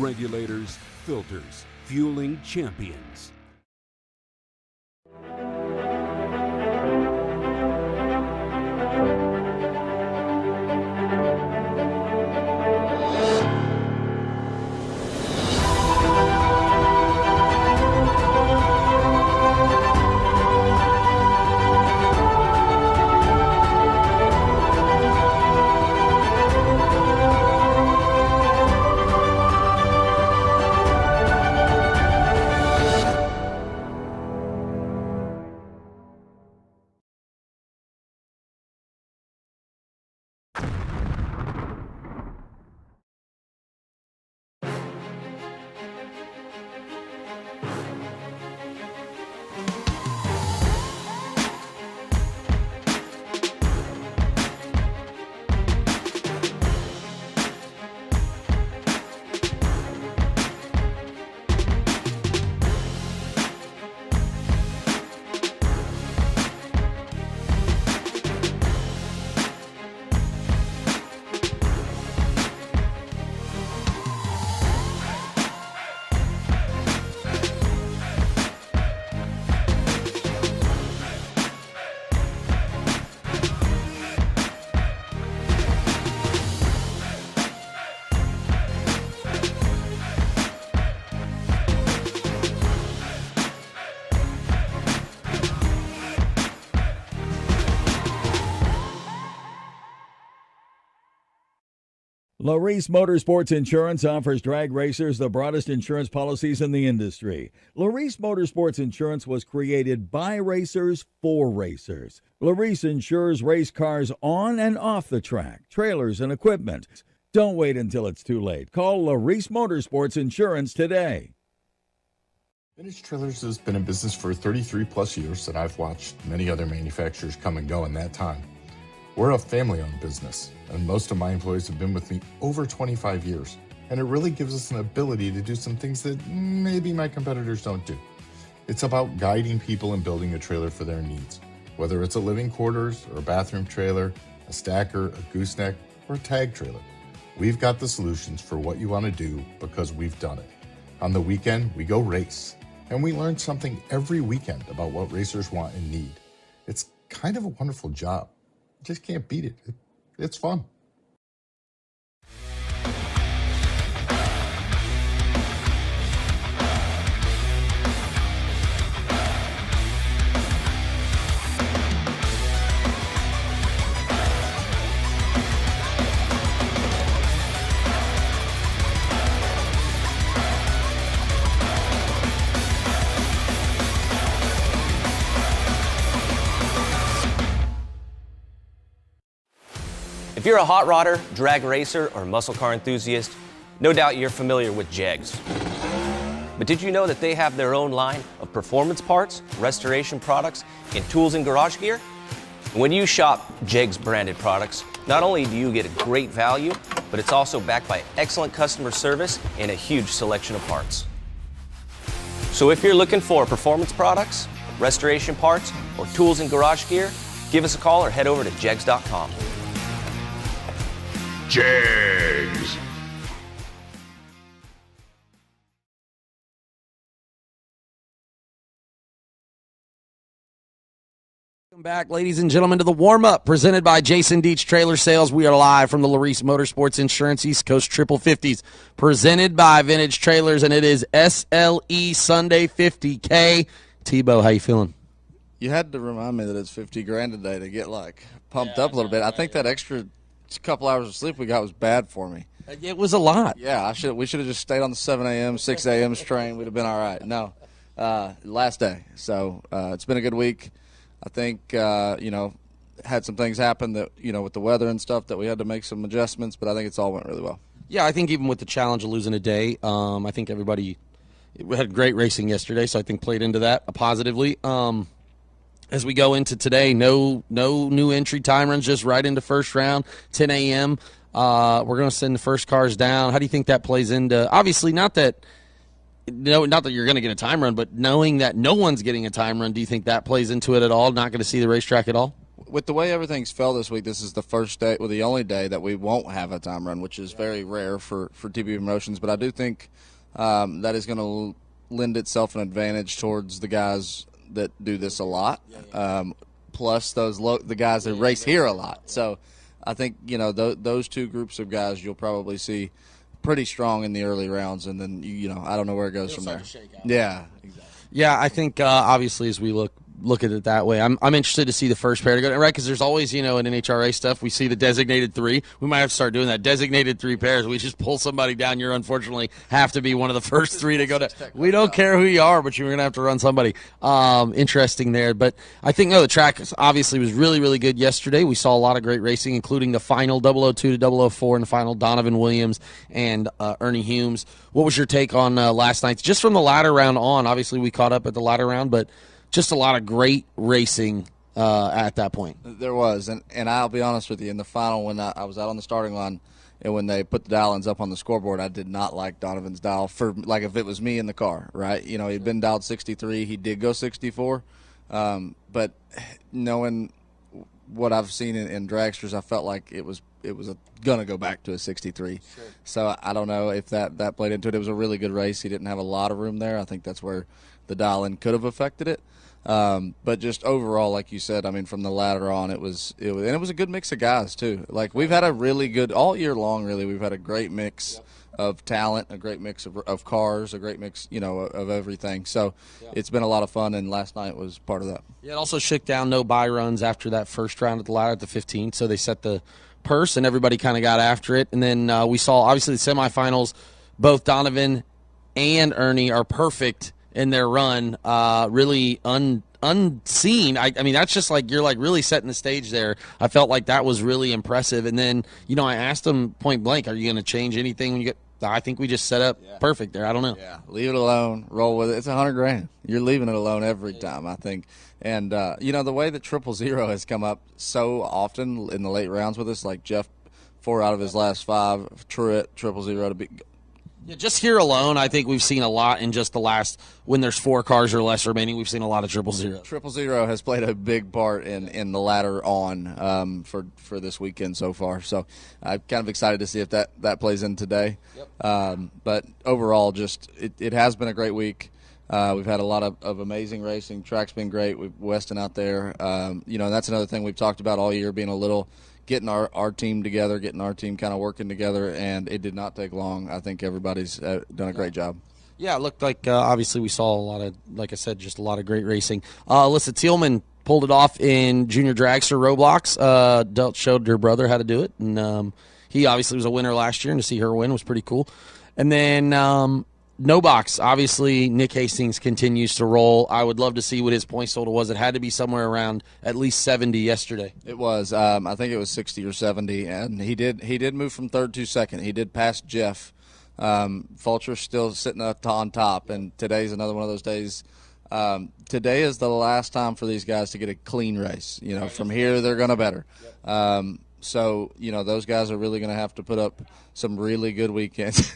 regulators, filters, fueling champions. Laris Motorsports Insurance offers drag racers the broadest insurance policies in the industry. Laris Motorsports Insurance was created by racers for racers. Laris insures race cars on and off the track, trailers, and equipment. Don't wait until it's too late. Call Laris Motorsports Insurance today. Vintage Trailers has been in business for 33 plus years, and I've watched many other manufacturers come and go in that time. We're a family-owned business, and most of my employees have been with me over 25 years, and it really gives us an ability to do some things that maybe my competitors don't do. It's about guiding people and building a trailer for their needs, whether it's a living quarters or a bathroom trailer, a stacker, a gooseneck, or a tag trailer. We've got the solutions for what you want to do because we've done it. On the weekend, we go race, and we learn something every weekend about what racers want and need. It's kind of a wonderful job. Just can't beat it. It's fun. If you're a hot rodder, drag racer, or muscle car enthusiast, no doubt you're familiar with Jegs. But did you know that they have their own line of performance parts, restoration products, and tools and garage gear? When you shop Jegs branded products, not only do you get a great value, but it's also backed by excellent customer service and a huge selection of parts. So if you're looking for performance products, restoration parts, or tools and garage gear, give us a call or head over to jegs.com. Jegs. Welcome back, ladies and gentlemen, to the warm-up presented by Jason Deach Trailer Sales. We are live from the Laris Motorsports Insurance East Coast Triple 50s, presented by Vintage Trailers, and it is SLE Sunday 50K. Tebow, how you feeling? You had to remind me that it's 50 grand today to get like pumped up a little bit. I think that extra couple hours of sleep we got was bad for me. It was a lot. Yeah, we should have just stayed on the 7 a.m., 6 a.m. train. We'd have been all right. No, last day. So it's been a good week. I think, had some things happen that, with the weather and stuff that we had to make some adjustments, but I think it's all went really well. Yeah, I think even with the challenge of losing a day, I think everybody had great racing yesterday, so I think played into that positively. As we go into today, no new entry time runs, just right into first round, 10 a.m. We're going to send the first cars down. How do you think that plays into, obviously not that you're going to get a time run, but knowing that no one's getting a time run, do you think that plays into it at all, not going to see the racetrack at all? with the way everything's fell this week, this is the first day, well, the only day that we won't have a time run, which is very rare for TB Promotions. But I do think that is going to lend itself an advantage towards the guys that do this a lot, plus the guys that race here a lot. So I think, you know, those two groups of guys you'll probably see pretty strong in the early rounds, and then, you know, I don't know where it goes from there. Yeah, exactly. Yeah, I think obviously as we look at it that way, I'm interested to see the first pair to go, right? Because there's always, you know, in NHRA stuff, we see the designated 3. We might have to start doing that. Designated 3 pairs. We just pull somebody down. You're unfortunately have to be one of the first 3 to go down. We don't care who you are, but you're going to have to run somebody. Interesting there. But I think, no, the track obviously was really, really good yesterday. We saw a lot of great racing, including the final 002 to 004 and the final Donovan Williams and Ernie Humes. What was your take on last night? Just from the ladder round on, obviously we caught up at the ladder round, but just a lot of great racing at that point. There was, and I'll be honest with you, in the final when I was out on the starting line and when they put the dial-ins up on the scoreboard, I did not like Donovan's dial for, like, if it was me in the car, right? You know, he'd been dialed 63. He did go 64. But knowing what I've seen in dragsters, I felt like it was going to go back to a 63. Sure. So I don't know if that played into it. It was a really good race. He didn't have a lot of room there. I think that's where the dial-in could have affected it. But just overall, like you said, I mean, from the ladder on, it was a good mix of guys too. Like, we've had a really good all year long. Really, we've had a great mix of talent, a great mix of cars, a great mix, you know, of everything. So it's been a lot of fun, and last night was part of that. Yeah, it also shook down no buy runs after that first round at the ladder at the 15th. So they set the purse, and everybody kind of got after it. And then we saw obviously the semifinals. Both Donovan and Ernie are perfect in their run, really unseen. I mean, that's just like, you're like really setting the stage there. I felt like that was really impressive. And then, you know, I asked him point blank, are you going to change anything when you get? I think we just set up perfect there. I don't know. Yeah, leave it alone, roll with it. It's $100,000. You're leaving it alone every time, I think. And you know, the way that 000 has come up so often in the late rounds with us, like Jeff, 4 out of his last 5, Truett, 000 to be. Yeah, just here alone, I think we've seen a lot in just the last, when there's 4 cars or less remaining, we've seen a lot of 000. 000 has played a big part in the ladder on for this weekend so far. So I'm kind of excited to see if that plays in today. Yep. But overall, just it has been a great week. We've had a lot of amazing racing. Track's been great. We've Weston out there. You know, that's another thing we've talked about all year, being a little – getting our team together, getting our team kind of working together, and it did not take long. I think everybody's done a great job. Yeah, it looked like obviously we saw a lot of, like I said, just a lot of great racing. Alyssa Thielman pulled it off in junior dragster Roblox. Showed her brother how to do it, and he obviously was a winner last year, and to see her win was pretty cool. And then no box, obviously Nick Hastings continues to roll. I would love to see what his points total was. It had to be somewhere around at least 70 yesterday. It was. I think it was 60 or 70, and he did move from third to second. He did pass Jeff. Fulcher's still sitting up on top, and today's another one of those days. Today is the last time for these guys to get a clean race. You know, from here they're going to better. So, you know, those guys are really going to have to put up some really good weekends.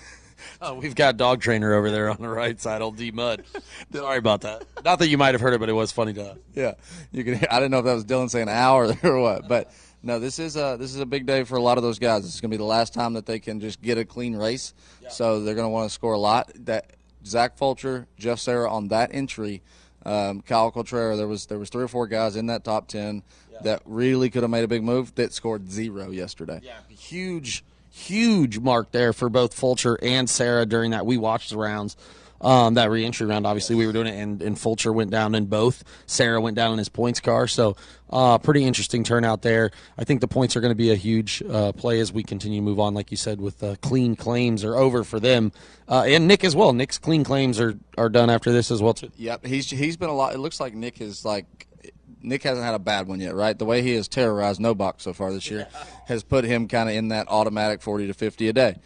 Oh, we've got dog trainer over there on the right side, old D Mud. Sorry about that. Not that you might have heard it, but it was funny to us. Yeah, you can. I didn't know if that was Dylan saying "ow" or what, but no, this is a big day for a lot of those guys. It's going to be the last time that they can just get a clean race, so they're going to want to score a lot. That Zach Fulcher, Jeff Serra on that entry, Kyle Cotrera, there was 3 or 4 guys in that top 10 that really could have made a big move that scored 0 yesterday. Yeah, huge mark there for both Fulcher and Sarah during that. We watched the rounds, that re-entry round. Obviously, we were doing it, and Fulcher went down in both. Sarah went down in his points car. So pretty interesting turnout there. I think the points are going to be a huge play as we continue to move on. Like you said, with clean claims are over for them. And Nick as well. Nick's clean claims are done after this as well, too. Yep, he's been a lot. It looks like Nick hasn't had a bad one yet, right? The way he has terrorized no box so far this year has put him kind of in that automatic 40 to 50 a day.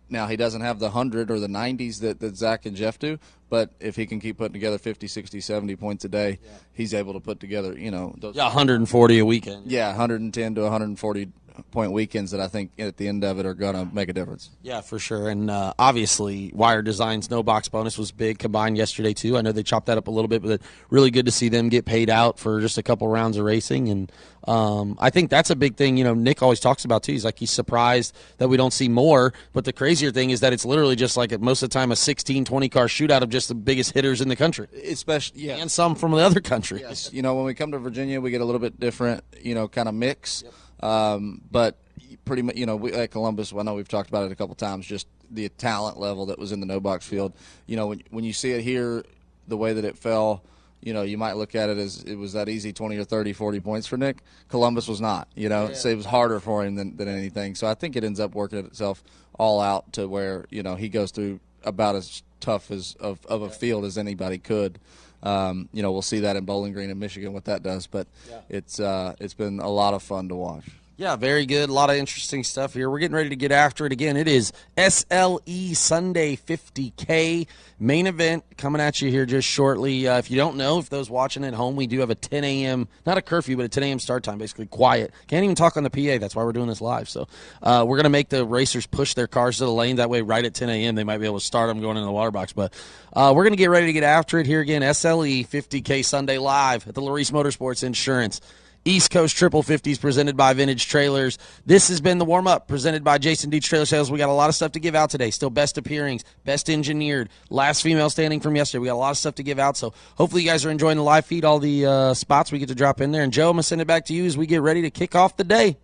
Now, he doesn't have the 100 or the 90s that Zach and Jeff do, But if he can keep putting together 50, 60, 70 points a day, he's able to put together, those 140 a weekend. 110 to 140 point weekends that I think at the end of it are going to make a difference. Yeah, for sure. And obviously, Wire Design's no box bonus was big combined yesterday, too. I know they chopped that up a little bit, but really good to see them get paid out for just a couple rounds of racing. And I think that's a big thing. Nick always talks about, too. He's like, he's surprised that we don't see more. But the crazier thing is that it's literally just like most of the time a 16, 20-car shootout of just the biggest hitters in the country. Especially, and some from the other countries. Yes. When we come to Virginia, we get a little bit different, kind of mix. Yep. But pretty much, we, at Columbus, I know we've talked about it a couple times, just the talent level that was in the no-box field. When you see it here, the way that it fell, you might look at it as it was that easy 20 or 30, 40 points for Nick. Columbus was not, so it was harder for him than anything. So I think it ends up working itself all out to where, he goes through about as tough of a field as anybody could. We'll see that in Bowling Green in Michigan, what that does. But it's been a lot of fun to watch. Yeah, very good. A lot of interesting stuff here. We're getting ready to get after it again. It is SLE Sunday 50K main event coming at you here just shortly. If you don't know, if those watching at home, we do have a 10 a.m., not a curfew, but a 10 a.m. start time, basically quiet. Can't even talk on the PA. That's why we're doing this live. So we're going to make the racers push their cars to the lane. That way, right at 10 a.m., they might be able to start them going into the water box. But we're going to get ready to get after it here again. SLE 50K Sunday live at the Laris Motorsports Insurance East Coast Triple 50s presented by Vintage Trailers. This has been the warm-up presented by Jason Dietz Trailer Sales. We got a lot of stuff to give out today. Still best appearings, best engineered, last female standing from yesterday. We got a lot of stuff to give out, so hopefully you guys are enjoying the live feed, all the spots we get to drop in there. And Joe, I'm going to send it back to you as we get ready to kick off the day.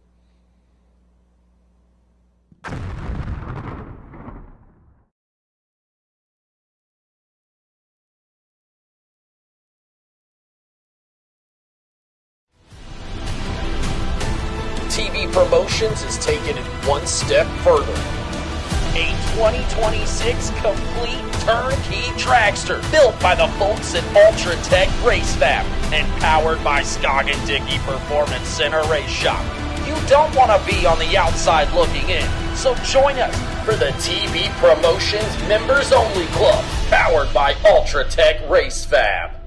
TV Promotions is taking it one step further. A 2026 complete turnkey dragster built by the folks at Ultra Tech Race Fab and powered by Scogg & Dickey Performance Center Race Shop. You don't want to be on the outside looking in, so join us for the TV Promotions Members Only Club, powered by Ultra Tech Race Fab.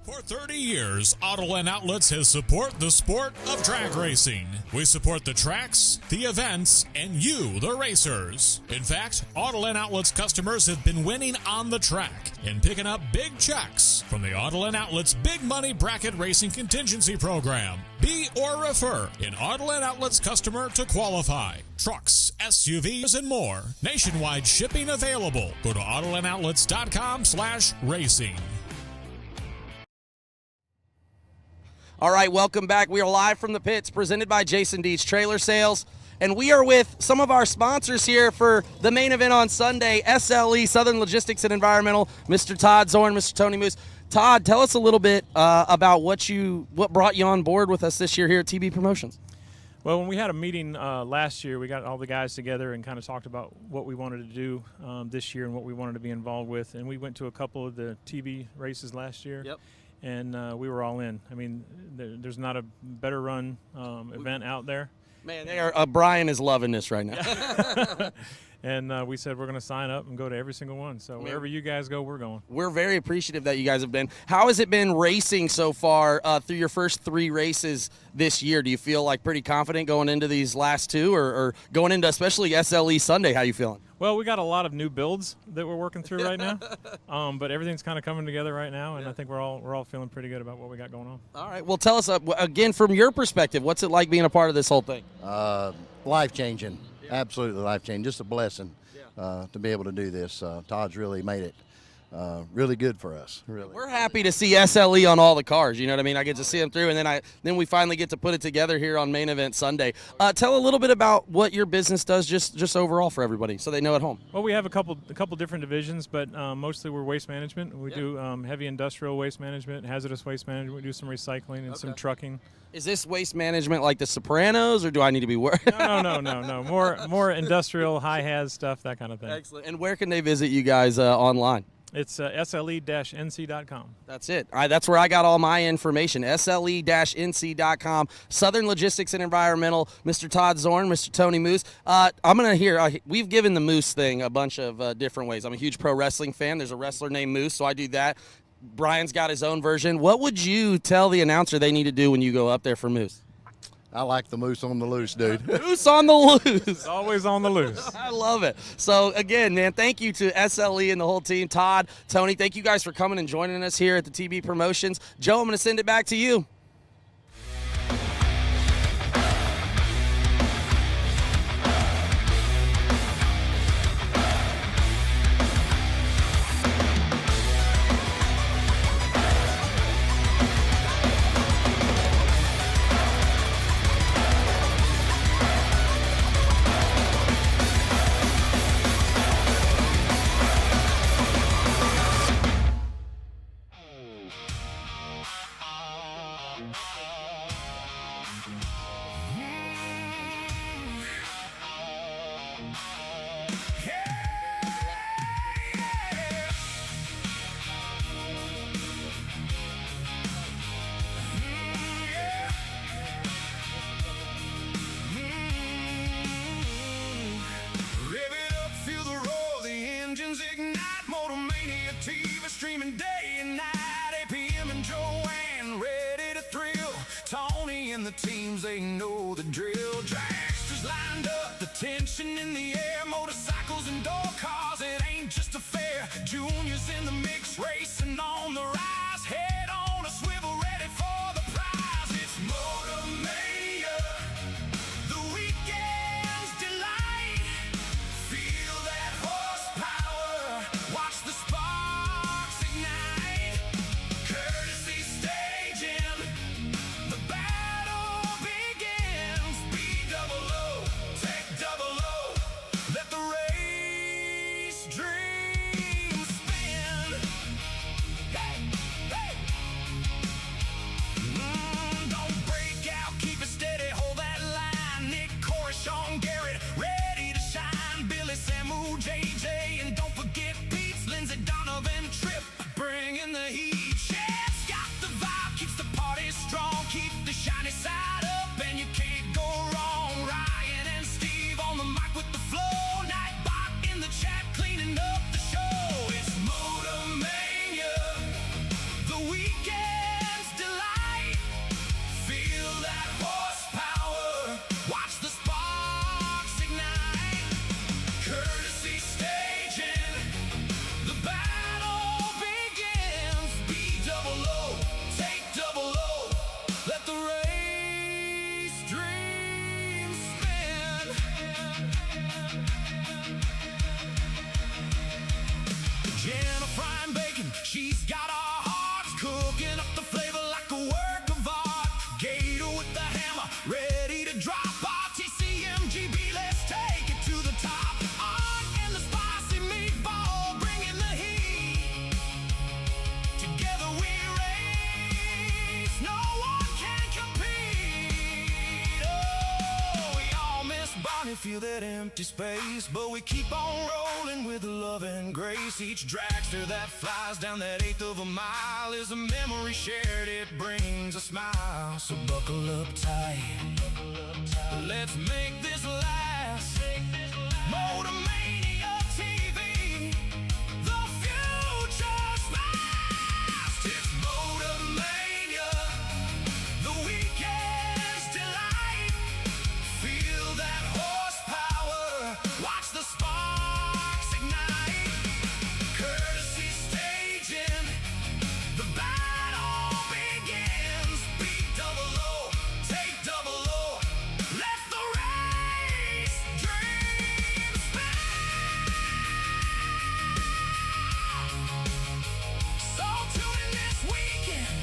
For 30 years, Autoland Outlets has supported the sport of drag racing. We support the tracks, the events, and you, the racers. In fact, Autoland Outlets customers have been winning on the track and picking up big checks from the Autoland Outlets Big Money Bracket Racing Contingency Program. Be or refer an Autoland Outlets customer to qualify. Trucks, SUVs, and more. Nationwide shipping available. Go to AutolandOutlets.com/racing. All right, welcome back. We are live from the pits, presented by Jason Dietz Trailer Sales. And we are with some of our sponsors here for the main event on Sunday, SLE, Southern Logistics and Environmental, Mr. Todd Zorn, Mr. Tony Moose. Todd, tell us a little bit about what brought you on board with us this year here at TB Promotions. Well, when we had a meeting last year, we got all the guys together and kind of talked about what we wanted to do this year and what we wanted to be involved with. And we went to a couple of the TB races last year. Yep. And we were all in. I mean, there's not a better run event out there. Man, they are. Brian is loving this right now. And we said we're going to sign up and go to every single one. So wherever you guys go, we're going. We're very appreciative that you guys have been. How has it been racing so far through your first 3 races this year? Do you feel like pretty confident going into these last 2 or going into especially SLE Sunday? How you feeling? Well, we got a lot of new builds that we're working through right now, but everything's kind of coming together right now, and I think we're all feeling pretty good about what we got going on. All right. Well, tell us again from your perspective, what's it like being a part of this whole thing? Life changing, absolutely life changing. Just a blessing to be able to do this. Todd's really made it really good for us. Really, we're happy to see SLE on all the cars. You know what I mean? I get to see them through, and then we finally get to put it together here on Main Event Sunday. Tell a little bit about what your business does, just overall for everybody, so they know at home. Well, we have a couple different divisions, but mostly we're waste management. We do heavy industrial waste management, hazardous waste management. We do some recycling and some trucking. Is this waste management like The Sopranos, or do I need to be worried? No. More industrial, high-haz stuff, that kind of thing. Excellent. And where can they visit you guys online? It's SLE-NC.com. That's it. That's where I got all my information, SLE-NC.com. Southern Logistics and Environmental, Mr. Todd Zorn, Mr. Tony Moose. I'm going to hear, we've given the Moose thing a bunch of different ways. I'm a huge pro wrestling fan. There's a wrestler named Moose, so I do that. Brian's got his own version. What would you tell the announcer they need to do when you go up there for Moose? I like the moose on the loose, dude. Moose on the loose. Always on the loose. I love it. So, again, man, thank you to SLE and the whole team. Todd, Tony, thank you guys for coming and joining us here at the TB Promotions. Joe, I'm going to send it back to you. MotorManiaTV streaming day and night, 8 p.m. and Joanne ready to thrill. Tony and the teams, they know the drill. Dragsters lined up, the tension in the air. Motorcycles and door cars, it ain't just a fair. Juniors in the mix, racing on the rise. Head on a swivel, ready for the prize. It's Motormania, the weekend's delight. Feel that horsepower, watch the sparks ignite. Courtesy staging, the battle begins. Be double O, take double O, let the race dream spin. Hey, hey. Don't break out, keep it steady, hold that line. Nick, Corey, Sean, Garrett, ready to shine. Billy, Samu, JJ, and don't forget Pete's, Lindsay, Donovan, Tripp, bringing the heat. Chef's got the vibe, keeps the party strong. Keep the shiny side up, and you can't go wrong. Ryan and Steve on the mic with the flow. Nightbot in the chat, cleaning up the show. It's Motormania, the weekend's delight. Feel that horsepower, watch the sparks ignite. Courtesy staging, the battle begins. Be double O, take double O, let the race dream spin. Jenna frying bacon, she's got our hearts. Cooking up the flavor like a work of art. Gator with the hammer, ready to drop. RTCMGB, let's take it to the top. Art and the spicy meatball, bringing the heat. Together we race, no one can compete. Oh, we all miss Bonnie, feel that empty space, but we keep on rolling with love and grace. Each dragster that flies down that 1/8 of a mile is a memory shared, it brings a smile. So buckle up tight, let's make this last. Motormania TV, the future's fast. It's Motormania, the weekend's delight. Feel that horsepower, watch the sparks ignite. Courtesy staging, the battle begins. Be double O, take double O, let the race dream spin. So tune in this weekend,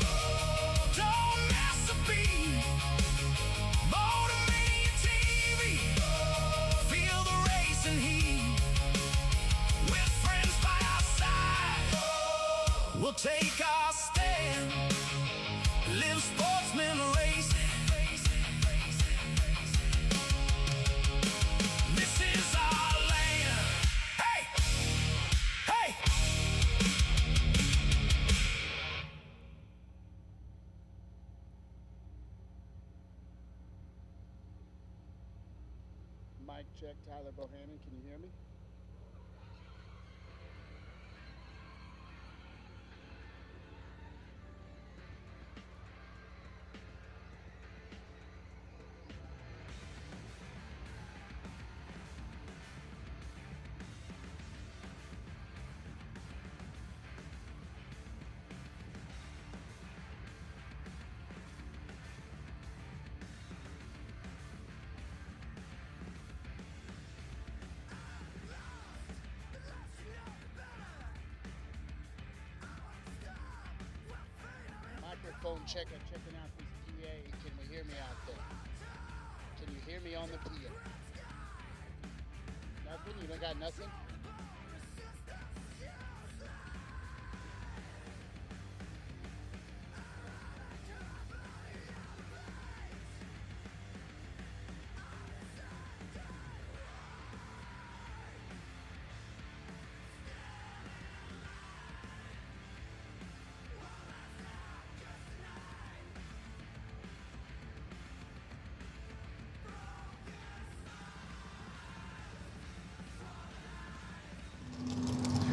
don't miss a beat. MotorManiaTV, feel the racing heat. With friends by our side, we'll take our stand. Live sportsman racing. This is our land. Hey, hey. check. Tyler Bohannon, can you hear me? Microphone checker, checking out this PA. Can we hear me out there? Can you hear me on the PA? Nothing? You don't got nothing?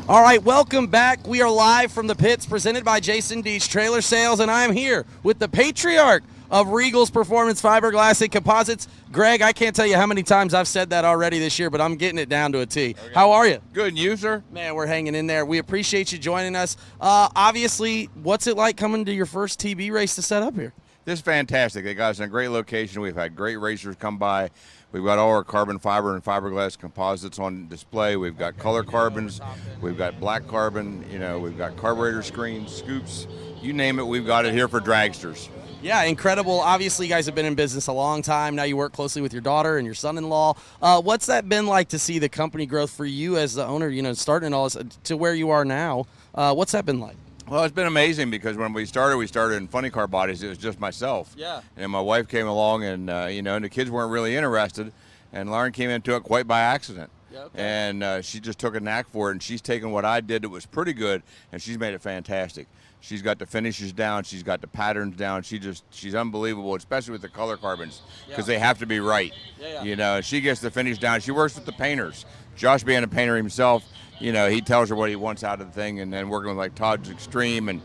All right, welcome back. We are live from the pits presented by Jason Deach Trailer Sales, and I am here with the patriarch of Regals Performance Fiberglass and Composites. Greg, I can't tell you how many times I've said that already this year, but I'm getting it down to a T. Okay. How are you? Good, and you, sir? Man, we're hanging in there. We appreciate you joining us. Obviously, what's it like coming to your first TB race to set up here? This is fantastic. They got us in a great location. We've had great racers come by. We've got all our carbon fiber and fiberglass composites on display. We've got color carbons. We've got black carbon. You know, we've got carburetor screens, scoops. You name it, we've got it here for dragsters. Yeah, incredible. Obviously, you guys have been in business a long time. Now you work closely with your daughter and your son-in-law. What's that been like to see the company growth for you as the owner, you know, starting all this to where you are now? What's that been like? Well, it's been amazing because when we started in funny car bodies. It was just myself. Yeah. And my wife came along, and you know, and the kids weren't really interested. And Lauren came into it quite by accident. Yeah, okay. And she just took a knack for it, and she's taken what I did that was pretty good, and she's made it fantastic. She's got the finishes down. She's got the patterns down. She's unbelievable, especially with the color carbons, because they have to be right. Yeah. You know, she gets the finish down. She works with the painters. Josh being a painter himself, you know, he tells her what he wants out of the thing, and then working with like Todd's Extreme and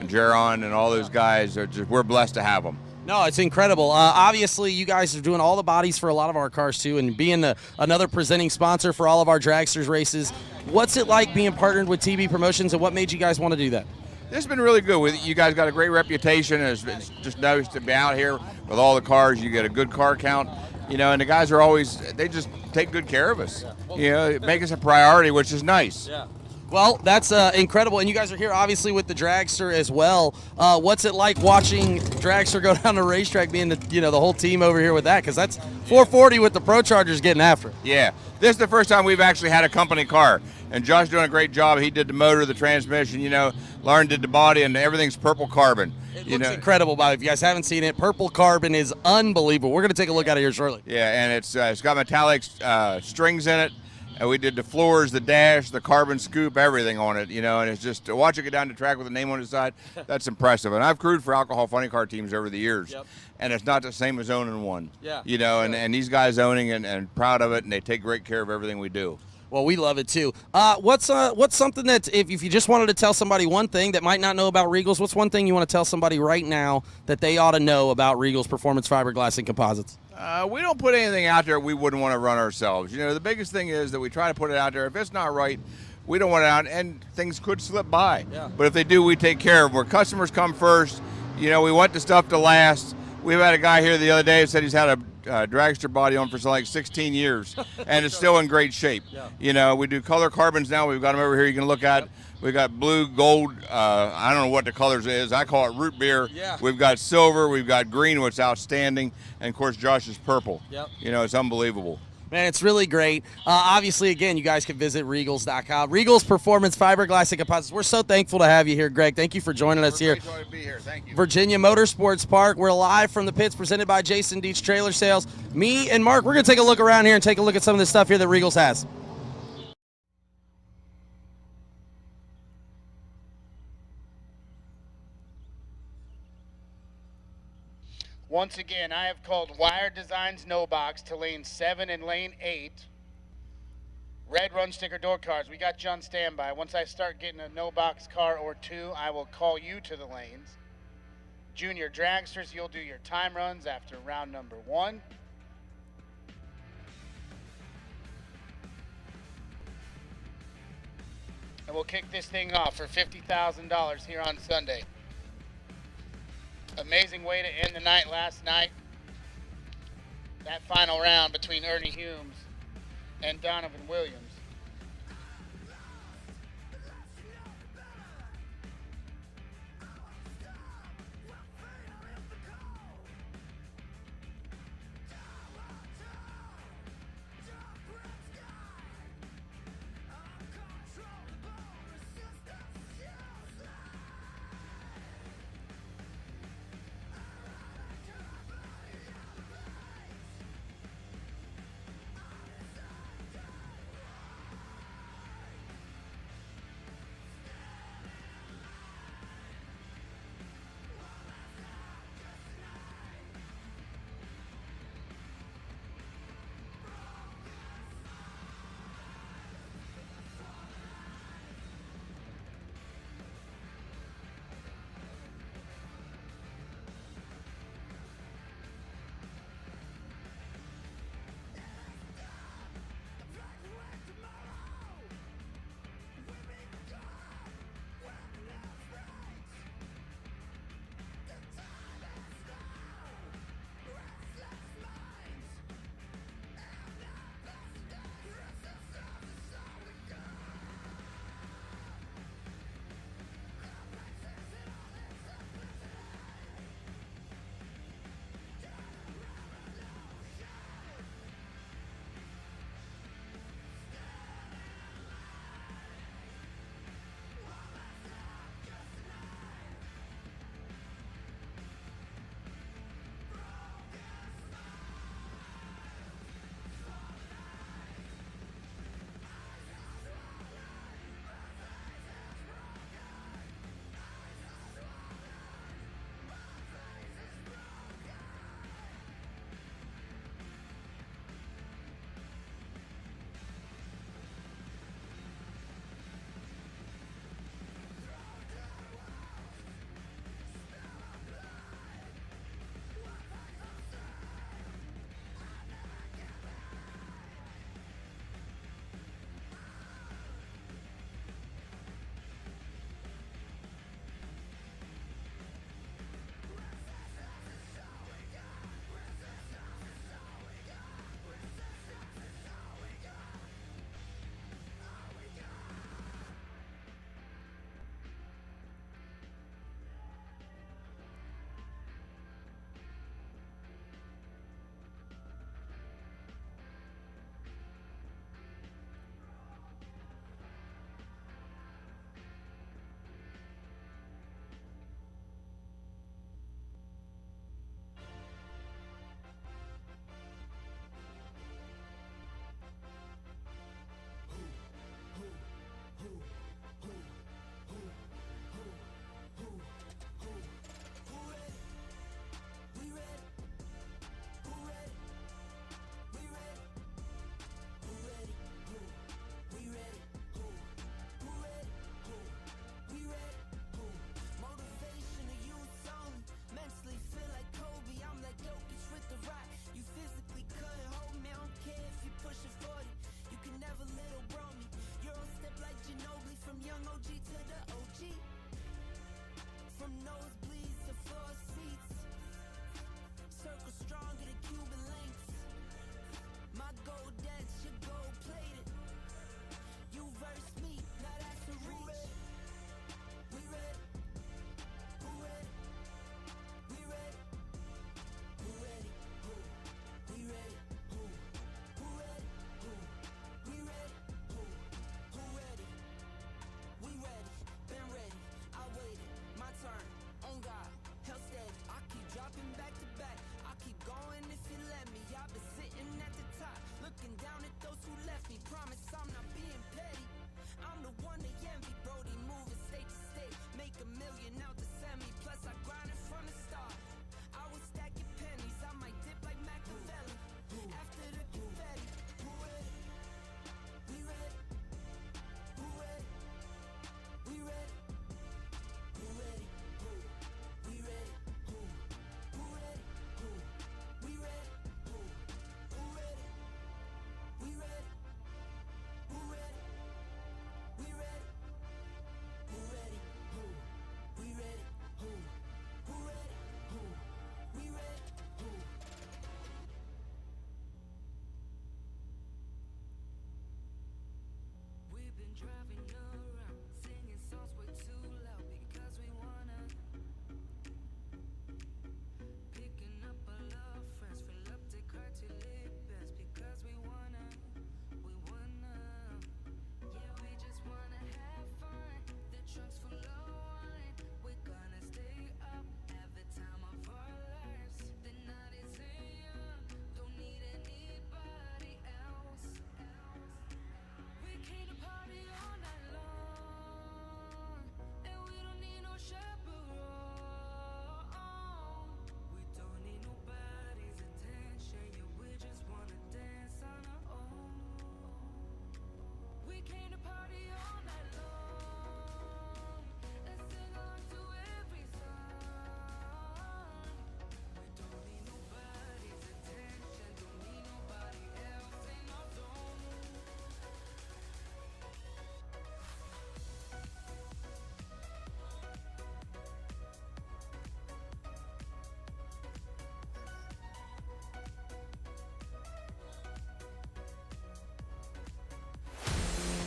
Jaron and all those guys, we're blessed to have them. No, it's incredible. Obviously, you guys are doing all the bodies for a lot of our cars, too, and being another presenting sponsor for all of our dragsters races. What's it like being partnered with TB Promotions, and what made you guys want to do that? This has been really good. You guys got a great reputation. It's just nice to be out here with all the cars. You get a good car count, you know, and the guys are always, they just take good care of us. You know, make us a priority, which is nice. Yeah. Well, that's incredible, and you guys are here obviously with the dragster as well. What's it like watching dragster go down the racetrack, being the whole team over here with that? Because that's 440 with the Pro Chargers getting after it. Yeah, this is the first time we've actually had a company car, and Josh doing a great job. He did the motor, the transmission. You know, Lauren did the body, and everything's purple carbon. It looks incredible, Bob. If you guys haven't seen it, purple carbon is unbelievable. We're going to take a look at it here shortly. Yeah, and it's got metallic strings in it. And we did the floors, the dash, the carbon scoop, everything on it, you know, and it's just to watch it get down the track with a name on the side, that's impressive. And I've crewed for alcohol funny car teams over the years, and it's not the same as owning one, you know, and these guys owning and proud of it, and they take great care of everything we do. Well, we love it too. What's something that if you just wanted to tell somebody one thing that might not know about Regals, what's one thing you want to tell somebody right now that they ought to know about Regals Performance Fiberglass and Composites? We don't put anything out there we wouldn't want to run ourselves. You know, the biggest thing is that we try to put it out there. If it's not right, we don't want it out, and things could slip by. Yeah. But if they do, we take care of them. Where customers come first, you know, we want the stuff to last. We've had a guy here the other day who said he's had a dragster body on for like 16 years, and it's still in great shape. Yeah. You know, we do color carbons now. We've got them over here you can look at. We've got blue, gold, I don't know what the colors is. I call it root beer. Yeah. We've got silver, we've got green, which is outstanding, and of course Josh is purple. Yep. You know, it's unbelievable. Man, it's really great. Obviously, again, you guys can visit Regals.com. Regals Performance Fiberglass and Composites. We're so thankful to have you here, Greg. Thank you for joining us here. Great to be here. Thank you. Virginia Motorsports Park. We're live from the pits presented by Jason Deach Trailer Sales. Me and Mark, we're going to take a look around here and take a look at some of the stuff here that Regals has. Once again, I have called Wire Designs No Box to lane 7 and lane 8. Red run sticker door cars. We got you on standby. Once I start getting a no box car or two, I will call you to the lanes. Junior dragsters, you'll do your time runs after round number 1. And we'll kick this thing off for $50,000 here on Sunday. Amazing way to end the night last night. That final round between Ernie Humes and Donovan Williams.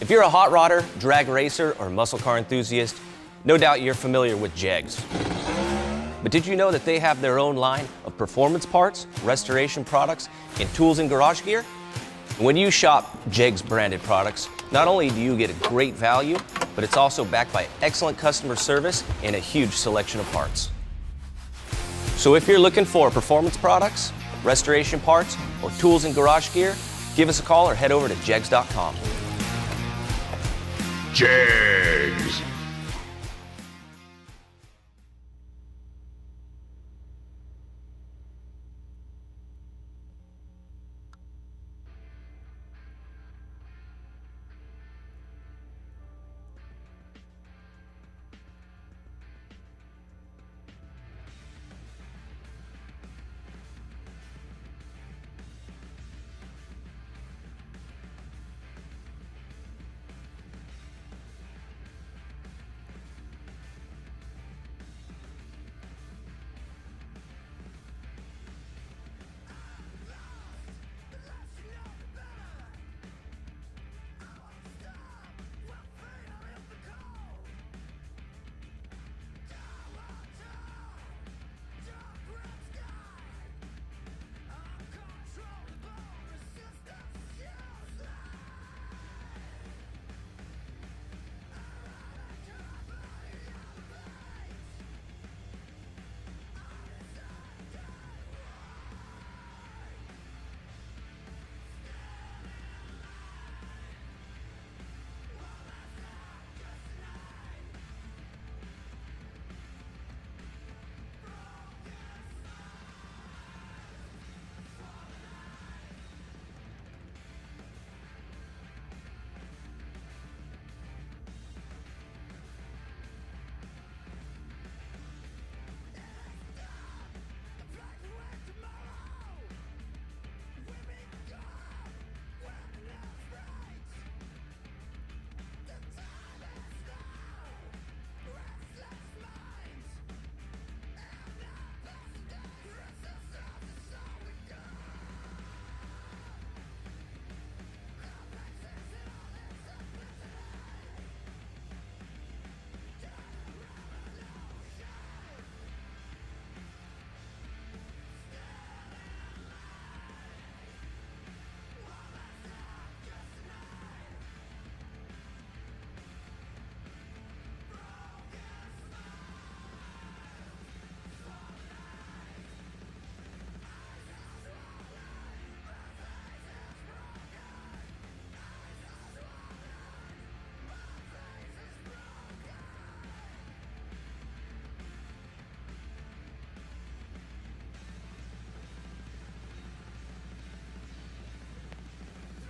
If you're a hot rodder, drag racer, or muscle car enthusiast, no doubt you're familiar with Jegs. But did you know that they have their own line of performance parts, restoration products, and tools and garage gear? When you shop Jegs branded products, not only do you get a great value, but it's also backed by excellent customer service and a huge selection of parts. So if you're looking for performance products, restoration parts, or tools and garage gear, give us a call or head over to jegs.com. Jegs.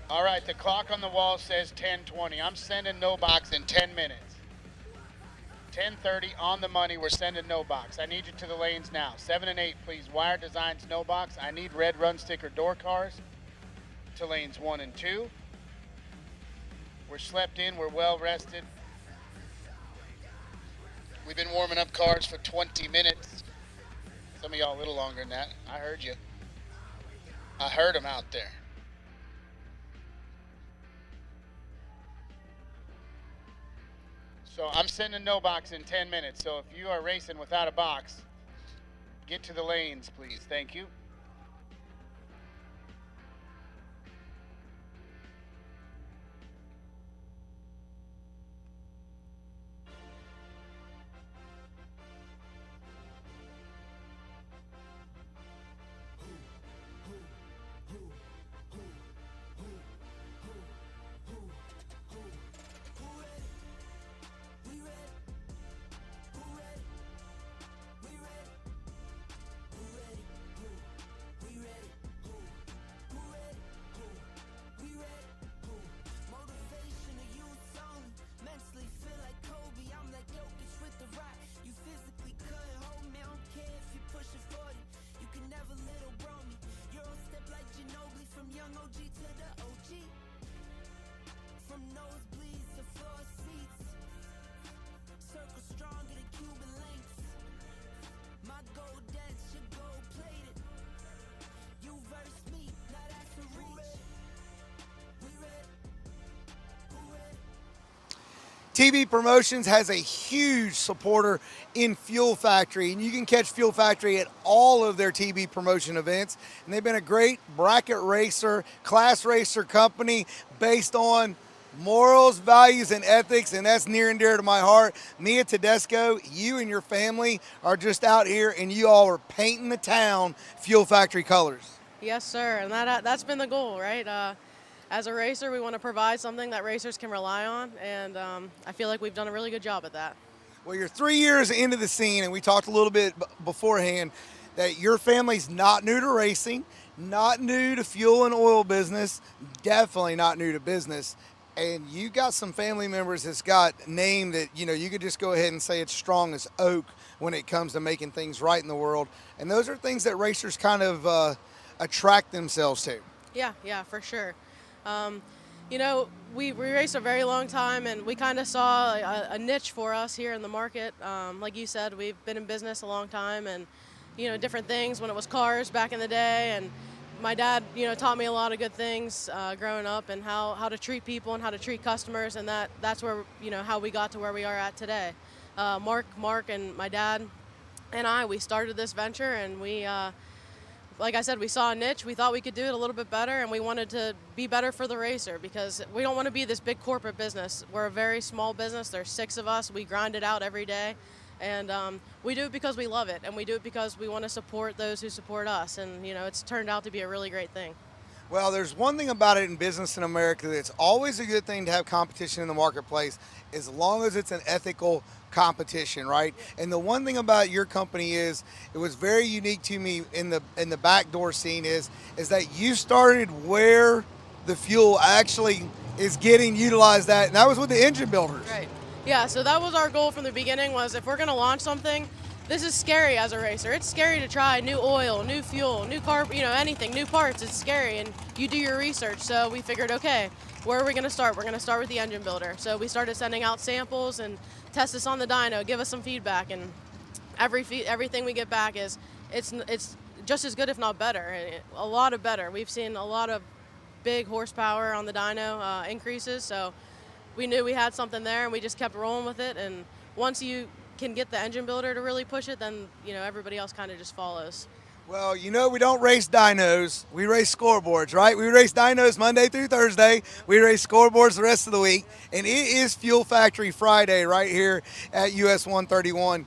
All right, the clock on the wall says 10:20. I'm sending no box in 10 minutes. 10:30 on the money, we're sending no box. I need you to the lanes now. 7 and 8, please. Wire Designs, no box. I need red run sticker door cars to lanes 1 and 2. We're slept in, we're well rested. We've been warming up cars for 20 minutes. Some of y'all a little longer than that. I heard you. I heard them out there. So I'm sending no box in 10 minutes. So if you are racing without a box, get to the lanes, please. Thank you. TV Promotions has a huge supporter in Fuel Factory, and you can catch Fuel Factory at all of their TV promotion events. And they've been a great bracket racer, class racer company based on morals, values, and ethics, and that's near and dear to my heart. Mia Tedesco, you and your family are just out here, and you all are painting the town Fuel Factory colors. Yes, sir, and that's been the goal, right? As a racer, we want to provide something that racers can rely on, and I feel like we've done a really good job at that. Well, you're 3 years into the scene, and we talked a little bit beforehand that your family's not new to racing, not new to fuel and oil business, definitely not new to business. And you got some family members that's got name that, you could just go ahead and say it's strong as oak when it comes to making things right in the world. And those are things that racers kind of attract themselves to. Yeah, for sure. We raced a very long time, and we kind of saw a niche for us here in the market. Like you said, we've been in business a long time, and different things when it was cars back in the day. And my dad, taught me a lot of good things growing up, and how to treat people and how to treat customers, and that's where how we got to where we are at today. Mark, and my dad, and we started this venture, and we. Like I said, we saw a niche. We thought we could do it a little bit better, and we wanted to be better for the racer because we don't want to be this big corporate business. We're a very small business. There's 6 of us. We grind it out every day, and we do it because we love it, and we do it because we want to support those who support us, and it's turned out to be a really great thing. Well, there's one thing about it in business in America that's always a good thing to have competition in the marketplace as long as it's an ethical competition, right? And the one thing about your company is it was very unique to me in the backdoor scene is that you started where the fuel actually is getting utilized at, and that was with the engine builders. Right. Yeah, so that was our goal from the beginning was if we're going to launch something, this is scary as a racer. It's scary to try new oil, new fuel, new car, anything, new parts. It's scary, and you do your research. So we figured, okay, where are we going to start? We're going to start with the engine builder. So we started sending out samples and test this on the dyno, give us some feedback, and everything we get back is it's just as good, if not better, a lot of better. We've seen a lot of big horsepower on the dyno increases, so we knew we had something there, and we just kept rolling with it. And once you can get the engine builder to really push it, then everybody else kind of just follows. Well, we don't race dynos, we race scoreboards, right? We race dynos Monday through Thursday, we race scoreboards the rest of the week, and it is Fuel Factory Friday right here at US 131.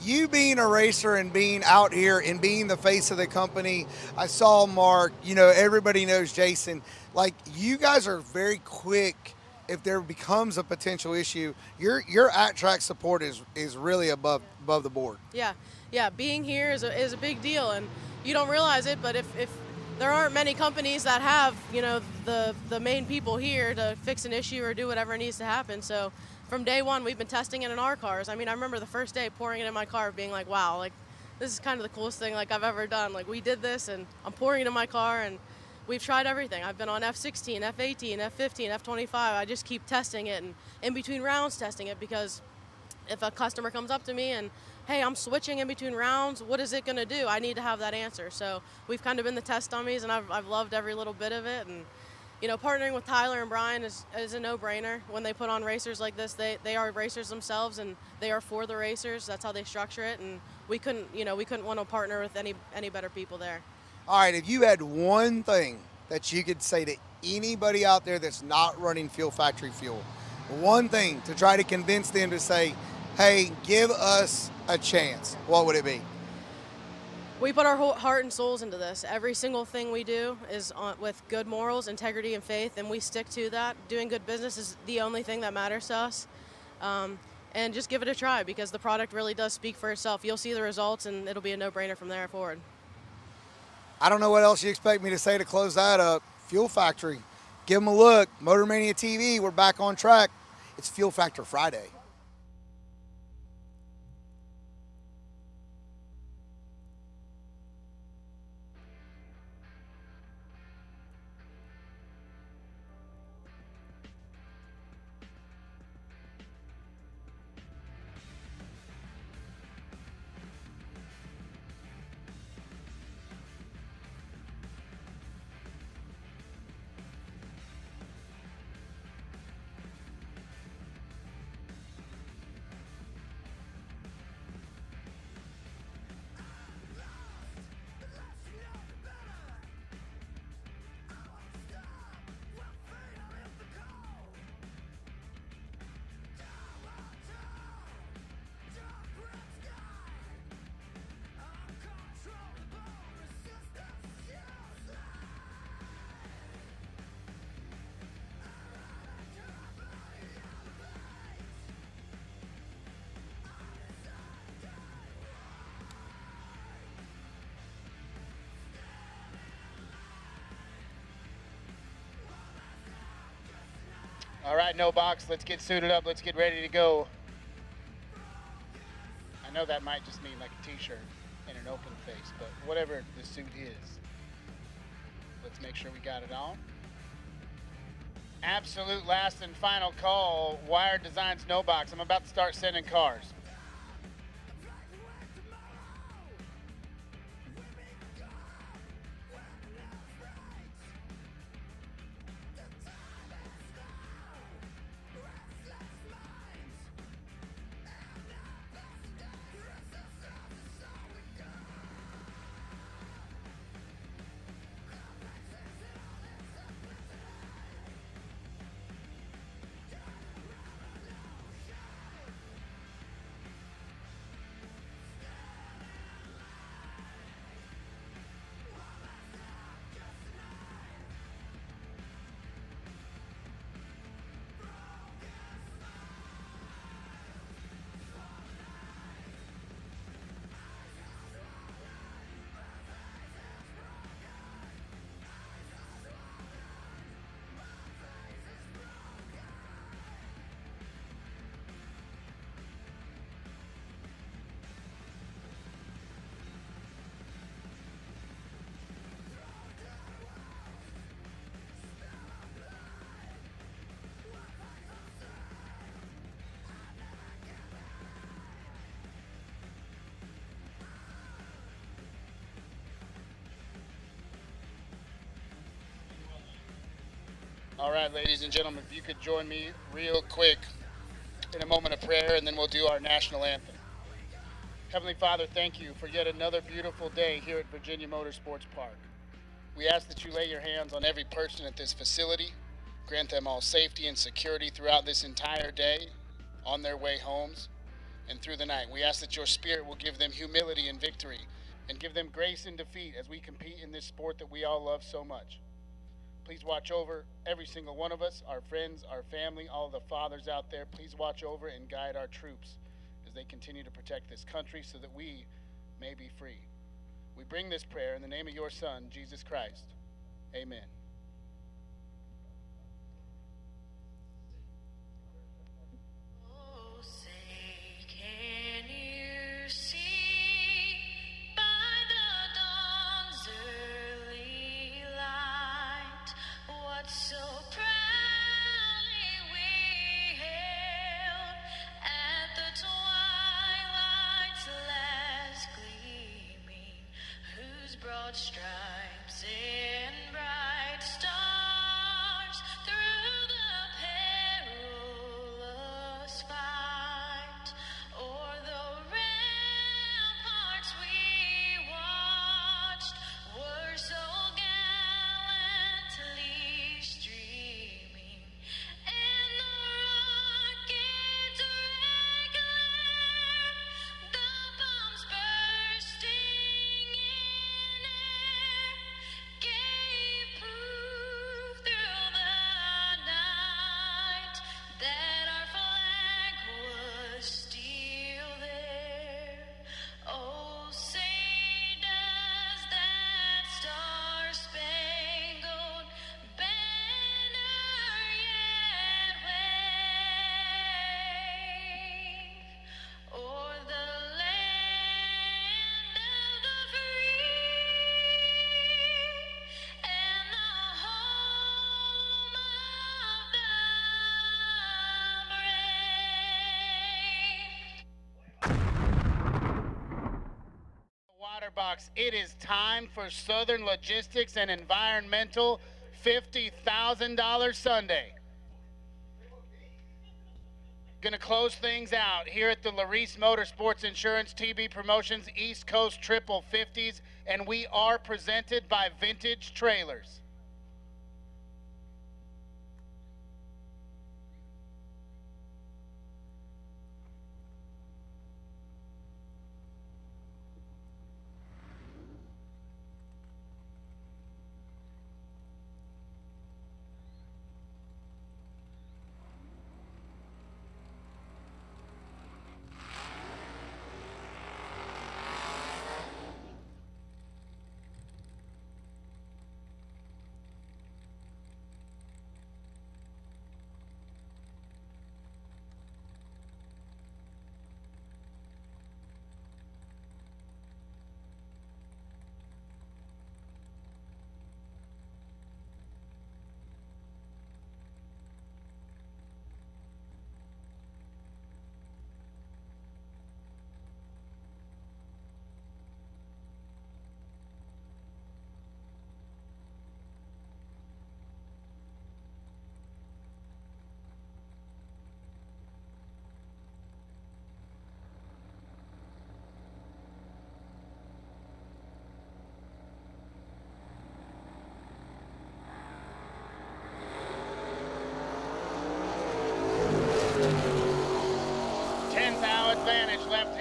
You being a racer and being out here and being the face of the company, I saw Mark, everybody knows Jason, like you guys are very quick. If there becomes a potential issue, your at-track support is really above the board. Yeah, being here is a big deal, and you don't realize it, but if there aren't many companies that have, the main people here to fix an issue or do whatever needs to happen. So from day one, we've been testing it in our cars. I mean, I remember the first day pouring it in my car being like, wow, like this is kind of the coolest thing like I've ever done. Like we did this, and I'm pouring it in my car, and we've tried everything. I've been on F16, F18, F15, F25. I just keep testing it, and in between rounds testing it, because if a customer comes up to me and, hey, I'm switching in between rounds, what is it going to do? I need to have that answer. So we've kind of been the test dummies, and I've loved every little bit of it. And, partnering with Tyler and Brian is a no-brainer. When they put on racers like this, they are racers themselves, and they are for the racers. That's how they structure it, and we couldn't want to partner with any better people there. All right, if you had one thing that you could say to anybody out there that's not running Fuel Factory fuel, one thing to try to convince them to say, hey, give us a chance, what would it be? We put our whole heart and souls into this. Every single thing we do is with good morals, integrity, and faith, and we stick to that. Doing good business is the only thing that matters to us. And just give it a try, because the product really does speak for itself. You'll see the results, and it'll be a no-brainer from there forward. I don't know what else you expect me to say to close that up. Fuel Factory, give them a look. MotorMania TV, we're back on track. It's Fuel Factor Friday. All right, no box. Let's get suited up. Let's get ready to go. I know that might just mean like a t-shirt and an open face, but whatever the suit is, let's make sure we got it on. Absolute last and final call. Wired Designs no box. I'm about to start sending cars. All right, ladies and gentlemen, if you could join me real quick in a moment of prayer, and then we'll do our national anthem. Heavenly Father, thank you for yet another beautiful day here at Virginia Motorsports Park. We ask that you lay your hands on every person at this facility, grant them all safety and security throughout this entire day, on their way homes, and through the night. We ask that your Spirit will give them humility and victory, and give them grace in defeat as we compete in this sport that we all love so much. Please watch over every single one of us, our friends, our family, all the fathers out there. Please watch over and guide our troops as they continue to protect this country so that we may be free. We bring this prayer in the name of your Son, Jesus Christ. Amen. Stripes and bright stars through the perilous fight, o'er the ramparts we watched were so gallantly streaming, and the rockets regular, the bombs bursting gave proof through the night that our flag was still there. Oh, say does that star-spangled banner yet wave o'er the land of the free and the home of the brave. Water box. It is time for Southern Logistics and Environmental $50,000 Sunday. Gonna close things out here at the Laris Motorsports Insurance TB Promotions East Coast Triple 50s, and we are presented by Vintage Trailers.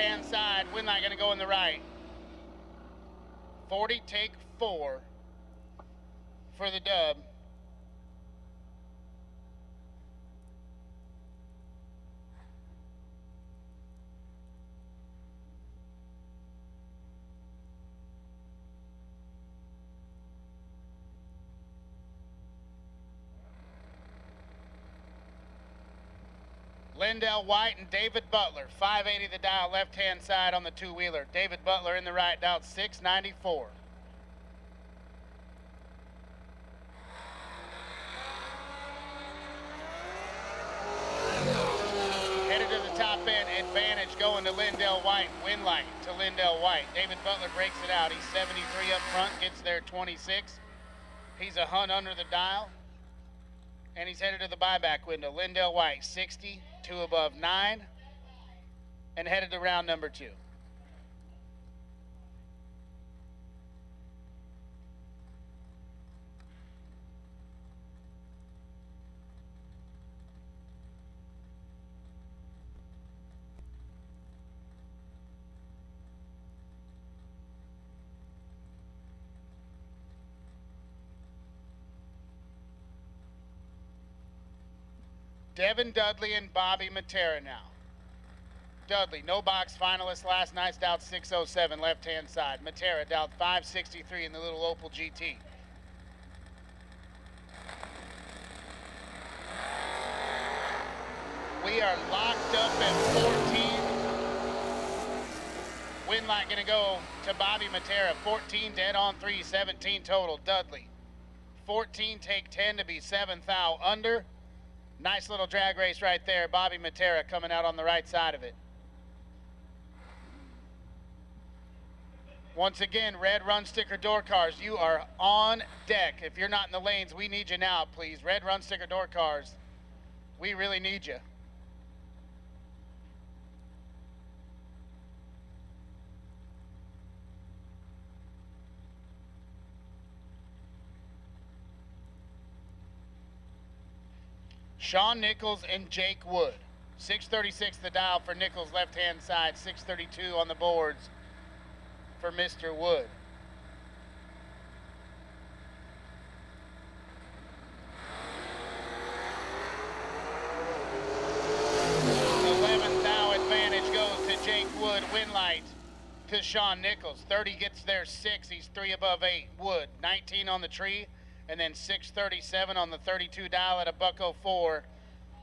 left-hand side. Winlight going to go in the right. 40, take 4 for the dub. Lindell White and David Butler, 580 the dial, left-hand side on the two-wheeler. David Butler in the right, dialed 694. Headed to the top end, advantage going to Lindell White. Winlight to Lindell White. David Butler breaks it out. He's 73 up front, gets there 26. He's a hunt under the dial. And he's headed to the buyback window. Lindell White, 60, 2 above 9, and headed to round number 2. Devin Dudley and Bobby Matera now. Dudley, no box finalist last night's, dialed 607 left-hand side. Matera dialed 563 in the little Opel GT. We are locked up at 14. Winlight going to go to Bobby Matera. 14 dead on 3, 17 total. Dudley, 14 take 10 to be 7th thou under. Nice little drag race right there. Bobby Matera coming out on the right side of it. Once again, red run sticker door cars, you are on deck. If you're not in the lanes, we need you now, please. Red run sticker door cars, we really need you. Sean Nichols and Jake Wood. 636 the dial for Nichols, left-hand side. 632 on the boards for Mr. Wood. The 11th thou advantage goes to Jake Wood. Winlight to Sean Nichols. 30 gets there 6. He's 3 above 8. Wood, 19 on the tree. And then 637 on the 32 dial at a $104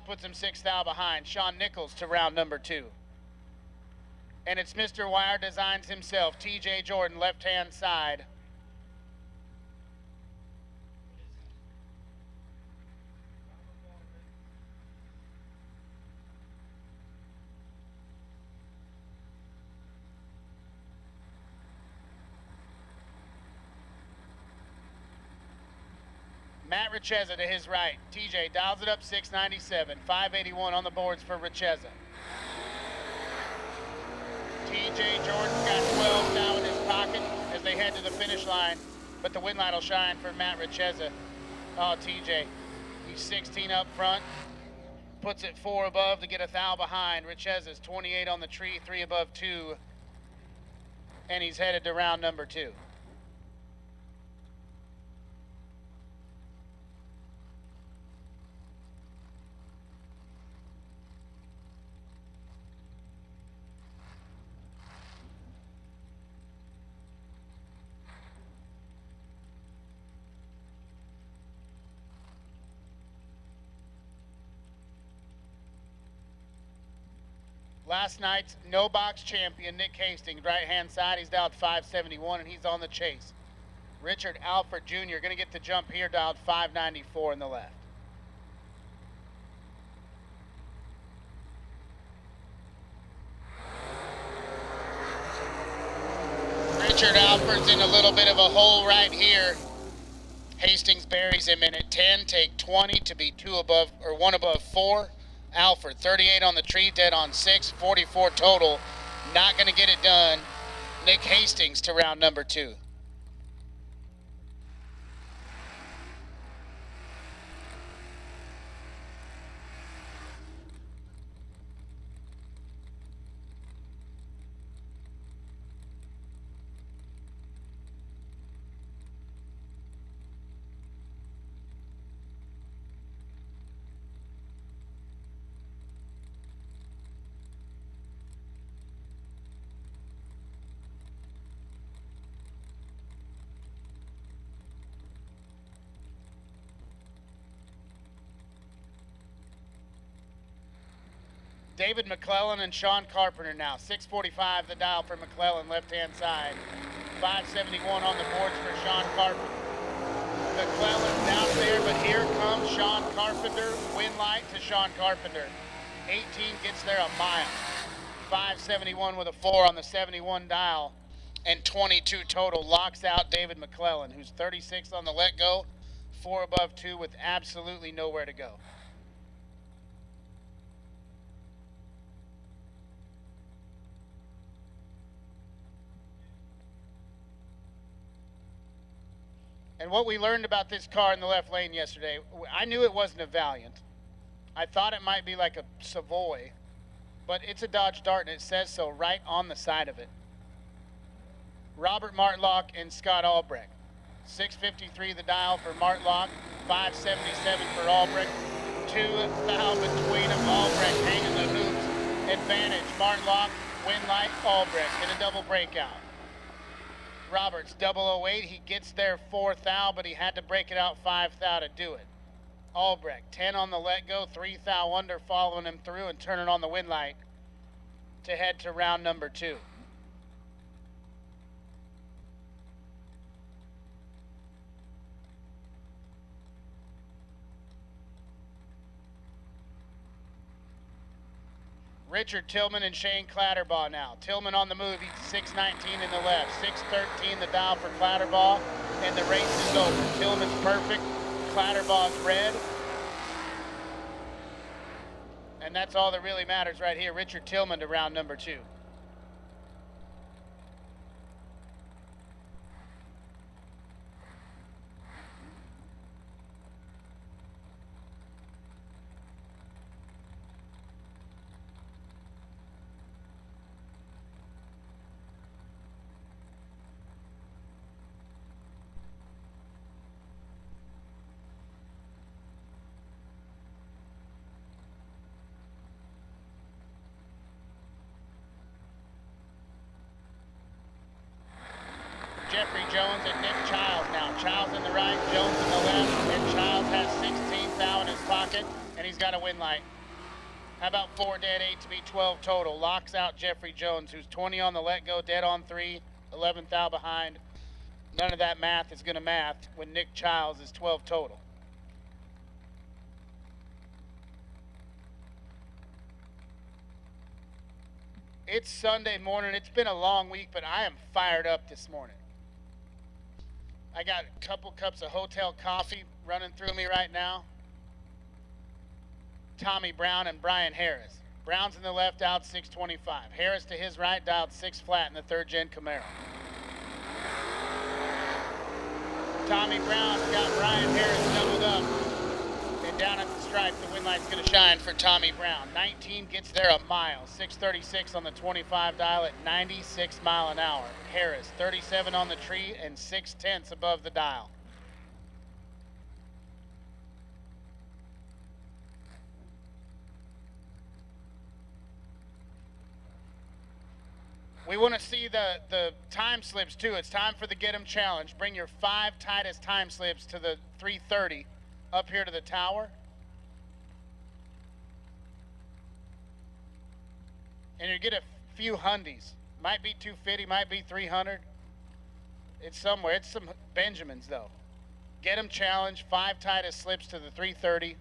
puts him 6 thou behind. Sean Nichols to round number 2. And it's Mr. Wire Designs himself, TJ Jordan, left-hand side. Matt Richeza to his right. TJ dials it up 697. 581 on the boards for Richeza. TJ Jordan's got 12 now in his pocket as they head to the finish line, but the win light will shine for Matt Richeza. Oh, TJ, he's 16 up front, puts it 4 above to get a thou behind. Richeza's 28 on the tree, 3 above 2, and he's headed to round number 2. Last night's no box champion, Nick Hastings, right-hand side. He's dialed 571, and he's on the chase. Richard Alford Jr. going to get the jump here, dialed 594 in the left. Richard Alford's in a little bit of a hole right here. Hastings buries him in at 10, take 20 to be 2 above, or 1 above 4. Alford, 38 on the tree, dead on 6, 44 total. Not going to get it done. Nick Hastings to round number 2. David McClellan and Sean Carpenter now. 645 the dial for McClellan, left-hand side. 571 on the boards for Sean Carpenter. McClellan's out there, but here comes Sean Carpenter. Win light to Sean Carpenter. 18 gets there a mile. 571 with a 4 on the 71 dial. And 22 total. Locks out David McClellan, who's 36 on the let go. 4 above 2 with absolutely nowhere to go. And what we learned about this car in the left lane yesterday, I knew it wasn't a Valiant. I thought it might be like a Savoy, but it's a Dodge Dart, and it says so right on the side of it. Robert Martlock and Scott Albrecht. 653 the dial for Martlock, 577 for Albrecht. 2 foul between them. Albrecht hanging the hoops. Advantage, Martlock, win light, Albrecht in a double breakout. Roberts 008, he gets there 4 thou, but he had to break it out 5 thou to do it. Albrecht 10 on the let go, 3 thou under, following him through and turning on the win light to head to round number 2. Richard Tillman and Shane Clatterbaugh now. Tillman on the move, he's 619 in the left, 613 the dial for Clatterbaugh, and the race is over. Tillman's perfect, Clatterbaugh's red. And that's all that really matters right here. Richard Tillman to round number 2. Jeffrey Jones and Nick Childs now. Childs in the right, Jones in the left, and Childs has 16 thou in his pocket, and he's got a win light. How about 4 dead, 8 to be 12 total? Locks out Jeffrey Jones, who's 20 on the let go, dead on 3, 11 thou behind. None of that math is going to math when Nick Childs is 12 total. It's Sunday morning. It's been a long week, but I am fired up this morning. I got a couple cups of hotel coffee running through me right now. Tommy Brown and Brian Harris. Brown's in the left, out 625. Harris to his right, dialed 6 flat in the 3rd gen Camaro. Tommy Brown's got Brian Harris doubled up. And down at the stripe, the win light's going to shine for Tommy Brown. 19 gets there a mile. 636 on the 25 dial at 96 mile an hour. Harris 37 on the tree and 6/10 above the dial. We want to see the time slips too. It's time for the Get 'em Challenge. Bring your 5 tightest time slips to the 330 up here to the tower. And you get a few hundies. Might be 250, might be 300. It's somewhere. It's some Benjamins though. Get 'em Challenge, 5 tightest slips to the 330.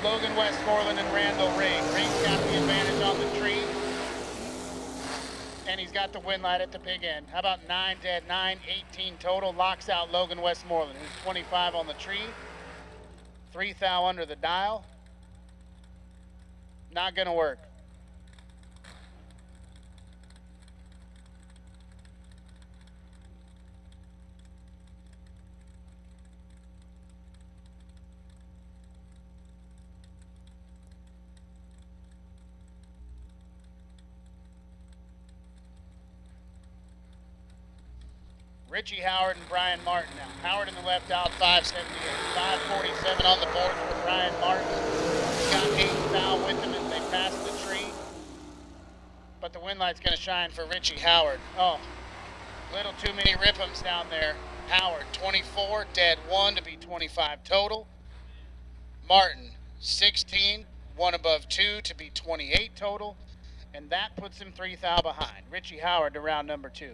Logan Westmoreland and Randall Ring. Ring's got the advantage on the tree. And he's got the win light at the pig end. How about 9 dead, 9, 18 total. Locks out Logan Westmoreland, who's 25 on the tree. 3 thou under the dial. Not gonna work. Richie Howard and Brian Martin now. Howard in the left, out 578. 547 on the board for Brian Martin. He's got 8 thou with him as they pass the tree. But the win light's going to shine for Richie Howard. Oh, Little too many rip'ems down there. Howard, 24, dead 1 to be 25 total. Martin, 16, 1 above 2 to be 28 total. And that puts him 3 thou behind. Richie Howard to round number 2.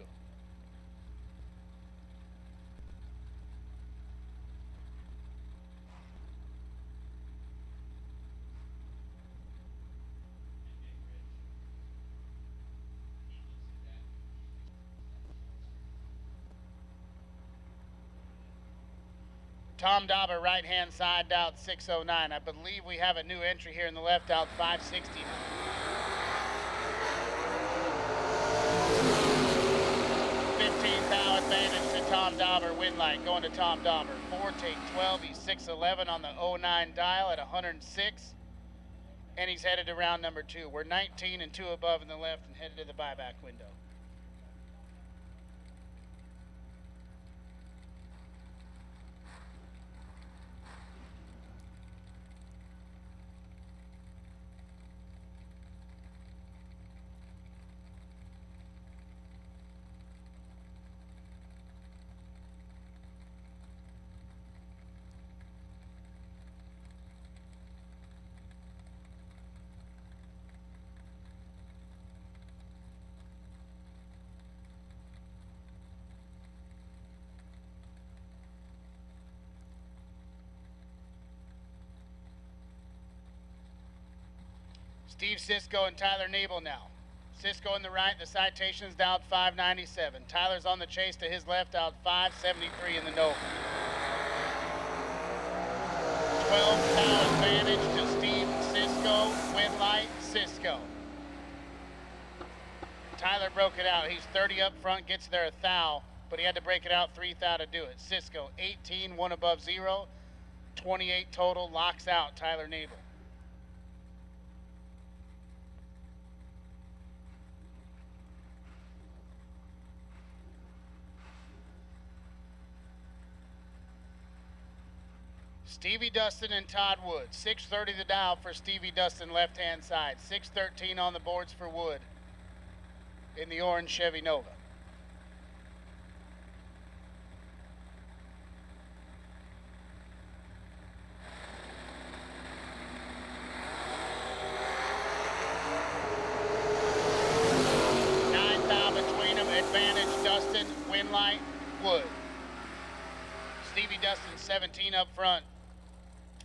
Tom Dauber, right-hand side, out 609. I believe we have a new entry here in the left, out 560. 15 thou advantage to Tom Dauber. Win light going to Tom Dauber. 4 take 12. He's 611 on the 09 dial at 106. And he's headed to round number 2. We're 19 and 2 above in the left and headed to the buyback window. Steve Cisco and Tyler Nebel now. Cisco in the right, the citation's out 597. Tyler's on the chase to his left, out 573 in the Nova. 12 thou advantage to Steve Cisco. Win light, Cisco. Tyler broke it out. He's 30 up front, gets there a thou, but he had to break it out 3 thou to do it. Cisco, 18, 1 above 0, 28 total, locks out Tyler Nebel. Stevie Dustin and Todd Wood. 630 the dial for Stevie Dustin, left-hand side. 613 on the boards for Wood in the orange Chevy Nova. Nine thou between them. Advantage Dustin, win light, Wood. Stevie Dustin 17 up front.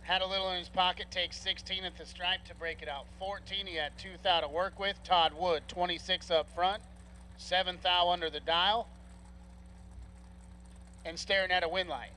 Had a little in his pocket, takes 16 at the stripe to break it out. 14, he had 2 thou to work with. Todd Wood, 26 up front, 7 thou under the dial, and staring at a win light.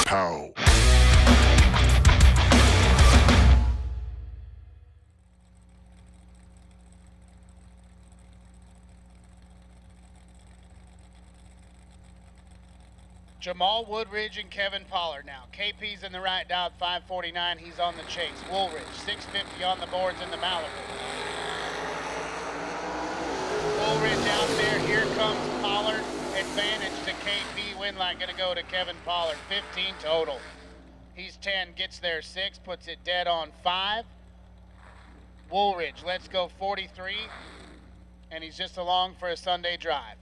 Pow. Jamal Woodridge and Kevin Pollard now. KP's in the right, dialed 549. He's on the chase. Woolridge, 650 on the boards in the Malibu. Woolridge out there. Here comes Pollard. Advantage to KP. Win light going to go to Kevin Pollard. 15 total. He's 10, gets there 6, puts it dead on 5. Woolridge, let's go 43. And he's just along for a Sunday drive.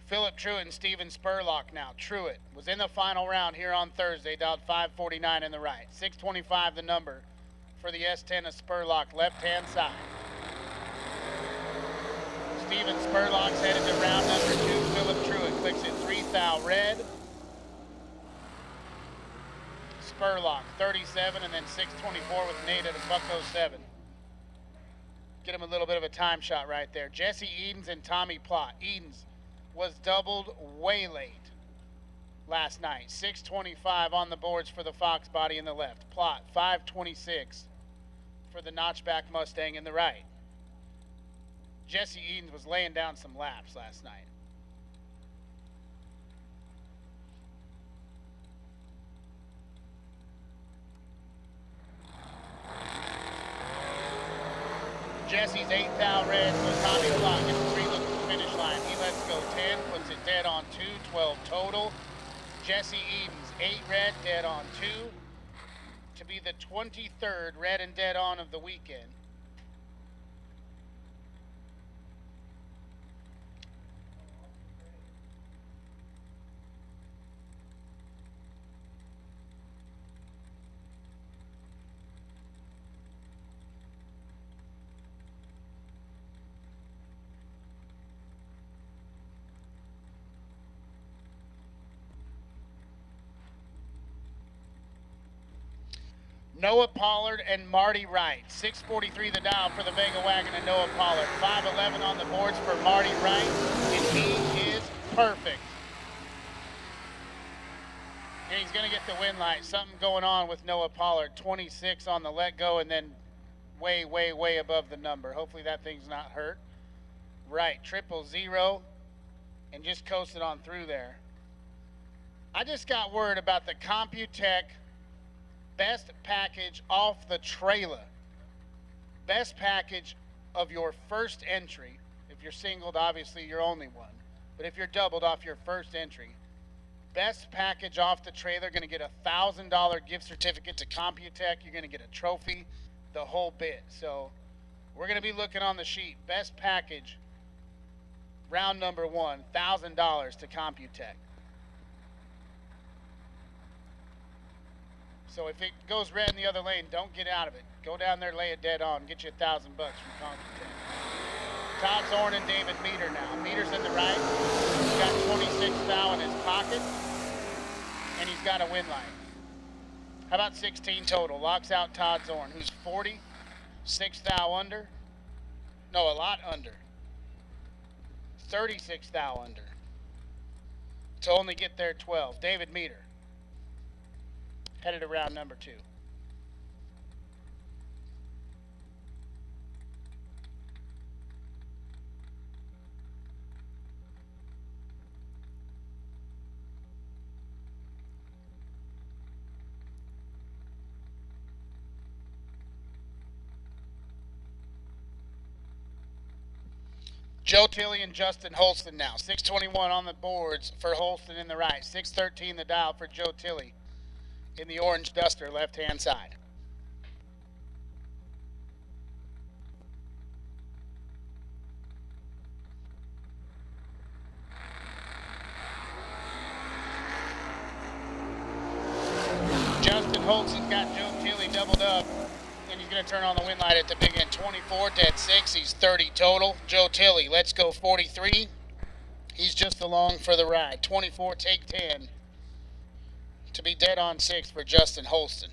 Philip Truitt and Steven Spurlock now. Truitt was in the final round here on Thursday, dialed 549 in the right. 625 the number for the S10 of Spurlock, left-hand side. Steven Spurlock's headed to round number 2. Philip Truitt clicks it 3 thou red. Spurlock, 37, and then 624 with Nate at a $1.07. Get him a little bit of a time shot right there. Jesse Edens and Tommy Plott. Edens was doubled way late. last night. 625 on the boards for the Fox body in the left. Plot 526 for the notchback Mustang in the right. Jesse Edens was laying down some laps last night. Jesse's 8th thou red, so Tommy Block gets 3 looks at the finish line. He lets go 10, puts it dead on 2, 12 total. Jesse Edens, 8 red, dead on 2, to be the 23rd red and dead on of the weekend. Noah Pollard and Marty Wright. 643 the dial for the Vega Wagon and Noah Pollard. 511 on the boards for Marty Wright, and he is perfect. And he's going to get the win light. Something going on with Noah Pollard. 26 on the let go, and then way, way, way above the number. Hopefully that thing's not hurt. Right, 000, and just coasted on through there. I just got word about the Computech best package off the trailer. Best package of your first entry. If you're singled, obviously you're only one. But if you're doubled off your first entry, best package off the trailer, going to get a $1,000 gift certificate to Computech. You're going to get a trophy, the whole bit. So we're going to be looking on the sheet. Best package, round number 1, $1,000 to Computech. So if it goes red in the other lane, don't get out of it. Go down there, lay it dead on, get you $1,000 from Computech. Todd Zorn and David Meter now. Meter's in the right. He's got 26 thou in his pocket, and he's got a win line. How about 16 total? Locks out Todd Zorn, who's 40, 6 thou under. No, a lot under. 36 thou under. To only get there 12. David Meter. Headed around number 2. Joe Tilley and Justin Holston now. 621 on the boards for Holston in the right. 613 the dial for Joe Tilley in the orange Duster, left-hand side. Justin Holston's got Joe Tilley doubled up, and he's going to turn on the win light at the big end. 24, dead 6, he's 30 total. Joe Tilley, let's go 43. He's just along for the ride. 24, take 10. To be dead on 6 for Justin Holston.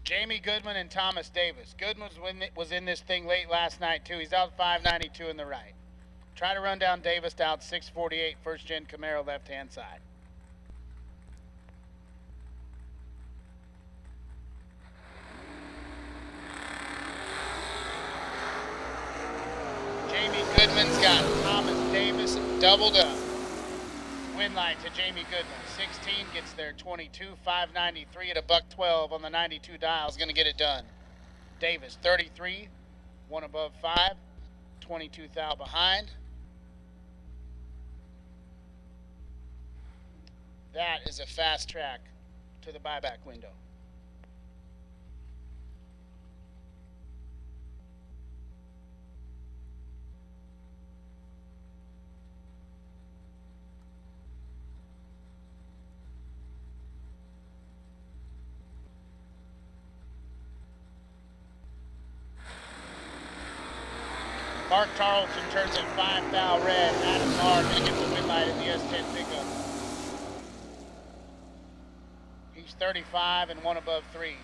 Jamie Goodman and Thomas Davis. Goodman was in this thing late last night, too. He's out 592 in the right. Try to run down Davis out 648, first-gen Camaro, left-hand side. Jamie Goodman's got Thomas Davis doubled up. Win line to Jamie Goodman. 16 gets there 22, 593 at a $112 on the 92 dial is going to get it done. Davis 33, 1 above 5, 22 thou behind. That is a fast track to the buyback window. Mark Tarleton turns in 5 thou red. Adam Marr gonna get the win light in the S10 pickup. He's 35 and 1 above 3.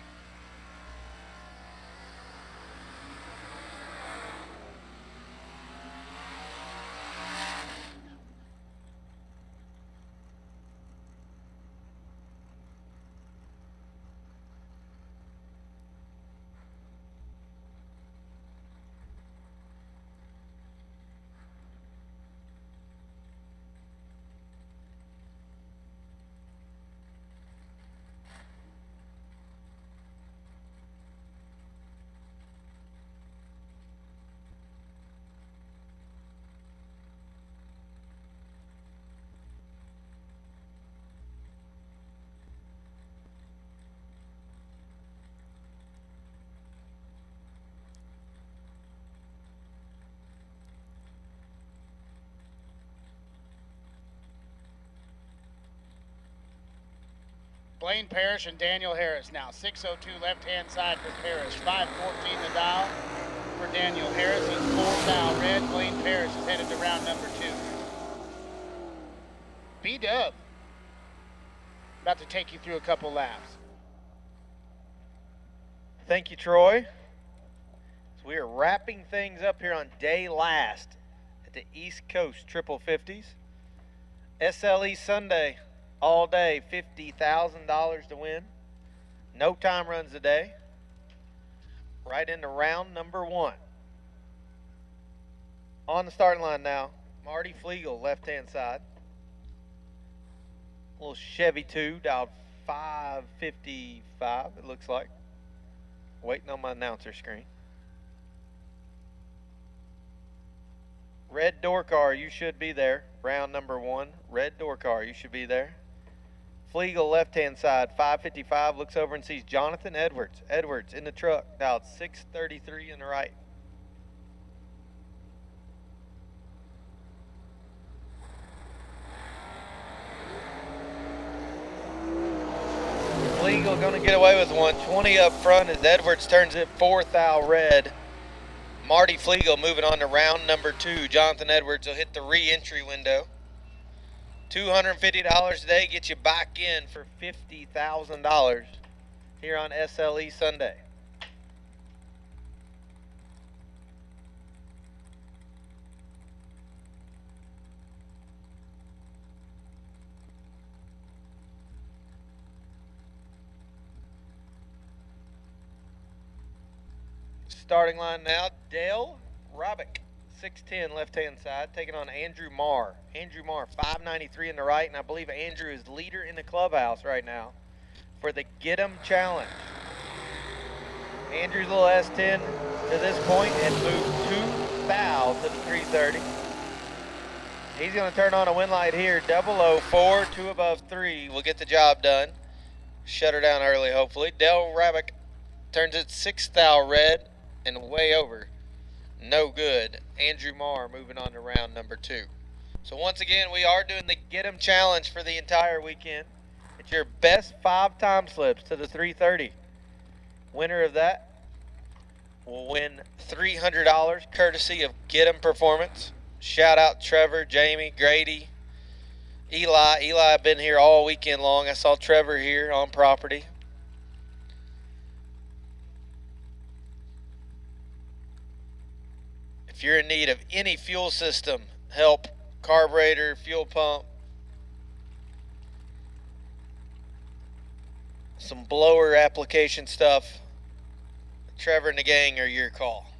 Blaine Parrish and Daniel Harris now. 6:02 left-hand side for Parrish. 5:14 the dial for Daniel Harris. He's 4 thou red. Blaine Parrish is headed to round number 2. B-Dub about to take you through a couple laps. Thank you, Troy. So we are wrapping things up here on day last at the East Coast Triple 50s. SLE Sunday. All day, $50,000 to win. No time runs a day. Right into round number 1. On the starting line now, Marty Flegel, left-hand side. A little Chevy 2, dialed 555, it looks like. Waiting on my announcer screen. Red door car, you should be there. Round number 1, red door car, you should be there. Flegel, left-hand side, 555, looks over and sees Jonathan Edwards. Edwards in the truck, dialed 633 in the right. Flegel going to get away with one. 20 up front as Edwards turns it 4 thou red. Marty Flegel moving on to round number 2. Jonathan Edwards will hit the re-entry window. $250 today gets you back in for $50,000 here on SLE Sunday. Starting line now, Dale Robick. 6'10", left-hand side, taking on Andrew Marr. Andrew Marr, 593 in the right, and I believe Andrew is leader in the clubhouse right now for the Get 'em Challenge. Andrew's little S10 to this point and moved 2 thou to the 330. He's going to turn on a win light here. 004, 2 above 3 will get the job done. Shut her down early, hopefully. Dale Robick turns it 6 thou red and way over. No good. Andrew Marr moving on to round number 2. So once again, we are doing the Get 'em Challenge for the entire weekend. It's your best 5 time slips to the 330. Winner of that will win $300 courtesy of Get 'em Performance. Shout out Trevor, Jamie, Grady, Eli. Eli been here all weekend long. I saw Trevor here on property. If you're in need of any fuel system help, carburetor, fuel pump, some blower application stuff, Trevor and the gang are your call.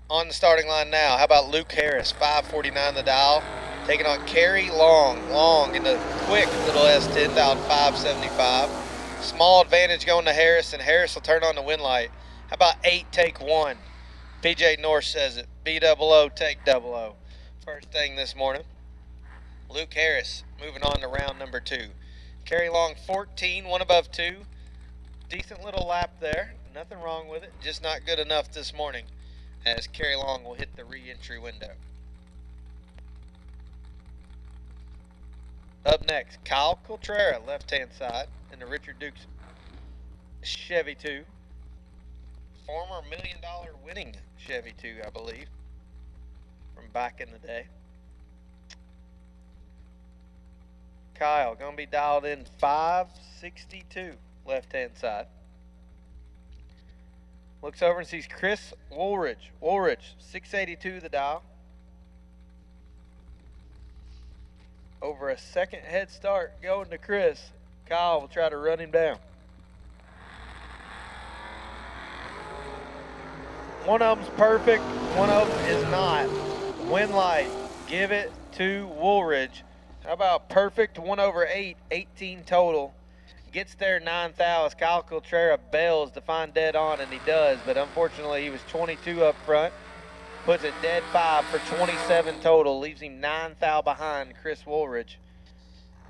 On the starting line now, how about Luke Harris, 549 the dial, taking on Kerry Long. Long in the quick little S10, dialed 575. Small advantage going to Harris, and Harris will turn on the win light. How about 8, take 1? PJ North says it. B00, take 00. First thing this morning. Luke Harris moving on to round number 2. Kerry Long, 14, 1 above 2. Decent little lap there. Nothing wrong with it. Just not good enough this morning, as Kerry Long will hit the re-entry window. Up next, Kyle Coltrera, left-hand side, in the Richard Dukes Chevy 2. Former $1 million winning Chevy 2, I believe. from back in the day. Kyle, going to be dialed in 562, left-hand side. Looks over and sees Chris Woolridge. Woolridge, 682 the dial. Over a second head start going to Chris. Kyle will try to run him down. One of them's perfect, one of them is not. Win light, give it to Woolridge. How about perfect 1/8, 18 total. Gets there 9 thou as Kyle Contreras bails to find dead on, and he does, but unfortunately he was 22 up front. Puts it dead 5 for 27 total, leaves him 9 thou behind Chris Woolridge.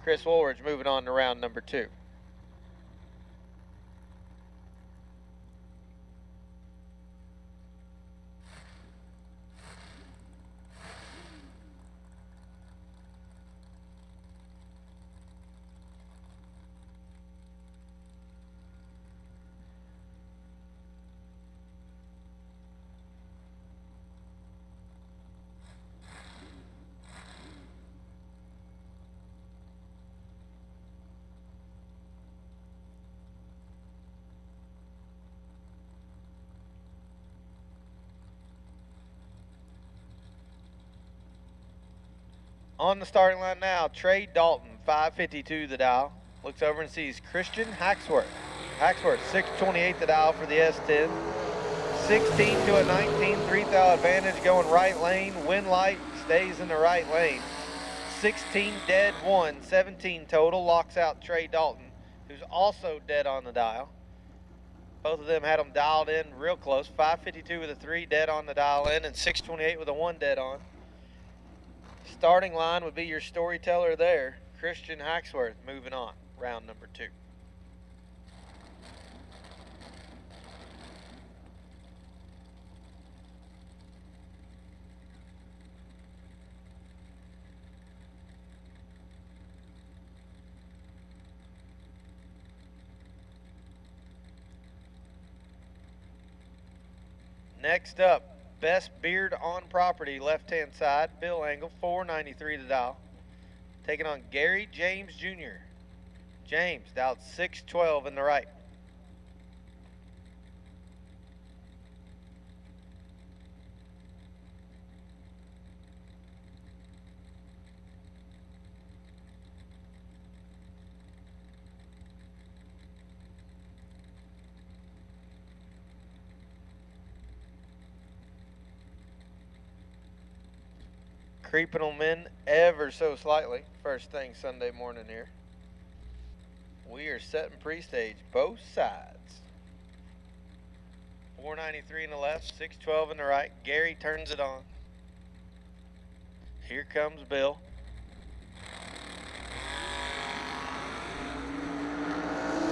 Chris Woolridge moving on to round number 2. On the starting line now, Trey Dalton, 552 the dial. Looks over and sees Christian Hacksworth. Hacksworth, 628 the dial for the S10. 16 to a 19, 3 thou advantage going right lane. Win light stays in the right lane. 16 dead 1, 17 total. Locks out Trey Dalton, who's also dead on the dial. Both of them had them dialed in real close. 552 with a 3 dead on the dial in, and 628 with a 1 dead on. Starting line would be your storyteller there, Christian Hacksworth, moving on, round number 2. Next up, best beard on property, left-hand side, Bill Angle, 493 to dial. Taking on Gary James Jr. James, dialed 612 in the right. Creeping them in ever so slightly. First thing Sunday morning here. We are setting pre-stage both sides. 493 in the left, 612 in the right. Gary turns it on. Here comes Bill.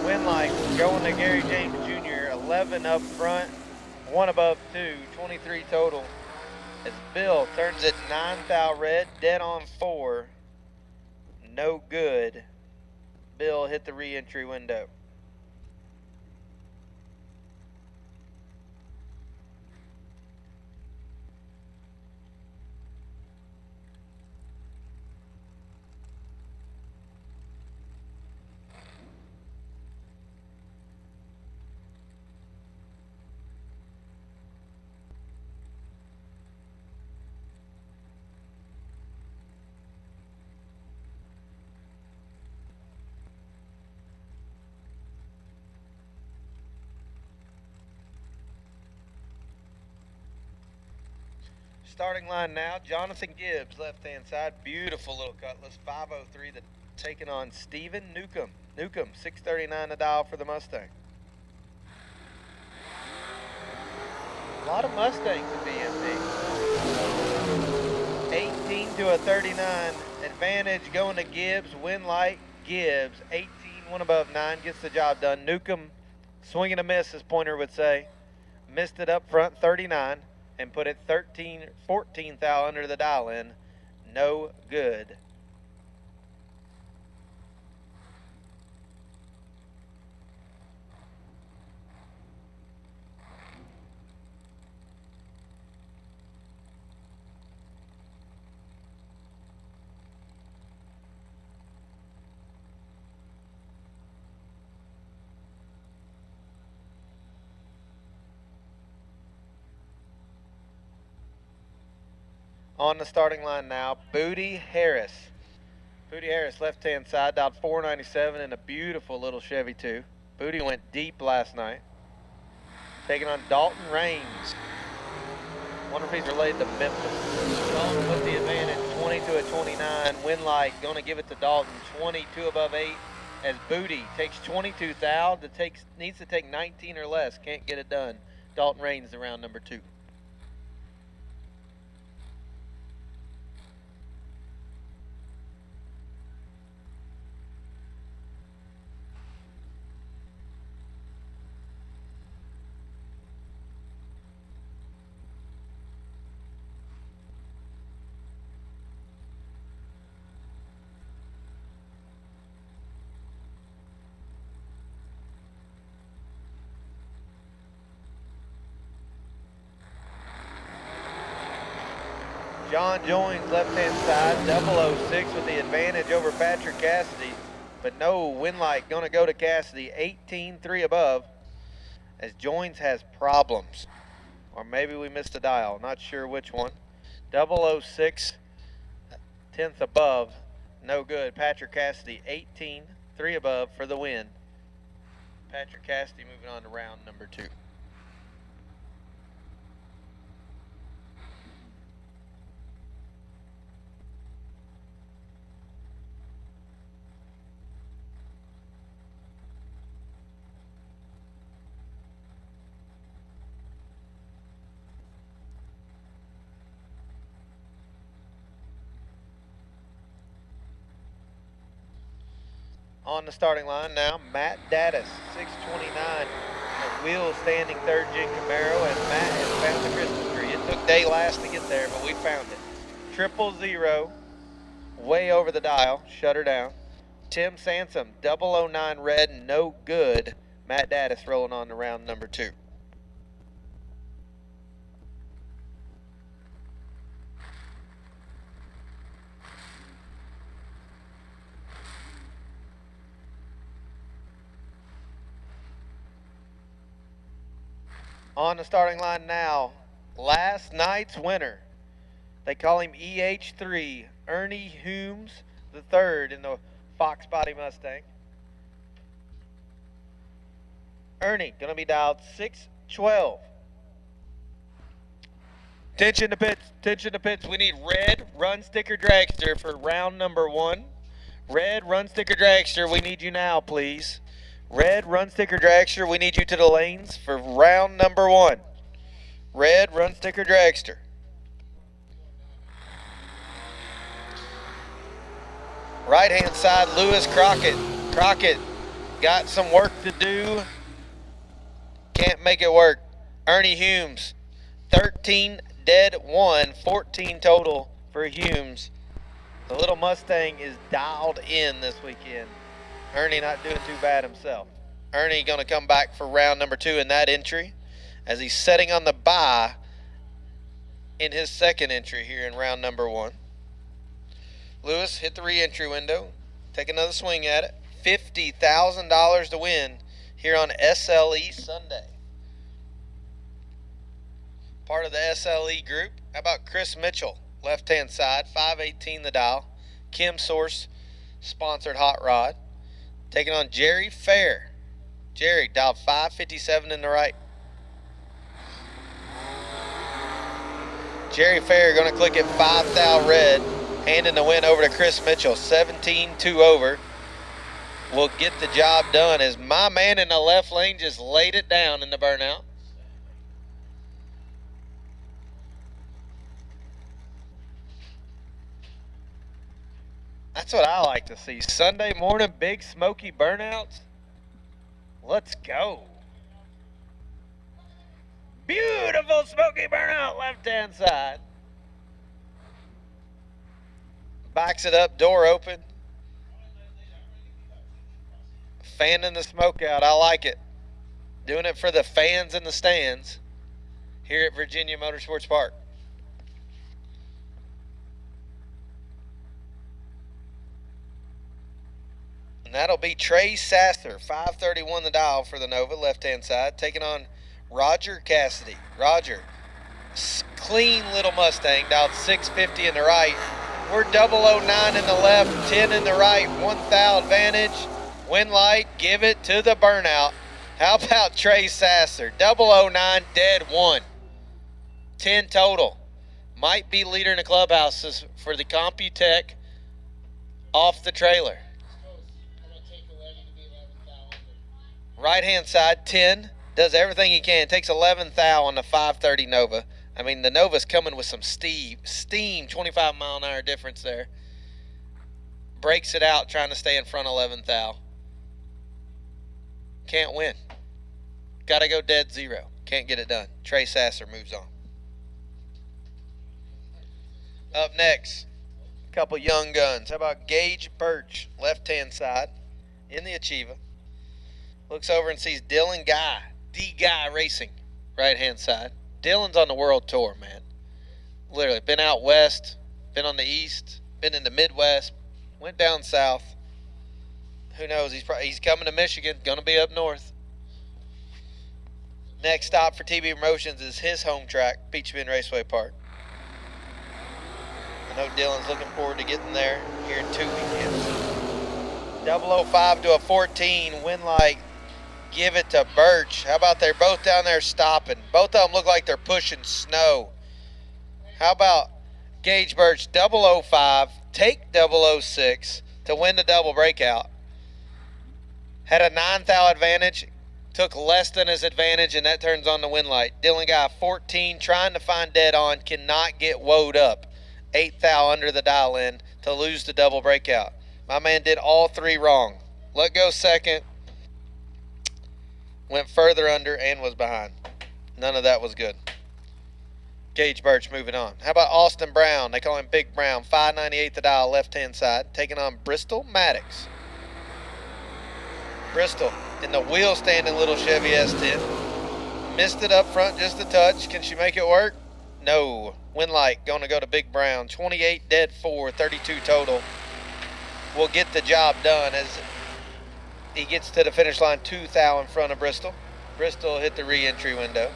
Win light going to Gary James Jr. 11 up front, 1 above 2, 23 total. As Bill turns it 9 thou red, dead on 4, no good. Bill hit the re-entry window. Starting line now, Jonathan Gibbs, left-hand side, beautiful little cutlass, 503, taking on Steven Newcomb. Newcomb, 639 a dial for the Mustang. A lot of Mustangs in BMP. 18 to a 39, advantage going to Gibbs, win light, Gibbs, 18, 1 above 9, gets the job done. Newcomb, swing and a miss, as Pointer would say. Missed it up front, 39. And put it 14 thou under the dial in. No good. On the starting line now, Booty Harris. Booty Harris, left-hand side, dialed 497 in a beautiful little Chevy 2. Booty went deep last night. Taking on Dalton Raines. Wonder if he's related to Memphis. Dalton with the advantage, 22 at 29. Winlight going to give it to Dalton, 22 above 8. As Booty takes 22 thou, needs to take 19 or less. Can't get it done. Dalton Raines around number 2. John Joins, left-hand side, 006 with the advantage over Patrick Cassidy. But no, Winlight going to go to Cassidy, 18-3 above, as Joins has problems. Or maybe we missed a dial, not sure which one. 006, 10th above, no good. Patrick Cassidy, 18-3 above for the win. Patrick Cassidy moving on to round number 2. On the starting line now, Matt Daddis, 629 at wheel standing third gen Camaro, and Matt has found the Christmas tree. It took day last to get there, but we found it. 000, way over the dial, shut her down. Tim Sansom, 009 red, no good. Matt Daddis rolling on to round number 2. On the starting line now, last night's winner. They call him EH3, Ernie Humes III in the Fox Body Mustang. Ernie, going to be dialed 612. Attention to pits. We need red run sticker dragster for round number 1. Red run sticker dragster, we need you now, please. Red run sticker dragster, we need you to the lanes for round number 1. Red run sticker dragster. Right hand side, Lewis Crockett. Crockett got some work to do. Can't make it work. Ernie Humes, 13 dead 1, 14 total for Humes. The little Mustang is dialed in this weekend. Ernie not doing too bad himself. Ernie going to come back for round number 2 in that entry as he's setting on the bye in his second entry here in round number 1. Lewis hit the re-entry window. Take another swing at it. $50,000 to win here on SLE Sunday. Part of the SLE group. How about Chris Mitchell, left-hand side, 518 the dial. Kim Source sponsored hot rod. Taking on Jerry Fair. Jerry dialed 557 in the right. Jerry Fair going to click it 5 thou red. Handing the win over to Chris Mitchell. 17-2 over. Will get the job done as my man in the left lane just laid it down in the burnout. That's what I like to see. Sunday morning, big smoky burnouts. Let's go. Beautiful smoky burnout, left-hand side. Backs it up, door open. Fanning the smoke out. I like it. Doing it for the fans in the stands here at Virginia Motorsports Park. And that'll be Trey Sasser, 531 the dial for the Nova, left-hand side, taking on Roger Cassidy. Roger, Clean little Mustang, dialed 650 in the right. We're 009 in the left, 10 in the right, 1 thou advantage. Wind light, give it to the burnout. How about Trey Sasser? 009, dead 1. 10 total. Might be leader in the clubhouses for the Computech off the trailer. Right hand side, 10. Does everything he can. Takes 11 thou on the 530 Nova. I mean, the Nova's coming with some steam, 25 mile an hour difference there. Breaks it out trying to stay in front 11 thou. Can't win. Got to go dead 0. Can't get it done. Trey Sasser moves on. Up next, a couple young guns. How about Gage Birch, left-hand side, in the Achieva. Looks over and sees Dylan Guy, D-Guy Racing, right-hand side. Dylan's on the world tour, man. Literally, been out west, been on the east, been in the Midwest, went down south. Who knows? He's coming to Michigan, going to be up north. Next stop for TB Promotions is his home track, Peach Bend Raceway Park. I know Dylan's looking forward to getting there here in 2 weekends. 005 to a 14, wind light. Give it to Birch. How about they're both down there stopping? Both of them look like they're pushing snow. How about Gage Birch, 005, take 006 to win the double breakout. Had a 9 thou advantage, took less than his advantage, and that turns on the wind light. Dylan Guy, 14, trying to find dead on, cannot get woed up. 8 thou under the dial in to lose the double breakout. My man did all 3 wrong. Let go second. Went further under and was behind. None of that was good. Gage Birch moving on. How about Austin Brown? They call him Big Brown. 598 the dial, left-hand side. Taking on Bristol Maddox. Bristol in the wheel-standing little Chevy S10. Missed it up front just a touch. Can she make it work? No. Wind light going to go to Big Brown. 28 dead 4, 32 total. Will get the job done as he gets to the finish line 2 thou in front of Bristol. Bristol hit the re-entry window.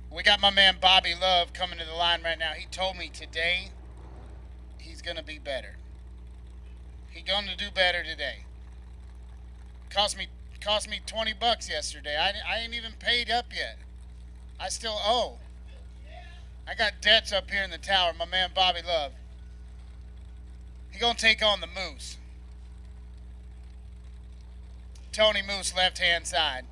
We got my man Bobby Love coming to the line right now. He told me today he's going to be better. He's going to do better today. Cost me $20 yesterday. I ain't even paid up yet. I still owe. I got debts up here in the tower. My man Bobby Love. He going to take on the Moose. Tony Moose, left-hand side.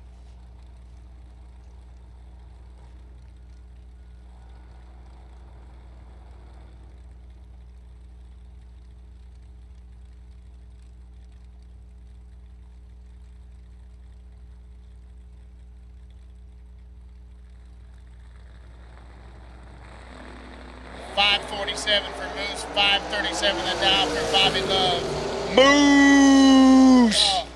$547 for Moose, $537 the dial for Bobby Love. Moose! Oh.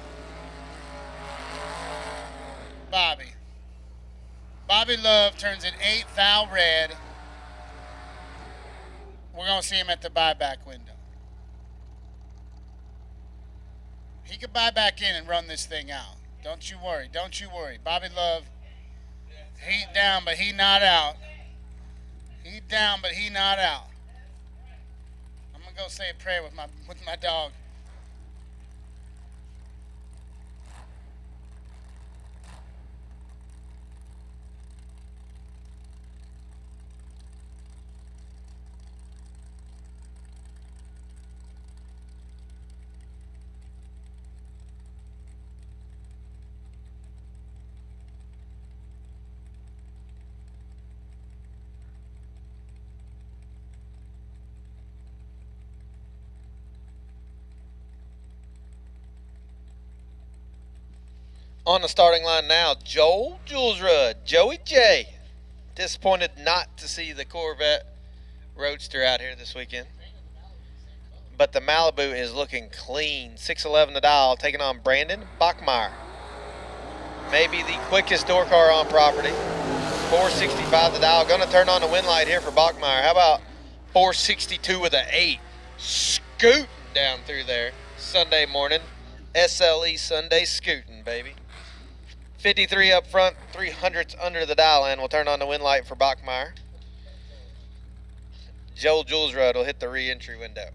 Bobby Love turns an 8 thou red. We're going to see him at the buyback window. He could buy back in and run this thing out. Don't you worry. Don't you worry. Bobby Love, he down, but he not out. He down, but he not out. I'm going to go say a prayer with my dog. On the starting line now, Joel Julesrud, Joey J. Disappointed not to see the Corvette Roadster out here this weekend. But the Malibu is looking clean. 611 the dial, taking on Brandon Bachmeyer. Maybe the quickest door car on property. 465 the dial. Going to turn on the wind light here for Bachmeyer. How about 462 with an 8? Scooting down through there Sunday morning. SLE Sunday scooting, baby. 53 up front, 300ths under the dial in. We'll turn on the wind light for Bachmeyer. Joel Julesrud will hit the re-entry window.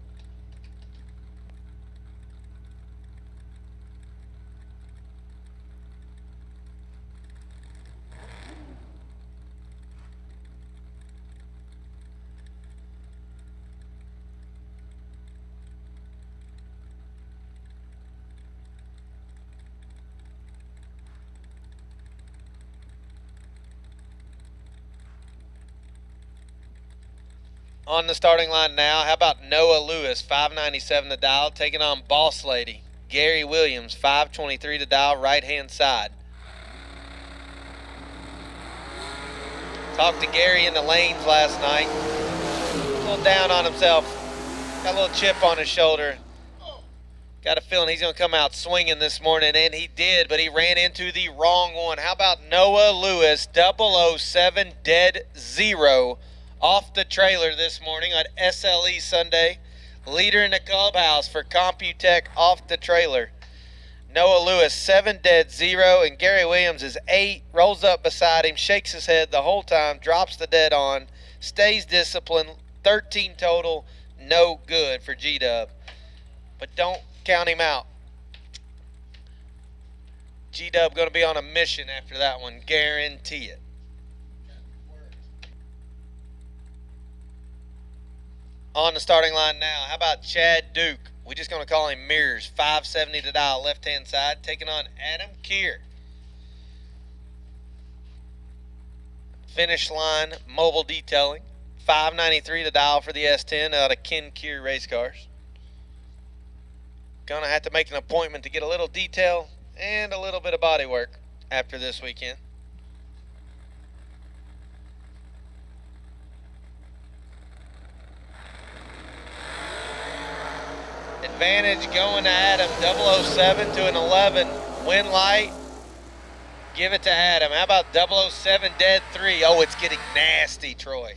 On the starting line now, how about Noah Lewis, 597 to dial, taking on Boss Lady. Gary Williams, 523 to dial, right-hand side. Talked to Gary in the lanes last night. A little down on himself. Got a little chip on his shoulder. Got a feeling he's going to come out swinging this morning, and he did, but he ran into the wrong one. How about Noah Lewis, 007 dead 0. Off the trailer this morning on SLE Sunday. Leader in the clubhouse for Computech off the trailer. Noah Lewis, 7 dead 0, and Gary Williams is 8. Rolls up beside him, shakes his head the whole time, drops the dead on, stays disciplined. 13 total, no good for G-Dub. But don't count him out. G-Dub going to be on a mission after that one, guarantee it. On the starting line now, how about Chad Duke? We're just going to call him Mirrors. 570 to dial, left-hand side, taking on Adam Keir. Finish line, mobile detailing. 593 to dial for the S10 out of Ken Keir Race Cars. Going to have to make an appointment to get a little detail and a little bit of body work after this weekend. Advantage going to Adam, 007 to an 11. Win light, give it to Adam. How about 007 dead 3? Oh, it's getting nasty, Troy.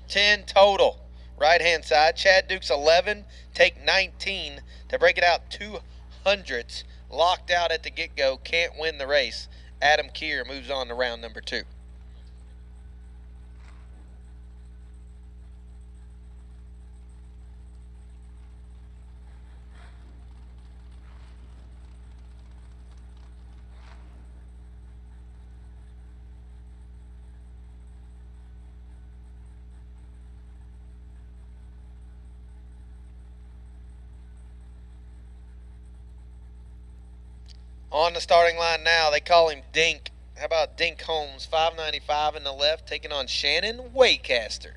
10 total, right-hand side. Chad Duke's 11, take 19 to break it out 200ths. Locked out at the get-go, can't win the race. Adam Keir moves on to round number 2. On the starting line now, they call him Dink. How about Dink Holmes, 595 in the left, taking on Shannon Waycaster.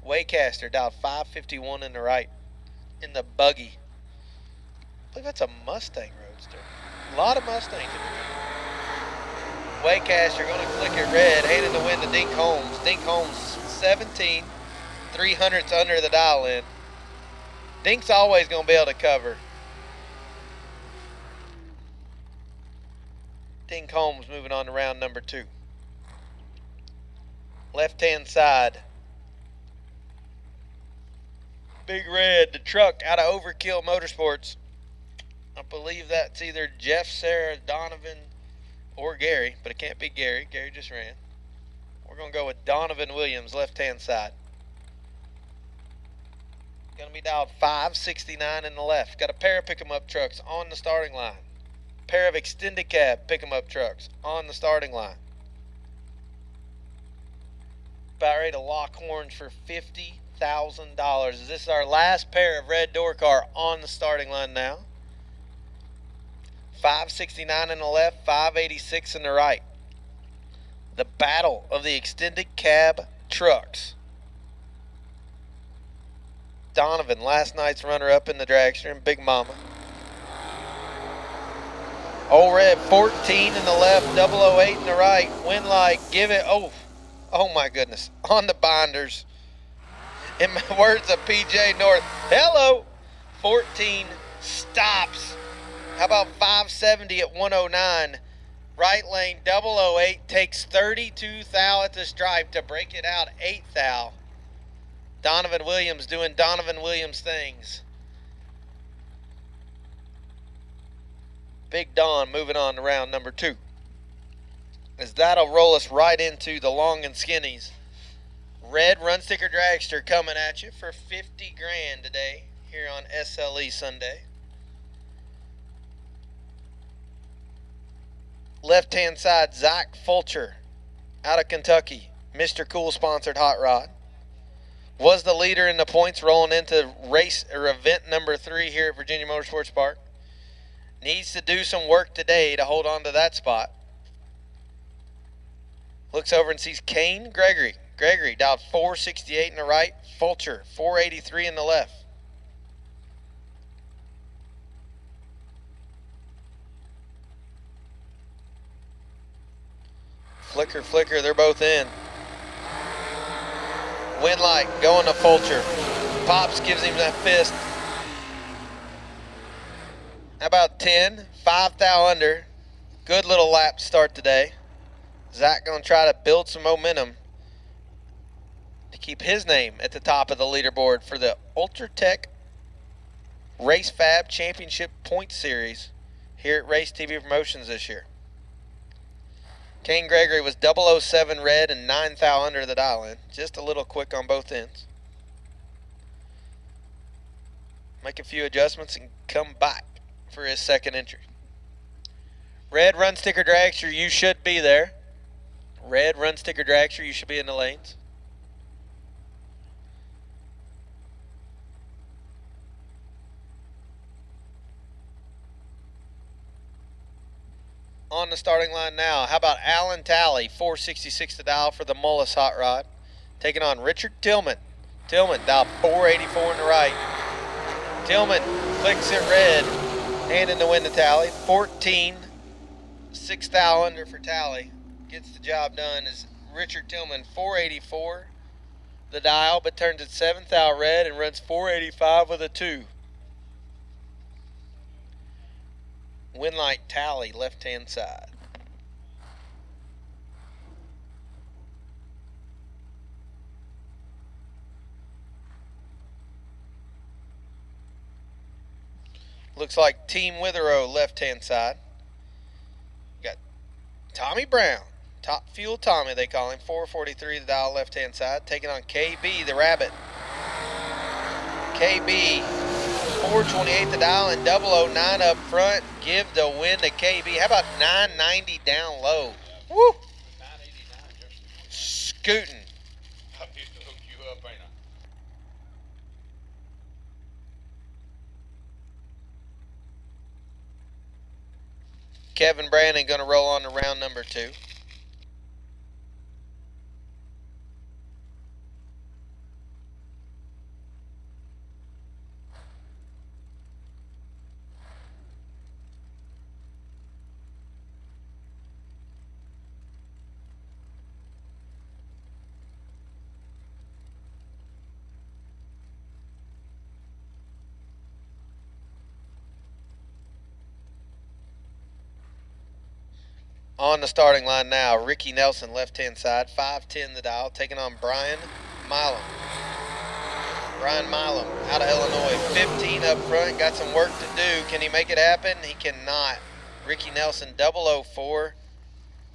Waycaster dialed 551 in the right, in the buggy. I believe that's a Mustang Roadster. A lot of Mustangs. Waycaster going to click it red, handing the win to Dink Holmes. Dink Holmes, 17, 300ths under the dial in. Dink's always going to be able to cover. Dink Holmes moving on to round number 2. Left-hand side. Big Red, the truck out of Overkill Motorsports. I believe that's either Jeff, Sarah, Donovan, or Gary, but it can't be Gary. Gary just ran. We're going to go with Donovan Williams, left-hand side. Going to be dialed 569 in the left. Got a pair of pick-em-up trucks on the starting line. Pair of extended cab pick-em-up trucks on the starting line. About ready to lock horns for $50,000. This is our last pair of red door car on the starting line now. 569 in the left, 586 in the right. The battle of the extended cab trucks. Donovan, last night's runner-up in the dragster, and Big Mama. Old Red, 14 in the left, 008 in the right. Win light, give it, oh my goodness, on the binders. In my words of PJ North, hello, 14 stops. How about 570 at 109? Right lane, 008 takes 32 thou at the stripe to break it out 8 thou. Donovan Williams doing Donovan Williams things. Big Don moving on to round number 2. as that'll roll us right into the long and skinnies. Red Run Sticker Dragster coming at you for 50 grand today here on SLE Sunday. Left-hand side, Zach Fulcher out of Kentucky. Mr. Cool sponsored hot rod. Was the leader in the points rolling into race or event number 3 here at Virginia Motorsports Park. Needs to do some work today to hold on to that spot. Looks over and sees Kane Gregory. Gregory dialed 468 in the right. Fulcher 483 in the left. Flicker, flicker, they're both in. Windlight going to Fulcher. Pops gives him that fist. How about 10? 5 thou under. Good little lap start today. Zach going to try to build some momentum to keep his name at the top of the leaderboard for the Ultra Tech Race Fab Championship Point Series here at Race TV Promotions this year. Kane Gregory was 007 red and 9 thou under the dial in. Just a little quick on both ends. Make a few adjustments and come back for his second entry. Red Run Sticker Dragster, you should be there. Red Run Sticker Dragster, you should be in the lanes. On the starting line now, how about Alan Talley, 466 to dial for the Mullis Hot Rod. Taking on Richard Tillman. Tillman dialed 484 in the right. Tillman clicks it red, hand in the win to Talley. 14, 6 thou under for Talley. Gets the job done as Richard Tillman, 484 the dial, but turns it 7 thou red and runs 485 with a 2. Windlight Tally, left-hand side. Looks like Team Witherow, left-hand side. Got Tommy Brown, Top Fuel Tommy, they call him, 443 the dial, left-hand side. Taking on KB, the Rabbit. KB, 428 the dial and 009 up front. Give the win to KB. How about 990 down low? Woo! Scooting. Kevin Brandon going to roll on to round number 2. On the starting line now, Ricky Nelson, left-hand side, 510 the dial, taking on Brian Milam. Brian Milam out of Illinois, 15 up front, got some work to do. Can he make it happen? He cannot. Ricky Nelson, 004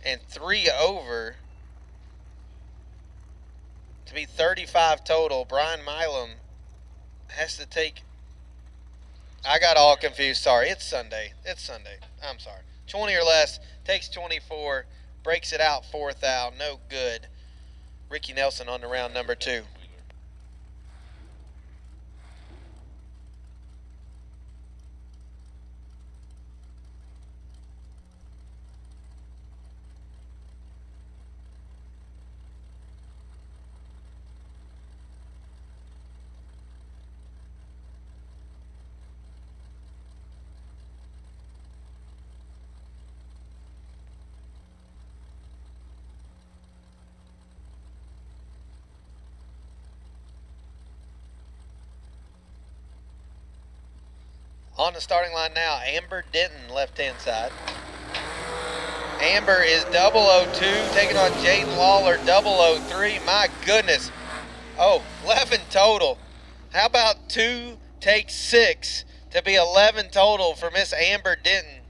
and 3 over to be 35 total. Brian Milam has to take, I got all confused, sorry, it's Sunday. I'm sorry. 20 or less, takes 24, breaks it out 4 thou, no good. Ricky Nelson on to round number 2. On the starting line now, Amber Denton, left-hand side. Amber is 002, taking on Jaden Lawler, 003. My goodness. Oh, 11 total. How about 2 takes 6 to be 11 total for Miss Amber Denton?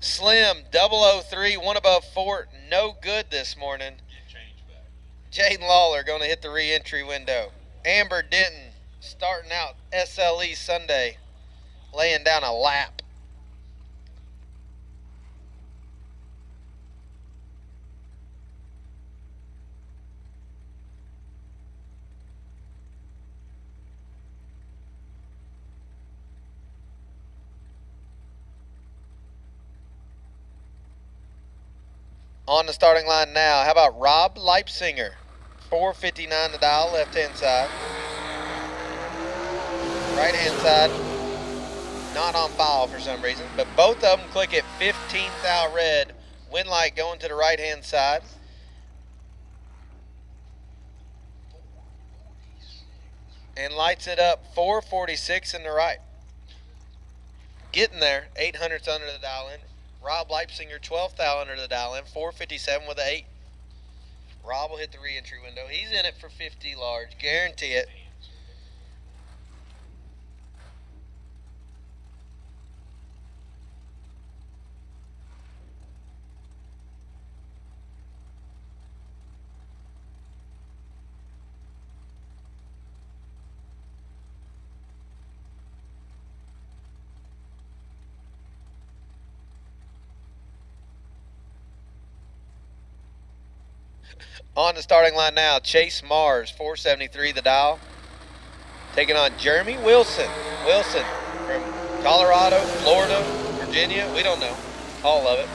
Slim, 003, one above 4, no good this morning. Jaden Lawler going to hit the re-entry window. Amber Denton starting out SLE Sunday, laying down a lap. On the starting line now, how about Rob Leipsinger? 459 to dial, left-hand side. Right-hand side, not on file for some reason, but both of them click at 15 thou red. Wind light going to the right-hand side. And lights it up, 446 in the right. Getting there, 800's under the dial in. Rob Leipsinger, 12th thou under the dial in, 457 with an 8. Rob will hit the re-entry window. He's in it for 50 large, guarantee it. On the starting line now, Chase Mars, 473 the dial. Taking on Jeremy Wilson. Wilson from Colorado, Florida, Virginia, we don't know. All of it.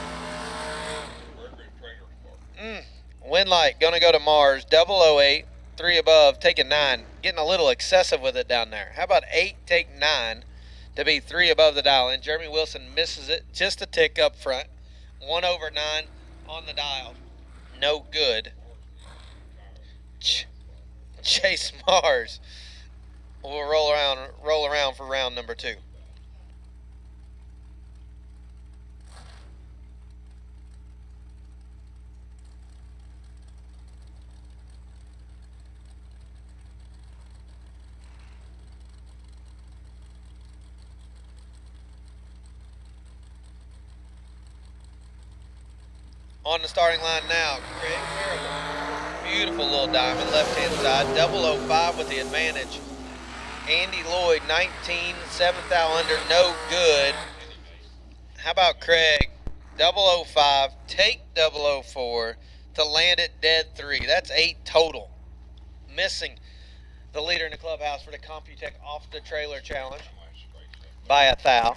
Wind light, gonna go to Mars, 008, 3 above, taking 9. Getting a little excessive with it down there. How about 8, take 9 to be 3 above the dial. And Jeremy Wilson misses it just a tick up front. 1 over 9 on the dial. No good. Chase Mars will roll around for round number 2. On the starting line now, Craig Miracle. Beautiful little diamond, left-hand side, 005 with the advantage. Andy Lloyd, 19, 7th thou under, no good. How about Craig, 005, take 004 to land it dead 3. That's 8 total. Missing the leader in the clubhouse for the Computech off the trailer challenge by a thou.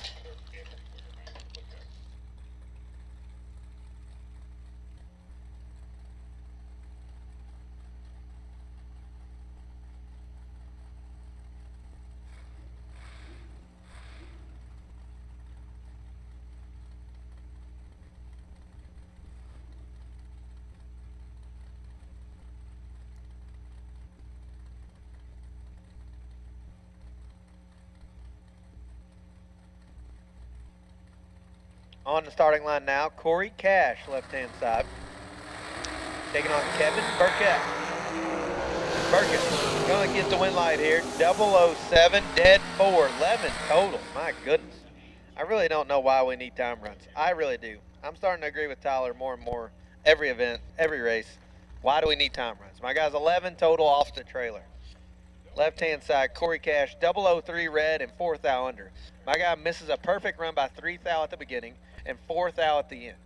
On the starting line now, Corey Cash, left-hand side. Taking on Kevin Burkett. Burkett going to get the win light here. 007, dead 4, 11 total. My goodness. I really don't know why we need time runs. I really do. I'm starting to agree with Tyler more and more. Every event, every race. Why do we need time runs? My guy's 11 total off the trailer. Left-hand side, Corey Cash, 003 red and 4th thou under. My guy misses a perfect run by 3 thou at the beginning and 4th thou at the end.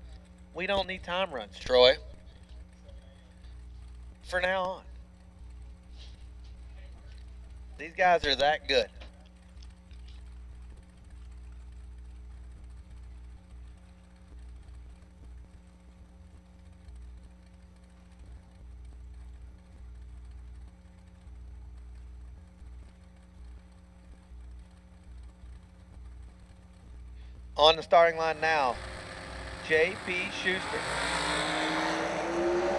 We don't need time runs, Troy. For now on. These guys are that good. On the starting line now, J.P. Schuster.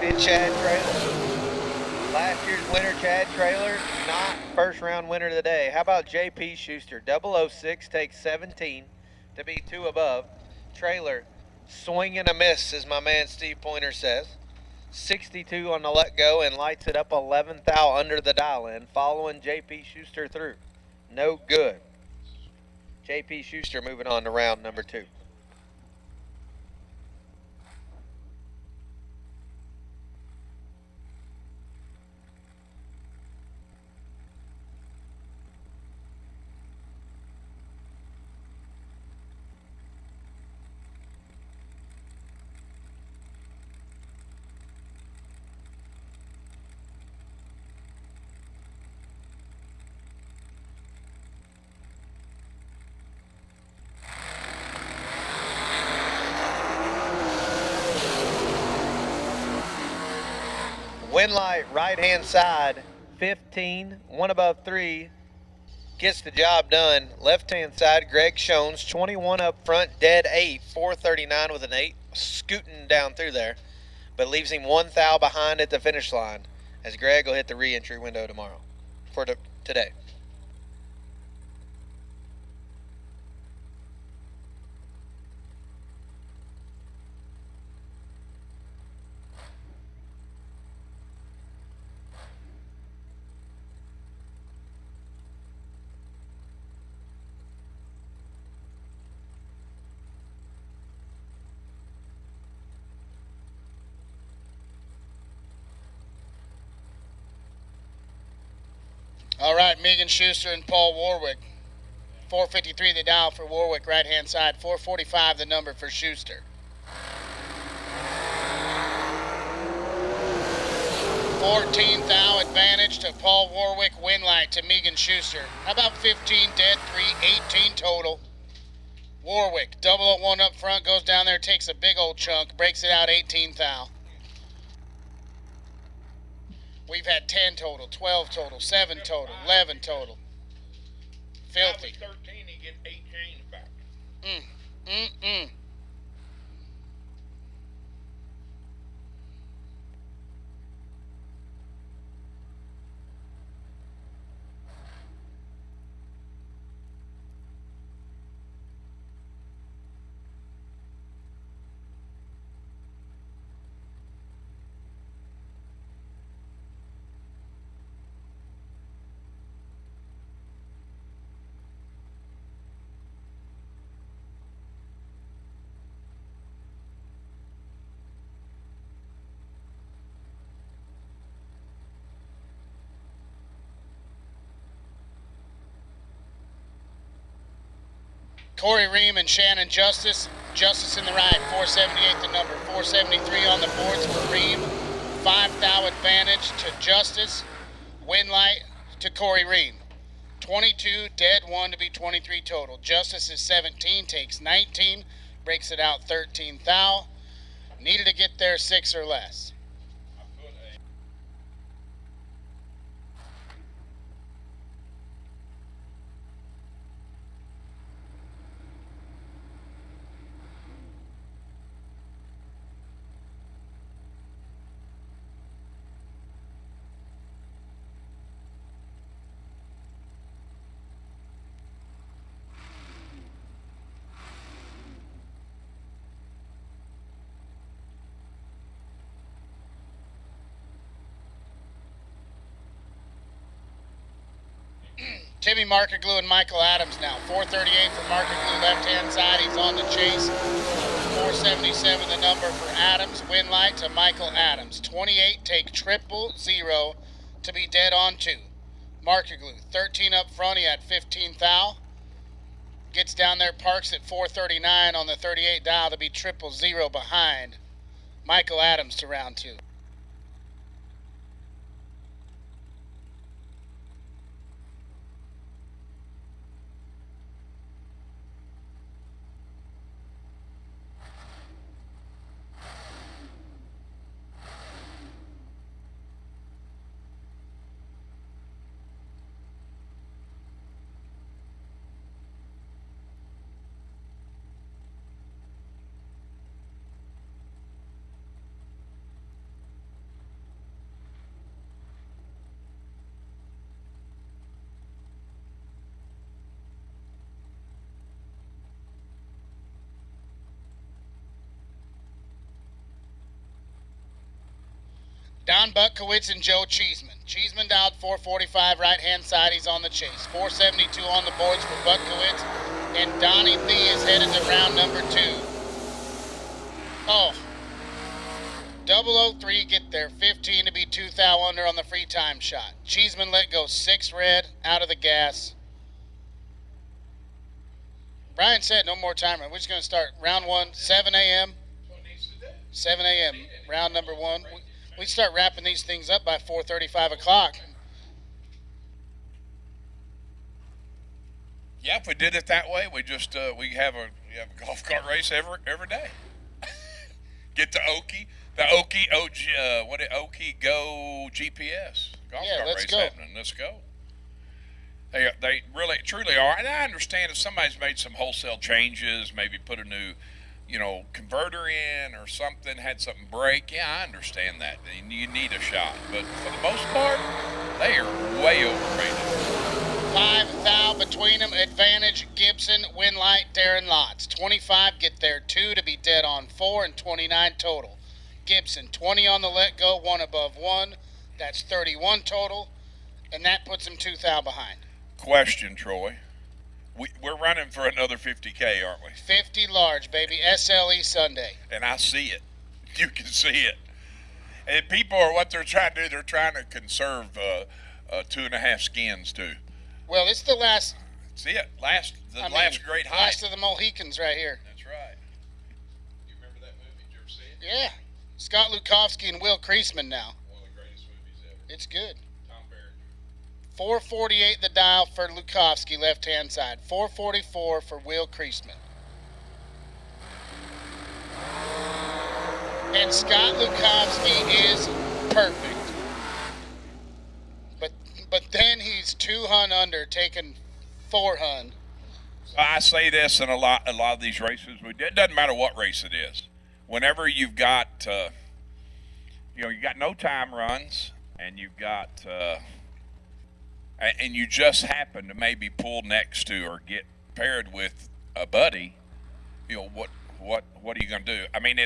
Bid Chad Trailer. Last year's winner, Chad Trailer, not first round winner of the day. How about J.P. Schuster? 006 takes 17 to be 2 above. Trailer, swing and a miss, as my man Steve Pointer says. 62 on the let go and lights it up 11th thou under the dial in, following J.P. Schuster through. No good. J.P. Schuster moving on to round number 2. Win light, right-hand side, 15, 1 above 3, gets the job done. Left-hand side, Greg Shones, 21 up front, dead 8, 439 with an 8, scooting down through there, but leaves him 1 thou behind at the finish line, as Greg will hit the re-entry window tomorrow, today. All right, Megan Schuster and Paul Warwick. 453 the dial for Warwick, right-hand side. 445 the number for Schuster. 14 thou advantage to Paul Warwick, win light to Megan Schuster. How about 15 dead, 3, 18 total. Warwick, 001 up front, goes down there, takes a big old chunk, breaks it out 18 thou. We've had 10 total, 12 total, 7 total, 11 total. Filthy. 13, he gets 8 chains back. Corey Ream and Shannon Justice. Justice in the right, 478 the number. 473 on the boards for Ream. 5 thou advantage to Justice. Win light to Corey Ream. 22, dead 1 to be 23 total. Justice is 17, takes 19, breaks it out 13 thou. Needed to get there 6 or less. Timmy Markerglue and Michael Adams now. 438 for Markerglue, left-hand side. He's on the chase. 477 the number for Adams. Win light to Michael Adams. 28, take 000 to be dead on 2. Markerglue, 13 up front. He had 15 thou. Gets down there, parks at 439 on the 38 dial to be 000 behind. Michael Adams to round 2. Don Butkowitz and Joe Cheeseman. Cheeseman dialed 445 right-hand side. He's on the chase. 472 on the boards for Butkowitz. And Donnie B is headed to round number 2. Oh. 003 get there. 15 to be 2 thou under on the free time shot. Cheeseman let go 6 red out of the gas. Brian said no more timer. We're just going to start round 1, 7 a.m. 7 a.m. round number 1. We start wrapping these things up by 4:35 o'clock. Yeah, if we did it that way, we have a golf cart race every day. Get to Okie, The Okie Go GPS golf cart let's race go. happening. Let's go. They really, truly are. And I understand if somebody's made some wholesale changes, maybe put a new, converter in or something, had something break. Yeah, I understand that. You need a shot. But for the most part, they are way overrated. 5 thou between them. Advantage, Gibson, Winlight, Darren Lots. 25 get there, 2 to be dead on 4, and 29 total. Gibson, 20 on the let go, 1 above 1. That's 31 total, and that puts him 2 thou behind. Question, Troy. We're running for another 50K, aren't we? 50 large, baby. SLE Sunday. And I see it. You can see it. And people are what they're trying to do. They're trying to conserve 2.5 skins too. Well, it's the last. See it. Last great height. Last of the Mohicans right here. That's right. You remember that movie? Did you ever see it? Yeah. Scott Lukowski and Will Kreisman now. One of the greatest movies ever. It's good. Tom Barrett. 448 the dial for Lukowski, left-hand side. 444 for Will Kreisman. And Scott Lukowski is perfect. But then he's 2 hun under, taking 4 hun. I say this in a lot of these races. It doesn't matter what race it is. Whenever you've got, you got no time runs, and you've got, and you just happen to maybe pull next to or get paired with a buddy, what are you going to do? I mean, I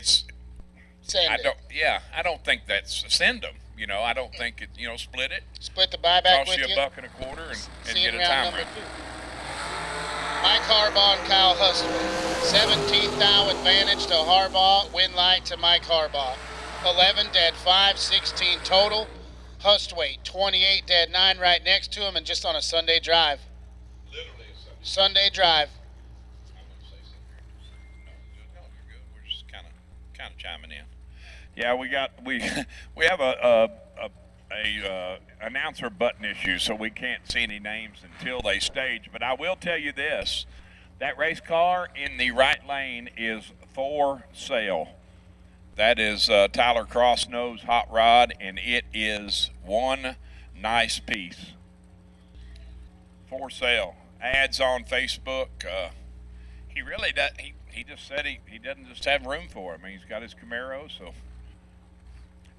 don't think that's send them. I don't think it. Split it. Split the buyback cost with you you. $1.25 and get a time run. Mike Harbaugh and Kyle Hustler. 17th thou advantage to Harbaugh. Win light to Mike Harbaugh. 11 dead 5, 16 total. Hustweight 28 dead 9 right next to him, and just on a Sunday drive. Literally a Sunday drive. I'm going to say something. No, you're good. We're just kind of chiming in. Yeah, we have a announcer button issue, so we can't see any names until they stage. But I will tell you this: that race car in the right lane is for sale. That is Tyler Crossnose hot rod, and it is one nice piece for sale. Ads on Facebook. He really does. He just said he doesn't just have room for him. He's got his Camaro, so.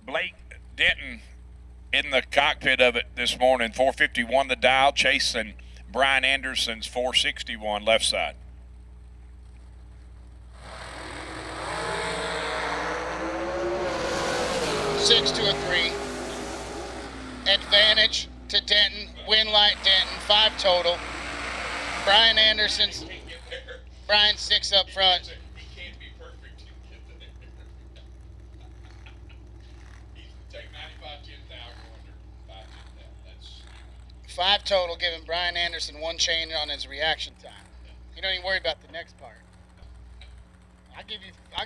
Blake Denton in the cockpit of it this morning, 451 the dial, chasing Brian Anderson's 461 left side. Six to a 3. Advantage to Denton. Win light Denton. 5 total. Brian Anderson's. Brian's 6 up front. 5 total, giving Brian Anderson 1 chain on his reaction time. You don't even worry about the next part. I'll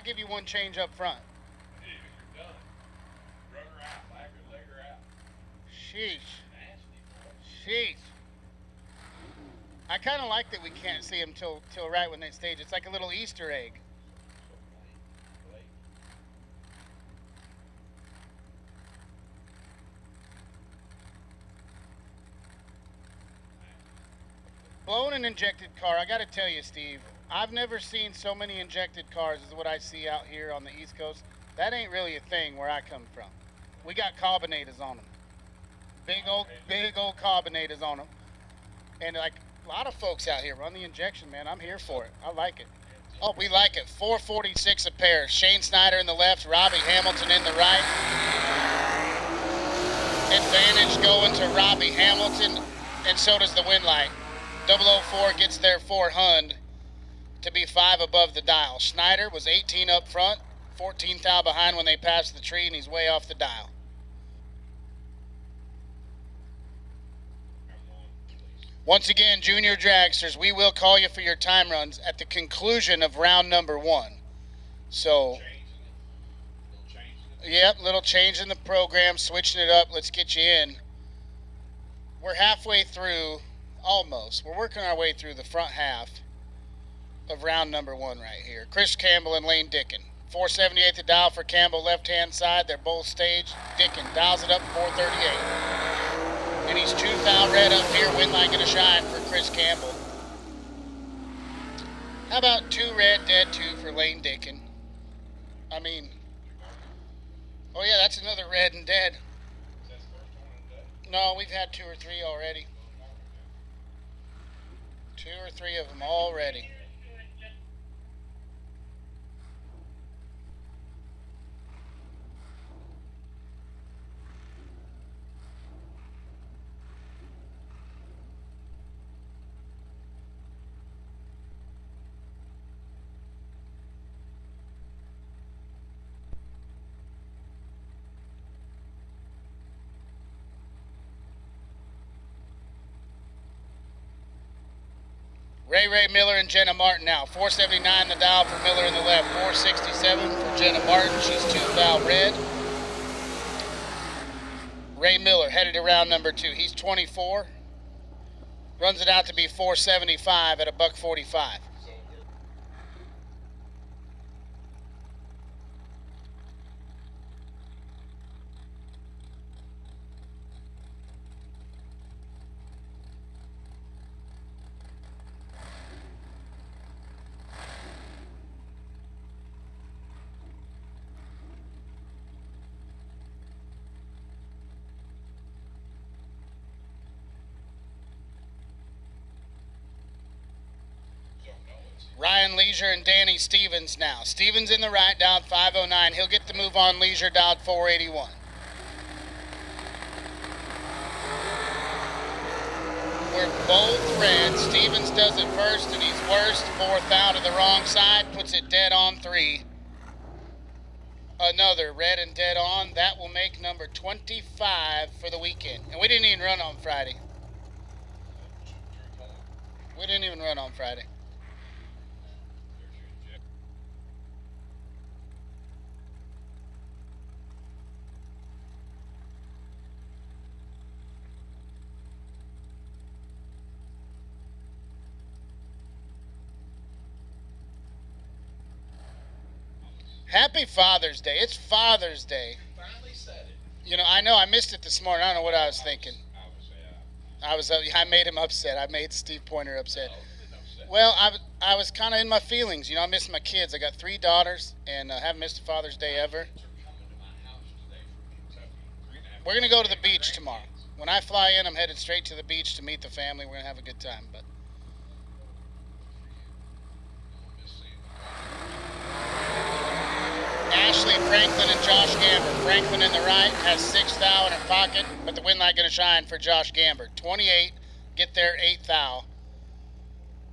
give you 1 change up front. Sheesh. I kind of like that we can't see him till right when they stage. It's like a little Easter egg. Blown and injected car, I got to tell you, Steve, I've never seen so many injected cars as what I see out here on the East Coast. That ain't really a thing where I come from. We got carbonatas on them. Big old carbonatas on them. And like a lot of folks out here run the injection, man. I'm here for it. I like it. Oh, we like it. 446 a pair. Shane Snyder in the left, Robbie Hamilton in the right. Advantage going to Robbie Hamilton, and so does the win light. 004 gets there 400 to be 5 above the dial. Schneider was 18 up front, 14 thou behind when they passed the tree, and he's way off the dial. Once again, junior dragsters, we will call you for your time runs at the conclusion of round number 1. So, yep, little change in the program, switching it up. Let's get you in. We're halfway through. Almost. We're working our way through the front half of round number 1 right here. Chris Campbell and Lane Dickin. 478 the dial for Campbell, left-hand side. They're both staged. Dickin dials it up 438. And he's 2 foul red up here. Win light gonna shine for Chris Campbell. How about 2 red, dead 2 for Lane Dickin? I mean, oh yeah, that's another red and dead. No, we've had 2 or 3 already. 2 or 3 of them already. Ray Miller and Jenna Martin now. 479 the dial for Miller in the left. 467 for Jenna Martin. She's 2 foul red. Ray Miller headed around number 2. He's 24. Runs it out to be 475 at $1.45. Ryan Leisure and Danny Stevens now. Stevens in the right, dialed 509. He'll get the move on Leisure, dialed 481. We're both red. Stevens does it first, and he's worst. 4th out of the wrong side, puts it dead on 3. Another red and dead on. That will make number 25 for the weekend. And we didn't even run on Friday. We didn't even run on Friday. Happy Father's Day. It's Father's Day. Finally said it. You know, I know I missed it this morning. I don't know what I was thinking. I made him upset. I made Steve Pointer upset. Well, I was kind of in my feelings. You know, I miss my kids. I got 3 daughters, and haven't missed a Father's Day ever. We're going to go to the beach tomorrow. When I fly in, I'm headed straight to the beach to meet the family. We're going to have a good time. But Ashley Franklin and Josh Gamber. Franklin in the right has 6th thou in her pocket, but the win light going to shine for Josh Gamber. 28, get their 8th thou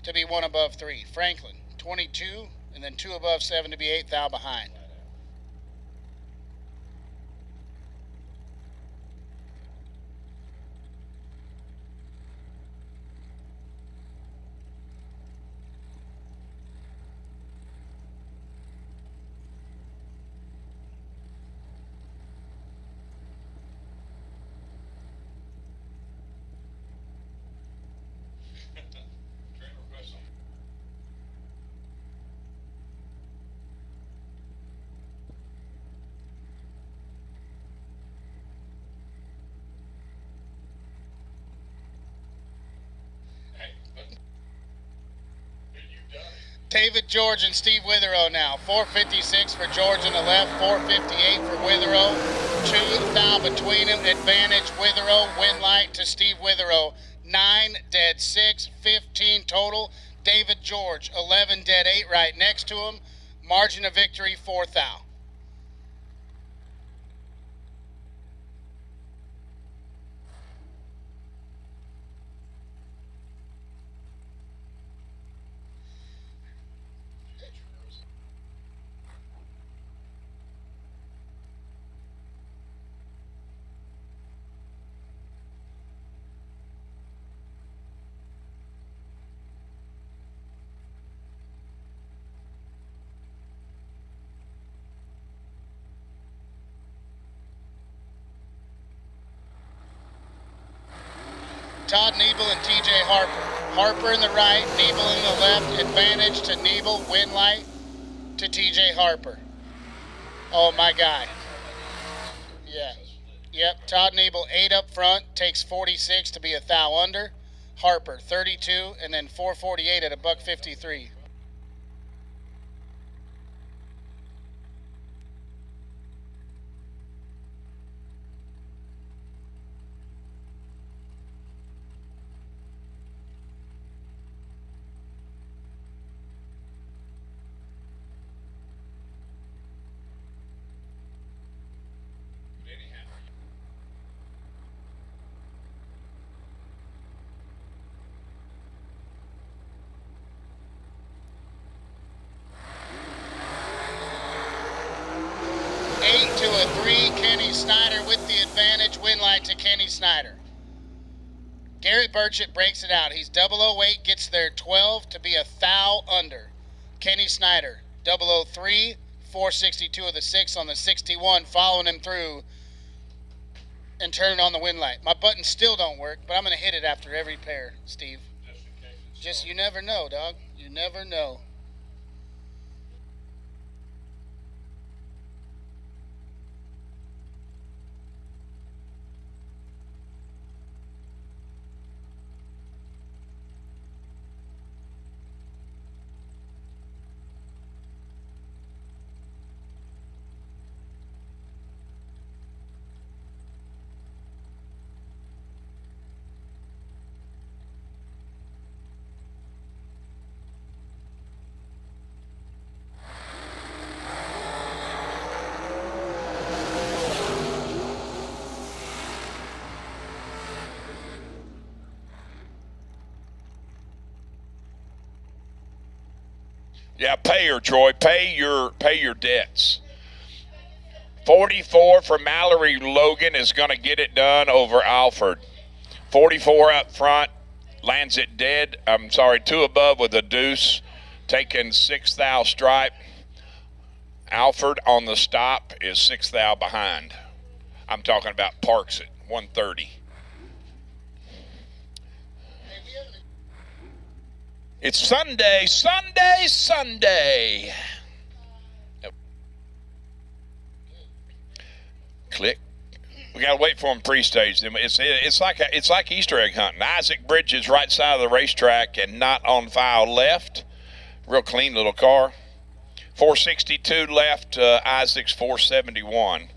to be 1 above 3. Franklin, 22, and then 2 above 7 to be 8th thou behind. David George and Steve Witherow now. 456 for George in the left, 458 for Witherow. 2 thou between them. Advantage Witherow. Win light to Steve Witherow. 9 dead 6, 15 total. David George, 11 dead 8 right next to him. Margin of victory 4 thou. Todd Nebel and TJ Harper. Harper in the right, Nebel in the left. Advantage to Nebel. Win light to TJ Harper. Oh, my guy. Yeah. Yep, Todd Nebel, 8 up front, takes 46 to be a thou under. Harper, 32, and then 448 at $153. To a 3, Kenny Snyder with the advantage. Win light to Kenny Snyder. Garrett Burchett breaks it out. He's 008, gets there 12 to be a thou under. Kenny Snyder, 003, 462 of the 6 on the 61, following him through and turning on the win light. My buttons still don't work, but I'm going to hit it after every pair, Steve. Just you never know, dog. You never know. Yeah, pay her, Troy. Pay your debts. 44 for Mallory Logan is going to get it done over Alford. 44 up front, lands it dead. 2 above with a deuce, taking 6 thou stripe. Alford on the stop is 6 thou behind. I'm talking about parks at 130. It's Sunday, Sunday, Sunday. Click. We gotta wait for him pre-stage. It's like Easter egg hunting. Isaac Bridges right side of the racetrack and not on file left. Real clean little car. 462 left. Isaac's 471.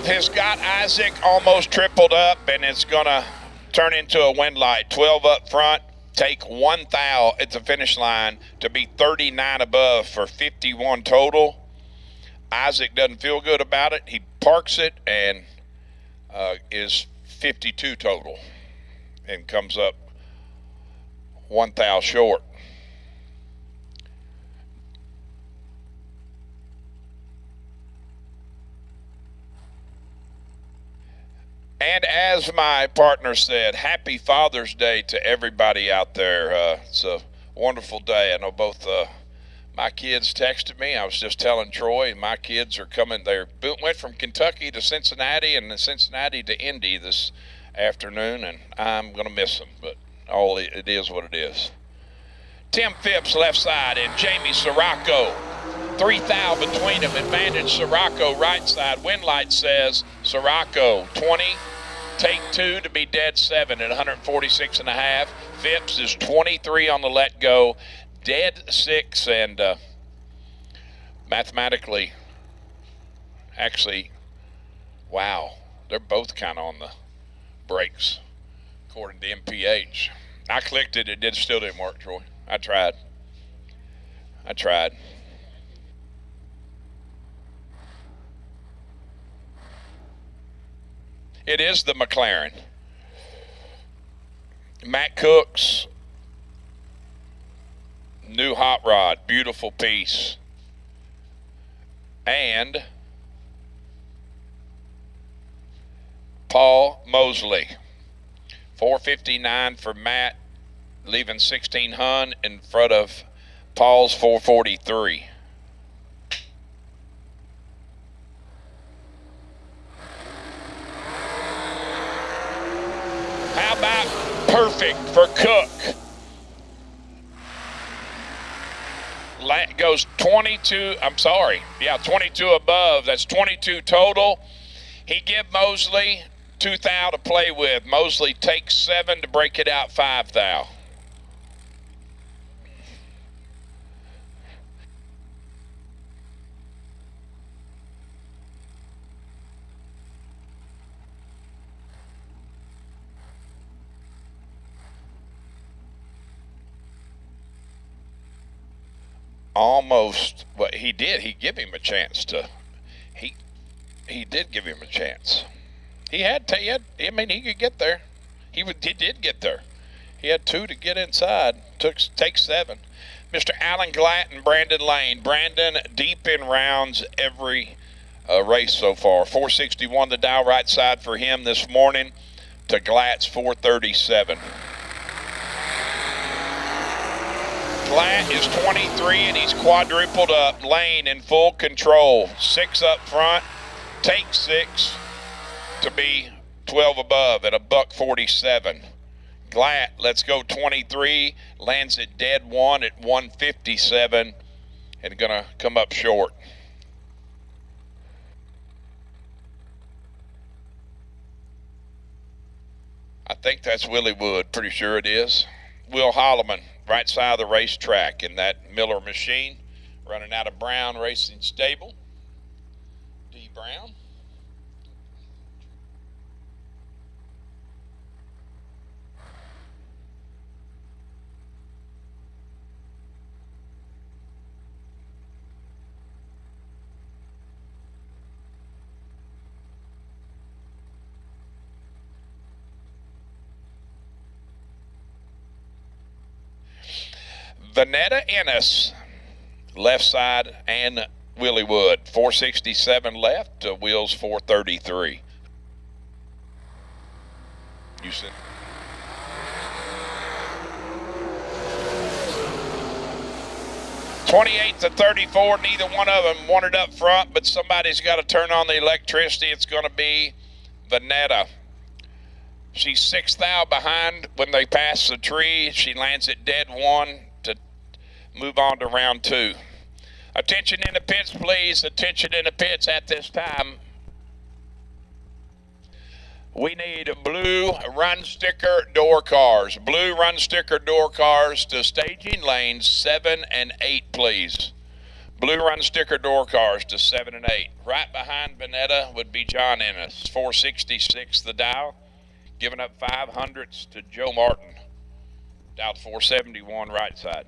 Has got Isaac almost tripled up, and it's going to turn into a win light. 12 up front, take 1 thou at the finish line to be 39 above for 51 total. Isaac doesn't feel good about it. He parks it and is 52 total and comes up 1 thou short. And as my partner said, happy Father's Day to everybody out there. It's a wonderful day. I know both my kids texted me. I was just telling Troy, my kids are coming. They went from Kentucky to Cincinnati and then Cincinnati to Indy this afternoon, and I'm going to miss them, but it is what it is. Tim Phipps left side and Jamie Sirocco. 3 thou between them. Advantage Sirocco right side. Win light says Sirocco 20. Take 2 to be dead 7 at 146.5. Phipps is 23 on the let go. Dead 6 and mathematically, actually, wow, they're both kind of on the brakes according to MPH. I clicked it. It still didn't work, Troy. I tried. It is the McLaren. Matt Cook's new hot rod, beautiful piece. And Paul Mosley, 459 for Matt, leaving 1600 in front of Paul's 443. about perfect for Cook. Goes 22, 22 above. That's 22 total. He give Mosley 2 thou to play with. Mosley takes 7 to break it out 5 thou. Almost, but he did. He give him a chance to. He did give him a chance. He had. I mean, he could get there. He did get there. He had 2 to get inside. Takes 7. Mr. Alan Glatt and Brandon Lane. Brandon deep in rounds every race so far. 461 the dial right side for him this morning to Glatt's 437. Glatt is 23 and he's quadrupled up. Lane in full control. 6 up front. Takes 6 to be 12 above at $147. Glatt, let's go 23. Lands at dead 1 at 157 and gonna come up short. I think that's Willie Wood. Pretty sure it is. Will Holloman, right side of the racetrack in that Miller machine, running out of Brown Racing Stable. D. Brown. Vanetta Ennis, left side, and Willie Wood. 467 left, wheels 433. You said. '28 to 34, neither one of them wanted up front, but somebody's got to turn on the electricity. It's going to be Vanetta. She's 6 thou behind when they pass the tree. She lands at dead 1 to move on to round 2. Attention in the pits, please. Attention in the pits at this time. We need blue run sticker door cars. Blue run sticker door cars to staging lanes 7 and 8, please. Blue run sticker door cars to 7 and 8. Right behind Vanetta would be John Ennis. 466 the dial. Giving up 500s to Joe Martin. Dial 471 right side.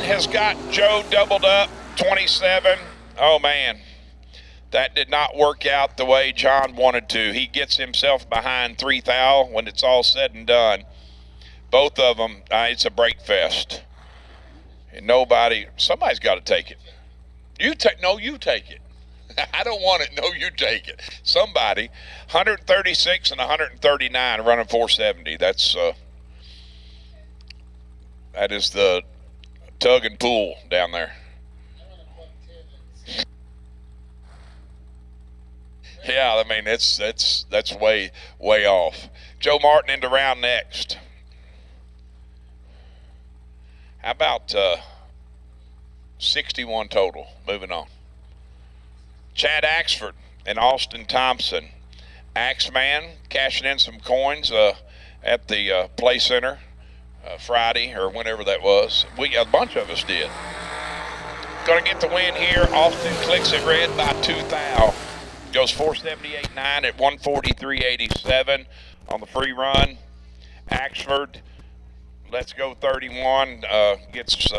Has got Joe doubled up, 27. Oh, man. That did not work out the way John wanted to. He gets himself behind 3 thou when it's all said and done. Both of them, it's a break fest. And somebody's got to take it. You take it. I don't want it. No, you take it. Somebody, 136 and 139 running 470. That is the tug and pull down there. Yeah, I mean that's way off. Joe Martin into round next. How about 61 total? Moving on. Chad Axford and Austin Thompson. Axeman cashing in some coins at the Play Center. Friday or whenever that was. A bunch of us did. Gonna get the win here. Austin clicks it red by 2 thou. Goes 478.9 at 143.87 on the free run. Axford, let's go 31. Gets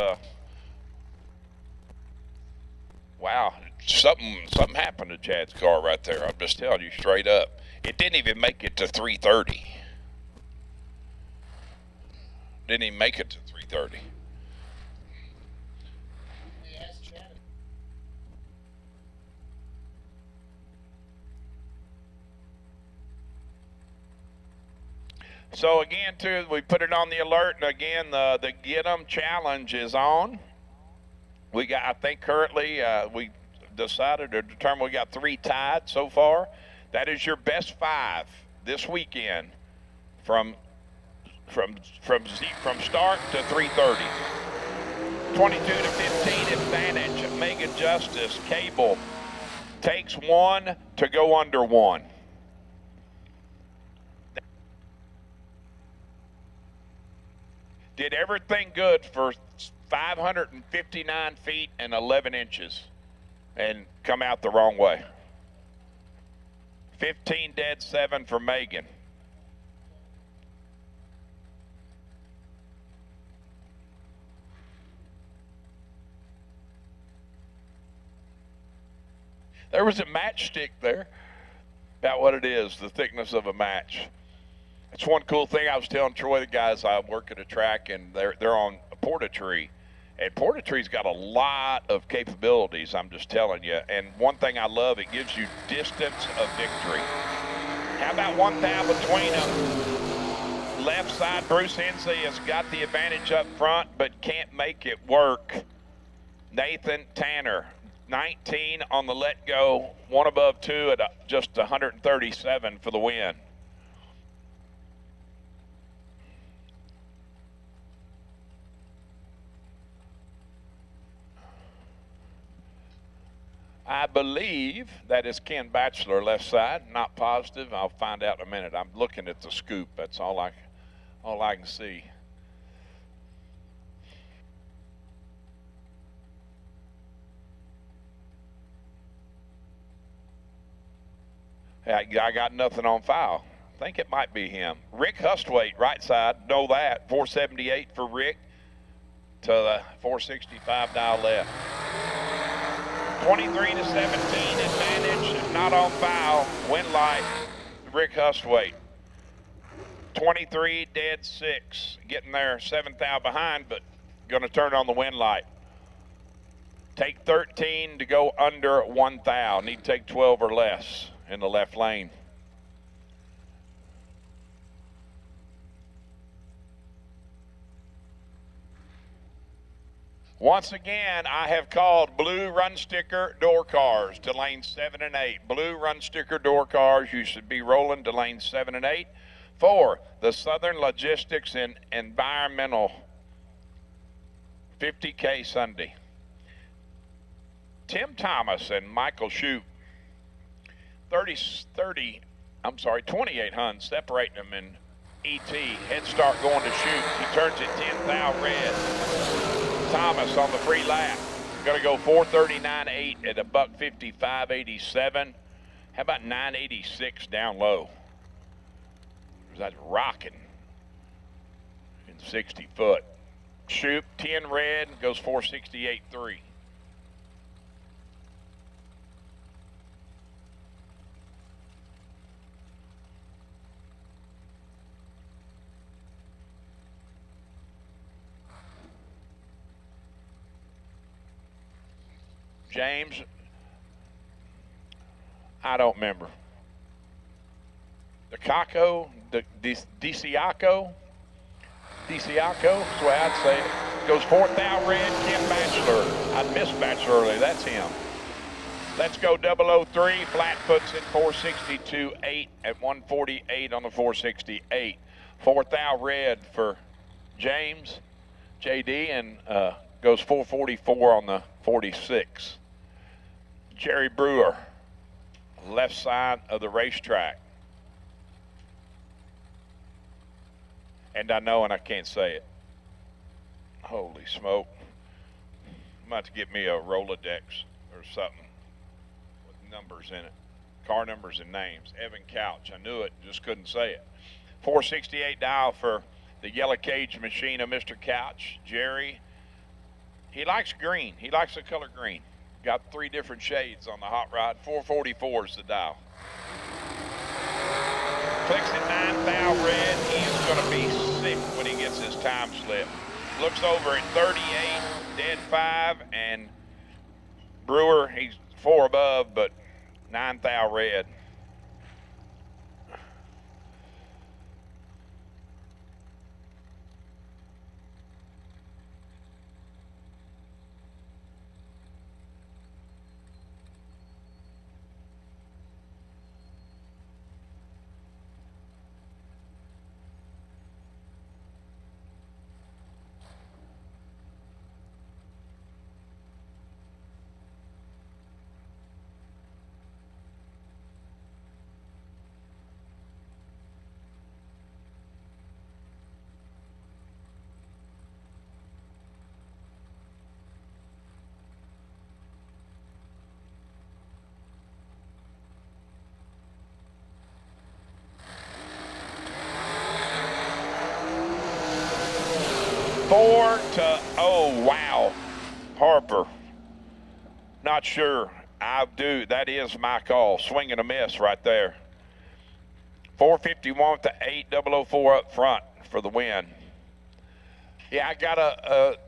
wow, something happened to Chad's car right there. I'm just telling you straight up. It didn't even make it to 330. Didn't even make it to 330. So again, too, we put it on the alert, and again, the Get 'em challenge is on. We got, I think currently, we decided or determined we got 3 tied so far. That is your best 5 this weekend from start to 3:30. 22 to 15 advantage. Megan Justice Cable takes 1 to go under 1. Did everything good for 559 feet and 11 inches and come out the wrong way. 15 dead, 7 for Megan. There was a matchstick there. About what it is, the thickness of a match. It's one cool thing I was telling Troy, the guys I work at a track, and they're on a Porta-Tree. And Porta-Tree's got a lot of capabilities, I'm just telling you. And one thing I love, it gives you distance of victory. How about 1 thou between them? Left side, Bruce Hensley has got the advantage up front, but can't make it work. Nathan Tanner, 19 on the let go, 1 above 2 at just 137 for the win. I believe that is Ken Batchelor, left side. Not positive. I'll find out in a minute. I'm looking at the scoop. That's all I can see. I got nothing on file. I think it might be him. Rick Hustwaite, right side. Know that. 478 for Rick to the 465 dial left. 23 to 17 advantage, not on foul. Win light, Rick Hustwaite. 23 dead, 6. Getting there 7 thou behind, but going to turn on the win light. Take 13 to go under 1 thou. Need to take 12 or less in the left lane. Once again, I have called blue run sticker door cars to lanes 7 and 8. Blue run sticker door cars, you should be rolling to lanes 7 and 8 for the Southern Logistics and Environmental 50K Sunday. Tim Thomas and Michael Shute, 28 Huns separating them in ET. Head start going to Shute. He turns it 10 thou red. Thomas on the free lap. Going to go 439.8 at a $155.87. How about 986 down low? That's rocking in 60 foot. Shoot 10 red, goes 468.3. James, I don't remember. The Caco, DiCiaco, that's the way I'd say it. Goes 4th thou red, Kim Batchelor. I missed Batchelor earlier, that's him. Let's go 003, flat puts it 462.8 at 148 on the 468. 4th thou red for James, JD, and goes 444 on the 46. Jerry Brewer, left side of the racetrack. And I know, and I can't say it. Holy smoke. I'm about to get me a Rolodex or something with numbers in it. Car numbers and names. Evan Couch, I knew it, just couldn't say it. 468 dial for the yellow cage machine of Mr. Couch. Jerry, he likes green. He likes the color green. Got 3 different shades on the hot rod. 444 is the dial. Clicks at 9 thou red. He is going to be sick when he gets his time slip. Looks over at 38, dead 5, and Brewer, he's 4 above, but 9 thou red. 4 to, oh, wow. Harper. Not sure. I do. That is my call. Swing and a miss right there. 451 to 8004 up front for the win. Yeah, I got I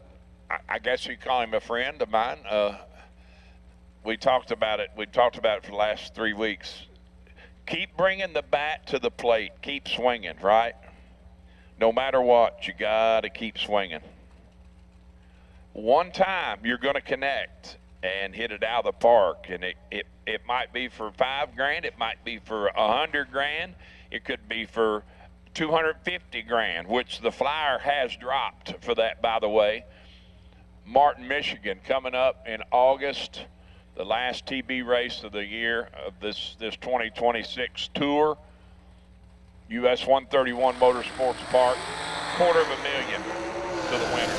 guess you call him a friend of mine. We talked about it. We talked about it for the last 3 weeks. Keep bringing the bat to the plate. Keep swinging, right? No matter what, you got to keep swinging. One time you're going to connect and hit it out of the park, and it might be for $5 grand, it might be for $100 grand, it could be for $250 grand, which the flyer has dropped for that, by the way. Martin, Michigan, coming up in August, the last TB race of the year of this 2026 tour. US 131 Motorsports Park, $250,000 to the winner.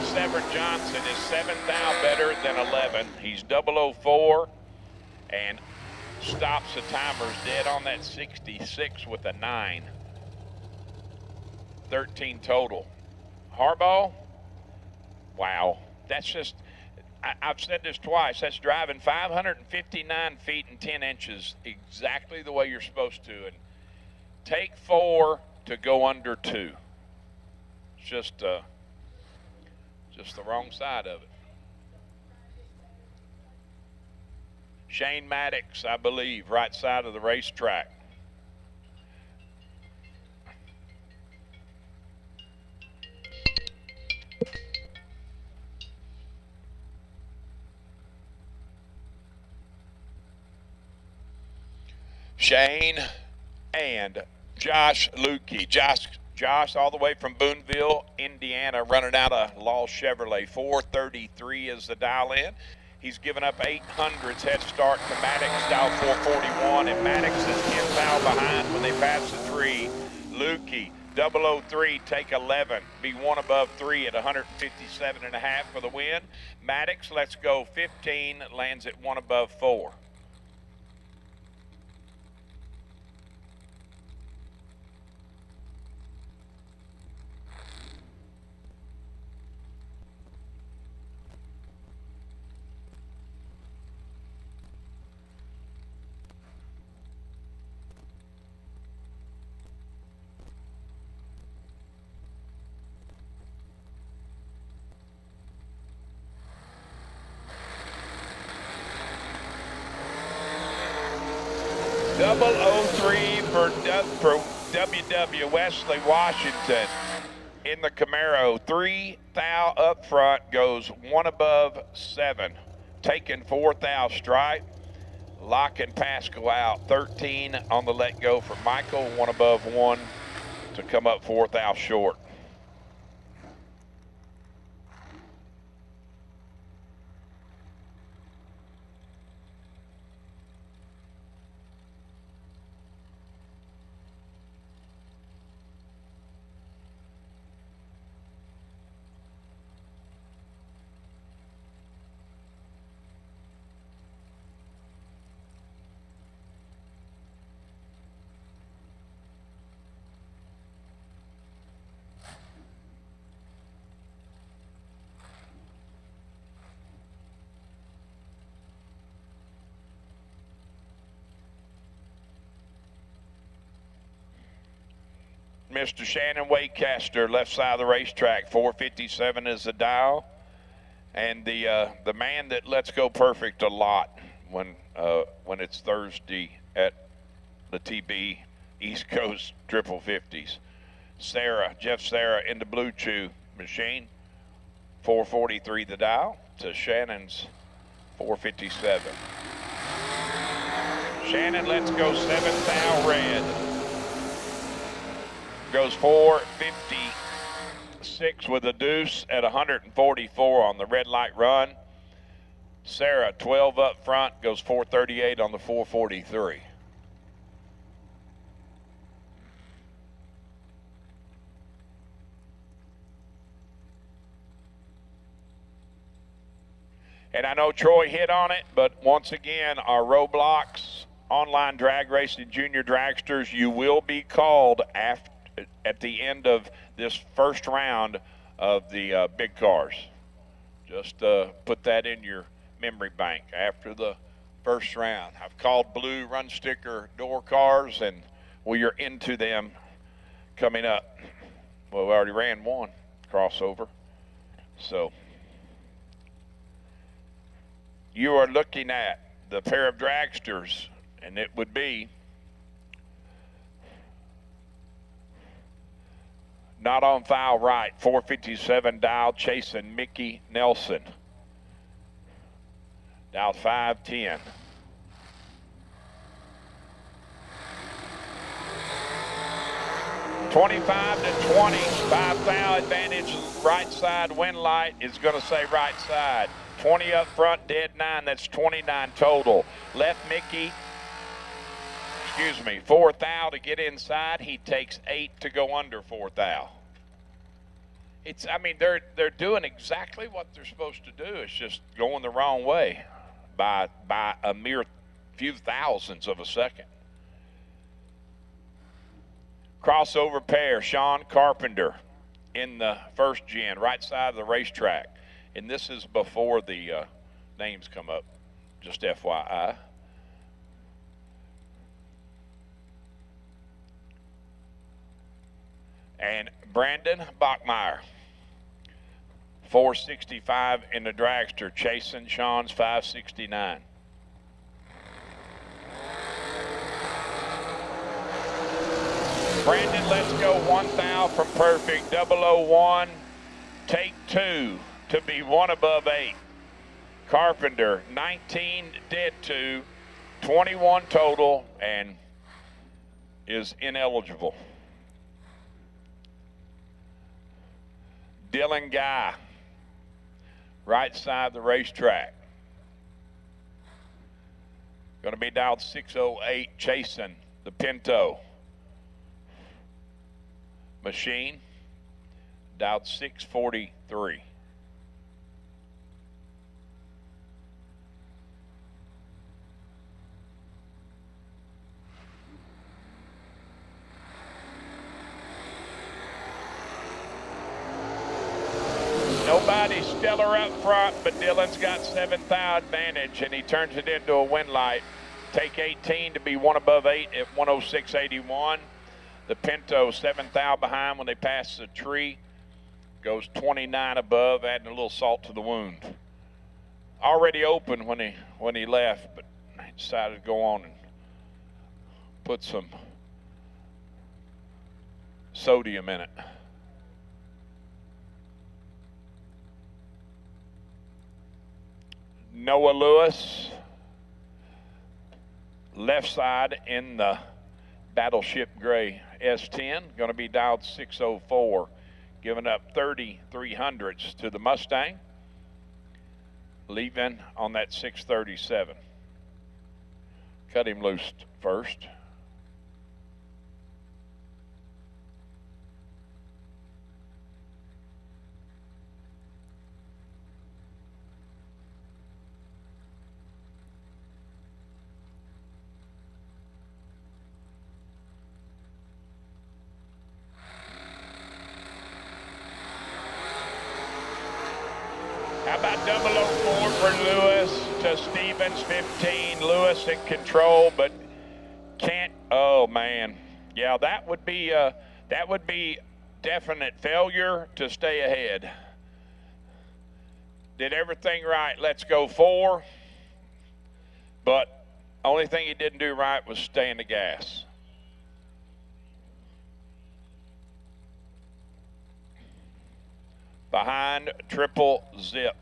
Severn Johnson is 7 thou better than 11. He's 004 and stops the timers dead on that 66 with a 9. 13 total. Harbaugh, wow, that's just, I've said this twice, that's driving 559 feet and 10 inches exactly the way you're supposed to, and take 4 to go under 2. It's just the wrong side of it. Shane Maddox, I believe, right side of the racetrack. Shane and Josh Lukey. Josh all the way from Boonville, Indiana, running out of Law Chevrolet. 433 is the dial in. He's given up 800s head start to Maddox, style 441, and Maddox is 10 thou behind when they pass the 3. Lukey, 003, take 11, be 1 above 3 at 157.5 for the win. Maddox, let's go 15, lands at 1 above 4. Double 03 for WW Wesley Washington in the Camaro. 3 thou up front, goes 1 above 7. Taking 4 thou stripe. Lock and pass go out. 13 on the let go for Michael. 1 above 1 to come up 4 thou short. Mr. Shannon Wakecaster, left side of the racetrack, 457 is the dial. And the man that lets go perfect a lot when it's Thursday at the TB East Coast Triple 50s. Jeff Sarah in the Blue Chew machine, 443 the dial to Shannon's 457. Shannon lets go 7 thou red. Goes 456 with a deuce at 144 on the red light run. Sarah, 12 up front, goes 438 on the 443. And I know Troy hit on it, but once again, our Roblox online drag racing junior dragsters, you will be called at the end of this first round of the big cars. Just put that in your memory bank after the first round. I've called blue run sticker door cars, and we are into them coming up. Well, we already ran one crossover. So you are looking at the pair of dragsters, and it would be not on file right, 457 dial, chasing Mickey Nelson. Dial 510. $25 to 20, 5 thou advantage, right side wind light is going to say right side. 20 up front, dead 9, that's 29 total. Left Mickey, 4 thou to get inside. He takes 8 to go under 4 thou. I mean, they're doing exactly what they're supposed to do. It's just going the wrong way by a mere few thousandths of a second. Crossover pair, Sean Carpenter in the first gen, right side of the racetrack. And this is before the names come up, just FYI. And Brandon Bachmeyer, 465 in the dragster, chasing Sean's 569. Brandon, let's go 1 thou from perfect, 001, take 2 to be 1 above 8. Carpenter, 19 dead 2, 21 total, and is ineligible. Dylan Guy, right side of the racetrack. Going to be dialed 608, chasing the Pinto. Machine, dialed 643. Nobody stellar up front, but Dylan's got 7 thou advantage, and he turns it into a wind light. Take 18 to be 1 above 8 at 106.81. The Pinto 7 thou behind when they pass the tree, goes 29 above, adding a little salt to the wound. Already open when he left, but he decided to go on and put some sodium in it. Noah Lewis, left side in the Battleship Gray S10, going to be dialed 604, giving up 33 hundredths to the Mustang, leaving on that 637. Cut him loose first. How about 004 for Lewis to Stevens, 15. Lewis in control, but can't. Oh man, yeah, that would be definite failure to stay ahead. Did everything right. Let's go 4. But only thing he didn't do right was stay in the gas. Behind triple zip.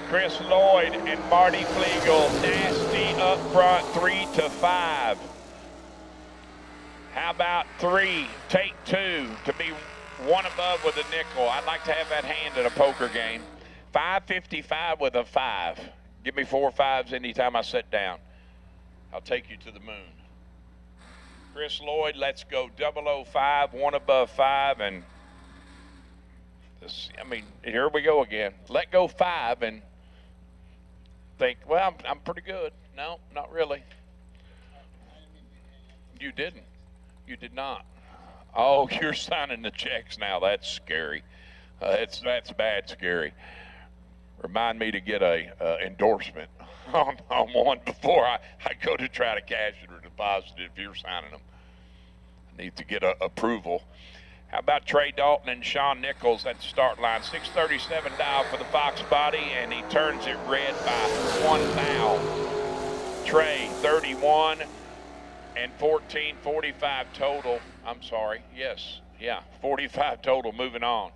Chris Lloyd and Marty Flegel, nasty up front, 3 to 5. How about 3, take 2 to be 1 above with a nickel. I'd like to have that hand in a poker game. 555 with a 5. Give me 4 5s anytime I sit down. I'll take you to the moon. Chris Lloyd, let's go 005, 1 above 5, and this, I mean, here we go again. Let go 5 and think, well, I'm pretty good. No, not really. You didn't. You did not. Oh, you're signing the checks now. That's scary. That's bad scary. Remind me to get a endorsement on one before I go to try to cash it or deposit it if you're signing them. I need to get approval. How about Trey Dalton and Sean Nichols at the start line? 637 dial for the Fox body, and he turns it red by 1 thou. Trey, 31 and 14, 45 total. I'm sorry. Yes. Yeah. 45 total. Moving on.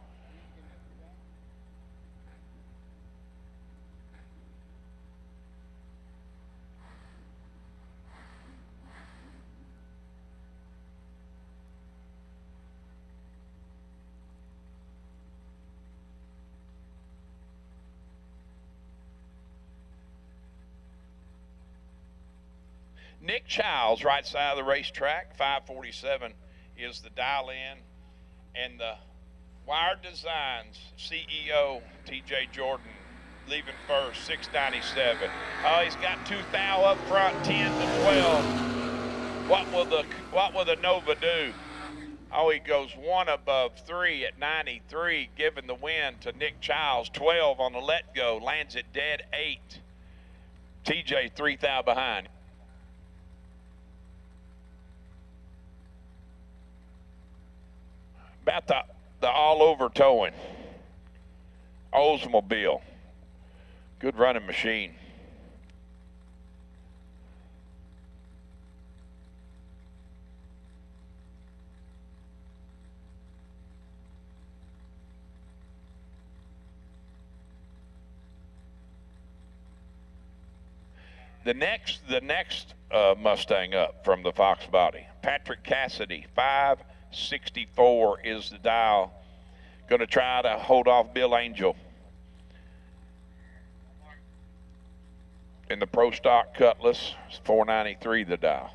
Nick Childs, right side of the racetrack, 547 is the dial in. And the Wired Designs CEO, TJ Jordan, leaving first, 697. Oh, he's got 2 thou up front, 10 to 12. What will the Nova do? Oh, he goes 1 above 3 at 93, giving the win to Nick Childs. 12 on the let go, lands it dead 8. TJ 3 thou behind. About the all-over towing. Oldsmobile. Good running machine. The next Mustang up from the Fox body, Patrick Cassidy, 564 is the dial. Going to try to hold off Bill Angel in the Pro Stock Cutlass. 493 the dial.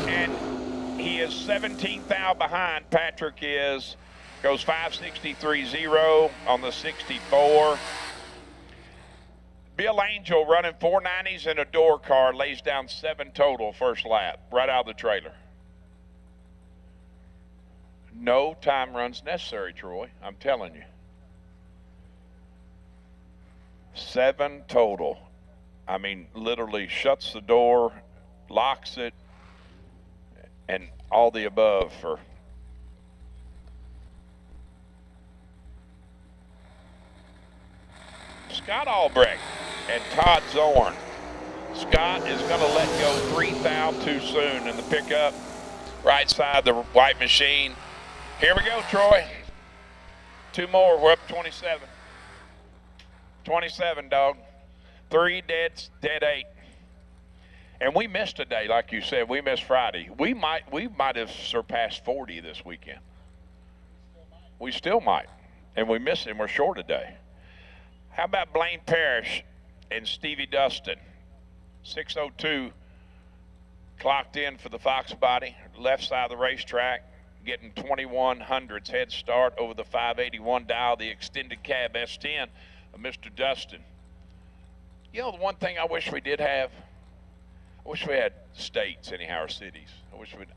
And he is 17th out behind. Patrick goes 563.0 on the 64. Bill Angel running 490s in a door car, lays down 7 total first lap, right out of the trailer. No time runs necessary, Troy, I'm telling you. 7 total. I mean, literally shuts the door, locks it, and all the above for Scott Albrecht and Todd Zorn. Scott is going to let go 3 thou too soon in the pickup, right side of the white machine. Here we go, Troy. 2 more, we're up 27. 27, dog. 3 dead 8. And we missed a day, like you said. We missed Friday. We might have surpassed 40 this weekend. We still might. And we missed him. We're short a day. How about Blaine Parrish and Stevie Dustin? 602 clocked in for the Fox body, left side of the racetrack, getting 2100s head start over the 581 dial, the extended cab S10 of Mr. Dustin. You know, the one thing I wish we did have, I wish we had states anyhow, or cities.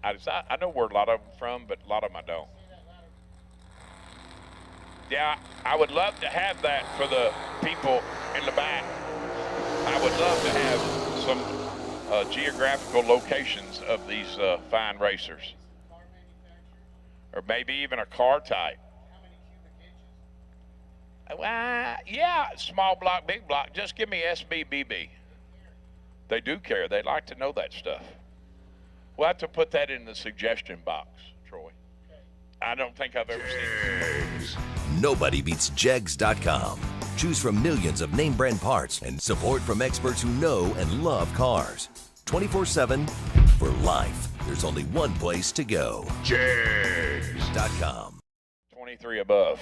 I know where a lot of them from, but a lot of them I don't. Yeah, I would love to have that for the people in the back. I would love to have some geographical locations of these fine racers. Or maybe even a car type. Yeah, small block, big block. Just give me SBBB. They do care. They like to know that stuff. We'll have to put that in the suggestion box, Troy. I don't think I've ever seen it. Nobody beats Jegs.com. Choose from millions of name brand parts and support from experts who know and love cars. 24/7 for life. There's only one place to go. Jegs.com. 23 above.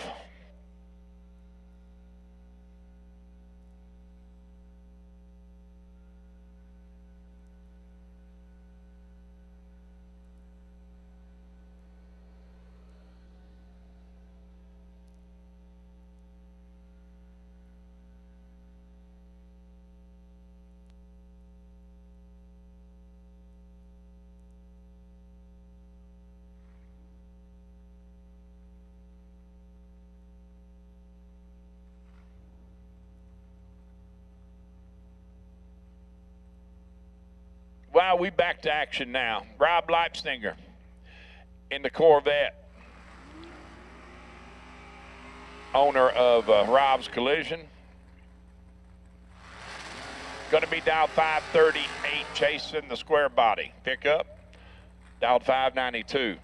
Wow, we back to action now. Rob Leipzinger in the Corvette, owner of Rob's Collision. Going to be dialed 538, chasing the square body. Pickup, dialed 592.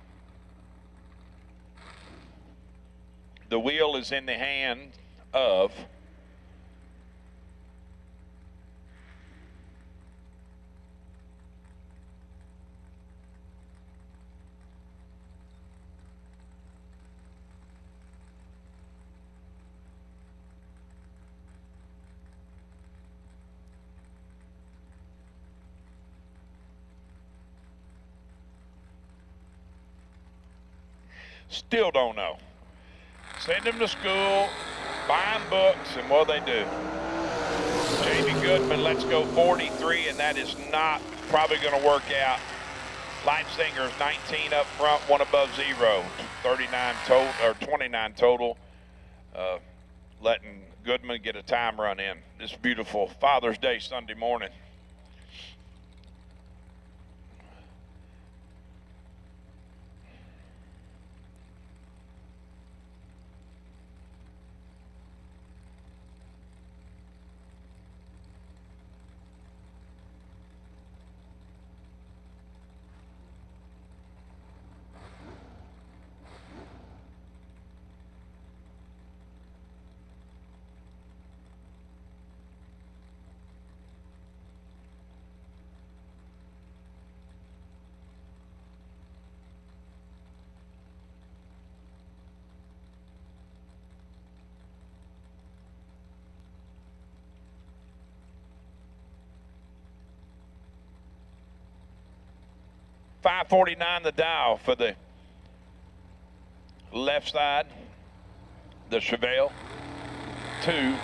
The wheel is in the hand of still don't know. Send them to school, buy them books, and what do they do? Jamie Goodman, let's go 43, and that is not probably going to work out. Leipzinger's 19 up front, one above zero, 39 total, or 29 total. Letting Goodman get a time run in this beautiful Father's Day Sunday morning. $549 the dial for the left side, the Chevelle, 2-6-11.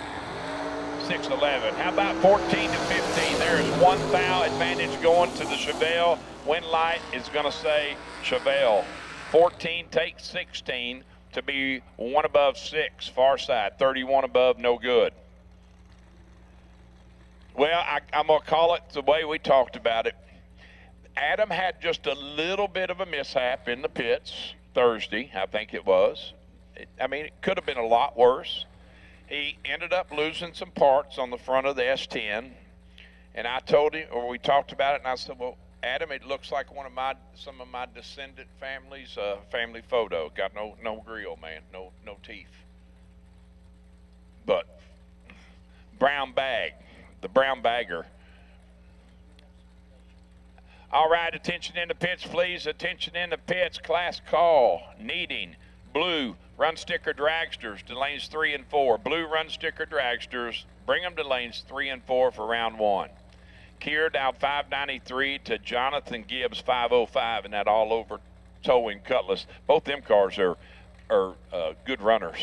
How about 14 to 15? There is 1 thou advantage going to the Chevelle. Wind light is going to say Chevelle. 14 takes 16 to be 1 above 6, far side. 31 above, no good. Well, I'm going to call it the way we talked about it. Adam had just a little bit of a mishap in the pits Thursday, I think it was. I mean, it could have been a lot worse. He ended up losing some parts on the front of the S10, and I told him, or we talked about it, and I said, well, Adam, it looks like some of my descendant family's family photo. Got no grill, man, no teeth. But brown bag, the brown bagger. All right, attention in the pits, please. Attention in the pits. Class call. Needing blue run sticker dragsters to lanes 3 and 4. Blue run sticker dragsters. Bring them to lanes 3 and 4 for round 1. Kier down 593 to Jonathan Gibbs 505 in that all-over towing Cutlass. Both them cars are good runners.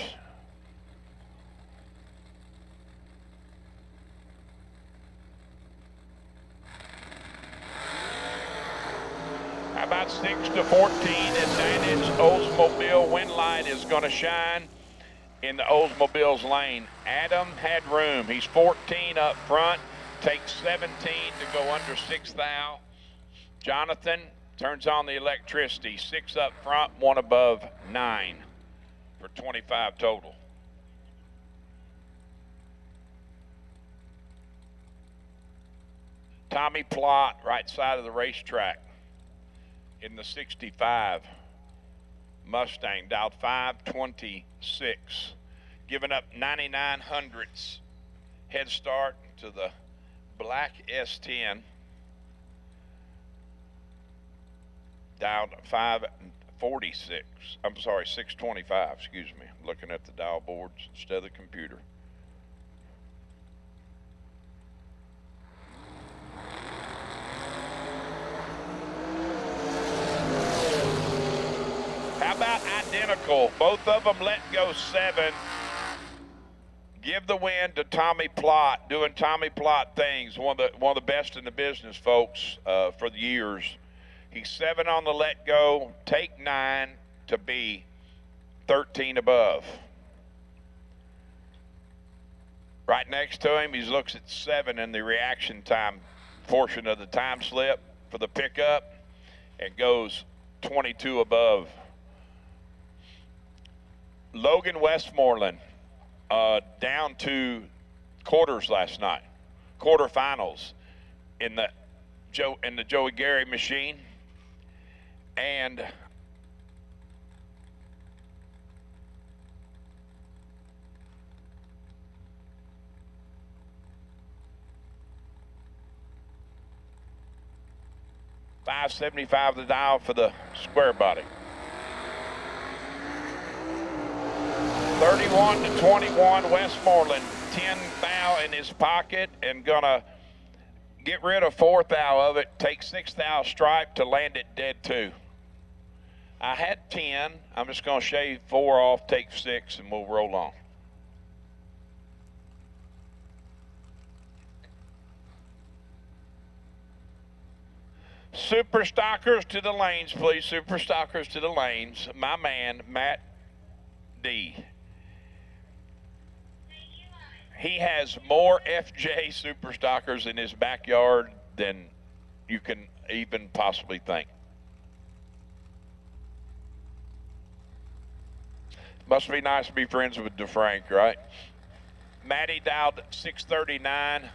How about 6 to 14 advantage Oldsmobile? Wind light is going to shine in the Oldsmobile's lane. Adam had room. He's 14 up front, takes 17 to go under 6 thou. Jonathan turns on the electricity. 6 up front, 1 above 9 for 25 total. Tommy Plott, right side of the racetrack, in the 65 Mustang, dialed 526, giving up 99 hundredths head start to the black S10. down 546. I'm sorry, 625, excuse me. I'm looking at the dial boards instead of the computer. How about identical? Both of them let go 7. Give the win to Tommy Plott, doing Tommy Plott things. One of the best in the business, folks, for the years. He's 7 on the let go, take 9 to be 13 above. Right next to him, he looks at 7 in the reaction time portion of the time slip for the pickup and goes 22 above. Logan Westmoreland down to quarters last night, quarterfinals in the Joey Gary machine, and $575 the dial for the square body. 31-21, Westmoreland, 10 thou in his pocket and gonna get rid of 4 thou of it, take 6 thou stripe to land it dead 2. I had 10, I'm just gonna shave 4 off, take 6, and we'll roll on. Super stockers to the lanes, please. Super stockers to the lanes. My man, Matt D. He has more FJ super stockers in his backyard than you can even possibly think. Must be nice to be friends with DeFrank, right? Matty dialed 639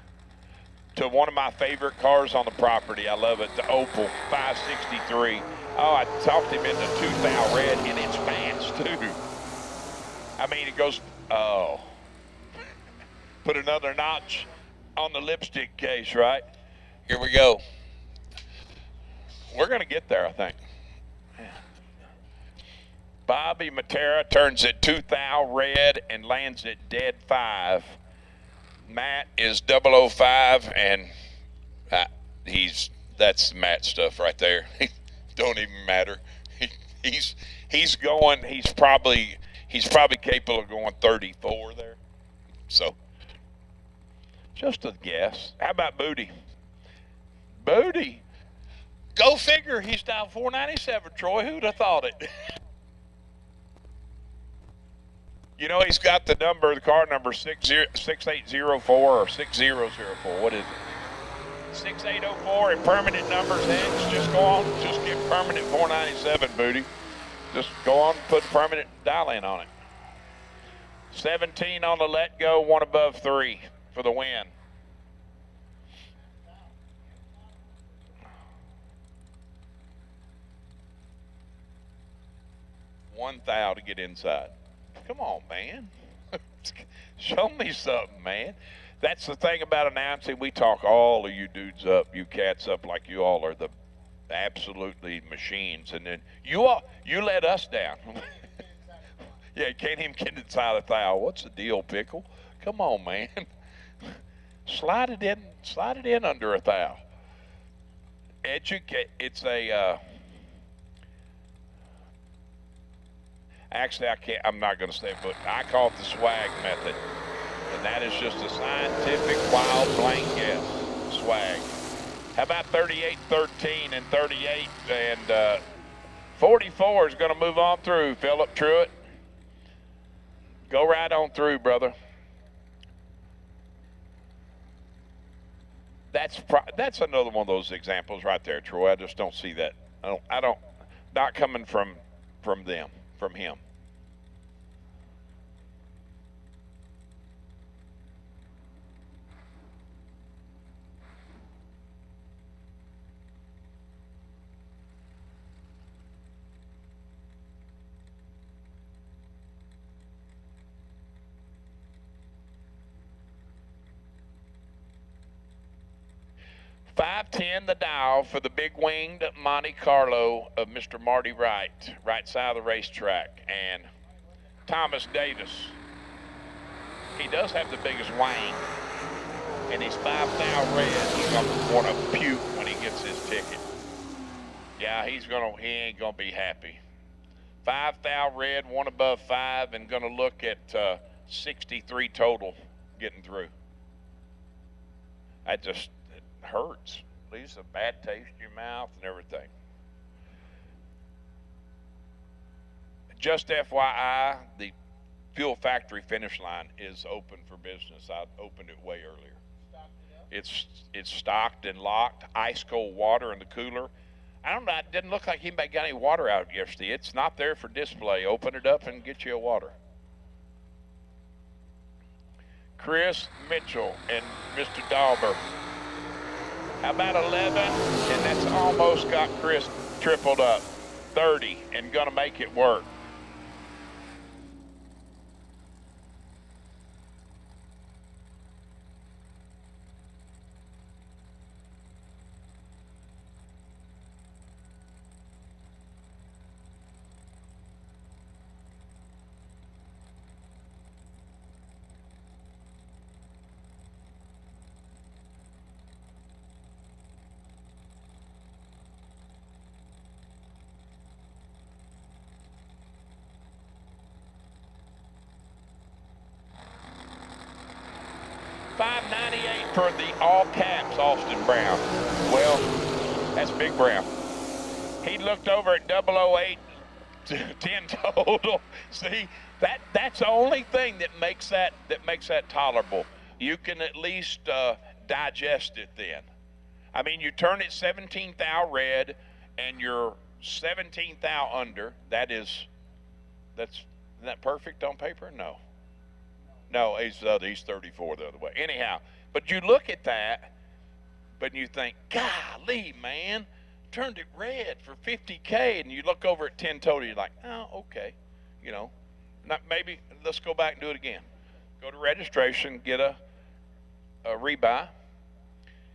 to one of my favorite cars on the property. I love it, the Opel 563. Oh, I talked him into 2 thou red, and it's fast too. I mean, it goes, oh. Put another notch on the lipstick case, right? Here we go. We're gonna get there, I think. Bobby Matera turns it 2 thou red and lands it dead 5. Matt is 005, and that's Matt stuff right there. Don't even matter. He's probably capable of going 34 there. So just a guess. How about Booty? Booty. Go figure, he's down 497, Troy. Who'd have thought it? You know, he's got the car number 6804 or 6004. What is it? 6804 and permanent numbers ends. Just get permanent 497, Booty. Just go on and put permanent dial in on it. 17 on the let go, 1 above 3 for the win. $1 thou to get inside. Come on, man. Show me something, man. That's the thing about announcing. We talk all of you dudes up, you cats up, like you all are the absolutely machines, and then you let us down. Yeah, you can't even get inside a thou. What's the deal, Pickle? Come on, man. Slide it in under a thou. It's a actually, I'm not going to say it, but I call it the swag method. And that is just a scientific, wild, blank guess. Swag. How about 38, 13, and 38, and 44 is going to move on through, Philip Truitt. Go right on through, brother. That's another one of those examples right there, Troy. I just don't see that. Not coming from him. 510 the dial for the big winged Monte Carlo of Mr. Marty Wright, right side of the racetrack. And Thomas Davis, he does have the biggest wang. And he's 5,000 red. He's gonna want to puke when he gets his ticket. Yeah, he ain't gonna be happy. 5,000 red, one above 5, and gonna look at 63 total getting through. That just hurts. Leaves a bad taste in your mouth and everything. Just FYI, the Fuel Factory finish line is open for business. I opened it way earlier. It's stocked and locked. Ice cold water in the cooler. I don't know. It didn't look like anybody got any water out yesterday. It's not there for display. Open it up and get you a water. Chris Mitchell and Mr. Dauber. How about 11? And that's almost got Chris tripled up. 30 and gonna make it work. $5.98 for the all caps Austin Brown. Well, that's Big Brown. He looked over at 008 to 10 total. See, that's the only thing that makes that tolerable. You can at least digest it then. I mean, you turn it 17 thou red and you're 17 thou under. Isn't that perfect on paper? No. No, he's 34 the other way. Anyhow, but you look at that, but you think, golly, man, turned it red for 50K, and you look over at 10 total, you're like, oh, okay, maybe let's go back and do it again. Go to registration, get a rebuy,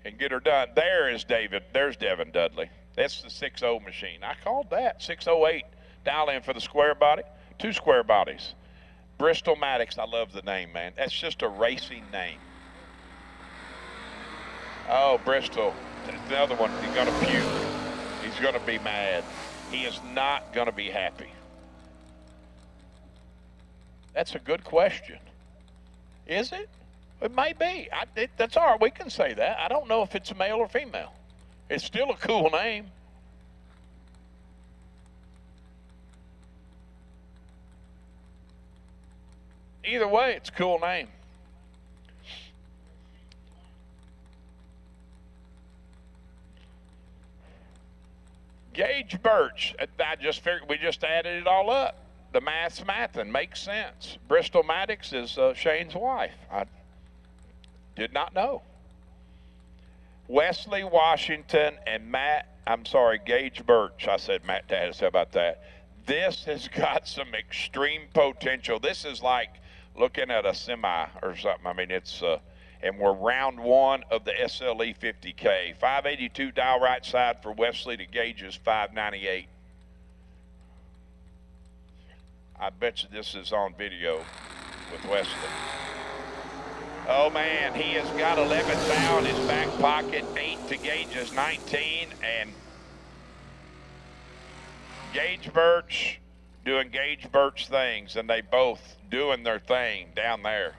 and get her done. There's Devin Dudley. That's the 6.0 machine. I called that 608. Dial in for the square body, 2 square bodies. Bristol Maddox, I love the name, man. That's just a racing name. Oh, Bristol, the other one, he's gonna puke. He's gonna be mad. He is not gonna be happy. That's a good question. Is it? It may be. That's all right, we can say that. I don't know if it's male or female. It's still a cool name. Either way, it's a cool name. Gage Birch, we just added it all up. The math's mathin', makes sense. Bristol Maddox is Shane's wife. I did not know. Wesley Washington and Gage Birch. I said Matt Tatis, how about that? This has got some extreme potential. This is like looking at a semi or something. I mean, it's, and we're round 1 of the SLE 50K. 582 dial right side for Wesley to Gage's 598. I bet you this is on video with Wesley. Oh man, he has got 11 thou in his back pocket, 8 to Gage's 19, and Gage Birch doing Gage Birch things, and they both doing their thing down there.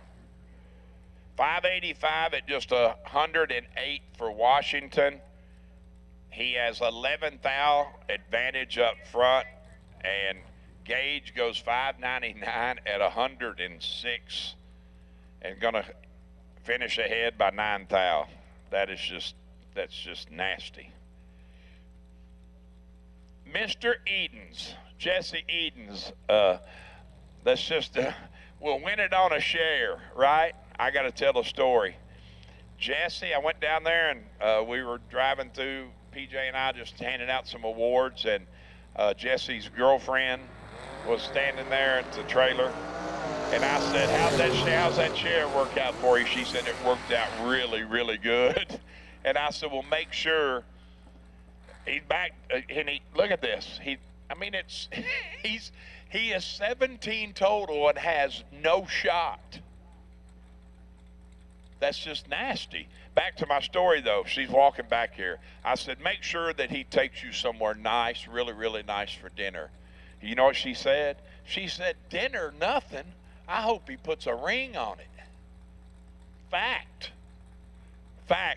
585 at just 108 for Washington. He has 11 thou advantage up front, and Gage goes 599 at 106 and gonna finish ahead by 9 thou. That's just nasty. Mr. Edens, Jesse Edens, that's just, we'll win it on a share, right? I got to tell a story. Jesse, I went down there and we were driving through, PJ and I just handing out some awards, and Jesse's girlfriend was standing there at the trailer, and I said, how's that share work out for you? She said it worked out really, really good. And I said, well, make sure he's back. And look at this. He is 17 total and has no shot. That's just nasty. Back to my story, though. She's walking back here. I said, make sure that he takes you somewhere nice, really, really nice for dinner. You know what she said? She said, dinner, nothing. I hope he puts a ring on it. Fact. I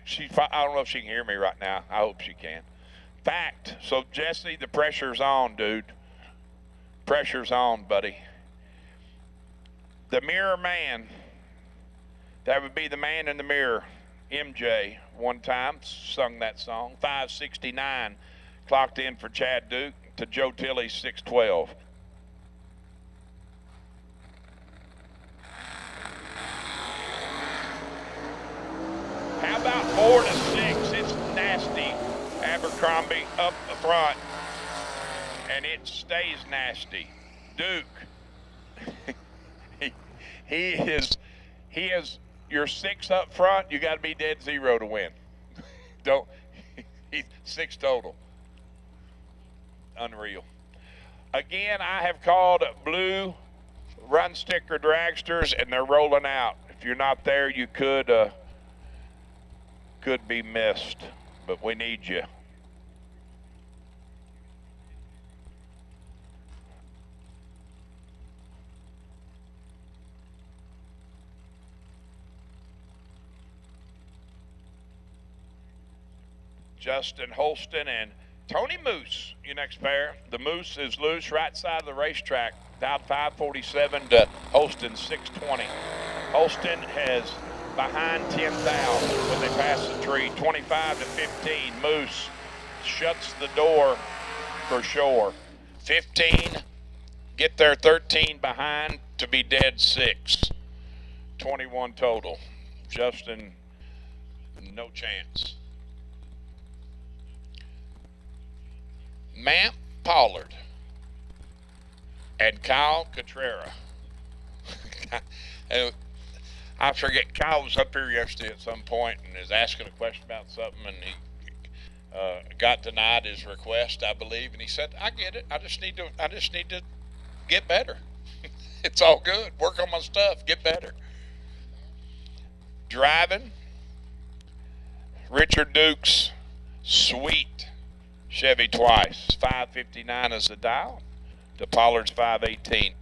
don't know if she can hear me right now. I hope she can. Fact. So, Jesse, the pressure's on, dude. Pressure's on, buddy. The mirror man. That would be the man in the mirror. MJ, one time, sung that song. 569, clocked in for Chad Duke to Joe Tilley, 612. How about 4 to 6? It's nasty. Abercrombie up the front, and it stays nasty. Duke, he is. You're 6 up front. You got to be dead 0 to win. He's 6 total. Unreal. Again, I have called blue run sticker dragsters, and they're rolling out. If you're not there, you could be missed, but we need you. Justin Holston and Tony Moose, your next pair. The Moose is loose, right side of the racetrack. Down 547 to Holston 620. Holston has behind 10,000 when they pass the tree. 25 to 15. Moose shuts the door for sure. 15, get there 13 behind to be dead 6. 21 total. Justin, no chance. Matt Pollard and Kyle Cotrera. I forget, Kyle was up here yesterday at some point and is asking a question about something, and he got denied his request, I believe, and he said, I get it. I just need to get better. It's all good. Work on my stuff, get better. Driving, Richard Duke's sweet Chevy twice. 559 is the dial to Pollard's 518.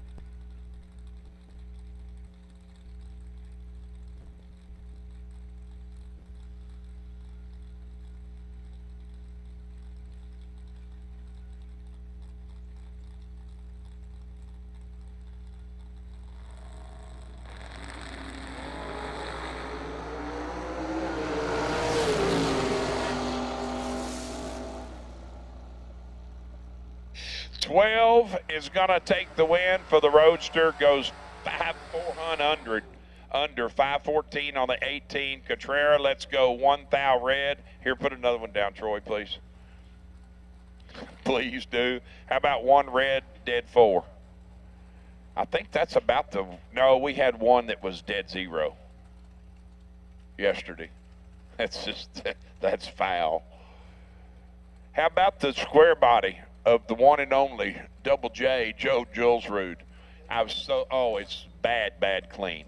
Is going to take the win for the Roadster. Goes 400 under 514 on the 18. Cotrera, let's go 1,000 red. Here, put another one down, Troy, please. Please do. How about 1 red, dead 4? I think that's about the. No, we had one that was dead 0 yesterday. That's foul. How about the square body of the one and only Double J, Joe Julesrud? It's bad clean.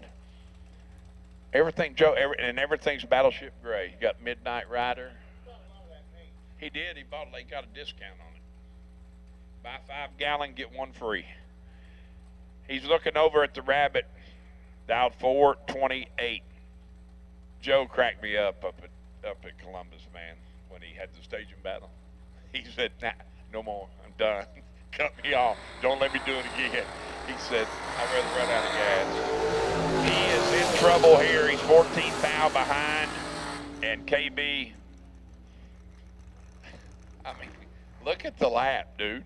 Everything, Joe, everything's Battleship Gray. You got Midnight Rider. He did, he got a discount on it. Buy 5 gallon, get 1 free. He's looking over at the Rabbit, dialed 428. Joe cracked me up at Columbus, man, when he had the staging battle. He said, nah, no more, I'm done. Cut me off, don't let me do it again. He said, I'd rather run out of gas. He is in trouble here. He's 14 foul behind, and KB, I mean, look at the lap, dude.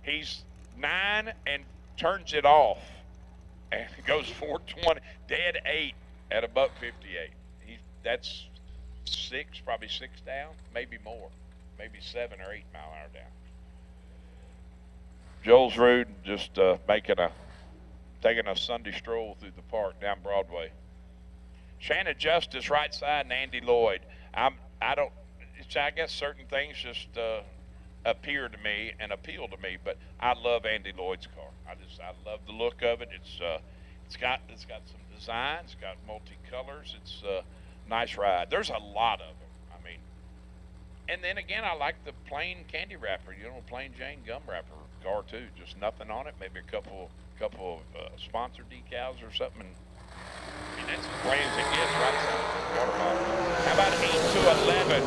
He's 9 and turns it off, and goes 420, dead 8 at a buck 58. That's 6, probably 6 down, maybe more, maybe 7 or 8 mile an hour down. Julesrud just taking a Sunday stroll through the park down Broadway. Shannon Justice right side and Andy Lloyd. I guess certain things just appear to me and appeal to me, but I love Andy Lloyd's car. I love the look of it. It's got some design. It's got multicolors. It's a nice ride. There's a lot of them. I mean, and then again, I like the plain candy wrapper. Plain Jane gum wrapper car too. Just nothing on it. Maybe a couple of sponsor decals or something. And that's as plain as it gets, right? Water bottle. How about 8 to 11?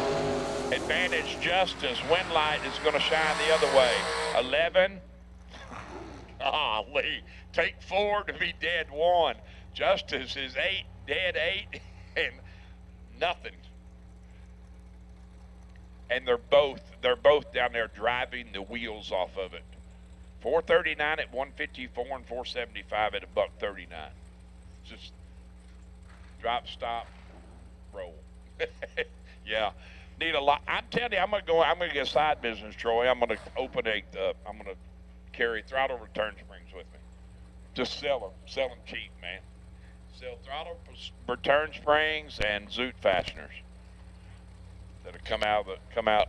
Advantage Justice. Wind light is going to shine the other way. 11. Golly. Take 4 to be dead 1. Justice is 8, dead 8, and nothing. And they're both down there driving the wheels off of it. 439 at 154 and 475 at $139. Just drop, stop, roll. Yeah, need a lot. I'm telling you, I'm gonna get a side business, Troy. I'm gonna open I'm gonna carry throttle return springs with me. Just sell them cheap, man. Sell throttle return springs and Zoot fasteners that'll come out,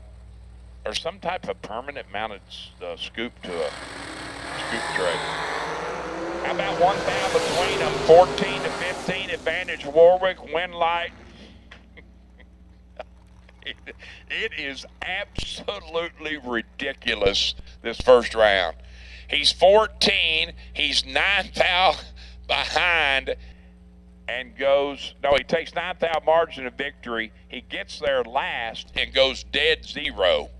or some type of permanent mounted scoop to a scoop tray. How about 1,000 between them? 14 to 15, advantage Warwick, wind light. It is absolutely ridiculous, this first round. He's 14, he's 9 thou behind, and he takes 9 thou margin of victory. He gets there last and goes dead 0.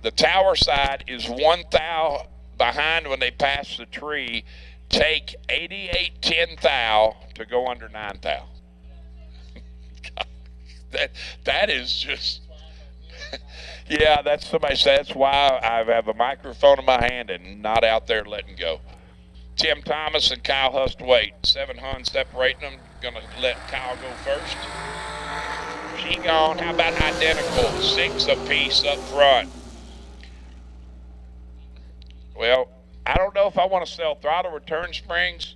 The tower side is 1 thou behind when they pass the tree. Take 88 10 thou to go under 9 thou. That is just, yeah, that's somebody said. That's why I have a microphone in my hand and not out there letting go. Tim Thomas and Kyle Hustwaite, 7 Huns separating them. Gonna let Kyle go first. She gone. How about identical? 6 apiece up front. Well, I don't know if I want to sell throttle return springs,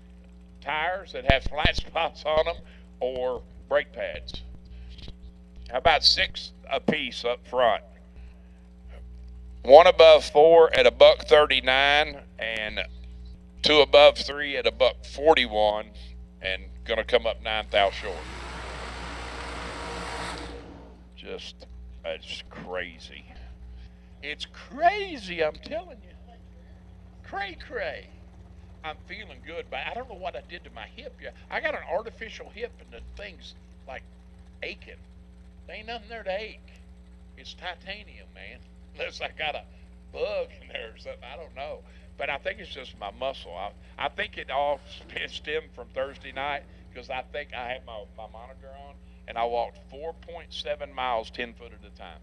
tires that have flat spots on them, or brake pads. How about 6 apiece up front? 1 above 4 at $139, and 2 above 3 at $141, and gonna come up 9 thou short. Just, it's crazy. It's crazy, I'm telling you. Cray. I'm feeling good, but I don't know what I did to my hip yet. I got an artificial hip, and the thing's like aching. There ain't nothing there to ache. It's titanium, man. Unless I got a bug in there or something, I don't know. But I think it's just my muscle. I think it all stemmed from Thursday night, because I think I had my monitor on, and I walked 4.7 miles 10 foot at a time,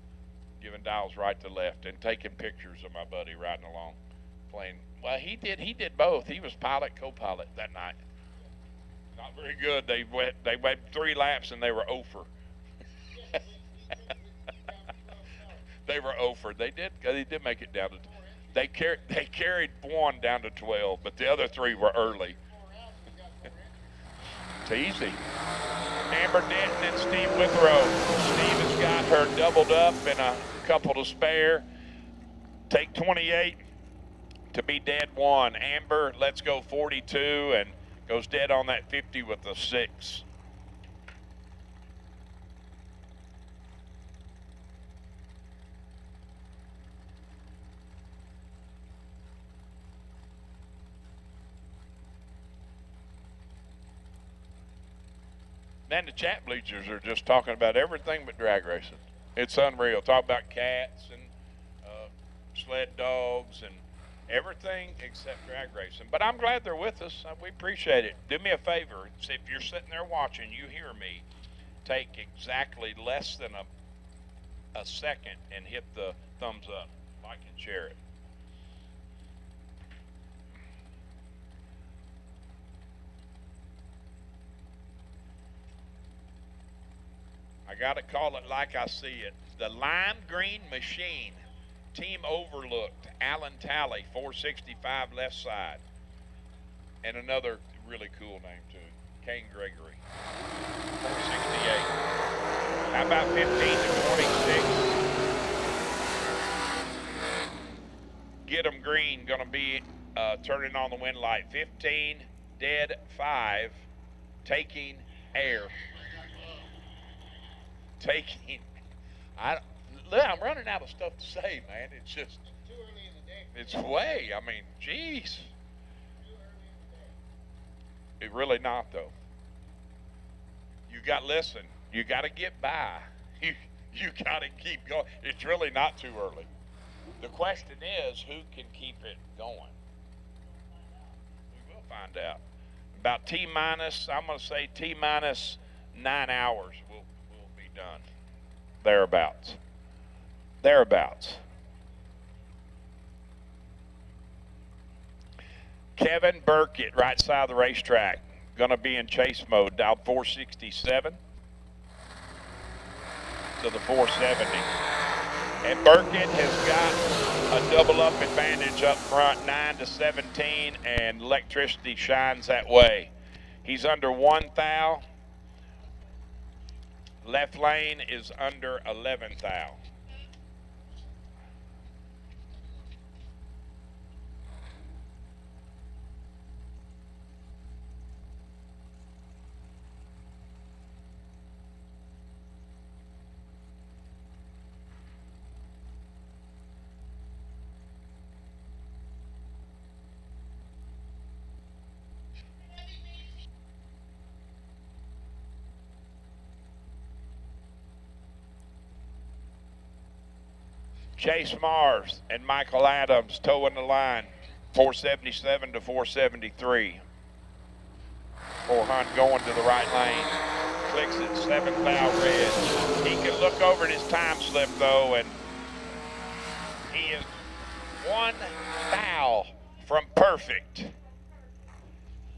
giving dials right to left and taking pictures of my buddy riding along, playing. Well, he did both. He was pilot, co-pilot that night. Not very good. They went 3 laps and they were over. They were over. They did make it down to. They carried 1 down to 12, but the other 3 were early. It's easy. Amber Denton and Steve Withrow. Steve has got her doubled up and a couple to spare. Take 28 to be dead 1. Amber, let's go 42, and goes dead on that 50 with a 6. Then the chat bleachers are just talking about everything but drag racing. It's unreal. Talk about cats and sled dogs and everything except drag racing. But I'm glad they're with us. We appreciate it. Do me a favor. If you're sitting there watching, you hear me, take exactly less than a second and hit the thumbs up. Like and share it. I got to call it like I see it. The Lime Green Machine. Team Overlooked. Alan Talley, 465 left side. And another really cool name, too. Kane Gregory, 468. How about 15 to 26? Get 'em green, gonna be turning on the wind light. 15, dead 5, taking air. Look, I'm running out of stuff to say, man. It's just, too early in the day. It's way, I mean, geez. Too early in the day. It really not, though. Listen, you got to get by. You got to keep going. It's really not too early. The question is, who can keep it going? We will find out. About T-minus, I'm going to say T-minus 9 hours we'll be done. Thereabouts. Kevin Burkett, right side of the racetrack, going to be in chase mode, dial 467 to the 470. And Burkett has got a double up advantage up front, 9 to 17, and electricity shines that way. He's under 1 thou. Left lane is under 11 thou. Chase Mars and Michael Adams towing the line, 477 to 473. 400 going to the right lane. Clicks at 7 thou red. He can look over at his time slip though, and he is 1 thou from perfect.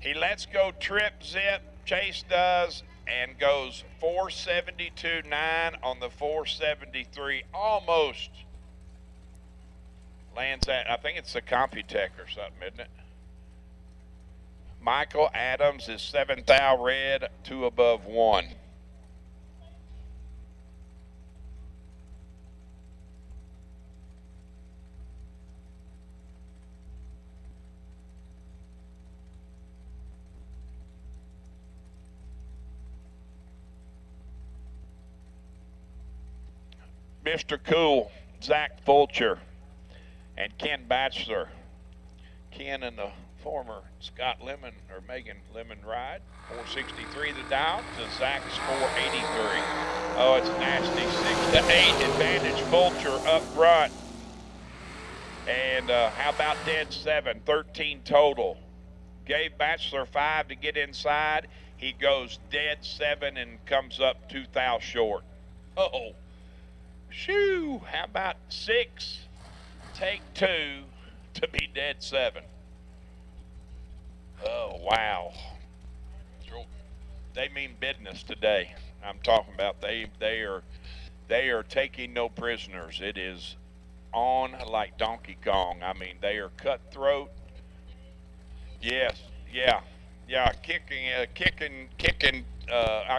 He lets go trip zip, Chase does, and goes 472.9 on the 473, almost. Lands at, I think it's the Computech or something, isn't it? Michael Adams is 7 thou red, 2 above 1. Mr. Cool, Zach Fulcher, and Ken Batchelor. Ken and the former Scott Lemon or Megan Lemon ride. 463 the dial to Zach's 483. Oh, it's nasty. 6 to 8 advantage Fulcher up front. And how about dead 7? 13 total. Gave Batchelor 5 to get inside. He goes dead 7 and comes up 2 thou short. Oh, shoo! How about 6? Take 2 to be dead 7. Oh, wow. They mean business today. I'm talking about they are taking no prisoners. It is on like Donkey Kong. I mean, they are cutthroat. Yes, yeah, kicking. I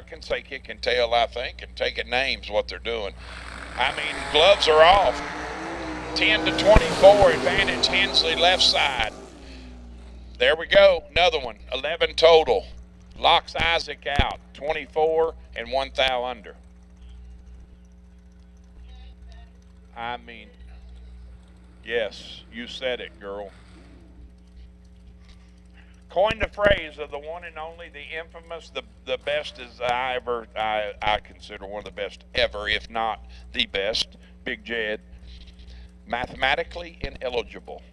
can say kicking tail, I think, and taking names. What they're doing. I mean, gloves are off. 10 to 24 advantage Hensley left side. There we go, another one. 11 total. Locks Isaac out. 24 and 1 thou under. I mean, yes, you said it, girl. Coined the phrase of the one and only, the infamous, the best as I consider one of the best ever, if not the best, Big Jed. Mathematically ineligible.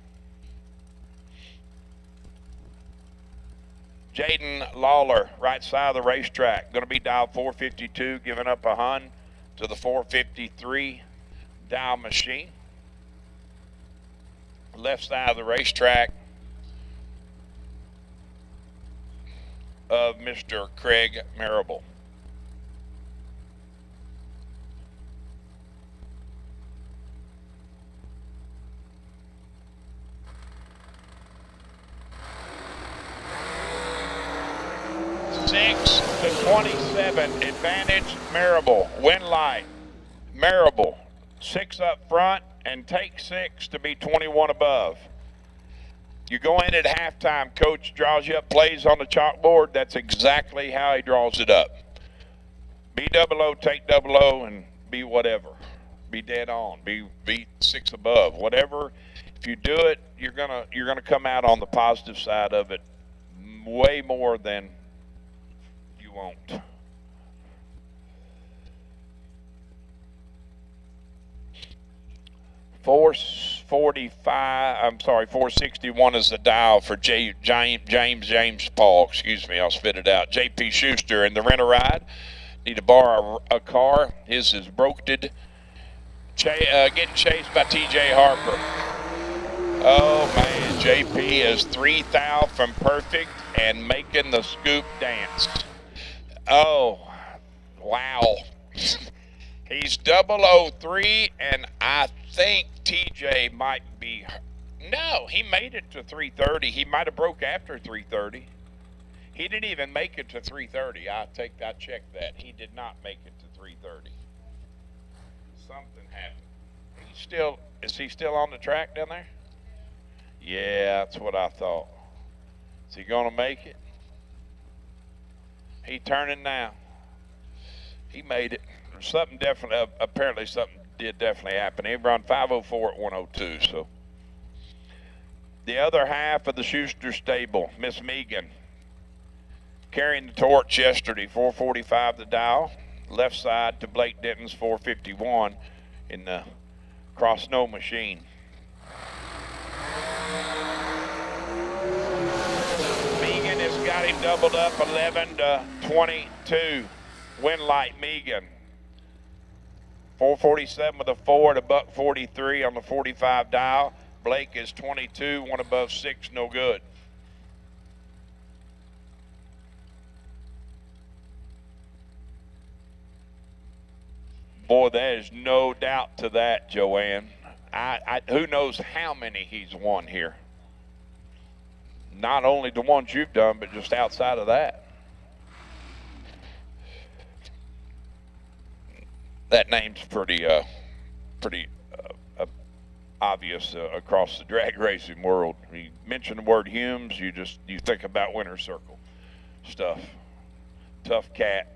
Jaden Lawler, right side of the racetrack, going to be dial 452, giving up a hun to the 453 dial machine. Left side of the racetrack of Mr. Craig Marable. to 27, advantage Marable, win light. Marable, 6 up front and take 6 to be 21 above. You go in at halftime, coach draws you up plays on the chalkboard. That's exactly how he draws it up. Be double O, take double O, and be whatever. Be dead on. Be 6 above. Whatever. If you do it, you're gonna come out on the positive side of it way more than you won't. $461 is the dial for James Paul. Excuse me, I'll spit it out. J.P. Schuster in the rent-a-ride. Need to borrow a car. His is broketed. Getting chased by T.J. Harper. Oh man, J.P. is 3 thou from perfect and making the scoop dance. Oh, wow. He's 003, and I think TJ might be. No, he made it to 330. He might have broke after 330. He didn't even make it to 330. I checked that. He did not make it to 330. Something happened. Is he still on the track down there? Yeah, that's what I thought. Is he gonna make it? He turning now. He made it. Something definitely, apparently something did definitely happen. He run 504 at 102, so. The other half of the Schuster stable, Miss Megan, carrying the torch yesterday, 445 the dial. Left side to Blake Denton's 451 in the cross snow machine. Megan has got him doubled up 11 to 22. Win light Megan. 447 with a 4 to $143 on the 45 dial. Blake is 22, 1 above 6, no good. Boy, there is no doubt to that, Joanne. Who knows how many he's won here. Not only the ones you've done, but just outside of that. That name's pretty obvious across the drag racing world. You mention the word Humes, you think about winner's circle stuff. Tough cat.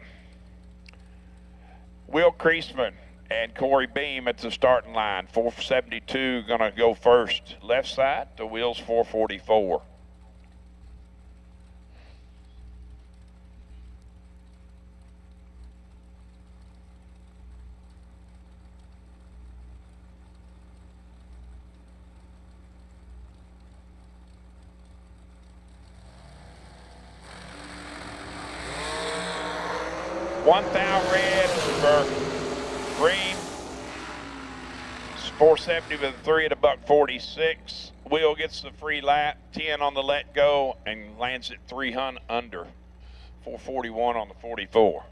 Will Kreisman and Corey Beam at the starting line. 472 gonna go first. Left side, the wheels 444. $1,000 red for Green. 470 with a 3 at $146. Will gets the free lap, 10 on the let go, and lands at 300 under. 441 on the 44.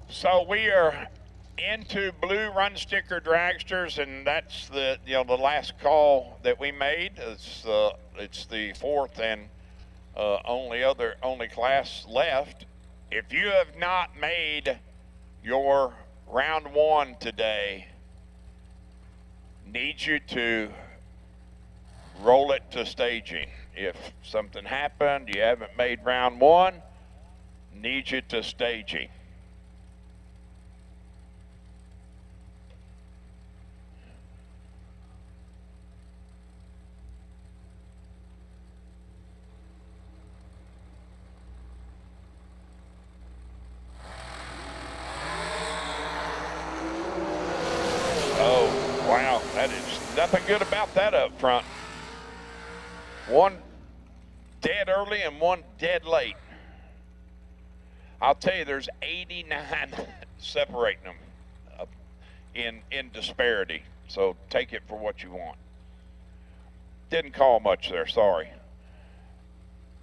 So we are into blue run sticker dragsters, and that's the the last call that we made. It's the fourth and only class left. If you have not made your round one today, need you to roll it to staging. If something happened, you haven't made round one, need you to staging. Oh, wow, that is nothing good about that up front. One dead early and one dead late. I'll tell you, there's 89 separating them in disparity. So take it for what you want. Didn't call much there, sorry.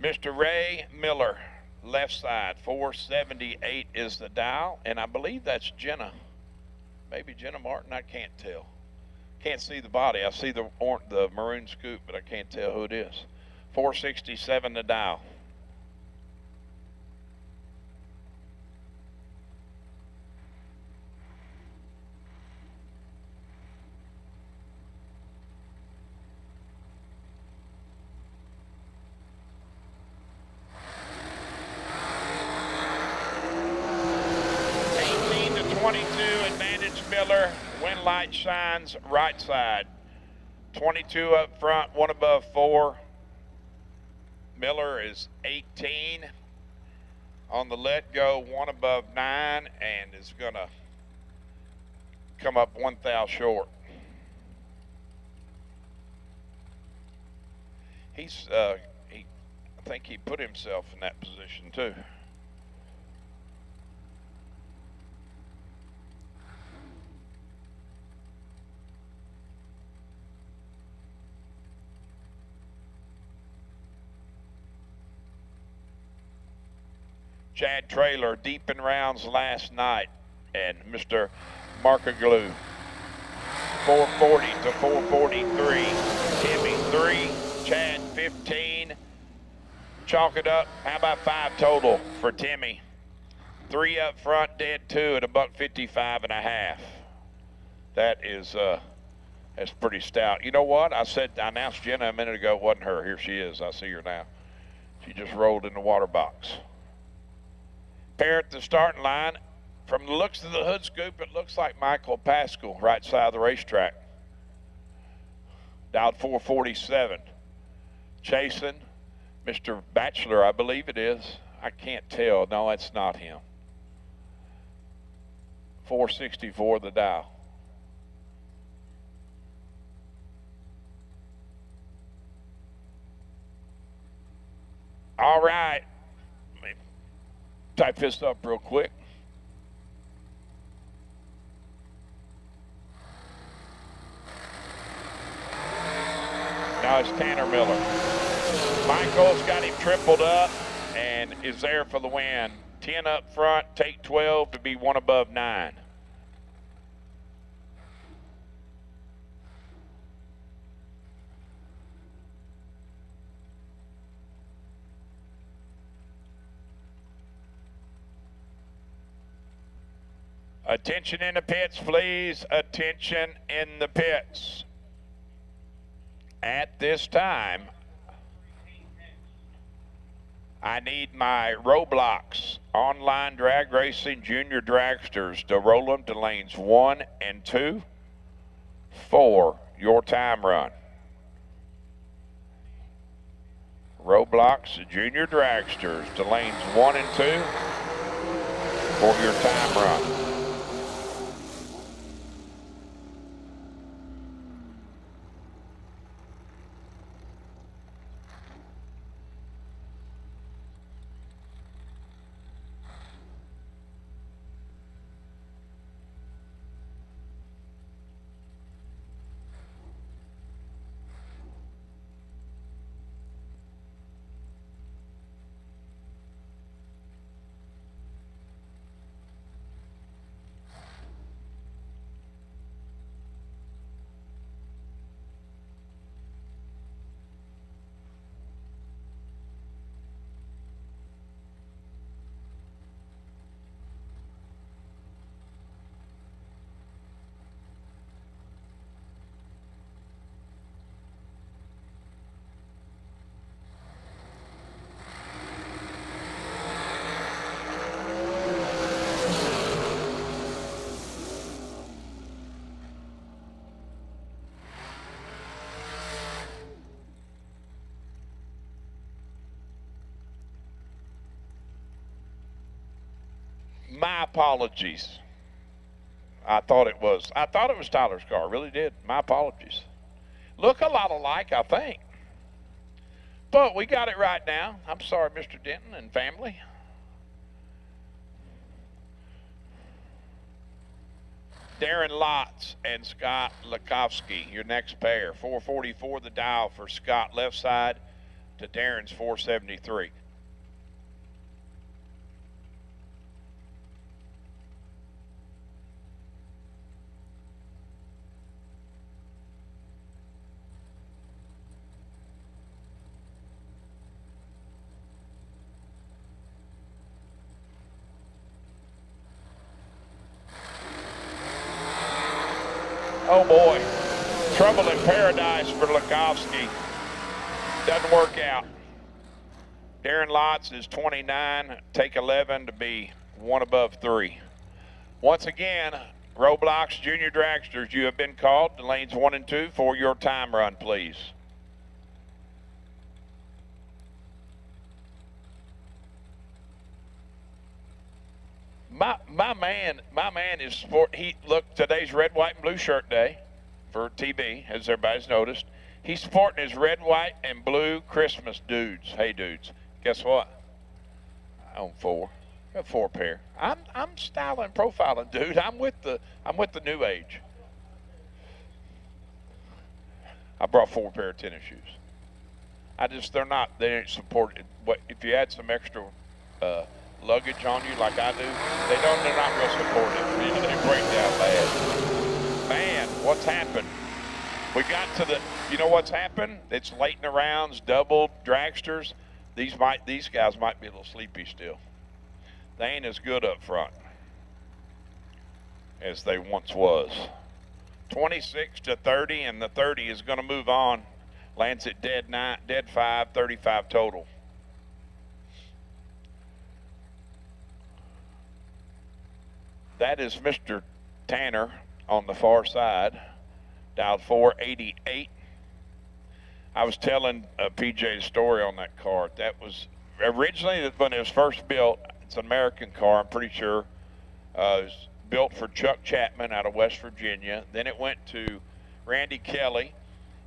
Mr. Ray Miller, left side, 478 is the dial, and I believe that's Jenna. Maybe Jenna Martin, I can't tell. Can't see the body. I see the maroon scoop, but I can't tell who it is. 467 the dial. Miller, wind light shines right side. 22 up front, one above 4. Miller is 18 on the let go, one above 9, and is gonna come up 1 thou short. He's I think he put himself in that position too. Chad Traylor deep in rounds last night, and Mr. Markaglu 440 to 443. Timmy 3, Chad 15. Chalk it up. How about 5 total for Timmy? 3 up front, dead 2 at $155.5. That is that's pretty stout. You know what? I announced Jenna a minute ago. It wasn't her. Here she is. I see her now. She just rolled in the water box. Pair at the starting line. From the looks of the hood scoop, it looks like Michael Pascal, right side of the racetrack. Dialed 447. Chasing Mr. Batchelor, I believe it is. I can't tell. No, it's not him. 464 the dial. All right. Type this up real quick. Now it's Tanner Miller. Michael's got him tripled up and is there for the win. 10 up front, take 12 to be 1 above 9. Attention in the pits, please. Attention in the pits. At this time, I need my Roblox online drag racing junior dragsters to roll them to lanes 1 and 2 for your time run. Roblox junior dragsters to lanes 1 and 2 for your time run. My apologies. I thought it was Tyler's car. Really did. My apologies. Look a lot alike, I think. But we got it right now. I'm sorry, Mr. Denton and family. Darren Lotz and Scott Lakowski, your next pair. 444 the dial for Scott left side to Darren's 473. Oh boy, trouble in paradise for Lakowski. Doesn't work out. Darren Lotz is 29, take 11 to be one above 3. Once again, Roblox Junior Dragsters, you have been called to lanes 1 and 2 for your time run, please. My man is sport. Look, today's red, white, and blue shirt day for TV, as everybody's noticed. He's sporting his red, white, and blue Christmas dudes. Hey, dudes, guess what? I own 4. I got 4 pair. I'm styling, profiling, dude. I'm with the new age. I brought 4 pair of tennis shoes. They ain't supported. What if you add some extra luggage on you like I do? They're not real supportive. You know, they break down bad. Man, what's happened? We got to you know what's happened? It's late in the rounds, double dragsters. These guys might be a little sleepy still. They ain't as good up front as they once was. 26 to 30, and the 30 is going to move on. Lands at dead 5, 35 total. That is Mr. Tanner on the far side, dialed 488. I was telling PJ's story on that car. That was originally when it was first built. It's an American car, I'm pretty sure. It was built for Chuck Chapman out of West Virginia. Then it went to Randy Kelly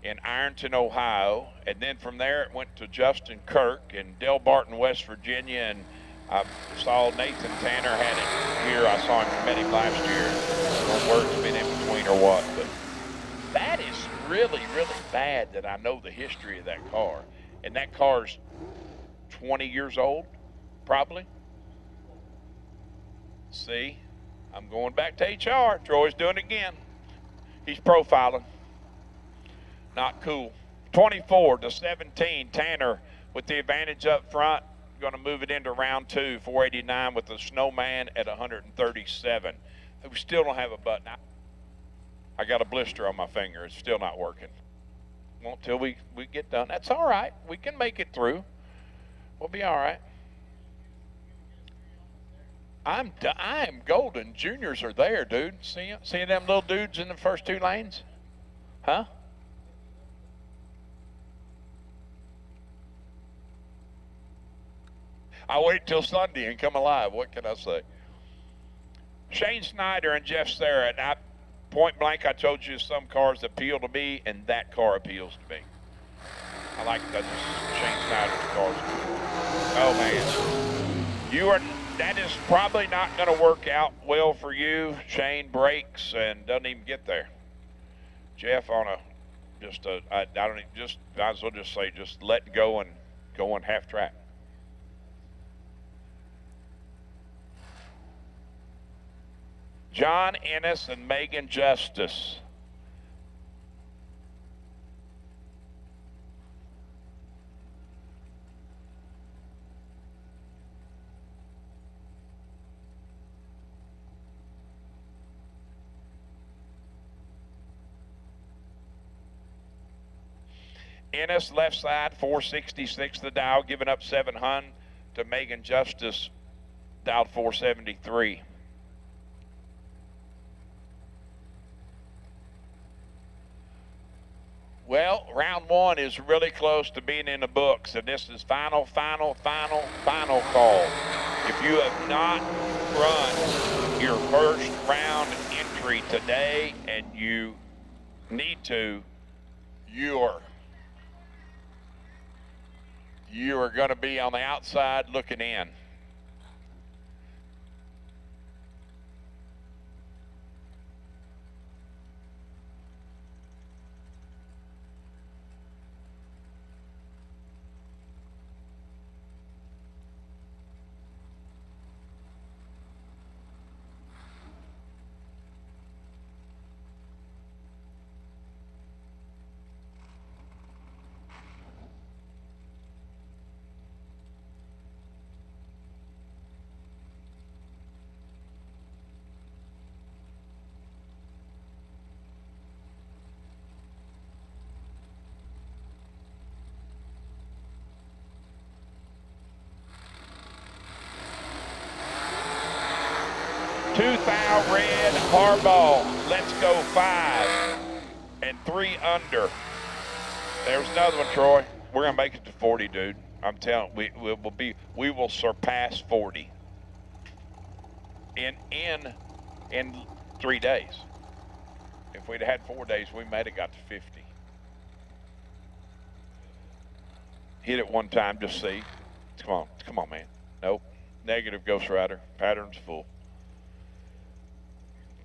in Ironton, Ohio. And then from there it went to Justin Kirk in Del Barton, West Virginia. And I saw Nathan Tanner had it here. I saw him, met him last year. I don't know words been in between or what, but that is really, really bad that I know the history of that car. And that car's 20 years old, probably. See, I'm going back to HR. Troy's doing it again. He's profiling. Not cool. 24 to 17, Tanner with the advantage up front. Going to move it into round 2, 489 with the Snowman at 137. We still don't have a button. I got a blister on my finger. It's still not working. Well, until we get done. That's all right. We can make it through. We'll be all right. I am golden. Juniors are there, dude. See them little dudes in the first 2 lanes? Huh? I'll wait till Sunday and come alive. What can I say? Shane Snyder and Jeff Sarrett. Point blank, I told you some cars appeal to me, and that car appeals to me. I like that. Shane Snyder's cars. Oh man, that is probably not going to work out well for you. Shane breaks and doesn't even get there. Jeff on I don't even, might as well just say just let go and go on half track. John Ennis and Megan Justice. Ennis left side, 466 the dial, giving up 700 to Megan Justice, dialed 473. Well, round one is really close to being in the books, and this is final call. If you have not run your first round entry today and you need to, you are going to be on the outside looking in. Two-thou red, hardball. Let's go 5 and 3 under. There's another one, Troy. We're gonna make it to 40, dude. I'm telling you, we will surpass 40 in 3 days. If we'd had 4 days, we might have got to 50. Hit it one time, just see. Come on, man. Nope. Negative, Ghost Rider. Pattern's full.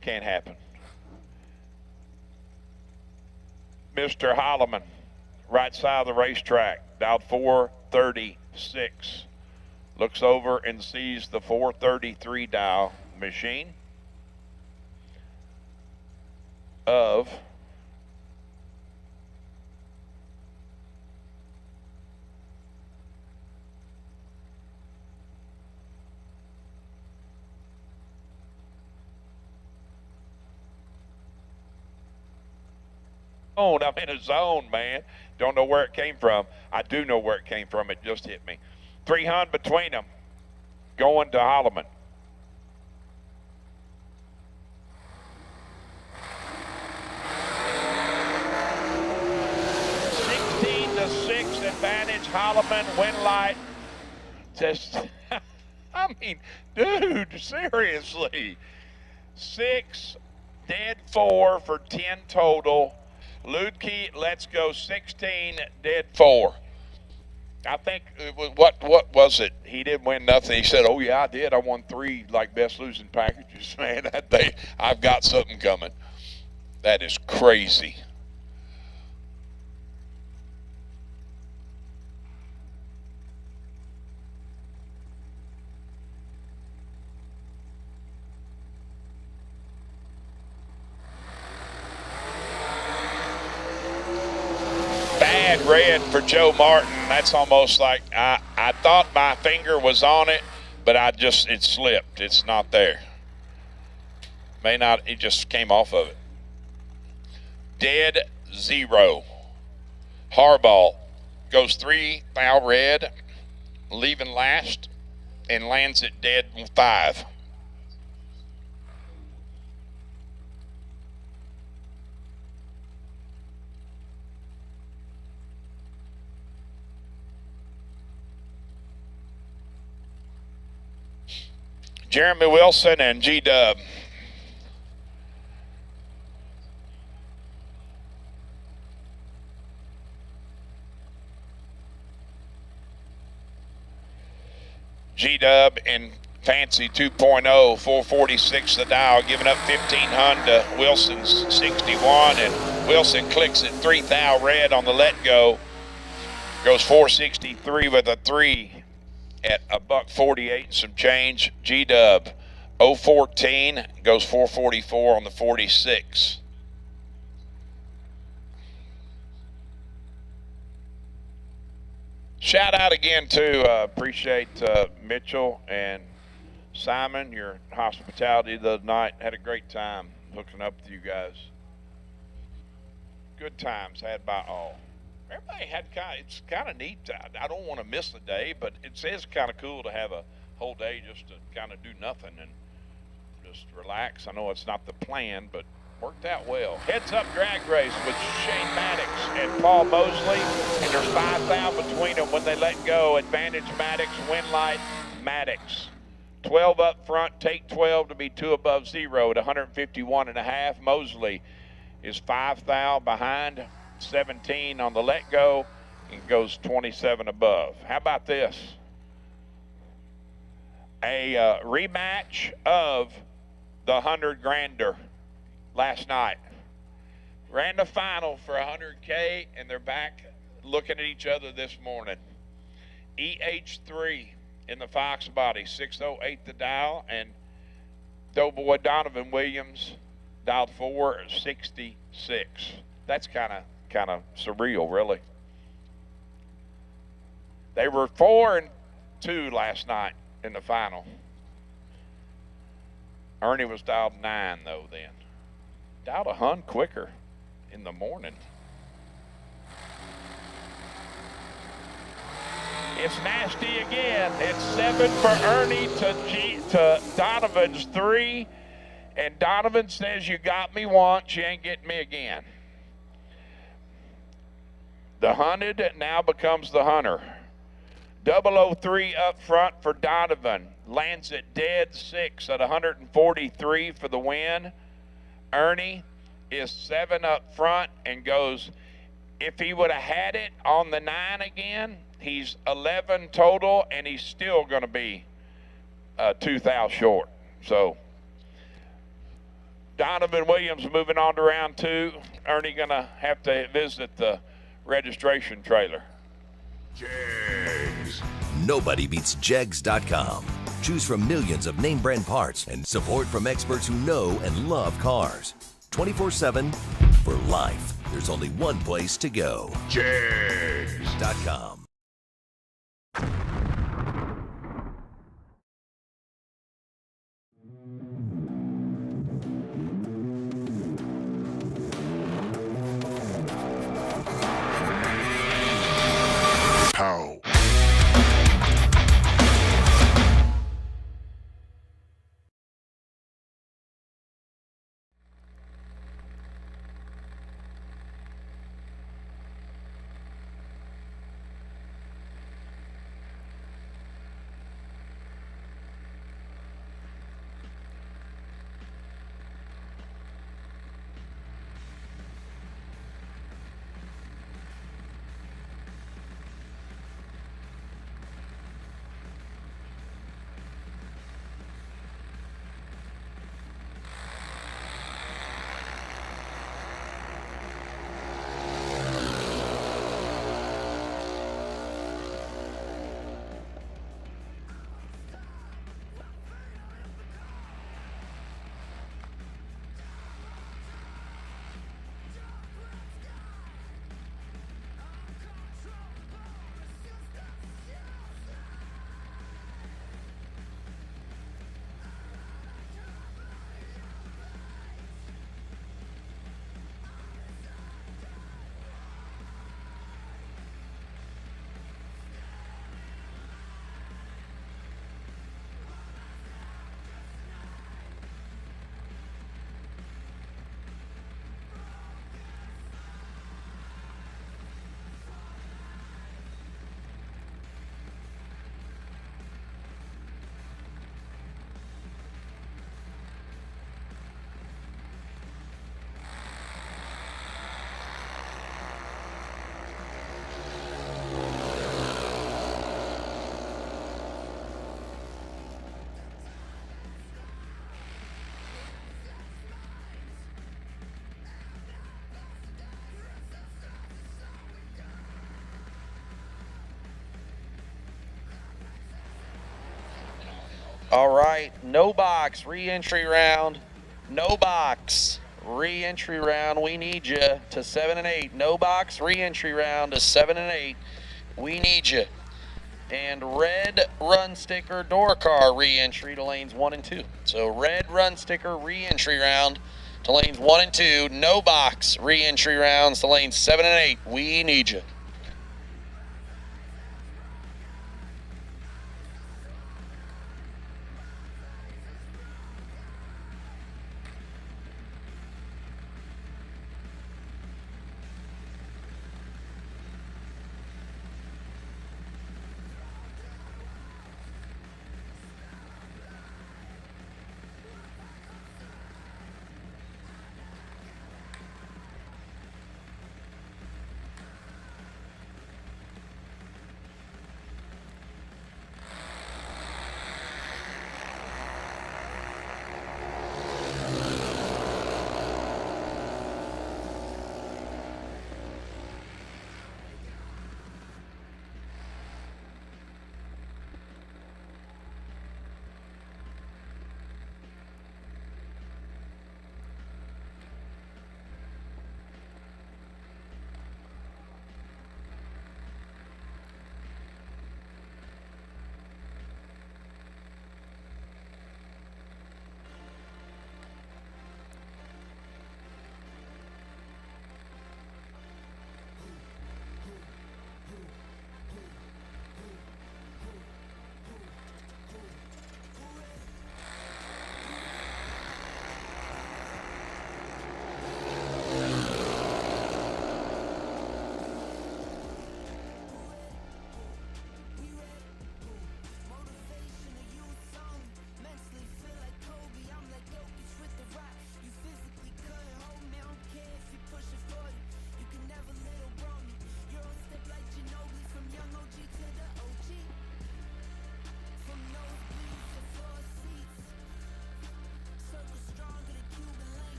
Can't happen. Mr. Holloman, right side of the racetrack, dialed 436. Looks over and sees the 433 dial machine of I'm in a zone, man. Don't know where it came from. I do know where it came from. It just hit me. 300 between them. Going to Holloman. To 6 advantage. Holloman, win light. Just, I mean, dude, seriously. 6, dead 4 for 10 total. Ludke, let's go 16, dead 4. I think it was, what was it? He didn't win nothing. He said, oh yeah, I did. I won 3 like best losing packages. Man, that day I've got something coming. That is crazy. Bad red for Joe Martin. That's almost like I thought my finger was on it, but it slipped. It's not there. May not, it just came off of it. Dead 0. Hardball goes 3 thou red, leaving last, and lands at dead 5. Jeremy Wilson and G-Dub. G-Dub in Fancy 2.0, 446 the dial, giving up 1,500 to Wilson's 61, and Wilson clicks at 3 thou red on the let go. Goes 463 with a 3. At $1.48 and some change. G-Dub 014 goes 444 on the 46. Shout out again to appreciate Mitchell and Simon, your hospitality the other night. Had a great time hooking up with you guys. Good times had by all. Everybody had it's kind of neat. I don't want to miss the day, but it says kind of cool to have a whole day just to kind of do nothing and just relax. I know it's not the plan, but Worked out well. Heads up drag race with Shane Maddox and Paul Mosley, and there's 5 thou between them when they let go. Advantage Maddox, win light Maddox. 12 up front, take 12 to be 2 above 0 at 151.5. Mosley is 5 thou behind, 17 on the let go, and goes 27 above. How about this? A rematch of the 100 grander last night. Ran the final for 100K, and they're back looking at each other this morning. EH3 in the Fox body, 608 the dial, and Doughboy Donovan Williams dialed 466. That's kind of surreal, really. They were 4 and 2 last night in the final. Ernie was dialed 9 though then. Dialed a hun quicker in the morning. It's nasty again. It's 7 for Ernie to Donovan's 3. And Donovan says, you got me once, you ain't getting me again. The hunted now becomes the hunter. 003 up front for Donovan. Lands at dead 6 at 143 for the win. Ernie is 7 up front and goes, if he would have had it on the 9 again, he's 11 total, and he's still going to be 2 thou short. So Donovan Williams moving on to round 2. Ernie going to have to visit the registration trailer. Jegs. Nobody beats Jegs.com. Choose from millions of name brand parts and support from experts who know and love cars. 24/7 for life. There's only one place to go. Jegs.com. Pow. All right, no box, re-entry round. No box, re-entry round. We need you to 7 and 8. No box, re-entry round to 7 and 8. We need you. And red run sticker door car re-entry to lanes 1 and 2. So red run sticker re-entry round to lanes 1 and 2. No box, re-entry rounds to lanes 7 and 8. We need you.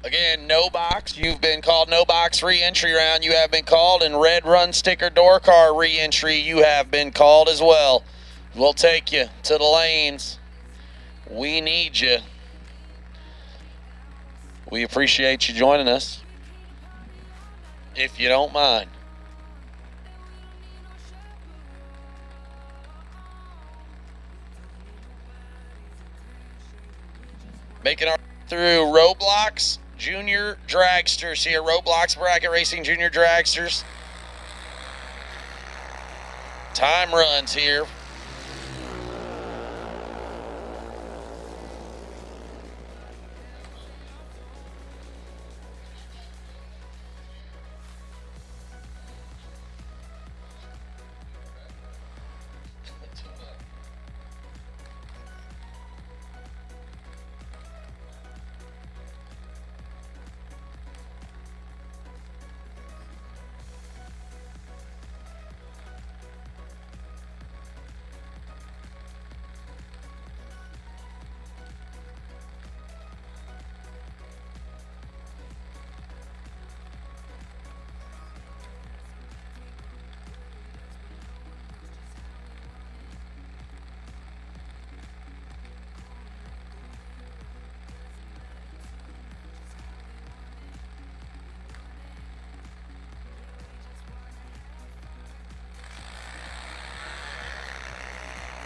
Again, no box. You've been called no box re-entry round. You have been called. And red run sticker door car re-entry. You have been called as well. We'll take you to the lanes. We need you. We appreciate you joining us, if you don't mind. Making our through Roblox Junior Dragsters here. Roblox Bracket Racing Junior Dragsters. Time runs here.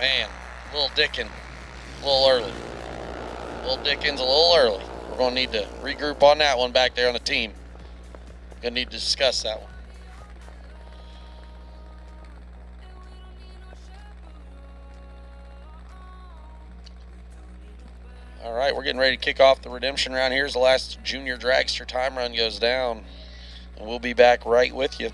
Man, little Dickin, a little early. Little Dickin's a little early. We're going to need to regroup on that one back there on the team. Going to need to discuss that one. All right, we're getting ready to kick off the redemption round. Here's the last junior dragster time run goes down. And we'll be back right with you.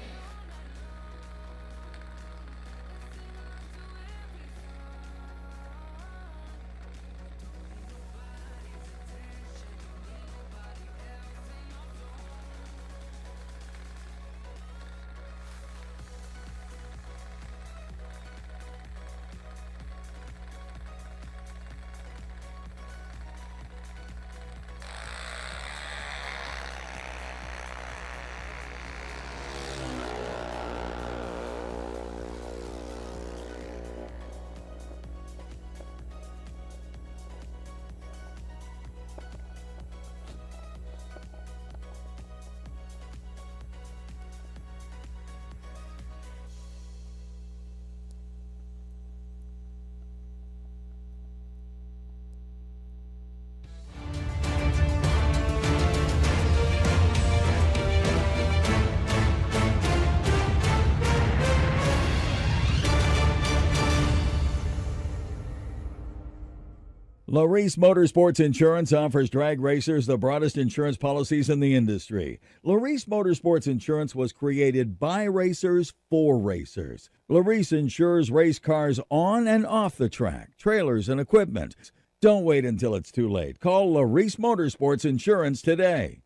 Laris Motorsports Insurance offers drag racers the broadest insurance policies in the industry. Laris Motorsports Insurance was created by racers for racers. Laris insures race cars on and off the track, trailers, and equipment. Don't wait until it's too late. Call Laris Motorsports Insurance today.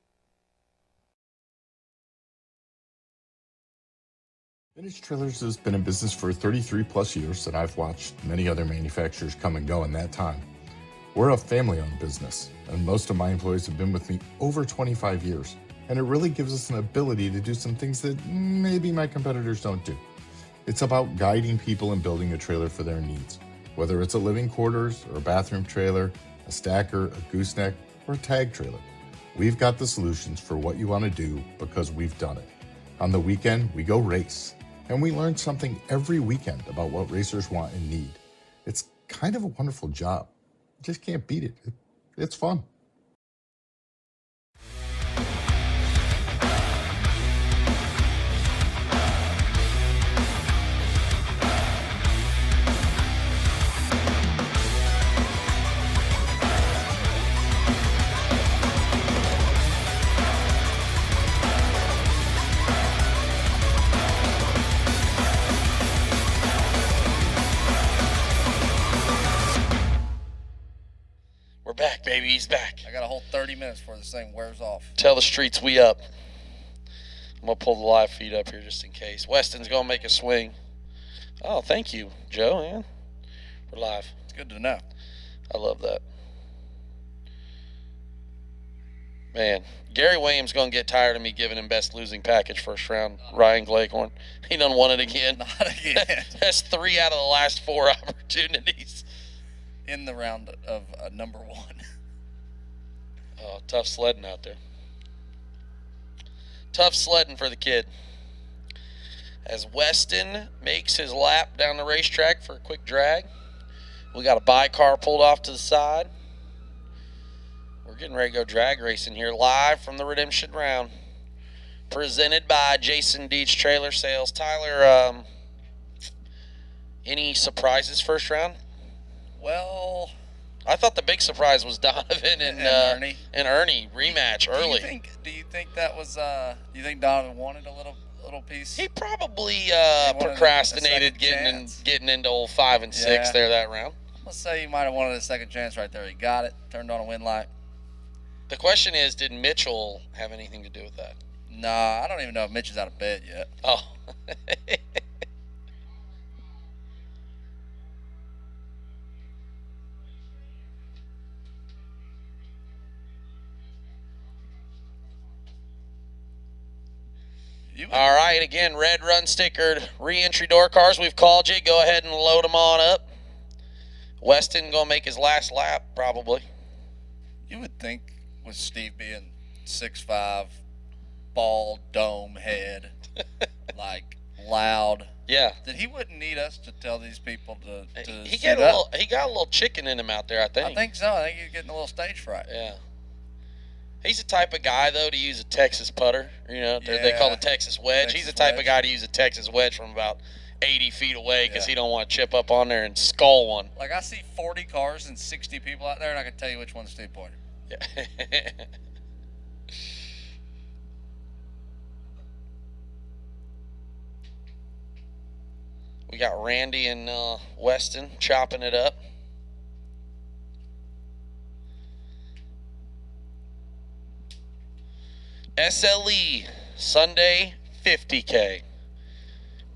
Vintage Trailers has been in business for 33 plus years, and I've watched many other manufacturers come and go in that time. We're a family-owned business, and most of my employees have been with me over 25 years, and it really gives us an ability to do some things that maybe my competitors don't do. It's about guiding people and building a trailer for their needs, whether it's a living quarters or a bathroom trailer, a stacker, a gooseneck, or a tag trailer. We've got the solutions for what you want to do because we've done it. On the weekend, we go race, and we learn something every weekend about what racers want and need. It's kind of a wonderful job. Just can't beat it. It's fun. Back, baby, he's back. I got a whole 30 minutes before this thing wears off. Tell the streets we up. I'm going to pull the live feed up here just in case. Weston's going to make a swing. Oh, thank you, Joe, man. We're live. It's good to know. I love that. Man, Gary Williams going to get tired of me giving him best losing package first round. Ryan Gleghorn. He done won it again. Not again. That's 3 out of the last 4 opportunities. In the round of number 1. Oh, tough sledding out there. Tough sledding for the kid. As Weston makes his lap down the racetrack for a quick drag. We got a bi-car pulled off to the side. We're getting ready to go drag racing here live from the Redemption Round. Presented by Jason Deach Trailer Sales. Tyler, any surprises first round? Well, I thought the big surprise was Donovan and Ernie rematch early. Do you think that was? You think Donovan wanted a little piece? He probably procrastinated getting into old 5 and 6 there that round. Let's say he might have wanted a second chance right there. He got it. Turned on a win light. The question is, did Mitchell have anything to do with that? Nah, I don't even know if Mitch is out of bed yet. Oh. All right, again, red run stickered re-entry door cars. We've called you. Go ahead and load them on up. Weston going to make his last lap, probably. You would think with Steve being 6'5", bald dome head, like loud. Yeah. That he wouldn't need us to tell these people to He got a little chicken in him out there, I think. I think so. I think he's getting a little stage fright. Yeah. He's the type of guy, though, to use a Texas putter. You know, they call it Texas wedge. He's the type of guy to use a Texas wedge from about 80 feet away because he don't want to chip up on there and skull one. Like, I see 40 cars and 60 people out there, and I can tell you which one's Steve Pointer. Yeah. We got Randy and Weston chopping it up. SLE Sunday 50K.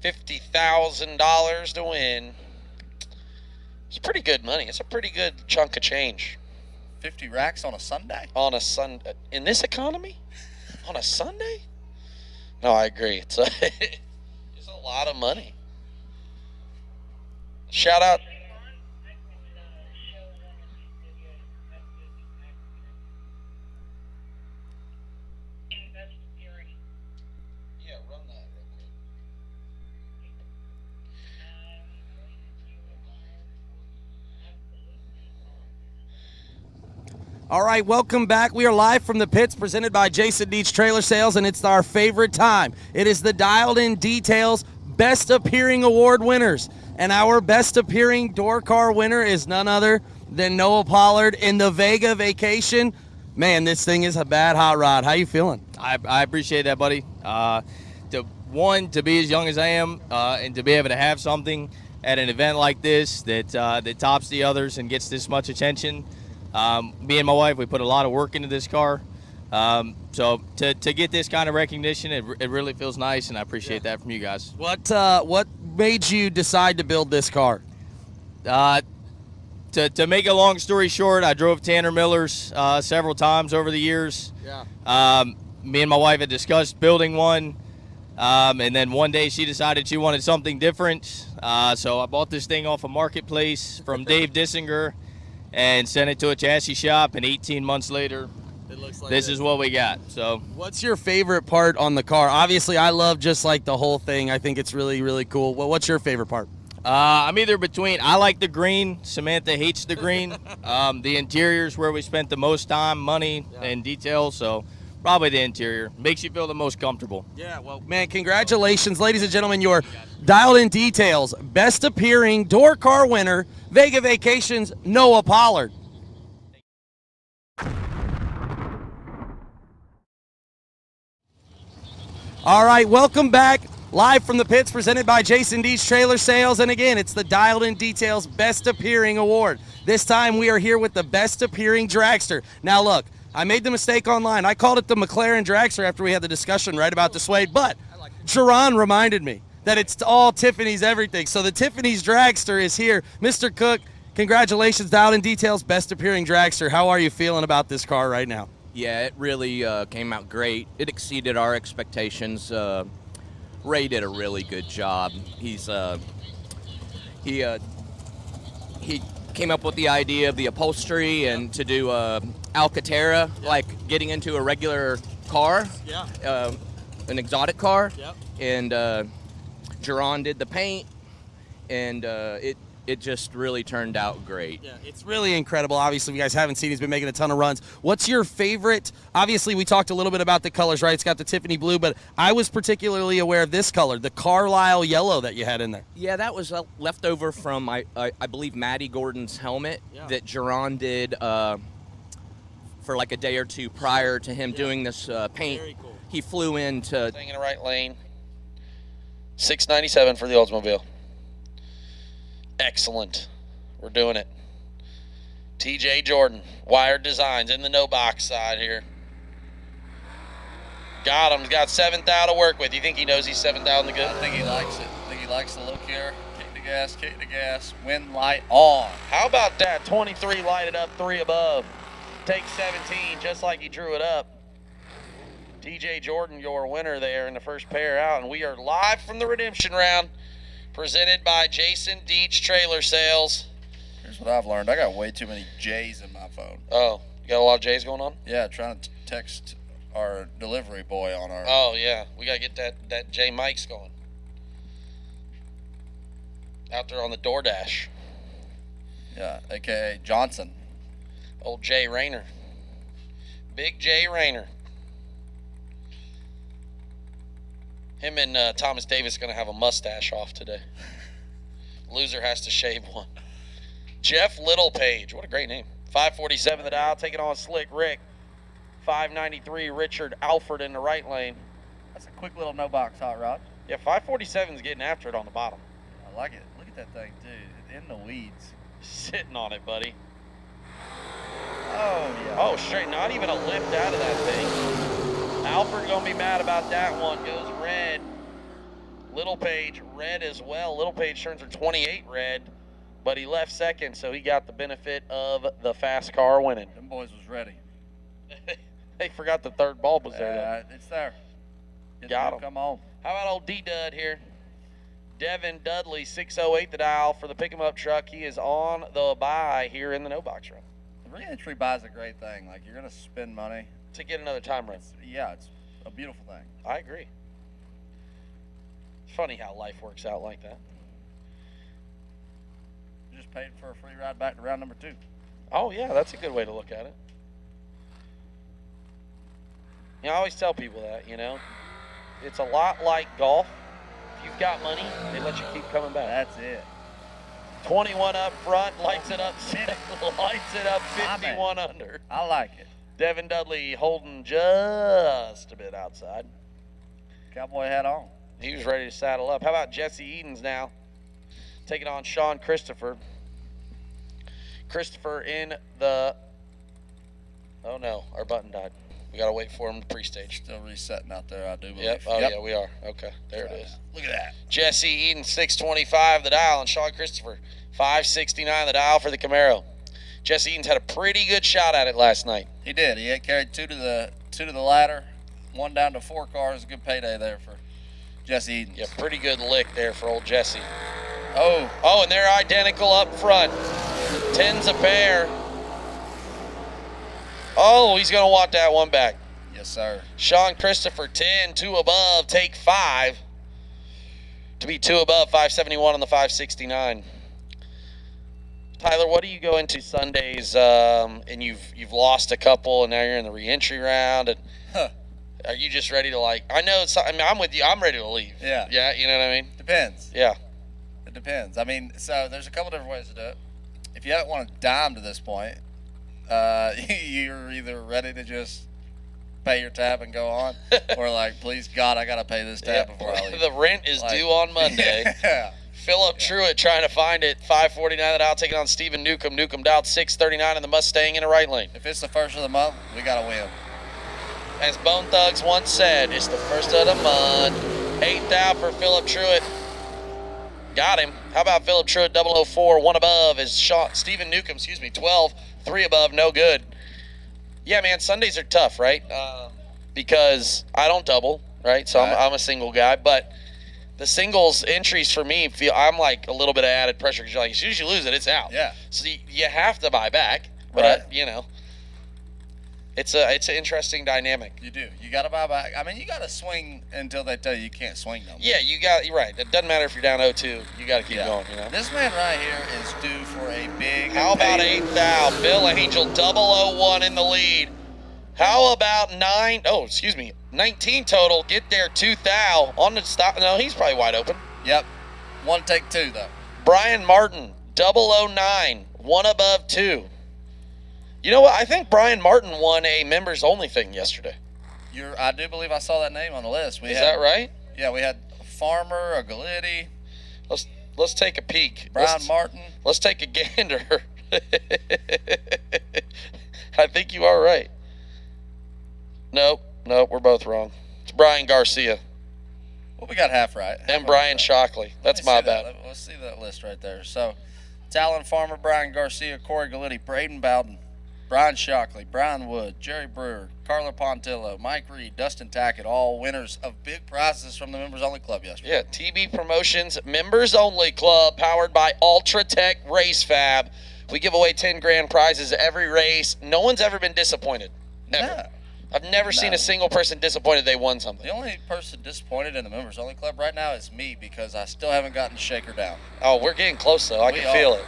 $50,000 to win. It's pretty good money. It's a pretty good chunk of change. 50 racks on a Sunday? On a Sunday. In this economy? On a Sunday? No, I agree. It's a lot of money. Shout out. All right, welcome back. We are live from the pits presented by Jason Deach Trailer Sales, and it's our favorite time. It is the Dialed In Details Best Appearing Award winners. And our Best Appearing Door Car winner is none other than Noah Pollard in the Vega Vacation. Man, this thing is a bad hot rod. How you feeling? I appreciate that, buddy. To be as young as I am and to be able to have something at an event like this that tops the others and gets this much attention. Me and my wife, we put a lot of work into this car. So to get this kind of recognition, it really feels nice, and I appreciate that from you guys. What made you decide to build this car? To make a long story short, I drove Tanner Miller's several times over the years. Yeah. Me and my wife had discussed building one, and then one day she decided she wanted something different. So I bought this thing off a marketplace from Dave Dissinger and sent it to a chassis shop, and 18 months later, this is what we got. So, what's your favorite part on the car? Obviously, I love just like the whole thing. I think it's really, really cool. Well, what's your favorite part? I'm either between. I like the green. Samantha hates the green. The interior is where we spent the most time, money, and detail. So, probably the interior makes you feel the most comfortable. Yeah. Well, man, congratulations, ladies and gentlemen. Your Dialed In Details Best Appearing Door Car winner, Vega Vacations, Noah Pollard. All right, welcome back. Live from the pits, presented by Jason Deach Trailer Sales. And again, it's the Dialed In Details Best Appearing Award. This time we are here with the Best Appearing Dragster. Now look, I made the mistake online. I called it the McLaren Dragster after we had the discussion right about the suede, but Jerron reminded me that it's all Tiffany's everything. So the Tiffany's Dragster is here. Mr. Cook, congratulations, Dialed In Details Best Appearing Dragster. How are you feeling about this car right now? Yeah, it really came out great. It exceeded our expectations. Ray did a really good job. He came up with the idea of the upholstery and to do Alcantara, like getting into a regular car, an exotic car. And Jerron did the paint, and it just really turned out great. Yeah, it's really incredible. Obviously, you guys haven't seen, he's been making a ton of runs. What's your favorite? Obviously, we talked a little bit about the colors, right? It's got the Tiffany blue, but I was particularly aware of this color, the Carlisle yellow that you had in there. Yeah, that was left over from, I believe, Matty Gordon's helmet that Jerron did for like a day or two prior to him doing this paint. Very cool. He flew in to... Staying in the right lane. 697 for the Oldsmobile. Excellent. We're doing it. TJ Jordan, Wired Designs in the no box side here. Got him. He's got 7th out to work with. You think he knows he's 7th out in the good? I think he likes it. I think he likes the look here. Kick the gas, wind light on. How about that? 23 lighted up, 3 above. Take 17 just like he drew it up. TJ Jordan, your winner there in the first pair out. And we are live from the redemption round. Presented by Jason Deach Trailer Sales. Here's what I've learned. I got way too many J's in my phone. Oh, you got a lot of J's going on? Yeah, trying to text our delivery boy on our... Oh, yeah. We got to get that J Mike's going. Out there on the DoorDash. Yeah, a.k.a. Johnson. Old Jay Rayner. Big Jay Rayner. Him and Thomas Davis going to have a mustache off today. Loser has to shave one. Jeff Littlepage. What a great name. 547 the dial. Taking on Slick Rick. 593 Richard Alford in the right lane. That's a quick little no-box hot rod. Yeah, 547's getting after it on the bottom. I like it. Look at that thing, dude. In the weeds. Sitting on it, buddy. Oh, yeah. Oh, straight. Not even a lift out of that thing. Alfred gonna be mad about that one. Goes red. Littlepage red as well. Littlepage turns her 28 red, but he left second, so he got the benefit of the fast car winning. Them boys was ready. They forgot the third bulb was there. It's there. Got him. Come on. How about old D-Dud here? Devin Dudley, 608 the dial for the pick-em-up truck. He is on the buy here in the no-box run. The re-entry buy is a great thing. Like, you're going to spend money. To get another time run. Yeah, it's a beautiful thing. I agree. It's funny how life works out like that. You just paid for a free ride back to round number 2. Oh, yeah, that's a good way to look at it. You know, I always tell people that, you know. It's a lot like golf. If you've got money, they let you keep coming back. That's it. 21 up front, lights it up 51 under. I like it. Devin Dudley holding just a bit outside. Cowboy hat on. He was ready to saddle up. How about Jesse Edens now? Taking on Sean Christopher. Christopher in the... Oh, no. Our button died. We got to wait for him to pre-stage. Still resetting out there, I do believe. Yep. Oh, yeah, we are. Okay. There it is. Look at that. Jesse Eden, 625 the dial, and Sean Christopher, 569 the dial for the Camaro. Jesse Eden's had a pretty good shot at it last night. He did. He had carried two to the ladder, 1 down to 4 cars. A good payday there for Jesse Eden. Yeah, pretty good lick there for old Jesse. Oh, and they're identical up front. 10's a pair. Oh, he's going to want that one back. Yes, sir. Sean Christopher, 10, 2 above, take 5. To be 2 above, 571 on the 569. Tyler, what do you go into Sundays and you've lost a couple and now you're in the re-entry round? And are you just ready to I'm with you. I'm ready to leave. Yeah. Yeah, you know what I mean? Depends. Yeah. It depends. I mean, so there's a couple different ways to do it. If you haven't won a dime to this point, you're either ready to just pay your tab and go on, or like, please God, I gotta pay this tab before I leave. The rent is due on Monday. Yeah. Philip Truitt trying to find it. 549 that out, taking on Stephen Newcomb. Newcomb dialed 639 in the Mustang in the right lane. If it's the first of the month, we gotta win. As Bone Thugs once said, it's the first of the month. 8th out for Philip Truitt. Got him. How about Philip Truitt, 004, 1 above is Stephen Newcomb, 12, 3 above, no good. Yeah, man, Sundays are tough, right? Because I don't double, right? So I'm a single guy, but the singles entries for me I'm like a little bit of added pressure because you're like, as soon as you lose it, it's out. Yeah. So you have to buy back, but you know, it's an interesting dynamic. You do. You got to buy back. I mean, you got to swing until they tell you can't swing no more. Yeah, you're right. It doesn't matter if you're down 0-2. You got to keep going. You know. This man right here is due for a big. How about 8th thou? Bill Angel 001 in the lead. How about 19 total. Get there 2 thou on the stop. No, he's probably wide open. Yep. 1 take 2 though. Brian Martin 009 1 above 2. You know what? I think Brian Martin won a members only thing yesterday. I do believe I saw that name on the list. Is that right? Yeah, we had a Farmer, a Galitti. Let's take a peek. Brian Martin. Let's take a gander. I think you are right. Nope, we're both wrong. It's Brian Garcia. Well, we got half right. And Brian Shockley. That's my bad. Let's see that list right there. So, Talon Farmer, Brian Garcia, Corey Galitti, Braden Bowden, Brian Shockley, Brian Wood, Jerry Brewer, Carla Pontillo, Mike Reed, Dustin Tackett, all winners of big prizes from the Members Only Club yesterday. Yeah, TB Promotions Members Only Club, powered by Ultra Tech Race Fab. We give away 10 grand prizes every race. No one's ever been disappointed. Never. No. I've never seen a single person disappointed they won something. The only person disappointed in the Members Only Club right now is me because I still haven't gotten the shaker down. Oh, we're getting close, though. I can feel it.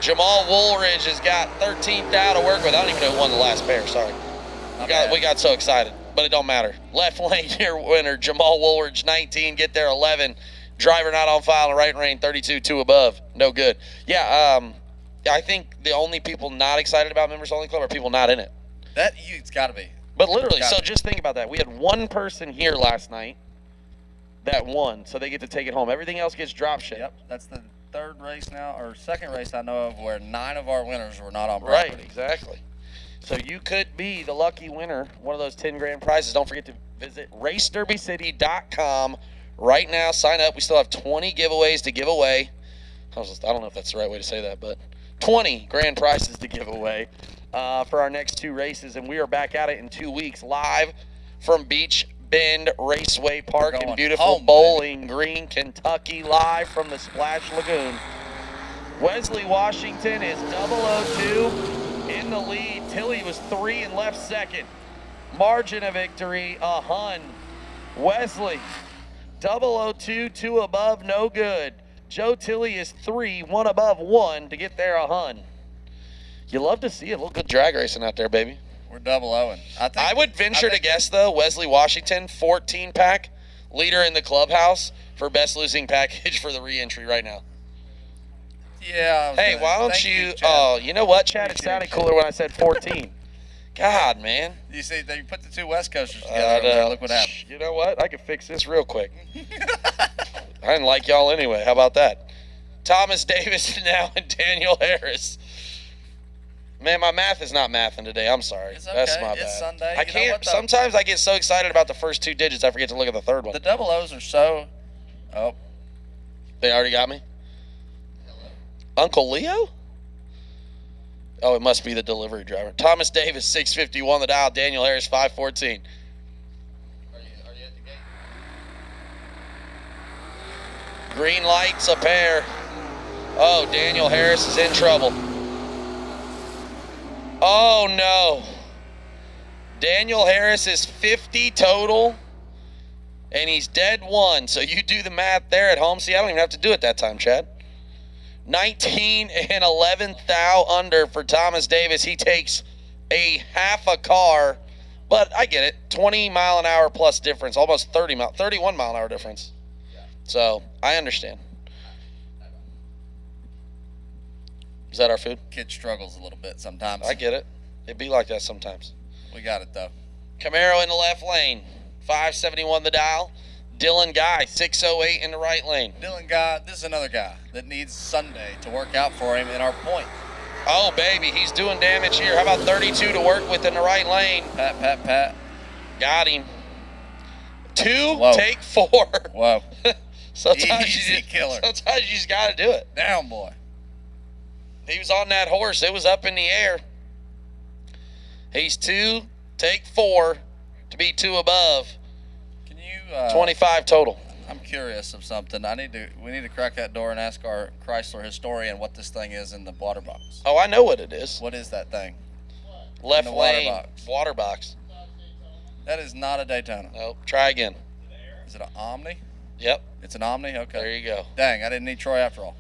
Jamal Woolridge has got 13th out to work with. I don't even know who won the last pair. Sorry. We got so excited, but it don't matter. Left lane here winner, Jamal Woolridge, 19. Get there, 11. Driver not on file in the right lane, 32, 2 above. No good. Yeah, I think the only people not excited about Members Only Club are people not in it. It's got to be. But literally, so just think about that. We had one person here last night that won, so they get to take it home. Everything else gets drop shipped. Yep, that's the third race now, or second race I know of where 9 of our winners were not on property. Right, exactly. So you could be the lucky winner, one of those 10 grand prizes. Don't forget to visit racederbycity.com right now. Sign up. We still have 20 giveaways to give away. I don't know if that's the right way to say that, but 20 grand prizes to give away for our next 2 races. And we are back at it in 2 weeks, live from Beach Bend Raceway Park in beautiful Bowling Green, Kentucky, live from the Splash Lagoon. Wesley Washington is 002 in the lead. Tilly was 3 and left second. Margin of victory, a Hun. Wesley, 002, 2 above, no good. Joe Tilley is 3, 1 above, 1 to get there, a Hun. You love to see it. A little good drag racing out there, baby. We're 0-0. I would venture to guess, though, Wesley Washington, 14-pack, leader in the clubhouse for best losing package for the re-entry right now. Yeah. Hey, why don't you? Oh, you know what, Chad? It sounded cooler when I said 14. God, man. You see, they put the 2 West Coasters together over there. Look what happened. You know what? I could fix this real quick. I didn't like y'all anyway. How about that? Thomas Davis now and Daniel Harris. Man, my math is not mathing today. I'm sorry. It's okay. That's my bad. It's Sunday. I can't. Sometimes I get so excited about the first 2 digits, I forget to look at the third one. The 00s are so. Oh. They already got me? Uncle Leo? Oh, it must be the delivery driver. Thomas Davis, 651 the dial. Daniel Harris, 514. Are you at the gate? Green lights, a pair. Oh, Daniel Harris is in trouble. Oh, no. Daniel Harris is 50 total, and he's dead 1. So you do the math there at home. See, I don't even have to do it that time, Chad. 19 and 11 thou under for Thomas Davis. He takes a half a car, but I get it. 20 mile an hour plus difference, almost 31 mile an hour difference. So I understand. Is that our food? Kid struggles a little bit sometimes. I get it. It'd be like that sometimes. We got it, though. Camaro in the left lane, 571 the dial. Dylan Guy, 608 in the right lane. Dylan Guy, this is another guy that needs Sunday to work out for him in our point. Oh, baby, he's doing damage here. How about 32 to work with in the right lane? Pat. Got him. 2, Whoa. take 4. Whoa. Sometimes Easy you killer. Sometimes you just got to do it. Down, boy. He was on that horse. It was up in the air. He's 2, take 4 to be 2 above. Can you 25 total. I'm curious of something. We need to crack that door and ask our Chrysler historian what this thing is in the water box. Oh, I know what it is. What is that thing? Left in the lane water box. That is not a Daytona. Nope. Try again. Is it an Omni? Yep. It's an Omni? Okay. There you go. Dang, I didn't need Troy after all.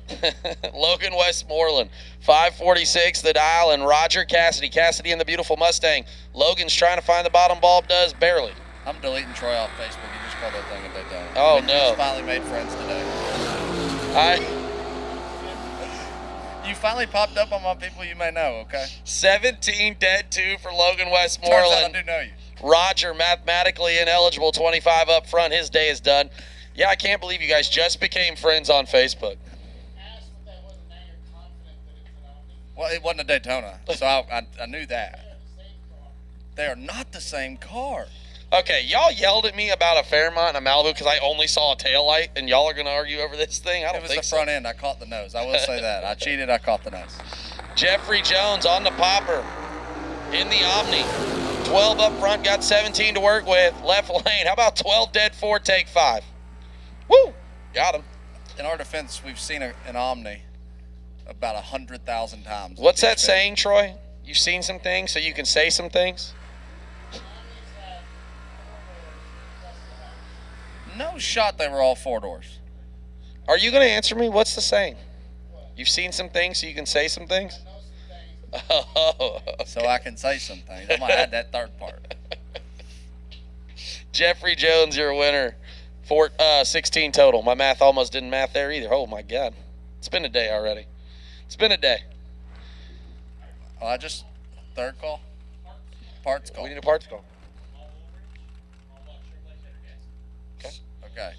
Logan Westmoreland, 546 the dial, and Roger Cassidy. Cassidy in the beautiful Mustang. Logan's trying to find the bottom bulb, does barely. I'm deleting Troy off Facebook. You just called that thing a Daytona. Oh, We no. just finally made friends today. You finally popped up on my people you may know, okay? 17 dead 2 for Logan Turns Westmoreland. out I do know you. Roger, mathematically ineligible, 25 up front. His day is done. Yeah, I can't believe you guys just became friends on Facebook. Well, it wasn't a Daytona, so I knew that. They are not the same car. Okay, y'all yelled at me about a Fairmont and a Malibu because I only saw a taillight, and y'all are going to argue over this thing? I don't think so. It was the front end. I caught the nose. I will say that. I cheated. I caught the nose. Jeffrey Jones on the popper in the Omni. 12 up front, got 17 to work with. Left lane. How about 12 dead 4, take 5? Woo! Got him. In our defense, we've seen an Omni about 100,000 times. What's that saying, Troy? You've seen some things, so you can say some things? No shot they were all 4 doors. Are you going to answer me? What's the saying? You've seen some things, so you can say some things? Oh, okay. So I can say some things. I'm going to add that third part. Jeffrey Jones, your winner. 16 total. My math almost didn't math there either. Oh, my God. It's been a day already. It's been a day. Oh, third call? Parts call. We need a parts call. Okay.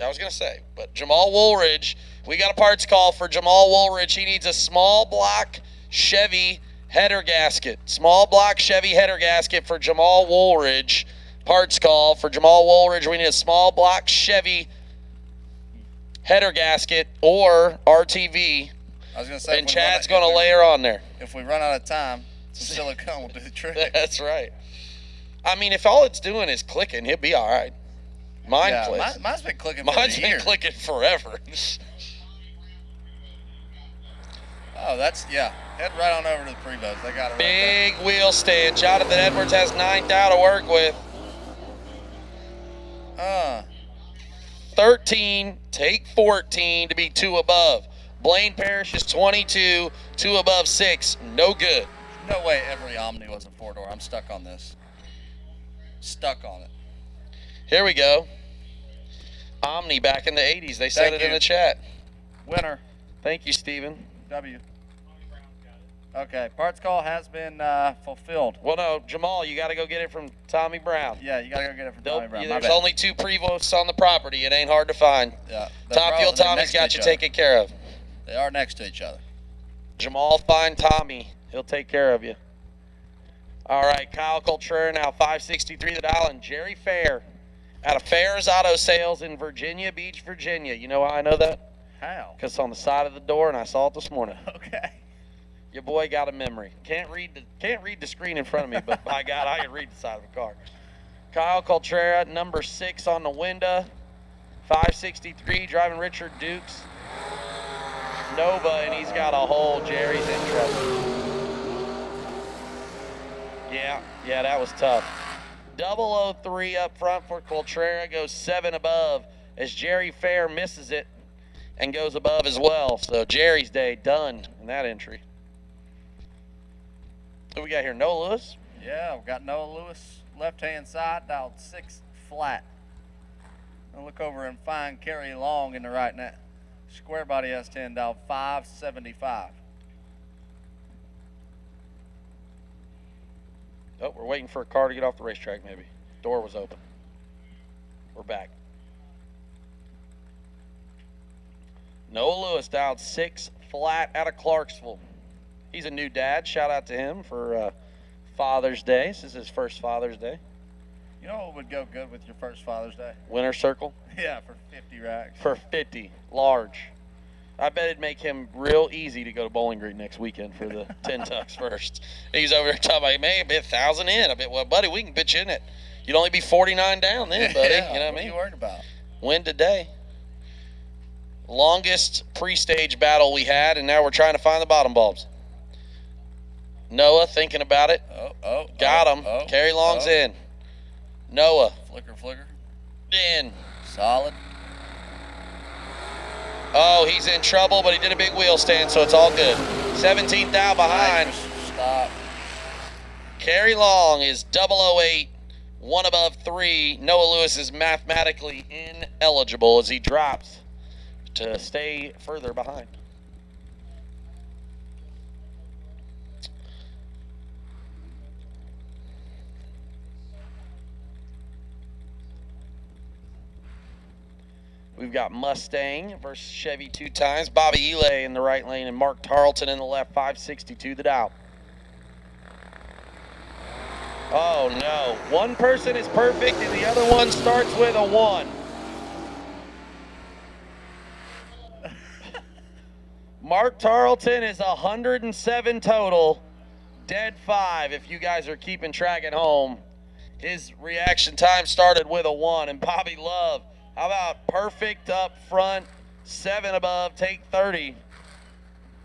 I was going to say, but Jamal Woolridge, we got a parts call for Jamal Woolridge. He needs a small block Chevy header gasket. Small block Chevy header gasket for Jamal Woolridge. Parts call for Jamal Woolridge. We need a small block Chevy header gasket or RTV. I was going to say, and Chad's going to layer on there. If we run out of time, some silicone will do the trick. That's right. I mean, if all it's doing is clicking, he'll be all right. Mine's been clicking for Mine's a been year. clicking forever. Oh, head right on over to the pre-buzz. They got it right Big wheel stand. Jonathan Edwards has 9th out to work with. 13, take 14 to be 2 above. Blaine Parrish is 22, 2 above 6. No good. No way every Omni was a 4-door. I'm stuck on this. Stuck on it. Here we go. Omni back in the 80s. They said it in the chat. Winner. Thank you, Steven. W. Okay, parts call has been fulfilled. Well, no, Jamal, you got to go get it from Tommy Brown. Yeah, you got to go get it from Tommy Brown. There's only 2 Prevosts on the property. It ain't hard to find. Yeah. Top Fuel Tommy's got you taken care of. They are next to each other. Jamal, find Tommy. He'll take care of you. All right, Kyle Coltrera now 563 the dial, and Jerry Fair out of Fair's Auto Sales in Virginia Beach, Virginia. You know how I know that? How? Because it's on the side of the door, and I saw it this morning. Okay. Your boy got a memory. Can't read the screen in front of me, but by God, I can read the side of the car. Kyle Coltrera, number 6 on the window. 563, driving Richard Dukes. Nova, and he's got a hole. Jerry's in trouble. Yeah, that was tough. 003 up front for Coltrera, goes 7 above as Jerry Fair misses it and goes above as well. So Jerry's day done in that entry. Who we got here? Noah Lewis? Yeah, we've got Noah Lewis, left-hand side, dialed 6 flat. I'll look over and find Kerry Long in the right net. Square body S10, dialed 575. Oh, we're waiting for a car to get off the racetrack maybe. Door was open. We're back. Noah Lewis dialed 6 flat out of Clarksville. He's a new dad. Shout out to him for Father's Day. This is his first Father's Day. You know what would go good with your first Father's Day? Winter Circle? Yeah, for 50 racks. For 50. Large. I bet it'd make him real easy to go to Bowling Green next weekend for the 10 tucks first. He's over there talking about, man, be 1,000 in. I bet, well, buddy, we can pitch in it. You'd only be 49 down then, buddy. Yeah, you know what I mean? What are you worried about? Win today. Longest pre-stage battle we had, and now we're trying to find the bottom bulbs. Noah thinking about it. Got him. Carry Long's in. Noah. Flicker. In. Solid. Oh, he's in trouble, but he did a big wheel stand, so it's all good. 17th out behind. Stop. Carry Long is 008, one above 3. Noah Lewis is mathematically ineligible as he drops to stay further behind. We've got Mustang versus Chevy 2 times. Bobby Elay in the right lane and Mark Tarleton in the left. 562 the Dow. Oh no. One person is perfect and the other one starts with a 1. Mark Tarleton is 107 total. Dead 5 if you guys are keeping track at home. His reaction time started with a 1. And Bobby Love, how about perfect up front, 7 above, take 30.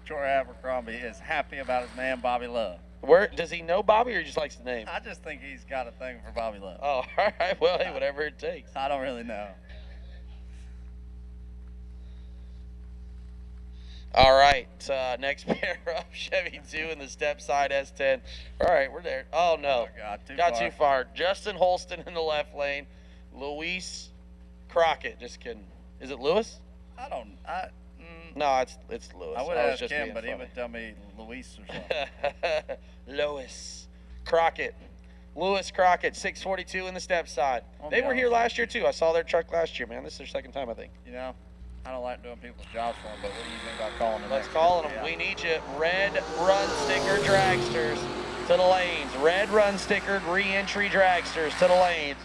Troy Abercrombie is happy about his man Bobby Love. Where does he know Bobby or he just likes the name? I just think he's got a thing for Bobby Love. Oh, all right. Well, hey, whatever it takes. I don't really know. All right. Next pair up, Chevy 2 in the step side S10. All right, we're there. Oh, no. God, Got too far. Justin Holston in the left lane. Luis Crockett. Just kidding. Is it Lewis? No, it's Lewis. I would was ask just him, being but he funny. would tell me Luis or something. Lois Crockett. Lewis Crockett, 642 in the step side. I'll They be were here honest last year, too. I saw their truck last year, man. This is their second time, I think. You know, I don't like doing people's jobs for them, but what do you think about calling them? Let's call them. Yeah. We need you. Red run sticker dragsters to the lanes. Red run stickered re-entry dragsters to the lanes.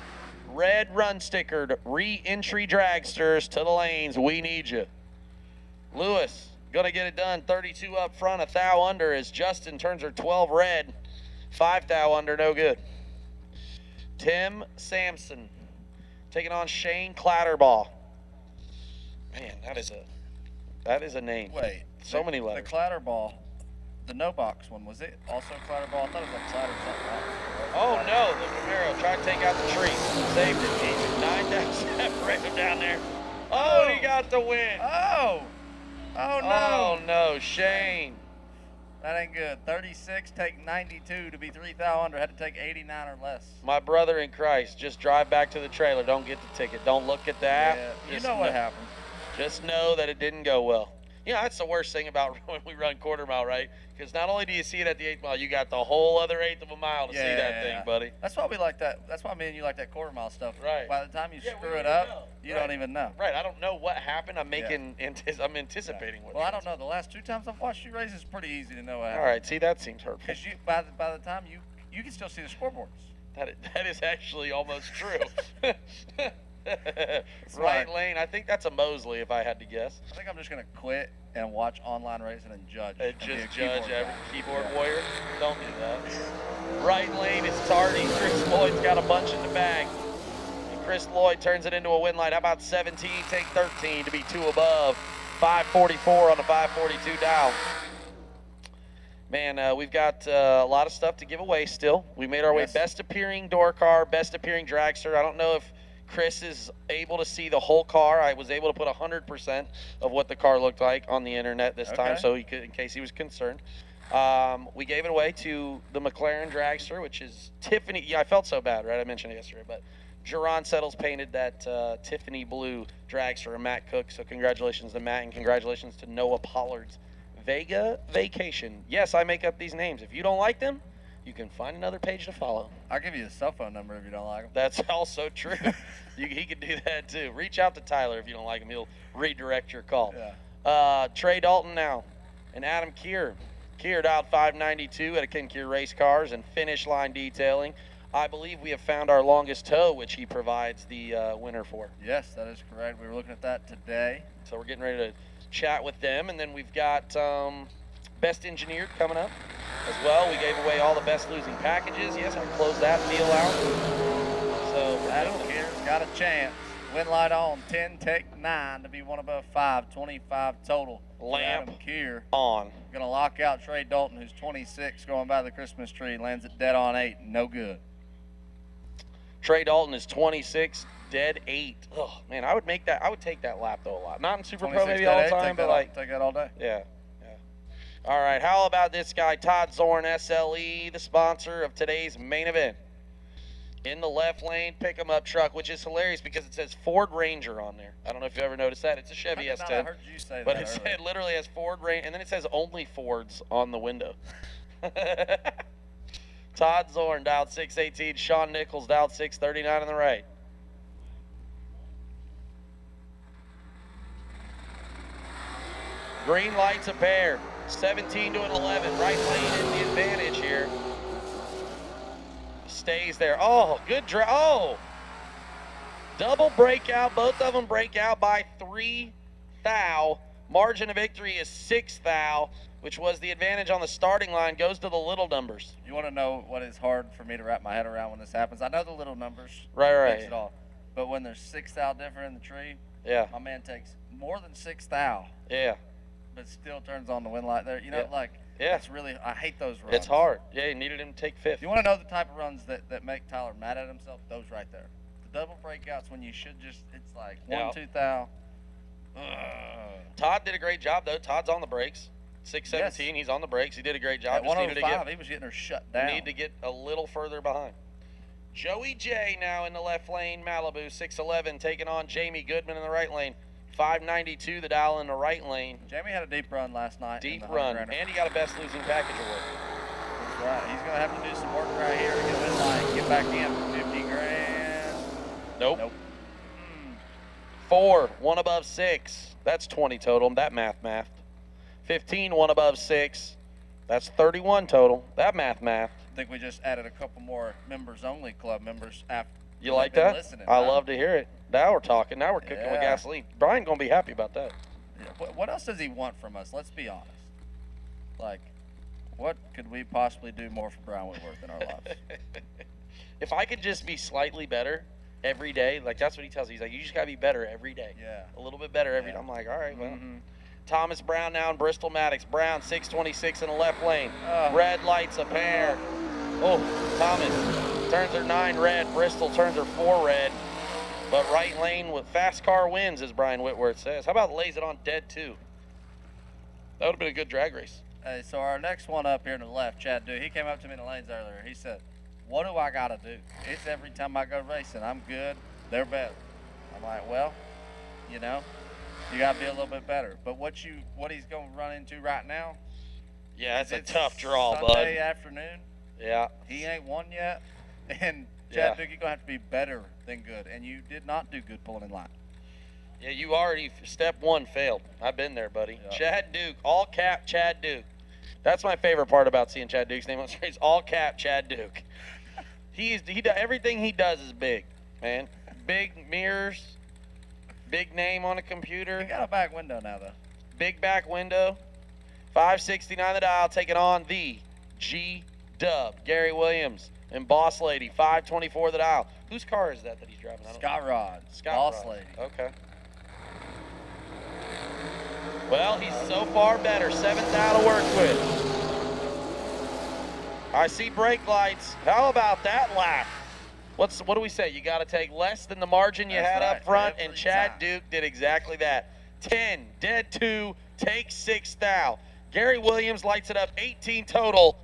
Red run stickered re-entry dragsters to the lanes. We need you. Lewis, gonna get it done. 32 up front, a thou under as Justin turns her 12 red. 5 thou under, no good. Tim Sampson taking on Shane Clatterbaugh. Man, that is a name. Wait. So many letters. The Clatterball, the no box one, was it also Clatterball? I thought it was like Clatter something else. Oh no, the Camaro tried to take out the tree. Saved it. He took 9 down, separated him down there. Oh, and he got the win. Oh no. Oh no, Shane. That ain't good. 36, take 92 to be 3 thou under. Had to take 89 or less. My brother in Christ, just drive back to the trailer. Don't get the ticket. Don't look at the app. Yeah, you Just know what happened. Just know that it didn't go well. You know, that's the worst thing about when we run quarter mile, right? Because not only do you see it at the 8th mile, you got the whole other 1/8 of a mile to see that thing, buddy. That's why we like that. That's why me and you like that quarter mile stuff. Right. By the time you screw it up, you don't even know. Right. I don't know what happened. I'm I'm anticipating what. Well, I don't know. The last 2 times I've watched you race, it's pretty easy to know what happened. All right. See, that seems hurtful. Because you, by the time you can still see the scoreboards. That is actually almost true. Right. Lane. I think that's a Mosley, if I had to guess. I think I'm just gonna quit and watch online racing and judge. And be a just judge keyboard every guy. keyboard Yeah. warrior. Don't do that. Right lane is Tardy. Chris Lloyd's got a bunch in the bag. And Chris Lloyd turns it into a win light. How about 17? Take 13 to be 2 above. 544 on the 542 down. Man, we've got a lot of stuff to give away still. We made our way best appearing door car, best appearing dragster. I don't know if Chris is able to see the whole car. I was able to put 100% of what the car looked like on the internet this time, so he could, in case he was concerned. We gave it away to the McLaren dragster, which is Tiffany. Yeah, I felt so bad, right? I mentioned it yesterday, but Geron Settles painted that Tiffany blue dragster, and Matt Cook. So congratulations to Matt, and congratulations to Noah Pollard's Vega Vacation. Yes, I make up these names. If you don't like them, you can find another page to follow. I'll give you a cell phone number if you don't like them. That's also true. He could do that too. Reach out to Tyler if you don't like him. He'll redirect your call. Yeah. Trey Dalton now and Adam Keir. Keir dialed 592 at a Ken Keir Race Cars and Finish Line Detailing. I believe we have found our longest tow, which he provides the winner for. Yes, that is correct. We were looking at that today. So we're getting ready to chat with them. And then we've got Best Engineered coming up as well. We gave away all the best losing packages. Yes, I closed that deal out. So Adam Kear's got a chance. Win light on, 10, take 9 to be one above 5, 25 total. Lamp Adam Kear on. Gonna lock out Trey Dalton, who's 26, going by the Christmas tree. Lands it dead on 8, no good. Trey Dalton is 26, dead 8. Oh man, I would take that lap though a lot. Not in Super Pro maybe all the time, but like take that all day. Yeah. All right, how about this guy, Todd Zorn, SLE, the sponsor of today's main event. In the left lane, pick-em-up truck, which is hilarious because it says Ford Ranger on there. I don't know if you ever noticed that. It's a Chevy S10. I heard you say but that it literally has Ford Ranger, and then it says only Fords on the window. Todd Zorn, dialed 618. Sean Nichols, dialed 639 on the right. Green lights a pair. 17 to an 11. Right lane in the advantage here. Stays there. Oh, good draw. Oh, double breakout. Both of them break out by 3 thou. Margin of victory is 6 thou, which was the advantage on the starting line. Goes to the little numbers. You want to know what is hard for me to wrap my head around when this happens? I know the little numbers. Right. Makes it all. But when there's 6 thou different in the tree, yeah, my man takes more than 6 thou. Yeah. But still turns on the win light there. You know, yeah. It's really, I hate those runs. It's hard. Yeah, you needed him to take 5th. You want to know the type of runs that make Tyler mad at himself? Those right there. The double breakouts when you should just, it's like 1, 2 thou. Todd did a great job, though. Todd's on the brakes. 617, yes. He's on the brakes. He did a great job. At 105, he was getting her shut down. Need to get a little further behind. Joey J now in the left lane. Malibu, 611, taking on Jamie Goodman in the right lane. 592, the dial in the right lane. Jamie had a deep run last night. Deep run, and he got a best losing package award. That's right. He's going to have to do some work right here to get a win line. Get back in for 50 grand. Nope. 4, 1 above 6. That's 20 total. That math. 15, 1 above 6. That's 31 total. That math. I think we just added a couple more members only club members after. You like that? I love to hear it. Now we're talking. Now we're cooking with gasoline. Brian gonna be happy about that. Yeah. What else does he want from us? Let's be honest. Like, what could we possibly do more for Brian Whitworth in our lives? If I could just be slightly better every day, like that's what he tells me. He's like, you just gotta be better every day. Yeah. A little bit better every day. I'm like, all right, well. Thomas Brown now in Bristol Maddox. Brown 626 in the left lane. Red lights a pair. Oh, Thomas turns her 9 red. Bristol turns her 4 red. But right lane with fast car wins, as Brian Whitworth says. How about lays it on dead 2? That would have been a good drag race. Hey, so our next one up here to the left, Chad Duke, he came up to me in the lanes earlier. He said, what do I got to do? It's every time I go racing. I'm good. They're better. I'm like, well, you know, you got to be a little bit better. But what he's going to run into right now? Yeah, it's a tough draw, Sunday bud. afternoon. Yeah. He ain't won yet. And Chad Duke, you're going to have to be better than good. And you did not do good pulling in line. Yeah, you already, step 1 failed. I've been there, buddy. Yep. Chad Duke, all cap Chad Duke. That's my favorite part about seeing Chad Duke's name on the screen. All cap Chad Duke. Everything he does is big, man. Big mirrors, big name on a computer. He got a back window now, though. Big back window. 569 the dial, taking on the G-Dub, Gary Williams, and Boss Lady, 524 the dial. Whose car is that he's driving? Scott Rod. Boss Lady. Okay. Well, he's so far better. 7th out to work with. I see brake lights. How about that lap? What do we say? You got to take less than the margin you had up front, and Chad Duke did exactly that. 10, dead 2, take 6 thou. Gary Williams lights it up, 18 total.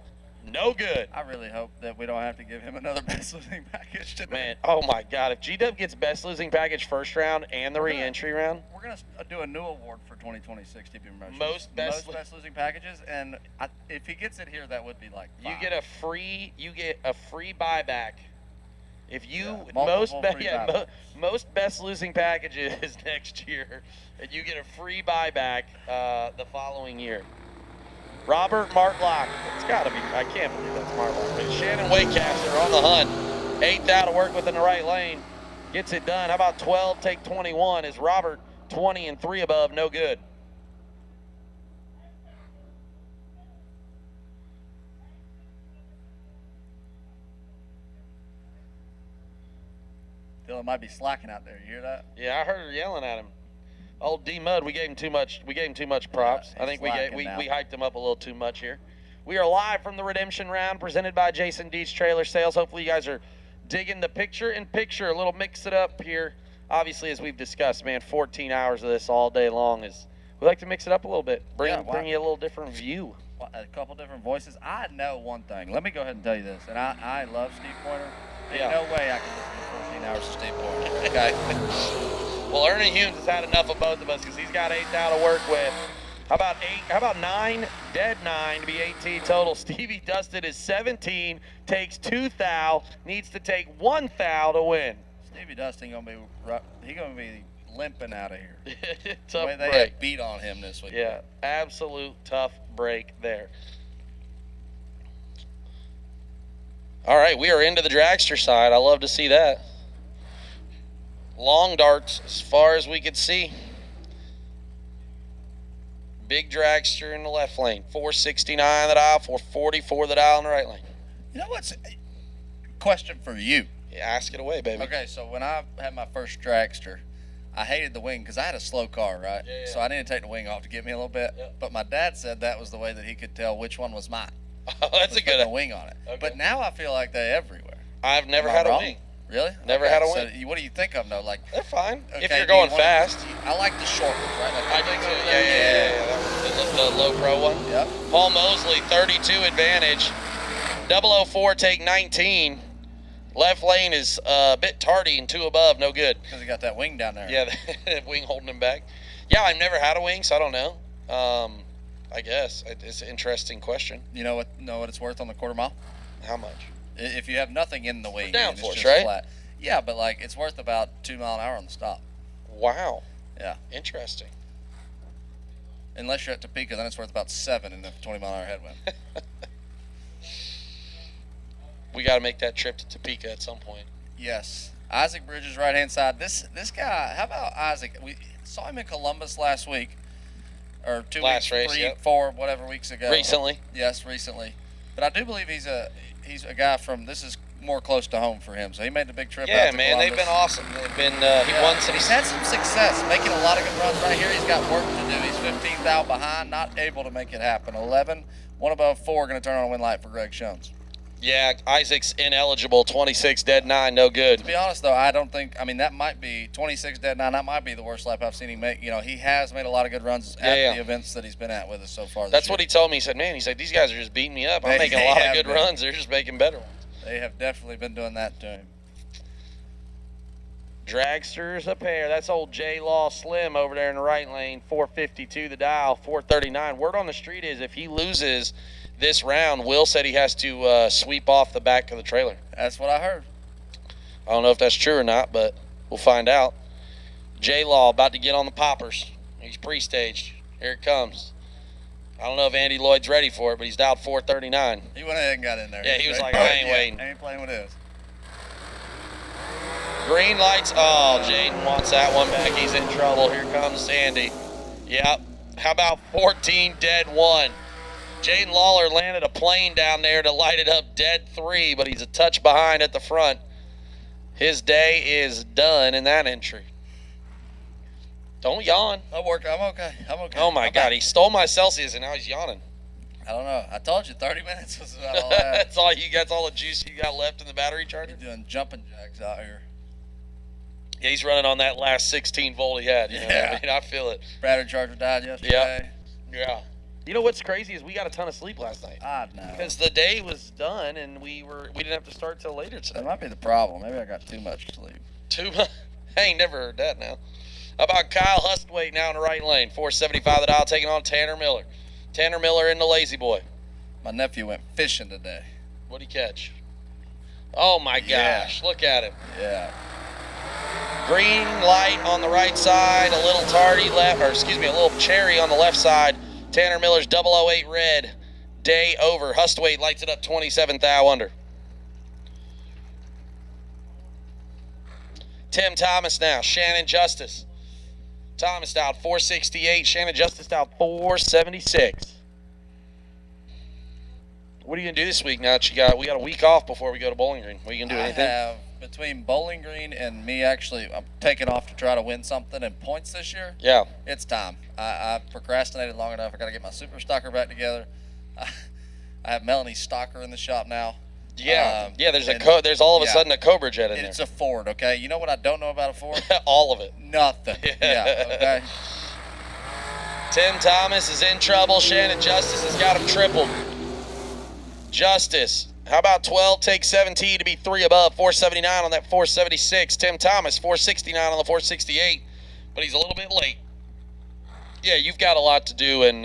No good. I really hope that we don't have to give him another best losing package today. Man, oh my God. If G-Dub gets best losing package first round and the re-entry round. We're going to do a new award for 2026 TV Promotions. Most best losing packages. And if he gets it here, that would be like 5. You get a free buyback. If you, most best losing packages next year, and you get a free buyback the following year. Robert Martlock. It's got to be. I can't believe that's Martlock. But Shannon Waycaster on the hunt. 8th out to work with in the right lane. Gets it done. How about 12, take 21? Is Robert 20 and 3 above? No good. Dylan might be slacking out there. You hear that? Yeah, I heard her yelling at him. Old D Mud, we gave him too much. We gave him too much props. I think we hyped him up a little too much here. We are live from the redemption round, presented by Jason Deeds Trailer Sales. Hopefully, you guys are digging the picture-in-picture. A little mix it up here. Obviously, as we've discussed, man, 14 hours of this all day long is. We like to mix it up a little bit. Bring you a little different view. A couple different voices. I know one thing. Let me go ahead and tell you this. And I love Steve Pointer. There's no way I can listen to 14 hours of Steve Pointer. Okay. Well, Ernie Humes has had enough of both of us because he's got 8 now to work with. How about 9? Dead 9 to be 18 total. Stevie Dustin is 17, takes 2 thou, needs to take 1 thou to win. Stevie Dustin gonna be limping out of here. Tough the way they break. have beat on him this week. Yeah, absolute tough break there. All right, we are into the dragster side. I love to see that. Long darts as far as we could see. Big dragster in the left lane. 469 the dial, 444 the dial in the right lane. You know what's question for you? Yeah, ask it away, baby. Okay, so when I had my first dragster, I hated the wing because I had a slow car, right? Yeah. So I needed to take the wing off to get me a little bit. Yeah. But my dad said that was the way that he could tell which one was mine. Oh, that's a good the wing on it. Okay. But now I feel like they're everywhere. I've never Am I had wrong? a wing. Really? Never had a wing. So what do you think of them, though? Like, they're fine. Okay, if you're do you going want- fast. I like the short ones, right? Like I do too. Yeah. The low pro one. Yep. Paul Mosley, 32 advantage. 004 take 19. Left lane is a bit tardy and 2 above, no good. Because he got that wing down there. Yeah, the wing holding him back. Yeah, I've never had a wing, so I don't know. I guess it's an interesting question. You know what it's worth on the quarter mile? How much? If you have nothing in the wing, downforce, and it's just right? flat. Yeah, but like it's worth about 2 mile an hour on the stop. Wow. Yeah. Interesting. Unless you're at Topeka, then it's worth about 7 in the 20 mile an hour headwind. We got to make that trip to Topeka at some point. Yes. Isaac Bridges, right hand side. This guy. How about Isaac? We saw him in Columbus last week, or 2 Last weeks, race, 3, yep. 4, whatever weeks ago. Recently. Yes, recently. But I do believe he's a guy from. This is more close to home for him. So he made the big trip. Yeah, out to man, they've Columbus. been awesome. They've been. He won some. He's had some success, making a lot of good runs right here. He's got work to do. He's 15th out behind, not able to make it happen. 11, 1 above 4, going to turn on a win light for Greg Shones. Yeah, Isaac's ineligible. 26 dead 9, no good. To be honest, though, I don't think. I mean, that might be 26 dead 9. That might be the worst lap I've seen him make. You know, he has made a lot of good runs at the events that he's been at with us so far. That's what he told me. He said, "Man, he said these guys are just beating me up. I'm making a lot of good runs. They're just making better ones." They have definitely been doing that to him. Dragsters a pair. That's old J Law Slim over there in the right lane. 452 the dial. 439. Word on the street is if he loses this round, Will said he has to sweep off the back of the trailer. That's what I heard. I don't know if that's true or not, but we'll find out. J Law about to get on the poppers. He's pre-staged. Here it comes. I don't know if Andy Lloyd's ready for it, but he's dialed 439. He went ahead and got in there. Yeah, he was like, I ain't waiting. I ain't playing with this. Green lights. Oh, Jaden wants that one back. He's in trouble. Here comes Sandy. Yep. How about 14 dead 1? Jaden Lawler landed a plane down there to light it up dead 3, but he's a touch behind at the front. His day is done in that entry. Don't yawn. I'm okay. I'm okay. Oh, my God. He stole my Celsius, and now he's yawning. I don't know. I told you 30 minutes was about all that. That's all you got. That's all the juice you got left in the battery charger? Doing jumping jacks out here. Yeah, he's running on that last 16 volt he had. You know what I mean? I feel it. Battery charger died yesterday. Yeah. You know what's crazy is we got a ton of sleep last night. I know. Because the day was done and we didn't have to start till later today. That might be the problem. Maybe I got too much sleep. Too much? I ain't never heard that now. How about Kyle Hustwaite now in the right lane? 475 the dial, taking on Tanner Miller. Tanner Miller in the Lazy Boy. My nephew went fishing today. What'd he catch? Oh my gosh, look at him. Yeah. Green light on the right side, a little tardy left, a little cherry on the left side. Tanner Miller's 008 red. Day over. Hustwaite lights it up 27 thou under. Tim Thomas now. Shannon Justice. Thomas dialed 468. Shannon Justice dialed 476. What are you gonna do this week? Now that we got a week off before we go to Bowling Green. What are you gonna do? Anything? I have between Bowling Green and me I'm taking off to try to win something in points this year. Yeah. It's time. I procrastinated long enough. I got to get my super stocker back together. I have Melanie Stocker in the shop now. Yeah. There's all of a sudden a Cobra jet in there. It's a Ford. Okay. You know what I don't know about a Ford? All of it. Nothing. Yeah. Okay. Tim Thomas is in trouble. Shannon Justice has got him tripled. Justice, how about 12 take 17 to be 3 above, 479 on that 476. Tim Thomas, 469 on the 468, but he's a little bit late. Yeah, you've got a lot to do and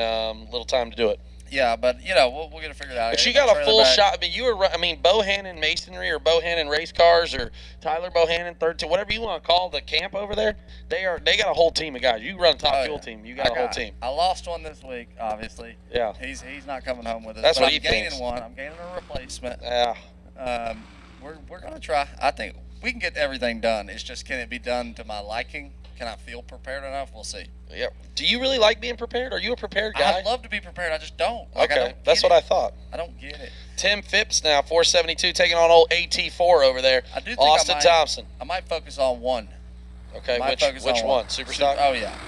little time to do it. Yeah, but we'll get it figured out. But you got a full shot. I mean, Bohannon Masonry or Bohannon Race Cars or Tyler Bohannon 13, whatever you want to call the camp over there. They got a whole team of guys. You run Top Fuel team. You got a whole team. I lost one this week, obviously. Yeah. He's not coming home with us. That's but what I'm he thinks. gaining one. I'm gaining a replacement. Yeah. We're gonna try. I think we can get everything done. It's just, can it be done to my liking? Can I feel prepared enough? We'll see. Yep. Do you really like being prepared? Are you a prepared guy? I'd love to be prepared. I just don't. Okay. That's what I thought. I don't get it. Tim Phipps now, 472, taking on old AT4 over there. I do think Austin Thompson. I might focus on one. Okay, which one? Superstock? Oh, yeah.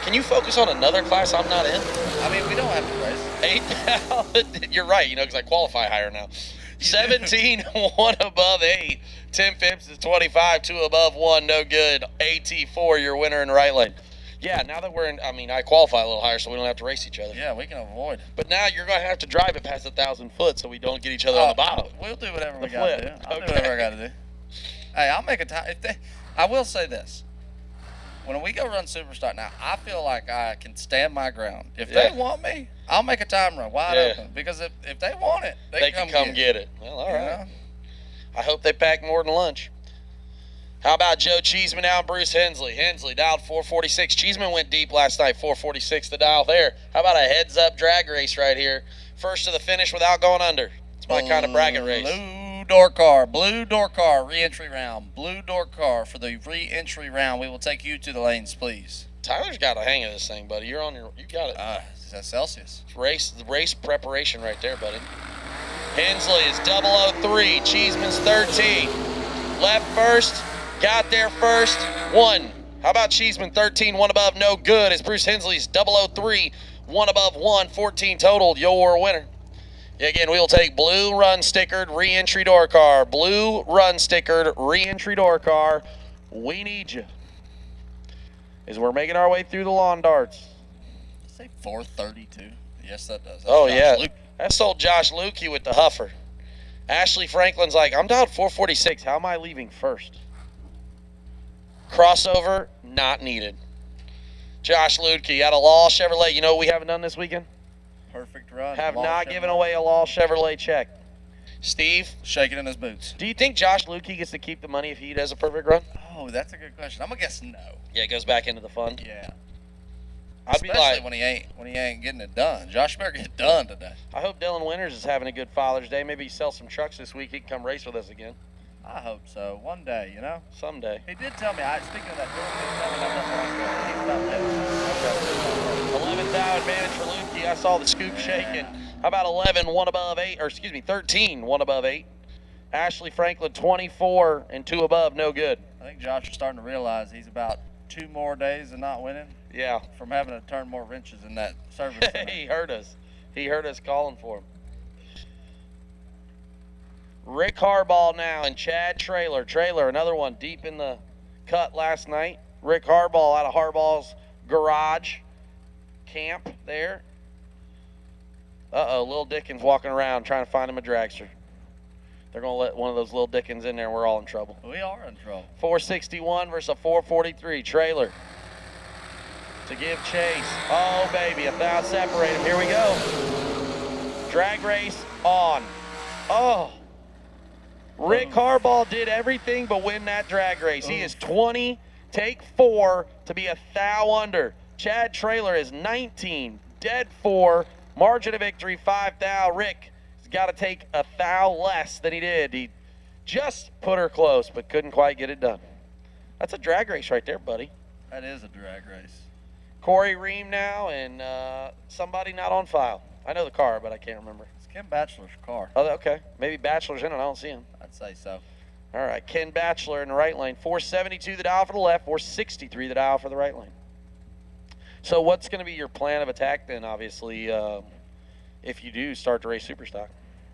Can you focus on another class I'm not in? I mean, we don't have to race. 8, you're right, because I qualify higher now. 17, 1 above 8. Tim Phipps is 25, 2 above 1, no good. AT4, your winner in right lane. Yeah, now that we're in, I qualify a little higher so we don't have to race each other. Yeah, we can avoid. But now you're going to have to drive it past 1,000 foot so we don't get each other on the bottom. We'll do whatever we got to do. I'll do whatever I got to do. Hey, I'll make a time. I will say this. When we go run Superstock now, I feel like I can stand my ground. If they want me, I'll make a time run wide open. Because if they want it, they can come get it. Well, all right. I hope they pack more than lunch. How about Joe Cheeseman out and Bruce Hensley? Hensley dialed 446. Cheeseman went deep last night, 446 the dial there. How about a heads-up drag race right here? First to the finish without going under. It's my kind of bracket race. Blue door car, re-entry round. Blue door car for the re-entry round. We will take you to the lanes, please. Tyler's got a hang of this thing, buddy. You got it. That's Celsius. Race preparation right there, buddy. Hensley is 003. Cheeseman's 13. Left first. Got there first. 1. How about Cheeseman 13, 1 above, no good. As Bruce Hensley's 003, 1 above 1, 14 total. Your winner. Again, we will take blue run stickered re-entry door car. Blue run stickered re-entry door car. We need you. As we're making our way through the lawn darts. Say 432. Yes, that does. That's Josh Luke. That's old Josh Lukey with the huffer. Ashley Franklin's like, I'm dialed 446. How am I leaving first? Crossover, not needed. Josh Lukey out of Law Chevrolet. You know what we haven't done this weekend? Perfect run. Have not given away a Law Chevrolet check. Steve? Shaking in his boots. Do you think Josh Lukey gets to keep the money if he does a perfect run? Oh, that's a good question. I'm going to guess no. Yeah, it goes back into the fund? Yeah. Especially when he ain't getting it done. Josh better get it done today. I hope Dylan Winters is having a good Father's Day. Maybe he sells some trucks this week. He can come race with us again. I hope so. One day, Someday. He did tell me. Speaking of that, Dylan, 11th out advantage for Lukey. I saw the scoop shaking. How about 11, 1 above 8, or excuse me, 13, 1 above 8. Ashley Franklin, 24 and 2 above, no good. I think Josh is starting to realize he's about 2 more days of not winning. Yeah. From having to turn more wrenches in that service center. He heard us. He heard us calling for him. Rick Harbaugh now and Chad Trailer. Trailer, another one deep in the cut last night. Rick Harbaugh out of Harbaugh's garage camp there. Little Dickens walking around trying to find him a dragster. They're going to let one of those little Dickens in there and we're all in trouble. We are in trouble. 461 versus a 443. Trailer to give chase. Oh, baby, a foul separate him. Here we go. Drag race on. Oh. Rick Harbaugh did everything but win that drag race. He is 20, take 4 to be a thou under. Chad Trailer is 19, dead 4, margin of victory 5 thou. Rick has got to take a thou less than he did. He just put her close but couldn't quite get it done. That's a drag race right there, buddy. That is a drag race. Corey Ream now and somebody not on file. I know the car, but I can't remember. Is Ken Batchelor's car. Oh, okay. Maybe Batchelor's in it. I don't see him. I'd say so. All right, Ken Batchelor in the right lane. 472 the dial for the left, 463 the dial for the right lane. So what's going to be your plan of attack then, obviously, if you do start to race Superstock?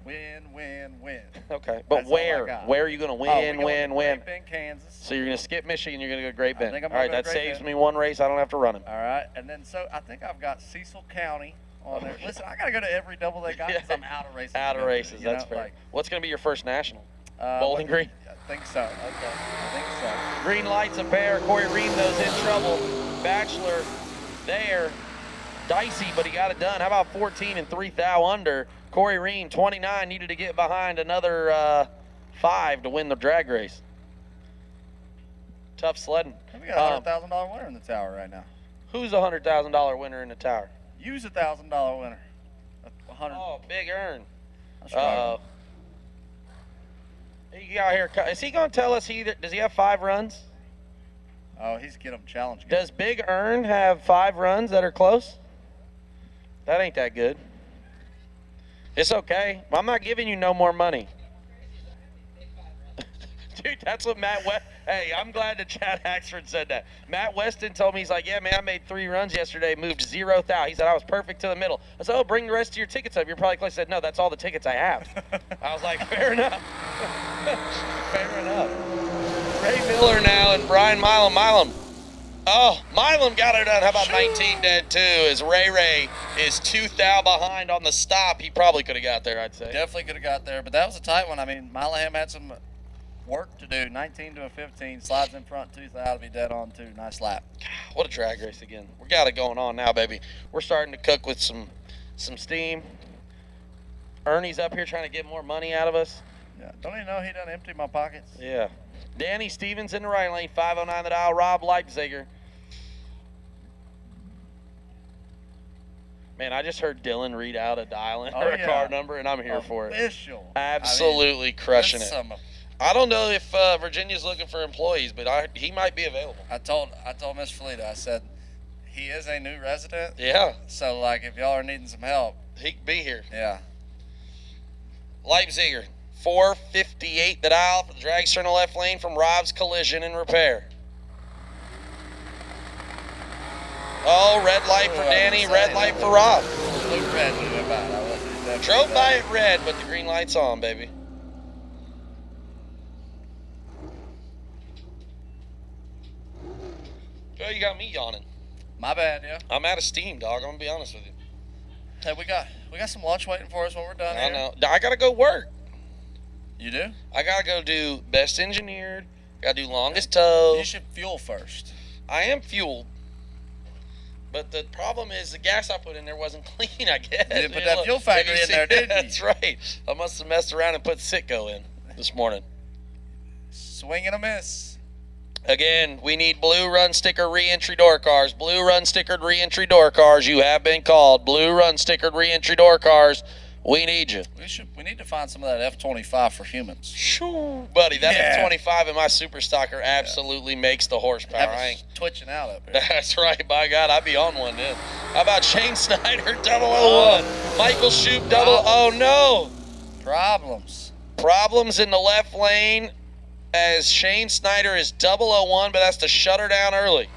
Win, win, win. Okay, but That's all I where? got. Where are you going to Oh, win, we're win, going win? to Great Bend, Kansas. So you're going to skip Michigan, you're going to go to Great Bend. think I'm All right, gonna go that to Great saves Bend. me one race. I don't have to run him. All right, and then so I think I've got Cecil County on there. Listen, I got to go to every double they got because I'm out of races. Out of to go to, races, you know, that's fair. like, What's going to be your first national? Bowling Green? I think so. Okay, I think so. Green lights a pair. Corey Reeno's in trouble. Batchelor there. Dicey, but he got it done. How about 14 and 3 thou under? Corey Reen, 29, needed to get behind another 5 to win the drag race. Tough sledding. We got a $100,000 winner in the tower right now. Who's a $100,000 winner in the tower? Use a $1,000 winner. 100. Oh, big earn. That's He out here. Is he going to tell us does he have 5 runs? Oh, he's get him challenged. Does Big Earn have 5 runs that are close? That ain't that good. It's okay. I'm not giving you no more money. Dude, that's what Matt West. Hey, I'm glad that Chad Haxford said that. Matt Weston told me, he's like, yeah, man, I made 3 runs yesterday, moved 0 thou. He said, I was perfect to the middle. I said, oh, bring the rest of your tickets up. You're probably close. He said, no, that's all the tickets I have. I was like, fair enough. Fair enough. Ray Miller now and Brian Milam. Oh, Milam got it done. How about 19 dead, too, as Ray is 2 thou behind on the stop. He probably could have got there, I'd say. Definitely could have got there, but that was a tight one. I mean, Mileham had some work to do. 19 to a 15, slides in front, 2 thou to be dead on, too. Nice lap. What a drag race again. We got it going on now, baby. We're starting to cook with some steam. Ernie's up here trying to get more money out of us. Yeah, don't you know he done emptied my pockets? Yeah. Danny Stevens in the right lane, 509 the dial, Rob Leipziger. Man, I just heard Dylan read out a dial-in or a car number, and I'm here for it. Official. Absolutely crushing it. Some, I don't know if Virginia's looking for employees, but he might be available. I told Miss Felita, I said, he is a new resident. Yeah. So, like, if y'all are needing some help. He could be here. Yeah. Leipziger, 458 the dial for the dragster in the left lane from Rob's Collision and Repair. Oh, red light for Danny, red light for Rob. Drove by it red, but the green light's on, baby. Oh, you got me yawning. My bad, yeah. I'm out of steam, dog. I'm gonna be honest with you. Hey, we got some lunch waiting for us when we're done here. I know. I gotta go work. You do? I gotta go do best engineered. Gotta do longest tow. You should fuel first. I am fueled. But the problem is the gas I put in there wasn't clean, I guess. You didn't put that fuel factory in there, did you? That's right. I must have messed around and put Citgo in this morning. Swing and a miss. Again, we need blue run sticker re-entry door cars. Blue run stickered re-entry door cars. You have been called. Blue run stickered re-entry door cars. We need you. We need to find some of that F-25 for humans. Sure, buddy. That F-25 in my super stocker absolutely makes the horsepower. I ain't twitching out up here. That's right. By God, I'd be on one then. How about Shane Snyder, 001? Michael Shoup, oh no. Problems in the left lane as Shane Snyder is 001, but has to shut her down early.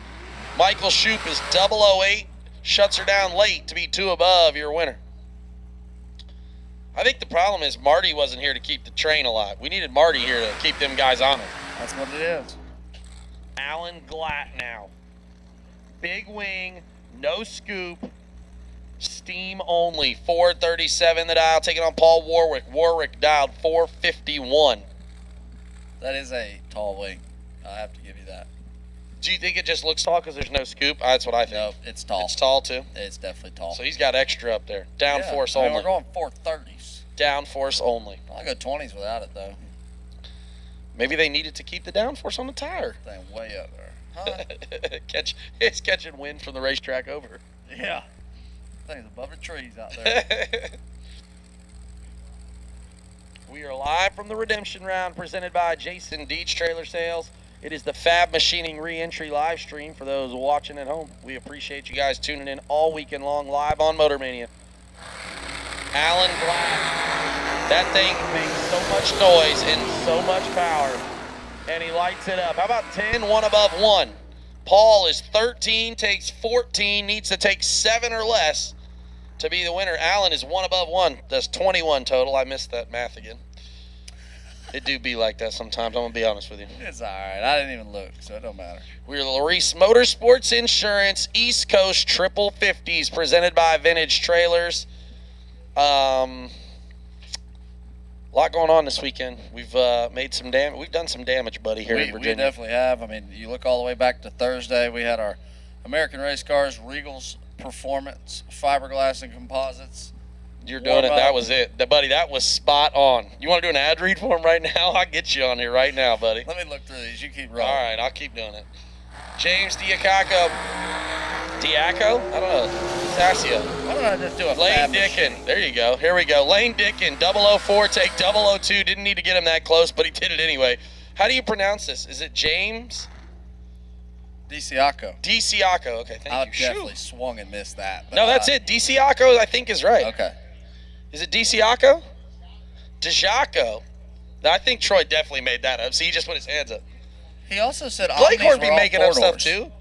Michael Shoup is 008, shuts her down late to be 2 above your winner. I think the problem is Marty wasn't here to keep the train alive. We needed Marty here to keep them guys on it. That's what it is. Alan Glatt now. Big wing, no scoop, steam only. 437 the dial, taking on Paul Warwick. Warwick dialed 451. That is a tall wing. I have to give you that. Do you think it just looks tall because there's no scoop? That's what I think. No, it's tall. It's tall too? It's definitely tall. So he's got extra up there. Downforce only. We're going 430s. Downforce only. I'll go 20s without it, though. Maybe they needed to keep the downforce on the tire. Thing way up there. Huh? It's catching wind from the racetrack over. Yeah. Thing's above the trees out there. We are live from the redemption round presented by Jason Deach Trailer Sales. It is the Fab Machining re-entry live stream for those watching at home. We appreciate you guys tuning in all weekend long live on MotorMania. Alan Glass. That thing makes so much noise and so much power. And he lights it up. How about 10, one above one? Paul is 13, takes 14, needs to take 7 or less to be the winner. Allen is one above one. That's 21 total. I missed that math again. It do be like that sometimes. I'm going to be honest with you. It's all right. I didn't even look, so it don't matter. We're Laris Motorsports Insurance East Coast Triple 50s presented by Vintage Trailers. A lot going on this weekend. We've made some damage. We've done some damage, buddy, here in Virginia. We definitely have. I mean, you look all the way back to Thursday. We had our American race cars, Regals Performance, fiberglass and composites. You're doing it. That was it. Buddy, that was spot on. You want to do an ad read for him right now? I'll get you on here right now, buddy. Let me look through these. You keep rolling. All right, I'll keep doing it. James Diaco? I don't know. Sassio. Why don't I just do a Lane Dickin. There you go. Here we go. Lane Dickin, 004, take 002. Didn't need to get him that close, but he did it anyway. How do you pronounce this? Is it James? DiCiacco. Okay, thank you. I definitely swung and missed that. No, that's it. DiCiacco, I think, is right. Okay. Is it DiCiacco? DiGiacco. I think Troy definitely made that up. See, he just put his hands up. He also said Blake Omnis Horn be were all making up stuff four-doors. too.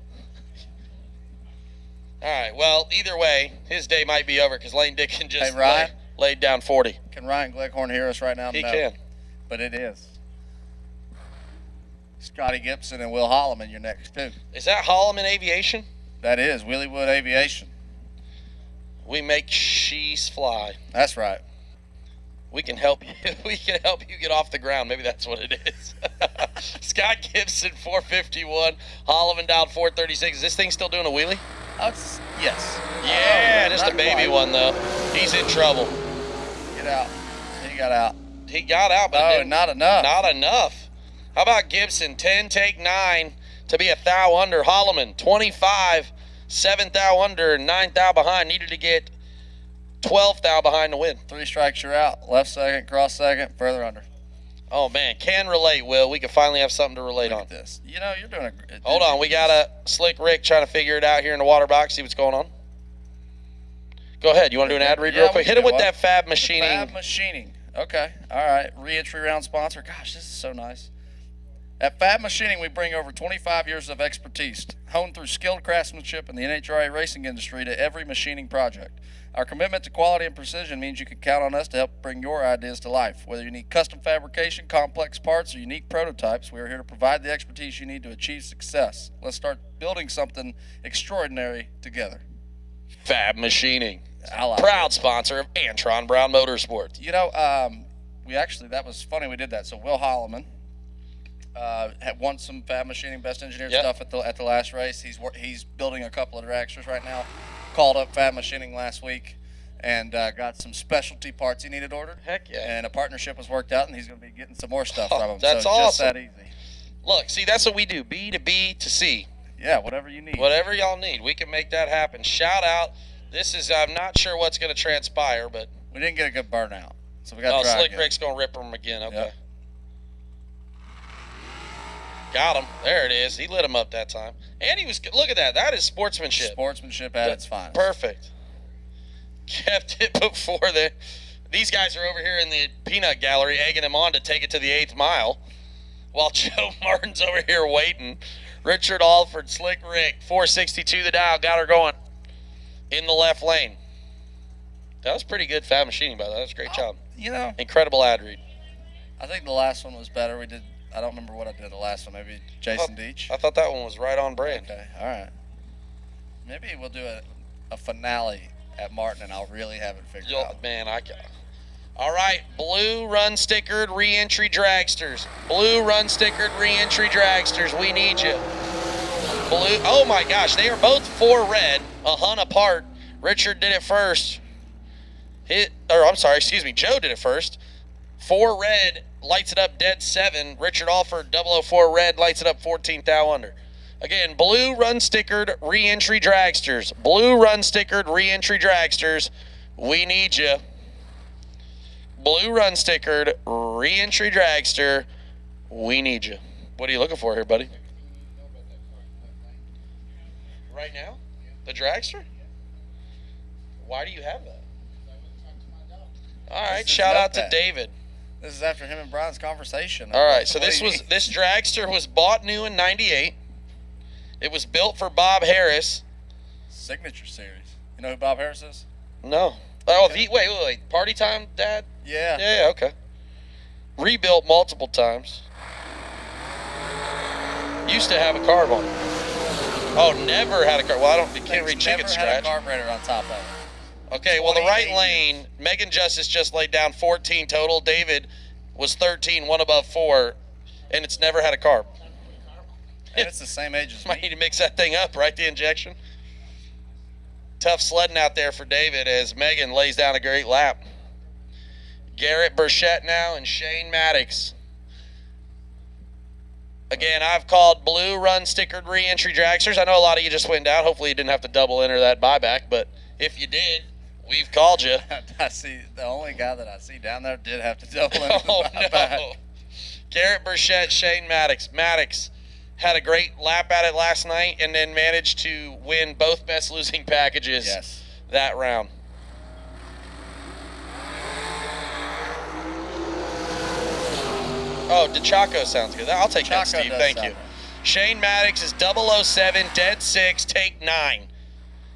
All right. Well, either way, his day might be over because Lane Dickin just Hey, Ryan? laid down 40. Can Ryan Gleckhorn hear us right now? He No. can. But it is. Scotty Gibson and Will Holloman, your next two. Is that Holloman Aviation? That is Willywood Aviation. We make she's fly. That's right. We can help you. We can help you get off the ground. Maybe that's what it is. Scott Gibson, 451. Holloman down 436. Is this thing still doing a wheelie? Yes. Yeah, just not a baby quite. one though. He's in trouble. Get out. He got out. He got out, but Oh, not enough. Not enough. How about Gibson? 10, take 9 to be a thou under. Holloman, 25, 7 thou under, 9 thou behind. Needed to get 12 thou behind to win. 3 strikes, you're out. Left second, cross second, further under. Oh, man. Can relate, Will. We can finally have something to relate on. This. You know, you're doing a... Hold on. We got a Slick Rick trying to figure it out here in the water box, see what's going on. Go ahead. You want to do an ad read real quick? Hit him with that Fab Machining. Fab Machining. Okay. All right. Re-entry round sponsor. Gosh, this is so nice. At Fab Machining, we bring over 25 years of expertise, honed through skilled craftsmanship in the NHRA racing industry to every machining project. Our commitment to quality and precision means you can count on us to help bring your ideas to life. Whether you need custom fabrication, complex parts, or unique prototypes, we are here to provide the expertise you need to achieve success. Let's start building something extraordinary together. Fab Machining. I like Proud sponsor of Antron Brown Motorsports. You know, that was funny we did that. So Will Holloman had won some Fab Machining Best Engineered stuff at the last race. He's building a couple of dragsters right now. Called up Fab Machining last week and got some specialty parts he needed ordered. Heck yeah. And a partnership was worked out, and he's going to be getting some more stuff from him. That's so awesome. Just that easy. Look, see, that's what we do. B to B to C. Yeah, whatever you need. Whatever y'all need. We can make that happen. Shout out. This is, I'm not sure what's going to transpire, but. We didn't get a good burnout. So we got to try Slick again. Rick's going to rip him again. Okay. Yep. Got him. There it is. He lit him up that time. And he was, look at that. That is sportsmanship. Sportsmanship at its finest. Perfect. Kept it before these guys are over here in the peanut gallery egging him on to take it to the 8th mile while Joe Martin's over here waiting. Richard Alford, Slick Rick, 462 the dial, got her going in the left lane. That was pretty good Fab Machining, by the way. That was a great job. You know. Incredible ad read. I think the last one was better. I don't remember what I did the last one. Maybe Jason Deach. I thought that one was right on brand. Okay, all right. Maybe we'll do a finale at Martin, and I'll really have it figured out. Man, all right, blue run stickered re-entry dragsters. Blue run stickered re-entry dragsters. We need you. Blue. Oh my gosh, they are both 4 red, a hunt apart. Richard did it first. Joe did it first. 4 red, lights it up dead 7. Richard Alford, 004 red, lights it up 14 thou under. Again, blue run stickered re-entry dragsters. Blue run stickered re-entry dragsters. We need you. Blue run stickered re-entry dragster. We need you. What are you looking for here, buddy? Right now? The dragster? Why do you have that? All right, shout out to David. This is after him and Brian's conversation. All right, so this dragster was bought new in '98. It was built for Bob Harris. Signature Series. You know who Bob Harris is? No. Oh, wait. Party Time, Dad? Yeah. Yeah, okay. Rebuilt multiple times. Used to have a carb on it. Oh, never had a carb. Well, you can't read chicken scratch. Never had a carburetor on top of it. Okay, well, the right lane, Megan Justice just laid down 14 total. David was 13, one above 4, and it's never had a carb. And it's the same age as me. Might need to mix that thing up, right, the injection? Tough sledding out there for David as Megan lays down a great lap. Garrett Burchett now and Shane Maddox. Again, I've called blue run stickered re-entry dragsters. I know a lot of you just went down. Hopefully you didn't have to double enter that buyback, but if you did, we've called you. I see the only guy that I see down there did have to double enter the buyback. No. Garrett Burchett, Shane Maddox. Maddox had a great lap at it last night and then managed to win both best losing packages that round. Oh, DeChaco sounds good. I'll take that, Steve. Thank you. Shane Maddox is 007, dead 6, take 9.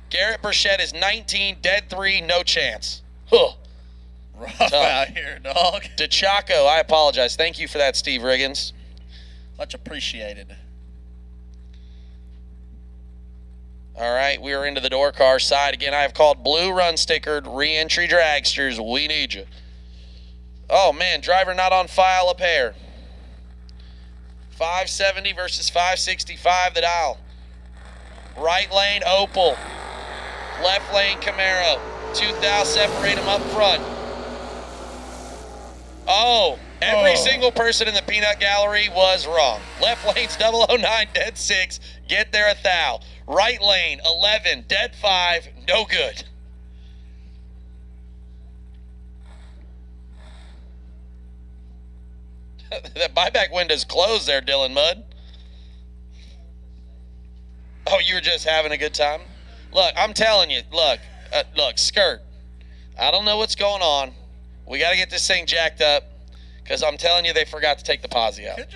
Garrett Burchett is 19, dead 3, no chance. Huh. Rough out here, dog. DeChaco, I apologize. Thank you for that, Steve Riggins. Much appreciated. All right, we are into the door car side. Again, I have called blue run stickered re-entry dragsters. We need you. Oh, man, driver not on file, a pair. 570 versus 565, the dial. Right lane, Opel. Left lane, Camaro. 2000, separate them up front. Oh, every single person in the peanut gallery was wrong. Left lane's 009, dead 6. Get there 1,000. Right lane, 11, dead 5, no good. The buyback window's closed there, Dylan Mudd. Oh, you were just having a good time? Look, I'm telling you, look, Skirt. I don't know what's going on. We got to get this thing jacked up because I'm telling you they forgot to take the posi out. Could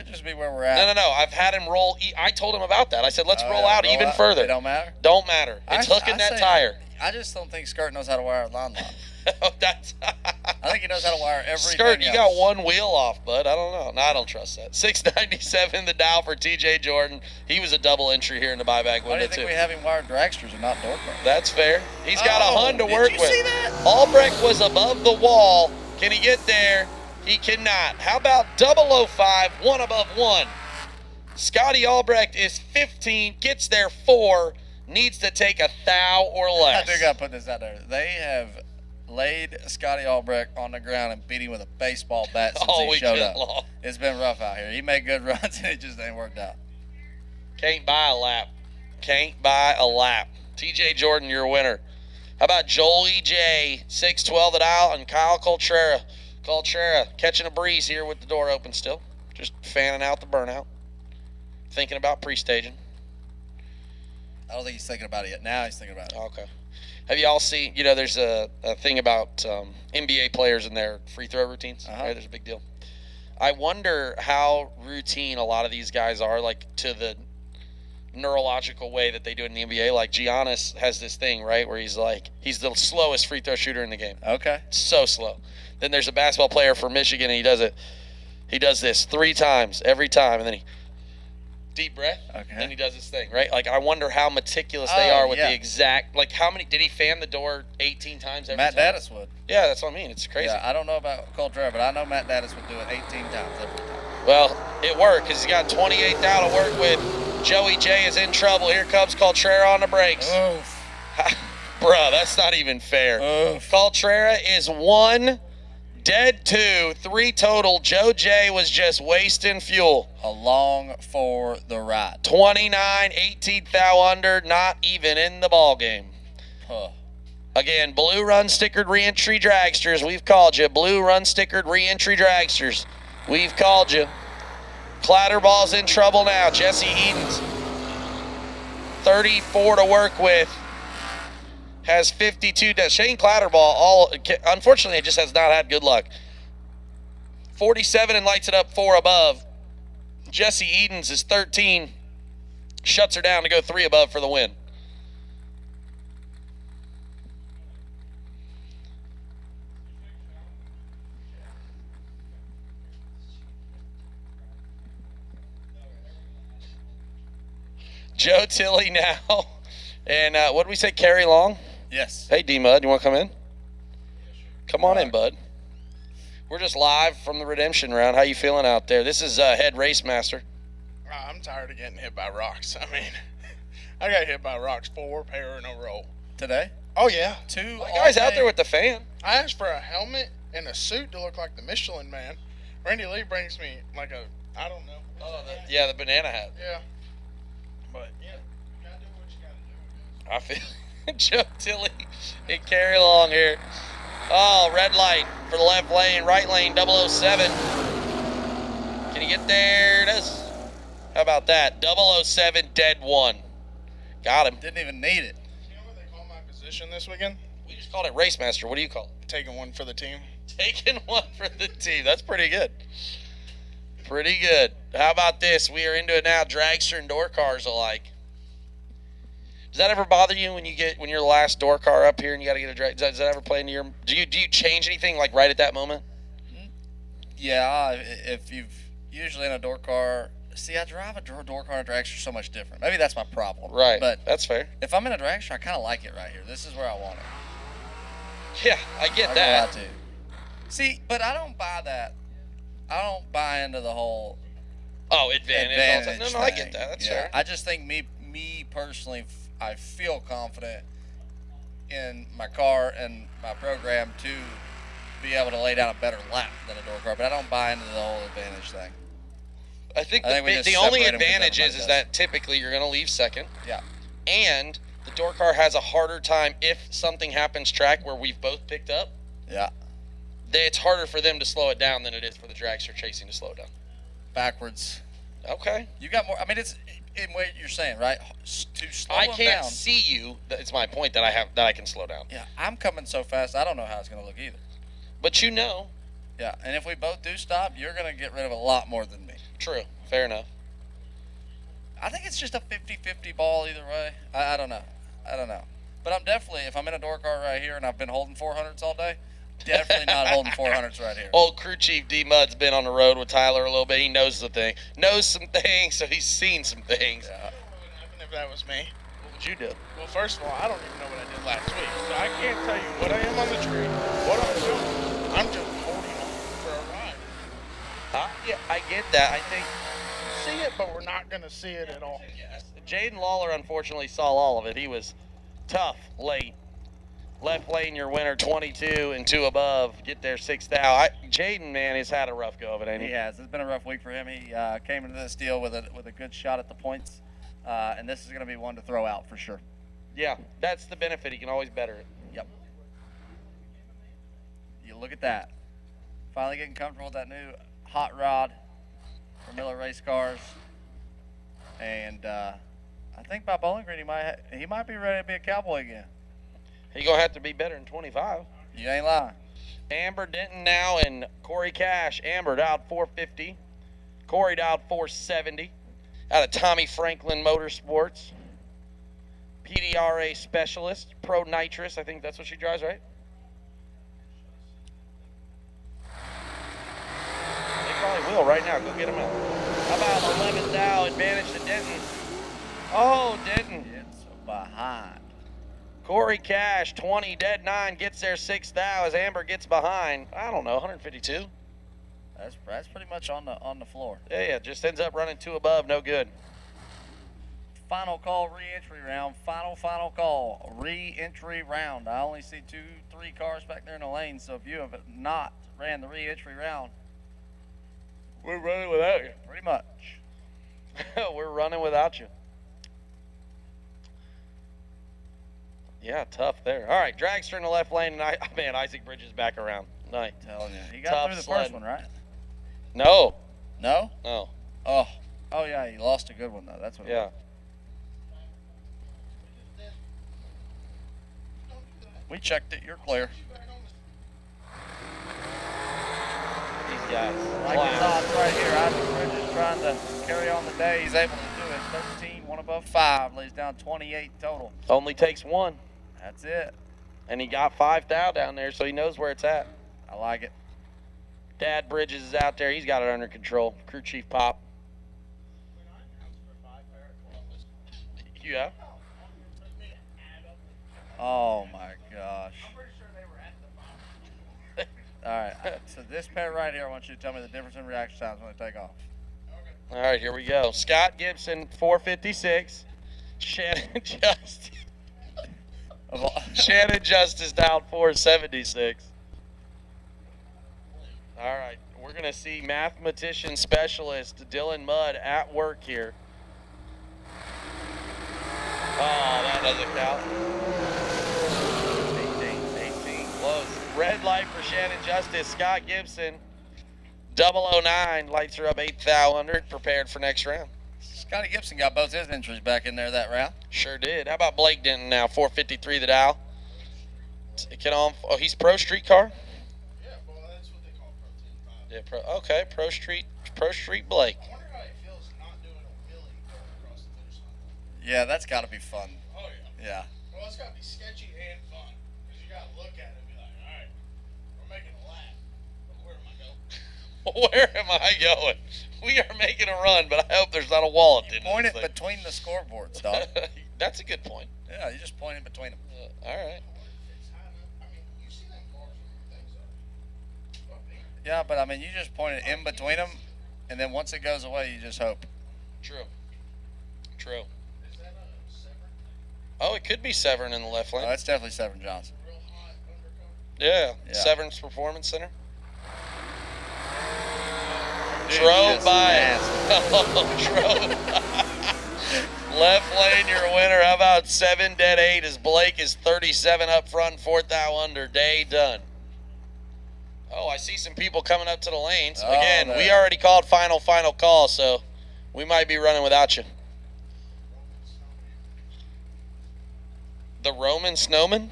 just be where we're at. No. I've had him roll. I told him about that. I said, let's roll out even further. It don't matter? Don't matter. It's hooking that tire. I just don't think Skirt knows how to wire a line lock. I think he knows how to wire everything. Skirt, you got one wheel off, bud. I don't know. No, I don't trust that. 697 the dial for TJ Jordan. He was a double entry here in the buyback window, Why do you think we have him wired dragsters and not door cars? That's fair. He's got a Hun to work with. Did you see that? Albrecht was above the wall. Can he get there? He cannot. How about 005, one above 1? Scotty Albrecht is 15, gets there 4, needs to take 1,000 or less. I do got to put this out there. They have laid Scotty Albrecht on the ground and beat him with a baseball bat since he showed up. Long. It's been rough out here. He made good runs and it just ain't worked out. Can't buy a lap. Can't buy a lap. TJ Jordan, your winner. How about Joel EJ, 612 the dial, and Kyle Coltrera. Coltrera catching a breeze here with the door open still. Just fanning out the burnout. Thinking about pre-staging. I don't think he's thinking about it yet. Now he's thinking about it. Okay. Have you all seen, there's a thing about NBA players and their free throw routines? Right? There's a big deal. I wonder how routine a lot of these guys are, like to the neurological way that they do it in the NBA. Like Giannis has this thing, right, where he's the slowest free throw shooter in the game. Okay. So slow. Then there's a basketball player from Michigan, and he does this 3 times every time, and then he deep breath, then he does this thing, right? Like, I wonder how meticulous they are with the exact, like, how many, did he fan the door 18 times every time? Matt Daddis would. Yeah, that's what I mean. It's crazy. Yeah, I don't know about Coltrera, but I know Matt Daddis would do it 18 times every time. Well, it worked because he's got 28 now to work with. Joey J is in trouble. Here comes Coltrera on the brakes. Oof. Bruh, that's not even fair. Oof. Coltrera is 1, dead 2, 3 total. Joe J was just wasting fuel. Along for the ride. 29, 18 thou under, not even in the ball game. Huh. Again, blue run stickered re-entry dragsters. We've called you. Blue run stickered re-entry dragsters. We've called you. Clatterball's in trouble now. Jesse Edens, 34 to work with. has 52. Shane Clatterball, unfortunately, just has not had good luck. 47 and lights it up 4 above. Jesse Edens is 13. Shuts her down to go 3 above for the win. Joe Tilley now. And what did we say, Carrie Long? Yes. Hey, D-Mud, you want to come in? Come on in, bud. We're just live from the redemption round. How you feeling out there? This is head race master. I'm tired of getting hit by rocks. I mean, I got hit by rocks 4 pair in a row. Today? Oh, yeah. 2 guys out there with the fan. I asked for a helmet and a suit to look like the Michelin Man. Randy Lee brings me like a, I don't know. Oh, the banana hat. Yeah. But, yeah, you got to do what you got to do. I feel Joe Tilley and Carrie Long here. Oh, red light for the left lane, right lane, 007. Can you get there? It is. How about that? 007, dead 1. Got him. Didn't even need it. You know what they call my position this weekend? We just called it race master. What do you call it? Taking one for the team. Taking one for the team. That's pretty good. Pretty good. How about this? We are into it now. Dragster and door cars alike. Does that ever bother you when you're the last door car up here and you got to get a drag? Does that ever play into your? Do you change anything like right at that moment? Yeah, if you've usually in a door car. See, I drive a door car and a dragster so much different. Maybe that's my problem. Right. But that's fair. If I'm in a dragster, I kind of like it right here. This is where I want it. Yeah, I get that. See, but I don't buy that. I don't buy into the whole. Oh, advantage. No, I get that. That's fair. I just think me personally, I feel confident in my car and my program to be able to lay down a better lap than a door car. But I don't buy into the whole advantage thing. I think the only advantage is that typically you're going to leave second. Yeah. And the door car has a harder time if something happens track where we've both picked up. Yeah. It's harder for them to slow it down than it is for the dragster chasing to slow it down. Backwards. Okay. You got more. I mean, it's in what you're saying, right? To slow I them can't down. see you. It's my point that I can slow down. Yeah, I'm coming so fast. I don't know how it's going to look either. But you know. Yeah, and if we both do stop, you're going to get rid of a lot more than me. True. Fair enough. I think it's just a 50-50 ball either way. I don't know. But I'm definitely, if I'm in a door car right here and I've been holding 400s all day, definitely not holding 400s right here. Old crew chief D-Mud's been on the road with Tyler a little bit. He knows some things, so he's seen some things. Yeah. If that was me. What would you do? Well, first of all, I don't even know what I did last week. So I can't tell you what I am on the tree, what I'm doing. I'm just holding on for a ride. Yeah, I get that. I think see it, but we're not going to see it at all. Yes. Jaden Lawler unfortunately saw all of it. He was tough late. Left lane, your winner, 22 and 2 above. Get there 6th out. Jaden, man, has had a rough go of it, ain't he? He has. It's been a rough week for him. He came into this deal with a good shot at the points, and this is going to be one to throw out for sure. Yeah, that's the benefit. He can always better it. Yep. You look at that. Finally getting comfortable with that new hot rod for Miller Race Cars, and I think by Bowling Green he might be ready to be a cowboy again. He's gonna have to be better than 25. You ain't lying. Amber Denton now and Corey Cash. Amber dialed 450. Corey dialed 470. Out of Tommy Franklin Motorsports. PDRA specialist, Pro Nitrous. I think that's what she drives, right? They probably will right now. Go get them out. How about 11th Dow advantage to Denton? Oh, Denton. It's behind. Corey Cash, 20, dead 9, gets there 6th Dow as Amber gets behind. I don't know, 152. That's pretty much on the floor. Yeah, just ends up running 2 above, no good. Final call, re-entry round. Final call, re-entry round. I only see 2-3 cars back there in the lane, so if you have not ran the re-entry round, we're running without you. Pretty much. We're running without you. Yeah, tough there. All right, dragster in the left lane, and man, Isaac Bridges back around. Nice. Telling you. He got through the first one, right? No. No? No. Oh yeah, he lost a good one, though. That's what it was. We checked it. You're clear. These guys. Like his odds right here. Isaac Bridges trying to carry on the day. He's able to do it. 13, one above 5. Lays down 28 total. Only takes one. That's it. And he got 5 down there, so he knows where it's at. I like it. Dad Bridges is out there. He's got it under control. Crew Chief Pop. Yeah. Oh my gosh. All right. So this pair right here, I want you to tell me the difference in reaction times when they take off. All right, here we go. Scott Gibson, 456. Shannon Justice. Shannon Justice down 476. All right, we're going to see mathematician specialist Dylan Mudd at work here. Oh, that doesn't count. 18, close. Red light for Shannon Justice. Scott Gibson, 009, lights are up 8,000, prepared for next round. Scotty Gibson got both his entries back in there that round. Sure did. How about Blake Denton now, 453 the Dow. Get on. Oh, he's Pro Street car? Yeah, well, that's what they call Pro 10. Yeah, okay, Pro Street Blake. I wonder how it feels not doing a wheelie going across the finish line. Yeah, that's got to be fun. Oh, yeah. Yeah. Well, it's got to be sketchy and fun. Because you got to look at it and be like, all right, we're making a lap. But where am I going? Where am I going? We are making a run, but I hope there's not a wall at the end. Point it between the scoreboards, dog. That's a good point. Yeah, you just point it between them. All right. Yeah, but I mean, you just point it in between them, and then once it goes away, you just hope. True. Oh, it could be Severn in the left lane. Oh, that's definitely Severn Johnson. Yeah, Severn's Performance Center. Dude, Drove by. Left lane, your winner. How about 7 dead 8 as Blake is 37 up front, 4th out under. Day done. Oh, I see some people coming up to the lanes. Again, we already called final call, so we might be running without you. The Roman Snowman?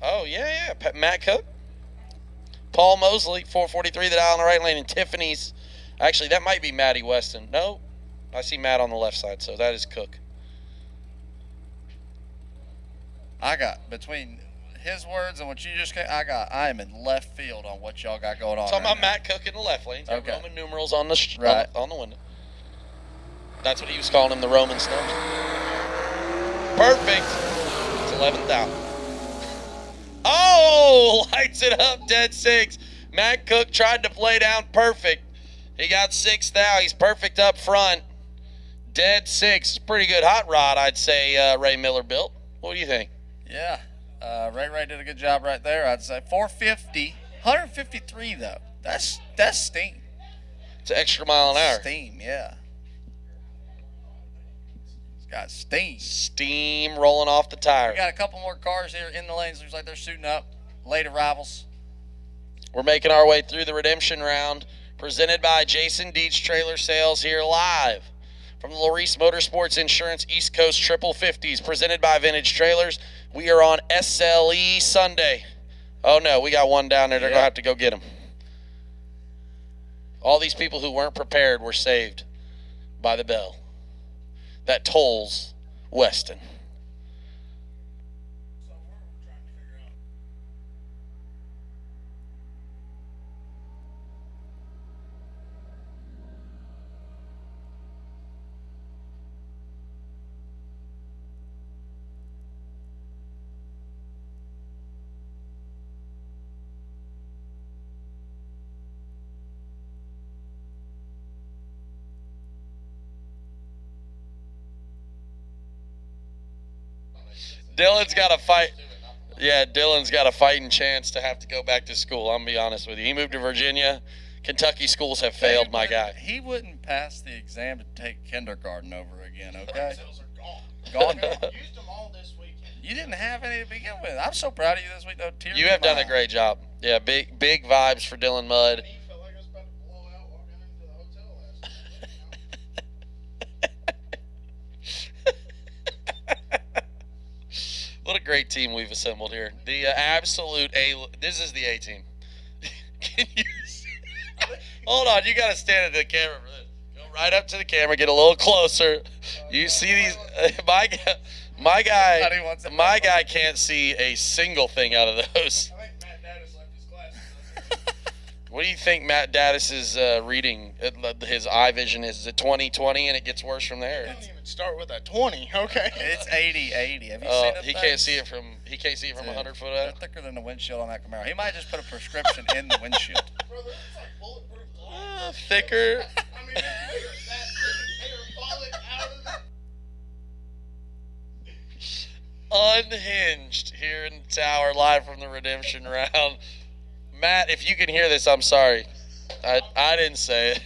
Oh, yeah. Matt Cook. Paul Mosley, 443 the dial on the right lane, and Tiffany's. Actually, that might be Matty Weston. No, I see Matt on the left side, so that is Cook. I got between his words and what you just got, I am in left field on what y'all got going on. Talking about Matt Cook in the left lane. Okay. Roman numerals on the on the window. That's what he was calling him, the Roman Snowman. Perfect. It's 11th out. Oh, lights it up, dead 6. Matt Cook tried to play down perfect. He got 6th out. He's perfect up front. Dead 6. Pretty good hot rod, I'd say, Ray Miller built. What do you think? Yeah. Ray did a good job right there. I'd say 450. 153, though. That's steam. It's an extra mile an hour. Steam, yeah. It's got steam. Steam rolling off the tire. We got a couple more cars here in the lanes. Looks like they're shooting up. Late arrivals. We're making our way through the redemption round, presented by Jason Dietz Trailer Sales here live from the Laris Motorsports Insurance East Coast Triple 50s, presented by Vintage Trailers. We are on SLE Sunday. Oh, no, we got one down there. They're going to have to go get them. All these people who weren't prepared were saved by the bell that tolls Weston. Dylan's got a fight. Yeah, Dylan's got a fighting chance to have to go back to school. I'm going to be honest with you. He moved to Virginia. Kentucky schools have failed, my guy. He wouldn't pass the exam to take kindergarten over again, okay? Gone. Used them all this weekend. You didn't have any to begin with. I'm so proud of you this week, though. You have done a great job. Yeah, big vibes for Dylan Mudd. What a great team we've assembled here. The absolute A. This is the A team. Can you see? Hold on, you got to stand at the camera for this. Go right up to the camera, get a little closer. You see these? My guy can't see a single thing out of those. What do you think Matt Daddis's reading, his eye vision is? Is it 20/20 and it gets worse from there? It didn't even start with a 20. Okay. It's 80/80. Have you seen it? He can't see it from 100 foot They're out. thicker than the windshield on that Camaro. He might just put a prescription in the windshield. Thicker. Unhinged here in the tower, live from the redemption round. Matt, if you can hear this, I'm sorry. I didn't say it.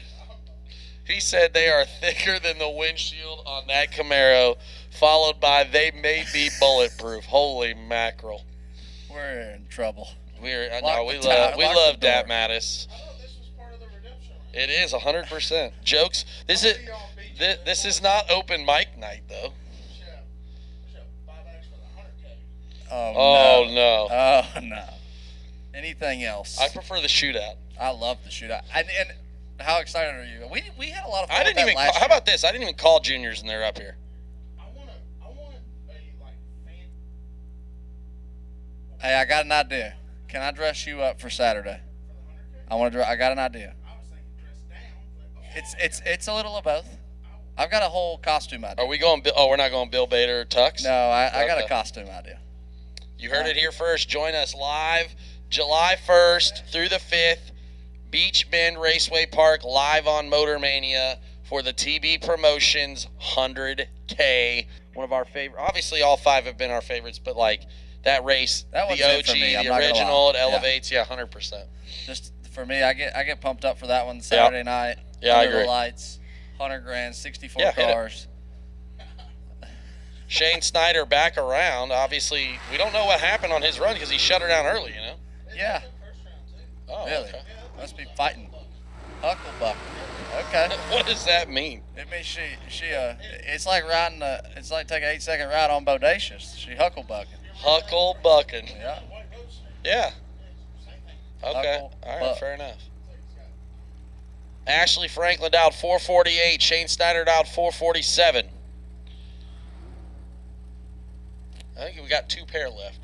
He said they are thicker than the windshield on that Camaro, followed by they may be bulletproof. Holy mackerel. We're in trouble. We love Dat Mattis. It is 100%. Jokes. This is not open mic night though. Oh no. Oh no. Anything else? I prefer the shootout. I love the shootout. And how excited are you? We had a lot of fun. How about this? I didn't even call juniors and they're up here. Hey, I got an idea. Can I dress you up for Saturday? I got an idea. It's a little of both. I've got a whole costume idea. Are we going? We're not going Bill Bader tux. No, I got a costume idea. You heard it here first. Join us live July 1st through the 5th, Beach Bend Raceway Park, live on Motormania for the TB Promotions 100K. One of our favorite. Obviously, all 5 have been our favorites, but like that race, the OG, the original, it elevates. Yeah, 100%. Just for me, I get pumped up for that one Saturday night. Yeah, I under agree. The lights, 100 grand, 64 cars. Shane Snyder back around. Obviously, we don't know what happened on his run because he shut her down early, you know? Yeah. Oh, really? okay. Must be fighting. Hucklebuck. Okay. What does that mean? It means she it's like riding it's like taking an 8-second ride on Bodacious. She hucklebucking. Hucklebucking. Yeah. Yeah. Okay. All right, fair enough. Ashley Franklin dialed 448. Shane Snyder dialed 447. I think we got 2 pair left.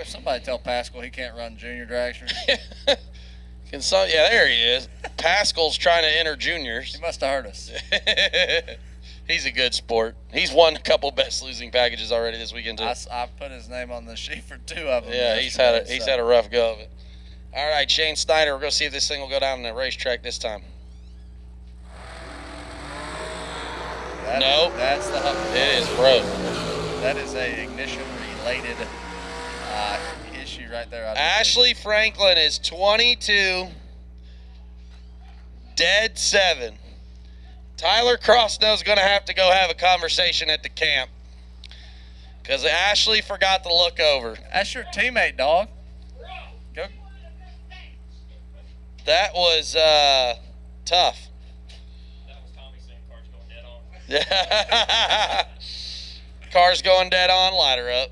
Somebody tell Pascal he can't run junior dragsters. Yeah, there he is. Pascal's trying to enter juniors. He must have heard us. He's a good sport. He's won a couple best losing packages already this weekend too. I put his name on the sheet for 2 of them. Yeah, he's had a rough go of it. All right, Shane Snyder, we're going to see if this thing will go down in the racetrack this time. No. That's the Hucklebuck. It is broke. That is a ignition-related issue right there. Ashley Franklin is 22, dead 7. Tyler Crossnow's is going to have to go have a conversation at the camp because Ashley forgot to look over. That's your teammate, dog. Go. That was tough. Car's going dead on, light her up.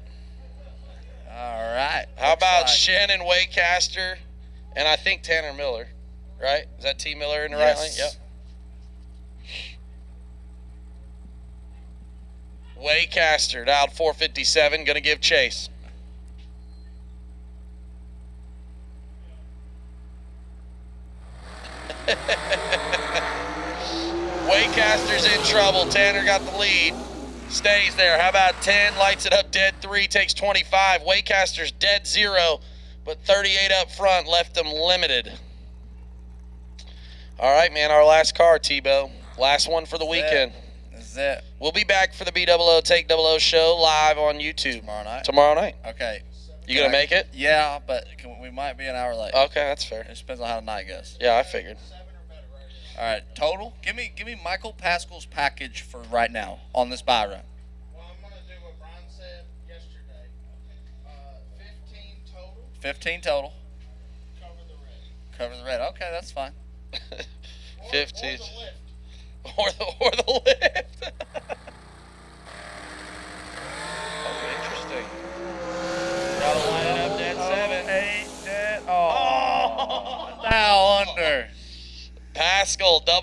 All right. How about Shannon Waycaster and I think Tanner Miller, right? Is that T. Miller in the right lane? Yep. Waycaster dialed 457, going to give chase. Waycaster's in trouble. Tanner got the lead. Stays there. How about 10? Lights it up dead 3, takes 25. Waycaster's dead 0, but 38 up front left them limited. All right, man, our last car, Tebow. Last one for the weekend. This is it. We'll be back for the B00 Take 00 show live on YouTube. Tomorrow night. Okay. You going to make it? Yeah, but we might be an hour late. Okay, that's fair. It depends on how the night goes. Yeah, I figured. All right, total. Give me Michael Pascal's package for right now on this buy run. Well, I'm going to do what Brian said yesterday. 15 total. 15 total. Cover the red. Cover the red. Okay, that's fine. 15. Or the lift.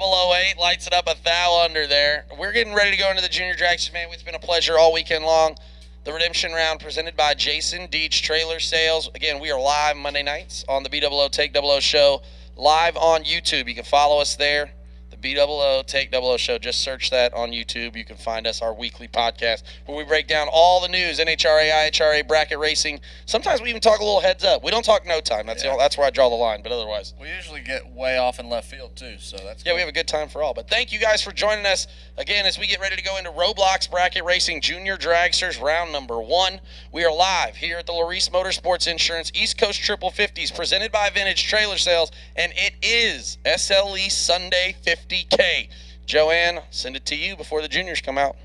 008 lights it up 1,000 under there. We're getting ready to go into the Junior Dragsters, man. It's been a pleasure all weekend long. The redemption round presented by Jason Deach Trailer Sales. Again, we are live Monday nights on the B00 Take 00 Show, live on YouTube. You can follow us there. The B00 Take 00 Show. Just search that on YouTube. You can find us, our weekly podcast, where we break down all the news, NHRA, IHRA, bracket racing. Sometimes we even talk a little heads up. We don't talk no time. That's that's where I draw the line, but otherwise. We usually get way off in left field, too, so that's Yeah, we have a good time for all. But thank you guys for joining us, again, as we get ready to go into Roblox Bracket Racing Junior Dragsters round number 1. We are live here at the Laris Motorsports Insurance East Coast Triple 50s, presented by Vintage Trailer Sales, and it is SLE Sunday 50K. Joanne, send it to you before the juniors come out.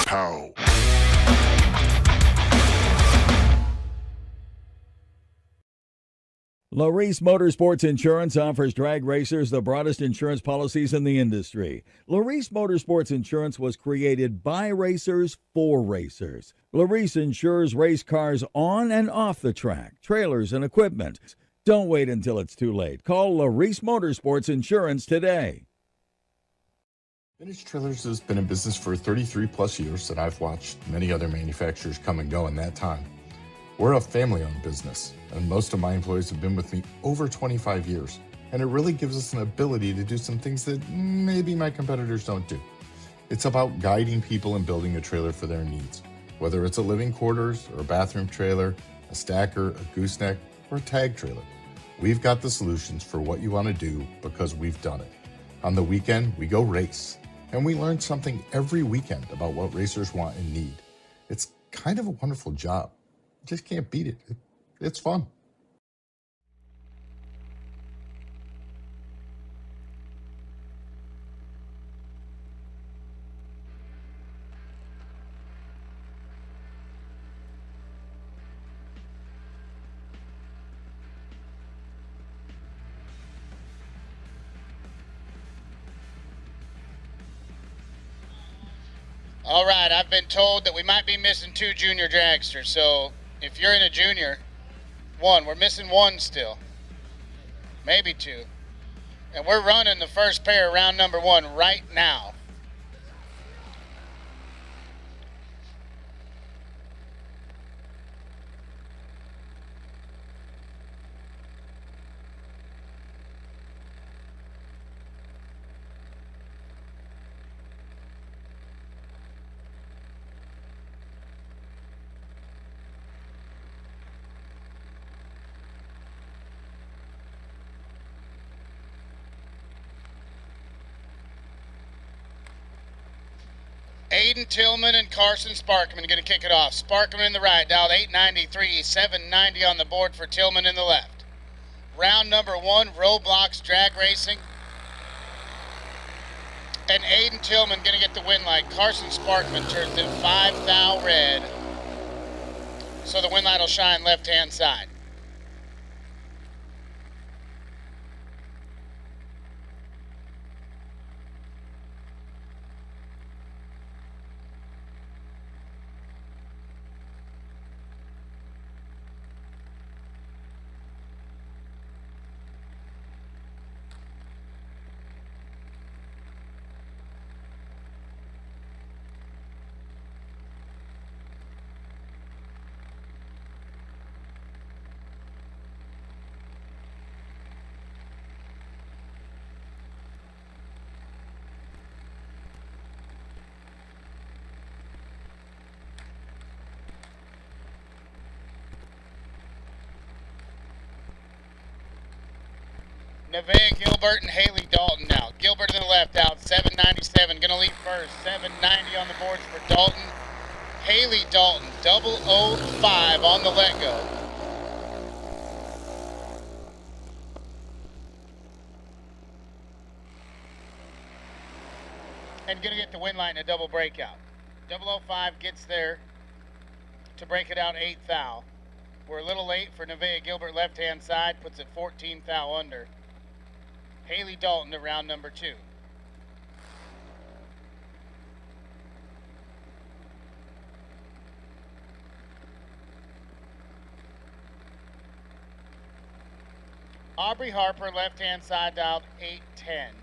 Pow. Laris Motorsports Insurance offers drag racers the broadest insurance policies in the industry. Laris Motorsports Insurance was created by racers for racers. Laris insures race cars on and off the track, trailers and equipment. Don't wait until it's too late. Call Laris Motorsports Insurance today. Vintage Trailers has been in business for 33 plus years, and I've watched many other manufacturers come and go in that time. We're a family-owned business, and most of my employees have been with me over 25 years, and it really gives us an ability to do some things that maybe my competitors don't do. It's about guiding people and building a trailer for their needs, whether it's a living quarters or a bathroom trailer, a stacker, a gooseneck, or a tag trailer. We've got the solutions for what you want to do because we've done it. On the weekend, we go race, and we learn something every weekend about what racers want and need. It's kind of a wonderful job. Just can't beat it. It's fun. All right, I've been told that we might be missing 2 junior dragsters, so if you're in a junior, 1, we're missing 1 still, maybe 2, and we're running the first pair round number 1 right now. Aiden Tillman and Carson Sparkman are going to kick it off. Sparkman in the right, dialed 893, 790 on the board for Tillman in the left. Round number 1, Roblox Drag Racing. And Aiden Tillman going to get the win light. Carson Sparkman turns in 5 thou red. So the win light will shine left-hand side. Nevaeh Gilbert and Haley Dalton now. Gilbert in the left out, 797, gonna lead first. 790 on the boards for Dalton. Haley Dalton, 005 on the let go. And gonna get the win line in a double breakout. 005 gets there to break it out 8 thou. We're a little late for Nevaeh Gilbert left-hand side, puts it 14 thou under. Haley Dalton to round number 2. Aubrey Harper left-hand side dialed 810.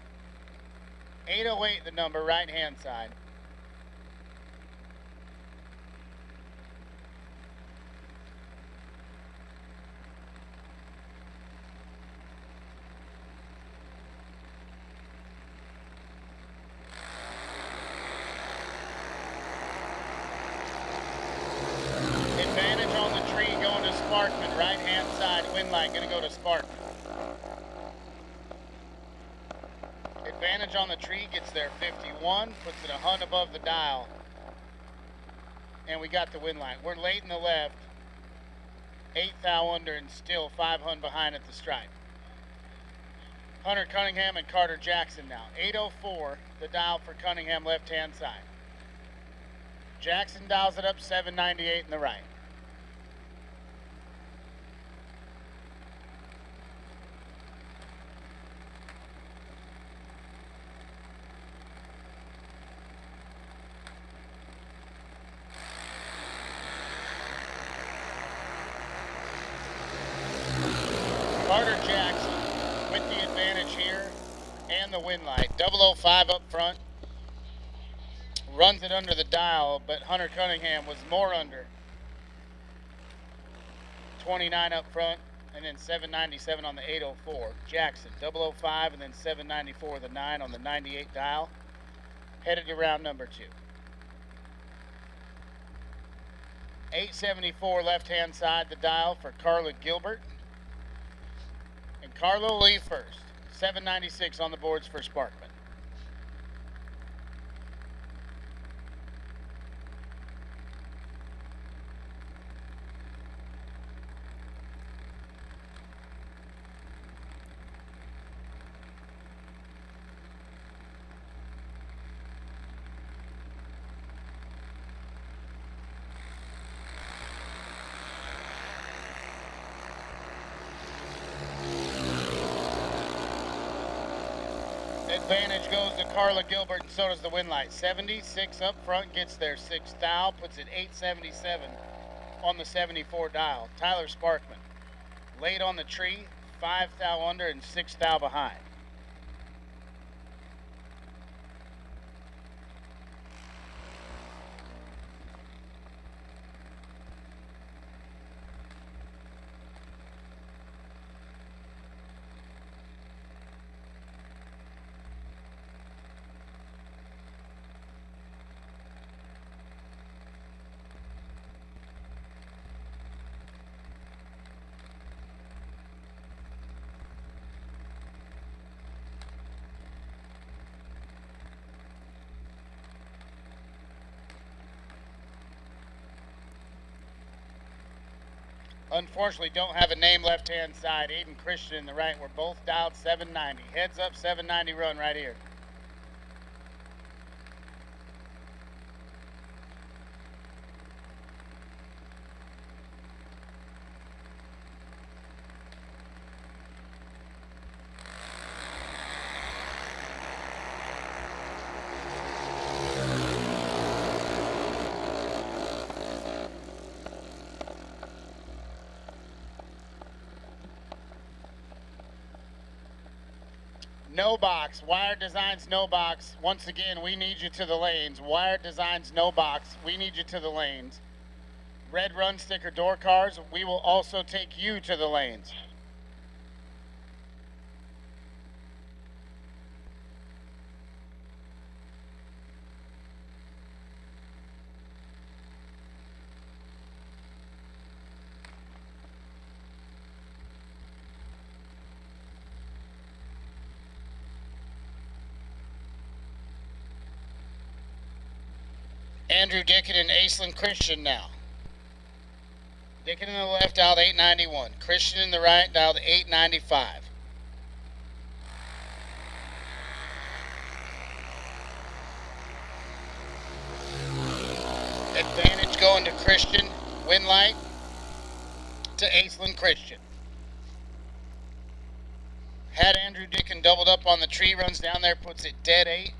808 the number right-hand side. Advantage on the tree going to Sparkman. Right-hand side wind line going to go to Sparkman. Advantage on the tree gets there 51, puts it a hun above the dial. And we got the wind line. We're late in the left. 8 thou under and still 5 hun behind at the stripe. Hunter Cunningham and Carter Jackson now. 804 the dial for Cunningham left-hand side. Jackson dials it up 798 in the right. Carter Jackson with the advantage here and the wind light. 005 up front. Runs it under the dial, but Hunter Cunningham was more under. 29 up front, and then 797 on the 804. Jackson, 005, and then 794 the 9 on the 98 dial. Headed to round number 2. 874 left-hand side the dial for Carla Gilbert. And Carlo Lee first. 796 on the boards for Sparkman. Advantage goes to Carla Gilbert, and so does the wind light. 76 up front, gets there 6 thou, puts it 877 on the 74 dial. Tyler Sparkman, late on the tree, 5 thou under and 6 thou behind. Unfortunately, don't have a name left-hand side. Aiden Christian in the right. We're both dialed 790. Heads up, 790 run right here. No box. Wired Designs, no box. Once again, we need you to the lanes. Wired Designs, no box. We need you to the lanes. Red run sticker door cars. We will also take you to the lanes. Andrew Dickett and Aislinn Christian now. Dickett in the left, dialed 891. Christian in the right, dialed 895. Advantage going to Christian Win light to Aislinn Christian. Had Andrew Dickin doubled up on the tree, runs down there, puts it dead 8.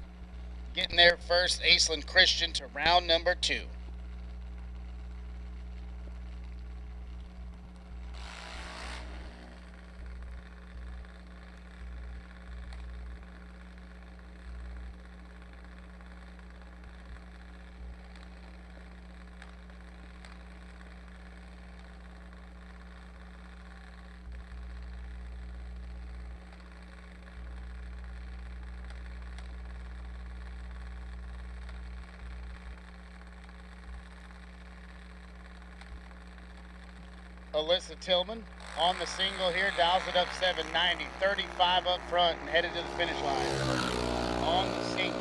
Getting there first, Aislinn Christian to round number 2. Alyssa Tillman on the single here, dials it up 790, 35 up front and headed to the finish line. On the single.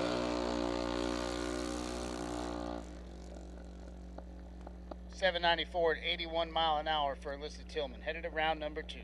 .794 at 81 mile an hour for Alyssa Tillman, headed to round number 2.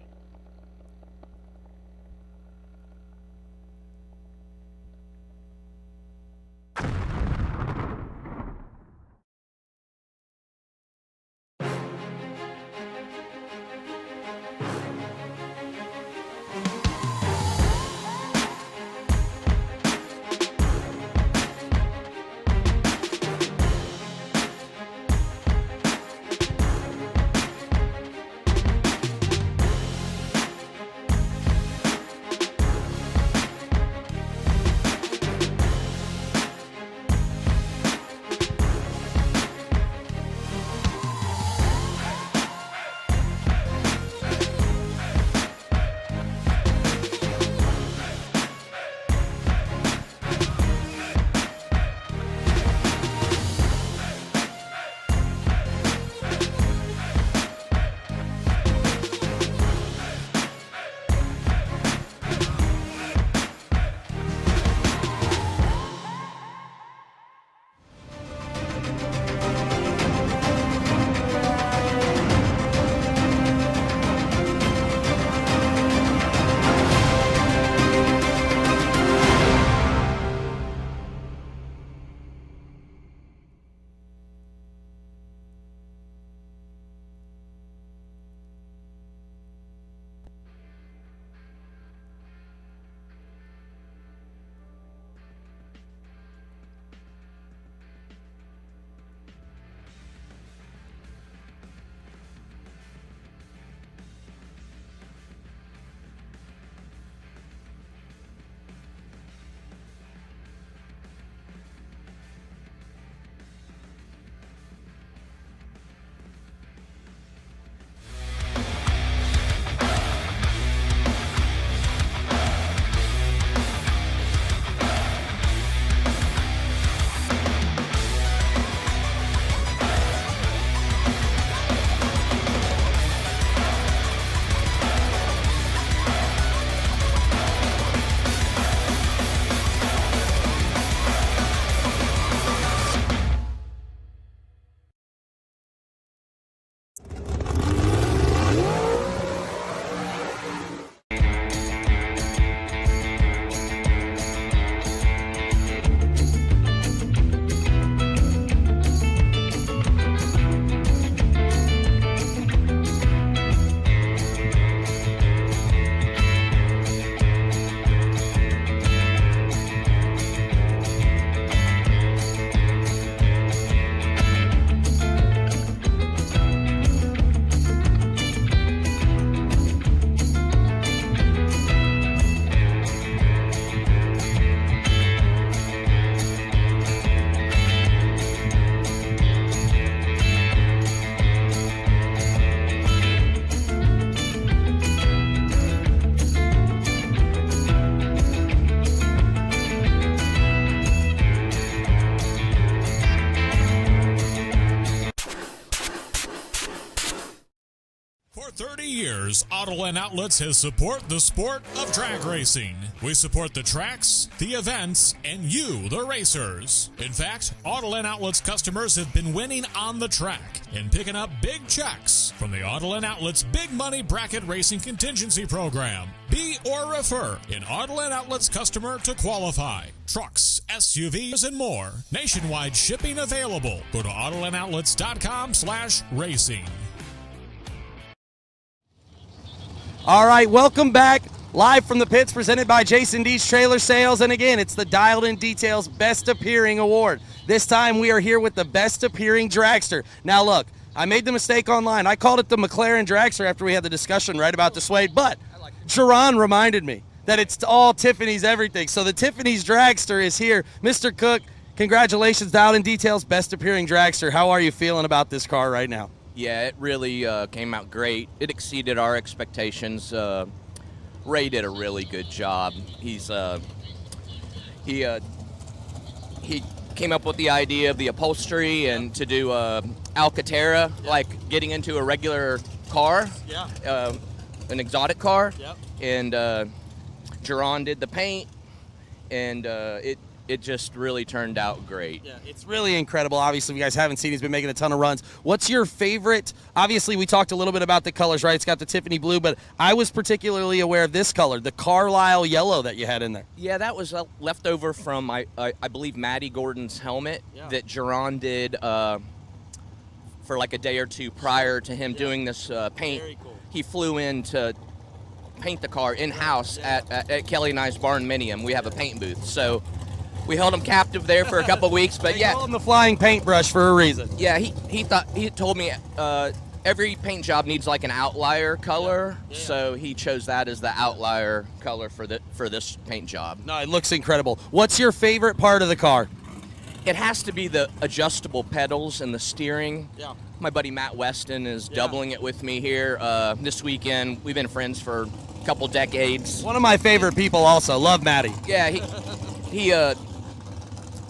years, Autoland Outlets has supported the sport of drag racing. We support the tracks, the events, and you, the racers. In fact, Autoland Outlets customers have been winning on the track and picking up big checks from the Autoland Outlets Big Money Bracket Racing Contingency Program. Be or refer an Autoland Outlets customer to qualify. Trucks, SUVs, and more. Nationwide shipping available. Go to AutolandOutlets.com/racing. All right, welcome back. Live from the pits, presented by Jason D's Trailer Sales. And again, it's the Dialed In Details Best Appearing Award. This time we are here with the Best Appearing Dragster. Now look, I made the mistake online. I called it the McLaren Dragster after we had the discussion right about the suede, but Jerron reminded me that it's all Tiffany's everything. So the Tiffany's Dragster is here. Mr. Cook, congratulations, Dialed In Details Best Appearing Dragster. How are you feeling about this car right now? Yeah, it really came out great. It exceeded our expectations. Ray did a really good job. He came up with the idea of the upholstery and to do Alcantara, like getting into a regular car, an exotic car, and Jerron did the paint, and it just really turned out great. Yeah, it's really incredible. Obviously, if you guys haven't seen, he's been making a ton of runs. What's your favorite? Obviously, we talked a little bit about the colors, right? It's got the Tiffany blue, but I was particularly aware of this color, the Carlisle yellow that you had in there. Yeah, that was left over from, I believe, Matty Gordon's helmet that Jerron did for like a day or two prior to him doing this paint. Very cool. He flew in to paint the car in-house at Kelly and I's Barn Minium. We have a paint booth, so we held him captive there for a couple of weeks, but they call him the flying paintbrush for a reason. Yeah, he told me every paint job needs like an outlier color, so he chose that as the outlier color for this paint job. No, it looks incredible. What's your favorite part of the car? It has to be the adjustable pedals and the steering. Yeah. My buddy Matt Weston is doubling it with me here this weekend. We've been friends for a couple decades. One of my favorite people also. Love Matty. Yeah,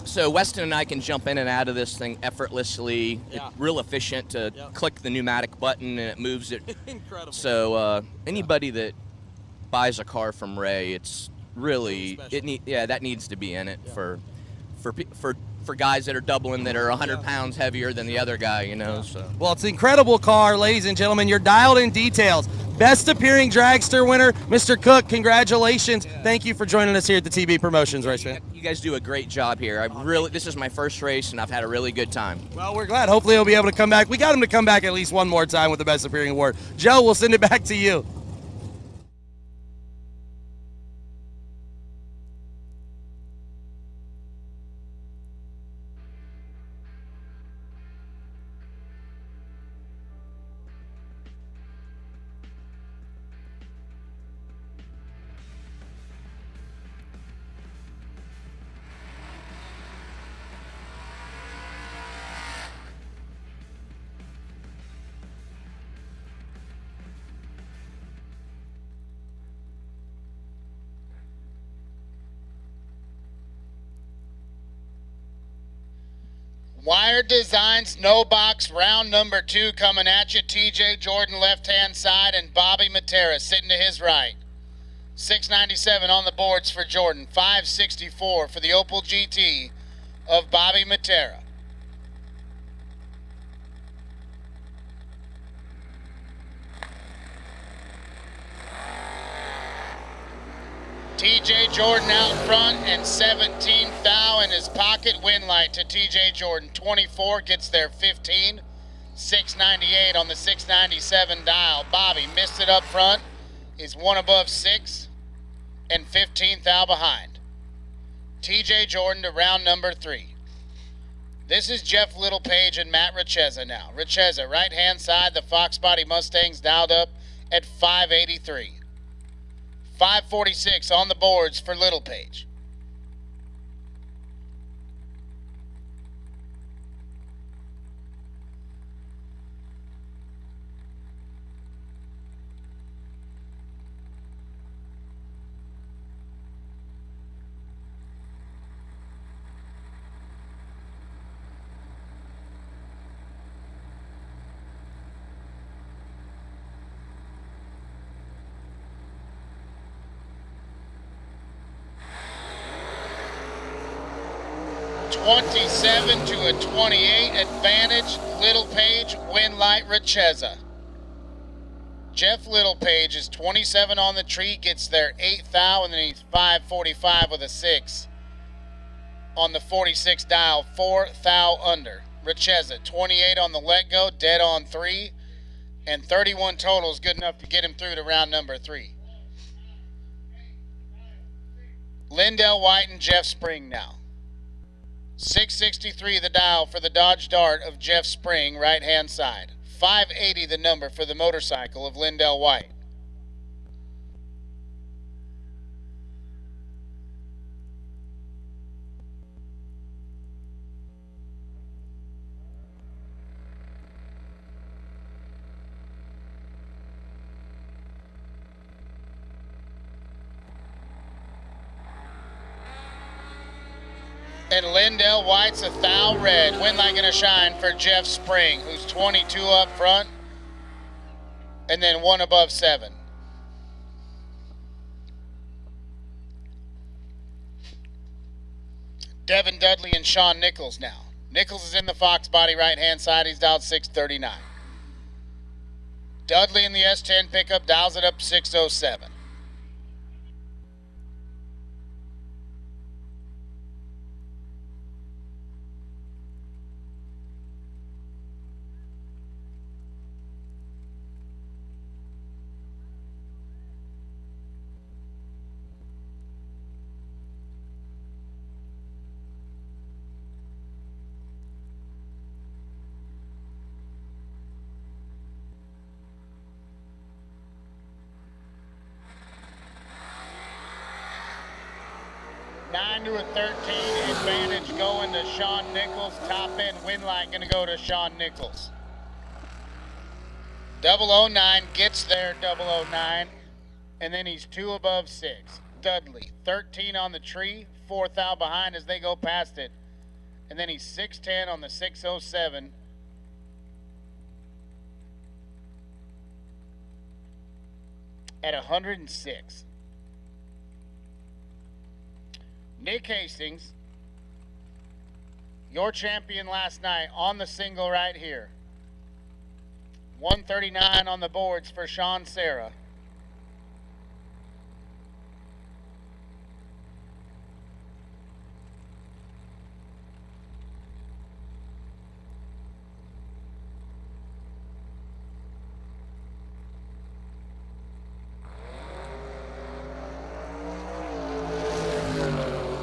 so Weston and I can jump in and out of this thing effortlessly. Yeah. It's real efficient to click the pneumatic button and it moves it. Incredible. So anybody that buys a car from Ray, it's really that needs to be in it for guys that are doubling that are 100 pounds heavier than the other guy, you know. So well, it's an incredible car, ladies and gentlemen. You're Dialed In Details. Best Appearing Dragster winner, Mr. Cook, congratulations. Thank you for joining us here at the TB Promotions Race, man. You guys do a great job here. This is my first race, and I've had a really good time. Well, we're glad. Hopefully he'll be able to come back. We got him to come back at least one more time with the Best Appearing Award. Joe, we'll send it back to you. Wire Designs, no box, round number 2 coming at you. TJ Jordan left-hand side and Bobby Matera sitting to his right. 697 on the boards for Jordan. 564 for the Opel GT of Bobby Matera. TJ Jordan out front and 17 thou in his pocket. Win light to TJ Jordan. 24 gets there 15. 698 on the 697 dial. Bobby missed it up front. Is one above 6 and 15 thou behind. TJ Jordan to round number 3. This is Jeff Littlepage and Matt Richeza now. Richeza, right hand side, the Fox Body Mustangs dialed up at 583. 546 on the boards for Littlepage. 27 to a 28 advantage. Littlepage, Winlight, Richeza. Jeff Littlepage is 27 on the tree, gets their 8th thou, and then he's 545 with a 6 on the 46 dial, 4 thou under. Richeza, 28 on the let go, dead on 3, and 31 total is good enough to get him through to round number 3. Lindell White and Jeff Spring now. 663 the dial for the Dodge Dart of Jeff Spring, right-hand side. 580 the number for the motorcycle of Lindell White. And Lindell White's a thou red. Winlight gonna shine for Jeff Spring, who's 22 up front, and then 1 above 7. Devin Dudley and Sean Nichols now. Nichols is in the Fox body right-hand side. He's dialed 639. Dudley in the S10 pickup dials it up 607. To a 13 advantage going to Sean Nichols. Top end Winlight going to go to Sean Nichols. 009 gets there, 009, and then he's 2 above 6. Dudley 13 on the tree, 4 thou behind as they go past it, and then he's 610 on the 607. At 106. Nick Hastings, your champion last night on the single right here. 139 on the boards for Sean Serra.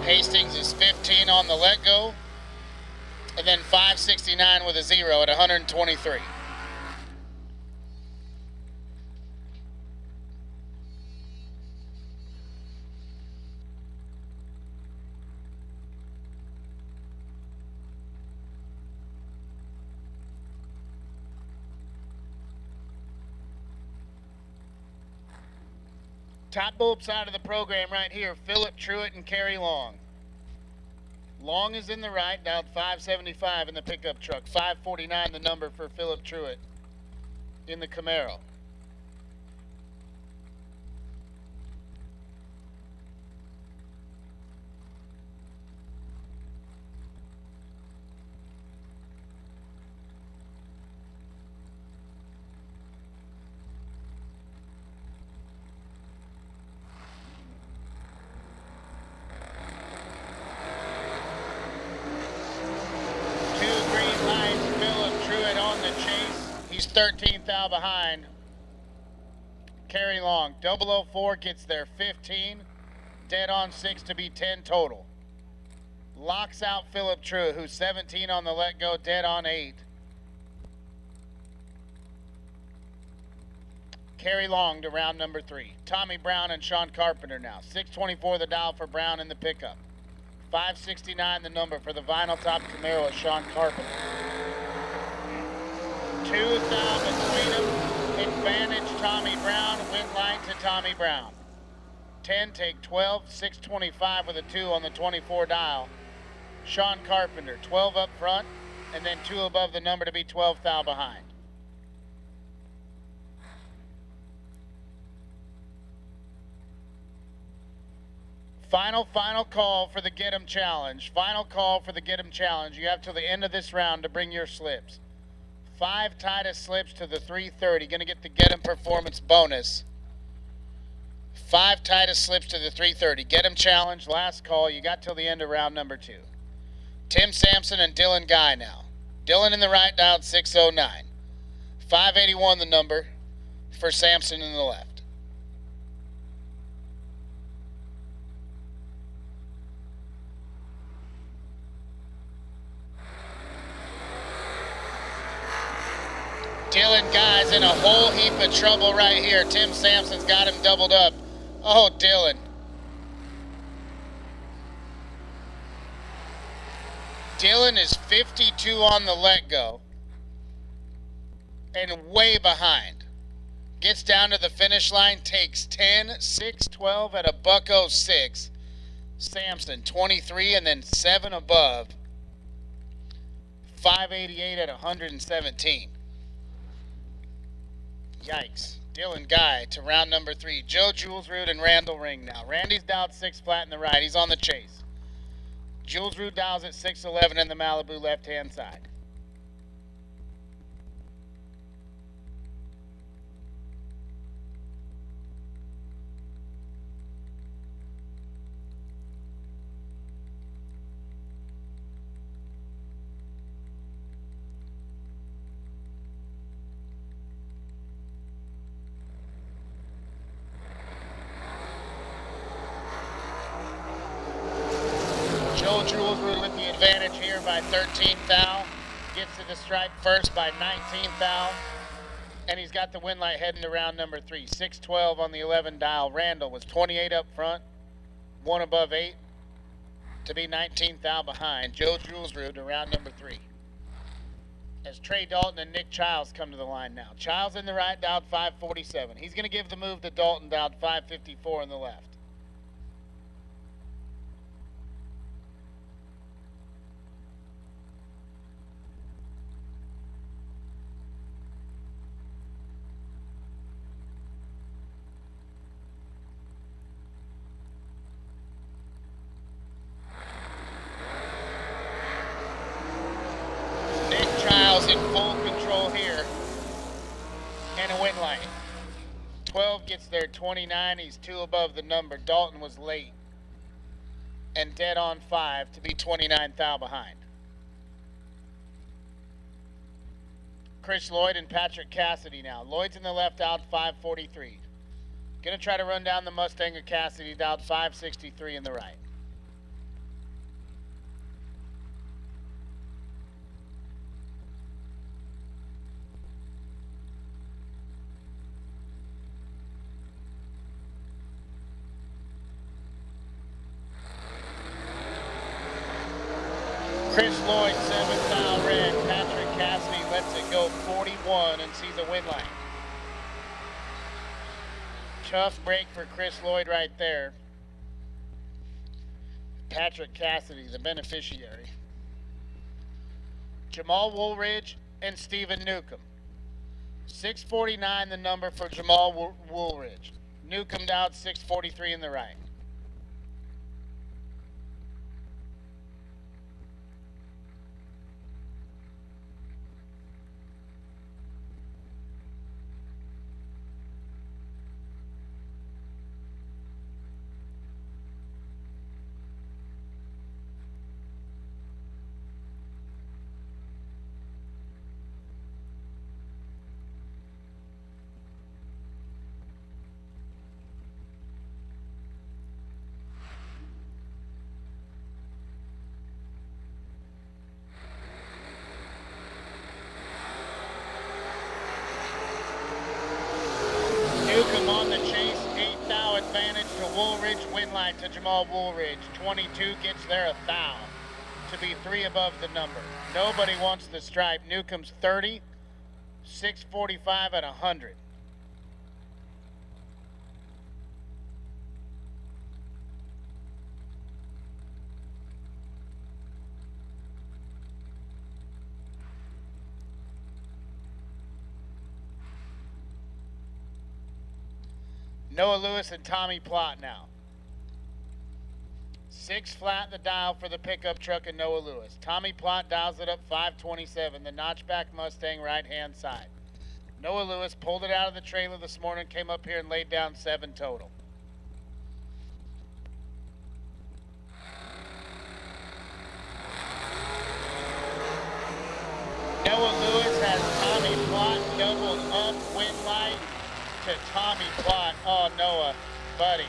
Hastings is 15 on the let go, and then 569 with a 0 at 123. Top bulb side of the program right here, Philip Truitt and Kerry Long. Long is in the right, dialed 575 in the pickup truck. 549 the number for Philip Truitt in the Camaro. He's 13th out behind Kerry Long. 004 gets there 15. Dead on 6 to be 10 total. Locks out Philip Truitt, who's 17 on the let go, dead on 8. Kerry Long to round number 3. Tommy Brown and Sean Carpenter now. 624 the dial for Brown in the pickup. 569 the number for the vinyl top Camaro of Sean Carpenter. 2,000 between them. Advantage Tommy Brown. Win light to Tommy Brown. 10 take 12. 625 with a 2 on the 24 dial. Sean Carpenter 12 up front, and then 2 above the number to be 12 thou behind. Final call for the Get 'em Challenge. Final call for the Get 'em Challenge. You have till the end of this round to bring your slips. 5 tightest slips to the 330. Gonna get the Get 'em Performance bonus. 5 tightest slips to the 330. Get 'em Challenge. Last call. You got till the end of round number 2. Tim Sampson and Dylan Guy now. Dylan in the right, dialed 609. 581 the number for Sampson in the left. Dylan Guy's in a whole heap of trouble right here. Tim Sampson's got him doubled up. Oh, Dylan. Dylan is 52 on the let-go and way behind. Gets down to the finish line, takes 10, 6, 12 at a $1.06. Sampson, 23 and then 7 above. 588 at 117. Yikes. Dylan Guy to round number 3. Joe Julesrud and Randall Ring now. Randy's dialed 6 flat in the right. He's on the chase. Julesrud dials at 611 in the Malibu left-hand side. Joe Julesrud with the advantage here by 13 thou. Gets to the stripe first by 19 thou. And he's got the win light heading to round number 3. 612 on the 11 dial. Randall was 28 up front, 1 above 8 to be 19 thou behind. Joe Julesrud to round number 3. As Trey Dalton and Nick Childs come to the line now. Childs in the right, dialed 547. He's going to give the move to Dalton, dialed 554 in the left. In full control here and a win light. 12 gets there 29. He's 2 above the number. Dalton was late and dead on 5 to be 29 thou behind. Chris Lloyd and Patrick Cassidy now. Lloyd's in the left, out 543. Gonna try to run down the Mustang of Cassidy, out 563 in the right. Chris Lloyd, 7 thou red. Patrick Cassidy lets it go 41 and sees a win line. Tough break for Chris Lloyd right there. Patrick Cassidy, the beneficiary. Jamal Woolridge and Stephen Newcomb. 649 the number for Jamal Woolridge. Newcomb down 643 in the right. Newcomb on the chase, 8 thou advantage to Woolridge, win line to Jamal Woolridge. 22 gets there a thou to be 3 above the number. Nobody wants the stripe. Newcomb's 30, 645 at 100. Noah Lewis and Tommy Plott now. 6 flat the dial for the pickup truck and Noah Lewis. Tommy Plott dials it up 527, the notchback Mustang right-hand side. Noah Lewis pulled it out of the trailer this morning, came up here and laid down 7 total. Noah Lewis has Tommy Plott doubled up, wind light to Tommy Plott. Oh, Noah, buddy.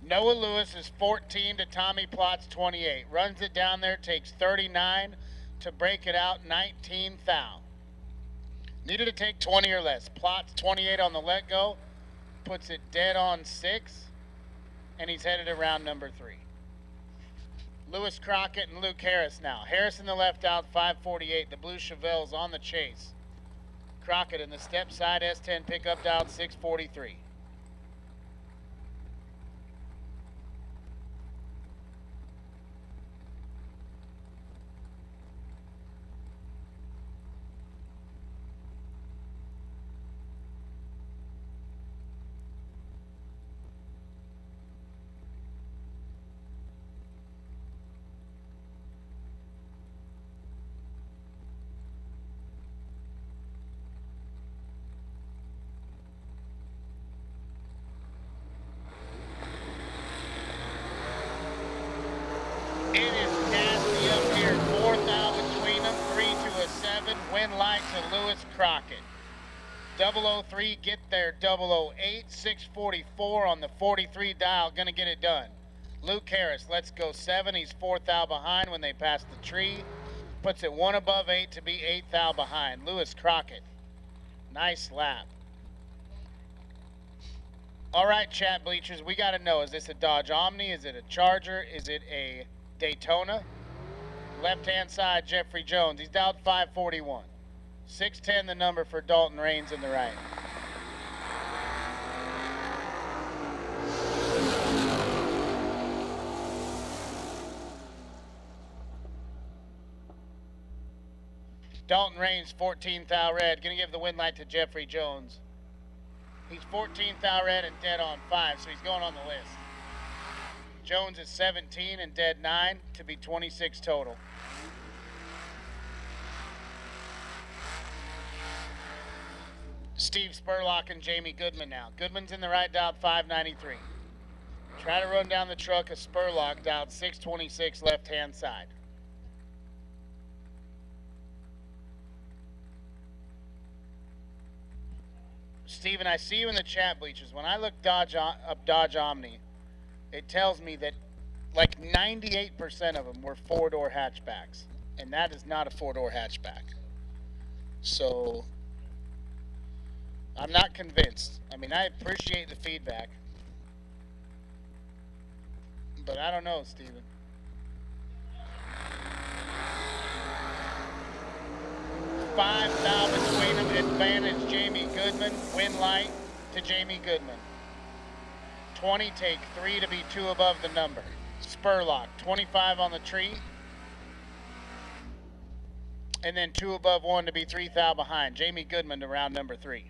Noah Lewis is 14 to Tommy Plott's 28. Runs it down there, takes 39 to break it out, 19 thou. Needed to take 20 or less. Plott's 28 on the let go, puts it dead on 6, and he's headed around number 3. Lewis Crockett and Luke Harris now. Harris in the left out, 548. The blue Chevelle's on the chase. Crockett in the step side S10 pickup down, 643. It is nasty up here. 4 thou between them. 3 to a 7. Wind light to Lewis Crockett. 003, get there. 008. 644 on the 43 dial. Gonna get it done. Luke Harris, let's go 7. He's 4 thou behind when they pass the tree. Puts it 1 above 8 to be 8 thou behind. Lewis Crockett. Nice lap. All right, chat bleachers, we got to know, is this a Dodge Omni? Is it a Charger? Is it a Daytona? Left-hand side, Jeffrey Jones. He's dialed 541. 610 the number for Dalton Raines in the right. Dalton Raines, 14 thou red. Gonna give the win light to Jeffrey Jones. He's 14 thou red and dead on 5, so he's going on the list. Jones is 17 and dead 9 to be 26 total. Steve Spurlock and Jamie Goodman now. Goodman's in the right, dialed 593. Try to run down the truck of Spurlock, dialed 626 left-hand side. Steven, I see you in the chat bleachers. When I look up Dodge Omni, it tells me that like 98% of them were 4-door hatchbacks, and that is not a 4-door hatchback. So I'm not convinced. I mean, I appreciate the feedback, but I don't know, Steven. Five thou between them. Advantage Jamie Goodman. Win light to Jamie Goodman. 20 take 3 to be 2 above the number. Spurlock 25 on the tree. And then 2 above 1 to be 3 thou behind. Jamie Goodman to round number 3.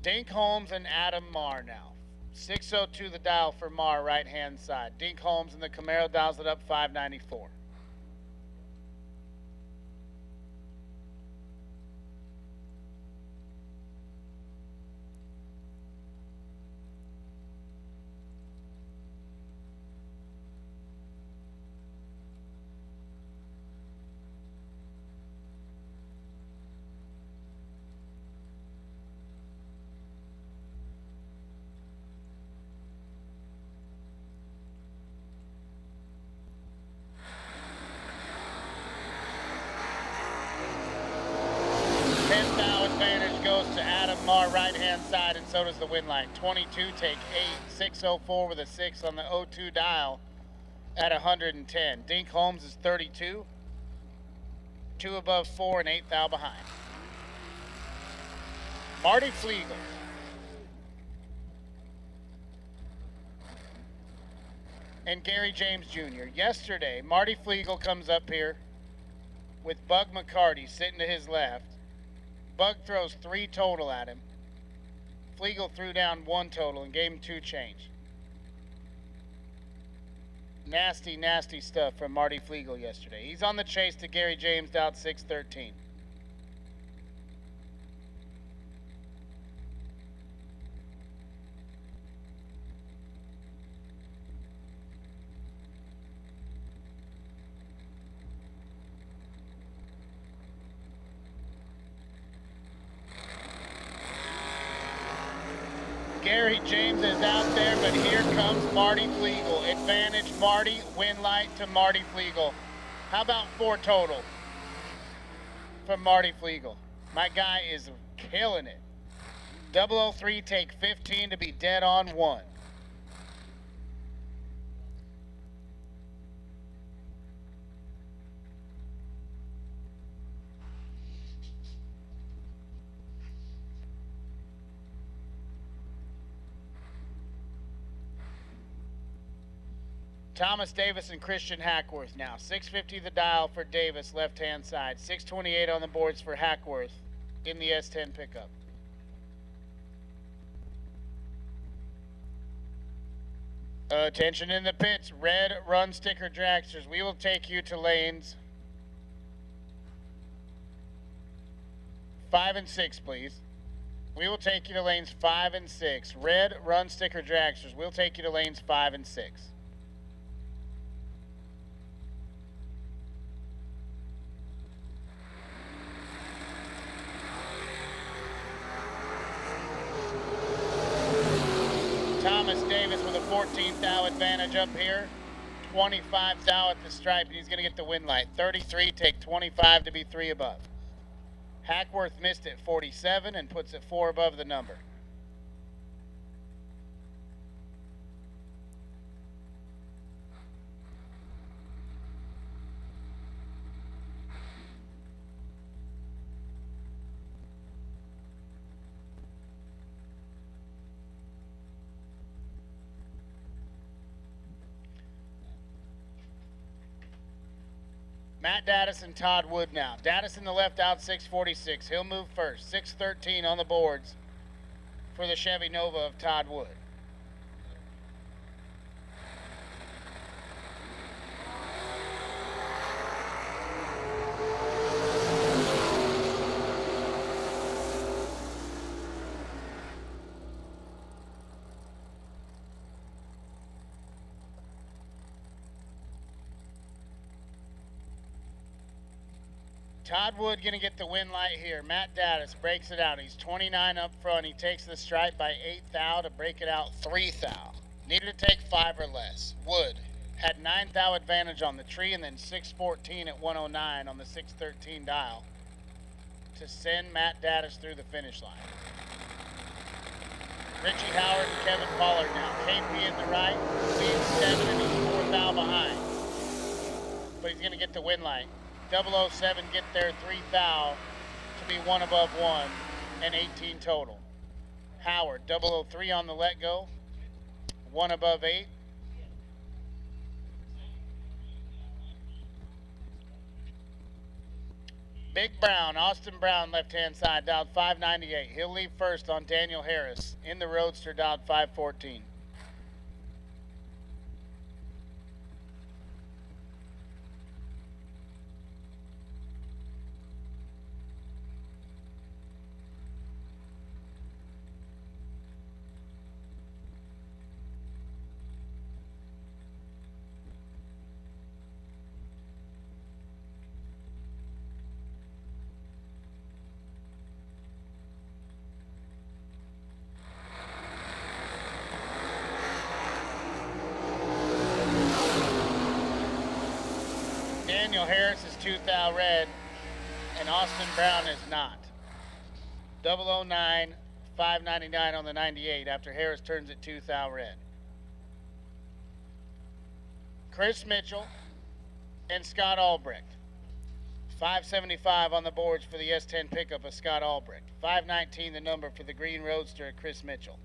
Dink Holmes and Adam Marr now. 602 the dial for Marr, right hand side. Dink Holmes in the Camaro dials it up 594. Goes to Adam Marr, right hand side, and so does the win line. 22 take 8, 604 with a 6 on the 02 dial at 110. Dink Holmes is 32, 2 above 4 and 8 thou behind. Marty Flegel. And Gary James Jr. Yesterday, Marty Flegel comes up here with Bug McCarty sitting to his left. Bug throws 3 total at him. Flegel threw down 1 total and gave him 2 change. Nasty, nasty stuff from Marty Flegel yesterday. He's on the chase to Gary James out 6-13. Gary James is out there, but here comes Marty Flegel. Advantage Marty, win light to Marty Flegel. How about 4 total from Marty Flegel? My guy is killing it. 003 take 15 to be dead on 1. Thomas Davis and Christian Hackworth now. 650 the dial for Davis, left-hand side. 628 on the boards for Hackworth in the S10 pickup. Attention in the pits. Red run sticker dragsters. We will take you to lanes 5 and 6, please. We will take you to lanes 5 and 6. Red run sticker dragsters. We'll take you to lanes 5 and 6. Thomas Davis with a 14th thou advantage up here. 25 thou at the stripe, and he's going to get the win light. 33, take 25 to be 3 above. Hackworth missed at 47 and puts it 4 above the number. Matt Daddis and Todd Wood now. Daddis in the left out 646. He'll move first. 613 on the boards for the Chevy Nova of Todd Wood. Todd Wood going to get the win light here. Matt Daddis breaks it out. He's 29 up front. He takes the stripe by 8 thou to break it out 3 thou. Needed to take 5 or less. Wood had 9 thou advantage on the tree and then 614 at 109 on the 613 dial to send Matt Daddis through the finish line. Richie Howard and Kevin Pollard now. KP in the right, leads 7 and he's 4 thou behind. But he's going to get the win light. 007 get there 3 thou to be 1 above 1 and 18 total. Howard 003 on the let go, 1 above 8. Big Brown, Austin Brown left hand side, dialed 598. He'll leave first on Daniel Harris in the Roadster, dialed 514. Daniel Harris is 2 thou red, and Austin Brown is not. 009, 599 on the 98 after Harris turns it 2 thou red. Chris Mitchell and Scott Albrecht. 575 on the boards for the S10 pickup of Scott Albrecht. 519 the number for the green Roadster of Chris Mitchell.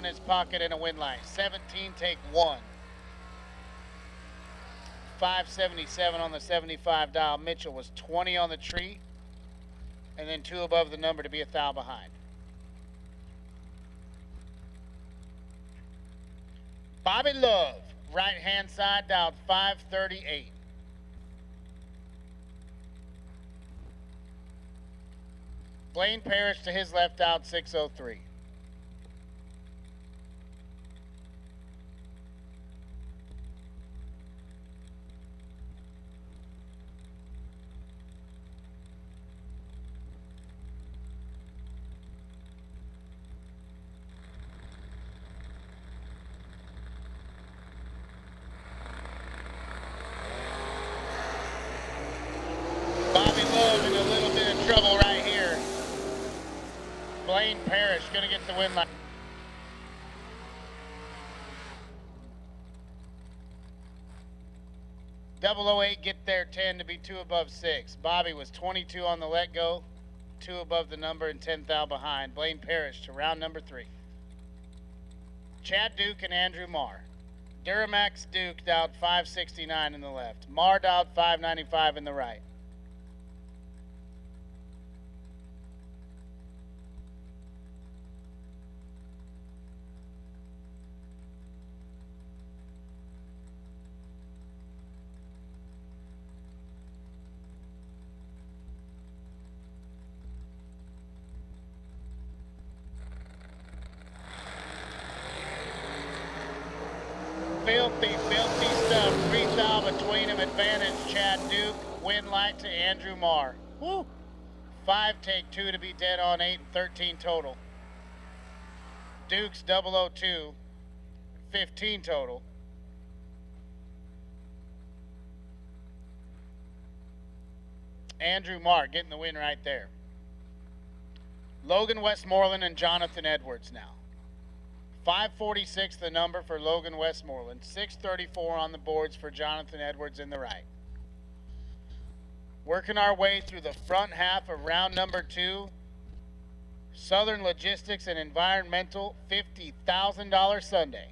his pocket and a win light. 17, take 1. 577 on the 75 dial. Mitchell was 20 on the tree, and then 2 above the number to be a thou behind. Bobby Love, right hand side, dialed 538. Blaine Parrish to his left, dialed 603. Bobby Love in a little bit of trouble right here. Blaine Parrish going to get the win line. .008 get there 10 to be 2 above 6. Bobby was 22 on the let go, 2 above the number and 10 thou behind. Blaine Parrish to round number 3. Chad Duke and Andrew Marr. Duramax Duke dialed 569 in the left. Marr dialed 595 in the right. Filthy stuff. 3 thou between him. Advantage Chad Duke. Win light to Andrew Marr. Woo! 5 take 2 to be dead on 8 and 13 total. Duke's 002. 15 total. Andrew Marr getting the win right there. Logan Westmoreland and Jonathan Edwards now. 546 the number for Logan Westmoreland. 634 on the boards for Jonathan Edwards in the right. Working our way through the front half of round number 2. Southern Logistics and Environmental $50,000 Sunday.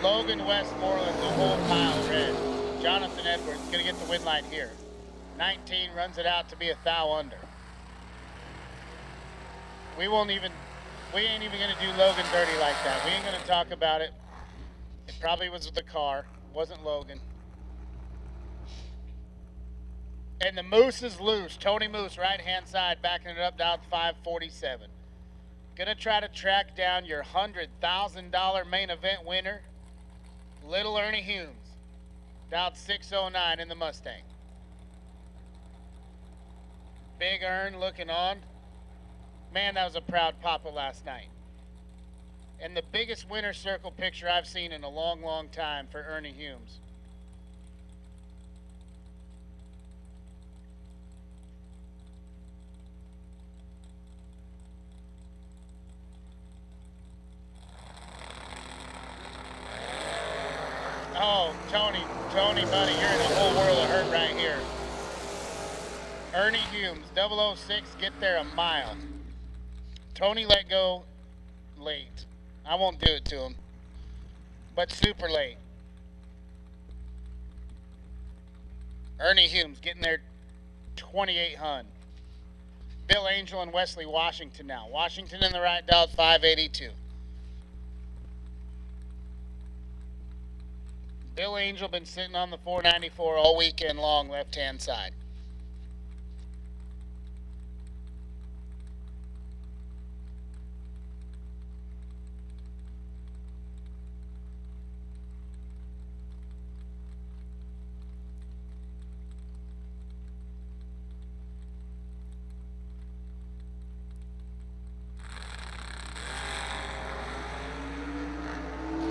Logan Westmoreland, the whole pile red. Jonathan Edwards going to get the win light here. 19 runs it out to be a thou under. We ain't even going to do Logan dirty like that. We ain't going to talk about it. It probably was the car. Wasn't Logan. And the Moose is loose. Tony Moose, right-hand side, backing it up down 547. Going to try to track down your $100,000 main event winner, Little Ernie Humes, down 609 in the Mustang. Big Ern looking on. Man, that was a proud papa last night. And the biggest winner circle picture I've seen in a long, long time for Ernie Humes. Oh, Tony, buddy, you're in a whole world of hurt right here. Ernie Humes, 006, get there a mile. Tony let go late. I won't do it to him, but super late. Ernie Humes getting there 28 Hun. Bill Angel and Wesley Washington now. Washington in the right, dialed 582. Bill Angel been sitting on the 494 all weekend long, left-hand side.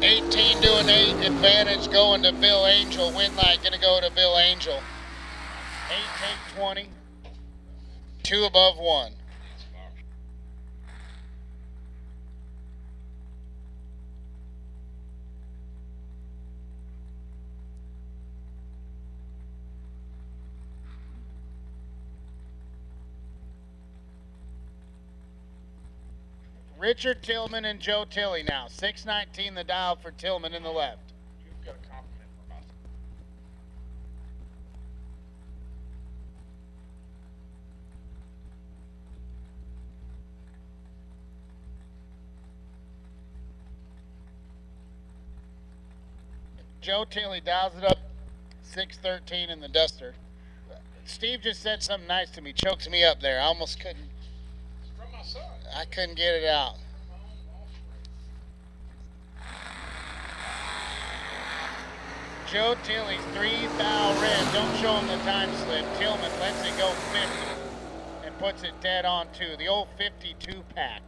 18 to an 8, advantage going to Bill Angel. Win light going to go to Bill Angel. 8 take 20. 2 above 1. Richard Tillman and Joe Tilley now. 619 the dial for Tillman in the left. You've got a compliment from us. Joe Tilley dials it up. 613 in the Duster. Steve just said something nice to me. Choked me up there. I almost couldn't. From my son. I couldn't get it out. Joe Tilley's 3 thou red. Don't show him the time slip. Tillman lets it go 50 and puts it dead on 2. The old 52 pack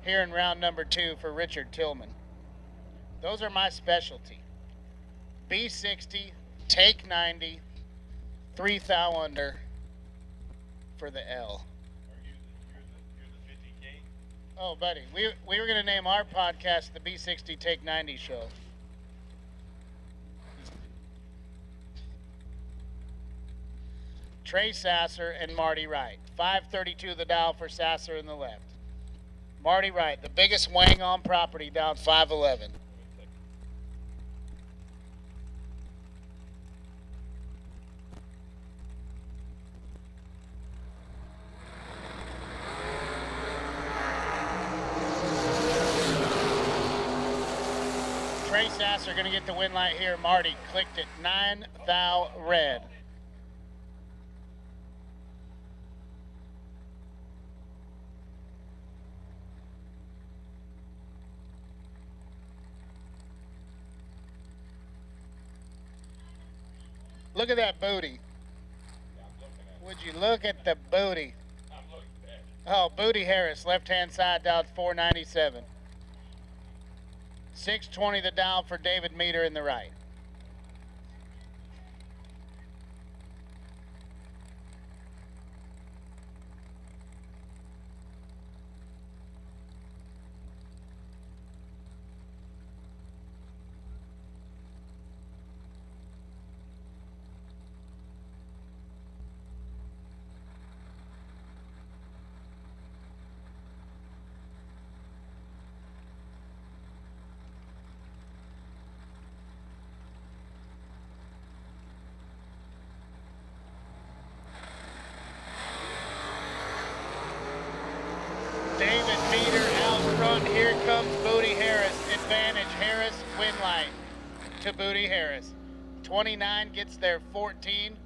here in round number 2 for Richard Tillman. Those are my specialty. B60, take 90, 3 thou under for the L. Oh, buddy, we were going to name our podcast the B60 Take 90 Show. Trey Sasser and Marty Wright. 532 the dial for Sasser in the left. Marty Wright, the biggest wang on property, down 511. Trey Sasser going to get the win light here. Marty clicked it 9 thou red. Look at that booty. Would you look at the booty? Oh, Booty Harris, left-hand side, dialed 497. 620 the dial for David Meter in the right. David Meter out front. Here comes Booty Harris. Advantage Harris, win light to Booty Harris. 29 gets there 14.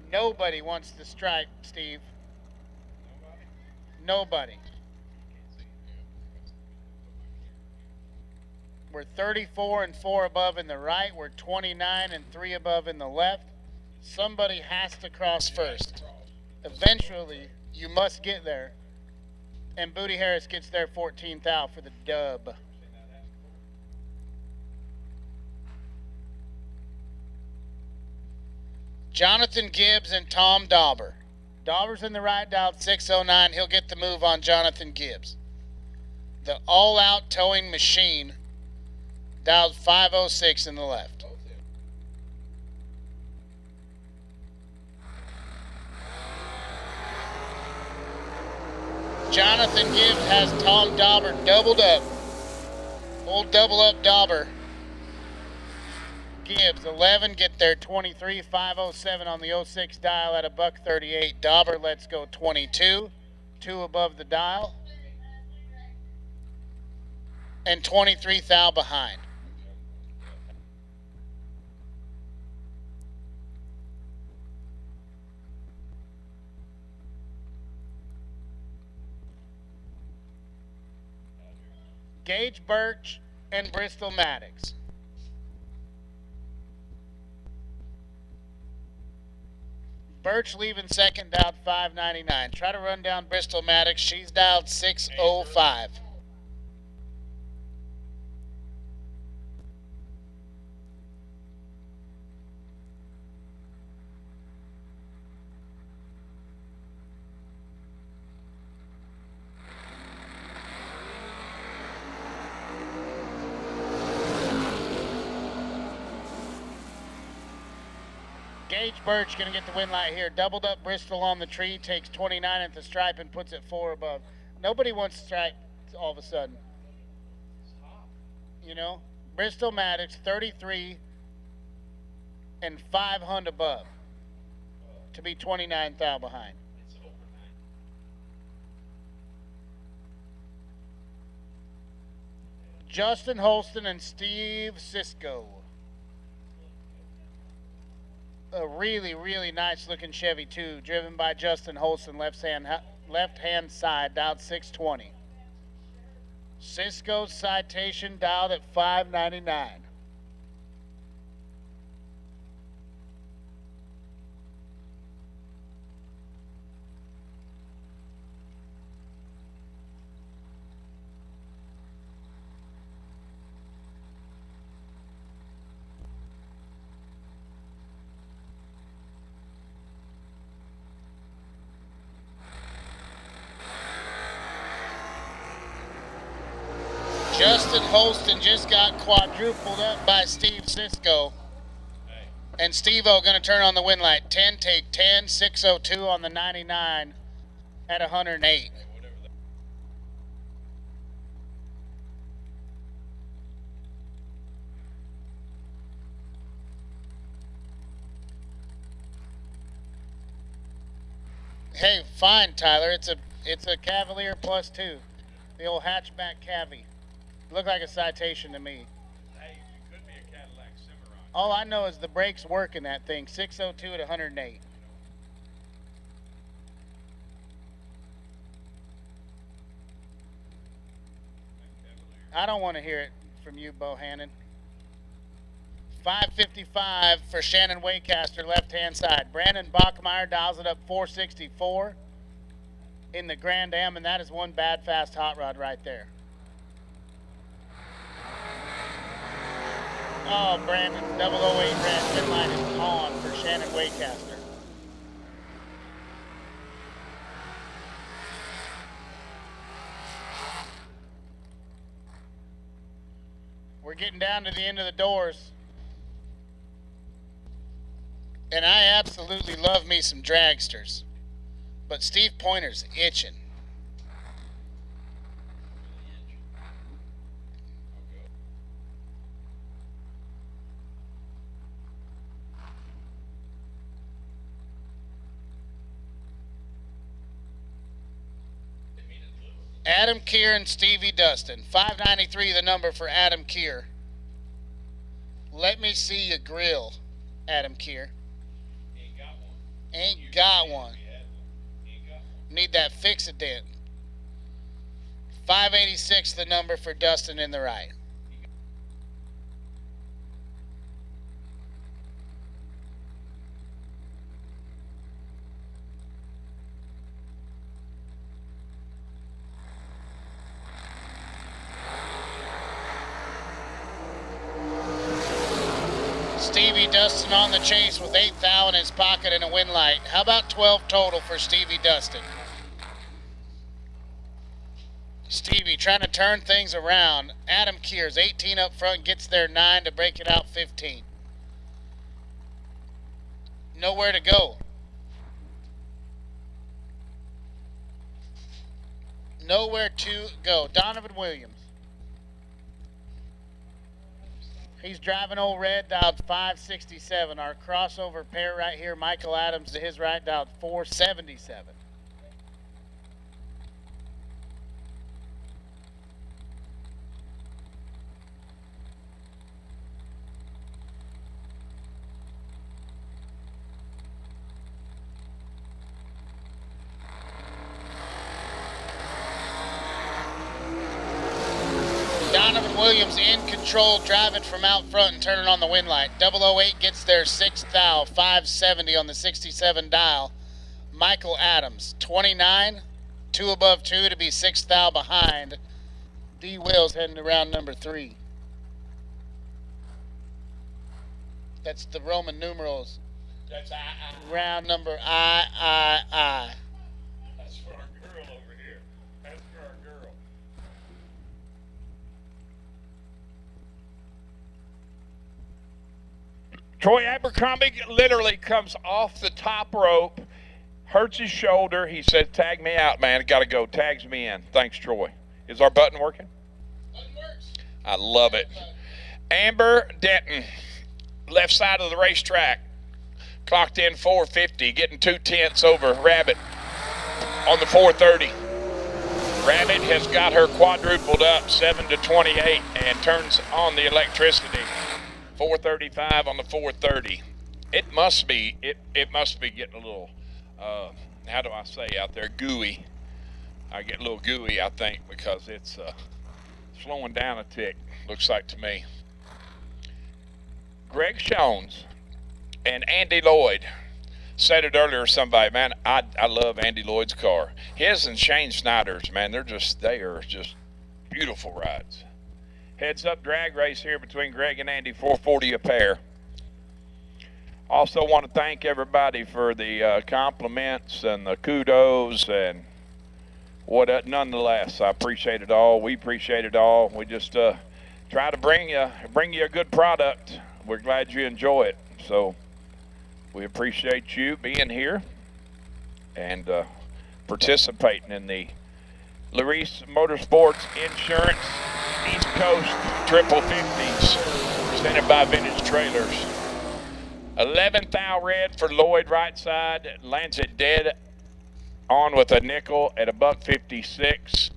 Nobody wants to strike, Steve. Nobody. We're 34 and 4 above in the right. We're 29 and 3 above in the left. Somebody has to cross first. Eventually, you must get there. And Booty Harris gets there 14th out for the dub. Jonathan Gibbs and Tom Dauber. Dauber's in the right, dialed 609. He'll get the move on Jonathan Gibbs. The all-out towing machine, dialed 506 in the left. Jonathan Gibbs has Tom Dauber doubled up. Old double up Dauber. Gibbs, 11, get there 23, 507 on the 06 dial at $138. Dauber lets go 22, 2 above the dial. And 23 thou behind. Gage Birch and Bristol Maddox. Birch leaving second, dialed 599. Try to run down Bristol Maddox. She's dialed 605. Gage Birch going to get the win light here. Doubled up Bristol on the tree, takes 29 at the stripe and puts it 4 above. Nobody wants stripe all of a sudden. You know, Bristol Maddox 33 and 500 above to be 29 thou behind. Justin Holston and Steve Cisco. A really, really nice looking Chevy too, driven by Justin Holston, left hand side, dialed 620. Cisco's citation dialed at 599. Justin Holston just got quadrupled up by Steve Cisco. And Steve-O going to turn on the win light. 10, take 10, 602 on the 99 at 108. Hey, fine, Tyler. It's a Cavalier plus 2. The old hatchback Cavi. Looked like a citation to me. Hey, it could be a Cadillac Cimarron. All I know is the brakes work in that thing. 602 at 108. I don't want to hear it from you, Bohannon. 555 for Shannon Waycaster, left-hand side. Brandon Bachmeyer dials it up 464 in the Grand Am, and that is one bad, fast hot rod right there. Oh, Brandon's 008 red pin line is on for Shannon Waycaster. We're getting down to the end of the doors. And I absolutely love me some dragsters. But Steve Pointer's itching. Adam Keir and Stevie Dustin. 593 the number for Adam Keir. Let me see your grill, Adam Keir. Ain't got one. Need that fix-a-dent. 586 the number for Dustin in the right. Stevie Dustin on the chase with 8 thou in his pocket and a win light. How about 12 total for Stevie Dustin? Stevie trying to turn things around. Adam Kears, 18 up front, gets there 9 to break it out 15. Nowhere to go. Nowhere to go. Donovan Williams. He's driving old red, dialed 567. Our crossover pair right here, Michael Adams to his right, dialed 477. Donovan Williams in control, driving from out front and turning on the win light. 008 gets there 6 thou, 570 on the 67 dial. Michael Adams, 29, 2 above 2 to be 6 thou behind. D. Wills heading to round number 3. That's the Roman numerals. That's I. Round number I. That's for our girl over here. That's for our girl. Troy Abercrombie literally comes off the top rope, hurts his shoulder. He says, tag me out, man. Got to go. Tags me in. Thanks, Troy. Is our button working? Button works. I love it. Amber Denton, left side of the racetrack, clocked in 450, getting 2/10 over Rabbit on the 430. Rabbit has got her quadrupled up 7-28 and turns on the electricity. 435 on the 430. It must be getting a little, how do I say out there, gooey. I get a little gooey, I think, because it's slowing down a tick, looks like to me. Greg Shones and Andy Lloyd. Said it earlier, somebody, man, I love Andy Lloyd's car. His and Shane Snyder's, man, they are just beautiful rides. Heads up drag race here between Greg and Andy, 440 a pair. Also want to thank everybody for the compliments and the kudos and nonetheless, I appreciate it all. We appreciate it all. We just try to bring you a good product. We're glad you enjoy it. So we appreciate you being here and participating in the Laris Motorsports Insurance East Coast Triple 50s presented by Vintage Trailers. 11th thou red for Lloyd right side, lands it dead on with a nickel at $1.56.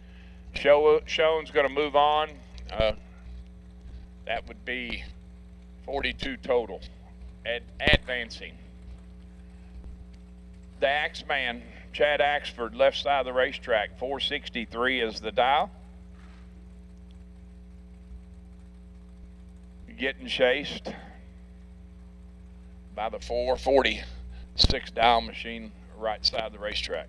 Shone's going to move on. That would be 42 total advancing. The Axeman, Chad Axford, left side of the racetrack, 463 is the dial. Getting chased by the 446 dial machine, right side of the racetrack.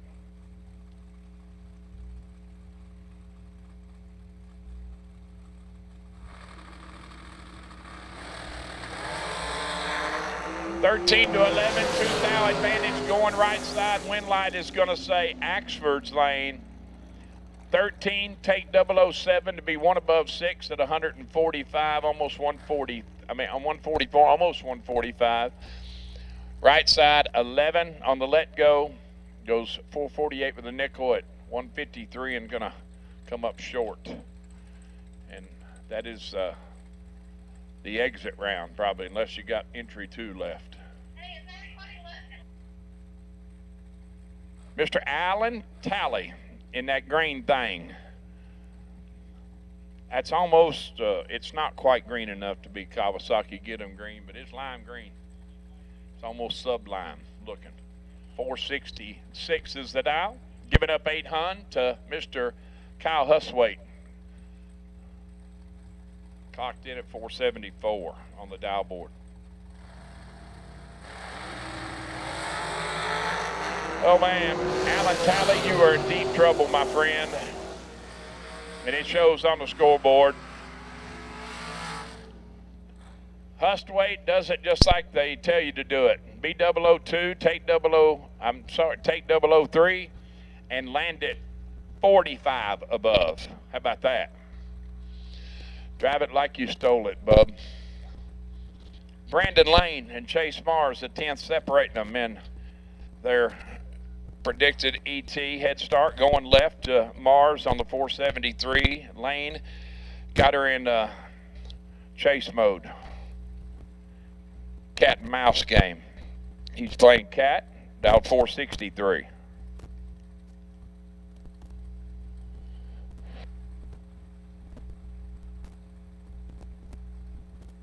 $13 to 11, 2 thou advantage going right side. Wind light is going to say Axford's lane. 13, take 007 to be one above 6 at 145, almost 140. I mean, on 144, almost 145. Right side 11 on the let go, goes 448 with a nickel at 153 and gonna come up short. And that is the exit round probably, unless you got entry 2 left. Mr. Alan Talley in that green thing. That's almost, it's not quite green enough to be Kawasaki Get 'em green, but it's lime green. It's almost sublime looking. 466 is the dial. Giving up 800 to Mr. Kyle Huswaite. Clocked in at 474 on the dial board. Oh man, Alan Talley, you are in deep trouble, my friend. And it shows on the scoreboard. Hustwaite does it just like they tell you to do it. Be 002, take 003, and land it 45 above. How about that? Drive it like you stole it, bub. Brandon Lane and Chase Mars, the 10th, separating them in their predicted ET head start, going left to Mars on the 473. Lane got her in chase mode. Cat and mouse game. He's playing cat, dialed 463.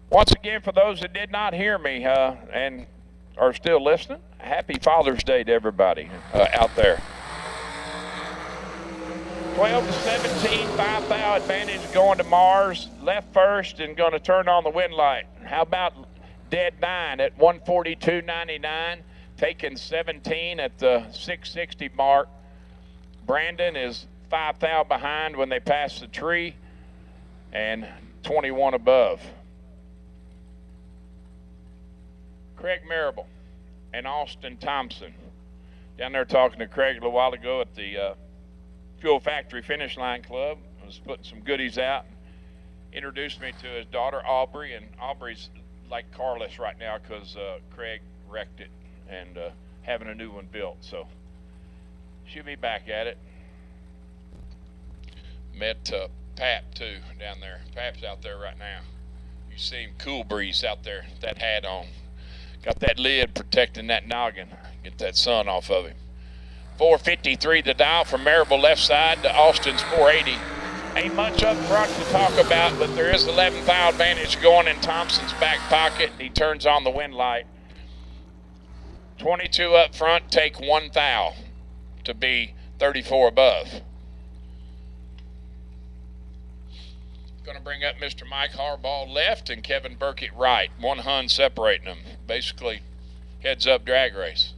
Once again, for those that did not hear me and are still listening, happy Father's Day to everybody out there. 12 to 17, 5 thou advantage going to Mars. Left first and going to turn on the wind light. How about Dead 9 at 142.99, taking 17 at the 660 mark. Brandon is 5 thou behind when they pass the tree and 21 above. Craig Marable and Austin Thompson. Down there talking to Craig a little while ago at the Fuel Factory Finish Line Club. I was putting some goodies out. Introduced me to his daughter, Aubrey, and Aubrey's like carless right now because Craig wrecked it and having a new one built. So she'll be back at it. Met Pap too down there. Pap's out there right now. You see him, Cool Breeze out there, that hat on. Got that lid protecting that noggin. Get that sun off of him. 453 the dial from Marable left side to Austin's 480. Ain't much up front to talk about, but there is 11th thou advantage going in Thompson's back pocket. He turns on the wind light. 22 up front, take 1 thou to be 34 above. Going to bring up Mr. Mike Harbaugh left and Kevin Burkett right. 1 Hun separating them. Basically, heads up drag race.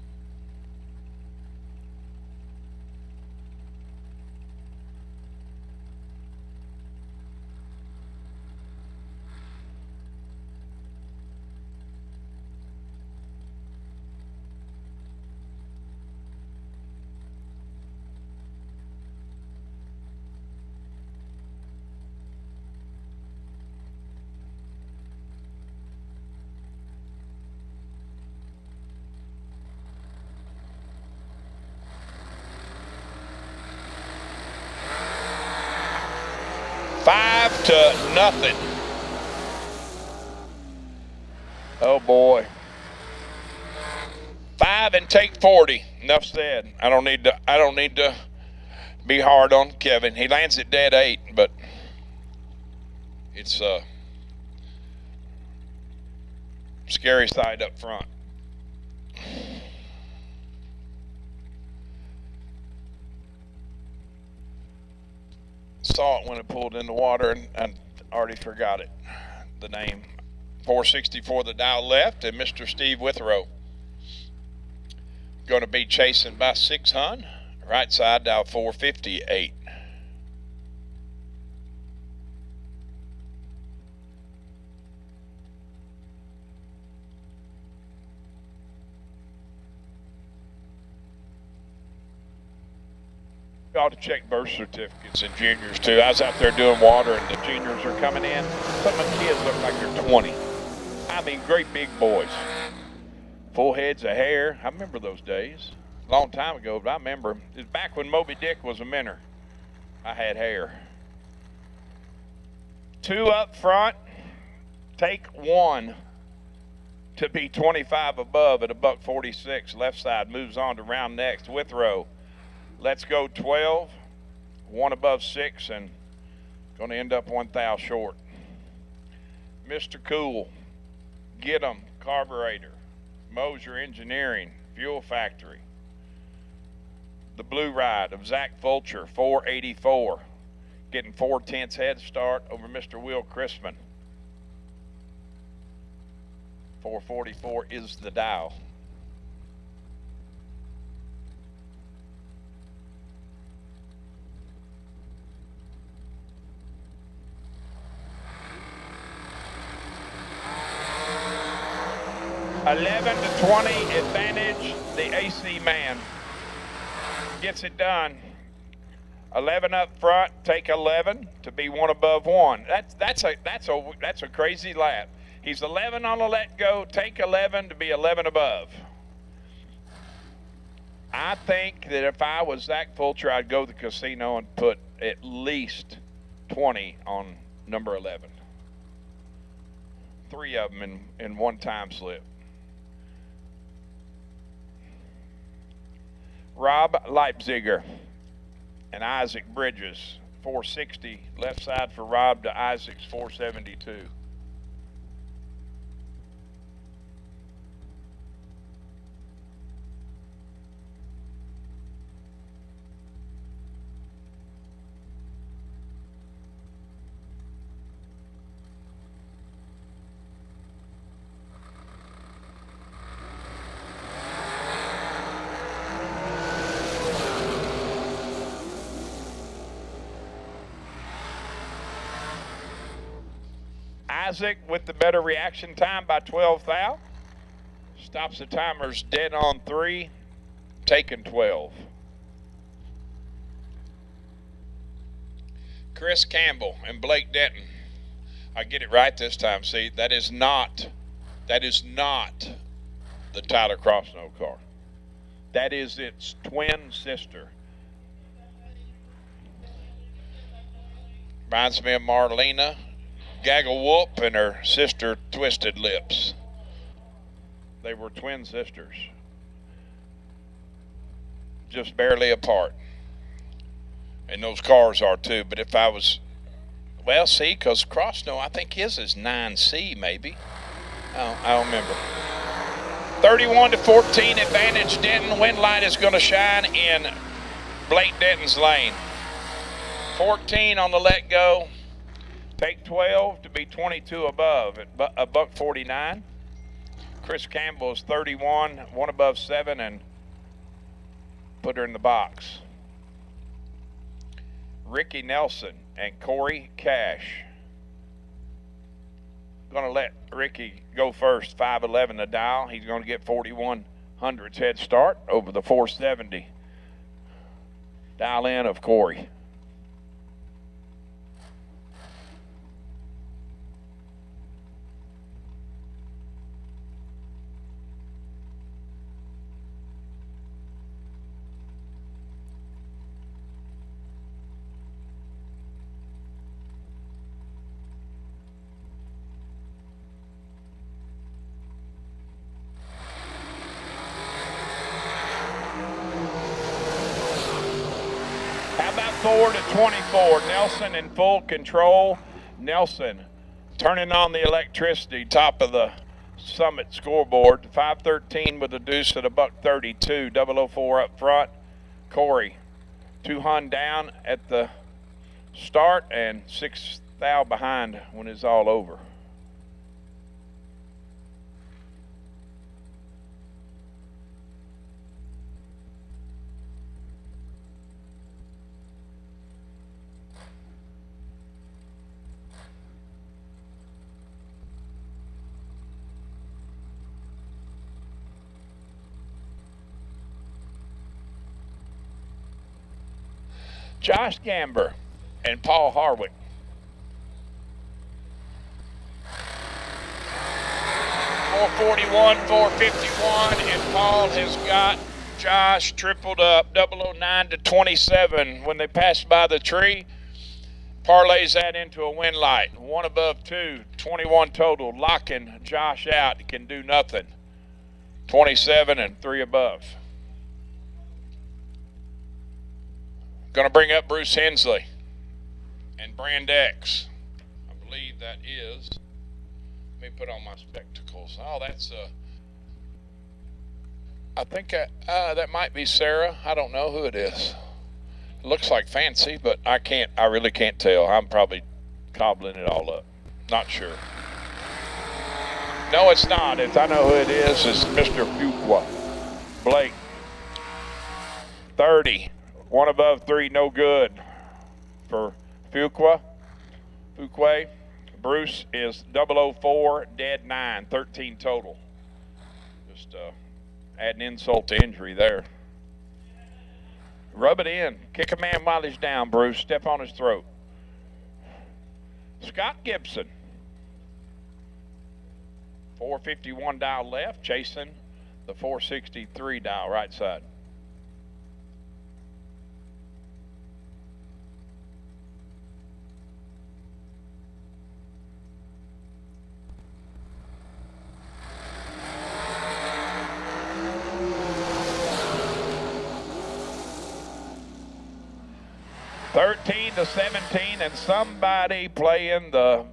To nothing. Oh boy. 5 and take 40. Enough said. I don't need to be hard on Kevin. He lands at dead 8, but it's scary side up front. Saw it when it pulled in the water and I already forgot it. The name. 464 the dial left and Mr. Steve Withrow. Going to be chasing by 6 Hun. Right side dial 458. You ought to check birth certificates in juniors too. I was out there doing water and the juniors are coming in. Some of the kids look like they're 20. I mean, great big boys. Full heads of hair. I remember those days. A long time ago, but I remember. It was back when Moby Dick was a minnow. I had hair. 2 up front. Take 1 to be 25 above at $146. Left side moves on to round next. Withrow. Let's go 12, 1 above 6, and going to end up 1 thou short. Mr. Cool, Get 'em, Carburetor, Moser Engineering, Fuel Factory. The Blue Ride of Zach Fulcher, 484, getting 4/10 head start over Mr. Will Crispin. 444 is the dial. $11 to 20 advantage. The AC man gets it done. 11 up front, take 11 to be 1 above 1. That's a crazy lap. He's 11 on the let go, take 11 to be 11 above. I think that if I was Zach Fulcher, I'd go to the casino and put at least 20 on number 11. 3 of them in one time slip. Rob Leipziger and Isaac Bridges, 460. Left side for Rob to Isaac's 472. Isaac with the better reaction time by 12 thou. Stops the timers dead on 3, taking 12. Chris Campbell and Blake Denton. I get it right this time. See, that is not That is not the Tyler Crossnow car. That is its twin sister. Reminds me of Marlena Gaggle Whoop and her sister Twisted Lips. They were twin sisters. Just barely apart. And those cars are too. But if I was, well, see, because Crossnow, I think his is 9C maybe. I don't remember. 31-14 advantage Denton. Wind light is going to shine in Blake Denton's lane. 14 on the let go. Take 12 to be 22 above at a $149. Chris Campbell is 31, one above 7, and put her in the box. Ricky Nelson and Corey Cash. Going to let Ricky go first, 511 the dial. He's going to get 4100's head start over the 470. Dial in of Corey. Forward to 24. Nelson in full control. Nelson turning on the electricity, top of the Summit scoreboard. 513 with a deuce at a $132. 004 up front. Corey 200 down at the start and 6 thou behind when it's all over. Josh Gamber and Paul Harwick. .441, 451, and Paul has got Josh tripled up, 009 to 27. When they pass by the tree, parlays that into a win light. 1 above 2, 21 total, locking Josh out. He can do nothing. 27 and 3 above. Going to bring up Bruce Hensley and Brand X. I believe that is. Let me put on my spectacles. Oh, that's I think that might be Sarah. I don't know who it is. It looks like Fancy, but I really can't tell. I'm probably cobbling it all up. Not sure. No, it's not. I know who it is. It's Mr. Fuqua. Blake. 30. 1 above 3, no good for Fuqua. Bruce is 004, dead 9, 13 total. Just adding insult to injury there. Rub it in. Kick a man while he's down, Bruce. Step on his throat. Scott Gibson. 451 dial left, chasing the 463 dial right side. To 17, and somebody playing the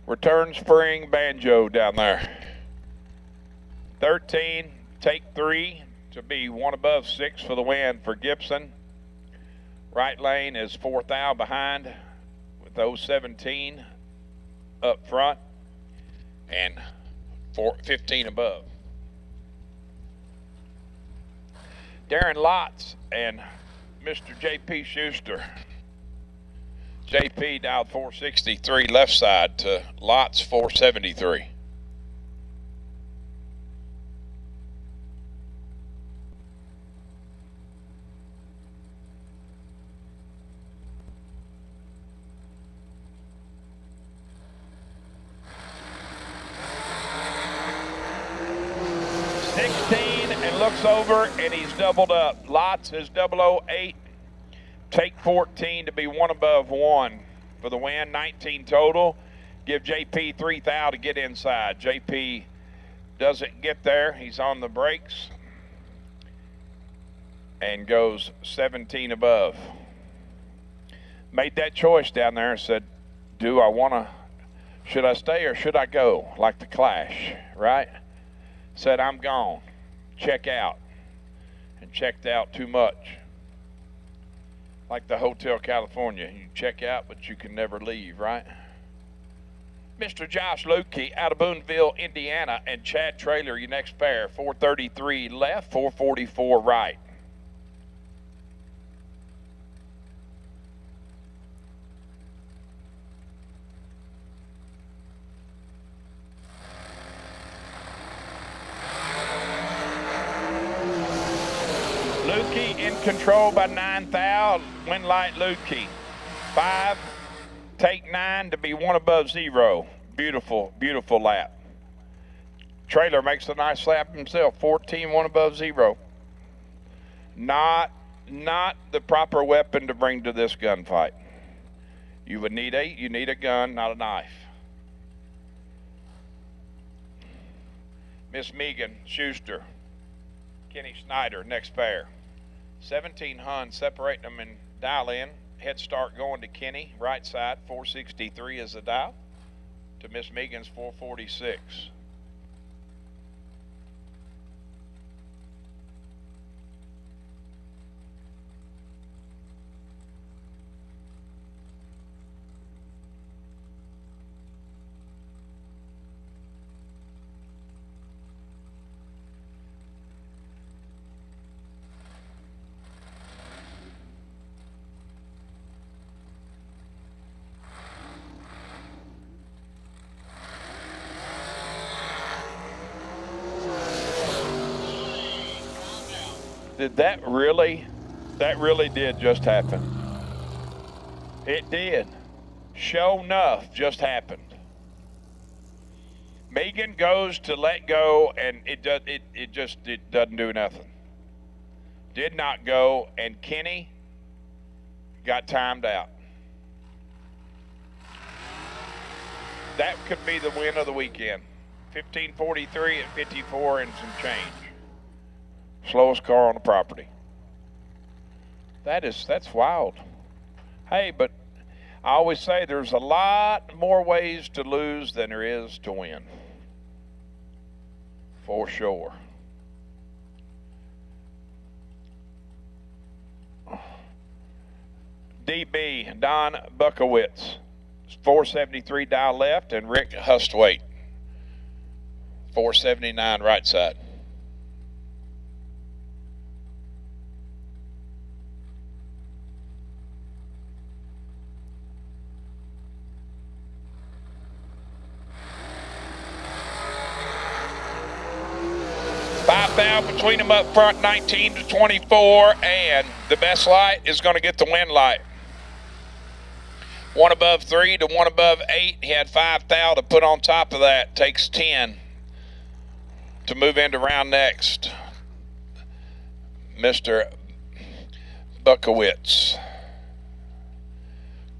return spring banjo down there. 13, take 3 to be 1 above 6 for the win for Gibson. Right lane is 4 thou behind with 017 up front and 15 above. Darren Lotz and Mr. J.P. Schuster. JP dialed 463 left side to Lots 473. looks over, and he's doubled up. Lots is 008. Take 14 to be one above one for the win. 19 total. Give JP 3,000 to get inside. JP doesn't get there. He's on the brakes and goes 17 above. Made that choice down there and said, should I stay or should I go? Like the Clash, right? Said, I'm gone. Check out. And checked out too much. Like the Hotel California. You check out, but you can never leave, right? Mr. Josh Lukey out of Boonville, Indiana, and Chad Traylor, your next pair. 433 left, 444 right. Lukey in control by 9,000. Win light Lukey. 5, take 9 to be one above 0. Beautiful, beautiful lap. Trailer makes a nice lap himself. 14, one above 0. Not the proper weapon to bring to this gunfight. You would need a gun, not a knife. Miss Megan Schuster, Kenny Snyder, next pair. 17 Hun, separating them and dial in. Head start going to Kenny, right side, 463 is the dial. To Miss Megan's 446. Did that really did just happen. It did. Sure enough, just happened. Megan goes to let go, and it doesn't do nothing. Did not go, and Kenny got timed out. That could be the win of the weekend. 15:43 at 54 and some change. Slowest car on the property. That's wild. Hey, but I always say there's a lot more ways to lose than there is to win. For sure. DB, Don Buckowitz, 473 dial left, and Rick Hustwaite, 479 right side. Between them up front, 19 to 24, and the best light is going to get the win light. One above 3 to one above 8. He had 5,000 to put on top of that. Takes 10 to move into round next. Mr. Buckowitz.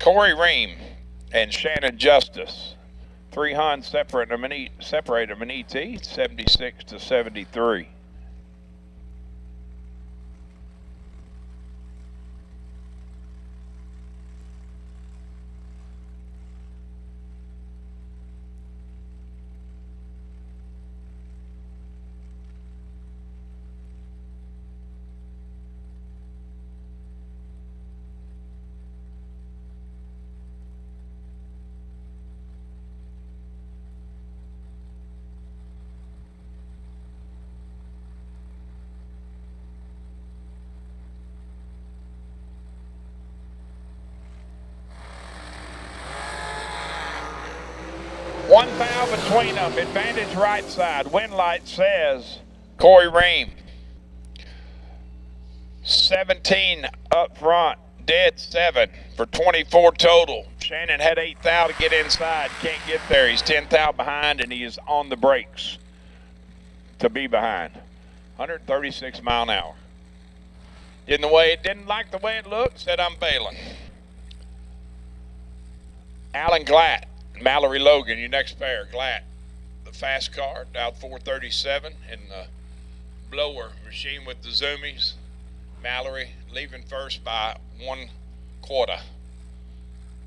Corey Ream and Shannon Justice. 3 Hun separate them in ET, 76 to 73. One foul between them. Advantage right side. Win light says Corey Ream. 17 up front. Dead 7 for 24 total. Shannon had 8,000 to get inside. Can't get there. He's 10,000 behind, and he is on the brakes to be behind. 136 mile an hour. Didn't like the way it looked, said I'm bailing. Alan Glatt, Mallory Logan, your next pair. Glatt, the fast car, down 437 in the blower machine with the zoomies. Mallory leaving first by 1/4,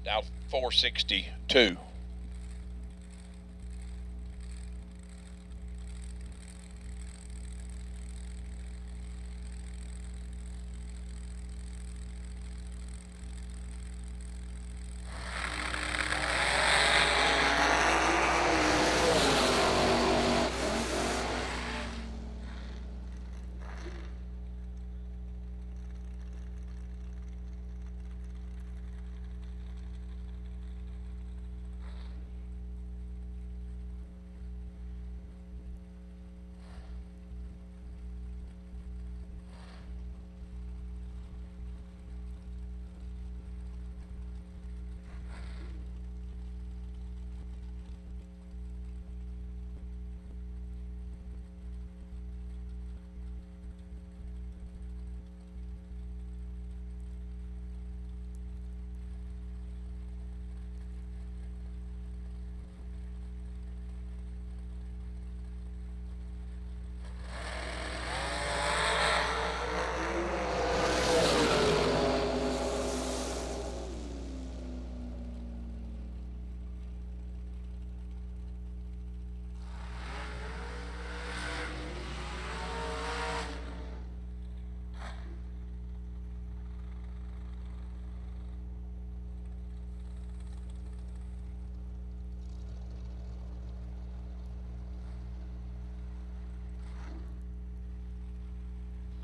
down 462.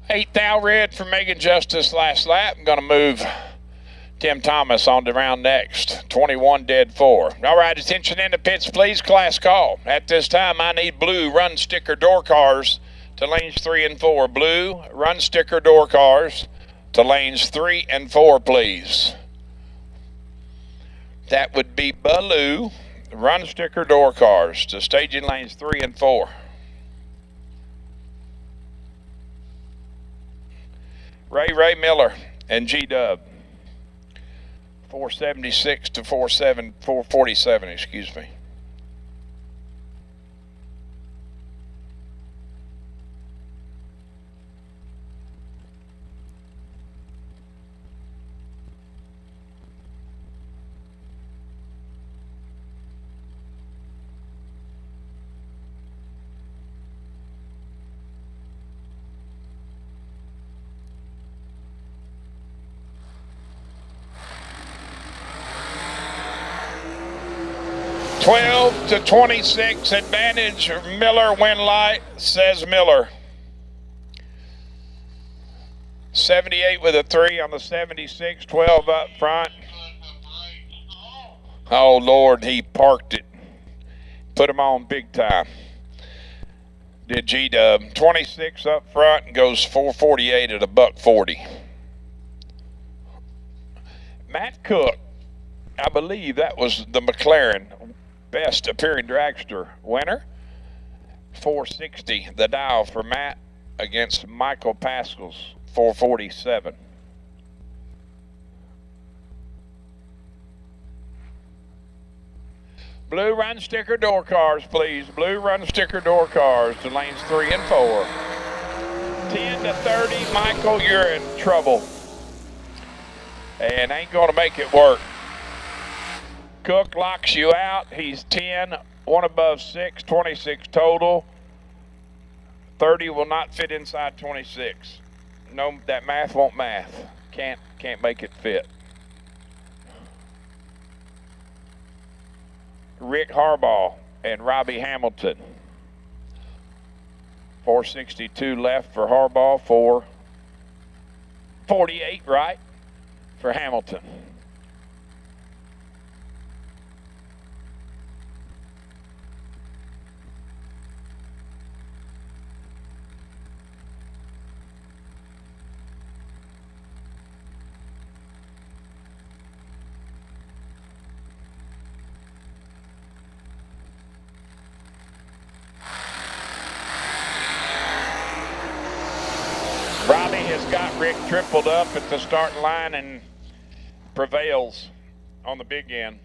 Eighth thou red for Megan Justice last lap. I'm going to move Tim Thomas on to round next. 21 dead 4. All right, attention in the pits, please. Class call. At this time, I need blue run sticker door cars to lanes 3 and 4. Blue run sticker door cars to lanes 3 and 4, please. That would be blue run sticker door cars to staging lanes 3 and 4. Ray Miller and G-Dub. 476 to 447, excuse me. To 26 advantage. Miller win light, says Miller. 78 with a 3 on the 76, 12 up front. Oh Lord, he parked it. Put him on big time. Did G-Dub. 26 up front and goes 448 at a $140. Matt Cook, I believe that was the McLaren best appearing dragster winner. 460 the dial for Matt against Michael Pascal's 447. Blue run sticker door cars, please. Blue run sticker door cars to lanes 3 and 4. 10 to 30, Michael, you're in trouble. And ain't gonna make it work. Cook locks you out. He's 10, 1 above 6, 26 total. 30 will not fit inside 26. No, that math won't math. Can't make it fit. Rick Harbaugh and Robbie Hamilton. 462 left for Harbaugh, 448 right for Hamilton. Rick tripled up at the starting line and prevails on the big end.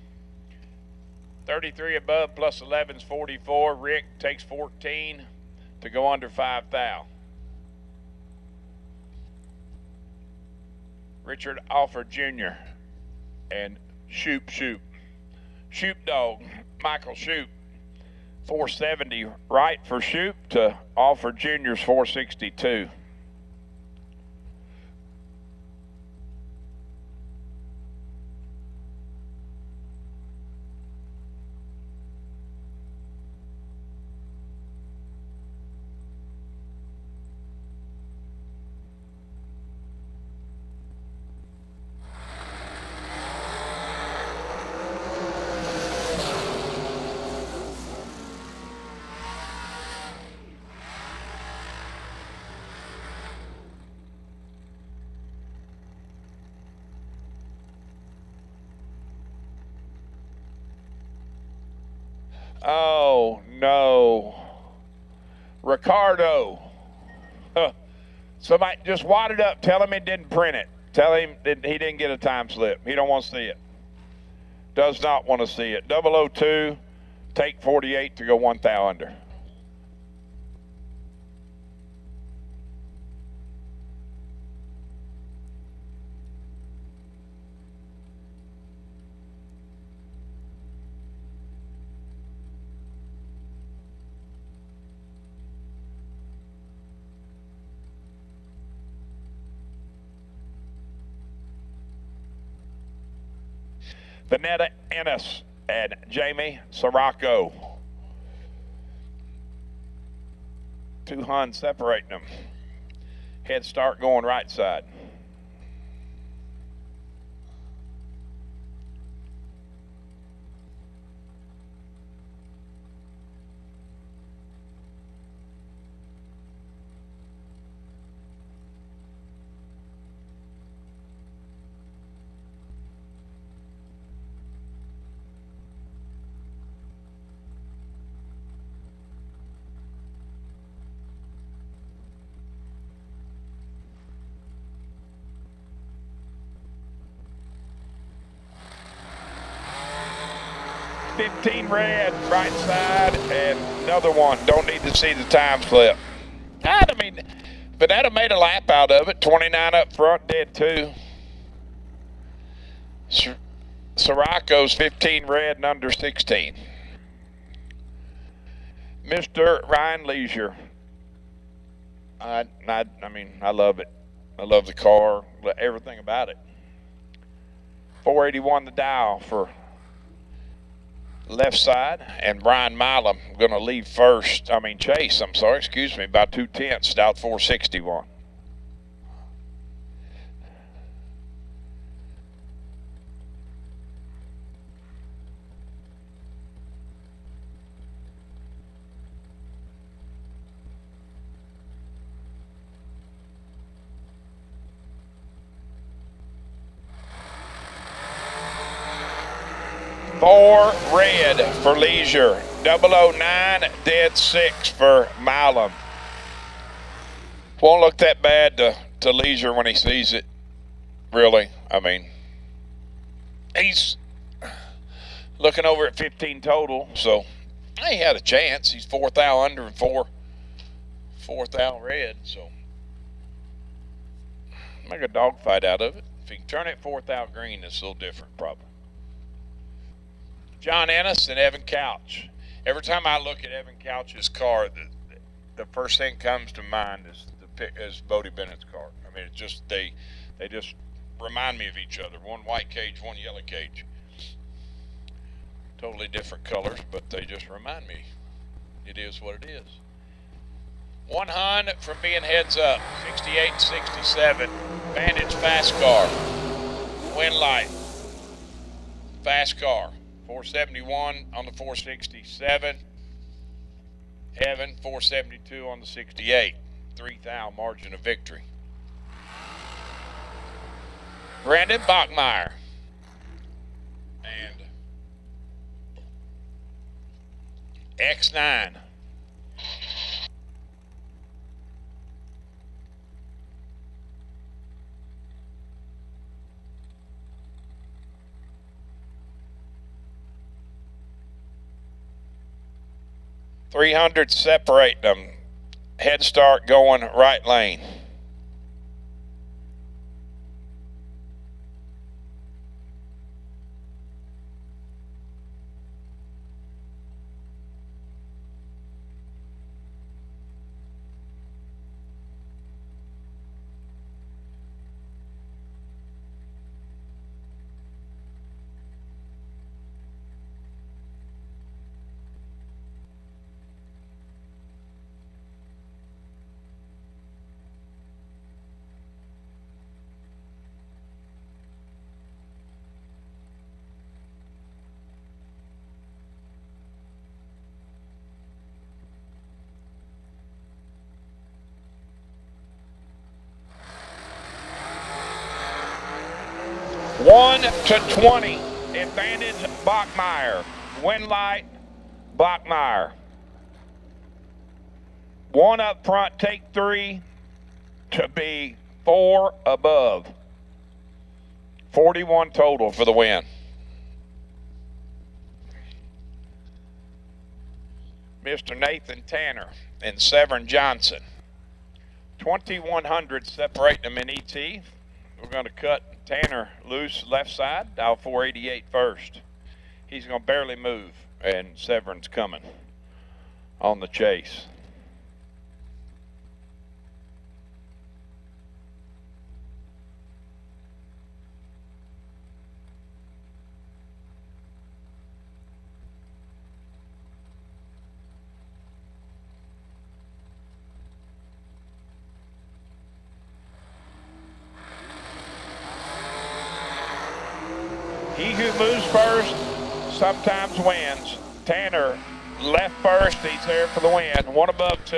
33 above plus 11 is 44. Rick takes 14 to go under 5 thou. Richard Alford Jr. and Shoop Dog, Michael Shoop, 470 right for Shoop to Alford Jr.'s 462. Oh, no. Ricardo. Somebody just wad it up. Tell him he didn't print it. Tell him that he didn't get a time slip. He don't want to see it. Does not want to see it. 002, take 48 to go 1 thou under. Vanetta Ennis and Jamie Sirocco. 2 Huns separating them. Head start going right side. $15 red, right side, and another one. Don't need to see the time slip. God, I mean, Vanetta made a lap out of it. 29 up front, did too. Sirocco's 15 red and under 16. Mr. Ryan Leisure. I mean, I love it. I love the car, everything about it. 481 the dial for left side, and Brian Milam going to leave first. Chase, I'm sorry, excuse me, by 2/10, out 461. Four red for Leisure. 009, dead 6 for Milam. Won't look that bad to Leisure when he sees it, really. He's looking over at 15 total, so he had a chance. He's 4 thou under and 4 thou red, so make a dogfight out of it. If he can turn it 4 thou green, it's a little different, probably. John Ennis and Evan Couch. Every time I look at Evan Couch's car, the first thing comes to mind is Bodie Bennett's car. It's just they just remind me of each other. One white cage, one yellow cage. Totally different colors, but they just remind me. It is what it is. 1 Hun from being heads up. 68, 67. Bandage fast car. Wind light. Fast car. 471 on the 467. Evan, 472 on the 68. 3 thou margin of victory. Brandon Bachmeyer. And X9. 300 separate them. Head start going right lane. One to 20, advantage Bachmeyer. Win light, Bachmeyer. One up front, take 3 to be 4 above. 41 total for the win. Mr. Nathan Tanner and Severn Johnson. 2,100 separate them in ET. We're going to cut Tanner loose left side, dial 488 first. He's going to barely move, and Severn's coming on the chase. He who moves first sometimes wins. Tanner left first, he's there for the win. 1 above 2.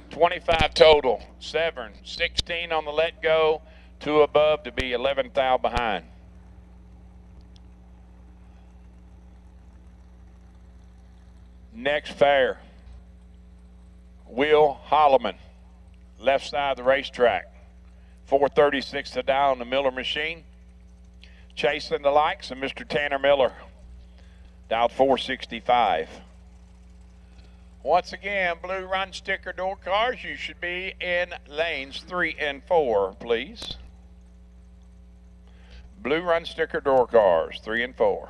25 total. Severn, 16 on the let go, 2 above to be 11 thou behind. Next fair, Will Holloman, left side of the racetrack. 436 to die on the Miller machine. Chasing the likes of Mr. Tanner Miller, dialed 465. Once again, blue run sticker door cars, you should be in lanes 3 and 4, please. Blue run sticker door cars, 3 and 4.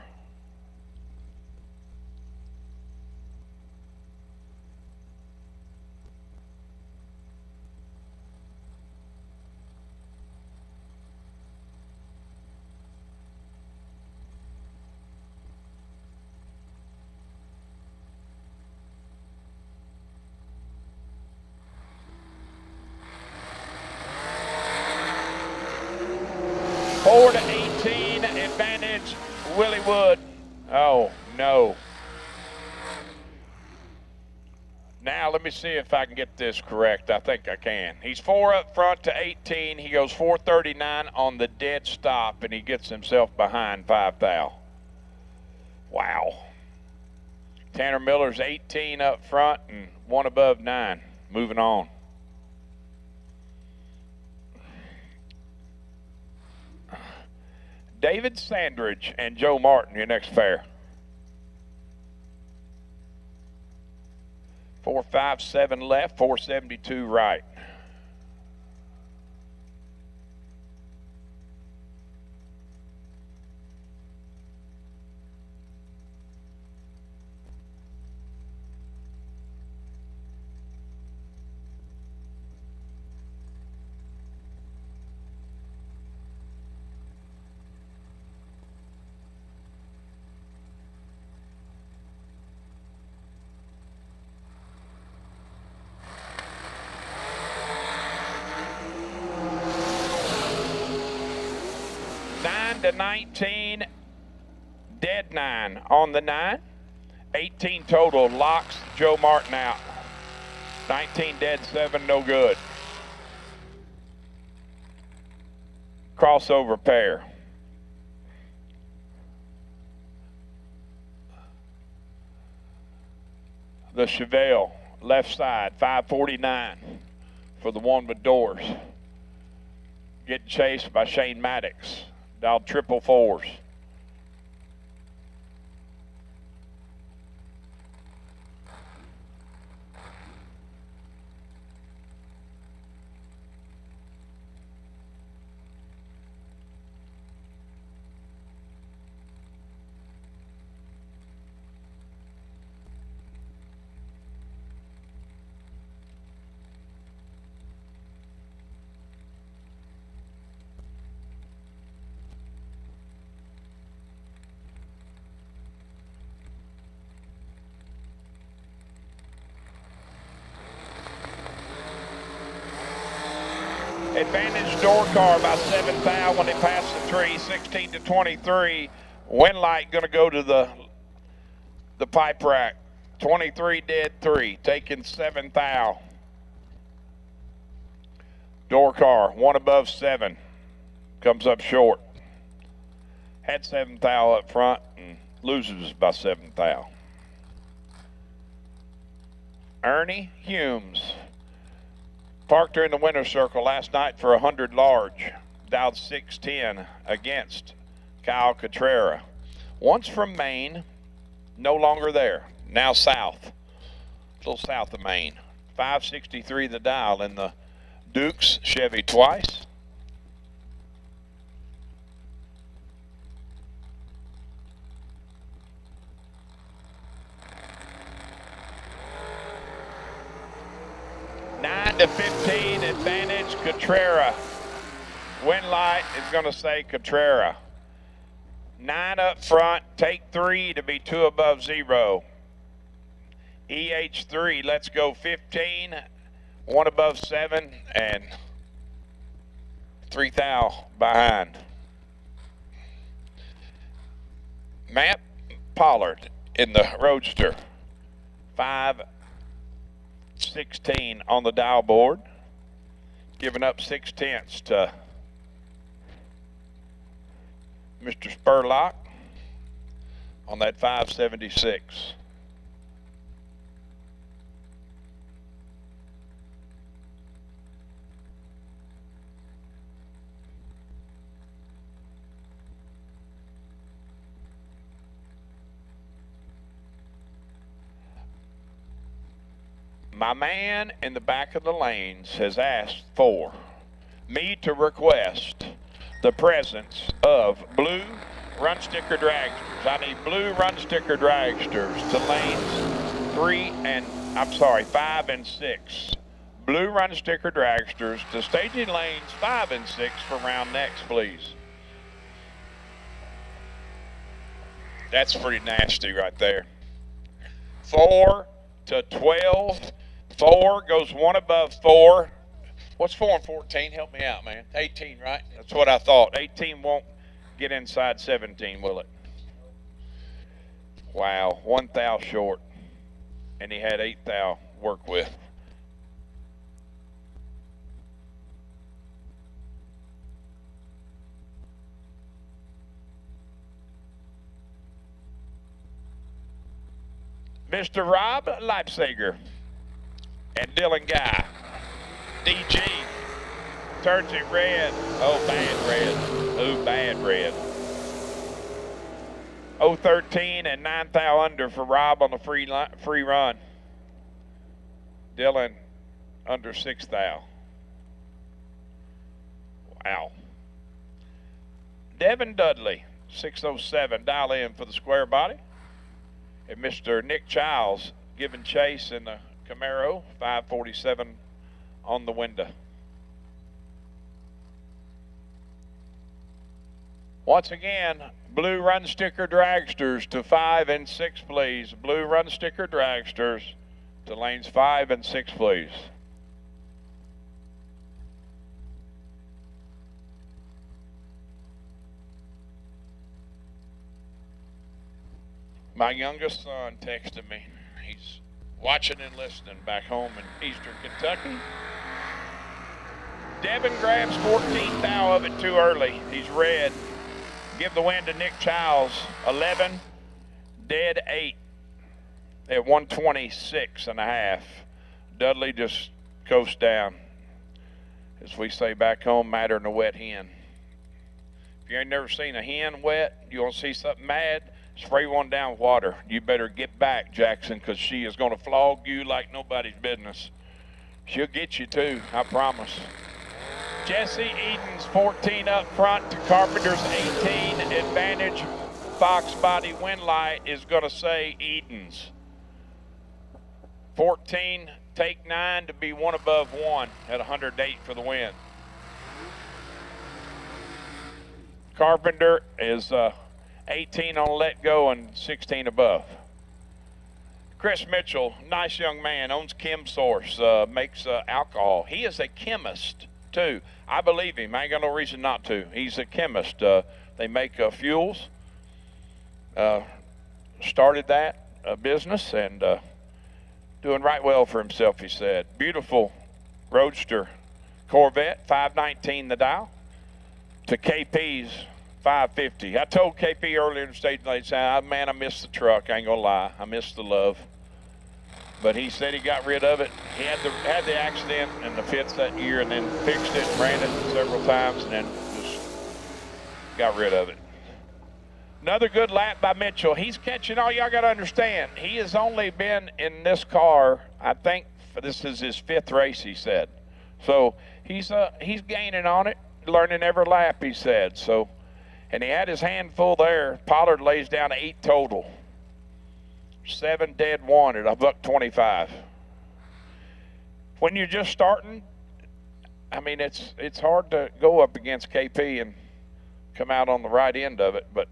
Four to 18, advantage Willie Wood. Oh, no. Now, let me see if I can get this correct. I think I can. He's 4 up front to 18. He goes 439 on the dead stop, and he gets himself behind 5 thou. Wow. Tanner Miller's 18 up front and 1 above 9. Moving on. David Sandridge and Joe Martin, your next fair. 457 left, 472 right. To 19, dead 9 on the 9. 18 total, locks Joe Martin out. 19 dead, 7 no good. Crossover pair. The Chevelle, left side, 549 for the one with doors. Getting chased by Shane Maddox. Dialed 444s. Advantage door car by 7 thou when they pass the tree, 16 to 23. Wind light going to go to the pipe rack. 23 dead 3, taking 7 thou. Door car, 1 above 7, comes up short. Had 7 thou up front and loses by 7 thou. Ernie Humes parked her in the winner's circle last night for 100 large. Dialed 610 against Kyle Cotrera. Once from Maine, no longer there. Now south, a little south of Maine. 563 the dial in the Dukes Chevy twice. To 15 advantage Cotrera. Wind light is going to say Cotrera. 9 up front, take 3 to be 2 above 0. EH3, let's go 15, 1 above 7, and 3 thou behind. Matt Pollard in the Roadster. 5-16 on the dial board, giving up 6/10 to Mr. Spurlock on that 576. My man in the back of the lanes has asked for me to request the presence of blue run sticker dragsters. I need blue run sticker dragsters to lanes 5 and 6. Blue run sticker dragsters to staging lanes 5 and 6 for round next, please. That's pretty nasty right there. 4 to 12. 4 goes 1 above 4. What's 4 and 14? Help me out, man. 18, right? That's what I thought. 18 won't get inside 17, will it? Wow, 1 thou short. And he had 8 thou work with. Mr. Rob Leipziger and Dylan Guy. DG turns it red. Oh, bad red. Oh, bad red. 0-13 and 9 thou under for Rob on the free run. Dylan under 6 thou. Wow. Devin Dudley, 607, dial in for the square body. And Mr. Nick Childs giving chase in the Camaro, 547 on the window. Once again, blue run sticker dragsters to 5 and 6, please. Blue run sticker dragsters to lanes 5 and 6, please. My youngest son texted me. He's watching and listening back home in eastern Kentucky. Devin grabs 14 thou of it too early. He's red. Give the win to Nick Childs. 11, dead 8 at 126.5. Dudley just coasts down. As we say back home, madder than a wet hen. If you ain't never seen a hen wet, you want to see something mad, spray one down with water. You better get back, Jackson, because she is going to flog you like nobody's business. She'll get you too, I promise. Jesse Edens, 14 up front to Carpenter's 18. Advantage Fox body wind light is going to say Edens. 14, take 9 to be 1 above 1 at 108 for the win. Carpenter is 18 on let go and 16 above. Chris Mitchell, nice young man, owns Chem Source, makes alcohol. He is a chemist too. I believe him. I ain't got no reason not to. He's a chemist. They make fuels. Started that business and doing right well for himself, he said. Beautiful roadster Corvette, 519 the dial, to KP's 550. I told KP earlier in the stage, they said, man, I missed the truck. I ain't gonna lie, I missed the love. But he said he got rid of it. He had the accident in the pits that year and then fixed it, ran it several times, and then just got rid of it. Another good lap by Mitchell. He's catching all. Y'all got to understand, he has only been in this car, I think this is his 5th race, he said. So he's gaining on it, learning every lap, he said. So, and he had his hand full there. Pollard lays down 8 total. 7 dead, 1 at $125. When you're just starting, I mean, it's hard to go up against KP and come out on the right end of it, but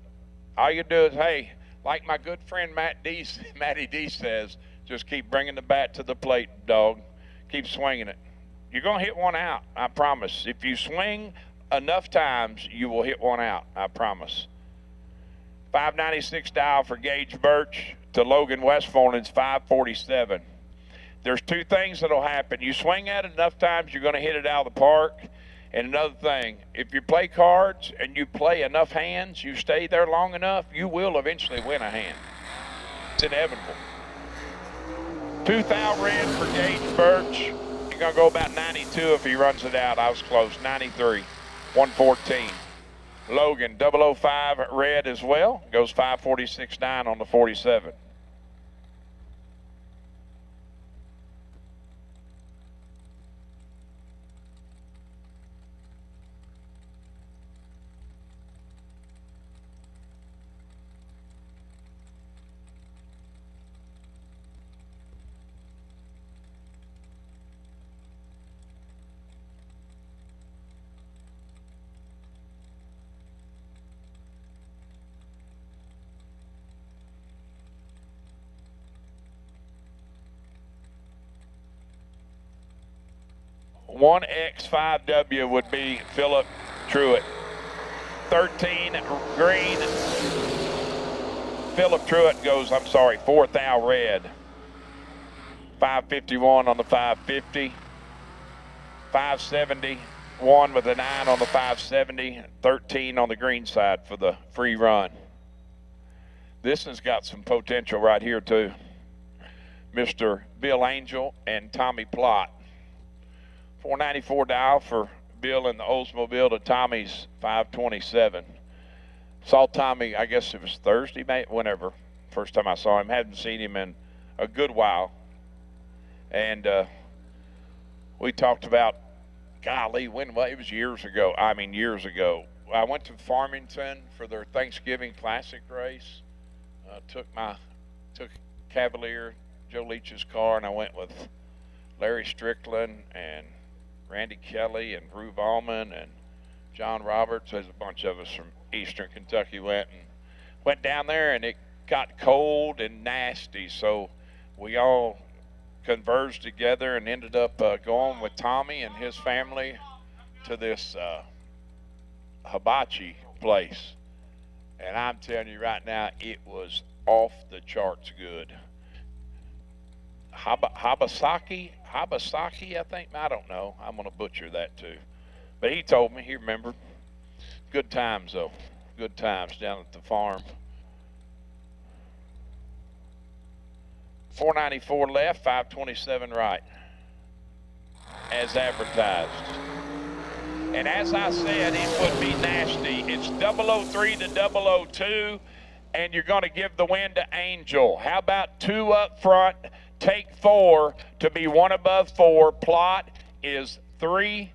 all you do is, hey, like my good friend Matty D says, just keep bringing the bat to the plate, dog. Keep swinging it. You're going to hit one out, I promise. If you swing enough times, you will hit one out, I promise. 596 dial for Gage Birch to Logan Westmoreland's 547. There's 2 things that'll happen. You swing at it enough times, you're going to hit it out of the park. And another thing, if you play cards and you play enough hands, you stay there long enough, you will eventually win a hand. It's inevitable. 2,000 red for Gage Birch. You're going to go about 92 if he runs it out. I was close. 93, 114. Logan, 005 red as well. Goes 546.9 on the 47. One X5W would be Philip Truitt. 13 green. Philip Truitt goes, 4,000 red. 551 on the 550. 571 with a 9 on the 570. 13 on the green side for the free run. This has got some potential right here too. Mr. Bill Angel and Tommy Plott. 494 dial for Bill in the Oldsmobile to Tommy's 527. Saw Tommy, I guess it was Thursday, whenever. First time I saw him. Hadn't seen him in a good while. And we talked about, golly, it was years ago. I mean, years ago. I went to Farmington for their Thanksgiving Classic race. Took Cavalier, Joe Leach's car, and I went with Larry Strickland and Randy Kelly and Rue Ballman and John Roberts. There's a bunch of us from Eastern Kentucky went down there, and it got cold and nasty, so we all converged together and ended up going with Tommy and his family to this hibachi place. And I'm telling you right now, it was off the charts good. Habasaki, I think. I don't know. I'm going to butcher that too. But he told me, he remembered. Good times, though. Good times down at the farm. 494 left, 527 right. As advertised. And as I said, it would be nasty. It's 003 to 002, and you're going to give the win to Angel. How about 2 up front? Take 4 to be 1 above 4. Plot is 3,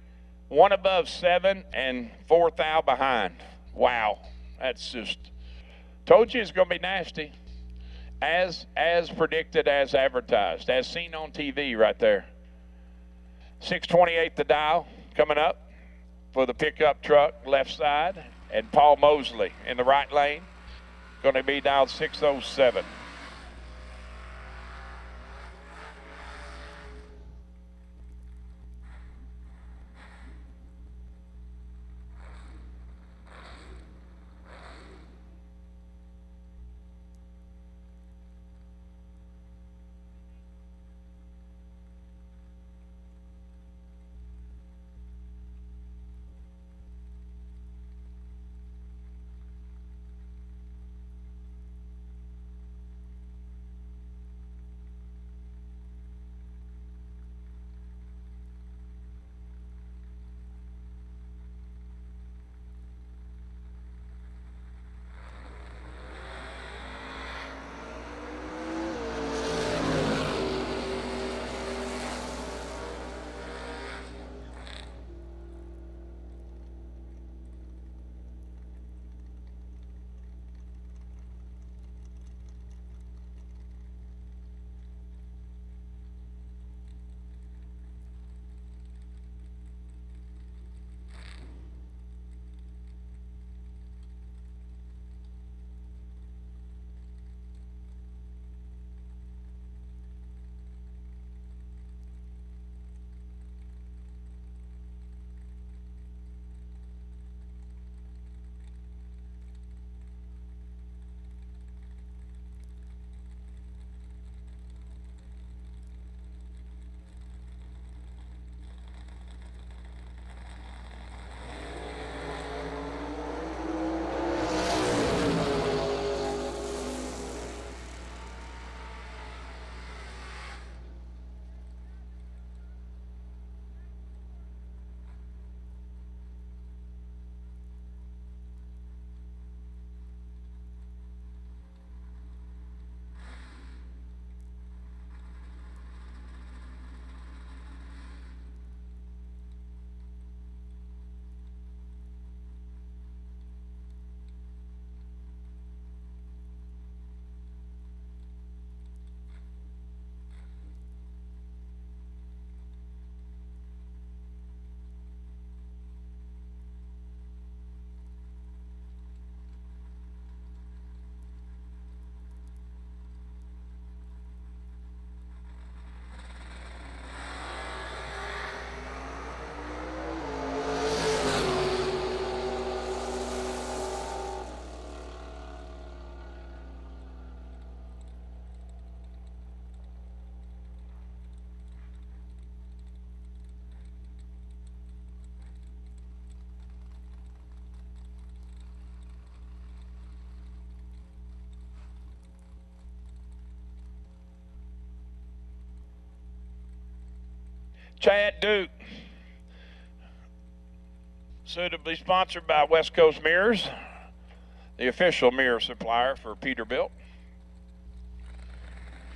1 above 7, and 4,000 behind. Wow, that's just, told you it's going to be nasty. As predicted, as advertised, as seen on TV right there. 628 the dial coming up for the pickup truck left side, and Paul Mosley in the right lane. Going to be dialed 607. Chad Duke, suitably sponsored by West Coast Mirrors, the official mirror supplier for Peterbilt.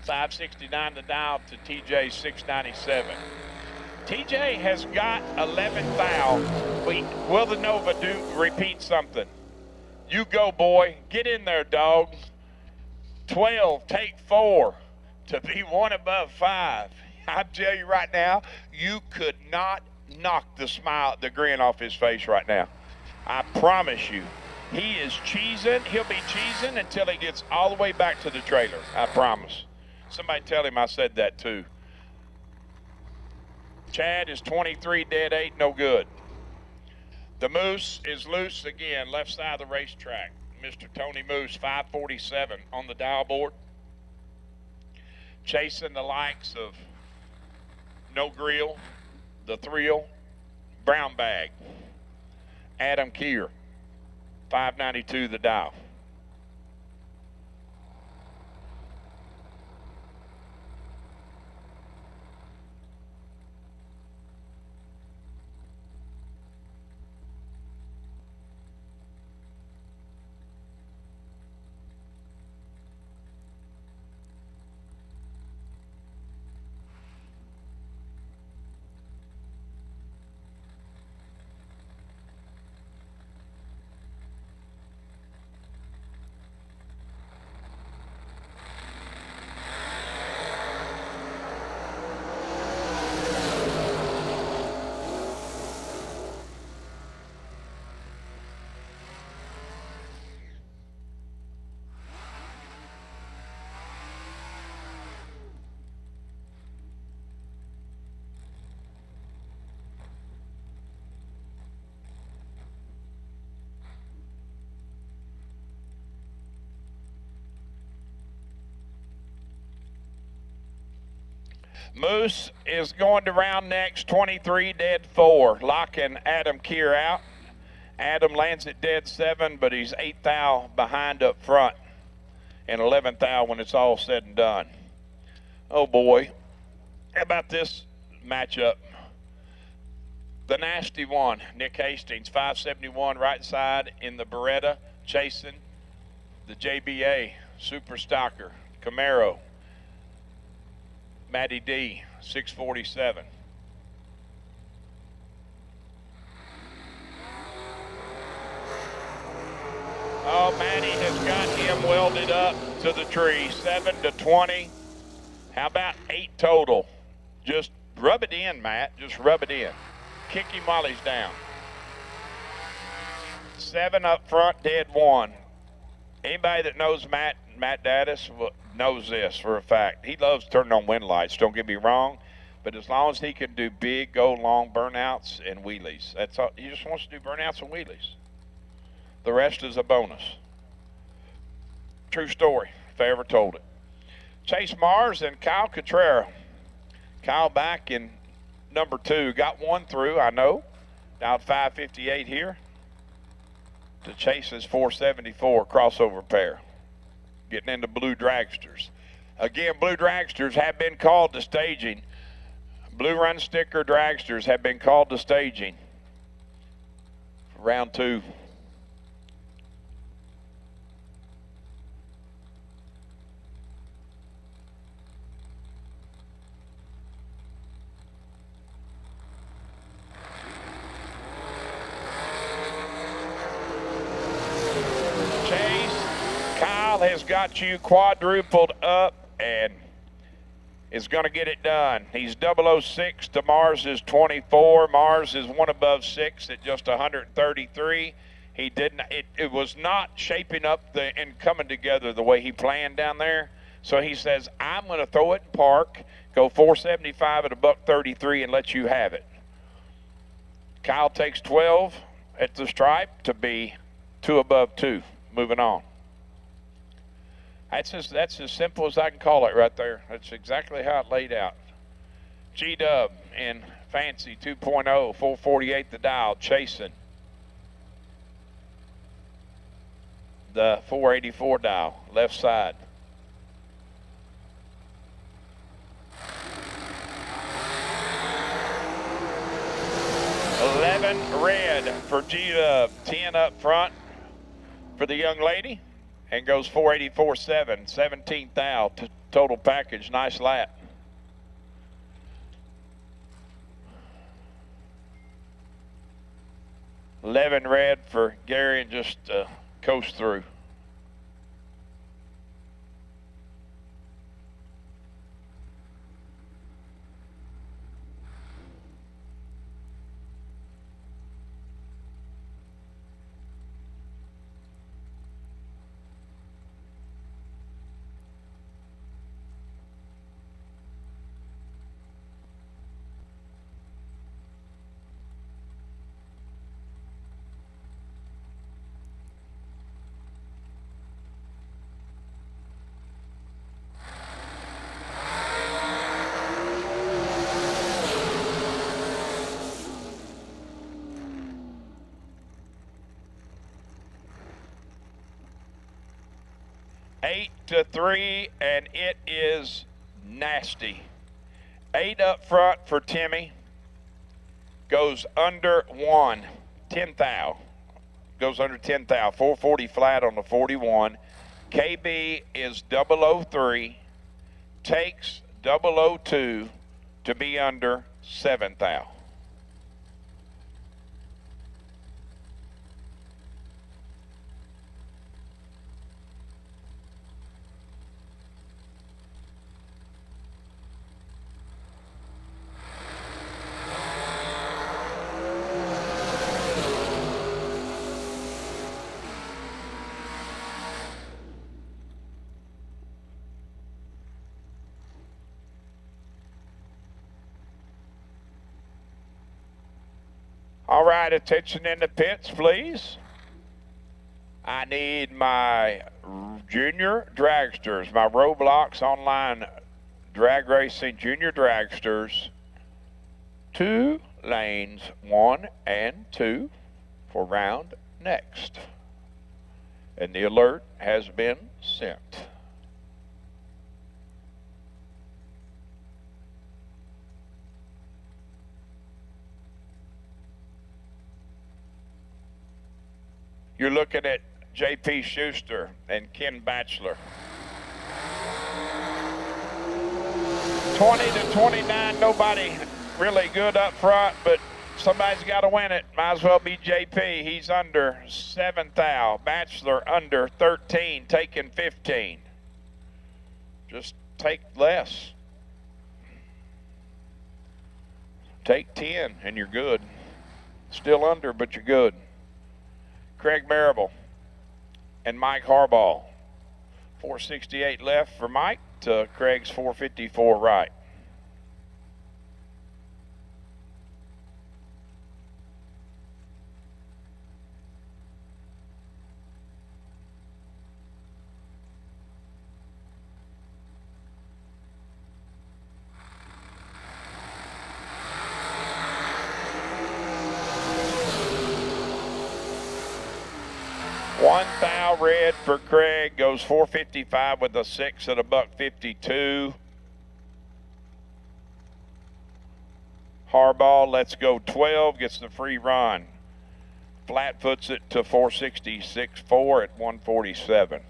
569 the dial to TJ 697. TJ has got 11th thou. Will the Nova do repeat something? You go, boy. Get in there, dog. 12, take 4 to be 1 above 5. I tell you right now, you could not knock the grin off his face right now. I promise you. He is cheesing. He'll be cheesing until he gets all the way back to the trailer. I promise. Somebody tell him I said that too. Chad is 23, dead 8, no good. The Moose is loose again, left side of the racetrack. Mr. Tony Moose, 547 on the dial board. Chasing the likes of No Grill, The Thrill, Brown Bag, Adam Keir, 592 the dial. Moose is going to round next, 23, dead 4, locking Adam Keir out. Adam lands at dead 7, but he's 8th thou behind up front and 11th thou when it's all said and done. Oh boy, how about this matchup? The nasty one, Nick Hastings, 571 right side in the Beretta, chasing the JBA Super Stocker Camaro. Matty D, 647. Oh, Matty has got him welded up to the tree, 7-20. How about 8 total? Just rub it in, Matt. Just rub it in. Kick him while he's down. 7 up front, dead 1. Anybody that knows Matt Daddis knows this for a fact. He loves turning on wind lights, don't get me wrong, but as long as he can do big, go long burnouts and wheelies, that's all. He just wants to do burnouts and wheelies. The rest is a bonus. True story, if I ever told it. Chase Mars and Kyle Cotrera. Kyle back in number 2, got 1 through, I know. Down 558 here. To Chase's 474 crossover pair. Getting into blue dragsters. Again, blue dragsters have been called to staging. Blue run sticker dragsters have been called to staging. Round 2. Has got you quadrupled up and is going to get it done. He's 006 to Mars is 24. Mars is 1 above 6 at just 133. He didn't. It was not shaping up and coming together the way he planned down there. So he says, I'm going to throw it in park, go 475 at $133 and let you have it. Kyle takes 12 at the stripe to be 2 above 2. Moving on. That's as simple as I can call it right there. That's exactly how it laid out. G-Dub in Fancy 2.0, 448 the dial, chasing the 484 dial, left side. 11 red, Virginia 10 up front for the young lady, and goes 484.7, 17th thou total package. Nice lap. $11 red for Gary, and just coast through. Eight to 3, and it is nasty. 8 up front for Timmy. Goes under 1, 10th thou. Goes under 10th thou. 440 flat on the 41. KB is 003. Takes 002 to be under 7th thou. All right, attention in the pits, please. I need my junior dragsters, my Roblox online drag racing junior dragsters. 2 lanes, 1 and 2 for round next. And the alert has been sent. You're looking at J.P. Schuster and Ken Batchelor. 20 to 29, nobody really good up front, but somebody's got to win it. Might as well be J.P. He's under 7th thou. Batchelor under 13, taking 15. Just take less. Take 10 and you're good. Still under, but you're good. Craig Marable and Mike Harbaugh. 468 left for Mike to Craig's 454 right. One thou red for Craig, goes 455 with a 6 at a $152. Harbaugh lets go 12, gets the free run. Flatfoots it to 466.4 at 147.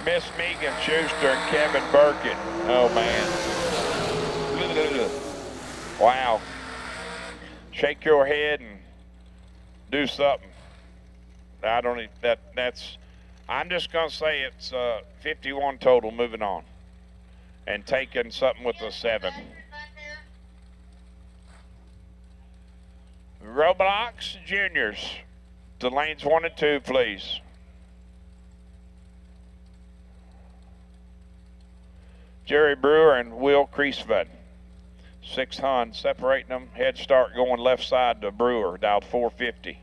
Miss Megan Schuster and Kevin Burkett. Oh, man. Wow. Shake your head and do something. I don't even, that's, I'm just going to say it's 51 total moving on. And taking something with a 7. Roblox Juniors to lanes 1 and 2, please. Jerry Brewer and Will Creasvan. 6 Hun separating them. Head start going left side to Brewer, dialed 450.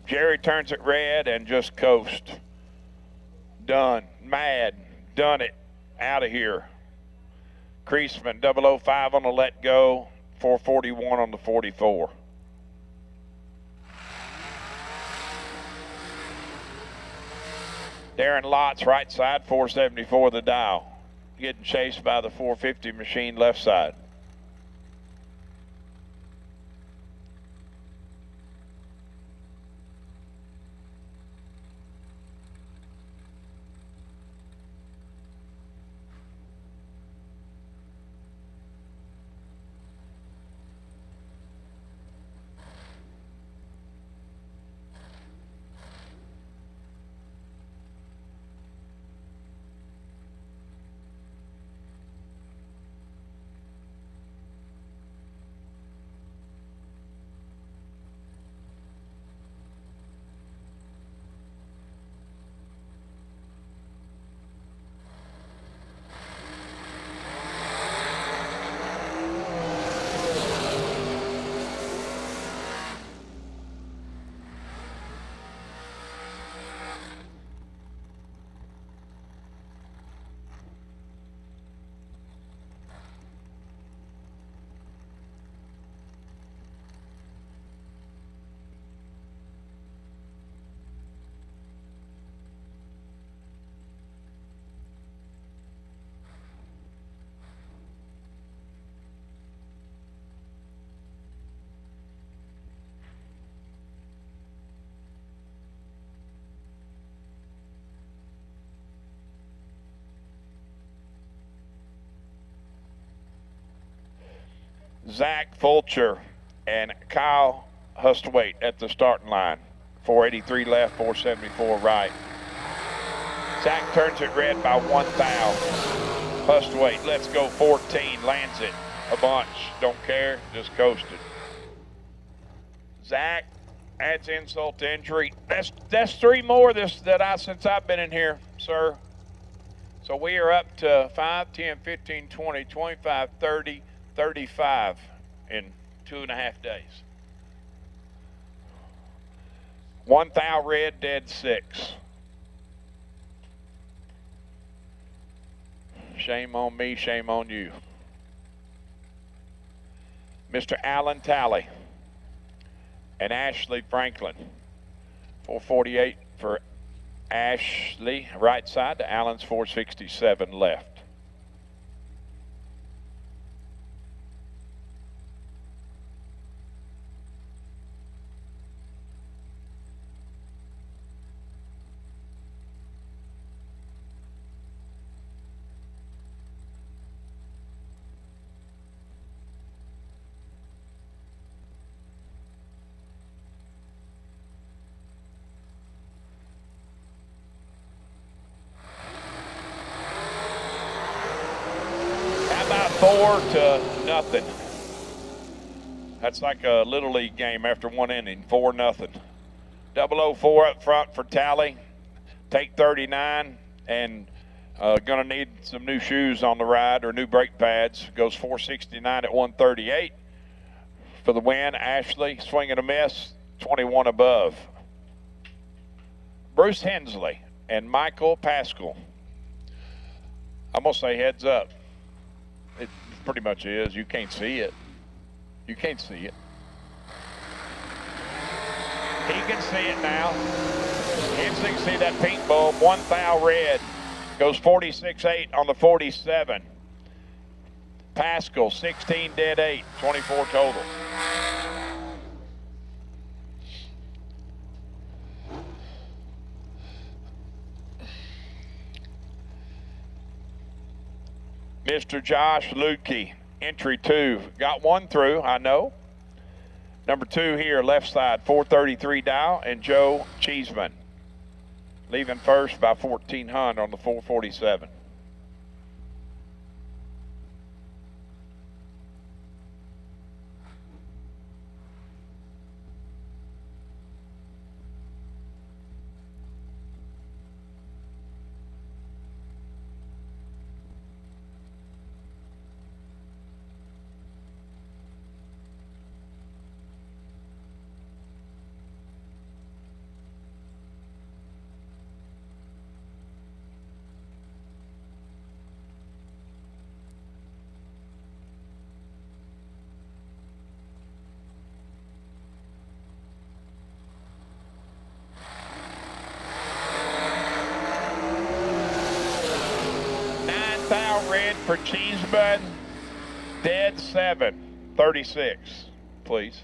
Jerry turns it red and just coast. Done. Mad. Done it. Out of here. Creasman 005 on the let go. 441 on the 44. Darren Lots right side, 474 the dial. Getting chased by the 450 machine left side. Zach Fulcher and Kyle Hustwaite at the starting line. 483 left, 474 right. Zach turns it red by 1 thou. Hustwaite, let's go 14, lands it a bunch. Don't care, just coasted. Zach adds insult to injury. That's 3 more since I've been in here, sir. So we are up to 5, 10, 15, 20, 25, 30, 35 in 2.5 days. 1 thou red, dead 6. Shame on me, shame on you. Mr. Alan Talley and Ashley Franklin. 448 for Ashley, right side to Allen's 467 left. How about 4-0? That's like a Little League game after 1 inning, 4-0. 004 up front for Tally. Take 39 and gonna need some new shoes on the ride or new brake pads. Goes 469 at 138 for the win. Ashley swing and a miss, 21 above. Bruce Hensley and Michael Pascal. I'm gonna say heads up. It pretty much is. You can't see it. You can't see it. He can see it now. Hensley can see that pink bulb. 1 thou red. Goes 46.8 on the 47. Pascal, 16 dead 8, 24 total. Mr. Josh Lukey, entry 2. Got 1 through, I know. Number 2 here, left side, 433 Dow, and Joe Cheeseman. Leaving first by 1,400 on the 447. Red for Cheeseman, dead 7, 36, please.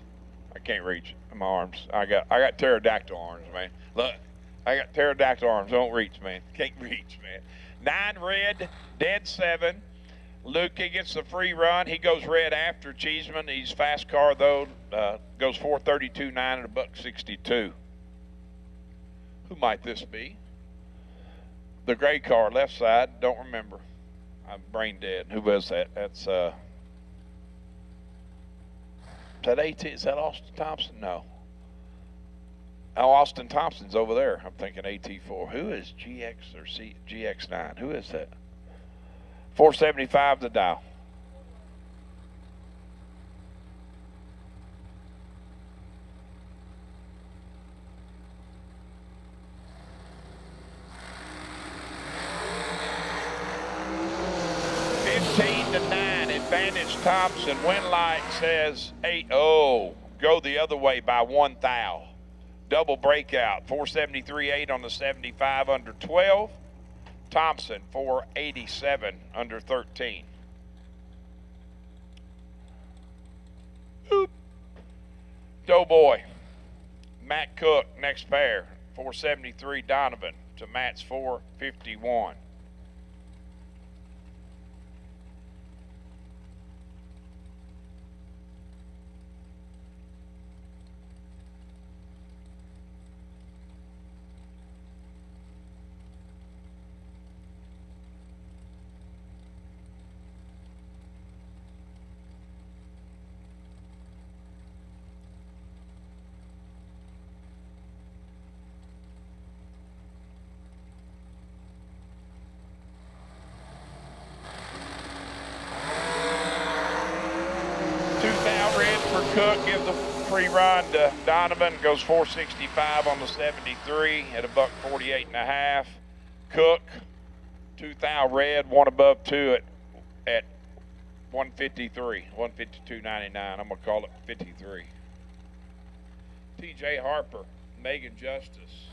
I can't reach my arms. I got pterodactyl arms, man. Look, I got pterodactyl arms. Don't reach, man. Can't reach, man. 9 red, dead 7. Luke, he gets the free run. He goes red after Cheeseman. He's fast car though. Goes 432.9 at a $162. Who might this be? The gray car, left side. Don't remember. I'm brain dead. Who was that? That's is that AT? Is that Austin Thompson? No. Oh, Austin Thompson's over there. I'm thinking AT4. Who is GX or GX9? Who is that? 475 the dial. To 9, advantage Thompson. Wind light says 8. Oh, go the other way by 1 thou. Double breakout. 473.8 on the 75 under 12. Thompson 487 under 13. Oop. Doughboy. Matt Cook next pair. 473 Donovan to Matt's 451. Cook gives the free run to Donovan, goes 465 on the 73 at a $148.5. Cook, 2 thou red, 1 above 2 at 153, 152.99. I'm gonna call it 53. TJ Harper, Megan Justice,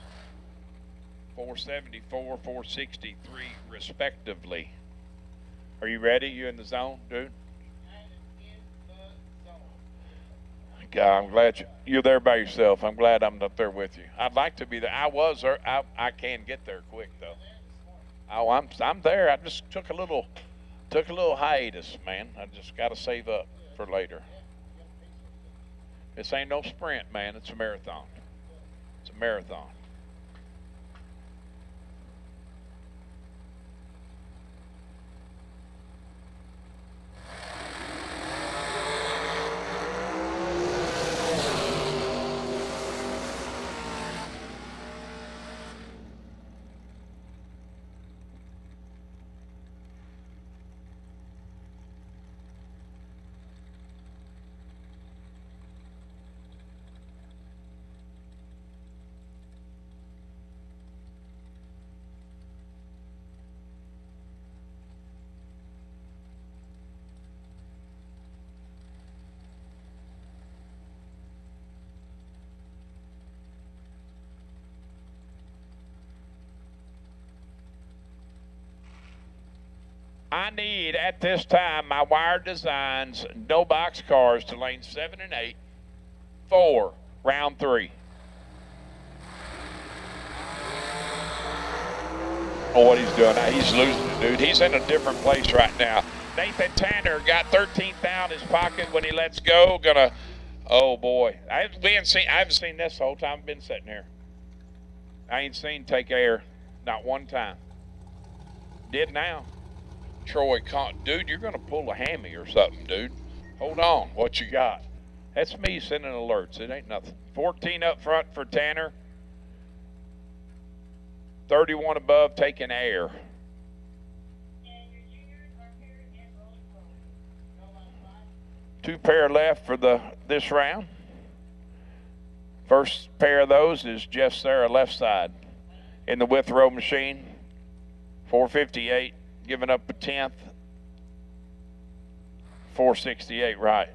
474, 463 respectively. Are you ready? You in the zone, dude? God, I'm glad you're there by yourself. I'm glad I'm up there with you. I'd like to be there. I was there. I can get there quick though. Oh, I'm there. I just took a little hiatus, man. I just got to save up for later. This ain't no sprint, man. It's a marathon. It's a marathon. I need, at this time, my wire designs, no box cars to lanes 7 and 8, 4, round 3. Oh, what he's doing now, he's losing it, dude. He's in a different place right now. Nathan Tanner got 13th out in his pocket when he lets go. Gonna Oh boy, I haven't seen this the whole time I've been sitting here. I ain't seen take air, not one time. Did now. Troy, dude, you're gonna pull a hammy or something, dude. Hold on, what you got? That's me sending alerts. It ain't nothing. 14 up front for Tanner. 31 above taking air. Two pair left for this round. First pair of those is Jeff Sarah left side in the width row machine. 458, giving up a 10th. 468 right.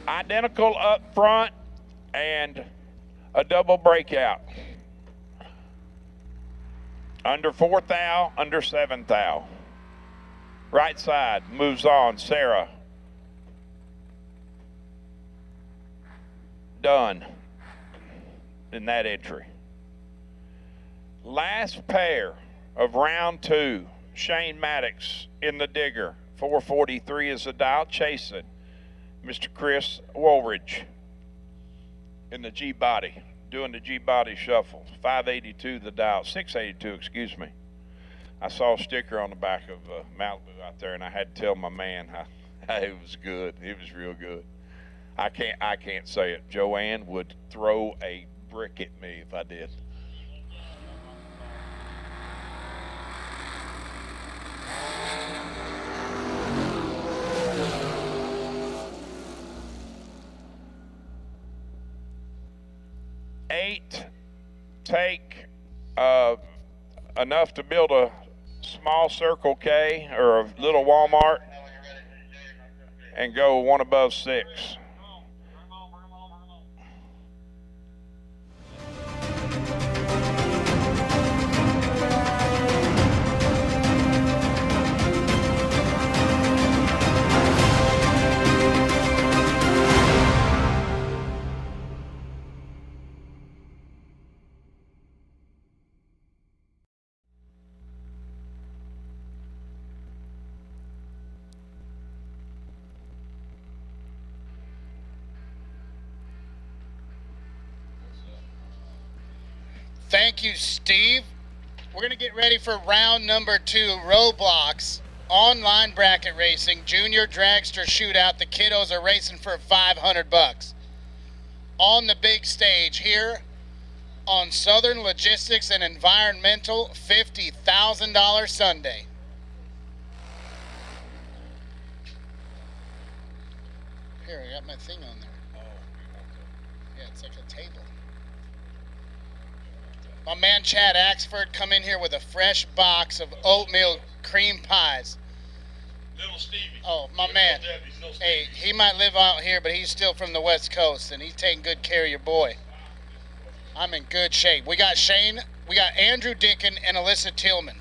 Identical up front and a double breakout. Under 4 thou, under 7 thou. Right side moves on, Sarah. Done in that entry. Last pair of round 2, Shane Maddox in the digger. 443 is the dial, chasing Mr. Chris Woolridge in the G-body, doing the G-body shuffle. 582 the dial, 682, excuse me. I saw a sticker on the back of Malibu out there, and I had to tell my man it was good. It was real good. I can't say it. Joanne would throw a brick at me if I did. Eight, take enough to build a small Circle K or a little Walmart and go 1 above 6. Thank you, Steve. We're going to get ready for round number 2, Roblox, online bracket racing, junior dragster shootout. The kiddos are racing for $500 on the big stage here on Southern Logistics and Environmental, $50,000 Sunday. Here, I got my thing on there. Yeah, it's like a table. My man Chad Axford come in here with a fresh box of oatmeal cream pies. Little Stevie. Oh, my man. Hey, he might live out here, but he's still from the West Coast, and he's taking good care of your boy. I'm in good shape. We got Shane, we got Andrew Dickin and Alyssa Tillman.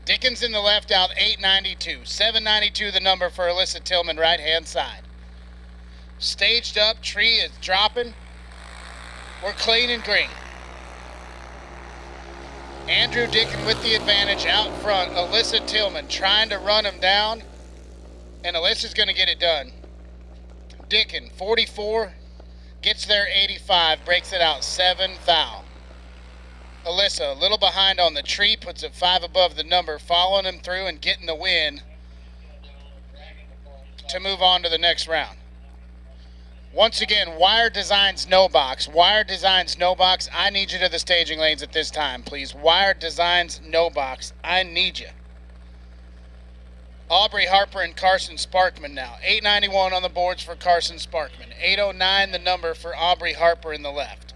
Dickin's in the left out, 892. 792 the number for Alyssa Tillman, right-hand side. Staged up, tree is dropping. We're clean and green. Andrew Dickin with the advantage out front. Alyssa Tillman trying to run him down, and Alyssa's going to get it done. Dickin, 44, gets there 85, breaks it out 7 thou. Alyssa a little behind on the tree, puts it 5 above the number, following him through and getting the win to move on to the next round. Once again, Wire Designs No Box. Wire Designs No Box. I need you to the staging lanes at this time, please. Wire Designs No Box. I need you. Aubrey Harper and Carson Sparkman now. 891 on the boards for Carson Sparkman. 809 the number for Aubrey Harper in the left.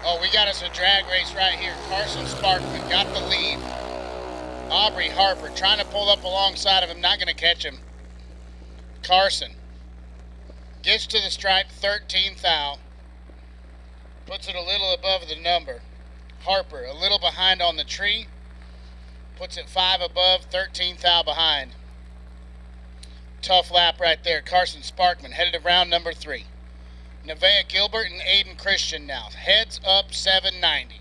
Oh, we got us a drag race right here. Carson Sparkman got the lead. Aubrey Harper trying to pull up alongside of him, not going to catch him. Carson gets to the stripe, 13th thou. Puts it a little above the number. Harper a little behind on the tree. Puts it 5 above, 13th thou behind. Tough lap right there. Carson Sparkman headed to round number 3. Nevaeh Gilbert and Aiden Christian now. Heads up 790.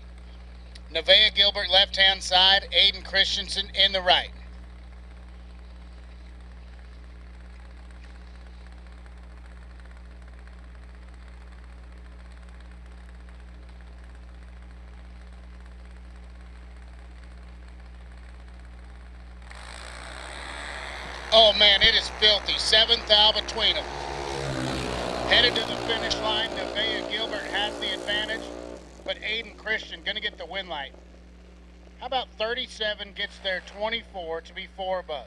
Nevaeh Gilbert left-hand side, Aiden Christensen in the right. Oh man, it is filthy. 7th thou between them. Headed to the finish line. Nevaeh Gilbert has the advantage, but Aiden Christian going to get the win light. How about 37 gets there 24 to be 4 above?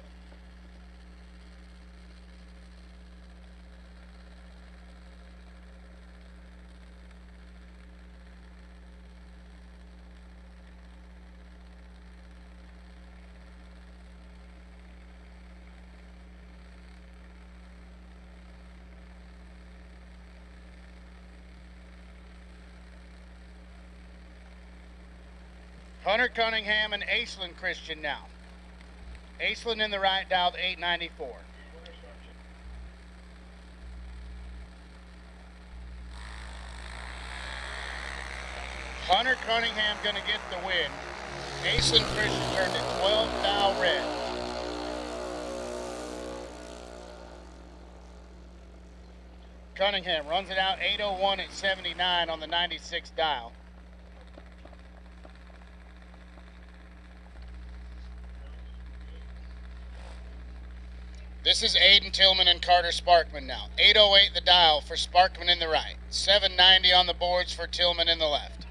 Hunter Cunningham and Aislinn Christian now. Aislinn in the right, dialed 894. Hunter Cunningham going to get the win. Aislinn Christian turned it 12 thou red. Cunningham runs it out 801 at 79 on the 96 dial. This is Aiden Tillman and Carter Sparkman now. 808 the dial for Sparkman in the right. 790 on the boards for Tillman in the left.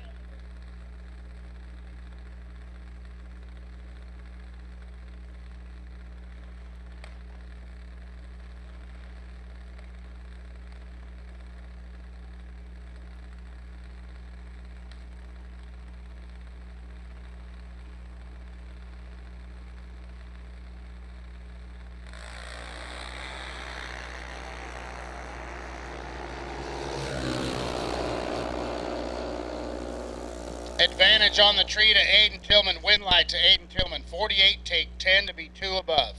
Advantage on the tree to Aiden Tillman. Win light to Aiden Tillman. 48 take 10 to be 2 above.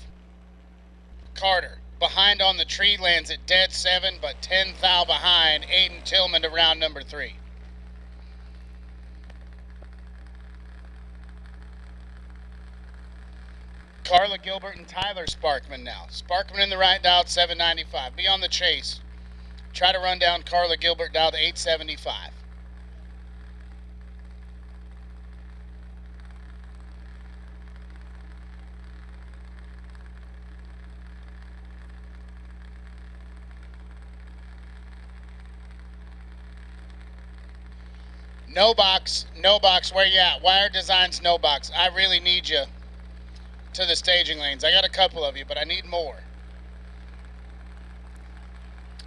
Carter behind on the tree, lands at dead 7, but 10 thou behind. Aiden Tillman to round number 3. Carla Gilbert and Tyler Sparkman now. Sparkman in the right, dialed 795. Be on the chase. Try to run down Carla Gilbert, dialed 875. No box, where you at? Wire Designs, no box. I really need you to the staging lanes. I got a couple of you, but I need more.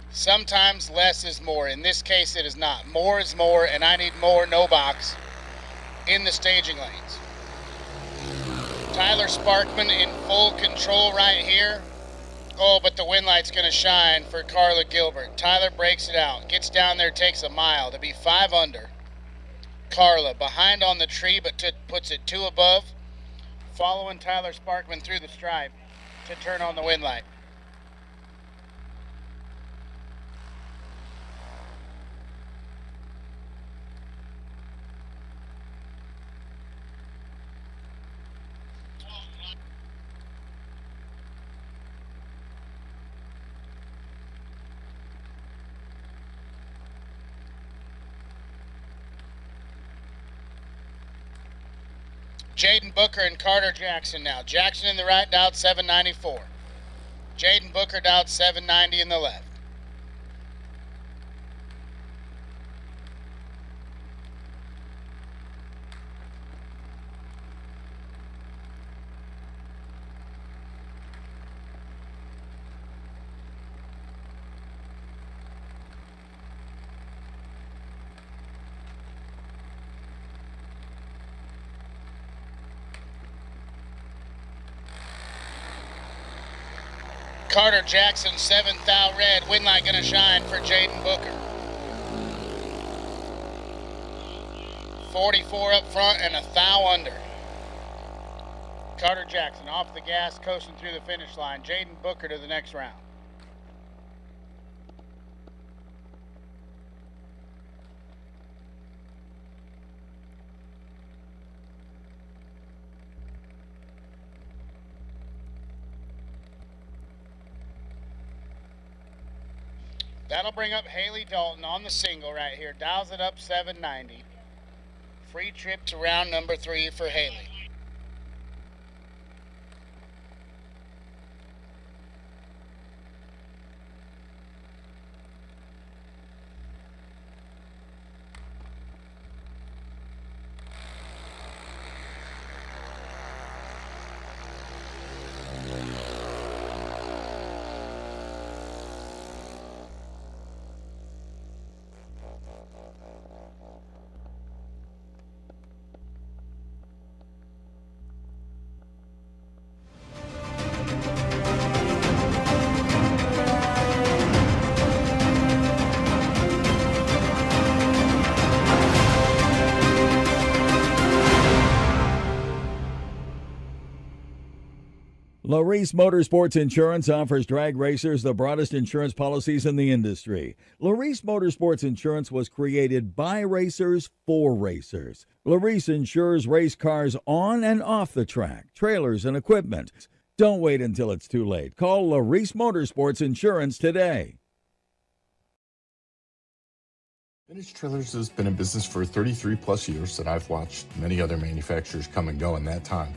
Sometimes less is more. In this case, it is not. More is more, and I need more no box in the staging lanes. Tyler Sparkman in full control right here. Oh, but the win light's going to shine for Carla Gilbert. Tyler breaks it out, gets down there, takes a mile to be 5 under. Carla behind on the tree, but puts it 2 above, following Tyler Sparkman through the stripe to turn on the win light. Jaden Booker and Carter Jackson now. Jackson in the right, dialed 794. Jaden Booker dialed 790 in the left. Carter Jackson, 7th thou red. Win light gonna shine for Jaden Booker. 44 up front and a thou under. Carter Jackson off the gas, coasting through the finish line. Jaden Booker to the next round. That'll bring up Haley Dalton on the single right here. Dials it up 790. Free trip to round number 3 for Haley. Laris Motorsports Insurance offers drag racers the broadest insurance policies in the industry. Laris Motorsports Insurance was created by racers for racers. Laris insures race cars on and off the track, trailers, and equipment. Don't wait until it's too late. Call Laris Motorsports Insurance today. Vintage Trailers has been in business for 33 plus years, and I've watched many other manufacturers come and go in that time.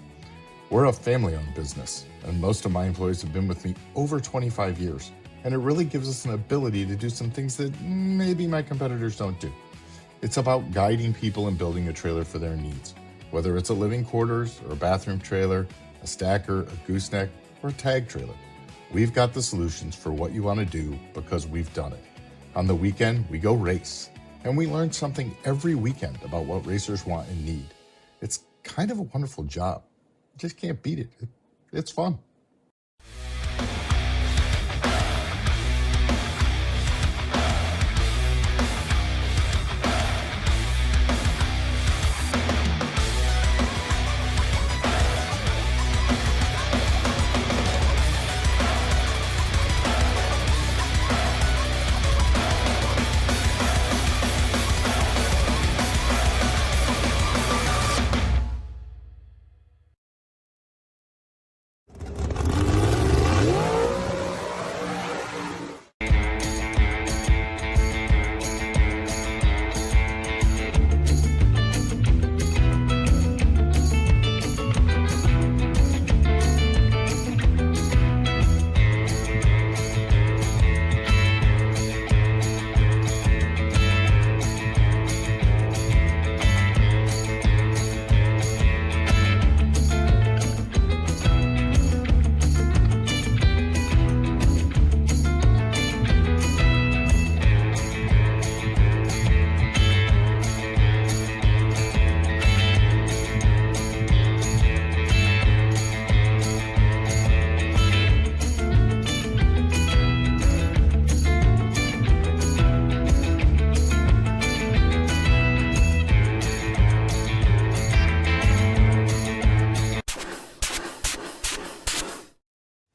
We're a family-owned business, and most of my employees have been with me over 25 years, and it really gives us an ability to do some things that maybe my competitors don't do. It's about guiding people and building a trailer for their needs, whether it's a living quarters or a bathroom trailer, a stacker, a gooseneck, or a tag trailer. We've got the solutions for what you want to do because we've done it. On the weekend, we go race, and we learn something every weekend about what racers want and need. It's kind of a wonderful job. Just can't beat it. It's fun.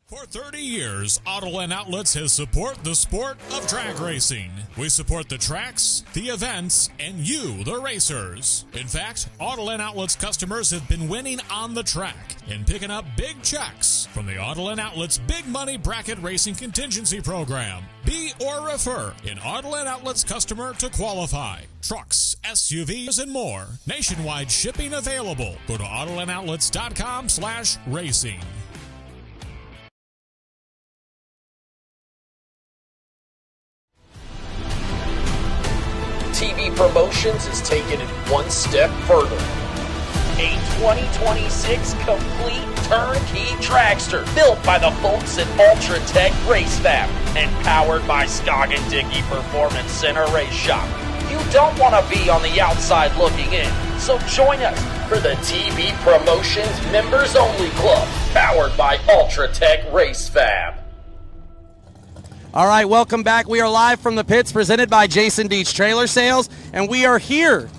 For 30 years, Autoland Outlets has supported the sport of drag racing. We support the tracks, the events, and you, the racers. In fact, Autoland Outlets customers have been winning on the track and picking up big checks from the Autoland Outlets Big Money Bracket Racing Contingency Program. Be or refer an Autoland Outlets customer to qualify. Trucks, SUVs, and more. Nationwide shipping available. Go to AutolandOutlets.com/racing. TV Promotions is taking it one step further. A 2026 complete turnkey dragster built by the folks at Ultra Tech Race Fab and powered by Skog & Dickey Performance Center Race Shop. You don't want to be on the outside looking in, so join us for the TV Promotions Members Only Club, powered by Ultra Tech Race Fab. All right, welcome back. We are live from the pits presented by Jason Deach Trailer Sales, and we are here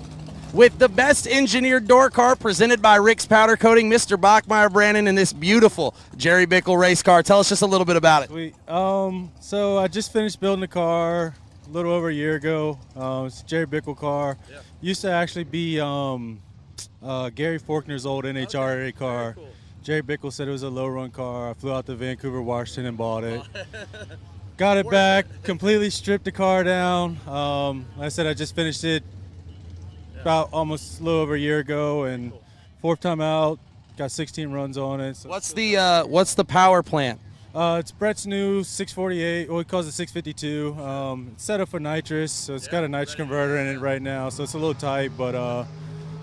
with the best engineered door car presented by Rick's Powder Coating, Mr. Bachmeyer Brandon, and this beautiful Jerry Bickle race car. Tell us just a little bit about it. Sweet. So I just finished building the car a little over a year ago. It's a Jerry Bickle car. Yeah. Used to actually be Gary Faulkner's old NHRA car. Cool. Jerry Bickle said it was a low-run car. I flew out to Vancouver, Washington, and bought it. Got it back, completely stripped the car down. Like I said, I just finished it about almost a little over a year ago, and fourth time out, got 16 runs on it. So what's the power plant? It's Brett's new 648. Well, he calls it 652. It's set up for nitrous, so it's got a nitrous converter in it right now, so it's a little tight. But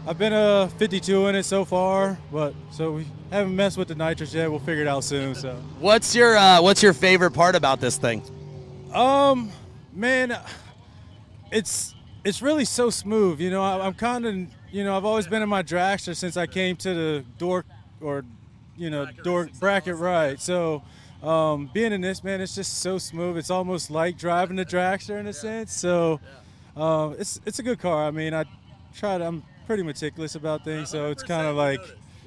I've been a 52 in it so far, but so we haven't messed with the nitrous yet. We'll figure it out soon. So what's your favorite part about this thing? Man, it's really so smooth. You know, I'm kind of, you know, I've always been in my dragster since I came to the door bracket right. So being in this, man, it's just so smooth. It's almost like driving the dragster in a sense. So it's a good car. I mean, I'm pretty meticulous about things, so it's kind of like,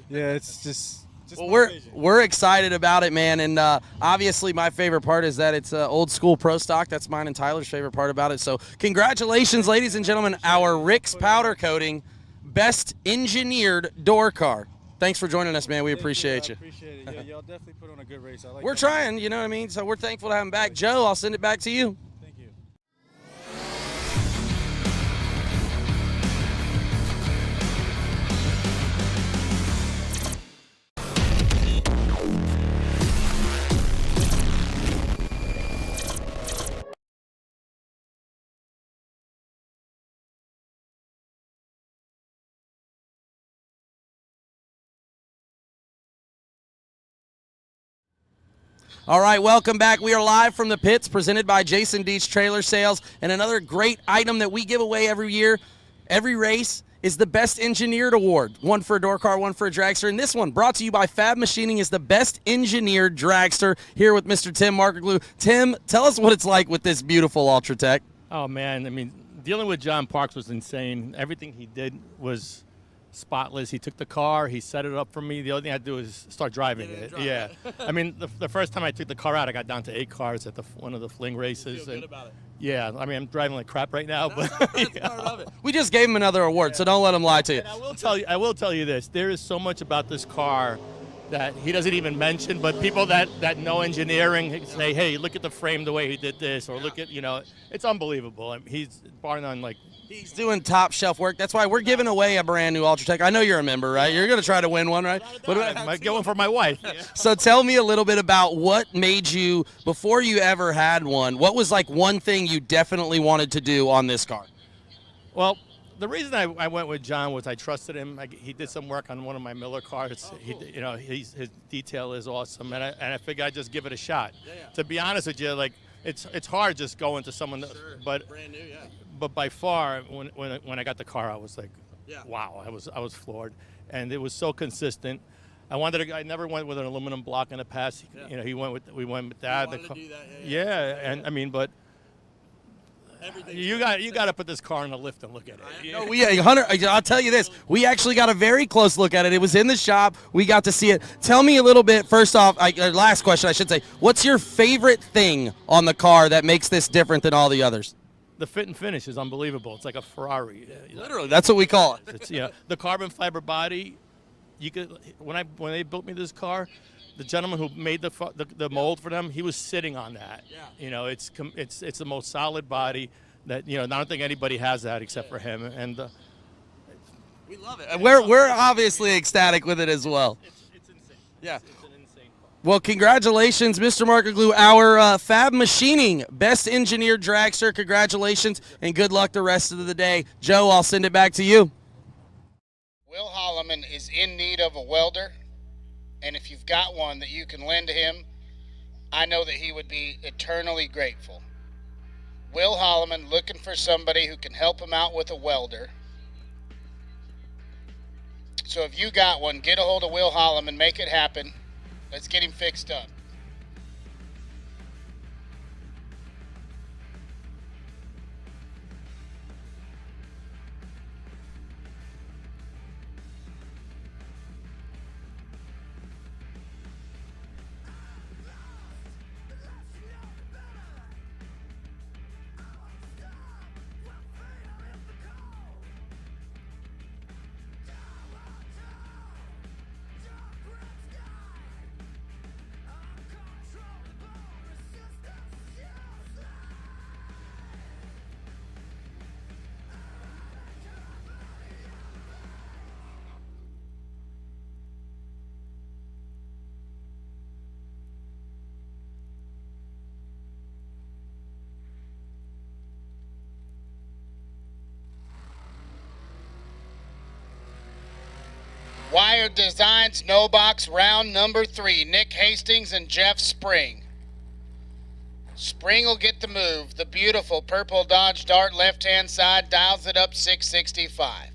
yeah, it's just well, we're excited about it, man, and obviously my favorite part is that it's old school pro stock. That's mine and Tyler's favorite part about it. So congratulations, ladies and gentlemen, our Rick's Powder Coating best engineered door car. Thanks for joining us, man. We appreciate you. I appreciate it. Yeah, y'all definitely put on a good race. We're trying, you know what I mean? So we're thankful to have him back. Joe, I'll send it back to you. Thank you. All right, welcome back. We are live from the pits presented by Jason Deach Trailer Sales, and another great item that we give away every year, every race, is the Best Engineered Award. One for a door car, one for a dragster, and this one, brought to you by Fab Machining, is the Best Engineered Dragster, here with Mr. Tim Markoglu. Tim, tell us what it's like with this beautiful Ultratech. Oh, man, I mean, dealing with John Parks was insane. Everything he did was spotless. He took the car, he set it up for me. The only thing I had to do is start driving it. Yeah. I mean, the first time I took the car out, I got down to 8 cars at one of the fling races. You feel good about it? Yeah, I mean, I'm driving like crap right now, but that's part of it. We just gave him another award, so don't let him lie to you. And I will tell you this. There is so much about this car that he doesn't even mention, but people that know engineering say, hey, look at the frame, the way he did this, or look at, you know, it's unbelievable. I mean, he's bar none, like, he's doing top shelf work. That's why we're giving away a brand new Ultratech. I know you're a member, right? You're going to try to win one, right? I might get one for my wife. Yeah. So tell me a little bit about what made you, before you ever had one, what was like one thing you definitely wanted to do on this car? Well, the reason I went with John was I trusted him. He did some work on one of my Miller cars. Oh, cool. You know, his detail is awesome, and I figured I'd just give it a shot. Yeah. To be honest with you, like, it's hard just going to someone, but brand new, yeah. But by far, when I got the car, I was like, wow, I was floored, and it was so consistent. I never went with an aluminum block in the past. Yeah. You know, we went with that. You wanted to do that, yeah, and I mean, but you got to put this car in the lift and look at it. No, Hunter, I'll tell you this. We actually got a very close look at it. It was in the shop. We got to see it. Tell me a little bit, first off, last question I should say, what's your favorite thing on the car that makes this different than all the others? The fit and finish is unbelievable. It's like a Ferrari. Literally, that's what we call it. It's, the carbon fiber body. You could when they built me this car, the gentleman who made the mold for them, he was sitting on that. Yeah. You know, it's the most solid body that, you know. I don't think anybody has that except for him. And we love it. We're obviously ecstatic with it as well. It's insane. Yeah. It's an insane car. Well, congratulations, Mr. Markoglu, our Fab Machining Best Engineered Dragster. Congratulations, and good luck the rest of the day. Joe, I'll send it back to you. Will Holloman is in need of a welder, and if you've got one that you can lend to him, I know that he would be eternally grateful. Will Holloman looking for somebody who can help him out with a welder. So if you got one, get a hold of Will Holloman, make it happen. Let's get him fixed up. Wired Designs No Box round number 3. Nick Hastings and Jeff Spring. Spring will get the move. The beautiful purple Dodge Dart left-hand side dials it up 665.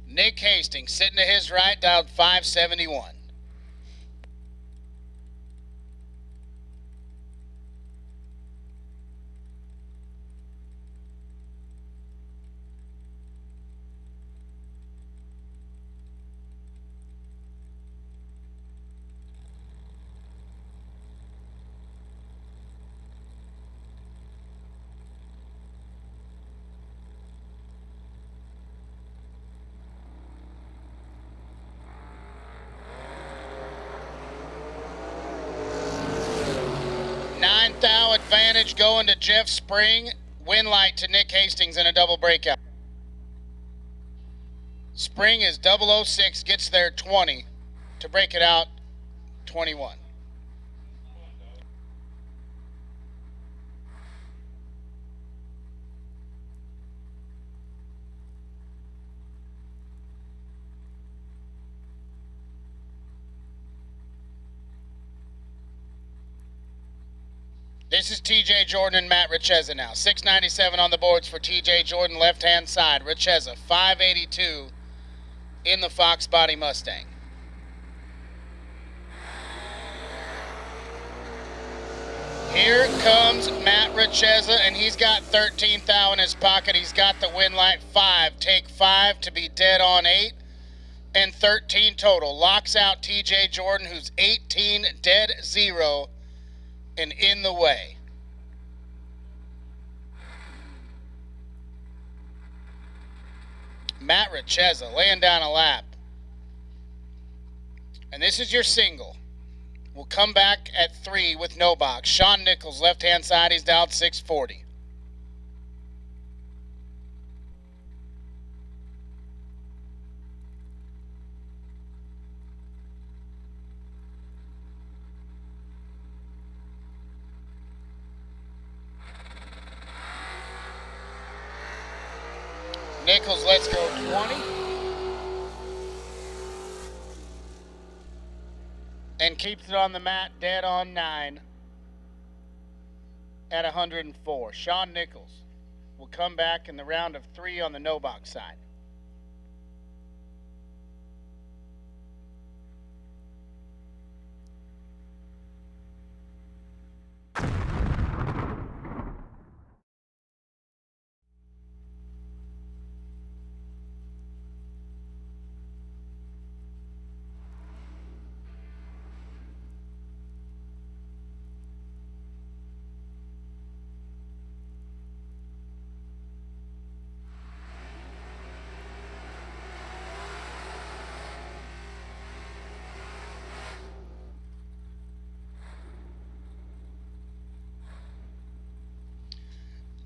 Nick Hastings sitting to his right dialed 571. Thou advantage going to Jeff Spring. Win light to Nick Hastings in a double breakout. Spring is 006, gets there 20 to break it out 21. This is TJ Jordan and Matt Richeza now. 697 on the boards for TJ Jordan, left-hand side. Richeza, 582 in the Fox Body Mustang. Here comes Matt Richeza, and he's got 13 thou in his pocket. He's got the win light 5. Take 5 to be dead on 8. And 13 total. Locks out TJ Jordan, who's 18 dead 0. And in the way. Matt Richeza laying down a lap. And this is your single. We'll come back at 3 with no box. Sean Nichols, left-hand side, he's dialed 640. Nichols, let's go 20. And keeps it on the mat, dead on 9 at 104. Sean Nichols will come back in the round of 3 on the no box side.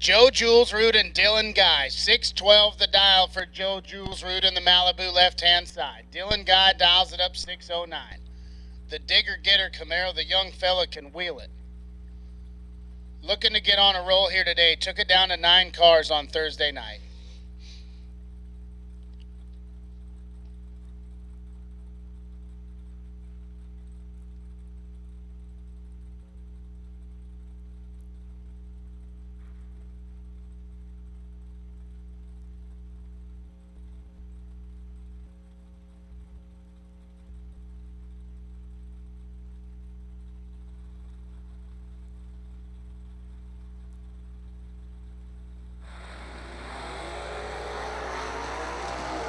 Joe Jules Root and Dylan Guy. 612 the dial for Joe Jules Root in the Malibu left-hand side. Dylan Guy dials it up 609. The digger getter Camaro, the young fella can wheel it. Looking to get on a roll here today. Took it down to 9 cars on Thursday night.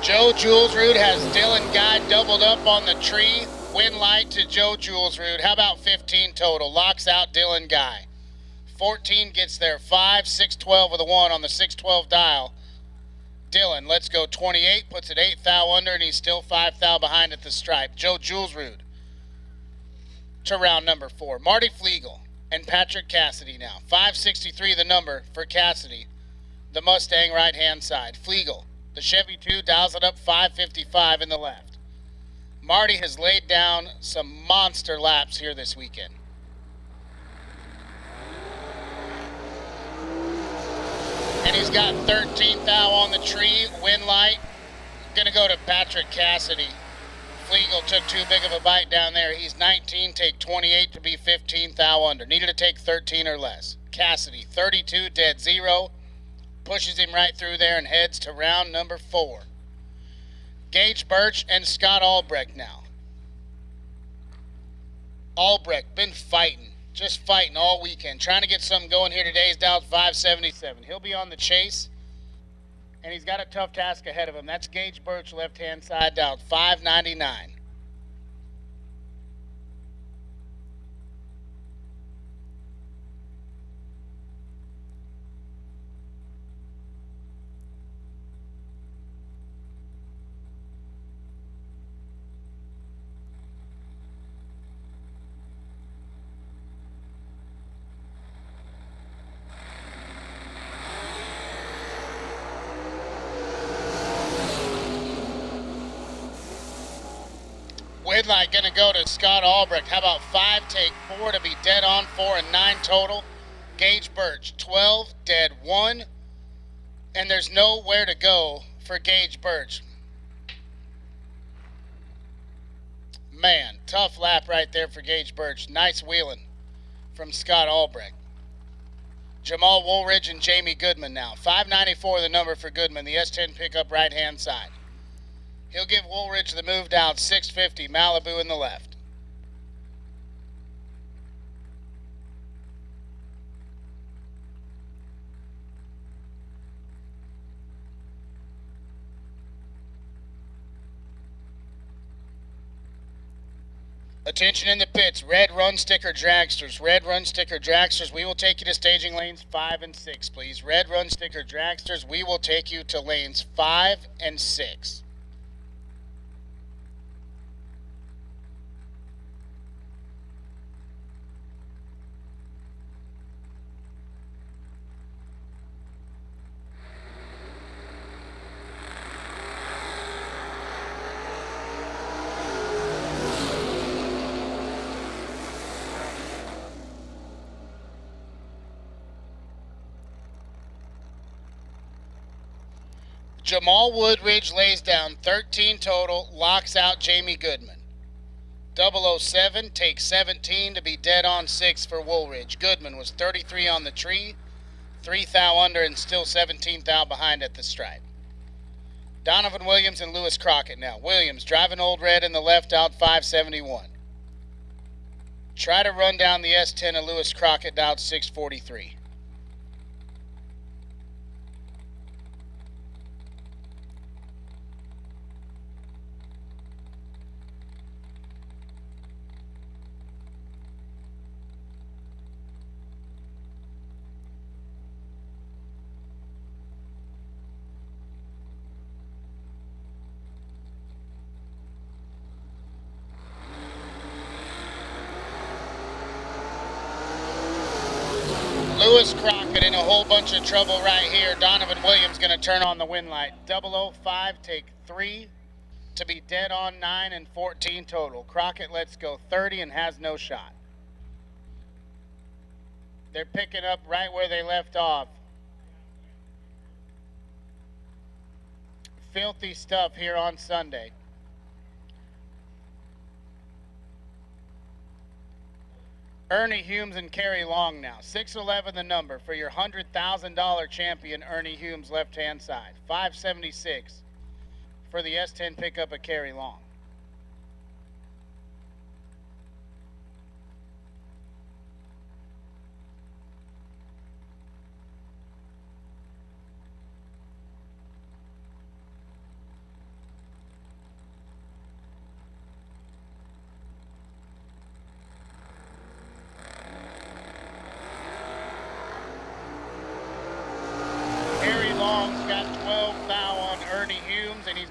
Joe Jules Root has Dylan Guy doubled up on the tree. Win light to Joe Jules Root. How about 15 total? Locks out Dylan Guy. 14 gets there. 5, 612 with a 1 on the 612 dial. Dylan, let's go 28. Puts it 8 thou under, and he's still 5 thou behind at the stripe. Joe Jules Root to round number 4. Marty Flegel and Patrick Cassidy now. 563 the number for Cassidy. The Mustang right-hand side. Flegel. The Chevy 2 dials it up 555 in the left. Marty has laid down some monster laps here this weekend. And he's Ernie's got 13th thou on the tree, win light. Gonna go to Patrick Cassidy. Flegel took too big of a bite down there. He's 19, take 28 to be 15th thou under. Needed to take 13 or less. Cassidy, 32, dead zero. Pushes him right through there and heads to round number 4. Gage Birch and Scott Albrecht now. Albrecht been fighting, just fighting all weekend. Trying to get something going here today. He's down 577. He'll be on the chase. And he's got a tough task ahead of him. That's Gage Birch, left-hand side, down 599. Headlight going to go to Scott Albrecht. How about 5, take 4 to be dead on 4 and 9 total. Gage Birch, 12, dead 1. And there's nowhere to go for Gage Birch. Man, tough lap right there for Gage Birch. Nice wheeling from Scott Albrecht. Jamal Woolridge and Jamie Goodman now. 594 the number for Goodman, the S10 pickup right-hand side. He'll give Woolridge the move down 650, Malibu in the left. Attention in the pits, red run sticker dragsters. Red run sticker dragsters, we will take you to staging lanes 5 and 6, please. Red run sticker dragsters, we will take you to lanes 5 and 6. Jamal Woodridge lays down 13 total, locks out Jamie Goodman. 007 takes 17 to be dead on 6 for Woolridge. Goodman was 33 on the tree, 3 thou under and still 17 thou behind at the stripe. Donovan Williams and Lewis Crockett now. Williams driving Old Red in the left out 571. Try to run down the S10 of Lewis Crockett out 643. Lewis Crockett in a whole bunch of trouble right here. Donovan Williams going to turn on the win light. 005, take 3 to be dead on 9 and 14 total. Crockett lets go 30 and has no shot. They're picking up right where they left off. Filthy stuff here on Sunday. Ernie Humes and Kerry Long now. 611 the number for your $100,000 champion, Ernie Humes, left-hand side. 576 for the S10 pickup of Kerry Long.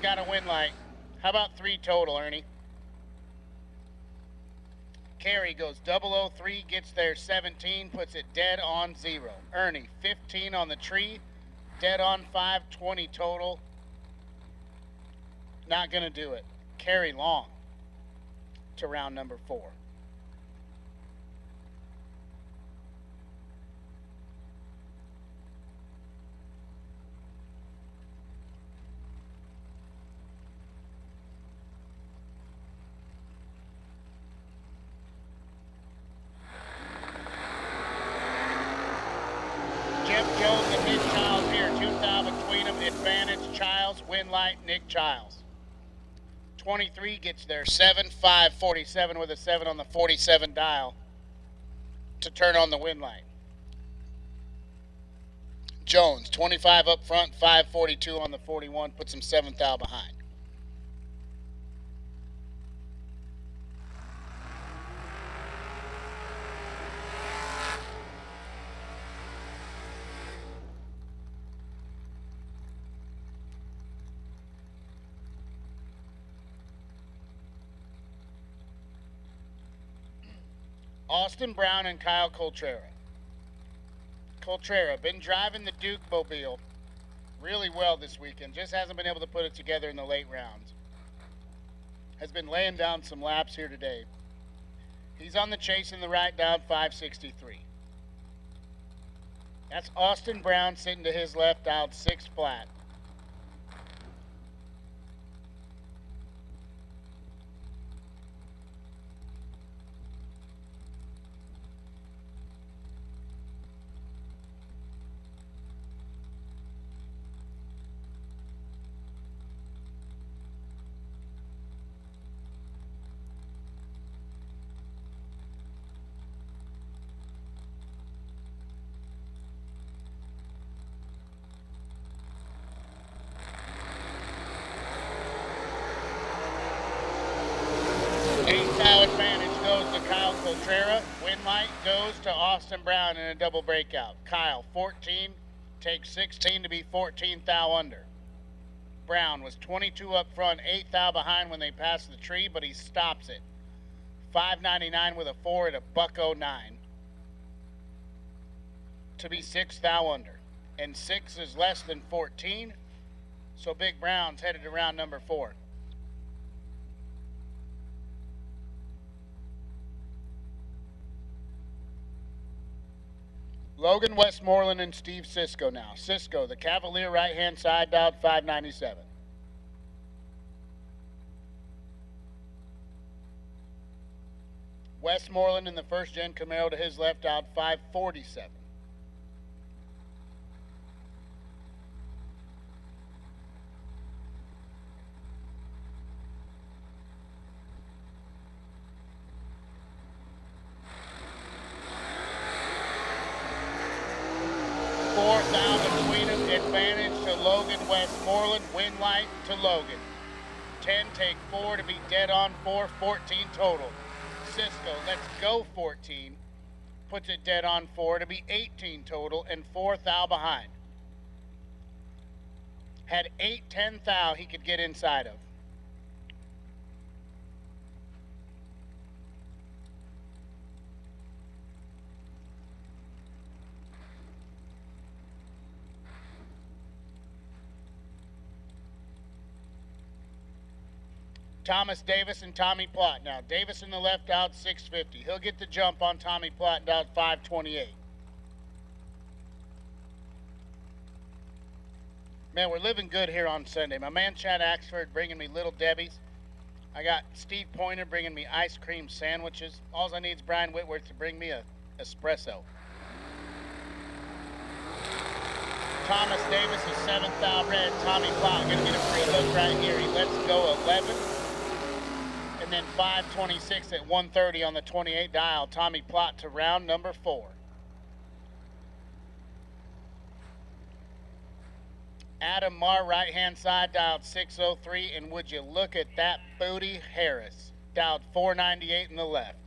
Got a win light. How about 3 total, Ernie? Kerry goes 003, gets there 17, puts it dead on 0. Ernie, 15 on the tree, dead on 5, 20 total. Not going to do it. Kerry Long to round number 4. Skip Jones and Nick Childs here. 2 thou between them. Advantage Childs, win light, Nick Childs. 23 gets there. 7-5-47 with a 7 on the 47 dial to turn on the win light. Jones, 25 up front, 542 on the 41, puts him 7 thou behind. Austin Brown and Kyle Coltrera. Coltrera, been driving the Duke Mobile really well this weekend. Just hasn't been able to put it together in the late rounds. Has been laying down some laps here today. He's on the chase in the right down 563. That's Austin Brown sitting to his left out 6 flat. Advantage goes to Kyle Coltrera. Win light goes to Austin Brown in a double breakout. Kyle, 14, takes 16 to be 14 thou under. Brown was 22 up front, 8 thou behind when they passed the tree, but he stops it. 599 with a 4 at a $1.09 to be 6 thou under. And 6 is less than 14, so Big Brown's headed to round number 4. Logan Westmoreland and Steve Cisco now. Cisco, the Cavalier right-hand side, dialed 597. Westmoreland in the first-gen Camaro to his left, dialed 547. Advantage to Logan Westmoreland, win light to Logan. 10, take 4 to be dead on 4, 14 total. Cisco, let's go 14, puts it dead on 4 to be 18 total and 4 thou behind. Had 8, 10 thou he could get inside of. Thomas Davis and Tommy Plott now. Davis in the left out 650. He'll get the jump on Tommy Plott out 528. Man, we're living good here on Sunday. My man Chad Axford bringing me Little Debbie's. I got Steve Pointer bringing me ice cream sandwiches. All I need is Brian Whitworth to bring me a espresso. Thomas Davis is 7th out red. Tommy Plott going to get a free look right here. He lets go 11. And then 526 at 130 on the 28 dial. Tommy Plott to round number 4. Adam Marr, right-hand side, dialed 603. And would you look at that booty, Harris. Dialed 498 in the left.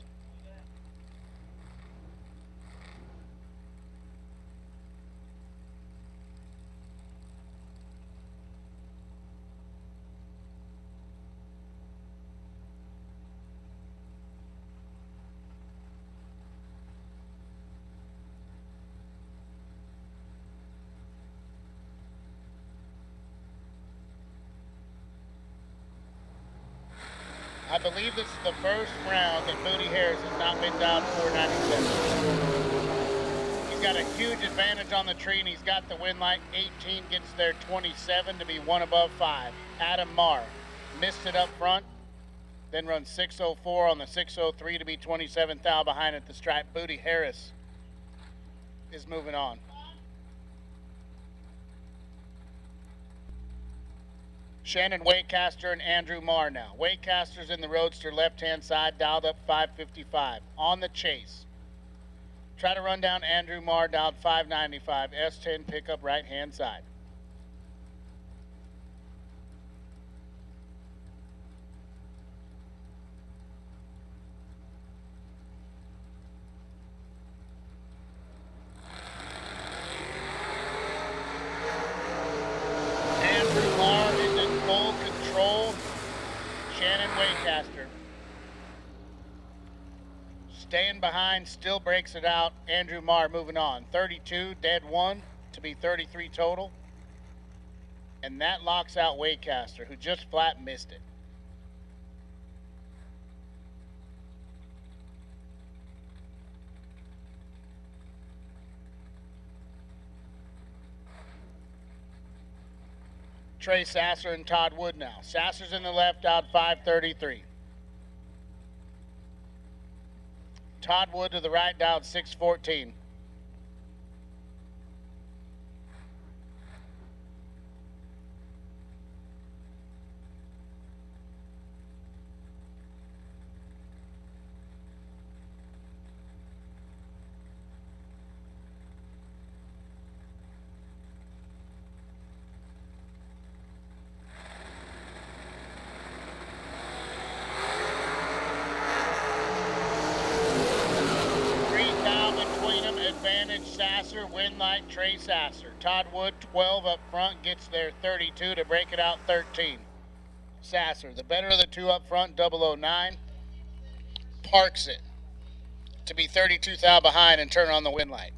I believe this is the first round that Booty Harris has not been down 497. He's got a huge advantage on the tree, and he's got the win light. 18 gets there 27 to be 1 above 5. Adam Marr missed it up front, then runs 604 on the 603 to be 27 thou behind at the stripe. Booty Harris is moving on. Shannon Waycaster and Andrew Marr now. Waycaster's in the Roadster left-hand side, dialed up 555. On the chase. Try to run down Andrew Marr, dialed 595. S10 pickup right-hand side. Andrew Marr is in full control. Shannon Waycaster. Staying behind, still breaks it out. Andrew Marr moving on. 32, dead 1 to be 33 total. And that locks out Waycaster, who just flat missed it. Trey Sasser and Todd Wood now. Sasser's in the left, out 533. Todd Wood to the right, down 614. Advantage Sasser, Winlight, Trey Sasser. Todd Wood, 12 up front, gets there 32 to break it out 13. Sasser, the better of the two up front, 009, parks it to be 32 thou behind and turn on the Winlight.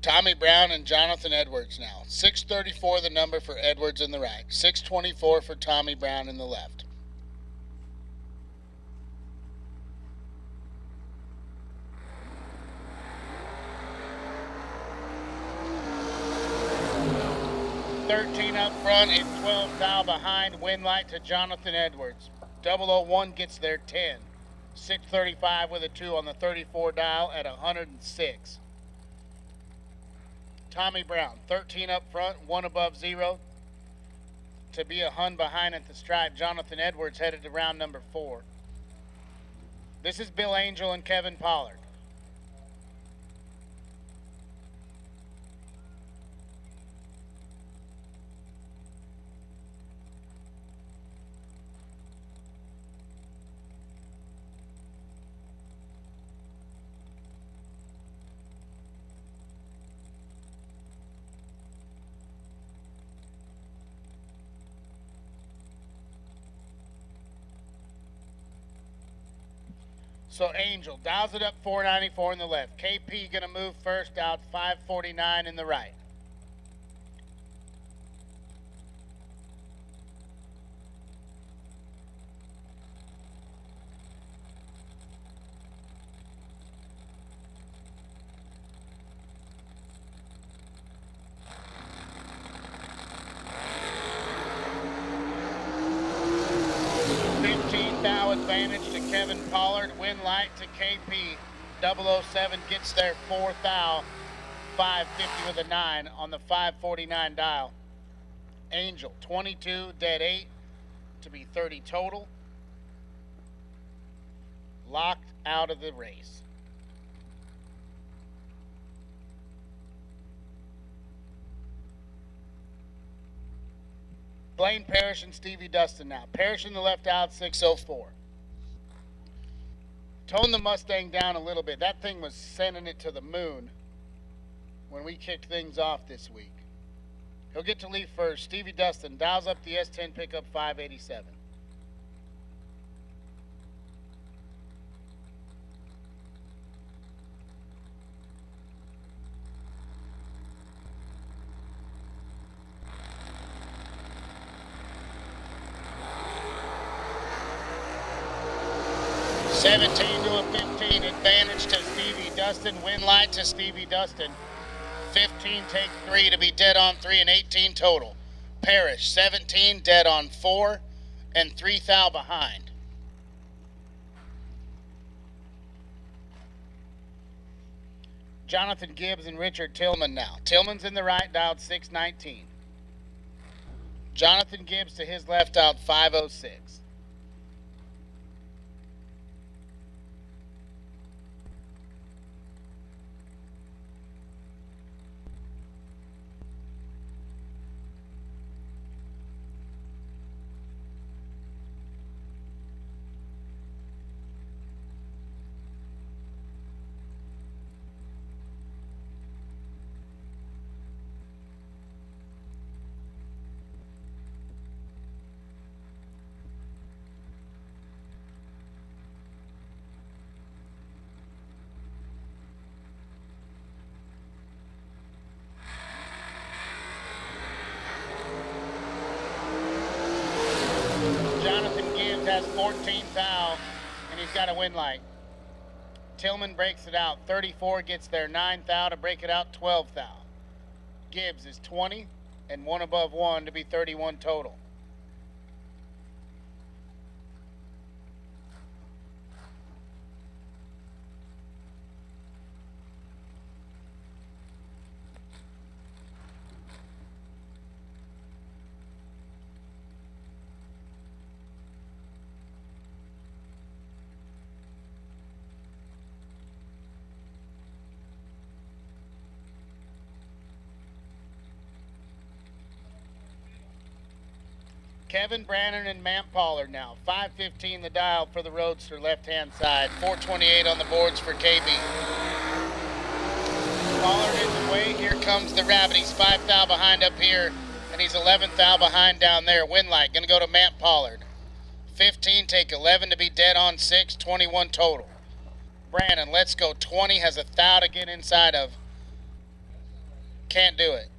Tommy Brown and Jonathan Edwards now. 634 the number for Edwards in the right. 624 for Tommy Brown in the left. $13 up front and 12 thou behind. Winlight to Jonathan Edwards. 001 gets there 10. 635 with a 2 on the 34 dial at 106. Tommy Brown, 13 up front, 1 above 0. To be a Hun behind at the stripe. Jonathan Edwards headed to round number 4. This is Bill Angel and Kevin Pollard. So Angel dials it up 494 in the left. KP gonna move first, out 549 in the right. Advantage to Kevin Pollard, Winlight to KP. 007 gets there 4 thou, 550 with a 9 on the 549 dial. Angel 22, dead 8 to be 30 total. Locked out of the race. Blaine Parrish and Stevie Dustin now. Parrish in the left out, 604. Tone the Mustang down a little bit. That thing was sending it to the moon when we kicked things off this week. He'll get to leave first. Stevie Dustin dials up the S10 pickup 587. 17 to a 15 advantage to Stevie Dustin. Win light to Stevie Dustin. 15 take 3 to be dead on 3 and 18 total. Parrish 17 dead on 4 and 3 thou behind. Jonathan Gibbs and Richard Tillman now. Tillman's in the right, dialed 619. Jonathan Gibbs to his left, dialed 506. Has 14 thou, and he's got a win light. Tillman breaks it out. 34 gets there 9 thou to break it out 12 thou. Gibbs is 20 and 1 above 1 to be 31 total. Kevin Brannon and Matt Pollard now. 5:15 the dial for the Roadster left-hand side. 4:28 on the boards for KB. Pollard in the way. Here comes the Rabbit. He's 5 thou behind up here, and he's 11 thou behind down there. Win light. Going to go to Matt Pollard. 15 take 11 to be dead on 6. 21 total. Brannon, let's go. 20 has a thou to get inside of. Can't do it.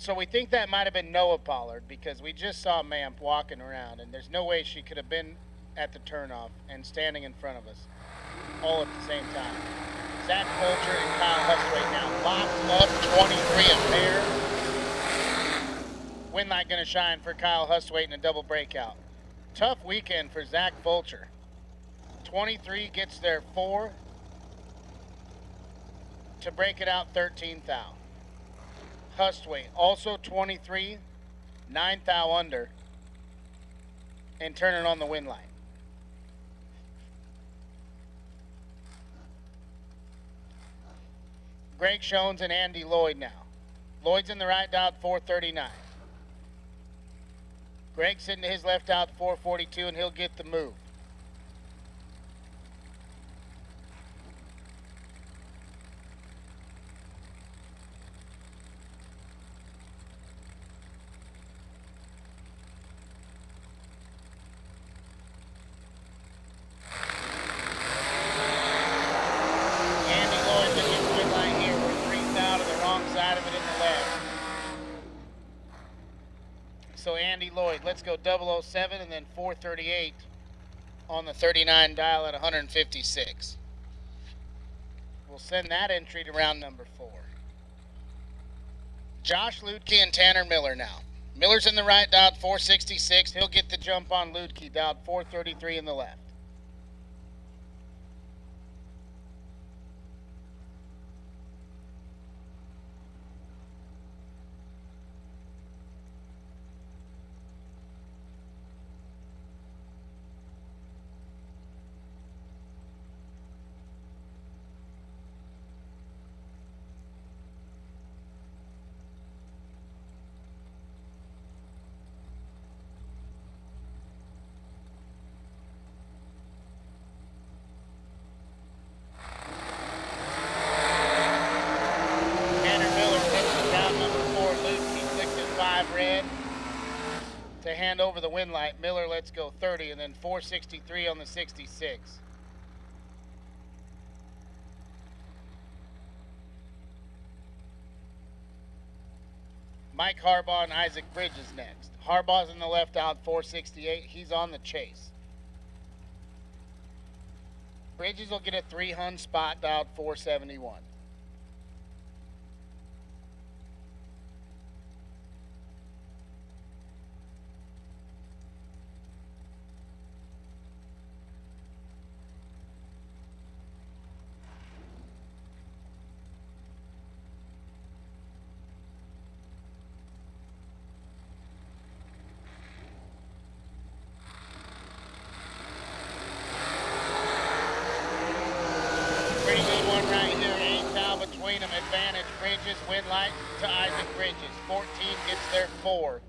So we think that might have been Noah Pollard because we just saw Mamp walking around, and there's no way she could have been at the turnoff and standing in front of us all at the same time. Zach Fulcher and Kyle Hustway now locked up 23 a pair. Win light going to shine for Kyle Hustway in a double breakout. Tough weekend for Zach Fulcher. 23 gets there 4 to break it out 13 thou. Hustway also 23, 9 thou under, and turning on the win line. Greg Shones and Andy Lloyd now. Lloyd's in the right dialed 439. Greg's sitting to his left out 442, and he'll get the move. So Andy Lloyd, let's go 007 and then 438 on the 39 dial at 156. We'll send that entry to round number 4. Josh Ludke and Tanner Miller now. Miller's in the right, dialed 466. He'll get the jump on Ludke, dialed 433 in the left. 5 red to hand over the win light. Miller, let's go 30, and then 463 on the 66. Mike Harbaugh and Isaac Bridges next. Harbaugh's in the left out, 468. He's on the chase. Bridges will get a 300 spot out, 471. Pretty good one right here. 8 thou between them. Advantage Bridges. Win light to Isaac Bridges. 14 gets there 4.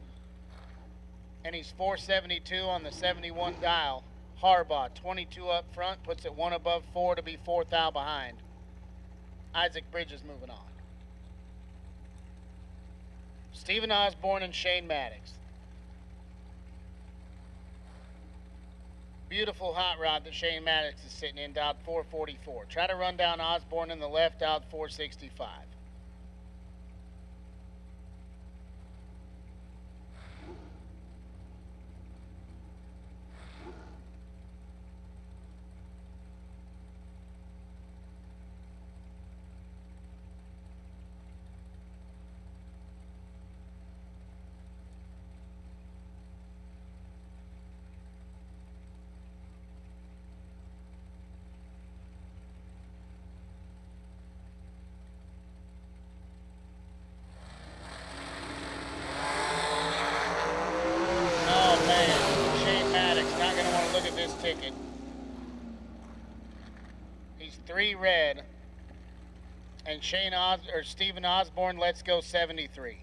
And he's 472 on the 71 dial. Harbaugh 22 up front. Puts it 1 above 4 to be 4 thou behind. Isaac Bridges moving on. Stephen Osborne and Shane Maddox. Beautiful hot rod that Shane Maddox is sitting in, out 444. Try to run down Osborne in the left, out 465. Ticket. He's 3 red, and Stephen Osborne, let's go 73.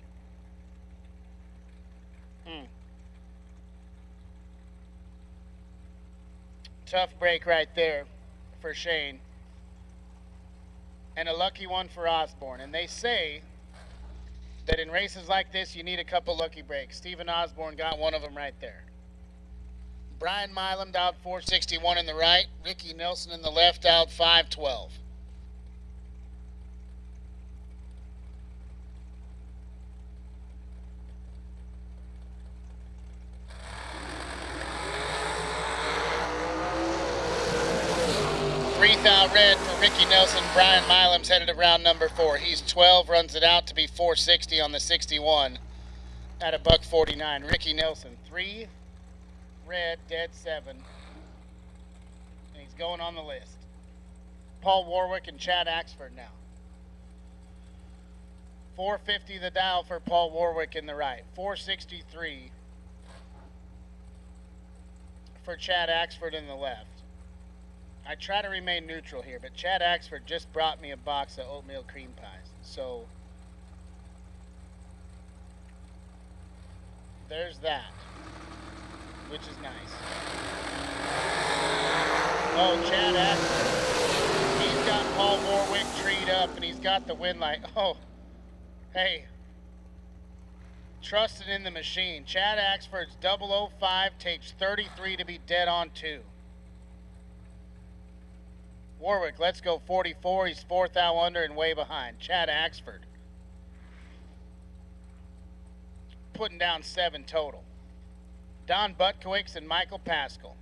Tough break right there for Shane, and a lucky one for Osborne. And they say that in races like this, you need a couple lucky breaks. Stephen Osborne got one of them right there. Brian Milam out 461 in the right. Ricky Nelson in the left out 512. Out red for Ricky Nelson. Brian Milam's headed to round number 4. He's 12, runs it out to be 460 on the 61 at a $149. Ricky Nelson 3 red, dead 7, and he's going on the list. Paul Warwick and Chad Axford now. 450 the dial for Paul Warwick in the right. 463 for Chad Axford in the left. I try to remain neutral here, but Chad Axford just brought me a box of oatmeal cream pies. So there's that, which is nice. Oh, Chad Axford. He's got Paul Warwick treed up, and he's got the win light. Oh, hey. Trusted in the machine. Chad Axford's 005 takes 33 to be dead on 2. Warwick, let's go 44. He's 4 thou under and way behind. Chad Axford putting down 7 total. Don Butkowicz and Michael Pascal.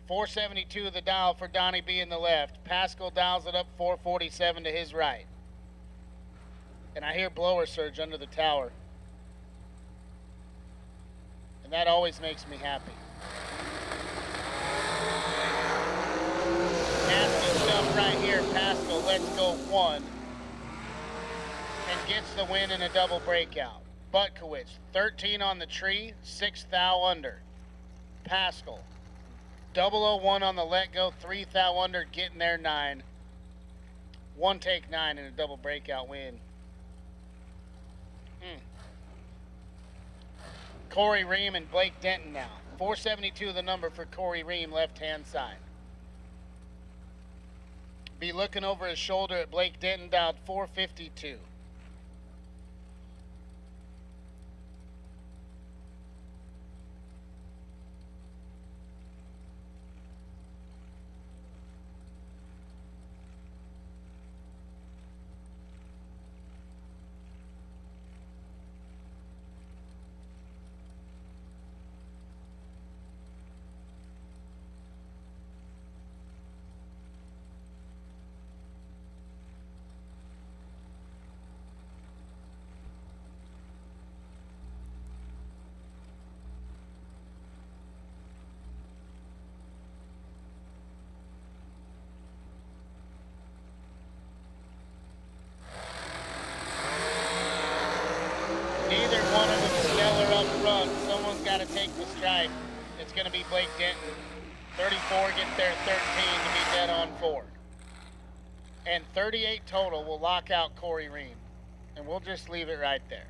472 the dial for Donnie B in the left. Pascal dials it up 447 to his right. And I hear blower surge under the tower. And that always makes me happy. Nasty stuff right here. Pascal, let's go 1. And gets the win in a double breakout. Butkowicz, 13 on the tree, 6 thou under. Pascal, 001 on the let go, 3 thou under, getting there 9. 1 take 9 in a double breakout win. Corey Ream and Blake Denton now. 472 the number for Corey Ream, left-hand side. Be looking over his shoulder at Blake Denton, dialed 452. run, someone's got to take the stripe. It's going to be Blake Denton. 34 gets there 13 to be dead on 4. And 38 total will lock out Corey Ream. And we'll just leave it right there.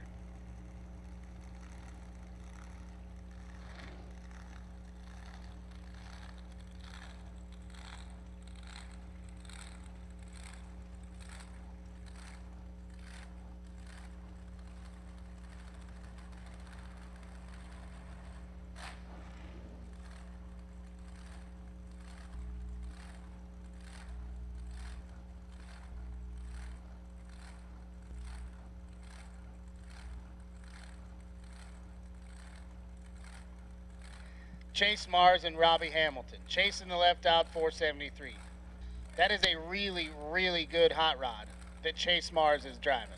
Chase Mars and Robbie Hamilton. Chase in the left out, 473. That is a really, really good hot rod that Chase Mars is driving.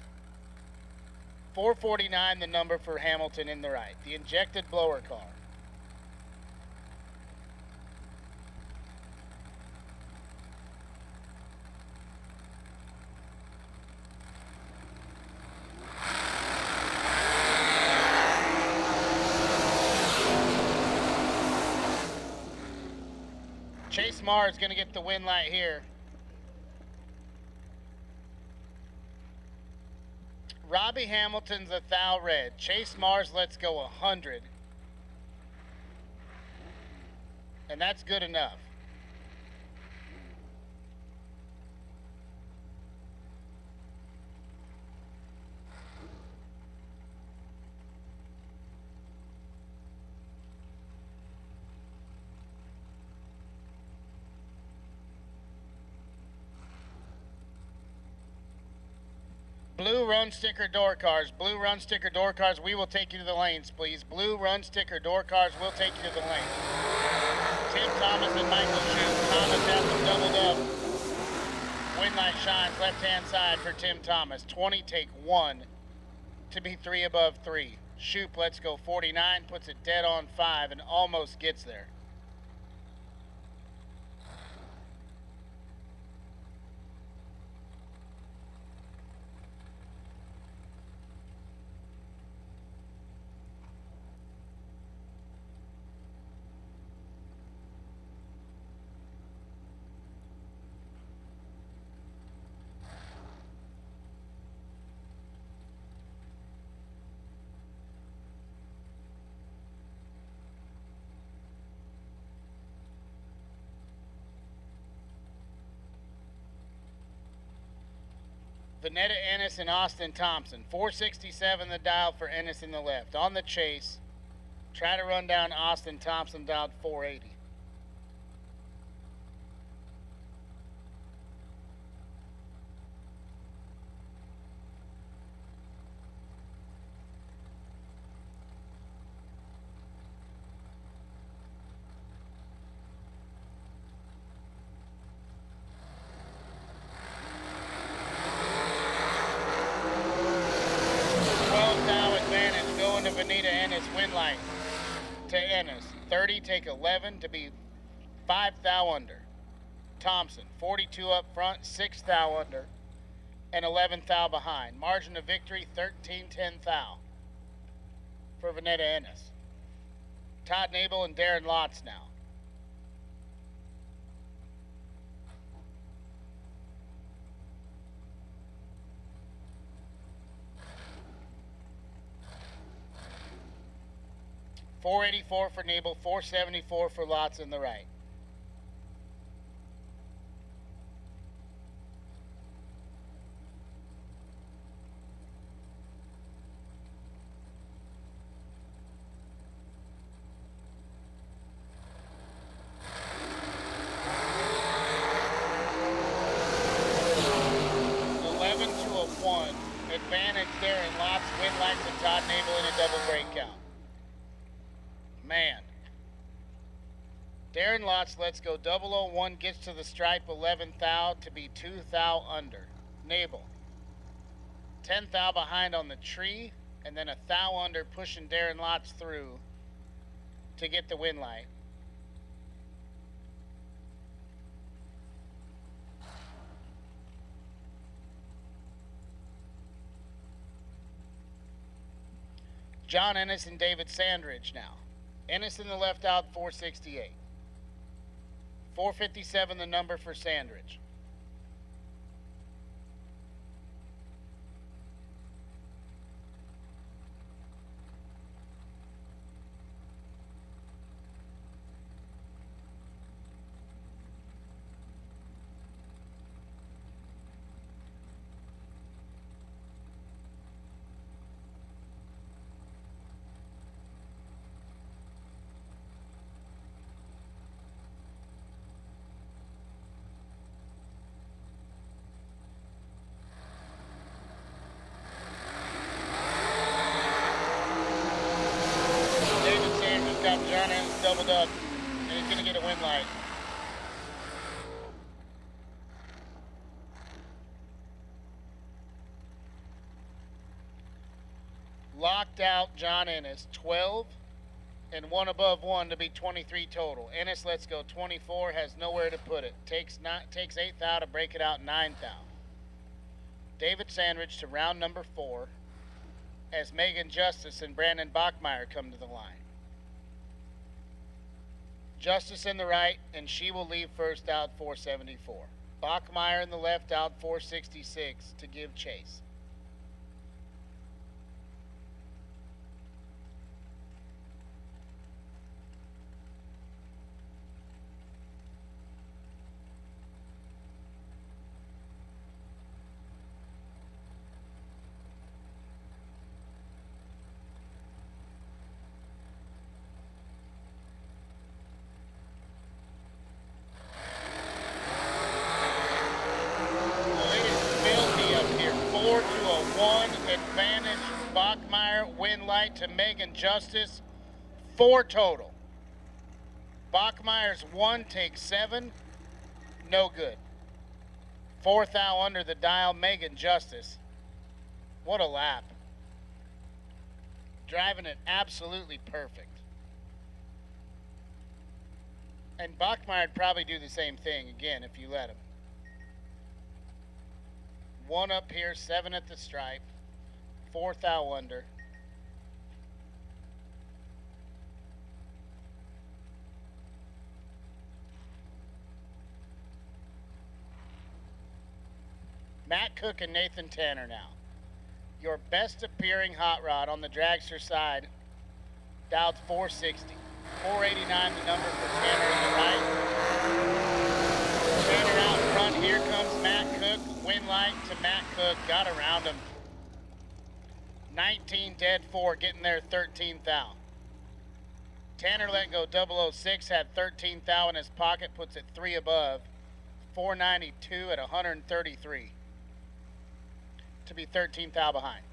449 the number for Hamilton in the right. The injected blower car. Chase Mars is going to get the win light here. Robbie Hamilton's a thou red. Chase Mars lets go 100. And that's good enough. Blue run sticker door cars. Blue run sticker door cars. We will take you to the lanes, please. Blue run sticker door cars will take you to the lanes. Tim Thomas and Michael Shute. Thomas has them doubled up. Win light shines left hand side for Tim Thomas. 20 take 1 to be 3 above 3. Shute lets go 49, puts it dead on 5 and almost gets there. Vanetta Ennis and Austin Thompson. 467 the dial for Ennis in the left. On the chase, try to run down Austin Thompson, dialed 480. Vanita Ennis win light to Ennis. 30 take 11 to be 5 thou under. Thompson 42 up front, 6 thou under, and 11 thou behind. Margin of victory 13-10 thou for Vanetta Ennis. Todd Nabel and Darren Lotz now. $484 for Nabel, $474 for Lotz in the right. Advantage there, and Lotz win lights and Todd Nabel in a double break count. Man. Darren Lotz lets go 001, gets to the stripe 11 thou to be 2 thou under. Nabel 10 thou behind on the tree, and then a thou under pushing Darren Lotz through to get the win light. John Ennis and David Sandridge now. Ennis in the left out, 468. 457 the number for Sandridge. Got John Ennis doubled up, and he's going to get a win light. Locked out John Ennis, 12, and one above one to be 23 total. Ennis lets go 24, has nowhere to put it. Takes 8th out to break it out 9th out. David Sandridge to round number 4 as Megan Justice and Brandon Bachmeyer come to the line. Justice in the right, and she will leave first out 474. Bachmeyer in the left out 466 to give chase. Advantage Bachmeyer, win light to Megan Justice, 4 total. Bachmeyer's 1 takes 7, no good. 4th out under the dial, Megan Justice. What a lap. Driving it absolutely perfect. And Bachmeyer would probably do the same thing again if you let him. 1 up here, 7 at the stripe. 4th out under. Matt Cook and Nathan Tanner now. Your best appearing hot rod on the dragster side, dialed 460. 489 the number for Tanner in the right. Tanner out in front. Here comes Matt Cook. Win light to Matt Cook. Got around him. 19 dead 4, getting there 13th out. Tanner let go 006, had 13th out in his pocket, puts it 3 above. 492 at 133 to be 13th out behind.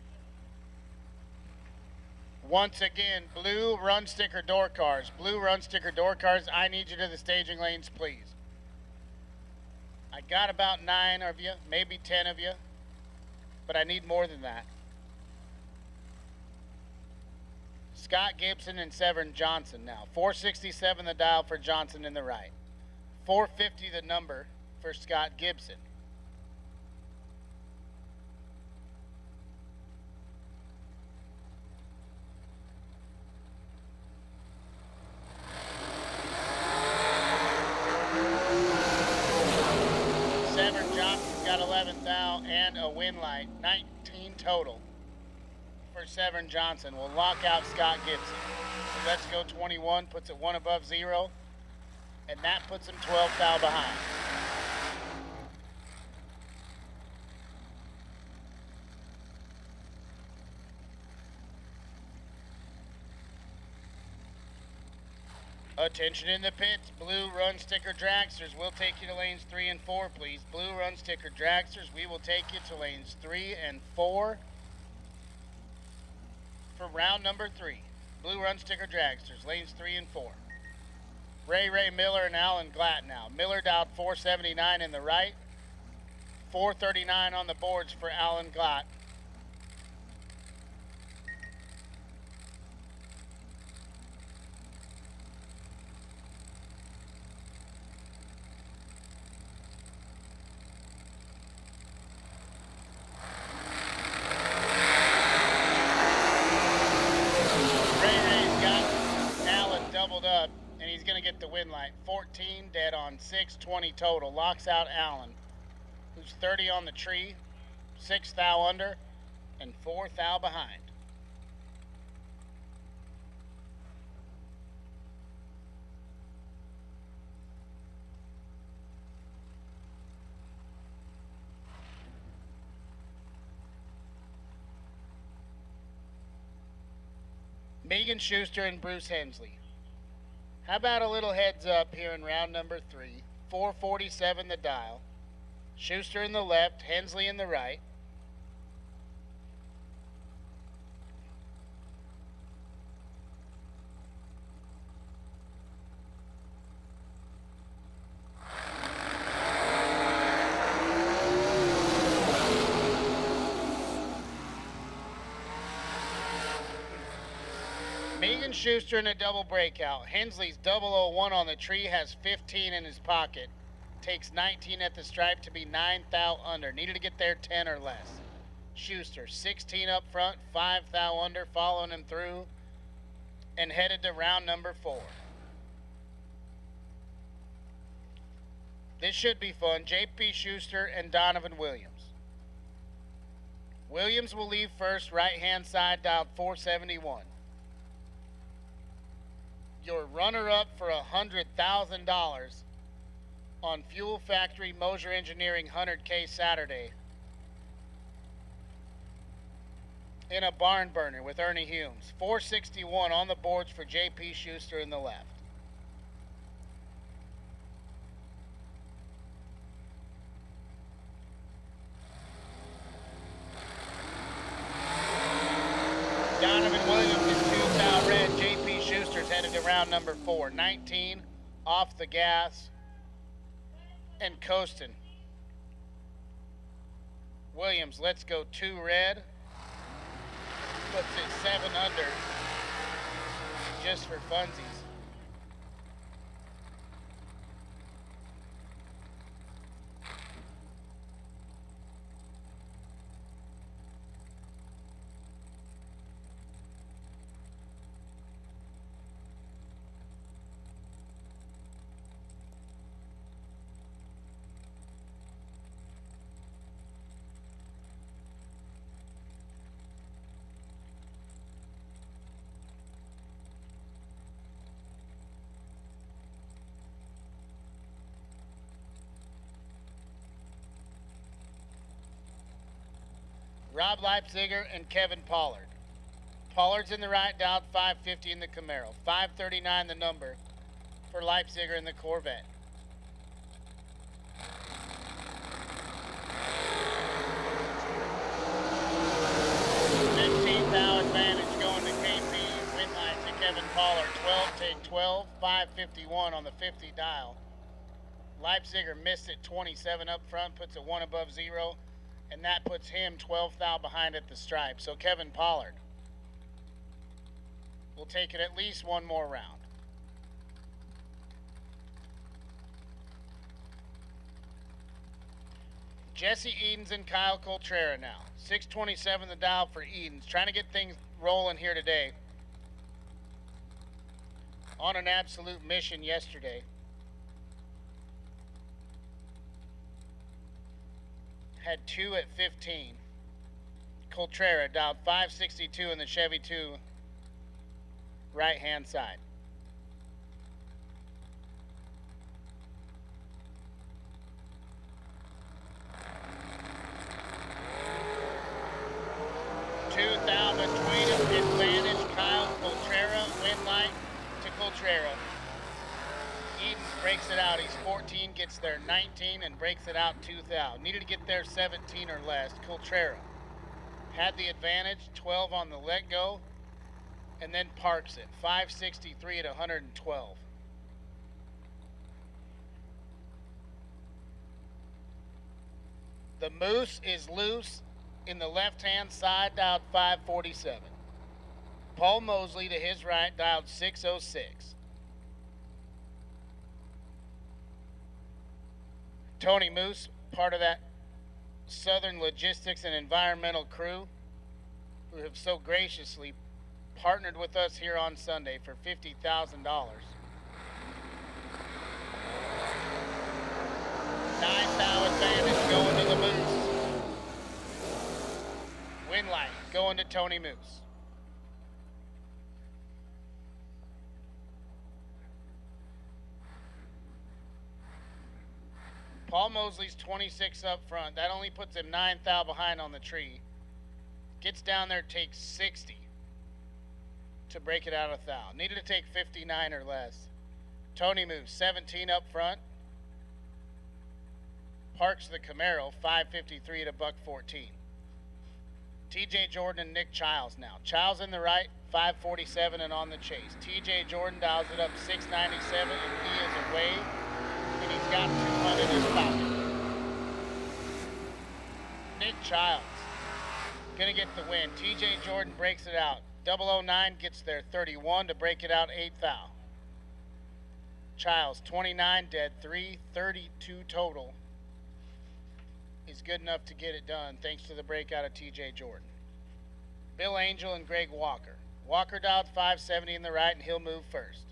Once again, blue run sticker door cars. Blue run sticker door cars, I need you to the staging lanes, please. I got about 9 of you, maybe 10 of you, but I need more than that. Scott Gibson and Severn Johnson now. 467 the dial for Johnson in the right. 450 the number for Scott Gibson. Severn Johnson's got 11th out and a win light. 19 total. For Severn Johnson will lock out Scott Gibson. So let's go 21, puts it 1 above 0, and that puts him 12th out behind. Attention in the pits, blue run sticker dragsters. We'll take you to lanes 3 and 4, please. Blue run sticker dragsters, we will take you to lanes 3 and 4. For round number 3, blue run sticker dragsters, lanes 3 and 4. Ray Miller and Alan Glatt now. Miller dialed 479 in the right, 439 on the boards for Alan Glatt. get the win light. 14 dead on 6, 20 total. Locks out Allen, who's 30 on the tree, 6 thou under, and 4 thou behind. Megan Schuster and Bruce Hensley. How about a little heads up here in round number 3? 447 the dial. Schuster in the left, Hensley in the right. Megan Schuster in a double breakout. Hensley's 001 on the tree, has 15 in his pocket. Takes 19 at the stripe to be 9 thou under. Needed to get there 10 or less. Schuster, 16 up front, 5 thou under, following him through, and headed to round number 4. This should be fun. JP Schuster and Donovan Williams. Williams will leave first, right-hand side, dialed 471. Your runner-up for $100,000 on Fuel Factory Moser Engineering 100K Saturday in a barn burner with Ernie Humes. 461 on the boards for JP Schuster in the left. Donovan Williams is 2 thou red. JP Schuster's headed to round number 4. 19 off the gas and coasting. Williams, let's go 2 red. Puts it 7 under just for funsies. Rob Leipziger and Kevin Pollard. Pollard's in the right, dialed 550 in the Camaro. 539 the number for Leipziger in the Corvette. $15,000 advantage going to KP. Win line to Kevin Pollard. 12, take 12. 551 on the 50 dial. Leipziger missed it 27 up front, puts it 1 above 0. And that puts him 12 thou behind at the stripe. So Kevin Pollard will take it at least one more round. Jesse Edens and Kyle Coltrera now. 627 the dial for Edens. Trying to get things rolling here today. On an absolute mission yesterday. Had 2 at 15. Coltrera dialed 562 in the Chevy 2, right hand side. Between advantage, Kyle Coltrera, win line to Coltrera. Edens breaks it out. He's 14, gets there 19, and breaks it out 2 thou. Needed to get there 17 or less. Coltrera had the advantage, 12 on the let go, and then parks it. 563 at 112. The Moose is loose in the left-hand side, dialed 547. Paul Mosley to his right, dialed 606. Tony Moose, part of that Southern Logistics and Environmental crew, who have so graciously partnered with us here on Sunday for $50,000. 9,000 advantage going to the Moose. Winlight going to Tony Moose. Paul Mosley's 26 up front. That only puts him 9 thou behind on the tree. Gets down there, takes 60 to break it out of thou. Needed to take 59 or less. Tony moves 17 up front. Parks the Camaro, 553 to $114. TJ Jordan and Nick Childs now. Childs in the right, 547 and on the chase. TJ Jordan dials it up 697 and he is away. And he's got 200 in his pocket. Nick Childs gonna get the win. TJ Jordan breaks it out. 009 gets there 31 to break it out 8 thou. Childs 29 dead 3, 32 total. He's good enough to get it done thanks to the breakout of TJ Jordan. Bill Angel and Greg Walker. Walker dialed 570 in the right and he'll move first.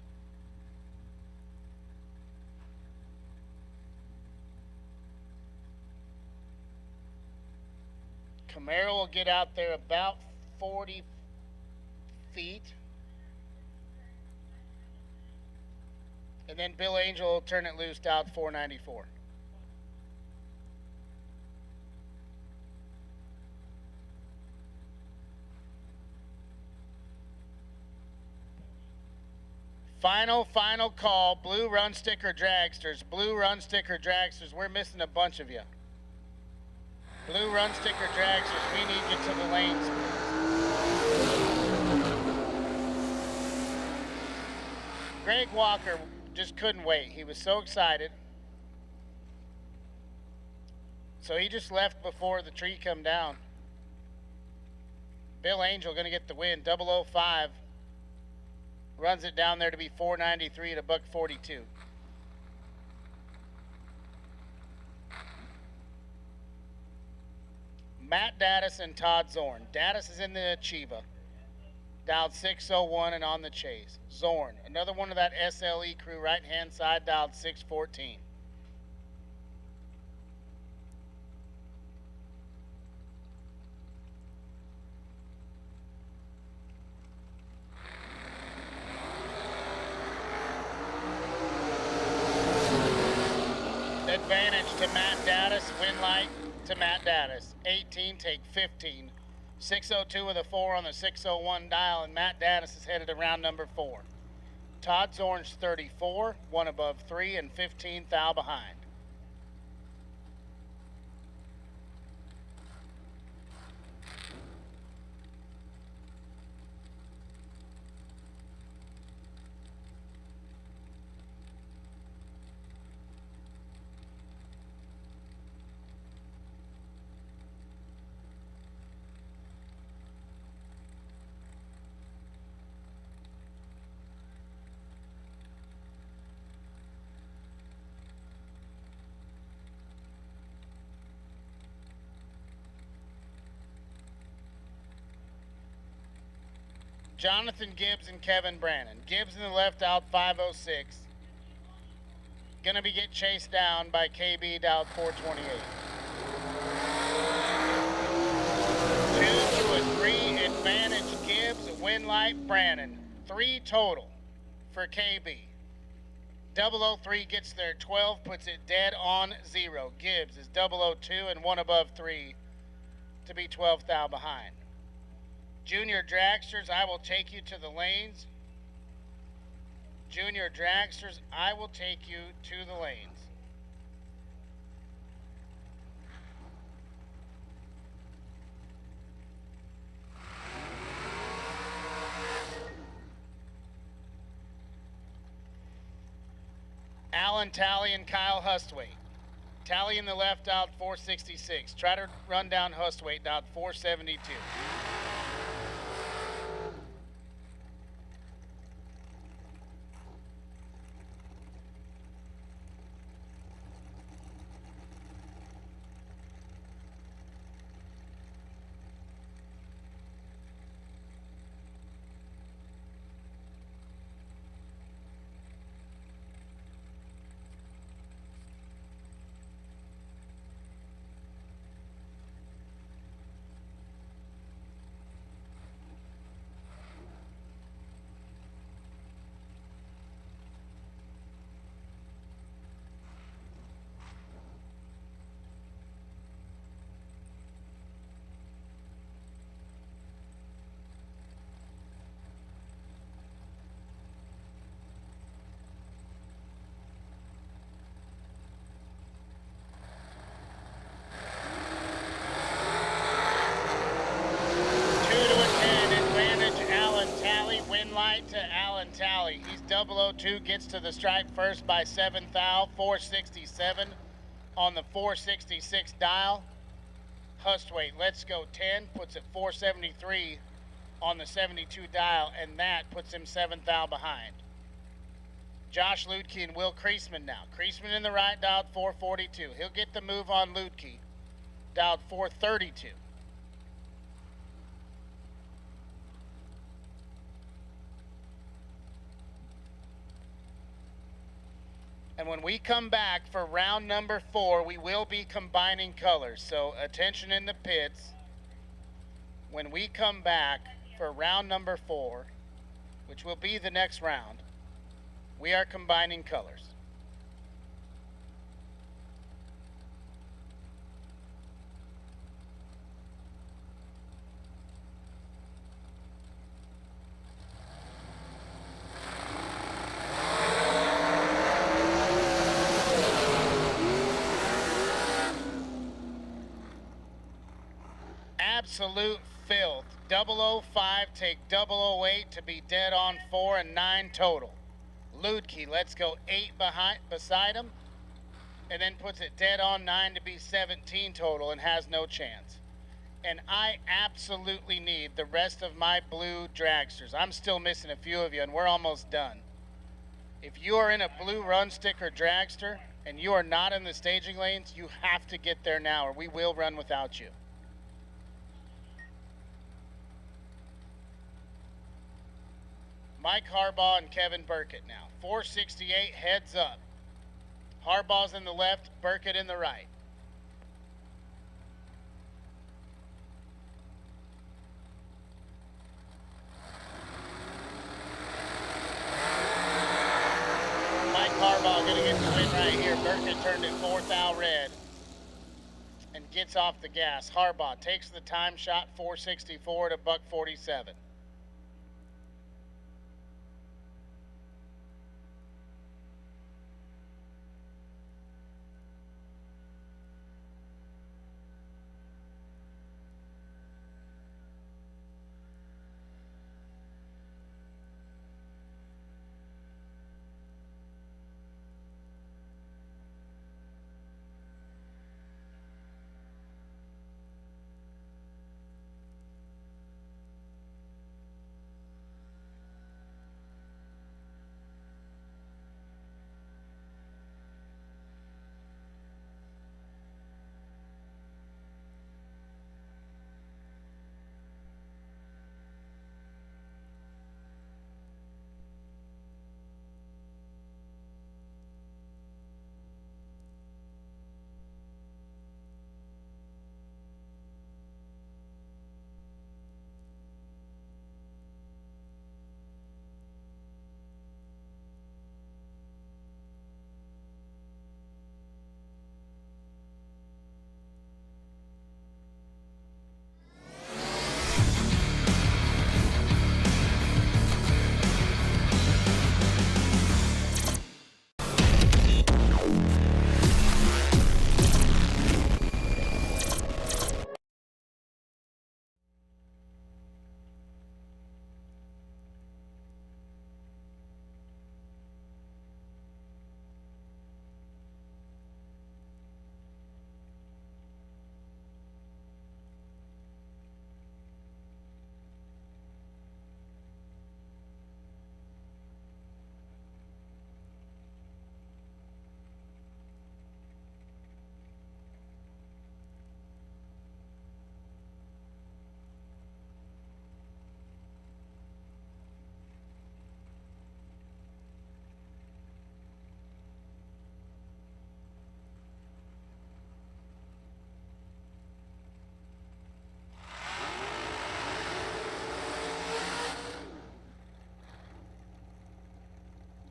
Camaro will get out there about 40 feet. And then Bill Angel will turn it loose out 494. Final call. Blue run sticker dragsters. Blue run sticker dragsters. We're missing a bunch of you. Blue run sticker dragsters. We need you to the lanes, please. Greg Walker just couldn't wait. He was so excited. So he just left before the tree come down. Bill Angel going to get the win. 005 runs it down there to be 493 to $142. Matt Daddis and Todd Zorn. Daddis is in the Chiva. Dialed 601 and on the chase. Zorn, another one of that SLE crew, right-hand side, dialed 614. Advantage to Matt Daddis, win light to Matt Daddis. 18, take 15. 602 with a 4 on the 601 dial, and Matt Daddis is headed to round number 4. Todd Zorn's 34, 1 above 3, and 15 thou behind. Jonathan Gibbs and Kevin Brannon. Gibbs in the left out 506. Gonna be get chased down by KB out 428. 2 to a 3 advantage Gibbs, win light Brannon. 3 total for KB. 003 gets there 12, puts it dead on 0. Gibbs is 002 and 1 above 3 to be 12 thou behind. Junior dragsters, I will take you to the lanes. Junior dragsters, I will take you to the lanes. Alan Talley and Kyle Hustwaite. Talley in the left out 466. Try to run down Hustwaite out 472. right to Alan Talley. He's 002, gets to the stripe first by 7 thou, 467 on the 466 dial. Hustwaite, let's go 10, puts it 473 on the 72 dial, and that puts him 7 thou behind. Josh Ludke and Will Kreisman now. Kreisman in the right, dialed 442. He'll get the move on Ludke, dialed 432. And when we come back for round number 4, we will be combining colors. So attention in the pits. When we come back for round number 4, which will be the next round, we are combining colors. Absolute filth. 005 take 008 to be dead on 4 and 9 total. Ludke, let's go 8 beside him, and then puts it dead on 9 to be 17 total and has no chance. And I absolutely need the rest of my blue dragsters. I'm still missing a few of you, and we're almost done. If you are in a blue run sticker dragster and you are not in the staging lanes, you have to get there now or we will run without you. Mike Harbaugh and Kevin Burkett now. 468 heads up. Harbaugh's in the left, Burkett in the right. Mike Harbaugh gonna get the win right here. Burkett turned it 4 thou red and gets off the gas. Harbaugh takes the time shot, 464 to $147.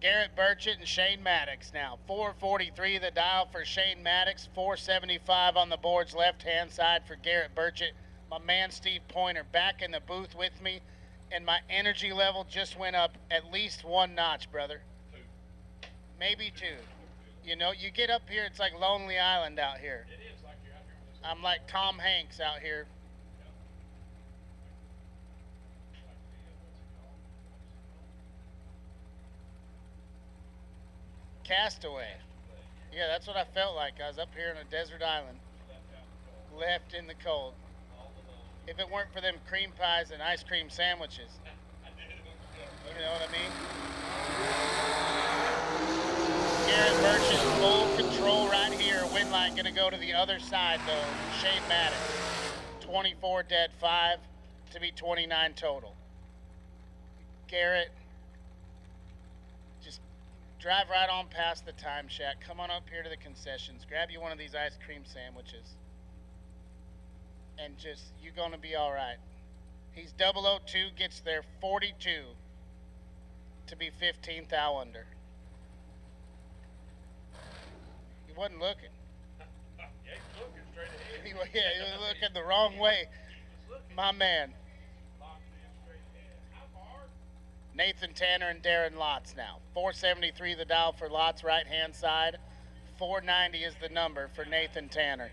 Garrett Burchett and Shane Maddox now. 443 the dial for Shane Maddox, 475 on the board's left-hand side for Garrett Burchett. My man Steve Pointer back in the booth with me, and my energy level just went up at least 1 notch, brother. 2. Maybe 2. You know, you get up here, it's like Lonely Island out here. It is like you're out here. I'm like Tom Hanks out here. Castaway. Yeah, that's what I felt like. I was up here on a desert island, left in the cold. If it weren't for them cream pies and ice cream sandwiches. You know what I mean? Garrett Merchant, full control right here. Win line gonna go to the other side though. Shane Maddox, 24 dead, 5 to be 29 total. Garrett, just drive right on past the time shack. Come on up here to the concessions. Grab you one of these ice cream sandwiches. And just, you're gonna be all right. He's 002, gets there 42 to be 15th thou under. He wasn't looking. Yeah, he's looking straight ahead. He was looking the wrong way. My man. Nathan Tanner and Darren Lotz now. 473 the dial for Lotz, right hand side. 490 is the number for Nathan Tanner.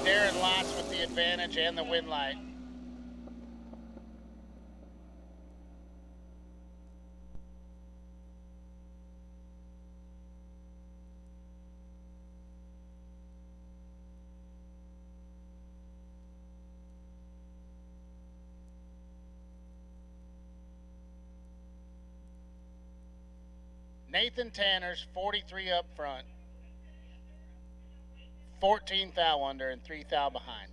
Darren Lotz with the advantage and the win light. Nathan Tanner's 43 up front, 14 thou under, and 3 thou behind.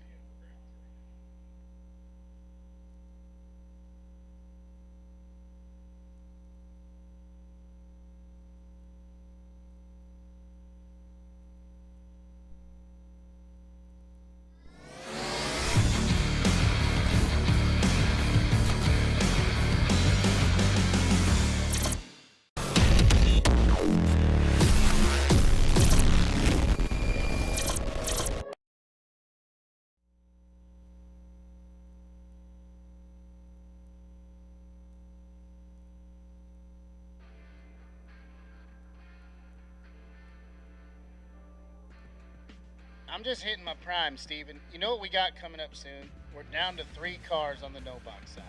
I'm just hitting my prime, Steven. You know what we got coming up soon? We're down to 3 cars on the no box side.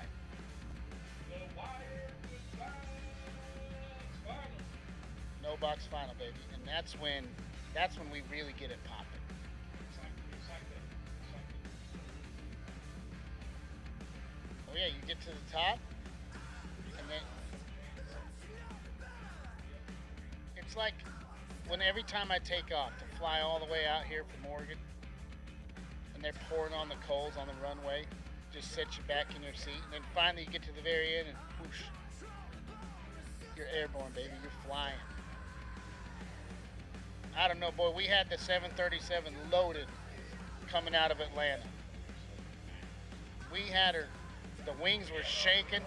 No box final, baby. And that's when we really get it popping. Oh yeah, you get to the top, and then it's like when every time I take off to fly all the way out here from Oregon, and they're pouring on the coals on the runway, just set you back in your seat, and then finally you get to the very end and whoosh, you're airborne, baby, you're flying. I don't know, boy, we had the 737 loaded coming out of Atlanta. We had her, the wings were shaking.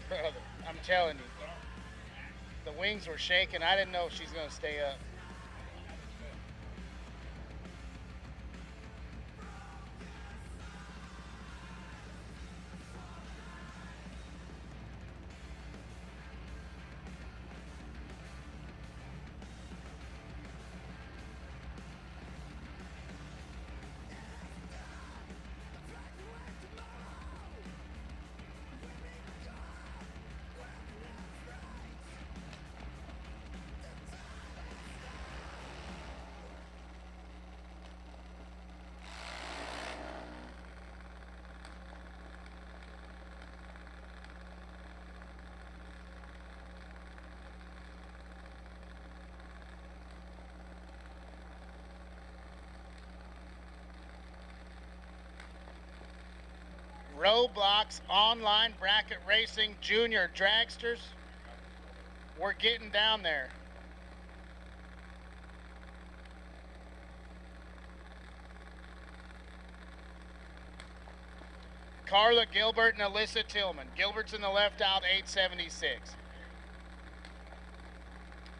Brother, I'm telling you. The wings were shaking. I didn't know if she's going to stay up. Roblox Online Bracket Racing Junior Dragsters. We're getting down there. Carla Gilbert and Alyssa Tillman. Gilbert's in the left dialed 876.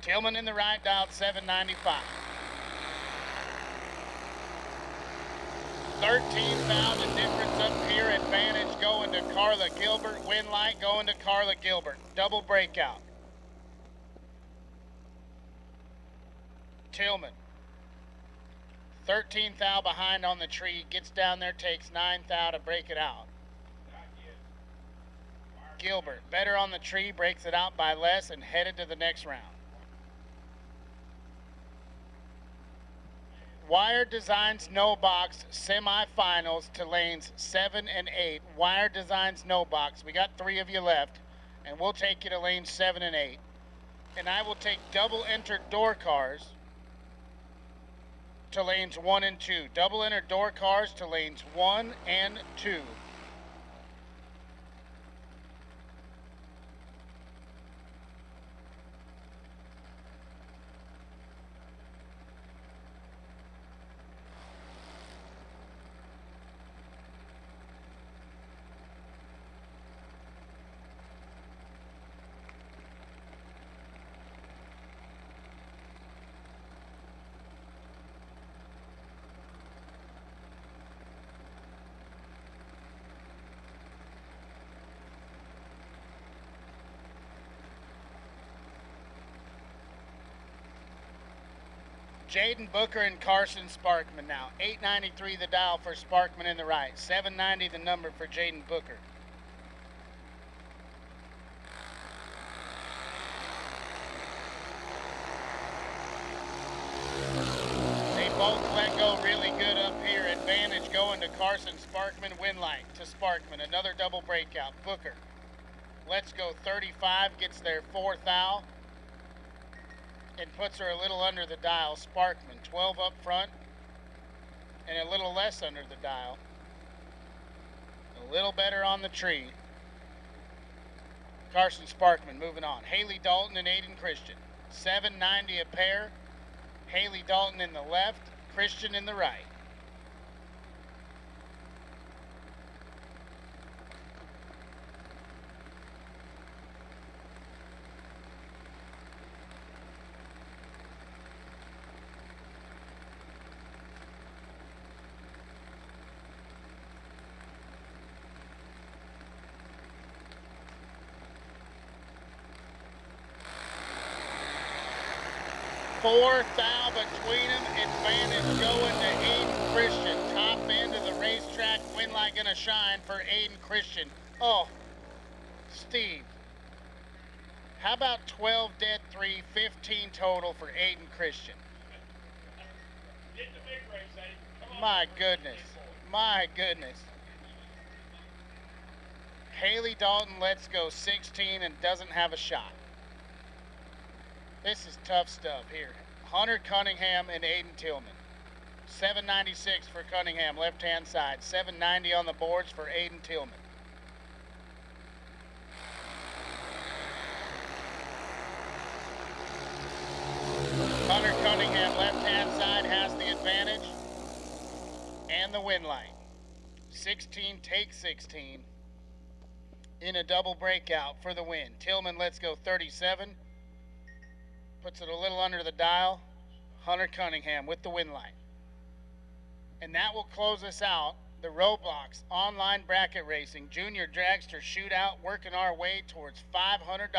Tillman in the right dialed 795. 13,000 difference up here. Advantage going to Carla Gilbert. Win light going to Carla Gilbert. Double breakout. Tillman. 13th thou behind on the tree, gets down there, takes 9th thou to break it out. Gilbert, better on the tree, breaks it out by less and headed to the next round. Wired Designs No Box semifinals to lanes 7 and 8. Wired Designs No Box. We got 3 of you left, and we'll take you to lanes 7 and 8. And I will take double entered door cars to lanes 1 and 2. Double entered door cars to lanes 1 and 2. Jaden Booker and Carson Sparkman now. 893 the dial for Sparkman in the right. 790 the number for Jaden Booker. They both let go really good up here. Advantage going to Carson Sparkman. Win light to Sparkman. Another double breakout. Booker. Let's go 35. Gets their 4th thou. And puts her a little under the dial. Sparkman, 12 up front and a little less under the dial. A little better on the tree. Carson Sparkman moving on. Haley Dalton and Aiden Christian. 790 a pair. Haley Dalton in the left, Christian in the right. Fourth thou between them, advantage going to Aiden Christian. Top end of the racetrack, win light gonna shine for Aiden Christian. Oh, Steve, how about 12 dead 3, 15 total for Aiden Christian? My goodness, my goodness. Haley Dalton lets go 16 and doesn't have a shot. This is tough stuff here. Hunter Cunningham and Aiden Tillman. 796 for Cunningham, left-hand side. 790 on the boards for Aiden Tillman. Hunter Cunningham, left-hand side, has the advantage and the win light. 16 takes 16 in a double breakout for the win. Tillman lets go 37. Puts it a little under the dial. Hunter Cunningham with the win light. And that will close us out. The Roblox online bracket racing junior dragster shootout, working our way towards $500.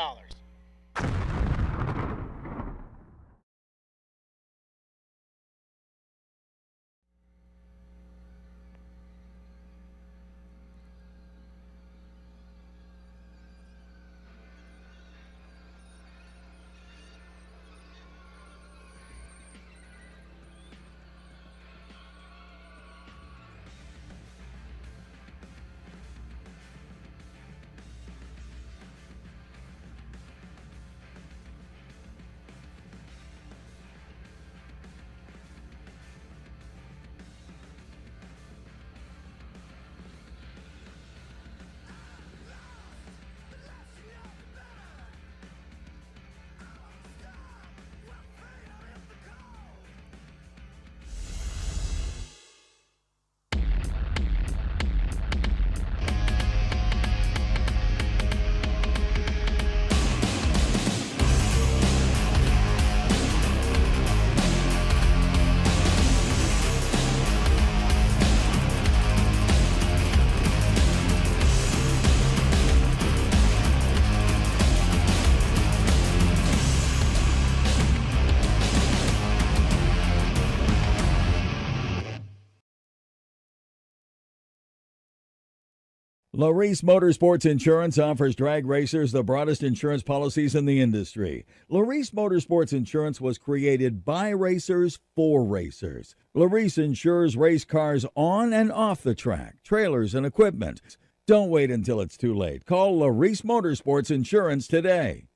Laris Motorsports Insurance offers drag racers the broadest insurance policies in the industry. Laris Motorsports Insurance was created by racers for racers. Laris insures race cars on and off the track, trailers, and equipment. Don't wait until it's too late. Call Laris Motorsports Insurance today.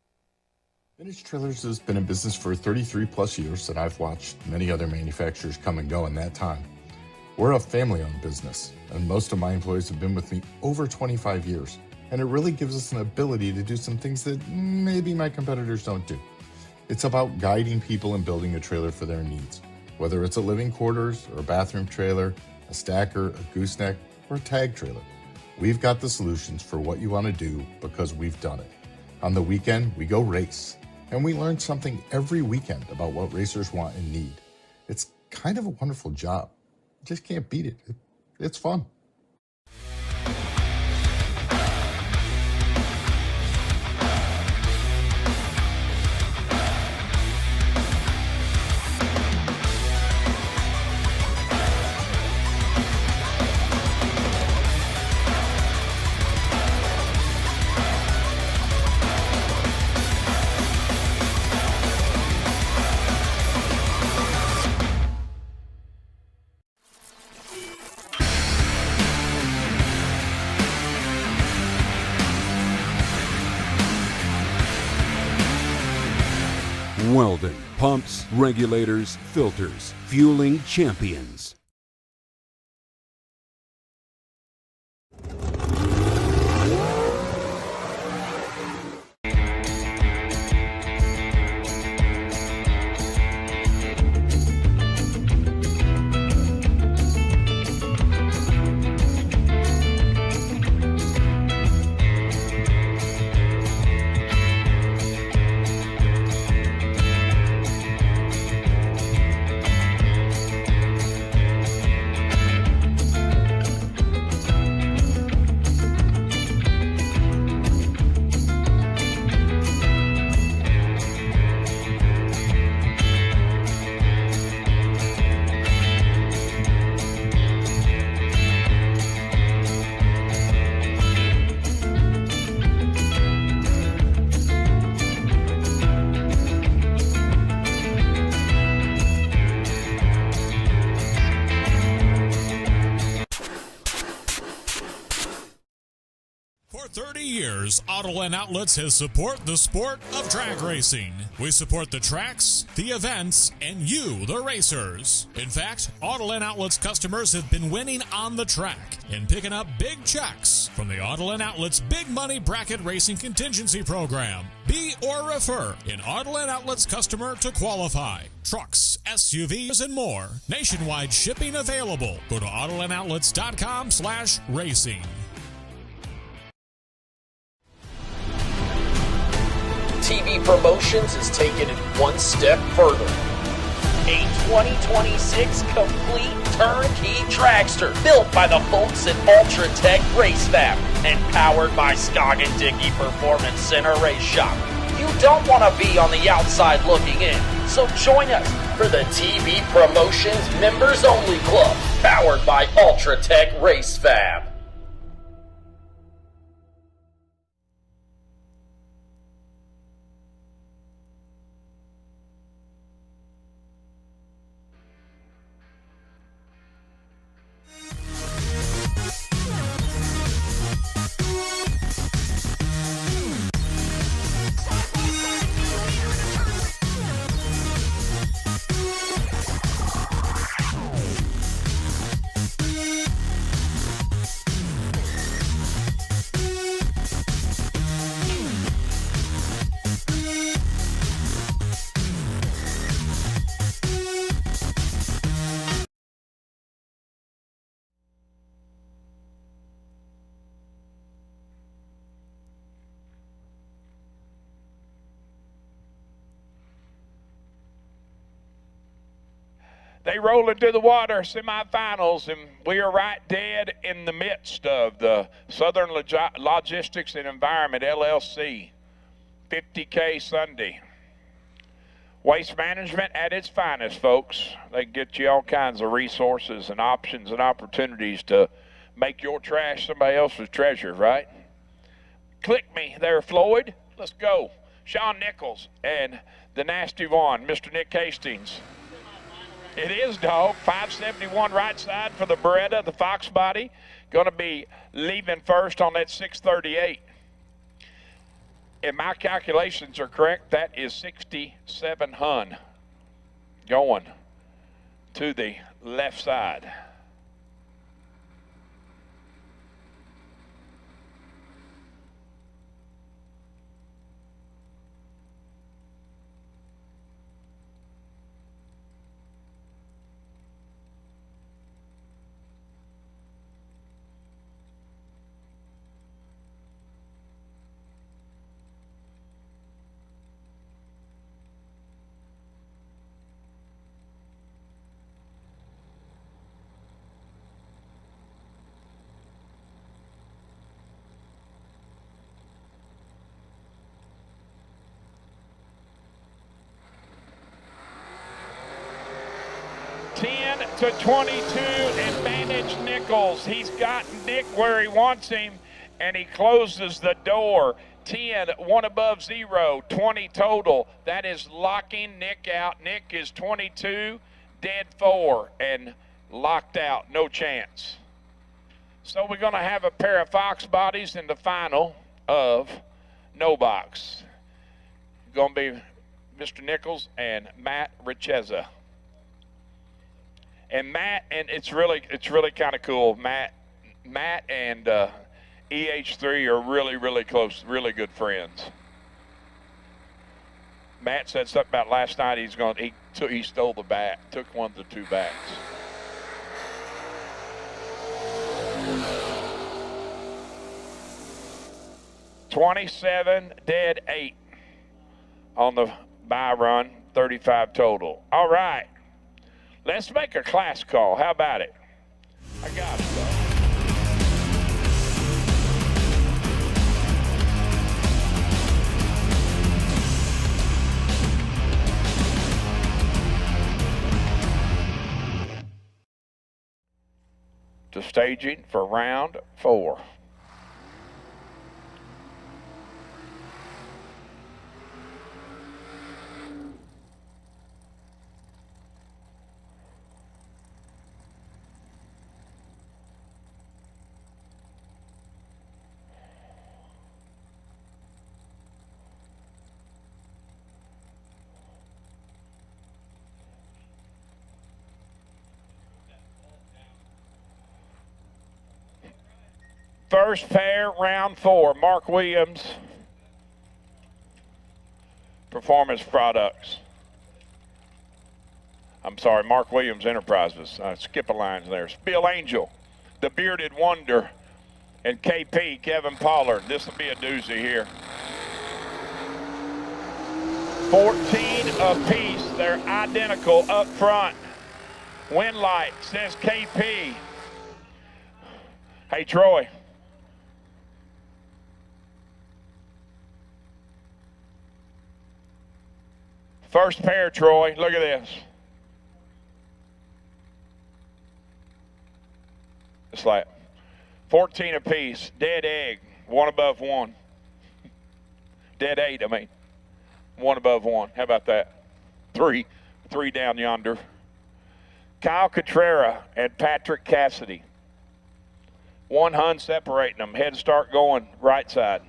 Vintage Trailers has been in business for 33 plus years, and I've watched many other manufacturers come and go in that time. We're a family-owned business, and most of my employees have been with me over 25 years, and it really gives us an ability to do some things that maybe my competitors don't do. It's about guiding people and building a trailer for their needs, whether it's a living quarters or a bathroom trailer, a stacker, a gooseneck, or a tag trailer. We've got the solutions for what you want to do because we've done it. On the weekend, we go race, and we learn something every weekend about what racers want and need. It's kind of a wonderful job. Just can't beat it. It's fun. Weldon, pumps, regulators, filters, fueling champions. For 30 years, Autoland Outlets has supported the sport of drag racing. We support the tracks, the events, and you, the racers. In fact, Autoland Outlets customers have been winning on the track and picking up big checks from the Autoland Outlets Big Money Bracket Racing Contingency Program. Be or refer an Autoland Outlets customer to qualify. Trucks, SUVs, and more. Nationwide shipping available. Go to AutolandOutlets.com/racing. TV Promotions is taking it one step further. A 2026 complete turnkey dragster built by the folks at Ultra Tech Race Fab and powered by Scoggin Dickey Performance Center Race Shop. You don't want to be on the outside looking in, so join us for the TV Promotions Members Only Club, powered by Ultra Tech Race Fab. They roll into the water semifinals, and we are right dead in the midst of the Southern Logistics and Environment, LLC, 50K Sunday. Waste management at its finest, folks. They get you all kinds of resources and options and opportunities to make your trash somebody else's treasure, right? Click me there, Floyd. Let's go. Sean Nichols and the nasty one, Mr. Nick Hastings. It is, dog. 571 right side for the Beretta, the Fox body. Going to be leaving first on that 638. If my calculations are correct, that is 67 Hun going to the left side. To 22, advantage Nichols. He's got Nick where he wants him, and he closes the door. 10, 1 above 0, 20 total. That is locking Nick out. Nick is 22, dead 4, and locked out. No chance. So we're going to have a pair of Fox bodies in the final of no box. Going to be Mr. Nichols and Matt Richeza. And Matt, and it's really kind of cool. Matt and EH3 are really close, really good friends. Matt said something about last night. He stole the bat, took one of the 2 bats. $27, dead 8 on the buy run, 35 total. All right. Let's make a class call. How about it? I got it, though. To staging for round 4. First pair, round 4, Mark Williams, Performance Products. I'm sorry, Mark Williams Enterprises. Skip a line there. Bill Angel, the Bearded Wonder, and KP, Kevin Pollard. This will be a doozy here. 14 apiece. They're identical up front. Wind light says KP. Hey, Troy. First pair, Troy. Look at this. It's like 14 apiece. Dead egg. 1 above 1. Dead 8, I mean. 1 above 1. How about that? 3 down yonder. Kyle Cotrera and Patrick Cassidy. 1 Hun separating them. Head start going right side.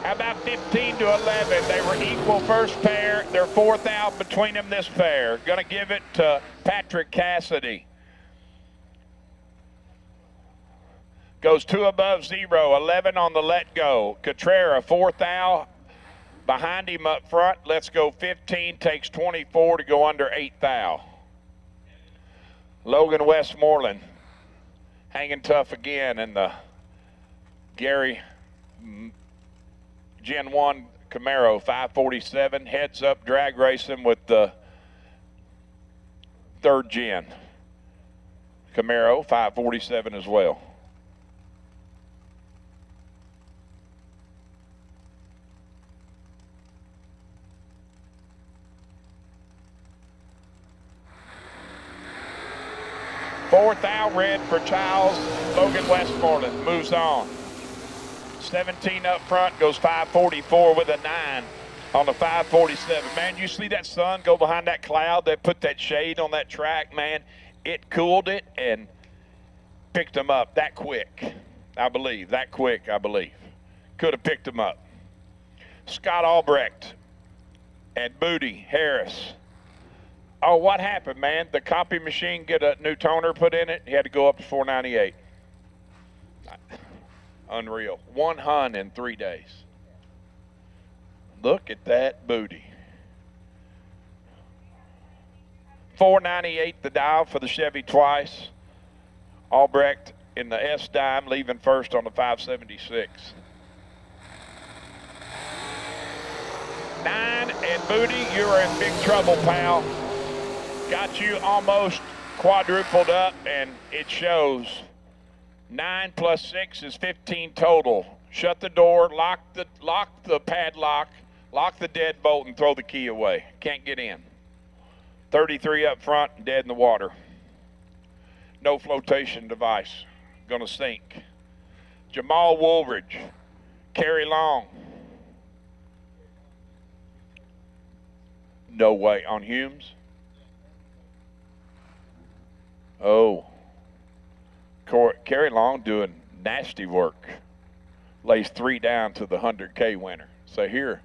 How about 15 to 11? They were equal first pair. They're 4th out between them this pair. Going to give it to Patrick Cassidy. Goes 2 above 0, 11 on the let go. Cotrera, 4th out. Behind him up front. Let's go 15, takes 24 to go under 8th out. Logan Westmoreland hanging tough again in the Gary Gen 1 Camaro 547. Heads up drag racing with the 3rd gen Camaro 547 as well. Fourth out red for Charles. Logan Westmoreland moves on. 17 up front, goes 544 with a 9 on the 547. Man, you see that sun go behind that cloud that put that shade on that track, man? It cooled it and picked them up that quick, I believe. That quick, I believe. Could have picked them up. Scott Albrecht and Booty Harris. Oh, what happened, man? The copy machine get a new toner put in it. He had to go up to 498. Unreal. 1 hun in 3 days. Look at that booty. 498 the dial for the Chevy twice. Albrecht in the S dime, leaving first on the 576. 9 and Booty, you are in big trouble, pal. Got you almost quadrupled up, and it shows. 9 plus 6 is 15 total. Shut the door, lock the padlock, lock the deadbolt, and throw the key away. Can't get in. 33 up front, dead in the water. No flotation device. Gonna sink. Jamal Woolridge, Kerry Long. No way. On Humes? Oh. Kerry Long doing nasty work. Lays 3 down to the 100K winner. So here,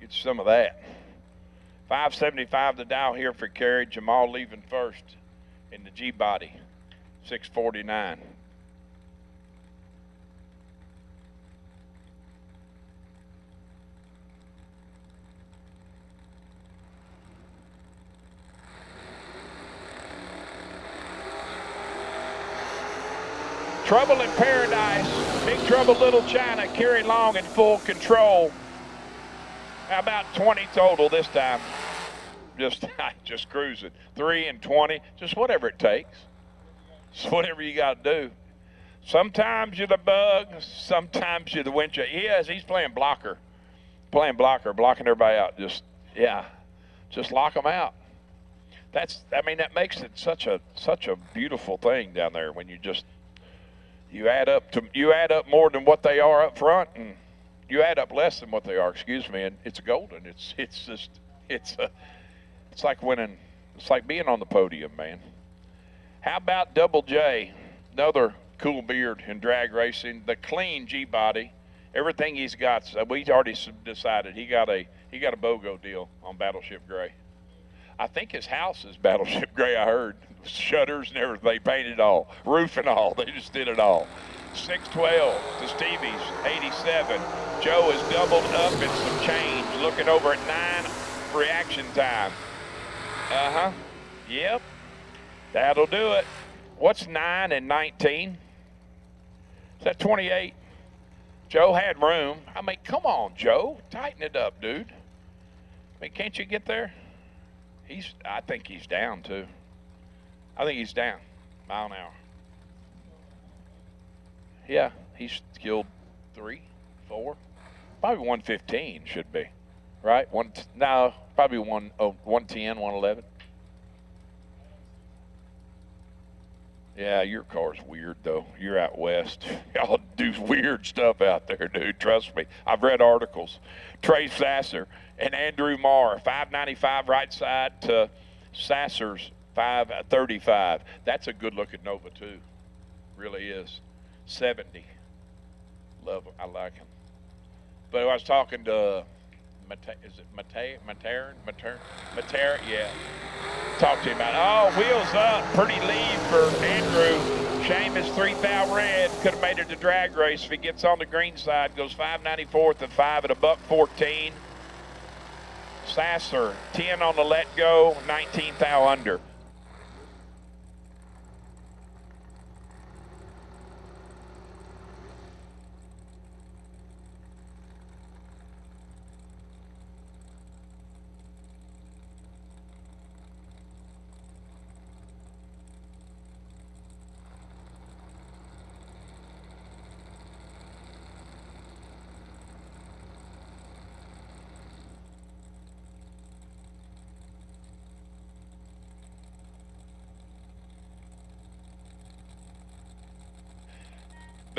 get some of that. 575 the dial here for Kerry. Jamal leaving first in the G-body. 649. Trouble in Paradise, Big Trouble Little China, Kerry Long in full control. How about 20 total this time? Just cruising. 3 and 20, just whatever it takes. Just whatever you got to do. Sometimes you're the bug, sometimes you're the windshield. He's playing blocker. Blocking everybody out. Just lock them out. That makes it such a beautiful thing down there when you add up more than what they are up front, and you add up less than what they are, and it's golden. It's like winning. It's like being on the podium, man. How about Double J? Another cool beard in drag racing. The clean G-body. Everything he's got. We already decided he got a BOGO deal on Battleship Gray. I think his house is Battleship Gray, I heard. Shutters and everything, they painted it all. Roof and all, they just did it all. 612 to Stevie's, 87. Joe has doubled up in some change, looking over at 9 reaction time. Yep, that'll do it. What's 9 and 19? Is that 28? Joe had room. Come on, Joe, tighten it up, dude. Can't you get there? I think he's down too. I think he's down, mile an hour. Yeah, he's killed 3, 4, probably 115 should be, right? Probably 110, 111. Yeah, your car's weird though. You're out west. Y'all do weird stuff out there, dude. Trust me. I've read articles. Trey Sasser and Andrew Marr, 595 right side to Sasser's 535. That's a good looking Nova too. Really is. 70. Love him. I like him. But I was talking to Matera? Yeah. Talk to him about wheels up. Pretty lead for Andrew. Shame his 3,000 red. Could have made it to drag race if he gets on the green side. Goes 594th and 5 at $114. Sasser, 10 on the let go, 19,000 under.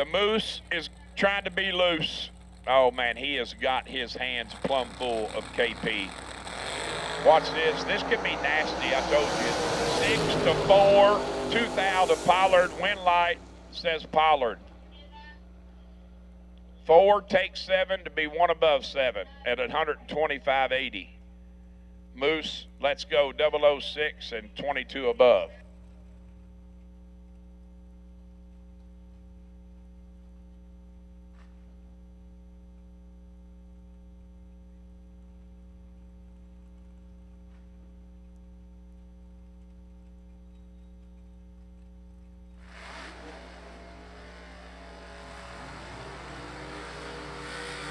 The Moose is trying to be loose. Oh, man, he has got his hands plumb full of KP. Watch this. This could be nasty, I told you. 6-4, 2,000 to Pollard. Wind light says Pollard. 4 takes 7 to be 1 above 7 at 125.80. Moose, let's go 006 and 22 above.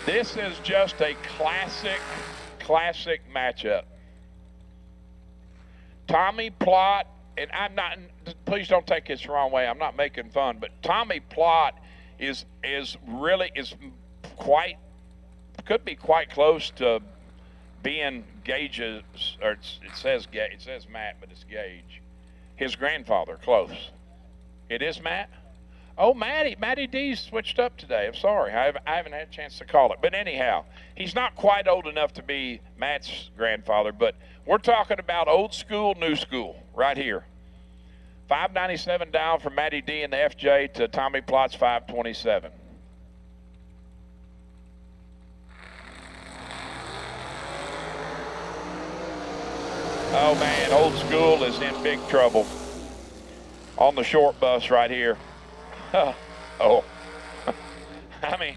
This is just a classic matchup. Tommy Plott, and I'm not, please don't take this the wrong way, I'm not making fun, but Tommy Plott is quite, could be quite close to being Gage's, or it says Matt, but it's Gage. His grandfather, close. It is Matt? Oh, Matty D switched up today. I'm sorry. I haven't had a chance to call it. But anyhow, he's not quite old enough to be Matt's grandfather, but we're talking about old school, new school right here. 597 down from Matty D in the FJ to Tommy Plott's 527. Oh, man, old school is in big trouble on the short bus right here. Oh, I mean,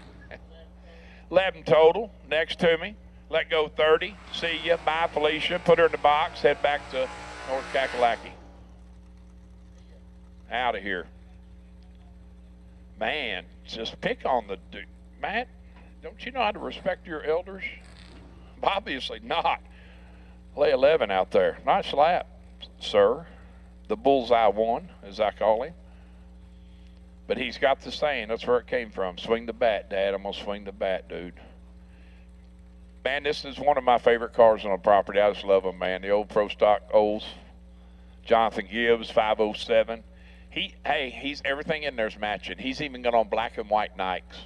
11 total, next to me. Let go 30. See ya. Bye, Felicia. Put her in the box. Head back to North Kakalaki. Out of here. Man, just pick on the dude. Matt, don't you know how to respect your elders? Obviously not. Lay 11 out there. Nice lap, sir. The bullseye one, as I call him. But he's got the saying. That's where it came from. Swing the bat, Dad. I'm going to swing the bat, dude. Man, this is one of my favorite cars on the property. I just love them, man. The old Pro Stock Olds. Jonathan Gibbs, 507. He's everything in there's matching. He's even got on black and white Nikes.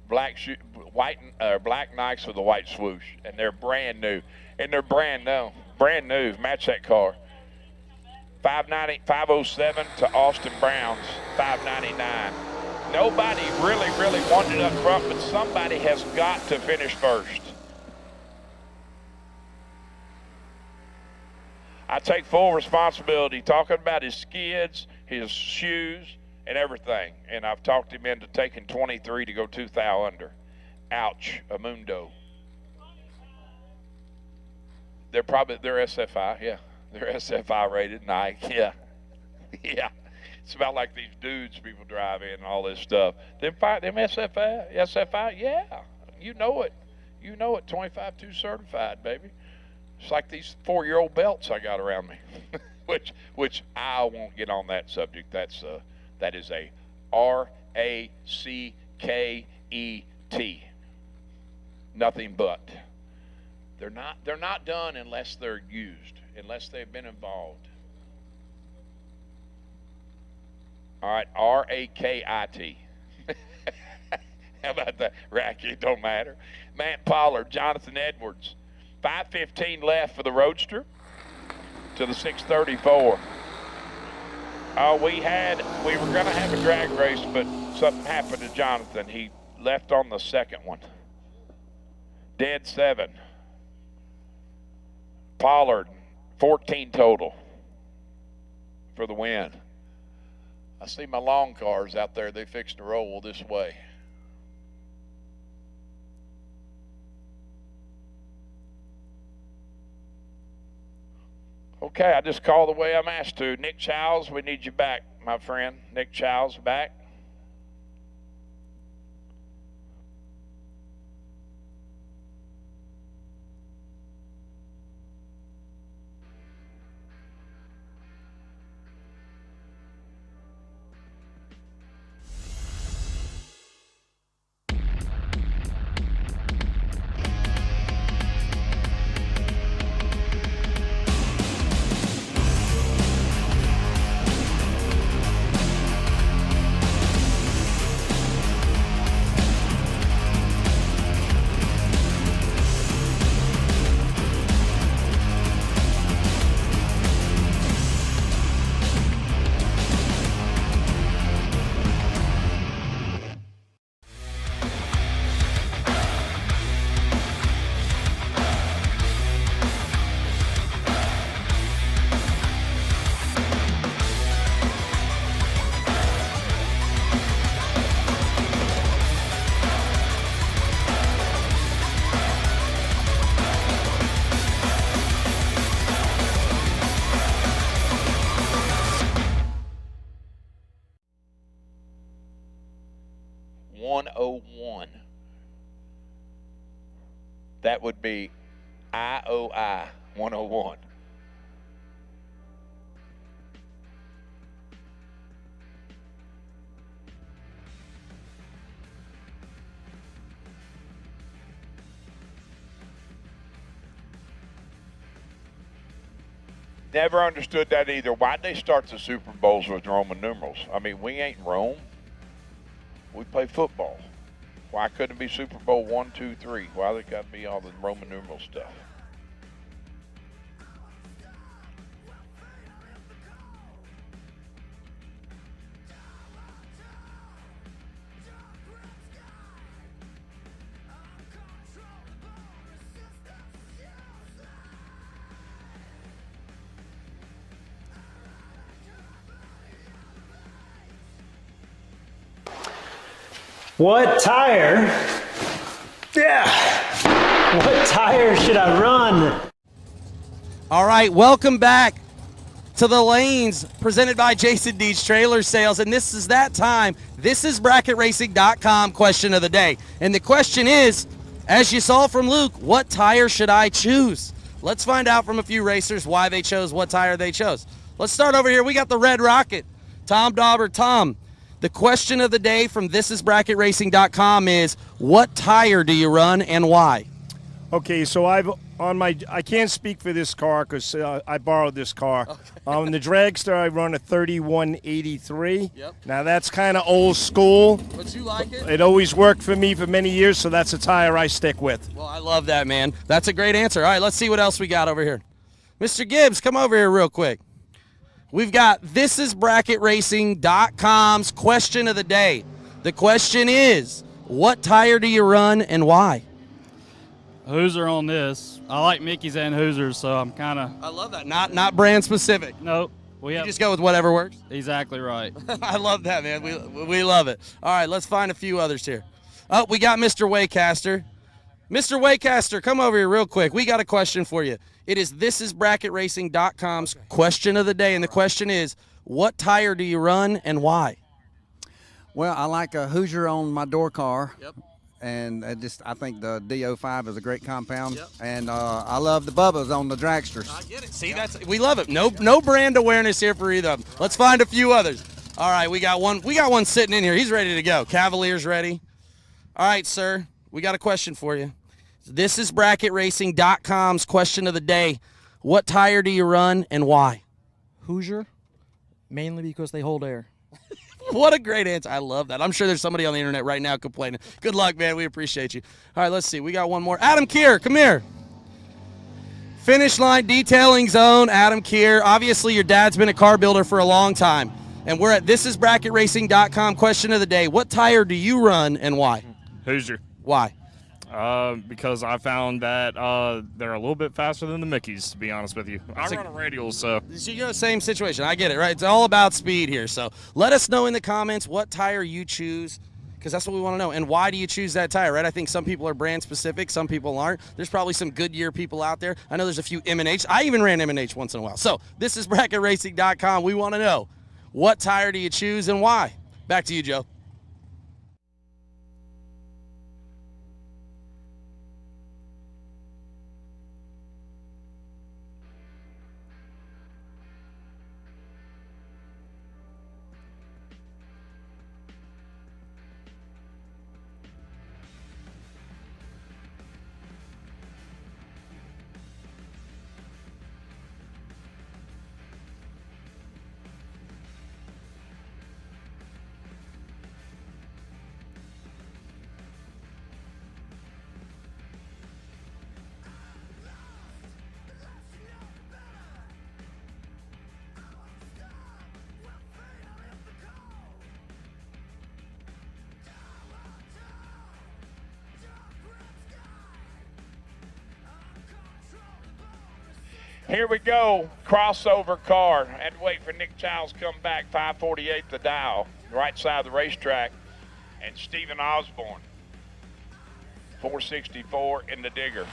Black Nikes with a white swoosh. And they're brand new. Brand new. Match that car. 507 to Austin Brown's 599. Nobody really wanted it up front, but somebody has got to finish first. I take full responsibility talking about his skids, his shoes, and everything. And I've talked him into taking 23 to go 2,000 under. Ouch, Amundo. They're SFI, yeah. They're SFI rated Nike, yeah. Yeah. It's about like these dudes people drive in and all this stuff. Them SFI, yeah. You know it. 25-2 certified, baby. It's like these 4-year-old belts I got around me. which I won't get on that subject. That is a RACKET. Nothing but. They're not done unless they're used, unless they've been involved. All right, RAKIT. How about that? Racket, don't matter. Matt Pollard, Jonathan Edwards. 5:15 left for the Roadster to the 634. We were going to have a drag race, but something happened to Jonathan. He left on the second one. Dead 7. Pollard, 14 total for the win. I see my long cars out there. They fixed to roll this way. Okay, I just call the way I'm asked to. Nick Childs, we need you back, my friend. Nick Childs back. 101. That would be IOI 101. Never understood that either. Why'd they start the Super Bowls with Roman numerals? I mean, we ain't Rome. We play football. Why couldn't it be Super Bowl 1, 2, 3? Why they got to be all the Roman numeral stuff? What tire? Yeah. What tire should I run? All right, welcome back to the lanes presented by Jason Deach Trailer Sales. And this is that time. This is BracketRacing.com question of the day. And the question is, as you saw from Luke, what tire should I choose? Let's find out from a few racers why they chose what tire they chose. Let's start over here. We got the Red Rocket, Tom Dauber. Tom, the question of the day from thisisbracketracing.com is, what tire do you run and why? Okay, so I can't speak for this car because I borrowed this car. Okay. On the dragster, I run a 3183. Yep. Now that's kind of old school. But you like it? It always worked for me for many years, so that's a tire I stick with. Well, I love that, man. That's a great answer. All right, let's see what else we got over here. Mr. Gibbs, come over here real quick. We've got thisisbracketracing.com's question of the day. The question is, what tire do you run and why? Hoser on this. I like Mickey's and Hoser's, so I'm kind of... I love that. Not brand specific. Nope. You just go with whatever works? Exactly right. I love that, man. We love it. All right, let's find a few others here. Oh, we got Mr. Waycaster. Mr. Waycaster, come over here real quick. We got a question for you. It is thisisbracketracing.com's question of the day, and the question is, what tire do you run and why? Well, I like a Hoosier on my door car. Yep. And I think the DO5 is a great compound. Yep. And I love the Bubbas on the dragsters. I get it. See, we love it. No brand awareness here for either of them. Let's find a few others. All right, we got one sitting in here. He's ready to go. Cavalier's ready. All right, sir. We got a question for you. This is BracketRacing.com's question of the day. What tire do you run and why? Hoosier, mainly because they hold air. What a great answer. I love that. I'm sure there's somebody on the internet right now complaining. Good luck, man. We appreciate you. All right, let's see. We got one more. Adam Keir, come here. Finish line detailing zone, Adam Keir. Obviously, your dad's been a car builder for a long time. And we're at thisisbracketracing.com question of the day. What tire do you run and why? Hoosier. Why? Because I found that they're a little bit faster than the Mickeys, to be honest with you. I run a Riggeal, so. You're the same situation. I get it, right? It's all about speed here. So let us know in the comments what tire you choose, because that's what we want to know. And why do you choose that tire, right? I think some people are brand specific, some people aren't. There's probably some Goodyear people out there. I know there's a few M&H. I even ran M&H once in a while. So this is BracketRacing.com. We want to know, what tire do you choose and why? Back to you, Joe. Here we go, crossover car. Had to wait for Nick Childs to come back, 548 the dial, right side of the racetrack. And Stephen Osborne, 464 in the digger.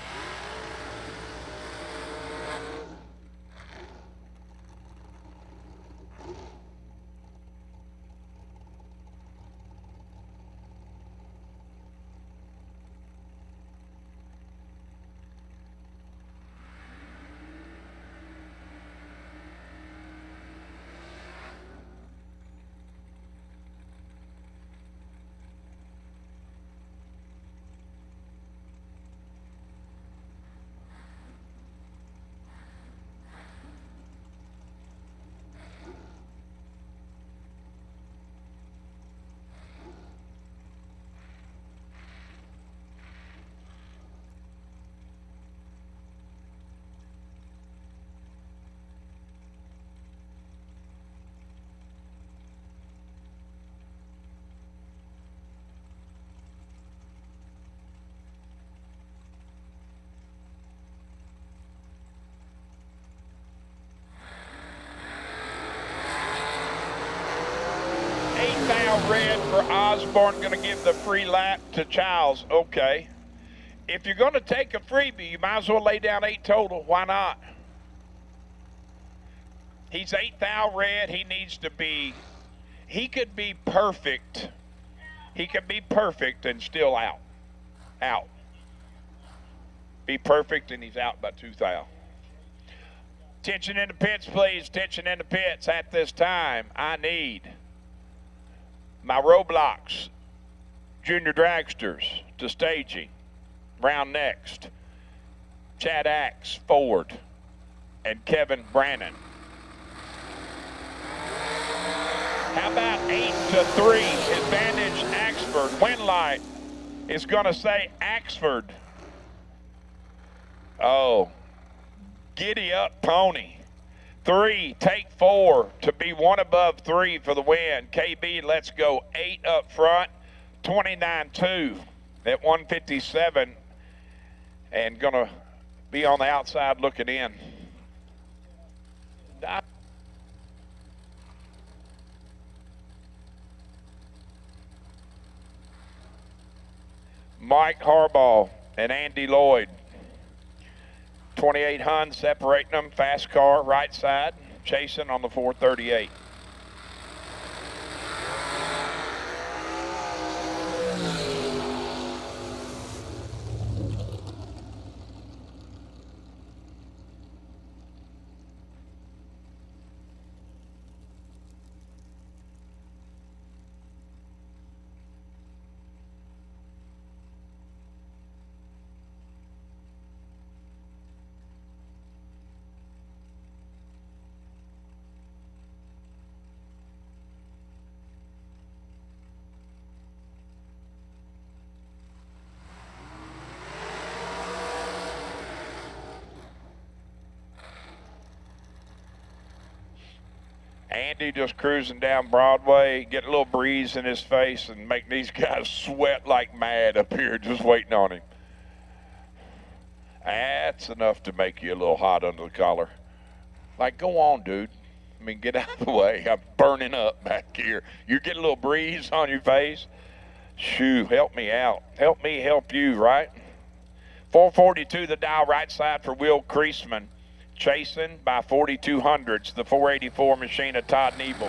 thou red for Osborne, going to give the free lap to Childs. Okay. If you're going to take a freebie, you might as well lay down 8 total. Why not? He's 8 thou red. He needs to be, he could be perfect. He could be perfect and still out. Out. Be perfect and he's out by 2 thou. Attention in the pits, please. Attention in the pits. At this time, I need my Roblox junior dragsters to staging. Round next, Chad Axe, Ford, and Kevin Brannon. How about 8-3, advantage Axford. Winlight is going to say Axford. Oh, giddy up, pony. 3, take 4 to be 1 above 3 for the win. KB, let's go 8 up front, 29-2 at 157. And gonna be on the outside looking in. Mike Harbaugh and Andy Lloyd. 28 Hun separating them, fast car, right side, chasing on the 438. Andy just cruising down Broadway, get a little breeze in his face and make these guys sweat like mad up here just waiting on him. That's enough to make you a little hot under the collar. Like, go on, dude. I mean, get out of the way. I'm burning up back here. You get a little breeze on your face. Shoo, help me out. Help me help you, right? 442 the dial right side for Will Kreisman. Chasing by 4200s, the 484 machine of Todd Nebel.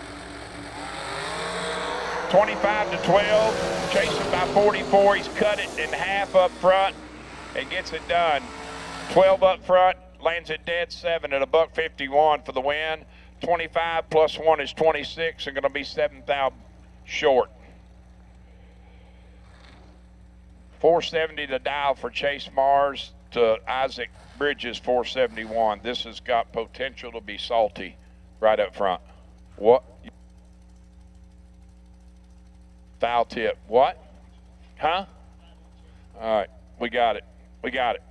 25-12, chasing by 44. He's cut it in half up front and gets it done. 12 up front, lands it dead 7 at $151 for the win. 25 plus 1 is 26 and going to be 7,000 short. 470 to dial for Chase Mars to Isaac Bridges 471. This has got potential to be salty right up front. What? Foul tip. What? Huh? All right. We got it. We got it.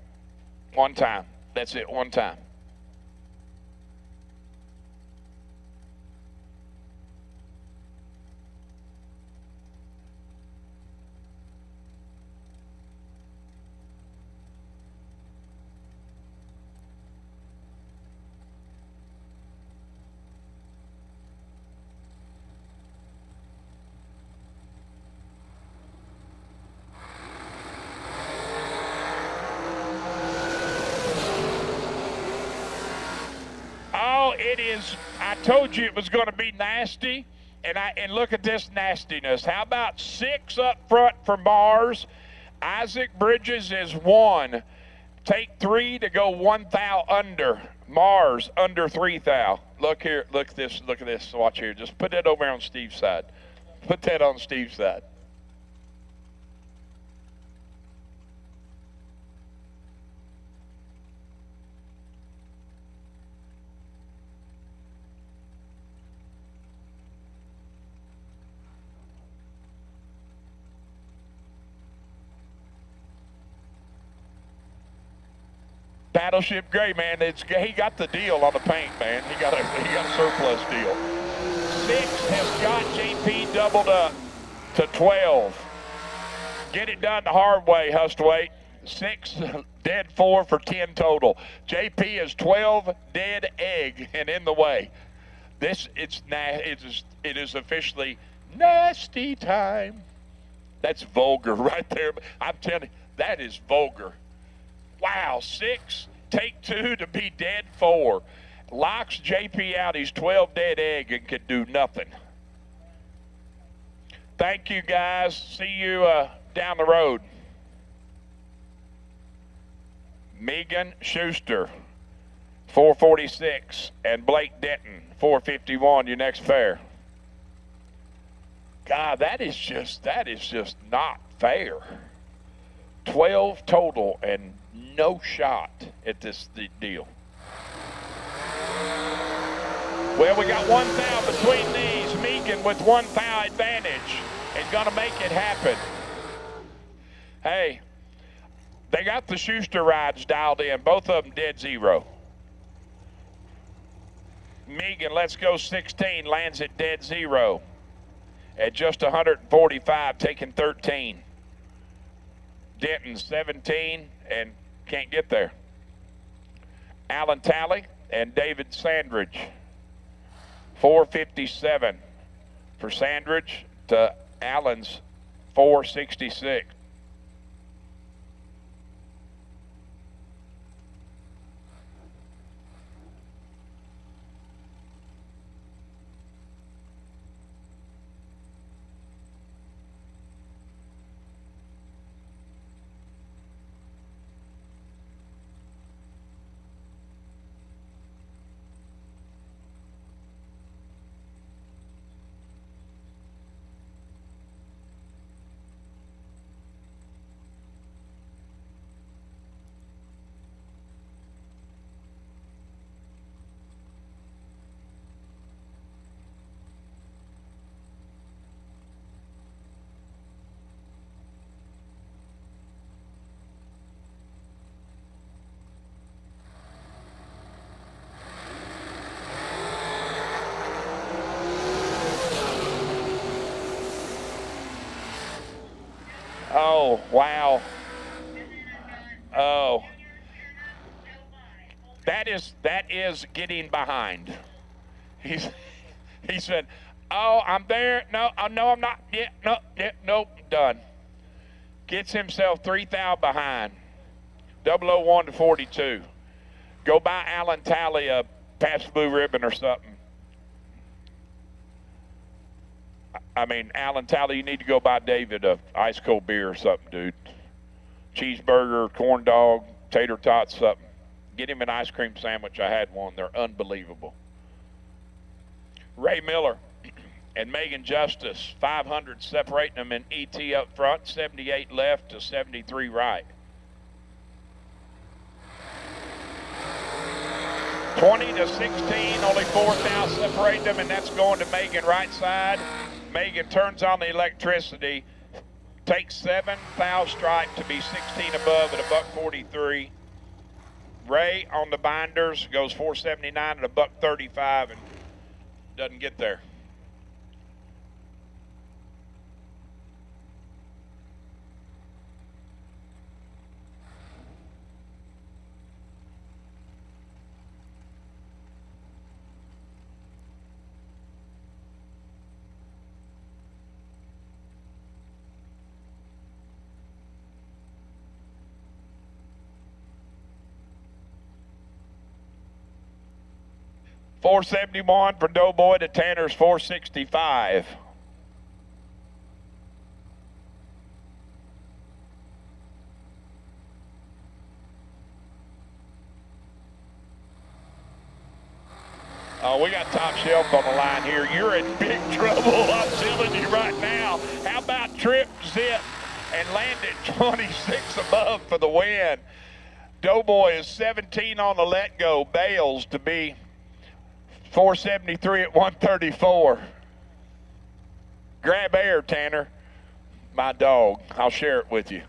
One time. That's it. One time. It is, I told you it was going to be nasty, and look at this nastiness. How about 6 up front for Mars? Isaac Bridges is 1. Take 3 to go 1 thou under. Mars under 3 thou. Look here, look at this, watch here. Just put that over on Steve's side. Put that on Steve's side. Battleship Gray, man, he got the deal on the paint, man. He got a surplus deal. 6 has got JP doubled up to 12. Get it done the hard way, Hustwaite. 6 dead 4 for 10 total. JP is 12 dead egg and in the way. It is officially Nasty time. That's vulgar right there. I'm telling you, that is vulgar. Wow, 6, take 2 to be dead 4. Locks JP out. He's 12 dead egg and can do nothing. Thank you, guys. See you down the road. Megan Schuster, 446, and Blake Denton, 451, your next pair. God, that is just not fair. 12 total and no shot at this deal. Well, we got 1 foul between these. Megan with 1 foul advantage and gonna make it happen. Hey, they got the Schuster rides dialed in, both of them dead 0. Megan, let's go 16, lands at dead 0. At just 145, taking 13. Denton, 17, and can't get there. Alan Talley and David Sandridge, 457 for Sandridge to Allen's 466. Oh, wow. Oh. That is getting behind. He said, oh, I'm there. No, I'm not. Yeah, no, yeah, nope, done. Gets himself 3 thou behind. 001 to 42. Go buy Alan Talley a pass blue ribbon or something. I mean, Alan Talley, you need to go buy David a ice cold beer or something, dude. Cheeseburger, corn dog, tater tots, something. Get him an ice cream sandwich. I had one. They're unbelievable. Ray Miller and Megan Justice, 500 separating them in ET up front, 78 left to 73 right. 20 to 16, only 4 thou separating them, and that's going to Megan right side. Megan turns on the electricity, takes 7 thou stripe to be 16 above at $143. Ray on the binders goes 479 at $135 and doesn't get there. $471 for Doughboy to Tanner's $465. Oh, we got Top Shelf on the line here. You're in big trouble, I'm telling you right now. How about Trip, Zip, and land at 26 above for the win? Doughboy is 17 on the let go. Bales to be 473 at 134. Grab air, Tanner. My dog. I'll share it with you.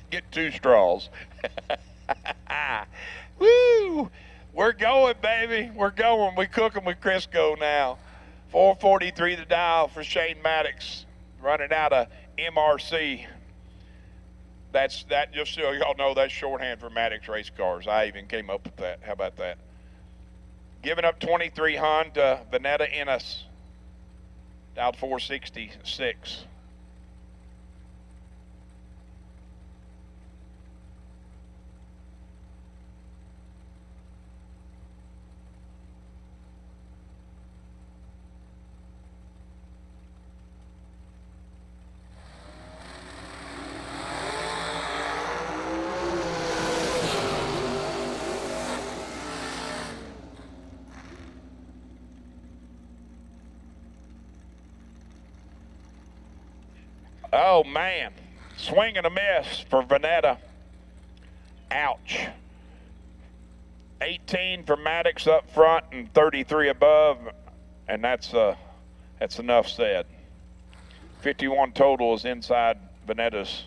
Get 2 straws. Woo! We're going, baby. We're going. We cooking with Crisco now. 443 the dial for Shane Maddox. Running out of MRC. That just so y'all know, that's shorthand for Maddox race cars. I even came up with that. How about that? Giving up 23 Hun to Vanetta Ennis. Dialed 466. Oh, man. Swing and a miss for Veneta. Ouch. 18 for Maddox up front and 33 above, and that's enough said. 51 total is inside Veneta's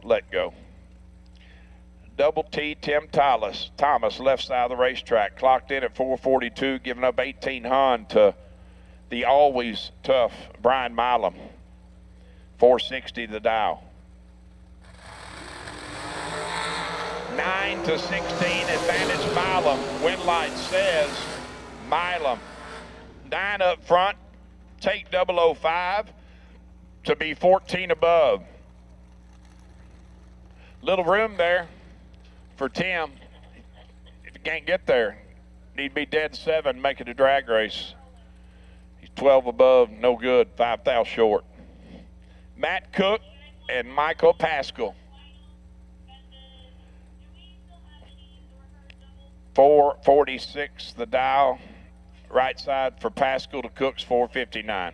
let go. Double T, Tim Thomas, left side of the racetrack, clocked in at 442, giving up 18 Hun to the always tough Brian Milam. 460 the dial. 9 to 16 advantage Milam. Wind light says Milam. 9 up front. Take 005 to be 14 above. Little room there for Tim. If he can't get there, need to be dead 7, make it a drag race. He's 12 above, no good, 5 thou short. Matt Cook and Michael Pascal. 446 the dial. Right side for Pascal to Cook's 459.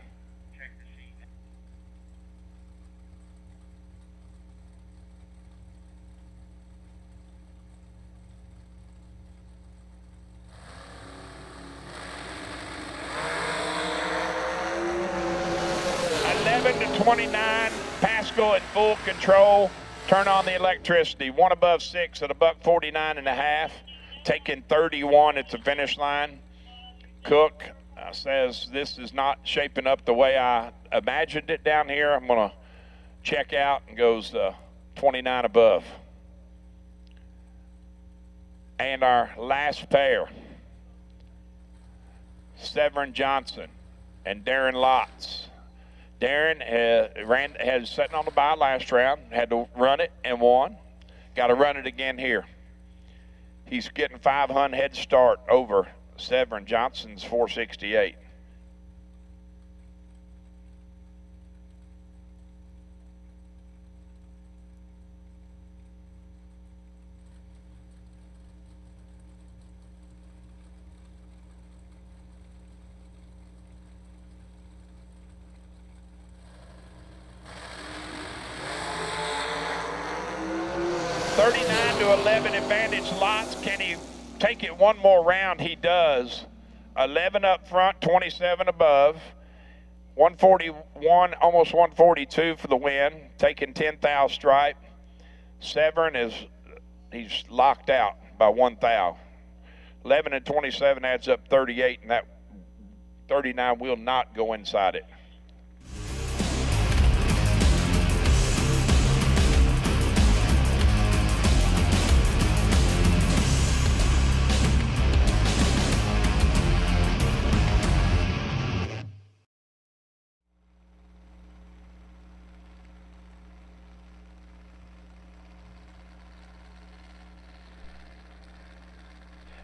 To 29, Pascal in full control. Turn on the electricity. 1 above 6 at $149.5. Taking 31 at the finish line. Cook says this is not shaping up the way I imagined it down here. I'm going to check out, and goes 29 above. And our last pair, Severin Johnson and Darren Lotz. Darren had sitting on the bye last round, had to run it and won. Got to run it again here. He's getting 500 head start over Severin Johnson's 468. To 11 advantage Lots. Can he take it one more round? He does. 11 up front, 27 above. 141, almost 142 for the win. Taking 10 thou stripe. Severin he's locked out by 1 thou. 11 and 27 adds up 38, and that 39 will not go inside it.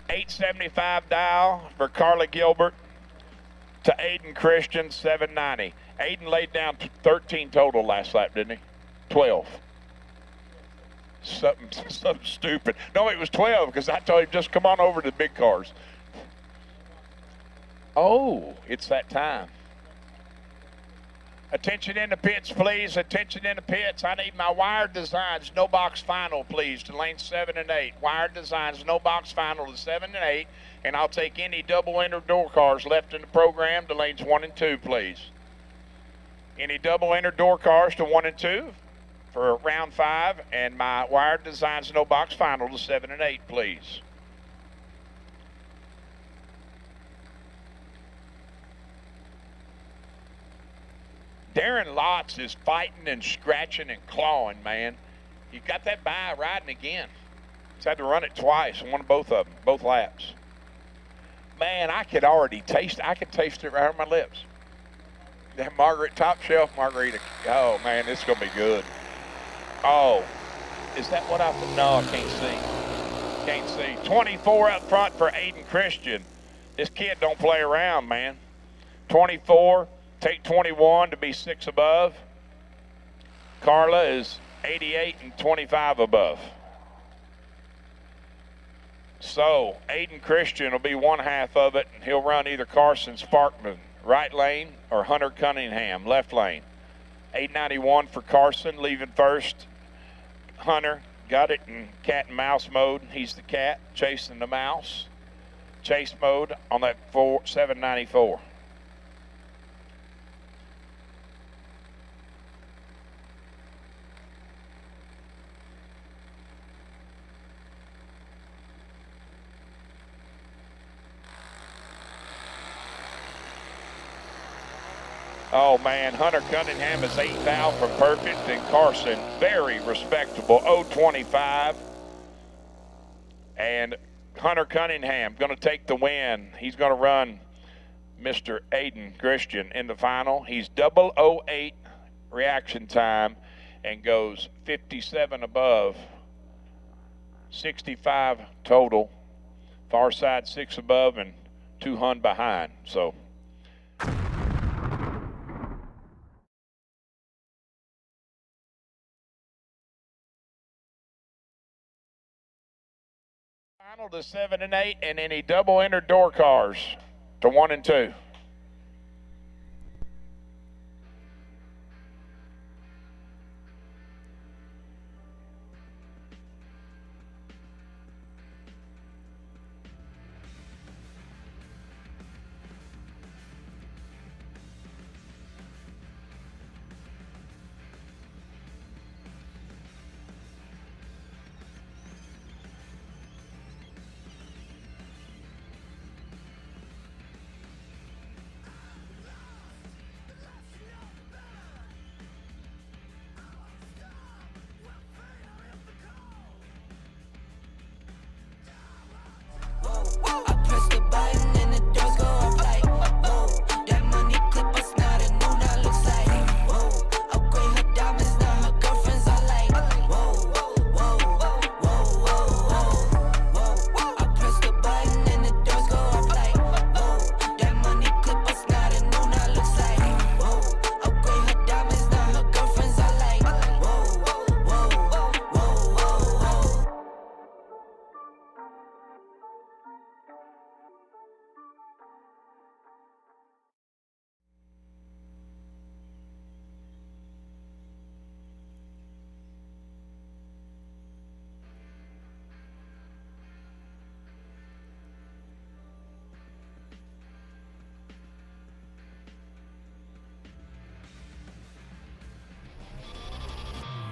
$875 dial for Carla Gilbert to Aiden Christian, 790. Aiden laid down 13 total last lap, didn't he? 12. Something stupid. No, it was 12 because I told him just come on over to the big cars. Oh, it's that time. Attention in the pits, please. Attention in the pits. I need my Wired Designs no box final, please, to lanes 7 and 8. Wired Designs no box final to 7 and 8. And I'll take any double inner door cars left in the program to lanes 1 and 2, please. Any double inner door cars to 1 and 2 for round 5. And my Wired Designs no box final to 7 and 8, please. Darren Lotz is fighting and scratching and clawing, man. He got that bye riding again. He's had to run it twice, won both of them, both laps. Man, I could already taste it. I could taste it right on my lips. That top shelf margarita. Oh, man, this is going to be good. Oh, is that what I thought? No, I can't see. Can't see. 24 up front for Aiden Christian. This kid don't play around, man. 24, take 21 to be 6 above. Carla is 88 and 25 above. So Aiden Christian will be 1/2 of it, and he'll run either Carson Sparkman right lane or Hunter Cunningham left lane. 891 for Carson, leaving first. Hunter got it in cat and mouse mode. He's the cat chasing the mouse. Chase mode on that 794. Oh, man, Hunter Cunningham is 8th out from perfect, and Carson, very respectable, 0.25. And Hunter Cunningham going to take the win. He's going to run Mr. Aiden Christian in the final. He's 008 reaction time and goes 57 above, 65 total. Far side 6 above and 2 hun behind. So. Final to 7 and 8, and then he double entered door cars to 1 and 2.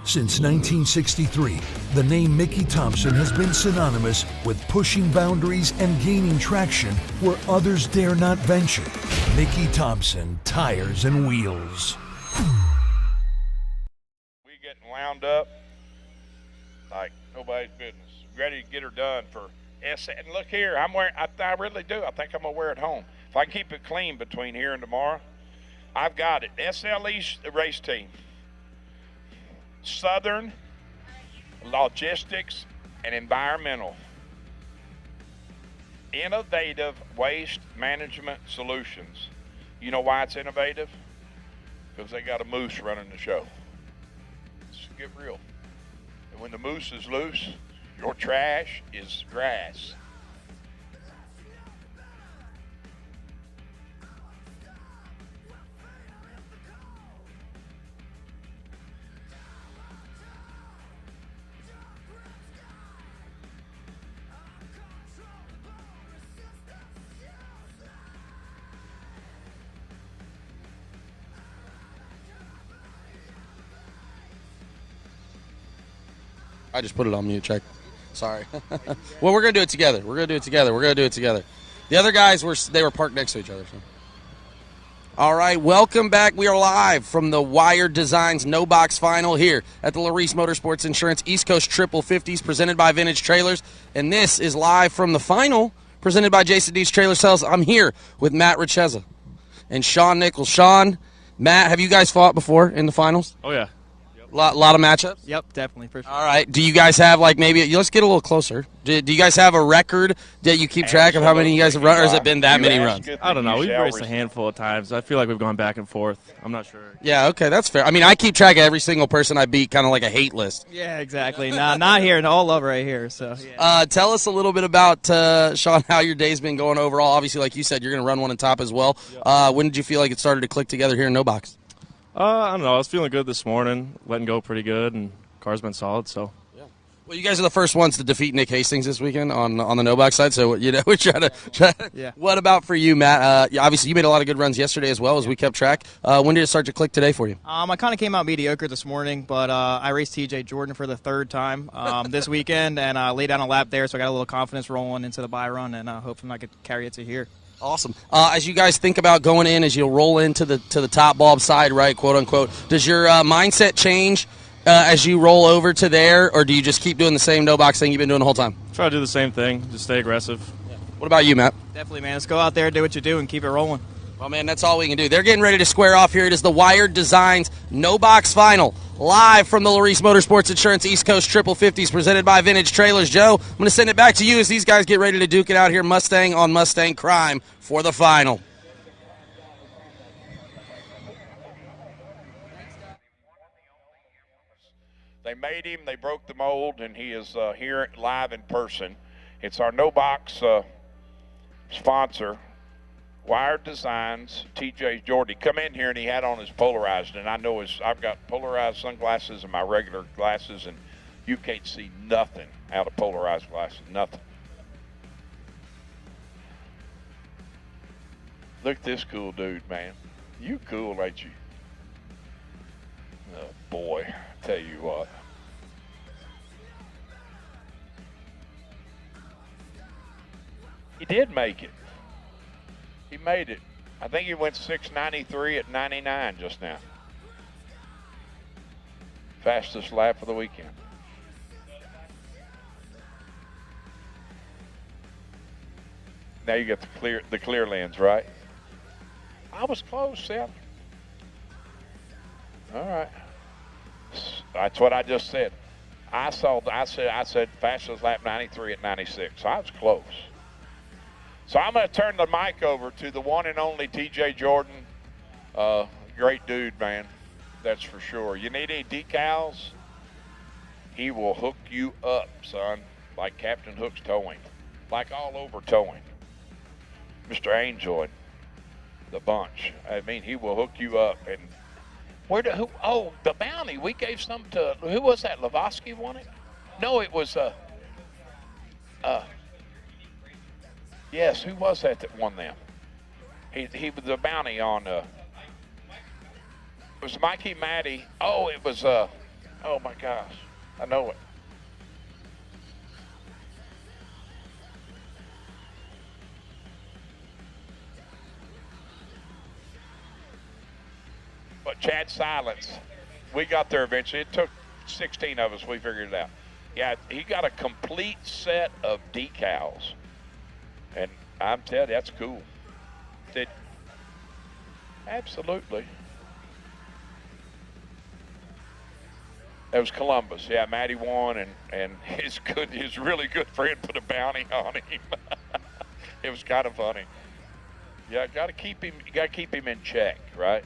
Since 1963, the name Mickey Thompson has been synonymous with pushing boundaries and gaining traction where others dare not venture. Mickey Thompson Tires and Wheels. We getting wound up like nobody's business. Ready to get her done for S. And look here, I'm wearing. I really do. I think I'm gonna wear it home. If I can keep it clean between here and tomorrow, I've got it. SLE's the race team. Southern Logistics and Environmental. Innovative Waste Management Solutions. You know why it's innovative? Because they got a moose running the show. Let's get real. And when the moose is loose, your trash is grass. I just put it on mute, check. Sorry. Well, we're going to do it together. We're going to do it together. The other guys, they were parked next to each other. So. All right, welcome back. We are live from the Wired Designs No Box Final here at the Laris Motorsports Insurance East Coast Triple 50s presented by Vintage Trailers. And this is live from the final presented by Jason Dees Trailer Sales. I'm here with Matt Richeza and Sean Nichols. Sean, Matt, have you guys fought before in the finals? Oh, yeah. Lot of matchups? Yep, definitely, for sure. All right. Do you guys have, like, maybe – let's get a little closer. Do you guys have a record that you keep track of how many you guys have run, or has it been that many runs? I don't know. We've raced a handful of times. I feel like we've gone back and forth. I'm not sure. Yeah, okay, that's fair. I mean, I keep track of every single person I beat, kind of like a hate list. Yeah, exactly. Nah, not here. All love right here. So. Yeah. Tell us a little bit about, Sean, how your day's been going overall. Obviously, like you said, you're going to run one on top as well. When did you feel like it started to click together here in No Box? I don't know. I was feeling good this morning, letting go pretty good, and car's been solid, so. Well, you guys are the first ones to defeat Nick Hastings this weekend on the no box side, so you know we try to. Yeah. What about for you, Matt? Obviously, you made a lot of good runs yesterday as well as we kept track. When did it start to click today for you? I kind of came out mediocre this morning, but I raced TJ Jordan for the third time this weekend, and laid down a lap there, so I got a little confidence rolling into the bye run, and hopefully I could carry it to here. Awesome. As you guys think about going in, as you'll roll into the top bulb side, right, quote unquote, does your mindset change as you roll over to there, or do you just keep doing the same no box thing you've been doing the whole time? Try to do the same thing. Just stay aggressive. What about you, Matt? Definitely, man. Let's go out there, do what you do, and keep it rolling. Well, man, that's all we can do. They're getting ready to square off here. It is the Wired Designs No Box Final, live from the Laris Motorsports Insurance East Coast Triple 50s, presented by Vintage Trailers. Joe, I'm going to send it back to you as these guys get ready to duke it out here, Mustang on Mustang Crime, for the final. They made him, they broke the mold, and he is here live in person. It's our No Box sponsor, Wired Designs, TJ Jordy. Come in here and he had on his polarized, and I know I've got polarized sunglasses and my regular glasses, and you can't see nothing out of polarized glasses, nothing. Look at this cool dude, man. You cool, ain't you? Oh, boy, I tell you what. He did make it. He made it. I think he went 6:93 at 99 just now. Fastest lap of the weekend. Now you got the clear lens, right? I was close, Seth. All right. That's what I just said. I said fastest lap 93 at 96. So I was close. So I'm going to turn the mic over to the one and only TJ Jordan. Great dude, man. That's for sure. You need any decals? He will hook you up, son, like Captain Hook's towing, like all over towing. Mr. Angel and the bunch. I mean, he will hook you up. And the bounty. We gave some to, who was that? Lavoski won it? No, it was, yes, who was that won them? He was the bounty on, it was Mikey Matty. Oh, it was, oh my gosh, I know it. But Chad Silence, we got there eventually. It took 16 of us, we figured it out. Yeah, he got a complete set of decals. And I'm telling you, that's cool. Absolutely. That was Columbus. Yeah, Matty won, and his really good friend put a bounty on him. It was kind of funny. Yeah, you gotta keep him in check, right?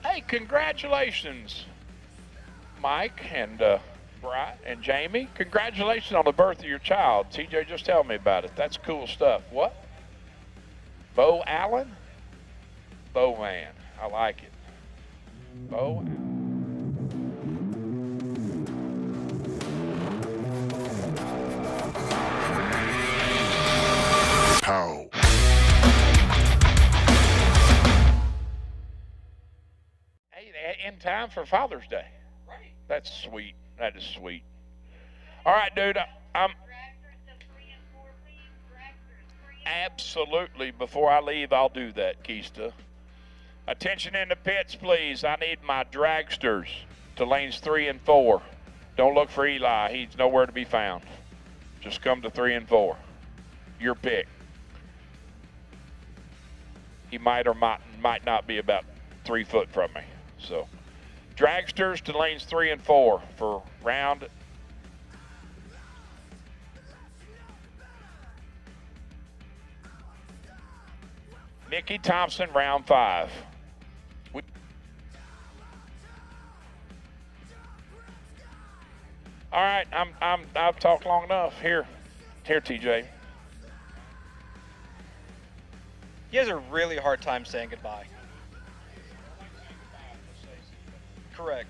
Hey, congratulations, Mike and Bright and Jamie. Congratulations on the birth of your child. TJ just tell me about it. That's cool stuff. What? Bo Allen? Bo man. I like it. Bo Pow. in time for Father's Day. Right. That's sweet. That is sweet. All right, dude. I'm absolutely. Before I leave, I'll do that, Keista. Attention in the pits, please. I need my dragsters to lanes 3 and 4. Don't look for Eli. He's nowhere to be found. Just come to 3 and 4. your pick. He might or might not be about 3 foot from me. So, dragsters to lanes 3 and 4 for round. Mickey Thompson, round 5. All right, I've talked long enough. Here, TJ. He has a really hard time saying goodbye. Correct.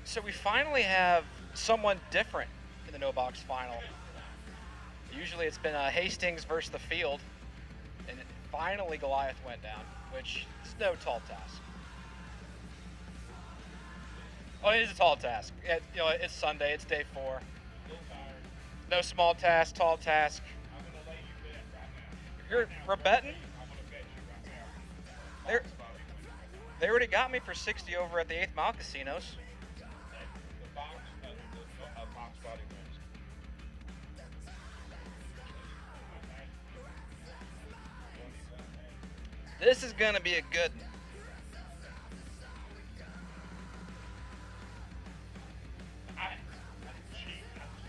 So we finally have someone different in the no box final. Usually it's been Hastings versus the field, and finally Goliath went down, which is no tall task. Oh, it is a tall task. It's Sunday, it's day 4. No small task, tall task. We're betting? They already got me for 60 over at the 8th Mile Casinos. This is going to be a good one.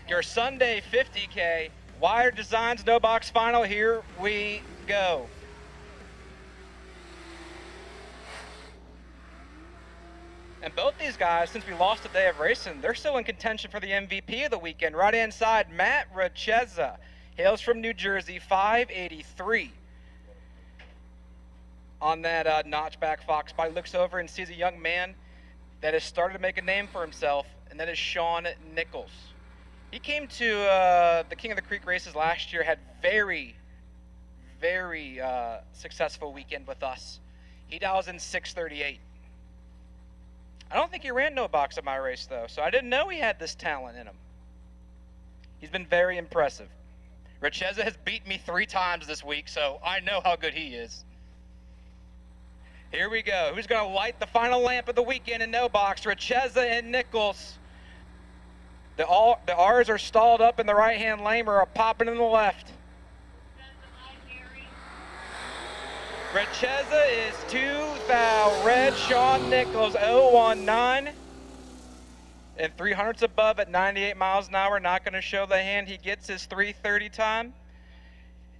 Your Sunday 50K Wire Designs No Box Final. Here we go. And both these guys, since we lost a day of racing, they're still in contention for the MVP of the weekend. Right-hand side, Matt Richeza, hails from New Jersey, 583. On that notchback Fox body, looks over and sees a young man that has started to make a name for himself, and that is Sean Nichols. He came to the King of the Creek races last year, had very successful weekend with us. He dials in 638. I don't think he ran no box at my race, though, so I didn't know he had this talent in him. He's been very impressive. Richeza has beat me 3 times this week, so I know how good he is. Here we go. Who's going to light the final lamp of the weekend in no box? Richeza and Nichols. The R's are stalled up in the right-hand lane or are popping in the left. Richeza is 2,000. Red Sean Nichols 019. And 300s above at 98 miles an hour. Not going to show the hand. He gets his 3:30 time.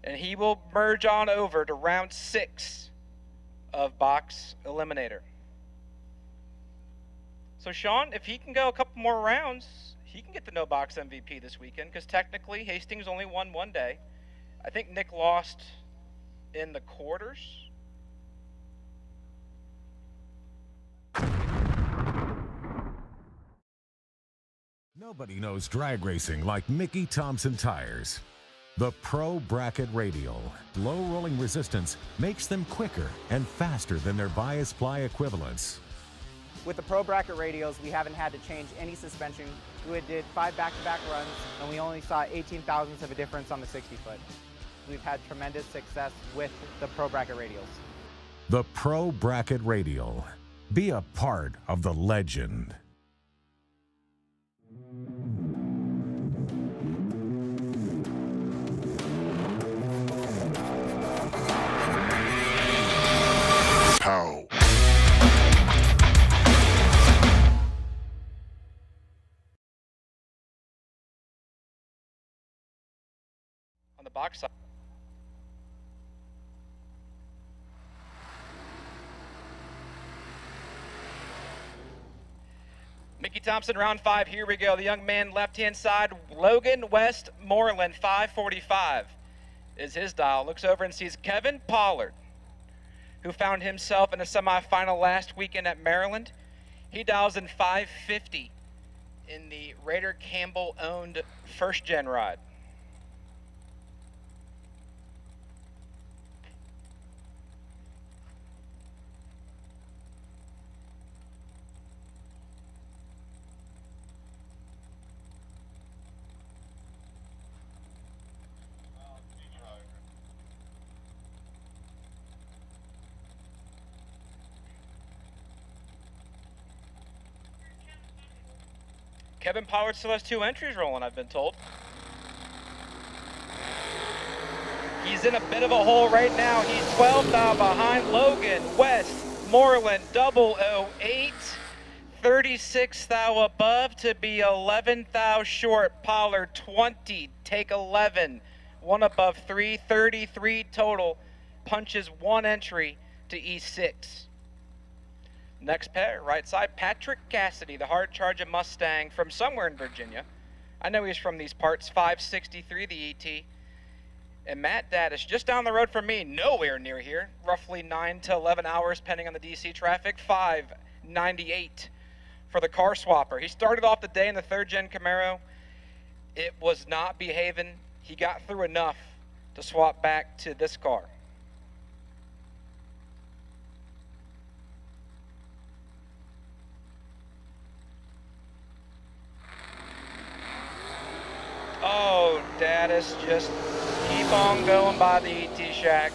And he will merge on over to round 6 of Box Eliminator. So Sean, if he can go a couple more rounds, he can get the no box MVP this weekend, because technically Hastings only won 1 day. I think Nick lost in the quarters. Nobody knows drag racing like Mickey Thompson tires. The Pro Bracket Radial. Low rolling resistance makes them quicker and faster than their bias ply equivalents. With the Pro Bracket Radials, we haven't had to change any suspension. We did 5 back-to-back runs, and we only saw 18 thousandths of a difference on the 60-foot. We've had tremendous success with the Pro Bracket Radials. The Pro Bracket Radial. Be a part of the legend. Pow. On the box side. Mickey Thompson, round 5, here we go. The young man left-hand side, Logan Westmoreland, 545 is his dial. Looks over and sees Kevin Pollard, who found himself in a semifinal last weekend at Maryland. He dials in 550 in the Raider Campbell-owned first-gen ride. Kevin Pollard still has 2 entries rolling, I've been told. He's in a bit of a hole right now. He's 12 thou behind Logan Westmoreland 008. 36 thou above to be 11 thou short. Pollard 20, take 11. 1 above 3, 33 total. Punches 1 entry to E6. Next pair, right side, Patrick Cassidy, the hard charging Mustang from somewhere in Virginia. I know he's from these parts, 563, the ET. And Matt Daddis, just down the road from me, nowhere near here, roughly 9 to 11 hours, pending on the DC traffic, 598 for the car swapper. He started off the day in the 3rd gen Camaro. It was not behaving. He got through enough to swap back to this car. Oh, Daddis, just keep on going by the ET shack.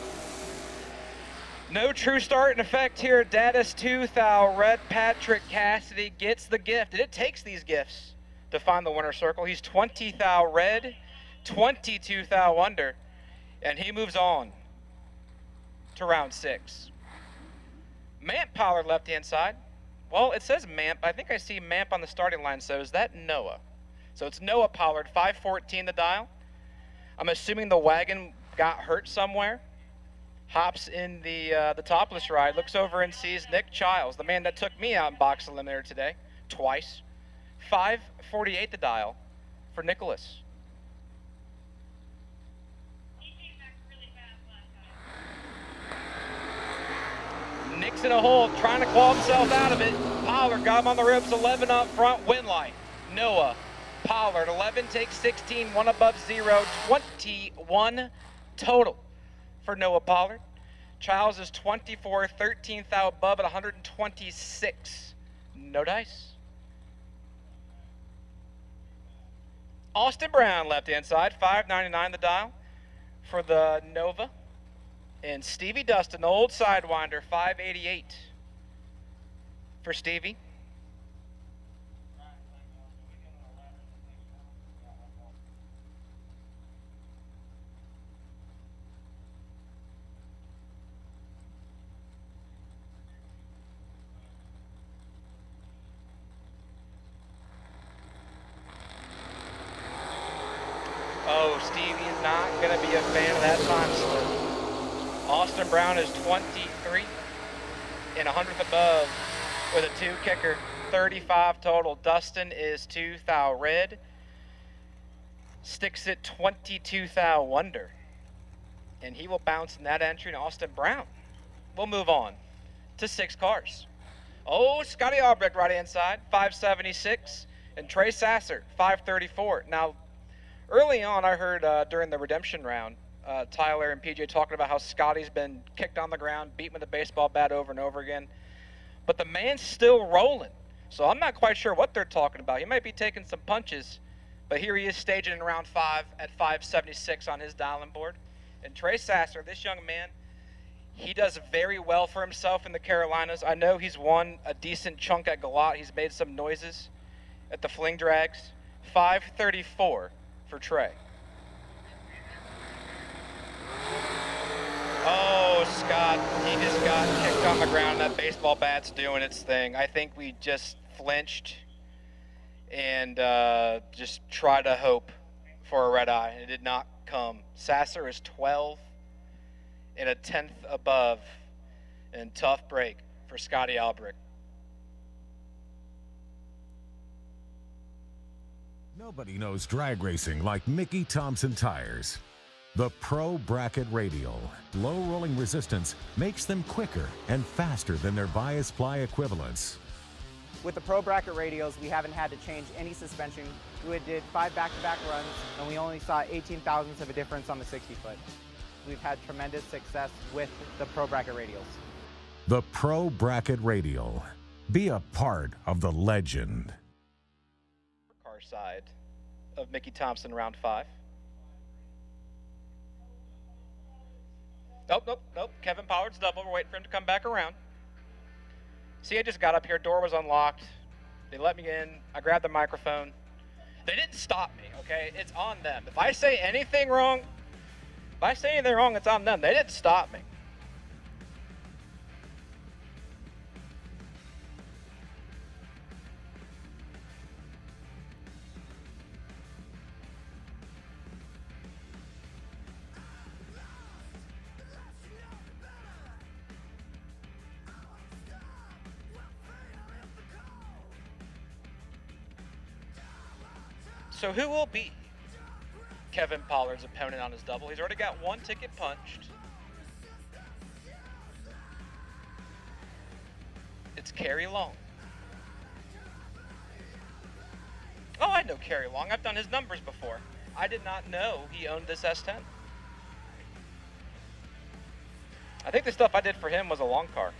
No true start in effect here. Daddis 2 thou red. Patrick Cassidy gets the gift. And it takes these gifts to find the winner circle. He's 20 thou red, 22 thou under, and he moves on to round 6. Mamp Pollard left-hand side. Well, it says Mamp. I think I see Mamp on the starting line, so is that Noah? So it's Noah Pollard, 514 the dial. I'm assuming the wagon got hurt somewhere. Hops in the topless ride, looks over and sees Nick Childs, the man that took me out in box eliminator today, twice. 548 the dial for Nicholas. Nick's in a hole, trying to claw himself out of it. Pollard got him on the ropes, 11 up front, win line. Noah Pollard, 11 takes 16, 1 above 0, 21 total for Noah Pollard. Childs is 24, 13 thou above at 126. No dice. Austin Brown, left-hand side, 599 the dial for the Nova. And Stevie Dustin, old Sidewinder, 588 for Stevie. Oh, Stevie's not going to be a fan of that time slip. Austin Brown is 23 and 100th above with a 2 kicker, 35 total. Dustin is 2 thou red, sticks it 22 thou under, and he will bounce in that entry to Austin Brown. We'll move on to 6 cars. Oh, Scotty Albrecht right hand side, 576, and Trey Sasser, 534. Now, early on, I heard during the redemption round, Tyler and PJ talking about how Scotty's been kicked on the ground, beaten with a baseball bat over and over again. But the man's still rolling. So I'm not quite sure what they're talking about. He might be taking some punches, but here he is staging in round 5 at 576 on his dialing board. And Trey Sasser, this young man, he does very well for himself in the Carolinas. I know he's won a decent chunk at Galat. He's made some noises at the Fling Drags. 534 for Trey. Oh, Scott, he just got kicked on the ground. That baseball bat's doing its thing. I think we just flinched and just tried to hope for a red eye. It did not come. Sasser is 12 and a 10th above, and tough break for Scotty Albrecht. Nobody knows drag racing like Mickey Thompson tires. The Pro Bracket Radial low rolling resistance makes them quicker and faster than their bias ply equivalents. With the Pro Bracket Radials, we haven't had to change any suspension. We did 5 back-to-back runs, and we only saw 18 thousandths of a difference on the 60-foot. We've had tremendous success with the Pro Bracket Radials. The Pro Bracket Radial. Be a part of the legend. Car side of Mickey Thompson, round 5. Nope. Kevin Pollard's double. We're waiting for him to come back around. See, I just got up here. Door was unlocked. They let me in. I grabbed the microphone. They didn't stop me, okay? It's on them. If I say anything wrong, it's on them. They didn't stop me. So who will beat Kevin Pollard's opponent on his double? He's already got one ticket punched. It's Kerry Long. Oh, I know Kerry Long. I've done his numbers before. I did not know he owned this S10. I think the stuff I did for him was a long car.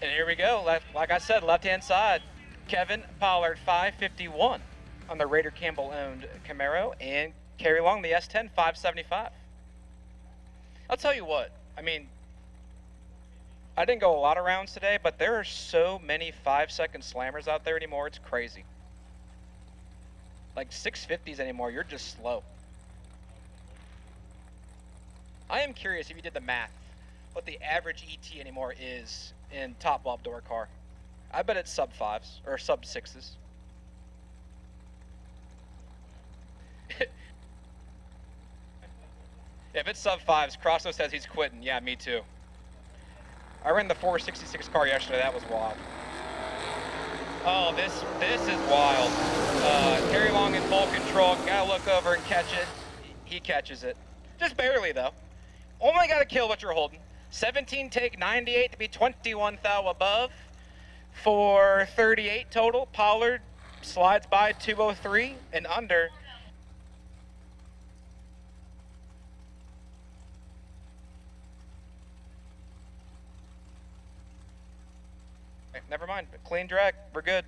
And here we go. Like I said, left-hand side, Kevin Pollard, 551 on the Raider Campbell-owned Camaro, and Kerry Long, the S10, 575. I'll tell you what. I mean, I didn't go a lot of rounds today, but there are so many 5-second slammers out there anymore. It's crazy. Like 650s anymore. You're just slow. I am curious if you did the math, what the average ET anymore is in top lob door car. I bet it's sub 5s or sub 6s. If it's sub 5s, Crosso says he's quitting. Yeah, me too. I ran the 466 car yesterday. That was wild. Oh, this is wild. Kerry Long in full control. Gotta look over and catch it. He catches it. Just barely, though. Only gotta kill what you're holding. 17 take 98 to be 21 thou above for 38 total. Pollard slides by 203 and under. Okay, never mind. Clean drag. We're good.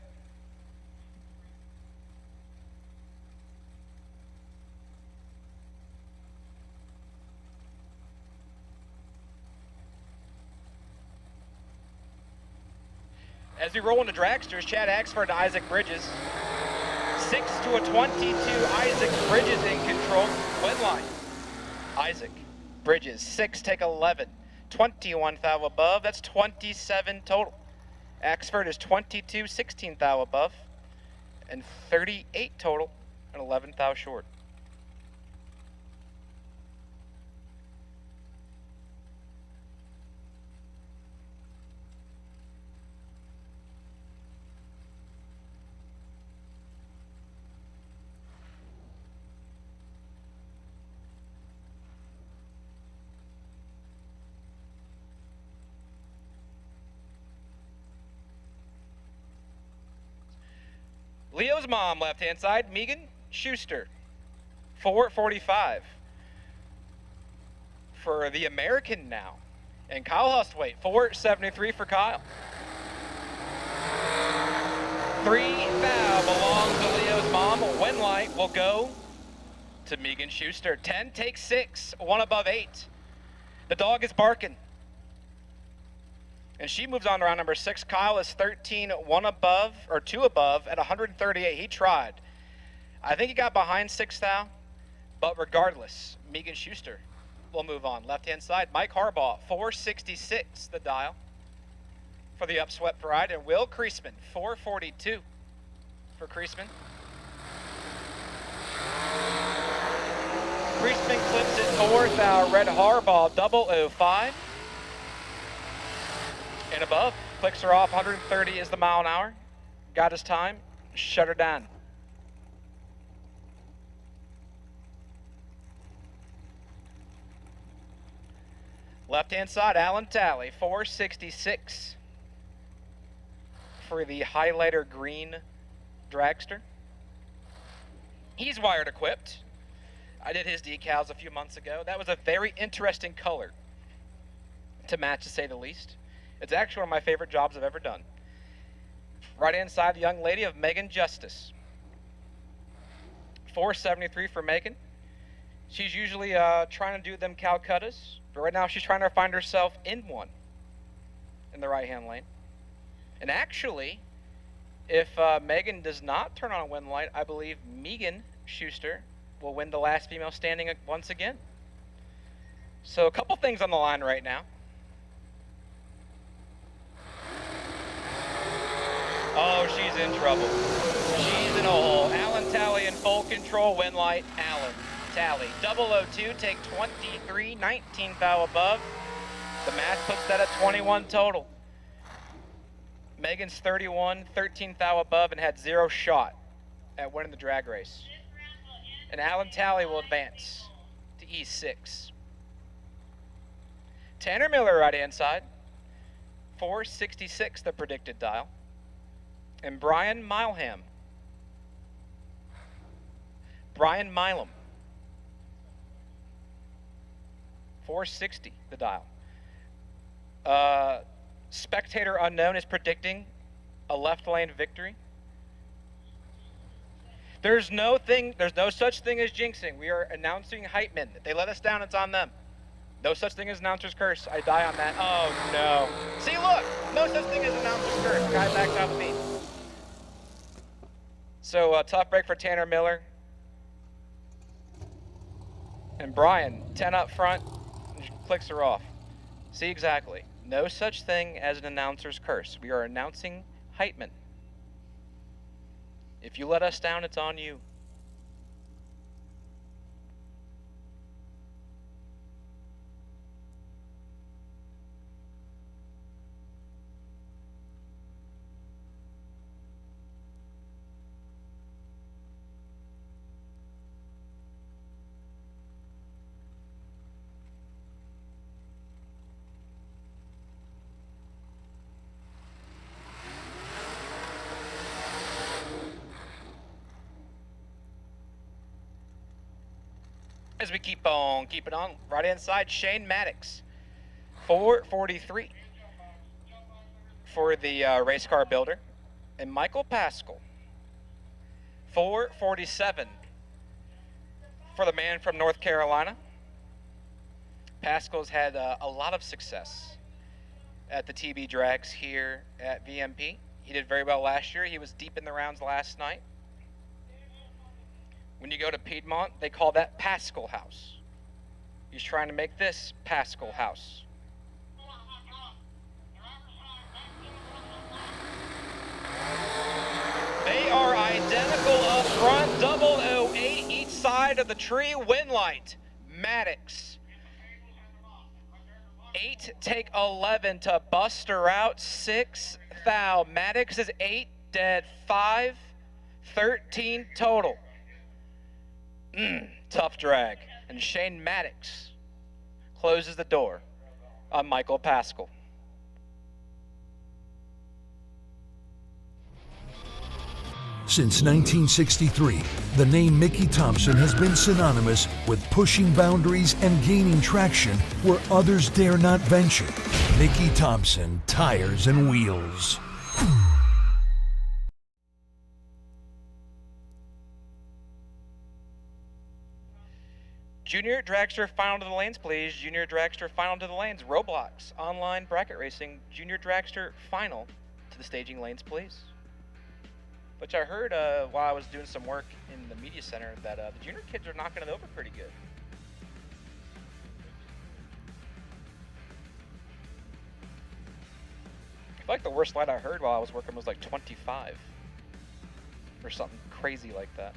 As we roll into dragsters, Chad Axford and Isaac Bridges. 6 to a 22, Isaac Bridges in control. Win line. Isaac Bridges, 6 take 11. 21 thou above, that's 27 total. Axford is 22, 16 thou above, and 38 total, and 11 thou short. Leo's mom, left-hand side, Megan Schuster, 445 for the American now. And Kyle Hustwaite, 473 for Kyle. 3 thou belongs to Leo's mom. Win light will go to Megan Schuster. 10 take 6, 1 above 8. The dog is barking. And she moves on to round number 6. Kyle is 13, 1 above, or 2 above at 138. He tried. I think he got behind 6 thou, but regardless, Megan Schuster will move on. Left-hand side, Mike Harbaugh, 466, the dial for the upswept ride. And Will Kreisman, 442 for Kreisman. Kreisman clips it 4 thou, Red Harbaugh, 005. And above, clicks her off, 130 is the mile an hour. Got his time, shut her down. Left-hand side, Alan Talley, 466 for the highlighter green dragster. He's wired equipped. I did his decals a few months ago. That was a very interesting color to match, to say the least. It's actually one of my favorite jobs I've ever done. Right-hand side, the young lady of Megan Justice. 473 for Megan. She's usually trying to do them Calcuttas, but right now she's trying to find herself in one in the right-hand lane. And actually, if Megan does not turn on a win light, I believe Megan Schuster will win the last female standing once again. So a couple things on the line right now. Oh, she's in trouble. She's in a hole. Alan Talley in full control, win light. Alan Talley. 002, take 23, 19 foul above. The math puts that at 21 total. Megan's 31, 13 foul above, and had 0 shot at winning the drag race. And Alan Talley will advance to E6. Tanner Miller, right-hand side. 466, the predicted dial. And Brian Mileham. Brian Milam. 460, the dial. Spectator Unknown is predicting a left lane victory. There's no such thing as jinxing. We are announcing hype men. If they let us down, it's on them. No such thing as announcer's curse. I die on that. Oh no. See, look, no such thing as announcer's curse. Guy backed off me. So tough break for Tanner Miller. And Brian, 10 up front, clicks her off. See, exactly. No such thing as an announcer's curse. We are announcing hype men. If you let us down, it's on you. As we keep on keeping on, right hand side, Shane Maddox, 443 for the race car builder, and Michael Pascal, 447 for the man from North Carolina. Pascal's had a lot of success at the TB drags here at VMP. He did very well last year. He was deep in the rounds last night. When you go to Piedmont, they call that Pascal House. He's trying to make this Pascal House. They are identical up front, 008 each side of the tree, win light. Maddox. 8, take 11 to bust her out, 6 foul. Maddox is 8, dead 5, 13 total. Tough drag. And Shane Maddox closes the door on Michael Pascal. Since 1963, the name Mickey Thompson has been synonymous with pushing boundaries and gaining traction where others dare not venture. Mickey Thompson, Tires and Wheels. Junior Dragster final to the lanes, please. Junior Dragster final to the lanes. Roblox, online bracket racing. Junior Dragster final to the staging lanes, please. Which I heard while I was doing some work in the media center that the junior kids are knocking it over pretty good. I feel like the worst light I heard while I was working was like 25 or something crazy like that.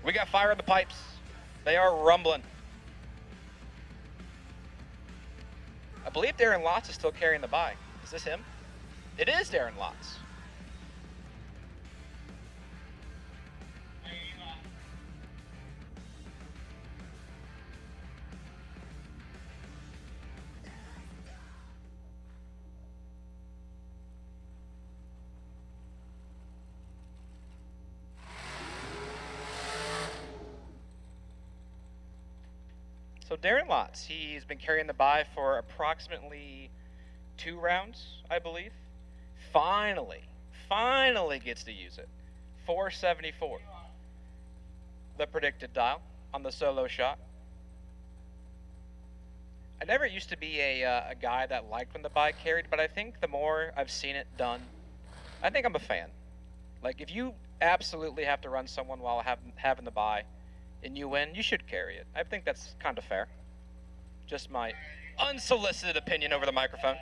We got fire in the pipes. They are rumbling. I believe Darren Lotz is still carrying the bye. Is this him? It is Darren Lotz. So Darren Lotz, he's been carrying the bye for approximately 2 rounds, I believe. Finally gets to use it. 474. The predicted dial on the solo shot. I never used to be a guy that liked when the bye carried, but I think the more I've seen it done, I think I'm a fan. Like, if you absolutely have to run someone while having the bye, and you win, you should carry it. I think that's kind of fair. Just my unsolicited opinion over the microphone.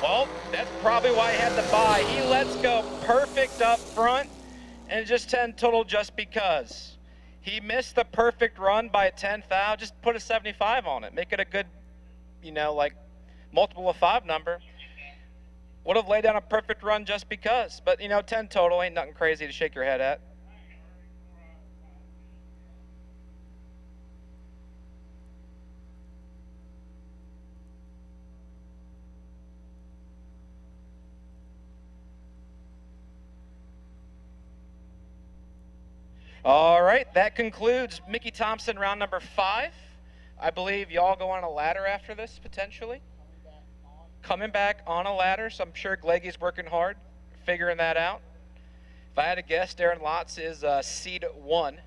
Well, that's probably why he had the bye. He lets go perfect up front, and just 10 total just because. He missed the perfect run by a 10 foul. Just put a 75 on it. Make it a good, like multiple of 5 number. Would have laid down a perfect run just because. But, 10 total ain't nothing crazy to shake your head at. All right, that concludes Mickey Thompson round number 5. I believe y'all go on a ladder after this, potentially. Coming back on a ladder, so I'm sure Gleggy's working hard, figuring that out. If I had to guess, Darren Lotz is seed 1.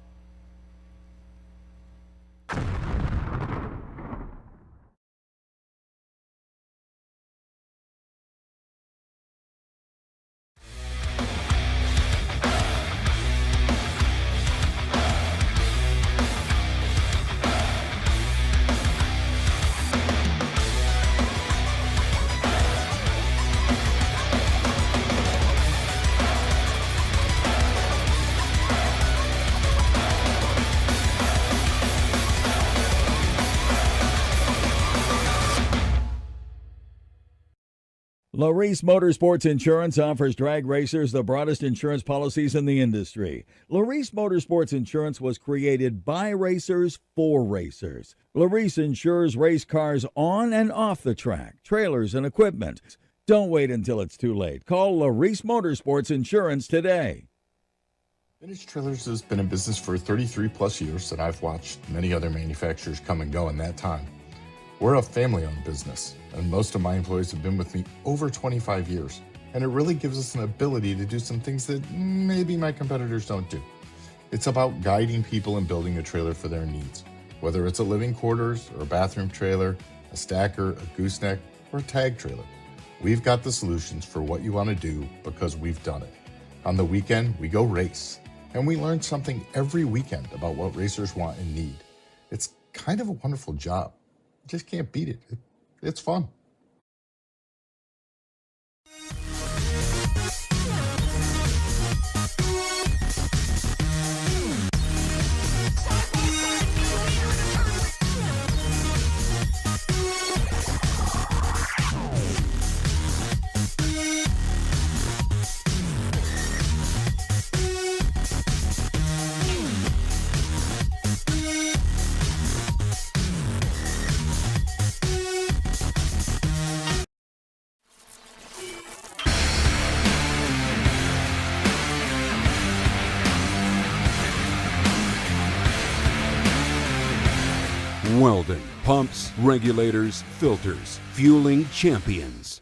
Laris Motorsports Insurance offers drag racers the broadest insurance policies in the industry. Laris Motorsports Insurance was created by racers for racers. Laris insures race cars on and off the track, trailers, and equipment. Don't wait until it's too late. Call Laris Motorsports Insurance today. Vintage Trailers has been in business for 33 plus years, and I've watched many other manufacturers come and go in that time. We're a family-owned business, and most of my employees have been with me over 25 years, and it really gives us an ability to do some things that maybe my competitors don't do. It's about guiding people and building a trailer for their needs, whether it's a living quarters or a bathroom trailer, a stacker, a gooseneck, or a tag trailer. We've got the solutions for what you want to do because we've done it. On the weekend, we go race, and we learn something every weekend about what racers want and need. It's kind of a wonderful job. Just can't beat it. It's fun. Weldon, pumps, regulators, filters, fueling champions.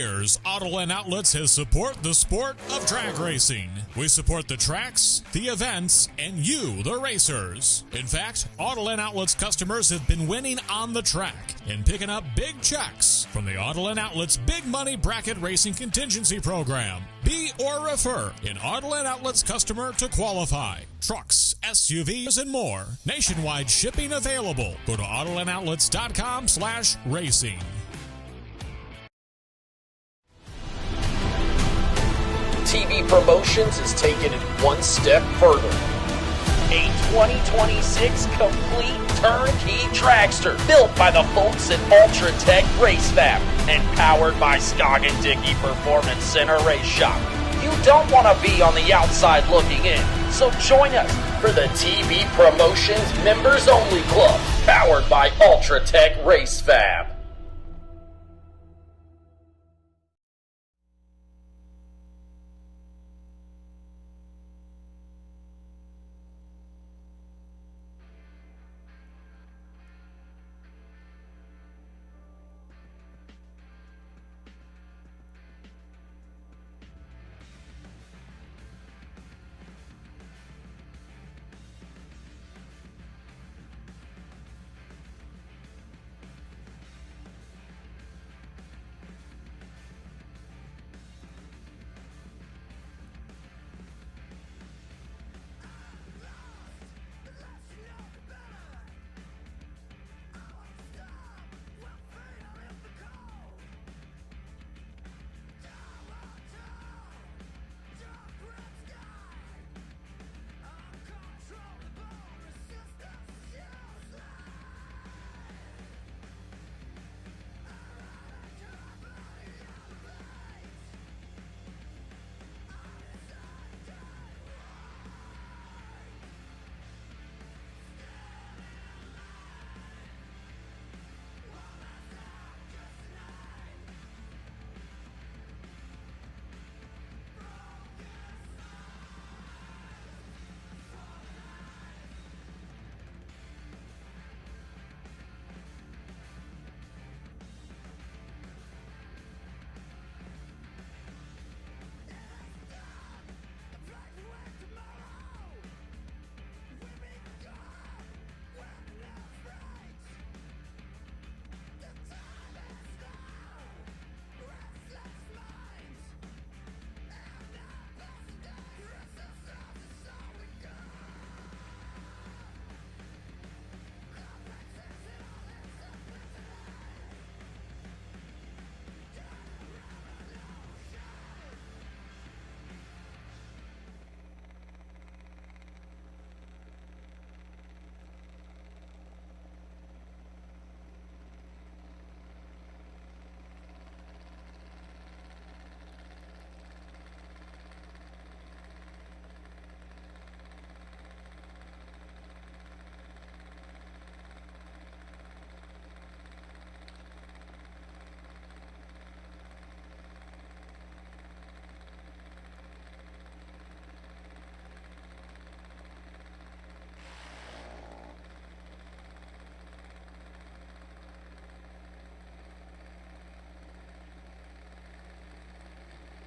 years, Autoland Outlets has supported the sport of drag racing. We support the tracks, the events, and you, the racers. In fact, Autoland Outlets customers have been winning on the track and picking up big checks from the Autoland Outlets Big Money Bracket Racing Contingency Program. Be or refer an Autoland Outlets customer to qualify. Trucks, SUVs, and more. Nationwide shipping available. Go to AutolandOutlets.com/racing. TV Promotions is taking it one step further. A 2026 complete turnkey dragster built by the folks at Ultra Tech Race Fab and powered by Skog and Dickey Performance Center Race Shop. You don't want to be on the outside looking in, so join us for the TV Promotions Members Only Club, powered by Ultra Tech Race Fab.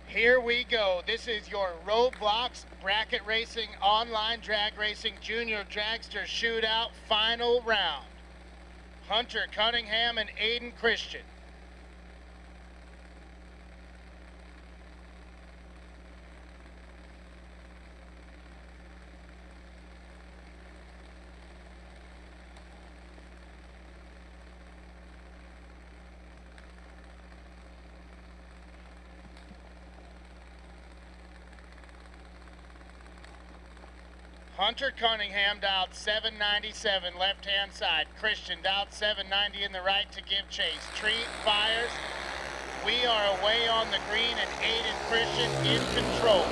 Here we go. This is your Roblox Bracket Racing Online Drag Racing Junior Dragster Shootout Final Round. Hunter Cunningham and Aiden Christian. Hunter Cunningham dialed 797 left-hand side. Christian dialed 790 in the right to give chase. Treat fires. We are away on the green and Aiden Christian in control.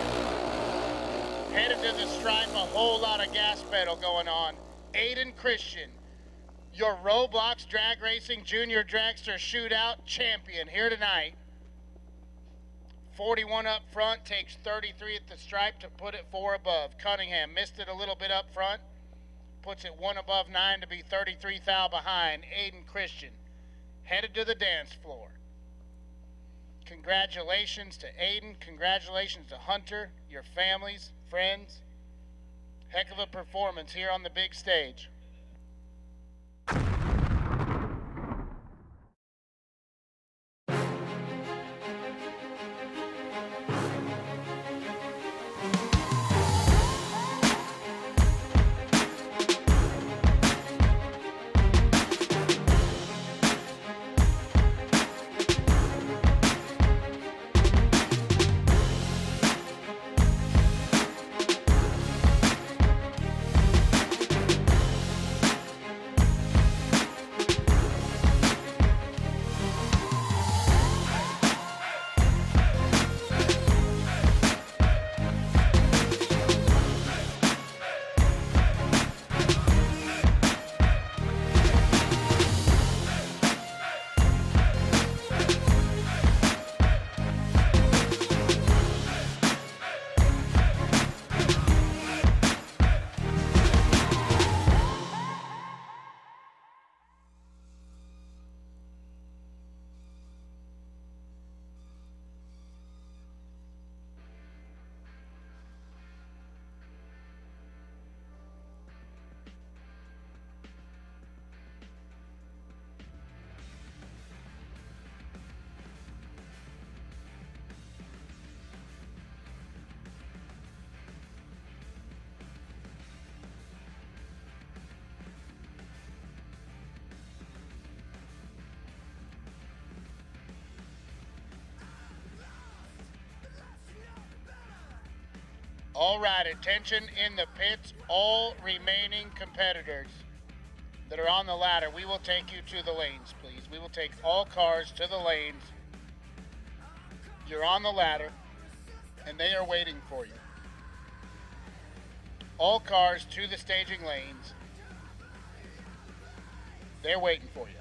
Headed to the stripe, a whole lot of gas pedal going on. Aiden Christian, your Roblox Drag Racing Junior Dragster Shootout champion here tonight. 41 up front, takes 33 at the stripe to put it 4 above. Cunningham missed it a little bit up front, puts it 1 above 9 to be 33 thou behind. Aiden Christian headed to the dance floor. Congratulations to Aiden. Congratulations to Hunter, your families, friends. Heck of a performance here on the big stage. All right, attention in the pits, all remaining competitors that are on the ladder, we will take you to the lanes, please. We will take all cars to the lanes. You're on the ladder, and they are waiting for you. All cars to the staging lanes. They're waiting for you.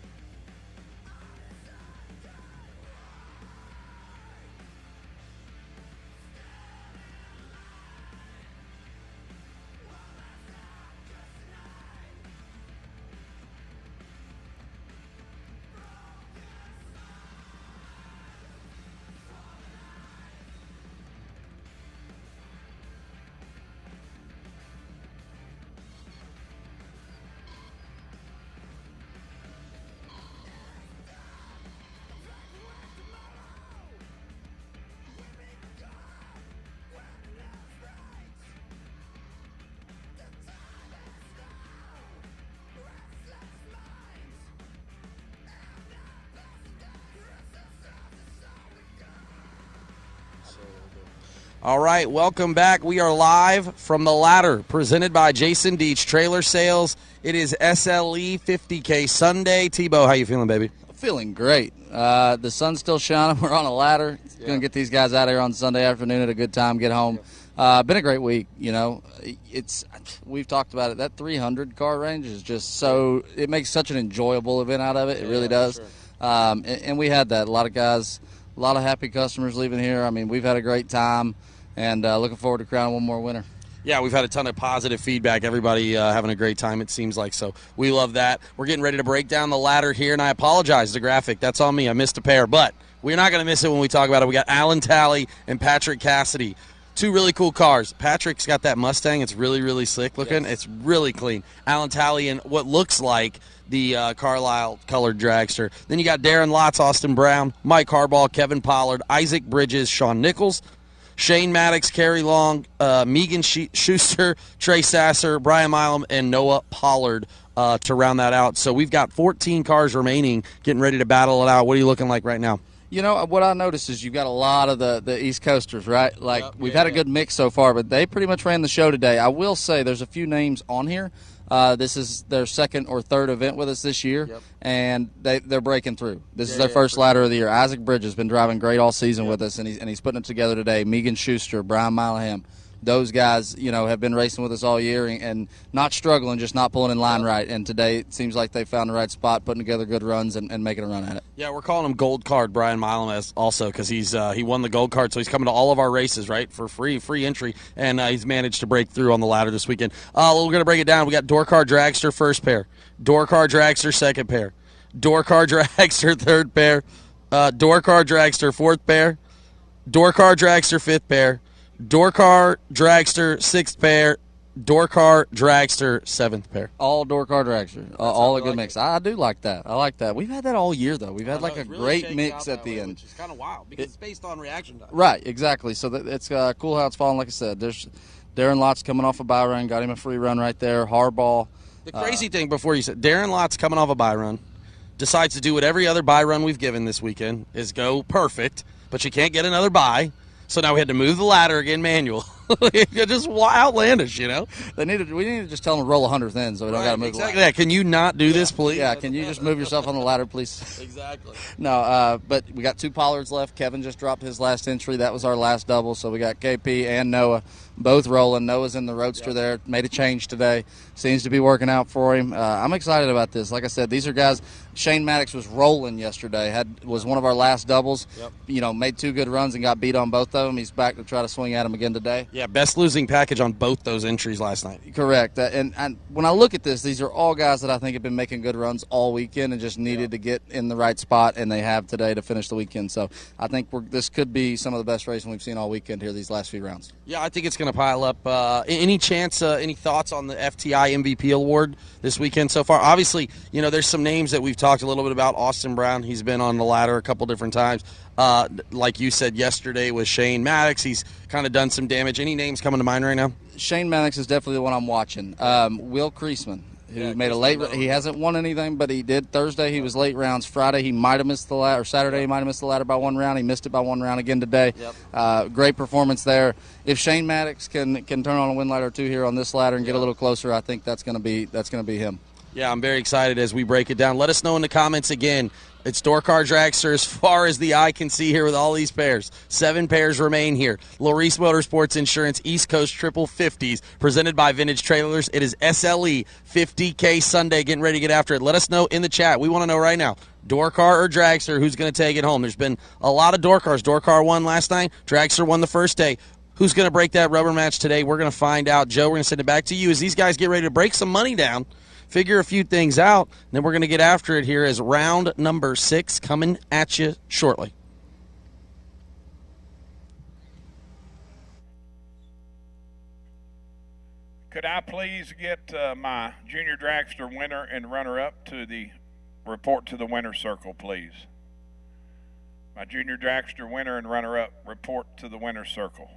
All right, welcome back. We are live from the ladder, presented by Jason Deach Trailer Sales. It is SLE 50K Sunday. Tebow, how you feeling, baby? Feeling great. The sun's still shining. We're on a ladder. Going to get these guys out of here on Sunday afternoon at a good time, get home. Been a great week, you know. We've talked about it. That 300 car range is just so, it makes such an enjoyable event out of it. It really does. Sure. And we had that. A lot of guys, a lot of happy customers leaving here. I mean, we've had a great time, and looking forward to crowning one more winner. Yeah, we've had a ton of positive feedback. Everybody having a great time, it seems like. So we love that. We're getting ready to break down the ladder here, and I apologize, the graphic. That's on me. I missed a pair, but we're not going to miss it when we talk about it. We got Alan Talley and Patrick Cassidy. Two really cool cars. Patrick's got that Mustang. It's really, really slick looking. Yes. It's really clean. Alan Talley in what looks like the Carlisle-colored dragster. Then you got Darren Lotz, Austin Brown, Mike Harbaugh, Kevin Pollard, Isaac Bridges, Sean Nichols, Shane Maddox, Kerry Long, Megan Schuster, Trey Sasser, Brian Milam, and Noah Pollard to round that out. So we've got 14 cars remaining, getting ready to battle it out. What are you looking like right now? You know, what I noticed is you've got a lot of the East Coasters, right? Like, we've had a good mix so far, but they pretty much ran the show today. I will say there's a few names on here. This is their second or third event with us this year, and they're breaking through. This is their first ladder of the year. Isaac Bridges has been driving great all season with us, and he's putting it together today. Megan Schuster, Brian Milam. Those guys, you know, have been racing with us all year and not struggling, just not pulling in line right. And today it seems like they found the right spot, putting together good runs and making a run at it. Yeah, we're calling him Gold Card Brian Milam as also because he won the Gold Card, so he's coming to all of our races, right, for free entry, and he's managed to break through on the ladder this weekend. We're going to break it down. We got Door Car Dragster first pair, Door Car Dragster second pair, Door Car Dragster third pair, Door car dragster, 4th pair. Door car dragster, 5th pair. Door car dragster, 6th pair. Door car dragster, 7th pair. All door car dragster. All a good mix. I do like that. I like that. We've had that all year, though. We've had like a great mix at the end. Which is kind of wild because it's based on reaction time. Right, exactly. So it's cool how it's falling. Like I said, there's Darren Lott's coming off a bye run, got him a free run right there. Hardball. The crazy thing before you said, Darren Lott's coming off a bye run, decides to do what every other bye run we've given this weekend is go perfect, but you can't get another bye. So now we had to move the ladder again manual. Just outlandish, you know. We need to just tell them to roll 100th in, so we don't got to move. Exactly. Yeah. Can you not do this, please? Yeah. Can you just move yourself on the ladder, please? Exactly. No. But we got 2 Pollards left. Kevin just dropped his last entry. That was our last double. So we got KP and Noah both rolling. Noah's in the Roadster there. Made a change today. Seems to be working out for him. I'm excited about this. Like I said, these are guys. Shane Maddox was rolling yesterday. Was one of our last doubles. Yep. You know, made 2 good runs and got beat on both of them. He's back to try to swing at him again today. Yeah, best losing package on both those entries last night. Correct. And when I look at this, these are all guys that I think have been making good runs all weekend and just needed to get in the right spot, and they have today to finish the weekend. So I think this could be some of the best racing we've seen all weekend here these last few rounds. Yeah, I think it's going to pile up. Any chance, any thoughts on the FTI MVP award this weekend so far? Obviously, you know, there's some names that we've talked a little bit about. Austin Brown, he's been on the ladder a couple different times. Like you said yesterday with Shane Maddox, he's kind of done some damage. Any names coming to mind right now? Shane Maddox is definitely the one I'm watching. Will Kreisman, who made a late. He hasn't won anything, but he did Thursday. He was late rounds. Friday he might have missed the ladder. Or Saturday he might have missed the ladder by 1 round. He missed it by 1 round again today. Great performance there. If Shane Maddox can turn on a win ladder or 2 here on this ladder and get a little closer, I think that's going to be him. Yeah, I'm very excited as we break it down. Let us know in the comments again. It's Door Car Dragster as far as the eye can see here with all these pairs. 7 pairs remain here. Laris Motorsports Insurance East Coast Triple 50s presented by Vintage Trailers. It is SLE 50K Sunday. Getting ready to get after it. Let us know in the chat. We want to know right now. Door Car or Dragster, who's going to take it home? There's been a lot of Door Cars. Door Car won last night. Dragster won the first day. Who's going to break that rubber match today? We're going to find out. Joe, we're going to send it back to you as these guys get ready to break some money down, figure a few things out, and then we're going to get after it here as round number 6 coming at you shortly. Could I please get my junior dragster winner and runner-up to the report to the winner's circle, please? My junior dragster winner and runner-up report to the winner's circle.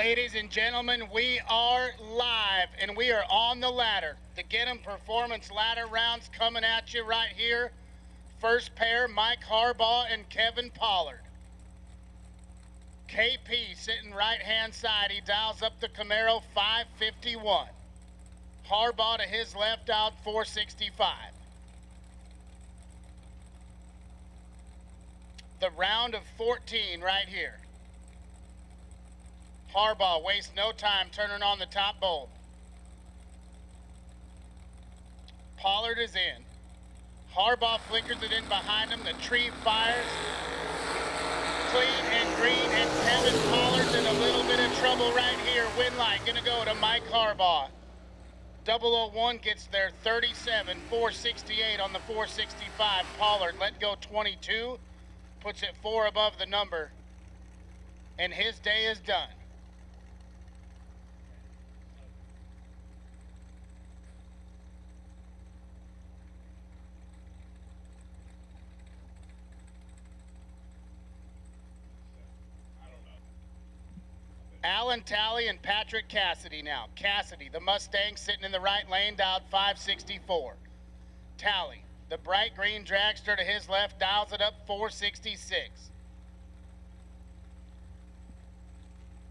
Ladies and gentlemen, we are live and we are on the ladder. The Get 'em Performance ladder rounds coming at you right here. First pair, Mike Harbaugh and Kevin Pollard. KP sitting right-hand side. He dials up the Camaro 551. Harbaugh to his left out 465. The round of 14 right here. Harbaugh wastes no time turning on the top bulb. Pollard is in. Harbaugh flickers it in behind him. The tree fires. Clean and green, and Kevin Pollard's in a little bit of trouble right here. Win light gonna go to Mike Harbaugh. 001 gets there 37, 468 on the 465. Pollard let go 22, puts it 4 above the number, and his day is done. Alan Talley and Patrick Cassidy now. Cassidy, the Mustang, sitting in the right lane, dialed 564. Talley, the bright green dragster to his left, dials it up 466.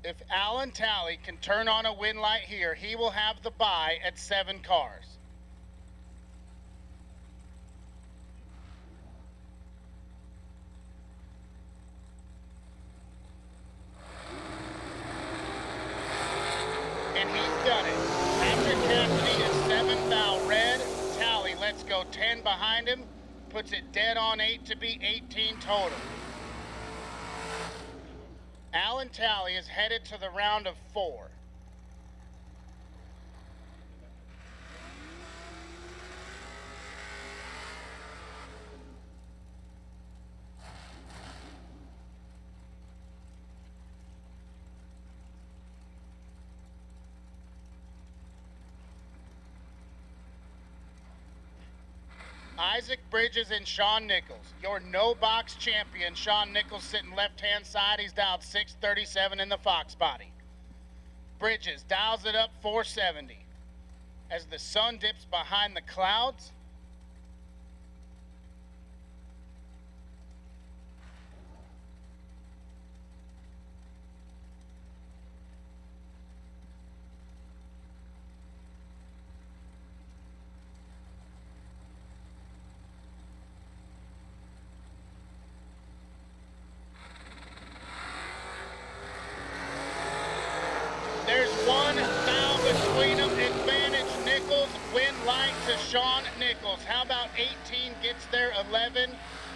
If Alan Talley can turn on a win light here, he will have the bye at 7 cars. And he's done it. Patrick Cassidy is 7 thou red. Talley lets go 10 behind him, puts it dead on 8 to be 18 total. Alan Talley is headed to the round of 4. Isaac Bridges and Sean Nichols. Your no-box champion, Sean Nichols, sitting left-hand side. He's dialed 637 in the Fox body. Bridges dials it up 470. As the sun dips behind the clouds, there's 1 foul between them. Advantage Nichols. Win light to Sean Nichols. How about 18 gets there 11?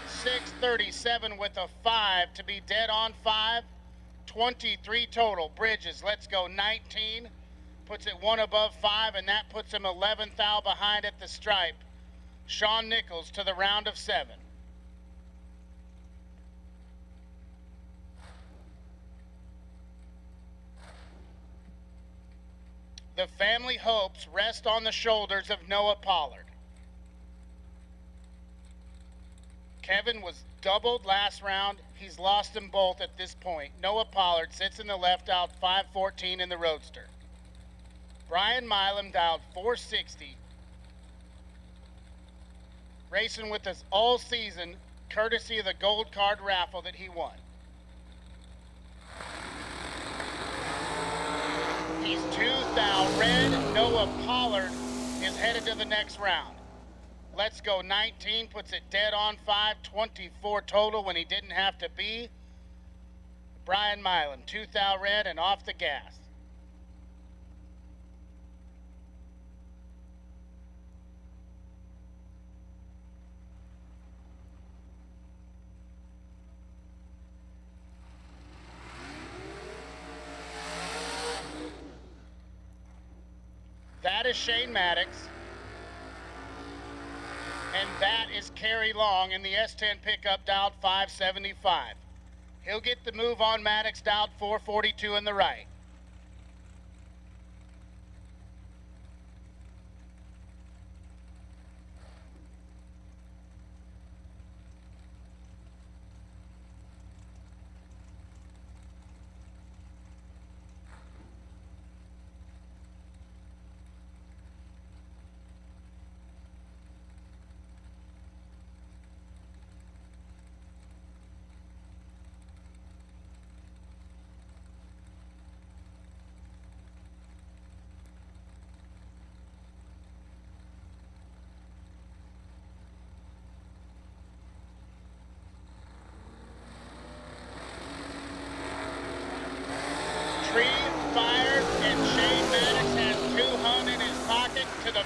637 with a 5 to be dead on 5. 23 total. Bridges, let's go 19. Puts it 1 above 5, and that puts him 11 thou behind at the stripe. Sean Nichols to the round of 7. The family hopes rest on the shoulders of Noah Pollard. Kevin was doubled last round. He's lost them both at this point. Noah Pollard sits in the left out 514 in the Roadster. Brian Milam dialed 460. Racing with us all season, courtesy of the gold card raffle that he won. He's 2 thou red. Noah Pollard is headed to the next round. Let's go 19, puts it dead on 5, 24 total when he didn't have to be. Brian Milam, 2 thou red and off the gas. That is Shane Maddox. And that is Kerry Long in the S10 pickup, dialed 575. He'll get the move on Maddox, dialed 442 in the right.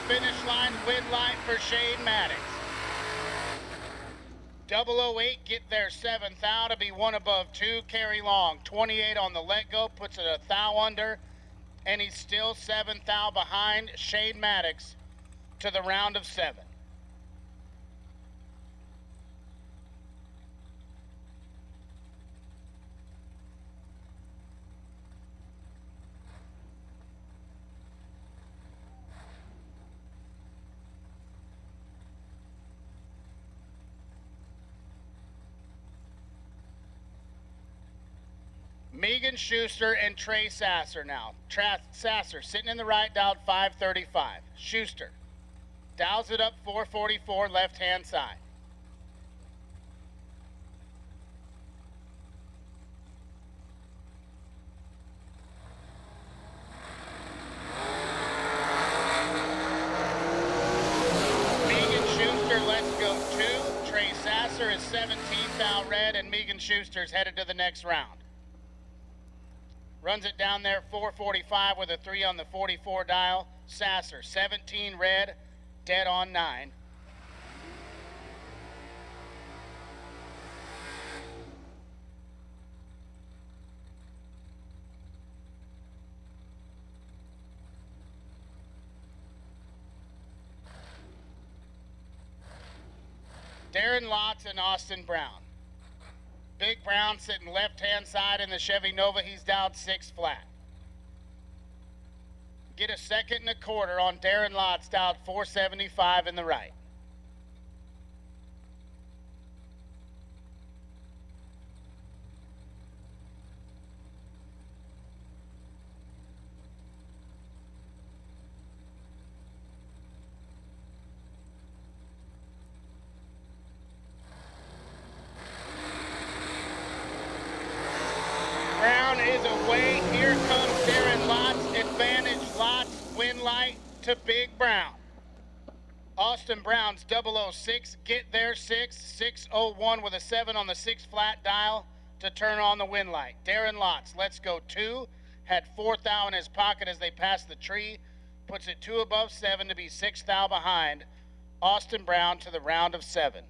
finish line, win light for Shane Maddox. 008 get their 7th thou to be 1 above 2, carry long. 28 on the let go, puts it a thou under, and he's still 7th thou behind Shane Maddox to the round of 7. Megan Schuster and Trey Sasser now. Sasser sitting in the right, dialed 535. Schuster dials it up 444, left-hand side. Megan Schuster, let's go 2. Trey Sasser is 17th out red, and Megan Schuster's headed to the next round. Runs it down there, 445 with a 3 on the 44 dial. Sasser, 17 red, dead on 9. Darren Lotz and Austin Brown. Big Brown sitting left-hand side in the Chevy Nova. He's dialed 6 flat. Get a 2nd and a quarter on Darren Lotz, dialed 475 in the right. Brown is away. Here comes Darren Lotz. Advantage Lotz. Win light to Big Brown. Austin Brown's 006. Get there 6. 601 with a 7 on the 6 flat dial to turn on the win light. Darren Lotz, let's go 2. Had 4 thou in his pocket as they passed the tree. Puts it 2 above 7 to be 6 thou behind. Austin Brown to the round of 7.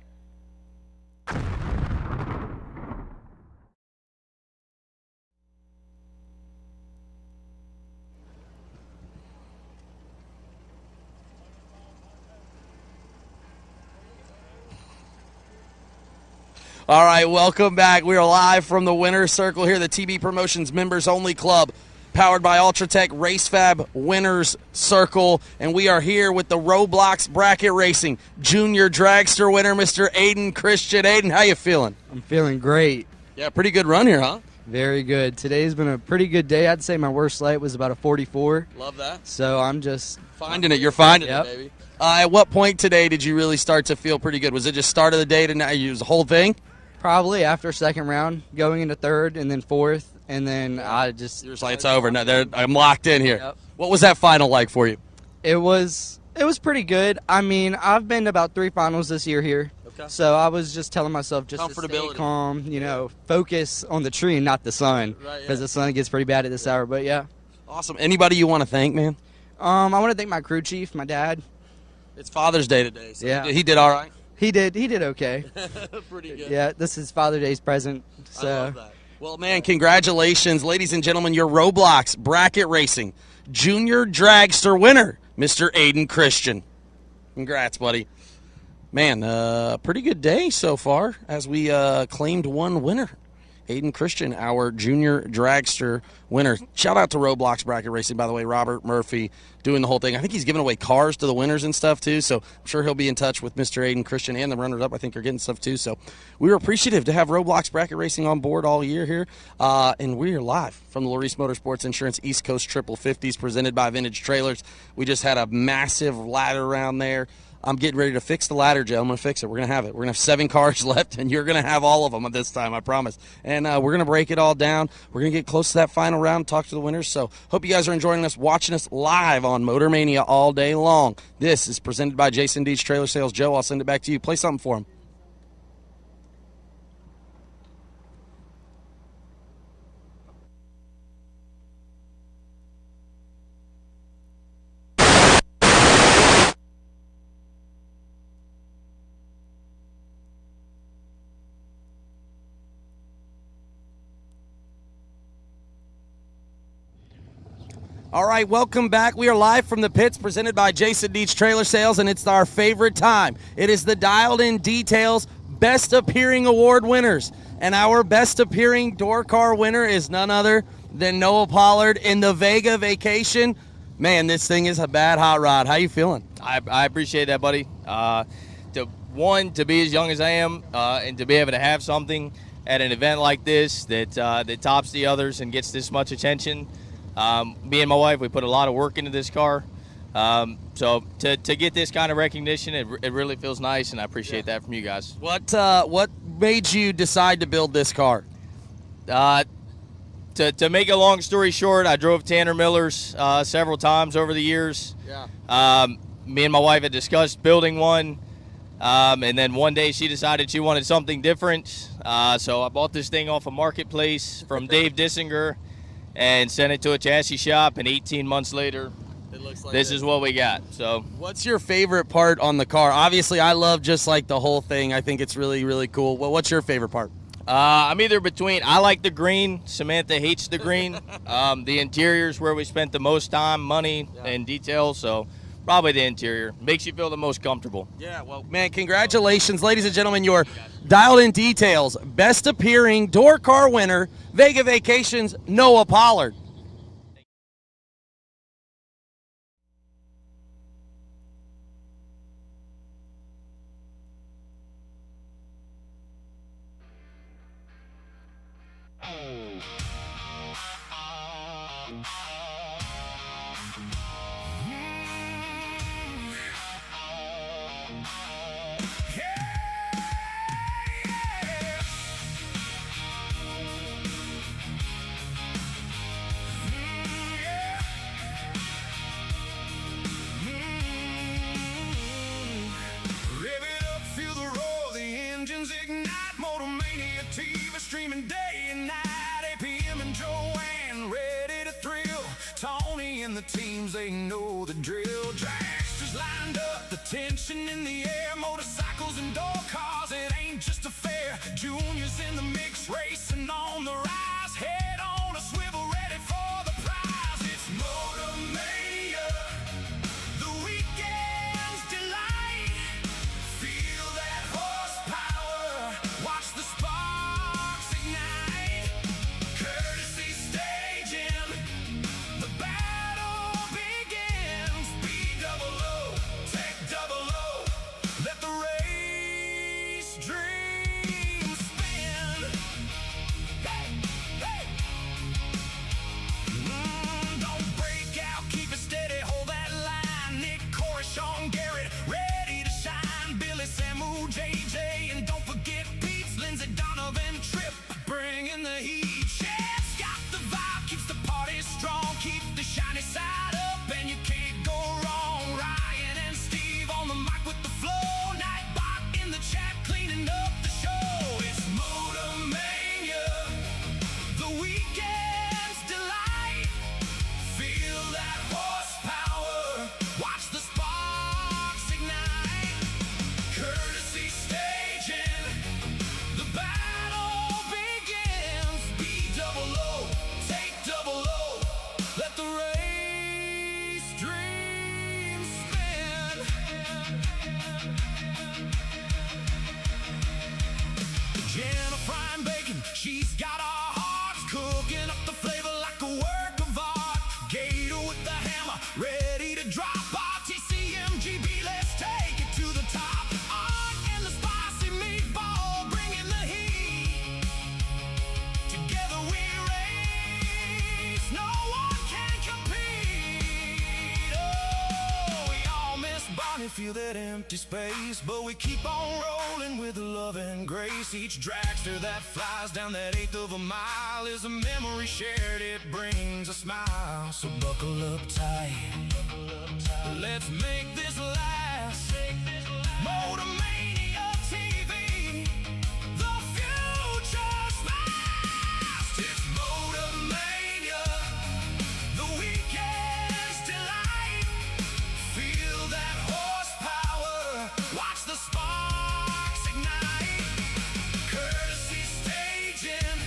All right, welcome back. We are live from the Winner's Circle here, the TB Promotions Members Only Club, powered by Ultratech RaceFab Winner's Circle, and we are here with the Roblox Bracket Racing Junior Dragster winner, Mr. Aiden Christian. Aiden, how you feeling? I'm feeling great. Yeah, pretty good run here, huh? Very good. Today's been a pretty good day. I'd say my worst light was about a 44. Love that. So I'm just finding it. You're finding it, baby. At what point today did you really start to feel pretty good? Was it just start of the day to now? You was the whole thing? Probably after 2nd round, going into 3rd and then 4th, and then I just... You're just like, it's over. Now I'm locked in here. Yep. What was that final like for you? It was pretty good. I mean, I've been to about 3 finals this year here. Okay. So I was just telling myself just to stay calm, you know, focus on the tree and not the sun, because the sun gets pretty bad at this hour. But yeah. Awesome. Anybody you want to thank, man? I want to thank my crew chief, my dad. It's Father's Day today. So yeah. He did all right? He did okay. Pretty good. Yeah, this is Father's Day's present. So. I love that. Well, man, congratulations, ladies and gentlemen, your Roblox Bracket Racing Junior Dragster winner, Mr. Aiden Christian. Congrats, buddy. Man, pretty good day so far as we claimed one winner. Aiden Christian, our Junior Dragster winner. Shout out to Roblox Bracket Racing, by the way. Robert Murphy doing the whole thing. I think he's giving away cars to the winners and stuff, too, so I'm sure he'll be in touch with Mr. Aiden Christian, and the runners-up, I think, are getting stuff, too. So we were appreciative to have Roblox Bracket Racing on board all year here, and we are live from the Laris Motorsports Insurance East Coast Triple 50s presented by Vintage Trailers. We just had a massive ladder round there. I'm getting ready to fix the ladder, Joe. I'm going to fix it. We're going to have it. We're going to have 7 cars left, and you're going to have all of them this time, I promise. And we're going to break it all down. We're going to get close to that final round, talk to the winners. So hope you guys are enjoying us, watching us live on MotorMania all day long. This is presented by Jason Deach Trailer Sales. Joe, I'll send it back to you. Play something for him. All right, welcome back. We are live from the pits presented by Jason Deach Trailer Sales, and it's our favorite time. It is the Dialed In Details Best Appearing Award winners. And our Best Appearing Door Car winner is none other than Noah Pollard in the Vega Vacation. Man, this thing is a bad hot rod. How you feeling? I appreciate that, buddy. To be as young as I am and to be able to have something at an event like this that tops the others and gets this much attention. Me and my wife, we put a lot of work into this car. So to get this kind of recognition, it really feels nice, and I appreciate that from you guys. What made you decide to build this car? To make a long story short, I drove Tanner Miller's several times over the years. Yeah. Me and my wife had discussed building one, and then one day she decided she wanted something different. So I bought this thing off a marketplace from Dave Dissinger and sent it to a chassis shop, and 18 months later, it looks like this is what we got. So, what's your favorite part on the car? Obviously, I love just like the whole thing. I think it's really, really cool. Well, what's your favorite part? I'm either between. I like the green. Samantha hates the green. The interior is where we spent the most time, money, and detail. So probably the interior. Makes you feel the most comfortable. Yeah, well, man, congratulations, ladies and gentlemen. Your Dialed In Details Best Appearing Door Car winner, Vega Vacations, Noah Pollard. Ignite, MotorManiaTV streaming day and night. 8 p.m. and Joanne ready to thrill. Tony and the teams, they know the drill. Dragsters lined up, the tension in the air. Motorcycles and door cars, it ain't just a fair. Juniors in the mix, racing on the rise. Head on a swivel, ready for the prize. It's Motormania, the weekend's delight. Feel that horsepower, watch the sparks ignite. Courtesy staging, the battle begins. Be double O, take double O, let the race dream spin. Hey, hey. Don't break out, keep it steady, hold that line. Nick, Corey, Sean, Garrett, ready to shine. Billy, Samu, JJ, and don't forget Pete's, Lindsay, Donovan, Tripp, bringing the heat. Jegs got the vibe, keeps the party strong. Keep the shiny side up, and you can't go wrong. Ryan and Steve on the mic with the flow. Nightbot in the chat, cleaning up the show. It's Motormania, the weekend's delight. Feel that horsepower, watch the sparks ignite. Courtesy staging, the battle begins. Be double O, take double O, let the race dream spin. Jenna frying bacon, she's got our hearts. Cooking up the flavor like a work of art. Gator with the hammer, ready to drop. RTCMGB, let's take it to the top. Art and the spicy meatball, bringing the heat. Together we race, no one can compete. Oh, we all miss Bonnie, feel that empty space, but we keep on rolling with love and grace. Each dragster that flies down that 1/8 of a mile is a memory shared, it brings a smile. So buckle up tight, let's make this last. Motormania TV, the future's fast. It's Motormania, the weekend's delight. Feel that horsepower, watch the sparks ignite. Courtesy staging,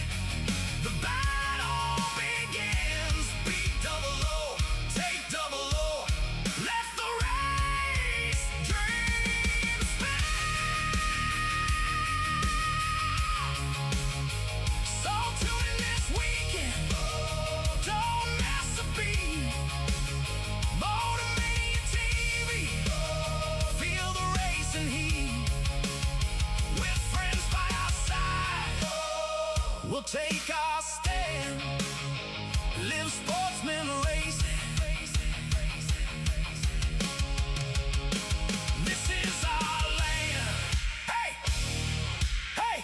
the battle begins. Be double O, We'll take our stand, live sportsman racing. This is our land. Hey! Hey!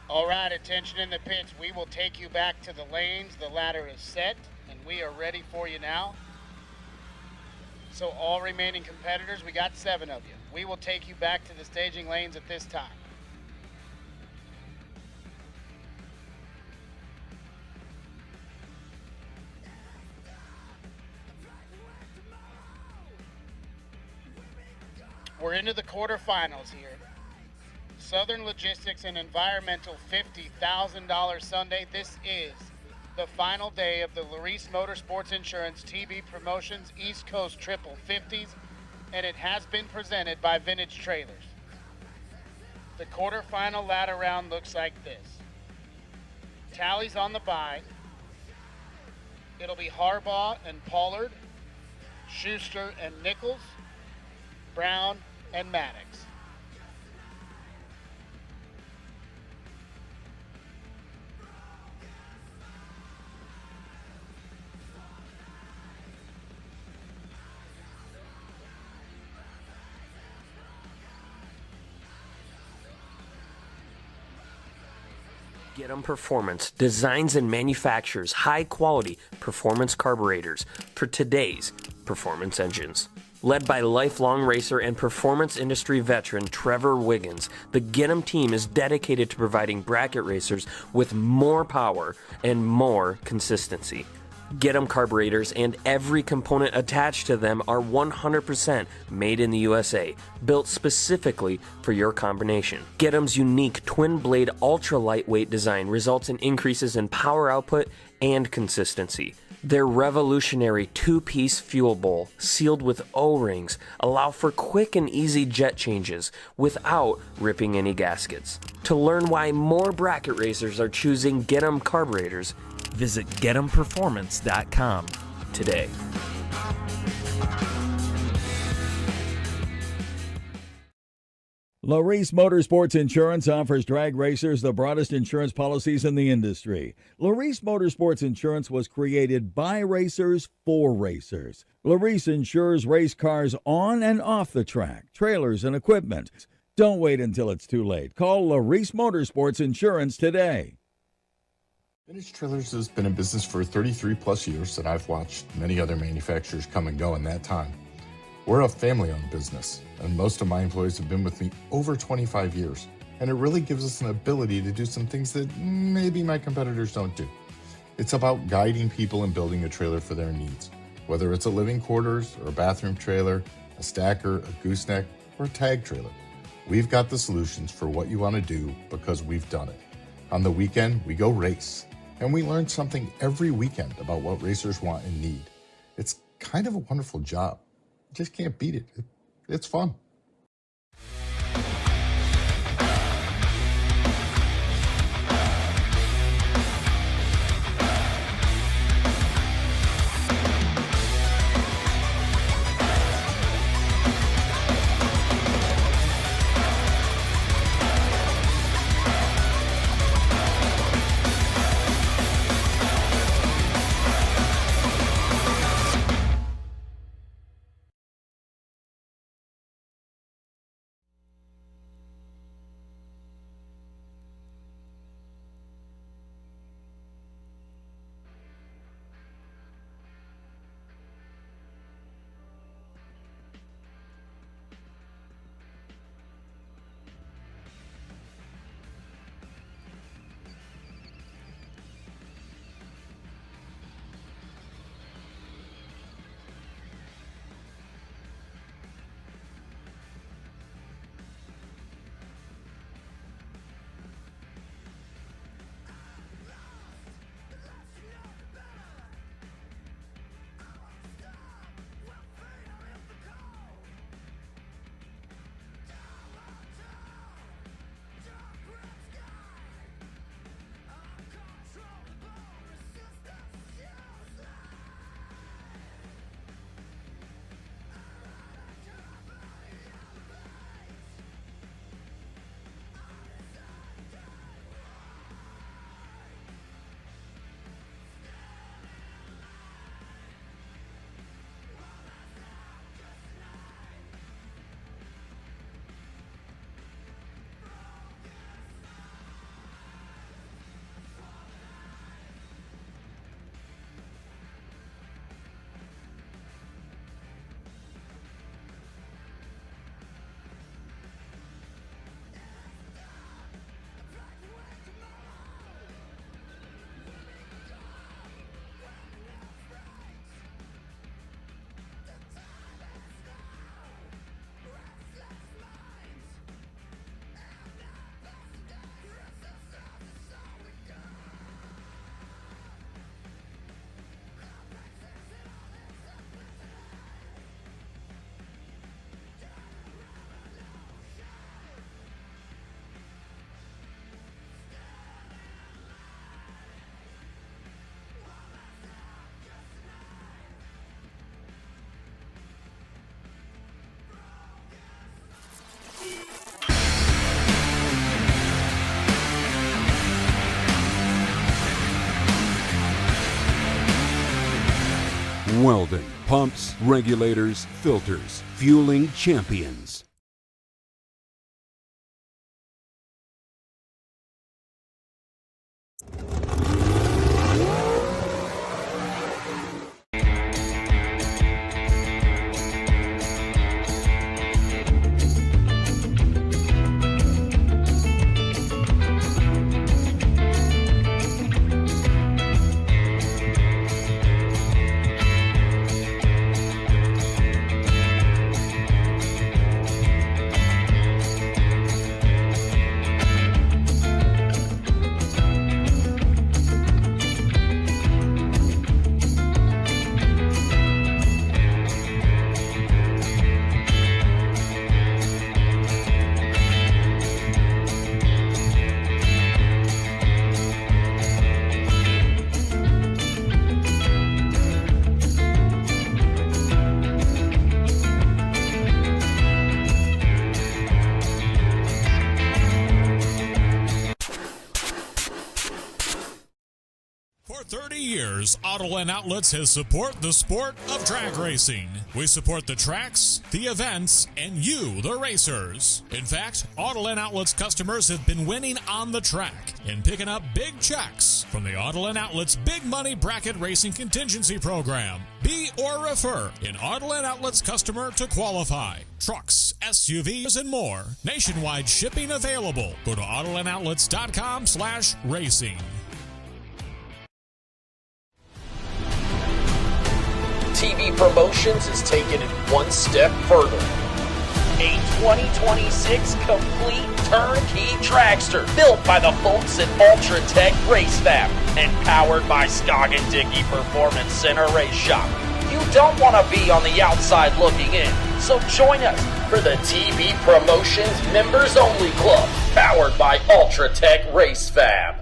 All right, attention in the pits. We will take you back to the lanes. The ladder is set, and we are ready for you now. So all remaining competitors, we got 7 of you. We will take you back to the staging lanes at this time. We're into the quarterfinals here. Southern Logistics and Environmental $50,000 Sunday. This is the final day of the Laris Motorsports Insurance TB Promotions East Coast Triple 50s, and it has been presented by Vintage Trailers. The quarterfinal ladder round looks like this. Tallies on the bye. It'll be Harbaugh and Pollard, Schuster and Nichols, Brown and Maddox. Get 'em Performance designs and manufactures high-quality performance carburetors for today's performance engines. Led by lifelong racer and performance industry veteran Trevor Wiggins, the Get 'em team is dedicated to providing bracket racers with more power and more consistency. Get 'em carburetors and every component attached to them are 100% made in the USA, built specifically for your combination. Get 'em's unique twin-blade ultra-lightweight design results in increases in power output and consistency. Their revolutionary 2-piece fuel bowl, sealed with O-rings, allow for quick and easy jet changes without ripping any gaskets. To learn why more bracket racers are choosing Get 'em carburetors, visit GetEmPerformance.com today. Laris Motorsports Insurance offers drag racers the broadest insurance policies in the industry. Laris Motorsports Insurance was created by racers for racers. Laris insures race cars on and off the track, trailers, and equipment. Don't wait until it's too late. Call Laris Motorsports Insurance today. Vintage Trailers has been in business for 33 plus years, and I've watched many other manufacturers come and go in that time. We're a family-owned business, and most of my employees have been with me over 25 years, and it really gives us an ability to do some things that maybe my competitors don't do. It's about guiding people and building a trailer for their needs, whether it's a living quarters or a bathroom trailer, a stacker, a gooseneck, or a tag trailer. We've got the solutions for what you want to do because we've done it. On the weekend, we go race, and we learn something every weekend about what racers want and need. It's kind of a wonderful job. You just can't beat it. It's fun. Weldon, pumps, regulators, filters, fueling champions. For 30 years, Autoland Outlets has supported the sport of drag racing. We support the tracks, the events, and you, the racers. In fact, Autoland Outlets customers have been winning on the track and picking up big checks from the Autoland Outlets Big Money Bracket Racing Contingency Program. Be or refer an Autoland Outlets customer to qualify. Trucks, SUVs, and more. Nationwide shipping available. Go to AutolandOutlets.com/racing. TV Promotions is taking it one step further. A 2026 complete turnkey dragster built by the folks at Ultra Tech Race Fab and powered by Skog and Dickey Performance Center Race Shop. You don't want to be on the outside looking in, so join us for the TV Promotions Members Only Club, powered by Ultra Tech Race Fab.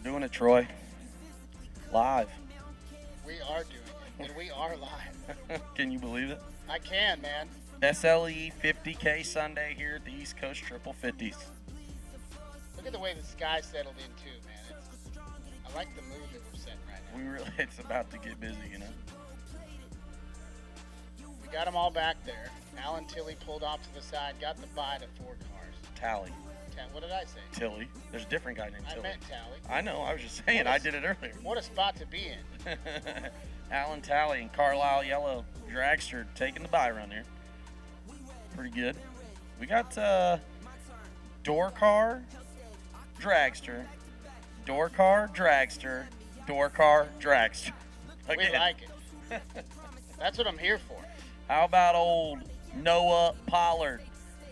We're doing it, Troy. Live. We are doing it, and we are live. Can you believe it? I can, man. SLE 50K Sunday here at the East Coast Triple 50s. Look at the way the sky settled in, too, man. I like the mood that we're setting right now. It's about to get busy, you know. We got them all back there. Alan Tilley pulled off to the side, got the bye to 4 cars. Tally. What did I say? Tilly. There's a different guy named Tilly. I meant Tally. I know. I was just saying. I did it earlier. What a spot to be in. Alan Tally and Carlisle Yellow Dragster taking the bye run here. Pretty good. We got door car, dragster, door car, dragster, door car, dragster. We like it. That's what I'm here for. How about old Noah Pollard?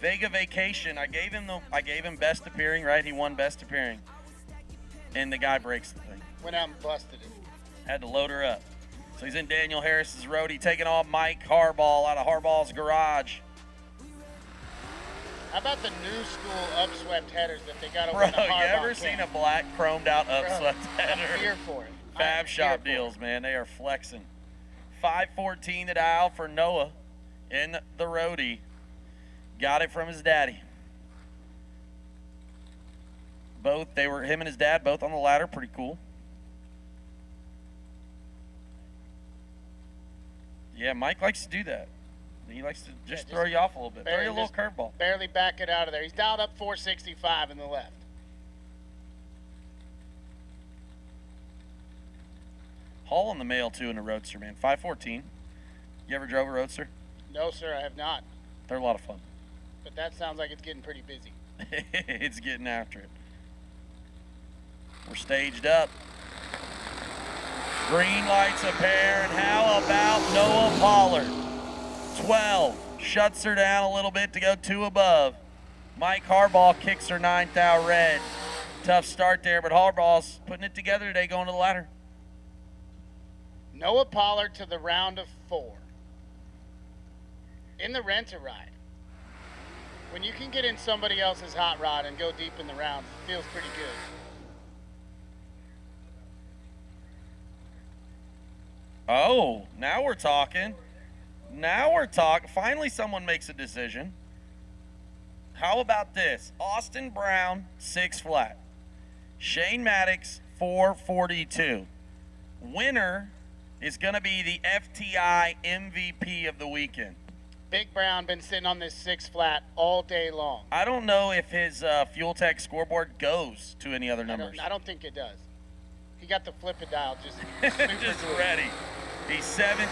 Vega Vacation. I gave him best appearing, right? He won best appearing. And the guy breaks the thing. Went out and busted it. Had to load her up. So he's in Daniel Harris's roadie, taking off Mike Harbaugh out of Harbaugh's garage. How about the new school upswept headers that they got over Bro, in the Harbaugh you ever seen a black chromed out upswept header? I'm here for it. Fab Shop deals, man. They are flexing. 514 to dial for Noah in the roadie. Got it from his daddy. Him and his dad both on the ladder. Pretty cool. Yeah, Mike likes to do that. He likes to just throw you off a little bit. Throw you a little curveball. Barely back it out of there. He's dialed up 465 in the left. Hall in the mail, too, in a Roadster, man. 514. You ever drove a Roadster? No, sir, I have not. They're a lot of fun. But that sounds like it's getting pretty busy. It's getting after it. We're staged up. Green lights a pair, and how about Noah Pollard? 12. Shuts her down a little bit to go 2 above. Mike Harbaugh kicks her 9th out red. Tough start there, but Harbaugh's putting it together today, going to the ladder. Noah Pollard to the round of 4. In the rent-a-ride. When you can get in somebody else's hot rod and go deep in the rounds, it feels pretty good. Oh, now we're talking. Finally, someone makes a decision. How about this? Austin Brown, 6 flat. Shane Maddox, 442. Winner is going to be the FTI MVP of the weekend. Big Brown been sitting on this 6 flat all day long. I don't know if his Fuel Tech scoreboard goes to any other numbers. I don't think it does. He got the flip-a dial just just ready. He's 17.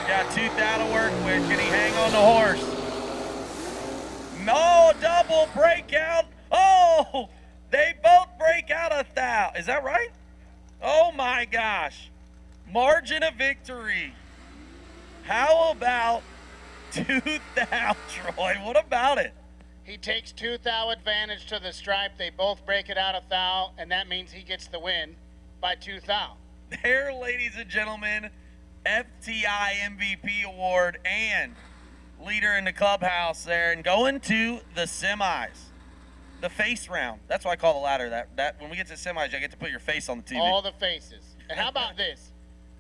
Got 2 thou to work with. Can he hang on the horse? No, double breakout. Oh, they both break out a thou. Is that right? Oh my gosh. Margin of victory. How about 2 thou, Troy? What about it? He takes 2 thou advantage to the stripe. They both break it out of thou, and that means he gets the win by 2 thou. There, ladies and gentlemen, FTI MVP award and leader in the clubhouse there, and going to the semis. The face round. That's why I call the ladder that when we get to semis, I get to put your face on the TV. All the faces. And how about this?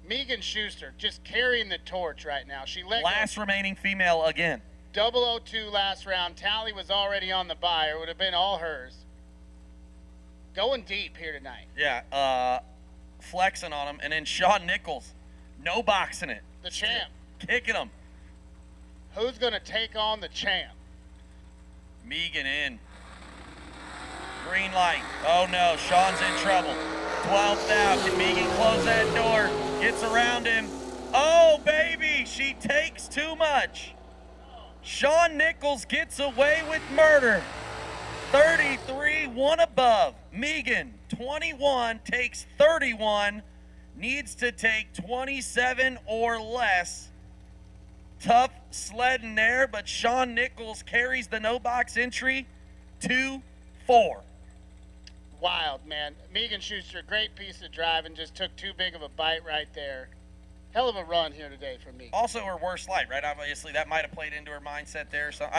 Megan Schuster just carrying the torch right now. She let last remaining female again. 002 last round. Tally was already on the bye, or it would have been all hers. Going deep here tonight. Yeah, flexing on him. And then Shawn Nichols, no boxing it. The champ. Kicking him. Who's going to take on the champ? Megan in. Green light. Oh no, Shawn's in trouble. 12th out. Can Megan close that door? Gets around him. Oh, baby, she takes too much. Shawn Nichols gets away with murder. 33, 1 above. Megan, 21, takes 31. Needs to take 27 or less. Tough sledding there, but Shawn Nichols carries the no-box entry 2-4. Wild, man. Megan Schuster, great piece of driving, just took too big of a bite right there. Hell of a run here today from me. Also her worst light, right? Obviously, that might have played into her mindset there. So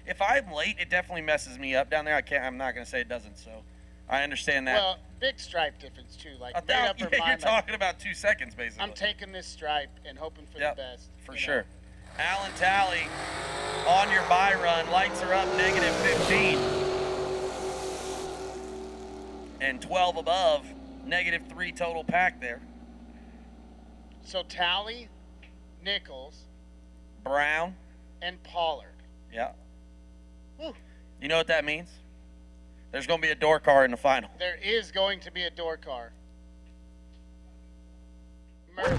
if I'm late, it definitely messes me up down there. I'm not going to say it doesn't. So I understand that. Well, big stripe difference too. Like I made up thought her you're mind. talking about 2 seconds, basically. I'm taking this stripe and hoping for the best. For sure. Alan Talley on your bye run. Lights are up, negative 15. And 12 above, negative 3 total pack there. So Talley, Nichols, Brown, and Pollard. Yeah. Whew. You know what that means? There's going to be a door car in the final. There is going to be a door car. Murphy.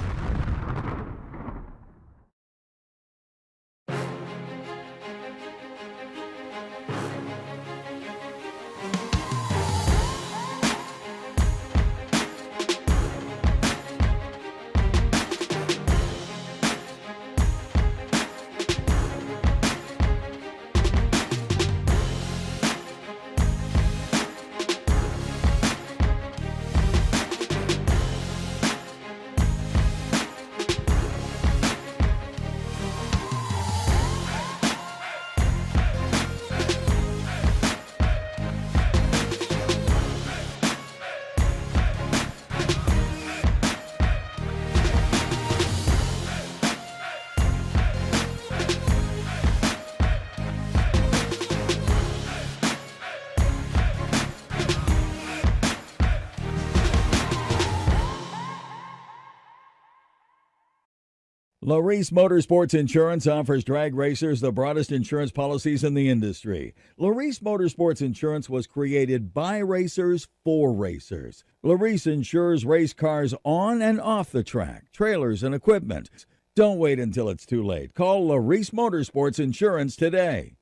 Laris Motorsports Insurance offers drag racers the broadest insurance policies in the industry. Laris Motorsports Insurance was created by racers for racers. Laris insures race cars on and off the track, trailers, and equipment. Don't wait until it's too late. Call Laris Motorsports Insurance today.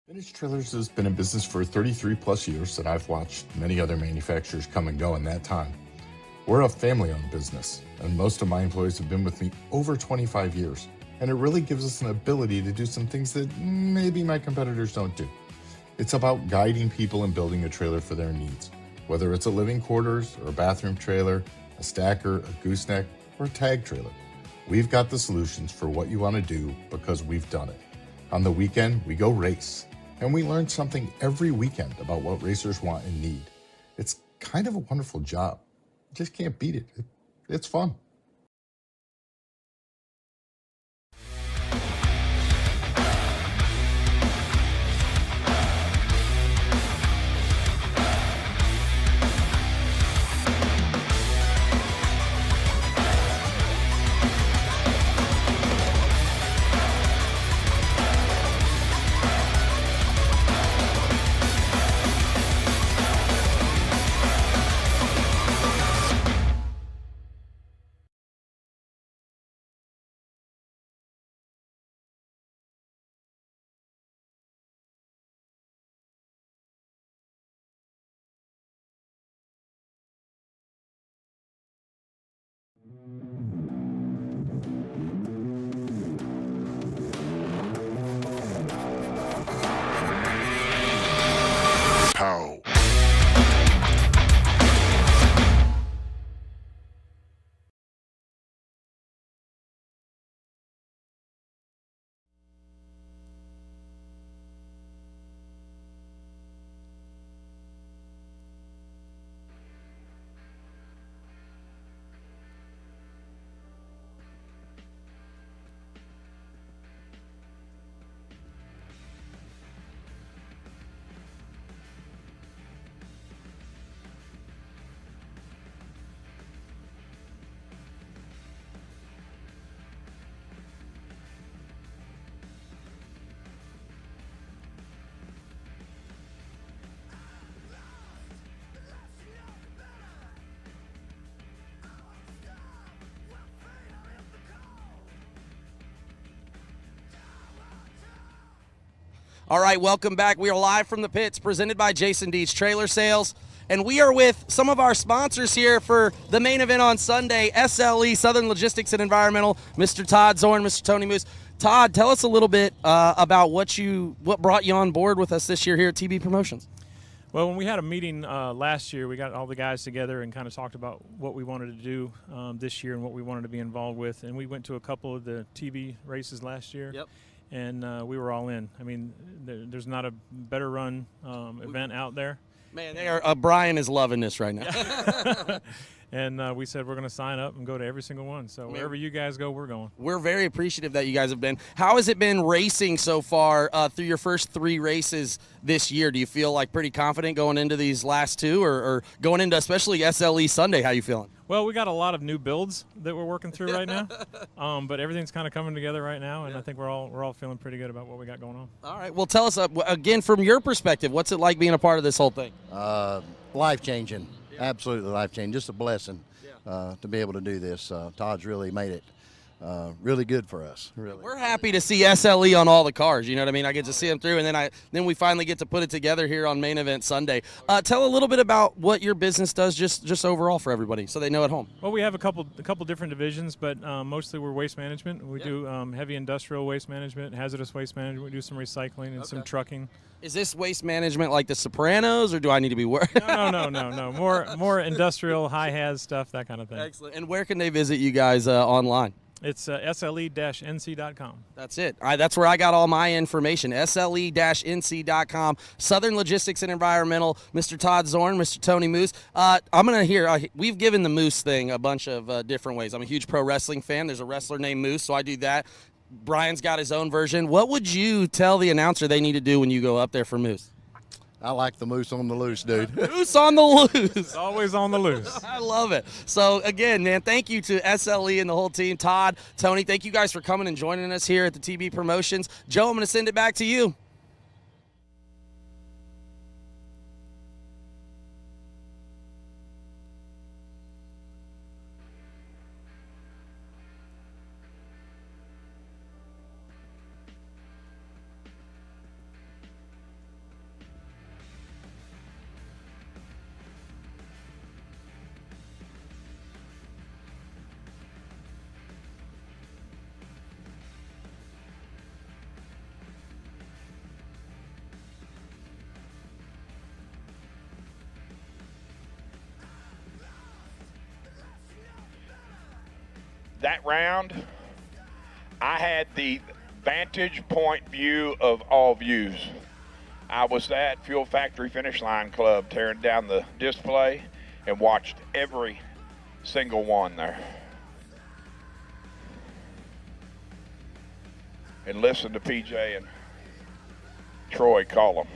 Vintage Trailers has been in business for 33 plus years, and I've watched many other manufacturers come and go in that time. We're a family-owned business, and most of my employees have been with me over 25 years, and it really gives us an ability to do some things that maybe my competitors don't do. It's about guiding people and building a trailer for their needs, whether it's a living quarters or a bathroom trailer, a stacker, a gooseneck, or a tag trailer. We've got the solutions for what you want to do because we've done it. On the weekend, we go race, and we learn something every weekend about what racers want and need. It's kind of a wonderful job. Just can't beat it. It's fun. Pow. All right, welcome back. We are live from the pits, presented by Jason Deeds Trailer Sales. And we are with some of our sponsors here for the main event on Sunday, SLE, Southern Logistics and Environmental, Mr. Todd Zorn, Mr. Tony Moose. Todd, tell us a little bit about what brought you on board with us this year here at TB Promotions. Well, when we had a meeting last year, we got all the guys together and kind of talked about what we wanted to do this year and what we wanted to be involved with. And we went to a couple of the TB races last year. Yep. And we were all in. I mean, there's not a better run event out there. Man, they are. Brian is loving this right now. And we said we're going to sign up and go to every single one. So wherever you guys go, we're going. We're very appreciative that you guys have been. How has it been racing so far through your first 3 races this year? Do you feel like pretty confident going into these last 2 or going into especially SLE Sunday? How you feeling? Well, we got a lot of new builds that we're working through right now, but everything's kind of coming together right now, and I think we're all feeling pretty good about what we got going on. All right. Well, tell us again from your perspective, what's it like being a part of this whole thing? Life-changing. Absolutely life-changing. Just a blessing to be able to do this. Todd's really made it really good for us. Really. We're happy to see SLE on all the cars. You know what I mean? I get to see them through, and then we finally get to put it together here on Main Event Sunday. Tell a little bit about what your business does, just overall for everybody, so they know at home. Well, we have a couple different divisions, but mostly we're waste management. We do heavy industrial waste management, hazardous waste management. We do some recycling and some trucking. Is this waste management like The Sopranos, or do I need to be worried? No. More industrial, high-haz stuff, that kind of thing. Excellent. And where can they visit you guys online? It's sle-nc.com. That's it. That's where I got all my information, sle-nc.com. Southern Logistics and Environmental, Mr. Todd Zorn, Mr. Tony Moose. I'm going to hear, we've given the Moose thing a bunch of different ways. I'm a huge pro wrestling fan. There's a wrestler named Moose, so I do that. Brian's got his own version. What would you tell the announcer they need to do when you go up there for Moose? I like the moose on the loose, dude. Moose on the loose. It's always on the loose. I love it. So, again, man, thank you to SLE and the whole team. Todd, Tony, thank you guys for coming and joining us here at the TB Promotions. Joe, I'm going to send it back to you. That round, I had the vantage point view of all views. I was at Fuel Factory Finish Line Club tearing down the display and watched every single one there. And listened to PJ and Troy call them.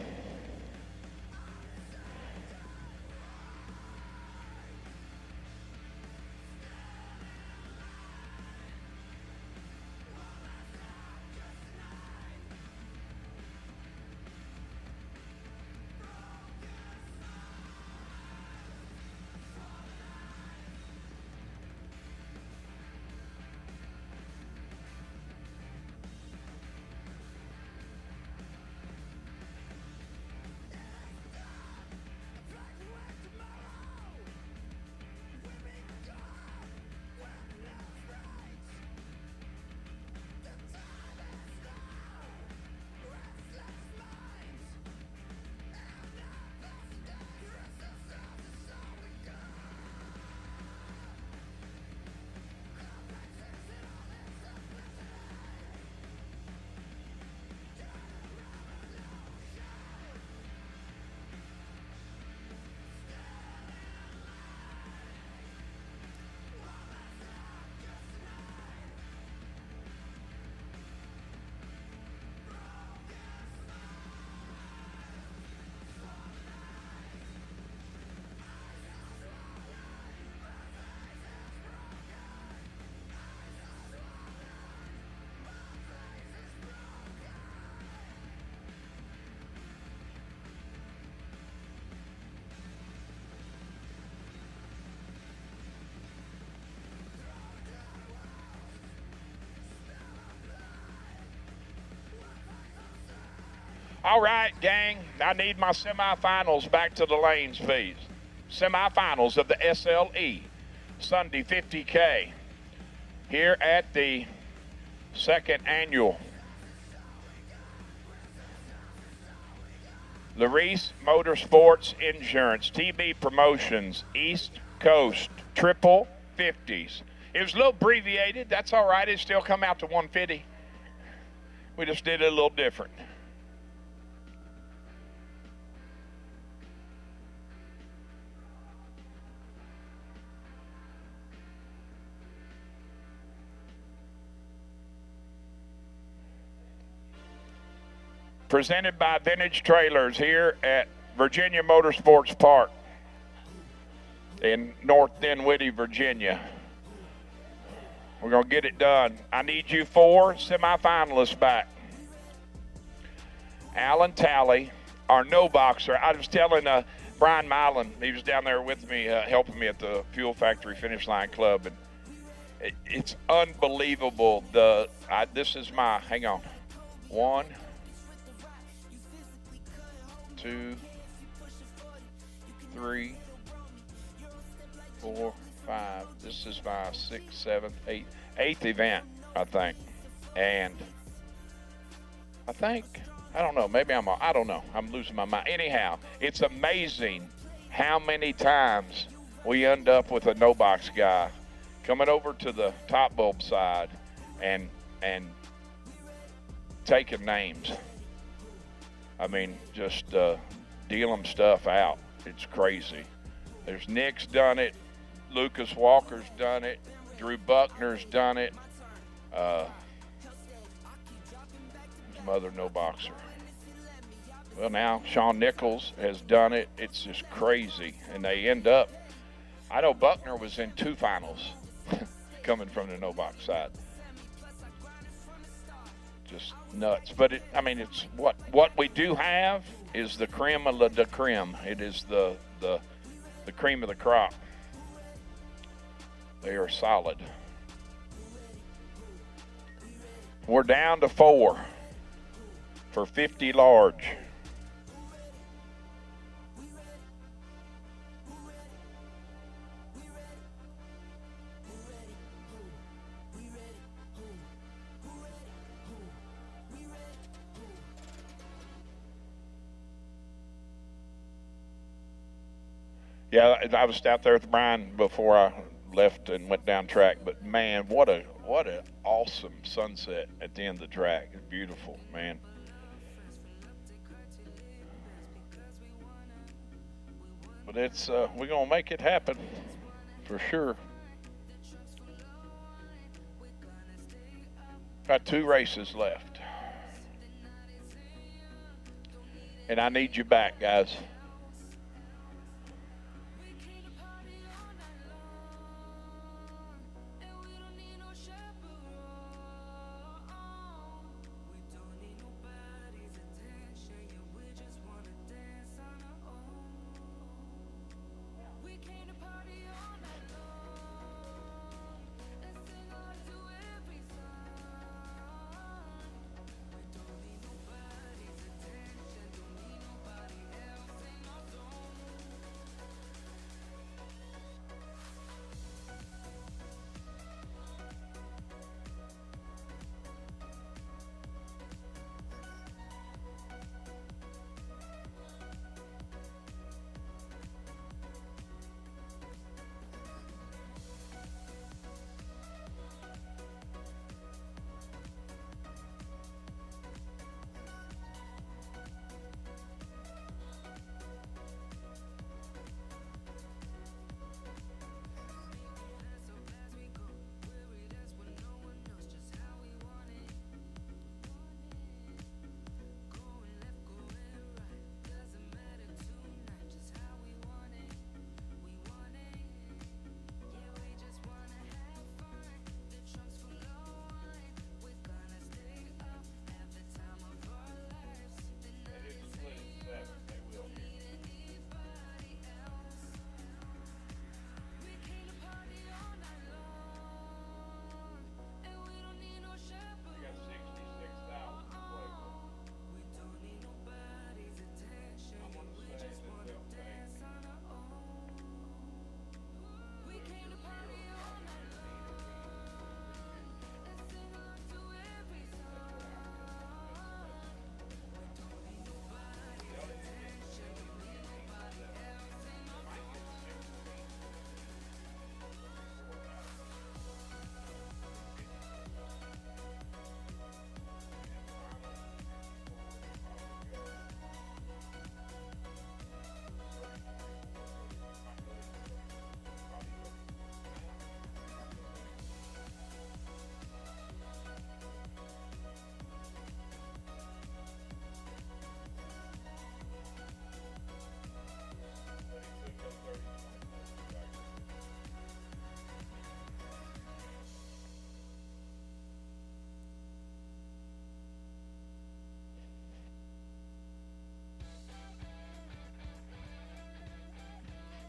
All right, gang, I need my semifinals back to the lanes, please. Semifinals of the SLE, Sunday 50K, here at the second annual Laris Motorsports Insurance, TB Promotions, East Coast, triple 50s. It was a little abbreviated. That's all right. It still come out to 150. We just did it a little different. presented by Vintage Trailers here at Virginia Motorsports Park in North Dinwiddie, Virginia. We're going to get it done. I need you 4 semifinalists back. Alan Talley, our no boxer. I was telling Brian Milan, he was down there with me, helping me at the Fuel Factory Finish Line Club, and it's unbelievable. This is my, hang on, 1, 2, 3, 4, 5. This is my 6th, 7th, 8th event, I think. And I don't know, maybe I don't know. I'm losing my mind. Anyhow, it's amazing how many times we end up with a no-box guy coming over to the top bulb side and taking names. I mean, just dealing stuff out. It's crazy. There's Nick's done it. Lucas Walker's done it. Drew Buckner's done it. His mother, no boxer. Well, now Sean Nichols has done it. It's just crazy. And they end up, I know Buckner was in 2 finals coming from the no box side. Just nuts. But it's what we do have is the creme of the creme. It is the cream of the crop. They are solid. We're down to 4 for 50 large. Yeah, I was out there with Brian before I left and went down track, but man, what a awesome sunset at the end of the track. It's beautiful, man. But it's we're gonna make it happen for sure. Got 2 races left, and I need you back, guys.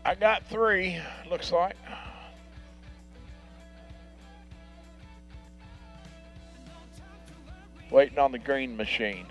I got 3, looks like. Waiting on the green machine.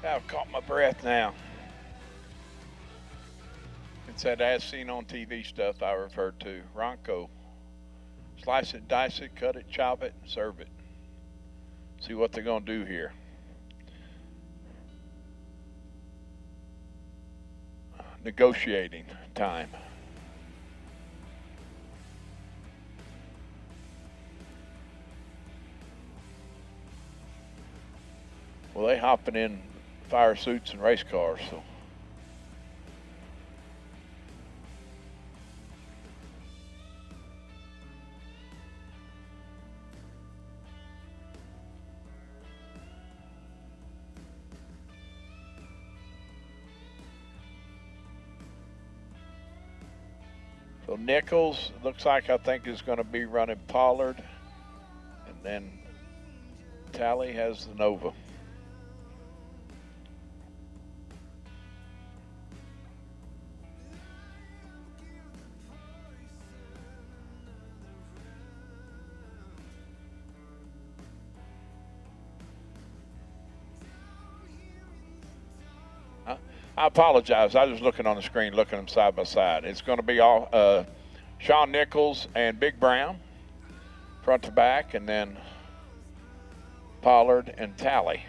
I've caught my breath now. It's that as seen on TV stuff I referred to. Ronco. Slice it, dice it, cut it, chop it, and serve it. See what they're going to do here. Negotiating time. Well, they hopping in fire suits and race cars, so. So Nichols looks like I think is going to be running Pollard, and then Talley has the Nova. I apologize. I was looking on the screen, looking them side by side. It's going to be all Sean Nichols and Big Brown, front to back, and then Pollard and Talley.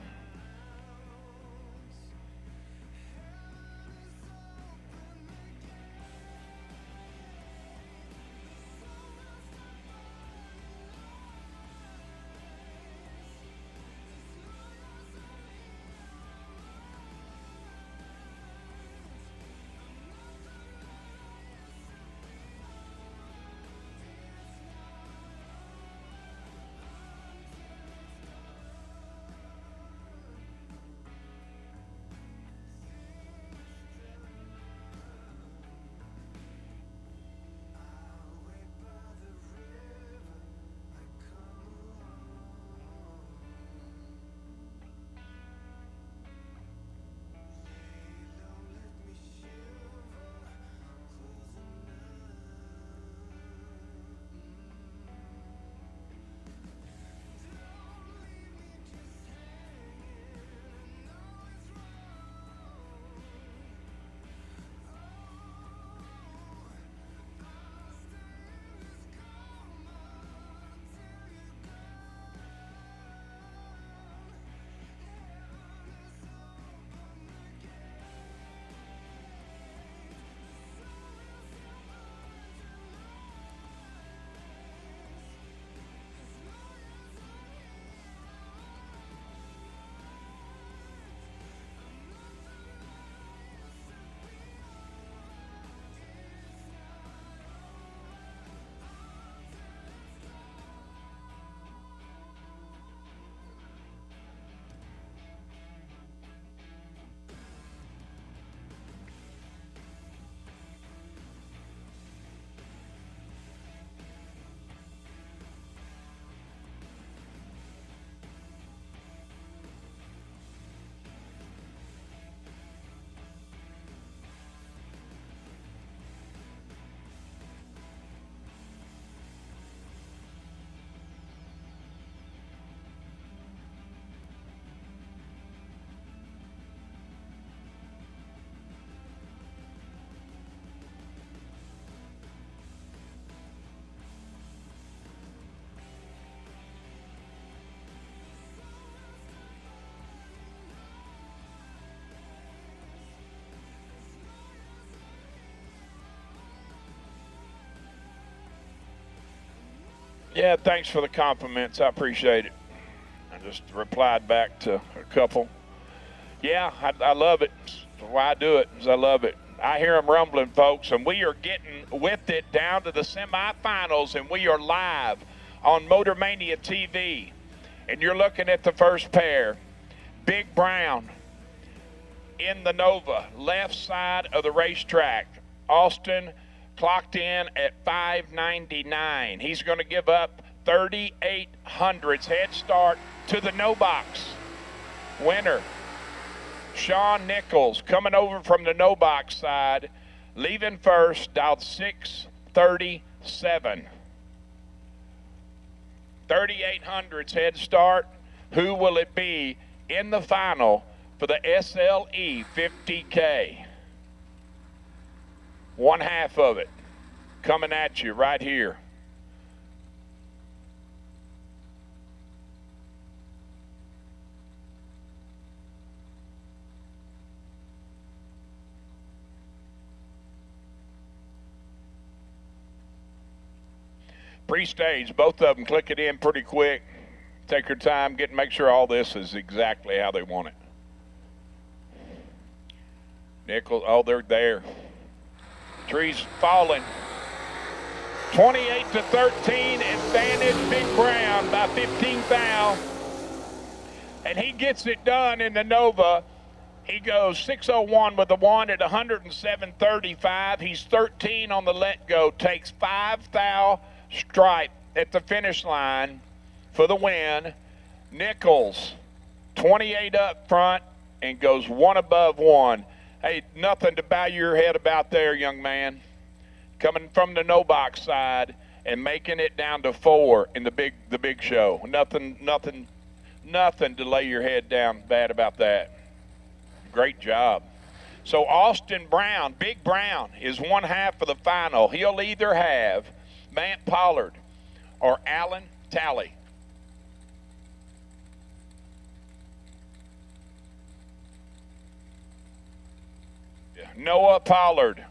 Yeah, thanks for the compliments. I appreciate it. I just replied back to a couple. Yeah, I love it. That's why I do it, is I love it. I hear them rumbling, folks, and we are getting with it down to the semifinals, and we are live on MotorManiaTV. And you're looking at the first pair. Big Brown in the Nova, left side of the racetrack. Austin clocked in at 599. He's going to give up 3,800's head start to the no box winner. Sean Nichols coming over from the no box side, leaving first, dialed 637. 3,800's head start. Who will it be in the final for the SLE 50K? One half of it coming at you right here. Pre-stage, both of them click it in pretty quick. Take your time, make sure all this is exactly how they want it. Nichols, oh, they're there. Trees falling. 28-13, advantage Big Brown by 15 thou. And he gets it done in the Nova. He goes 601 with the one at 107.35. He's 13 on the let go, takes 5 thou stripe at the finish line for the win. Nichols, 28 up front and goes one above one. Hey, nothing to bow your head about there, young man. Coming from the no box side and making it down to 4 in the big show. Nothing to lay your head down bad about that. Great job. So Austin Brown, Big Brown, is one half of the final. He'll either have Matt Pollard or Alan Talley. Noah Pollard,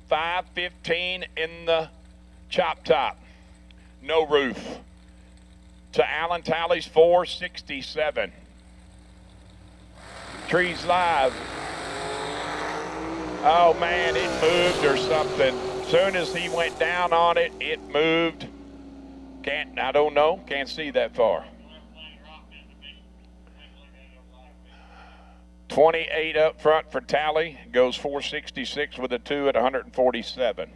515 in the chop top, no roof. To Alan Talley's 467. Trees live. Oh man, it moved or something. Soon as he went down on it, it moved. I don't know, can't see that far. 28 up front for Talley, goes 466 with a 2 at 147.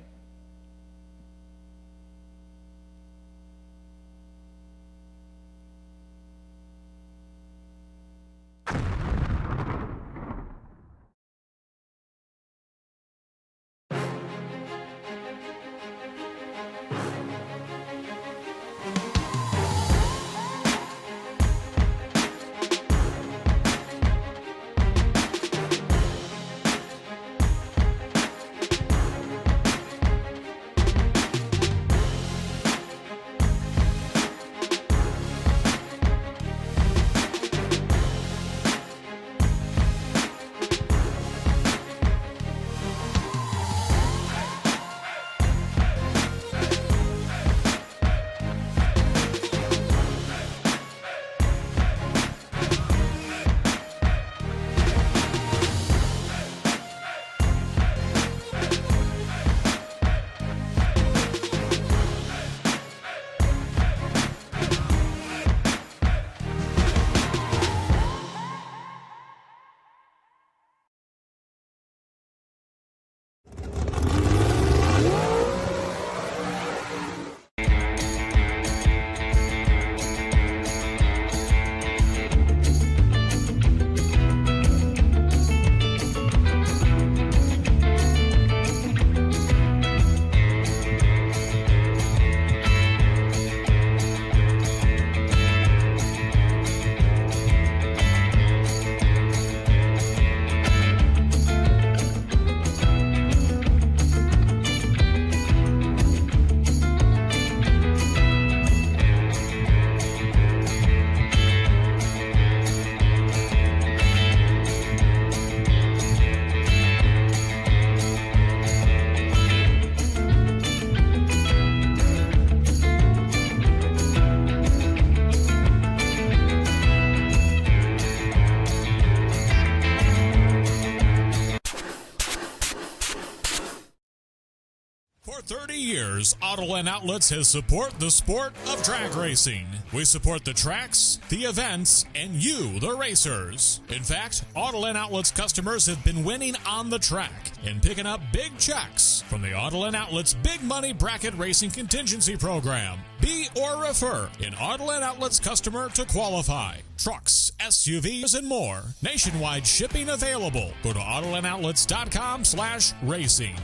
For 30 years, Autoland Outlets has supported the sport of drag racing. We support the tracks, the events, and you, the racers. In fact, Autoland Outlets customers have been winning on the track and picking up big checks from the Autoland Outlets Big Money Bracket Racing Contingency Program. Be or refer an Autoland Outlets customer to qualify. Trucks, SUVs, and more. Nationwide shipping available. Go to AutolandOutlets.com/racing.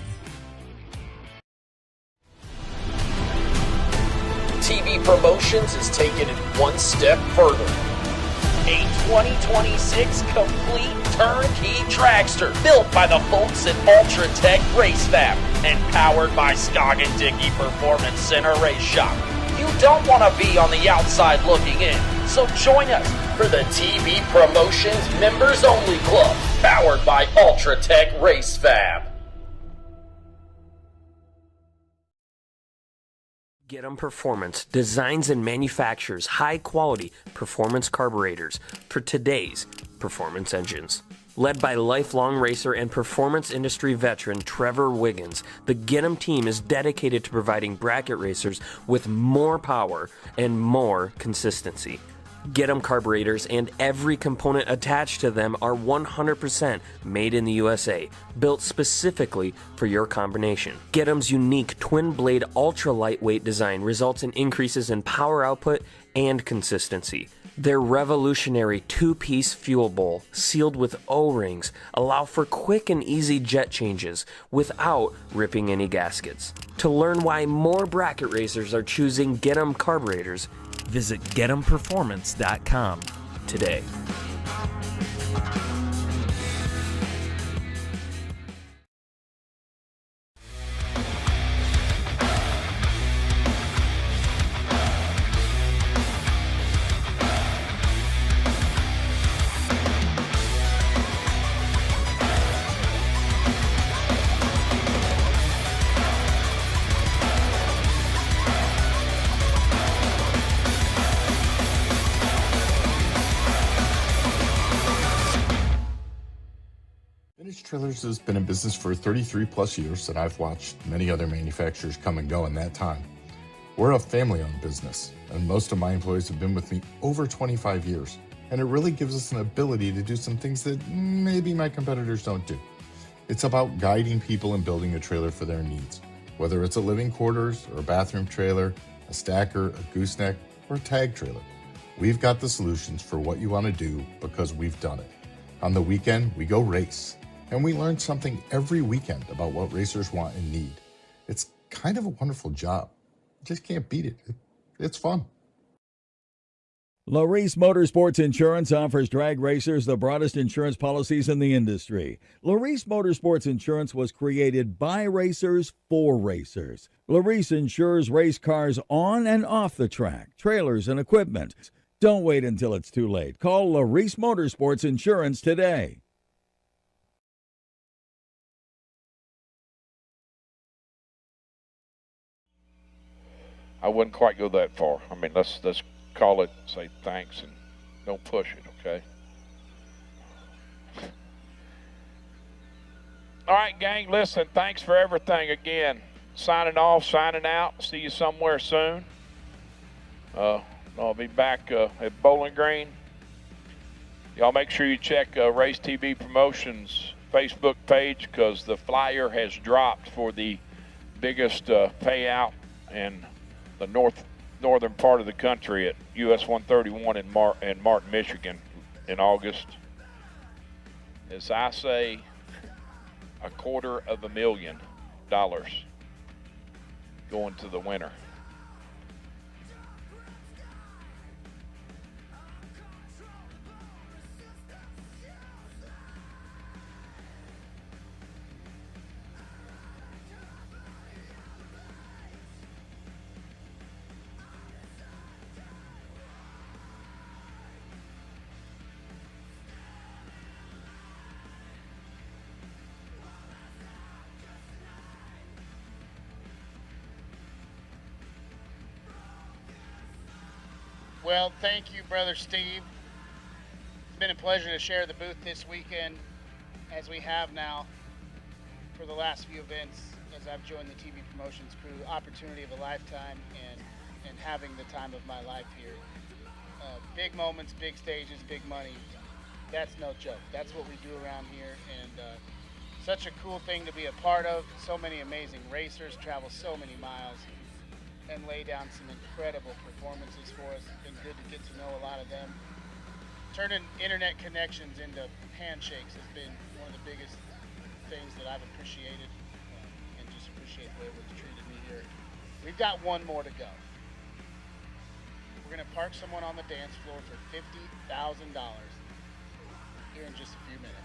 TV Promotions is taking it one step further. A 2026 complete turnkey dragster built by the folks at Ultra Tech Race Fab and powered by Scoggin Dickey Performance Center Race Shop. You don't want to be on the outside looking in, so join us for the TV Promotions Members Only Club, powered by Ultra Tech Race Fab. Get 'em Performance designs and manufactures high-quality performance carburetors for today's performance engines. Led by lifelong racer and performance industry veteran Trevor Wiggins, the Get 'em team is dedicated to providing bracket racers with more power and more consistency. Get 'em carburetors and every component attached to them are 100% made in the USA, built specifically for your combination. Get 'em's unique twin-blade ultra-lightweight design results in increases in power output and consistency. Their revolutionary two-piece fuel bowl, sealed with O-rings, allow for quick and easy jet changes without ripping any gaskets. To learn why more bracket racers are choosing Get 'em carburetors, visit GetEmPerformance.com today. Trailers has been in business for 33 plus years, and I've watched many other manufacturers come and go in that time. We're a family-owned business, and most of my employees have been with me over 25 years, and it really gives us an ability to do some things that maybe my competitors don't do. It's about guiding people and building a trailer for their needs, whether it's a living quarters or a bathroom trailer, a stacker, a gooseneck, or a tag trailer. We've got the solutions for what you want to do because we've done it. On the weekend, we go race. And we learn something every weekend about what racers want and need. It's kind of a wonderful job. You just can't beat it. It's fun. Laris Motorsports Insurance offers drag racers the broadest insurance policies in the industry. Laris Motorsports Insurance was created by racers for racers. Laris insures race cars on and off the track, trailers, and equipment. Don't wait until it's too late. Call Laris Motorsports Insurance today. I wouldn't quite go that far. I mean, let's call it, say thanks, and don't push it, okay? All right, gang, listen, thanks for everything again. Signing off, signing out. See you somewhere soon. I'll be back at Bowling Green. Y'all make sure you check Race TV Promotions Facebook page, because the flyer has dropped for the biggest payout in the northern part of the country at US 131 in Martin, Michigan in August. As I say, $250,000 going to the winner. Well, thank you, Brother Steve. It's been a pleasure to share the booth this weekend, as we have now. for the last few events, as I've joined the TV promotions crew, opportunity of a lifetime and having the time of my life here. Big moments, big stages, big money. That's no joke. That's what we do around here, and such a cool thing to be a part of. So many amazing racers travel so many miles and lay down some incredible performances for us. It's been good to get to know a lot of them. Turning internet connections into handshakes has been one of the biggest things that I've appreciated, and just appreciate the way everyone's treated me here. We've got one more to go. We're going to park someone on the dance floor for $50,000 here in just a few minutes.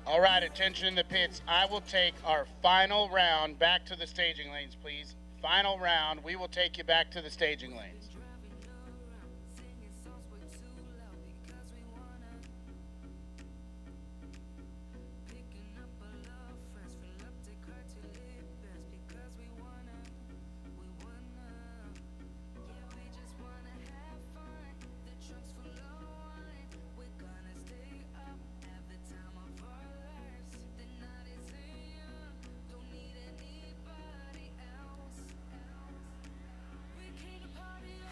All right, attention in the pits. I will take our final round back to the staging lanes, please. Final round. We will take you back to the staging lanes. Party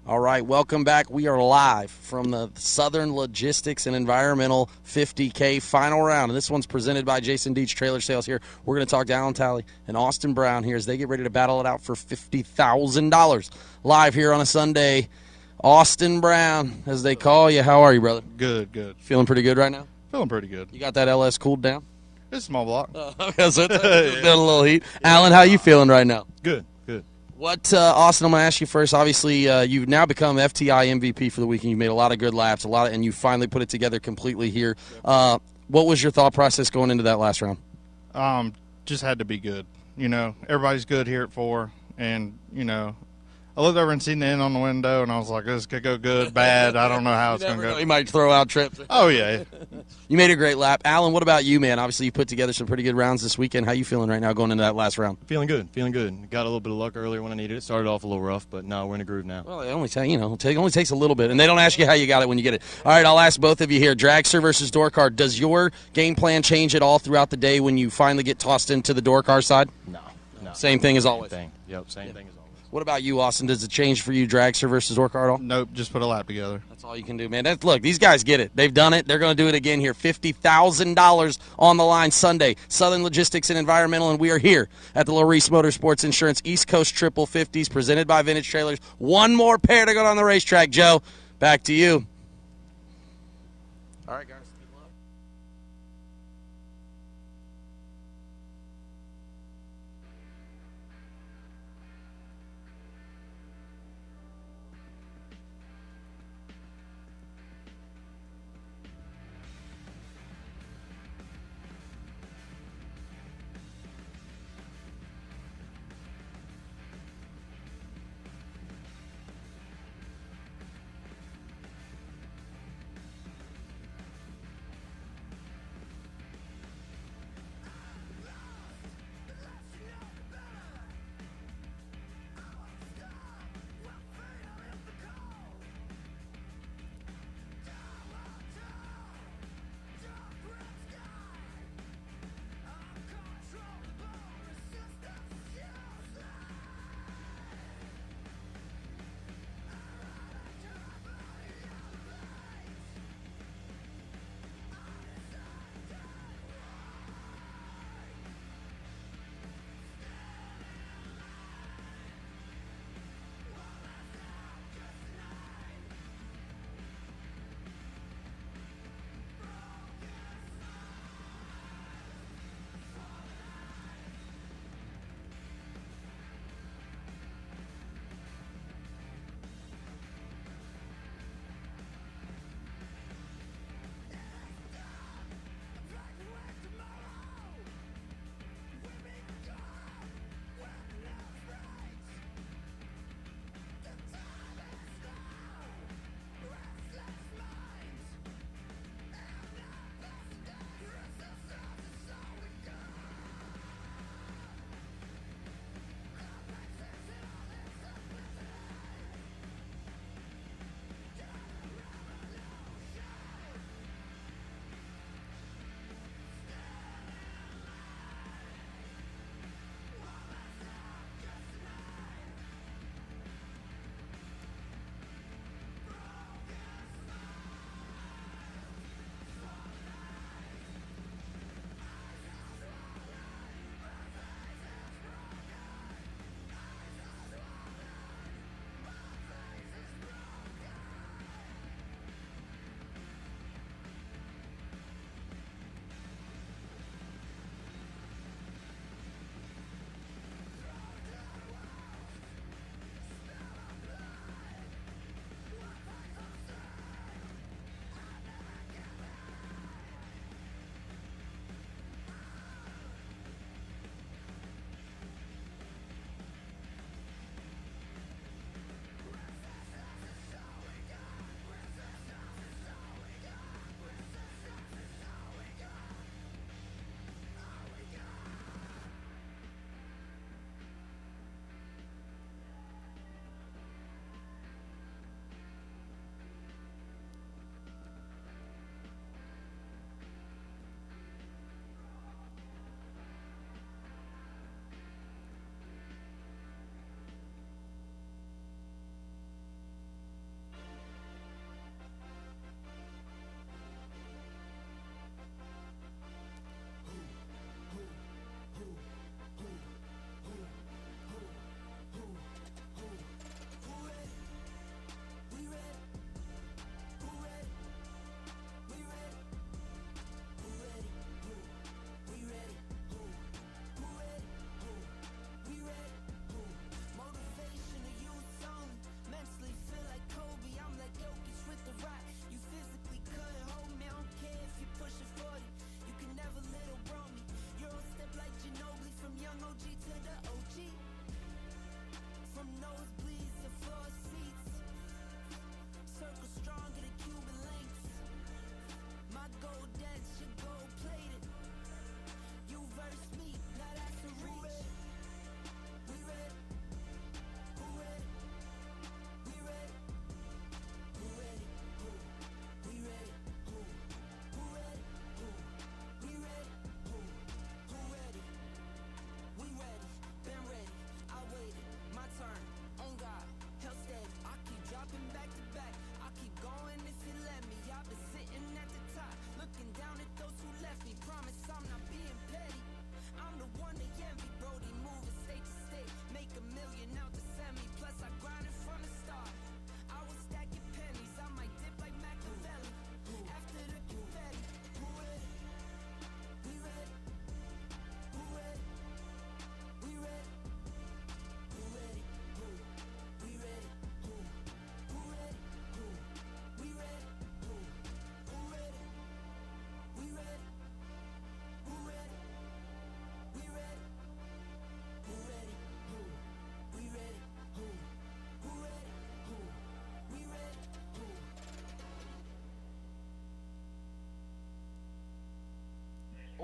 All right, welcome back. We are live from the Southern Logistics and Environmental 50K final round. And this one's presented by Jason Deach Trailer Sales here. We're going to talk to Alan Talley and Austin Brown here as they get ready to battle it out for $50,000 live here on a Sunday. Austin Brown, as they call you. How are you, brother? Good, good. Feeling pretty good right now? Feeling pretty good. You got that LS cooled down? It's a small block. Okay, so it's been a little heat. Alan, how you feeling right now? Good, good. What, Austin, I'm going to ask you first. Obviously, you've now become FTI MVP for the weekend. You've made a lot of good laps, and you finally put it together completely here. What was your thought process going into that last round? Just had to be good. You know, everybody's good here at 4, and, you know, I looked over and seen the end on the window, and I was like, this could go good, bad. I don't know how it's going to go. He might throw out trips. Oh, yeah. You made a great lap. Alan, what about you, man? Obviously, you put together some pretty good rounds this weekend. How you feeling right now going into that last round? Feeling good, feeling good. Got a little bit of luck earlier when I needed it. Started off a little rough, but no, we're in a groove now. Well, it only takes a little bit, and they don't ask you how you got it when you get it. All right, I'll ask both of you here. Dragster versus door car. Does your game plan change at all throughout the day when you finally get tossed into the door car side? No. Same thing as always? Same thing. Yep, same thing as always. What about you, Austin? Does it change for you, dragster versus door car at all? Nope, just put a lap together. That's all you can do, man. Look, these guys get it. They've done it. They're going to do it again here. $50,000 on the line Sunday. Southern Logistics and Environmental, and we are here at the Laris Motorsports Insurance East Coast Triple 50s presented by Vintage Trailers. One more pair to go on the racetrack, Joe. Back to you. All right, guys.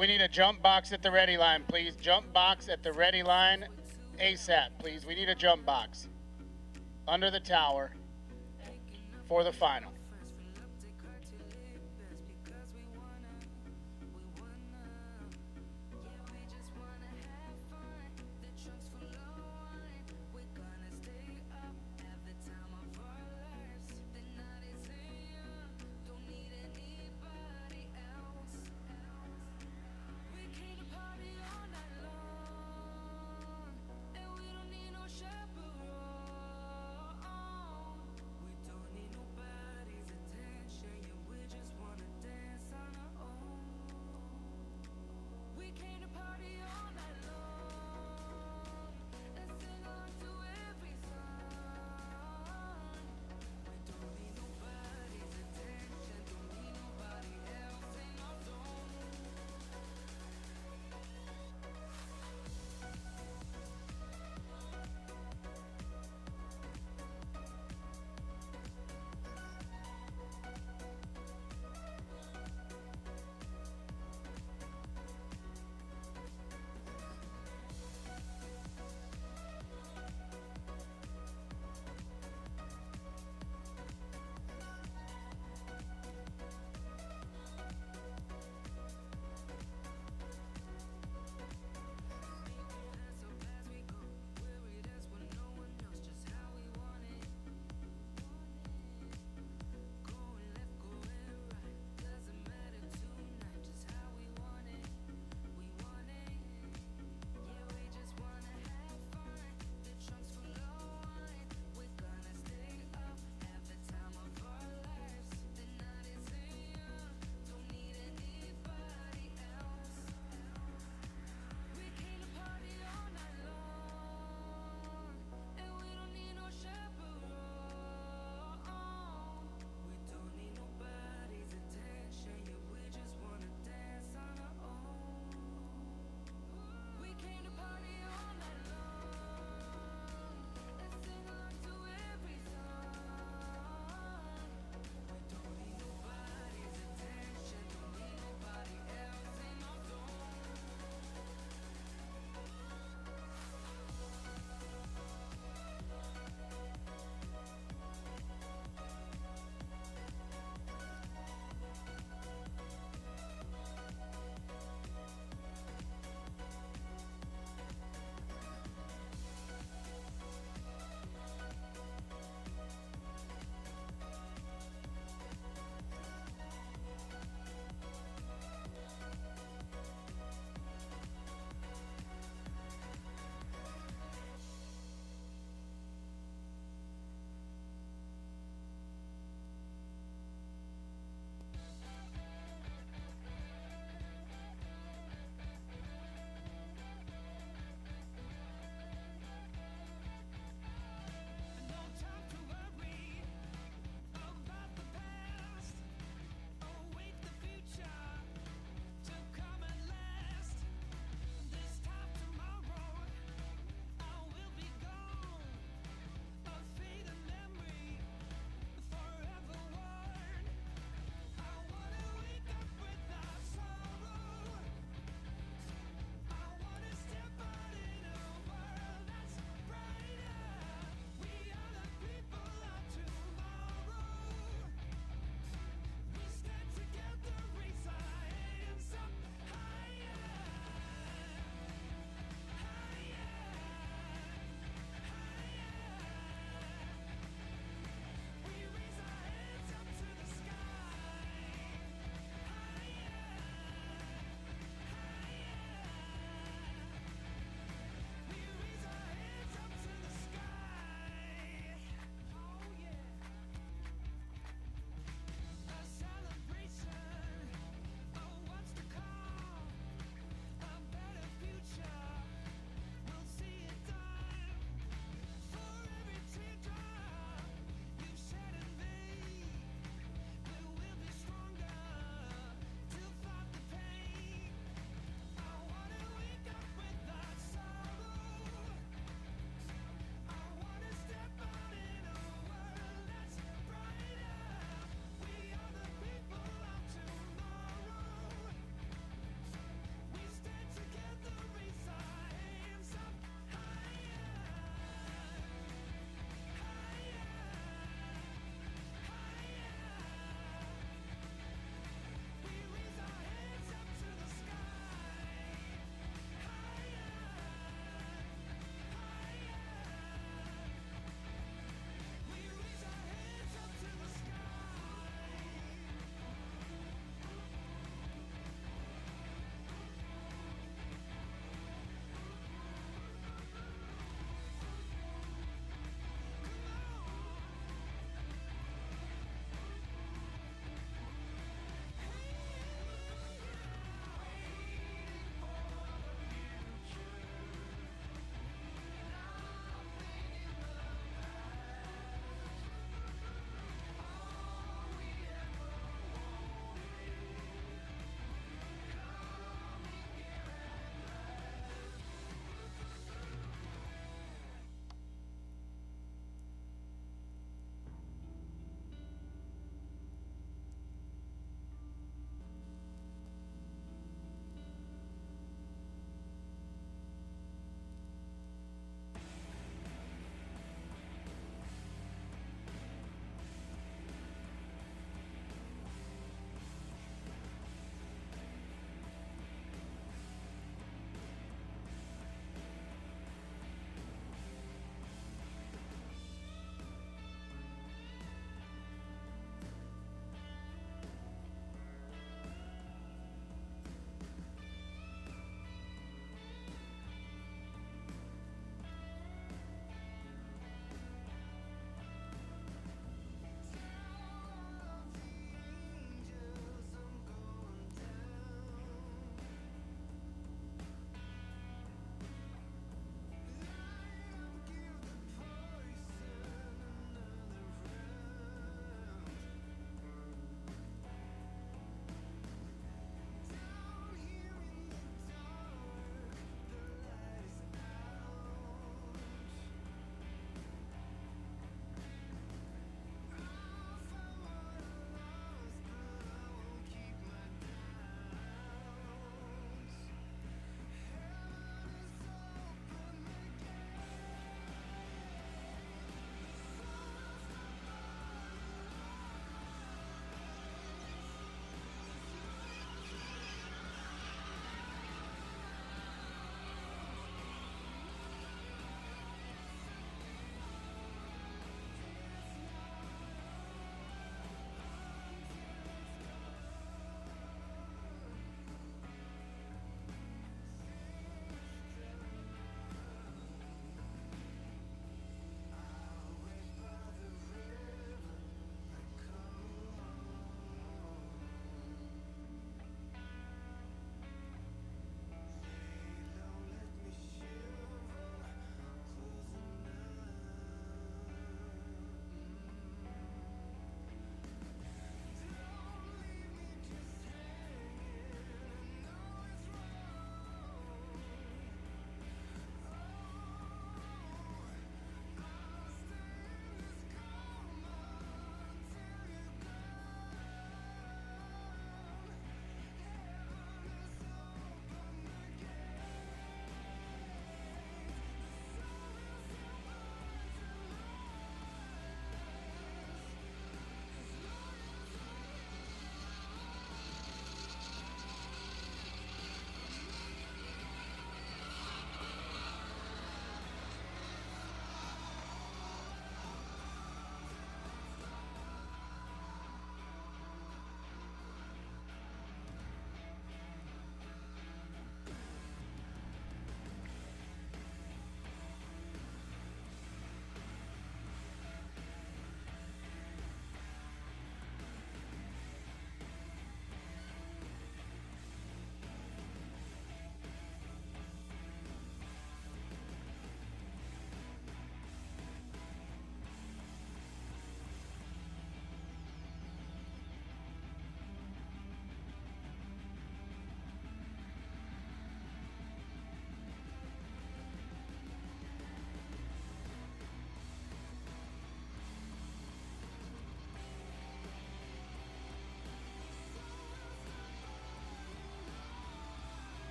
We need a jump box at the ready line, please. Jump box at the ready line ASAP, please. We need a jump box under the tower for the final.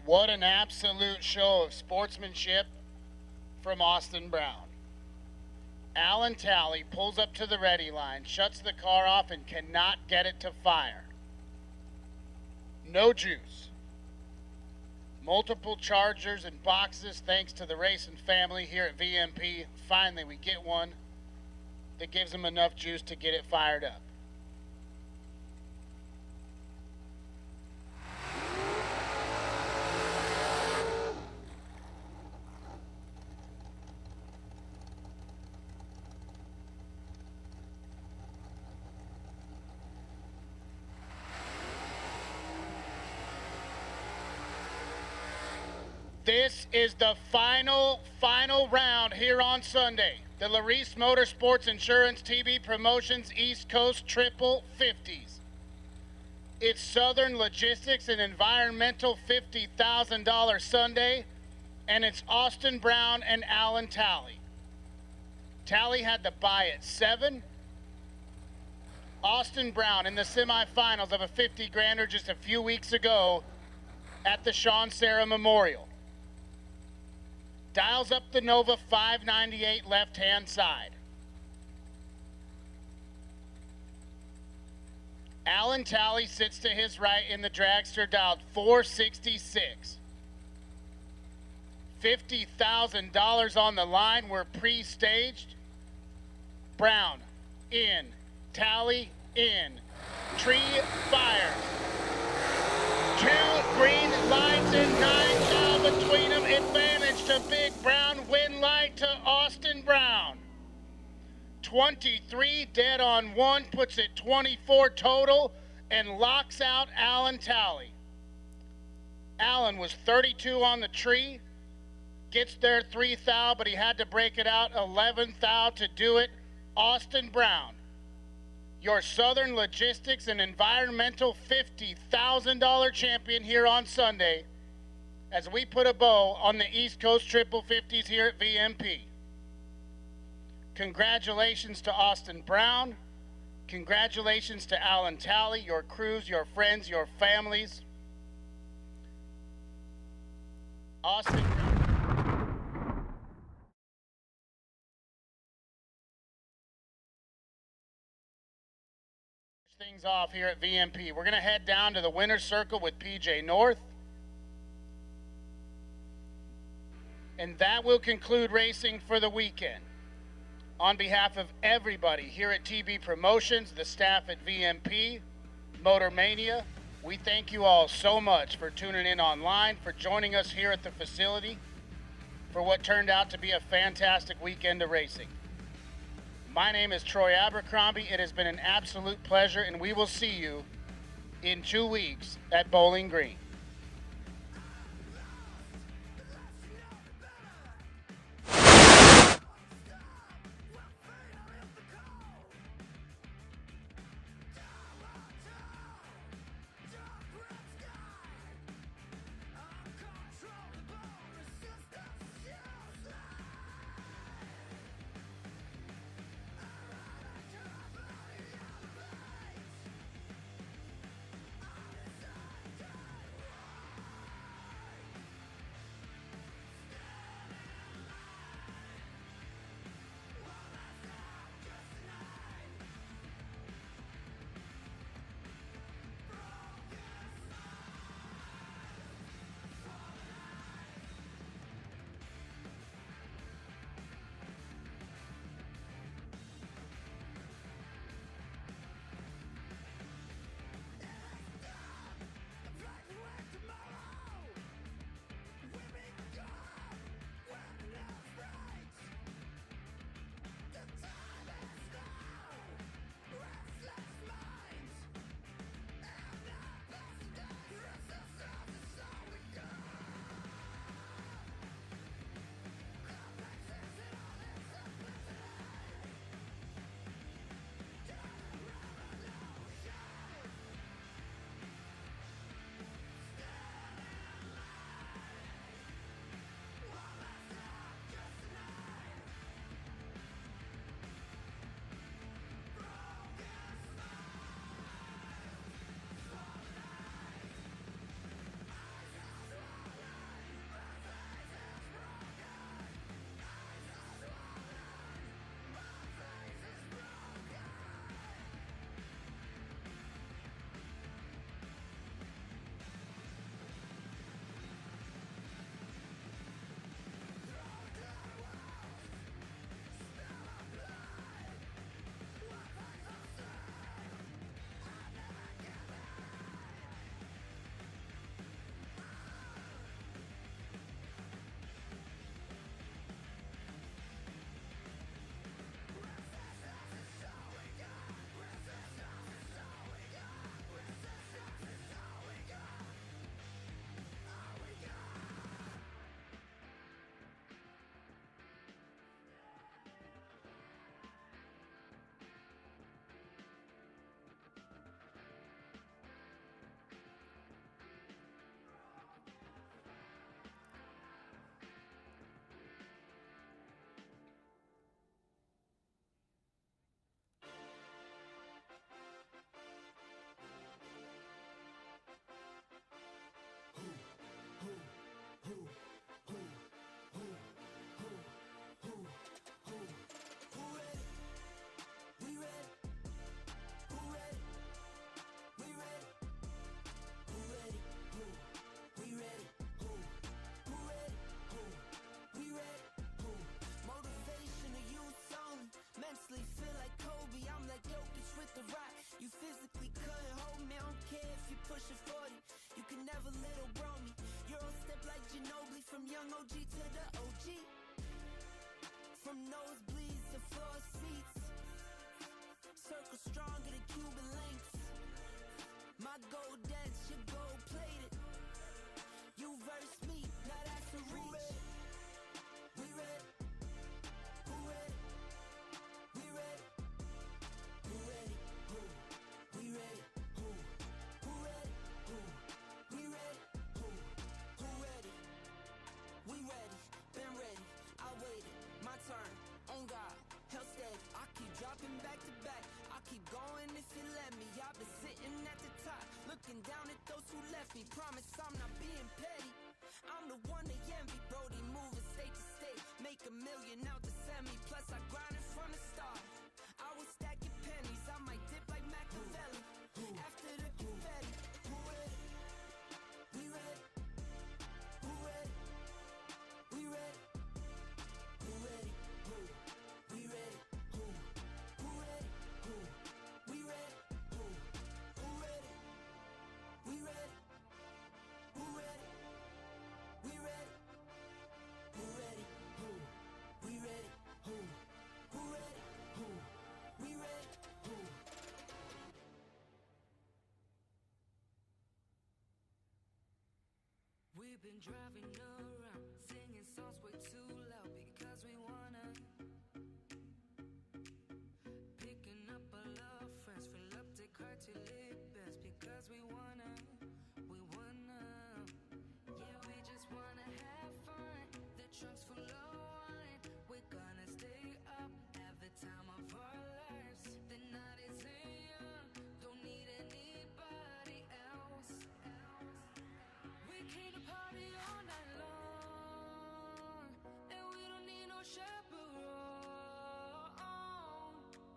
What an absolute show of sportsmanship from Austin Brown. Alan Talley pulls up to the ready line, shuts the car off, and cannot get it to fire. No juice. Multiple chargers and boxes thanks to the racing family here at VMP. Finally, we get one that gives them enough juice to get it fired up. This is the final round here on Sunday. The Laris Motorsports Insurance TV Promotions East Coast Triple 50s. It's Southern Logistics and Environmental $50,000 Sunday, and it's Austin Brown and Alan Talley. Talley had the bye at 7. Austin Brown in the semifinals of a 50-grander just a few weeks ago at the Sean Serra Memorial. Dials up the Nova 598 left-hand side. Alan Talley sits to his right in the dragster, dialed 466. $50,000 on the line. We're pre-staged. Brown in. Talley in. Tree fires. 2 green lights and 9 down between them. Advantage to Big Brown. Win light to Austin Brown. 23 dead on 1, puts it 24 total, and locks out Alan Talley. Alan was 32 on the tree. Gets there 3 thou, but he had to break it out 11 thou to do it. Austin Brown, your Southern Logistics and Environmental $50,000 champion here on Sunday as we put a bow on the East Coast Triple 50s here at VMP. Congratulations to Austin Brown. Congratulations to Alan Talley, your crews, your friends, your families. Austin things off here at VMP. We're going to head down to the winner's circle with PJ North. And that will conclude racing for the weekend. On behalf of everybody here at TB Promotions, the staff at VMP, MotorMania, we thank you all so much for tuning in online, for joining us here at the facility, for what turned out to be a fantastic weekend of racing. My name is Troy Abercrombie. It has been an absolute pleasure, and we will see you in 2 weeks at Bowling Green. don't care if you push a 40. You can never little bro me. Euro step like Ginobili, from young OG to the OG. From nosebleeds to floor seats. Circle stronger than Cuban links. My gold dance, your gold plated. You verse me, now that's a reach. We ready. Who ready? We ready. Who ready? Who? We ready. Who? Who ready? Who? We ready. Who? Who ready? We ready. Been ready. I waited. My turn. On God. Hell steady. I keep dropping back to back. I keep going if you let me. I've been sitting at the top, looking down at those who left me. Promise I'm not being petty. I'm the one they envy. Brody moving state to state, make $1 million out the semi. Plus I grinded from the start. I was stacking pennies. I might dip like Machiavelli. After the confetti, who ready? We ready. Who ready? We ready. Who ready? Who? We ready. Who? Who ready? Who? We ready. Who? Who ready? We ready. Who ready? We ready. Who ready? Who? We ready. Who? Who ready? Who? We ready. Who? We've been driving around, singing songs way too loud because we wanna. Picking up all our friends, fill up the car till it bends because we wanna. Yeah, we just wanna have fun. The trunk's full of wine. We're gonna stay up, have the time of our lives. The night is young, don't need anybody else. We came to party all night long, and we don't need no chaperone.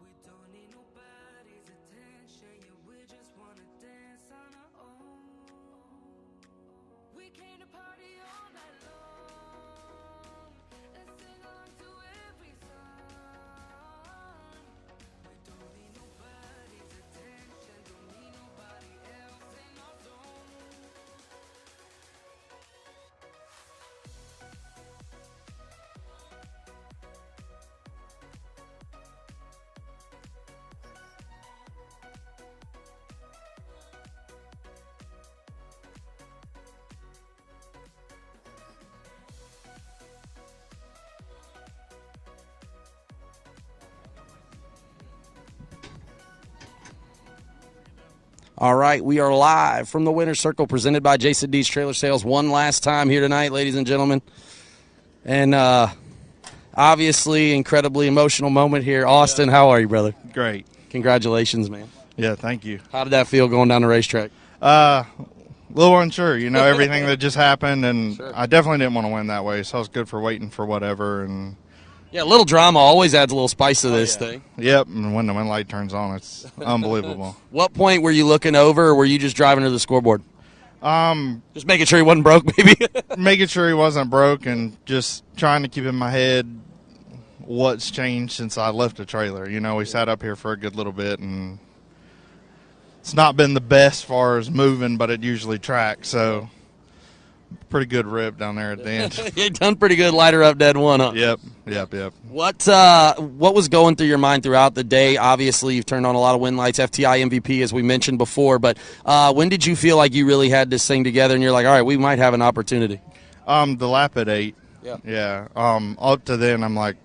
We don't need nobody's attention, yeah, we just wanna dance on our own. We came to party all night long and sing along to every song. We don't need nobody's attention, don't need nobody else in our zone. All right, we are live from the Winner's Circle presented by Jason D's Trailer Sales one last time here tonight, ladies and gentlemen. And obviously, incredibly emotional moment here. Austin, how are you, brother? Great. Congratulations, man. Yeah, thank you. How did that feel going down the racetrack? A little unsure, everything that just happened, and sure. I definitely didn't want to win that way, so I was good for waiting for whatever. And yeah, a little drama always adds a little spice to this thing. Yep, and when the wind light turns on, it's unbelievable. What point were you looking over, or were you just driving to the scoreboard? Just making sure he wasn't broke, maybe. Making sure he wasn't broke, and just trying to keep in my head what's changed since I left the trailer. We sat up here for a good little bit, and it's not been the best as far as moving, but it usually tracks, so pretty good rip down there at the end. You done pretty good, lighter up dead one, huh? Yep. What was going through your mind throughout the day? Obviously, you've turned on a lot of win lights, FTI MVP, as we mentioned before, but when did you feel like you really had this thing together and you're like, all right, we might have an opportunity? The lap at 8. Yeah. Up to then, I'm like,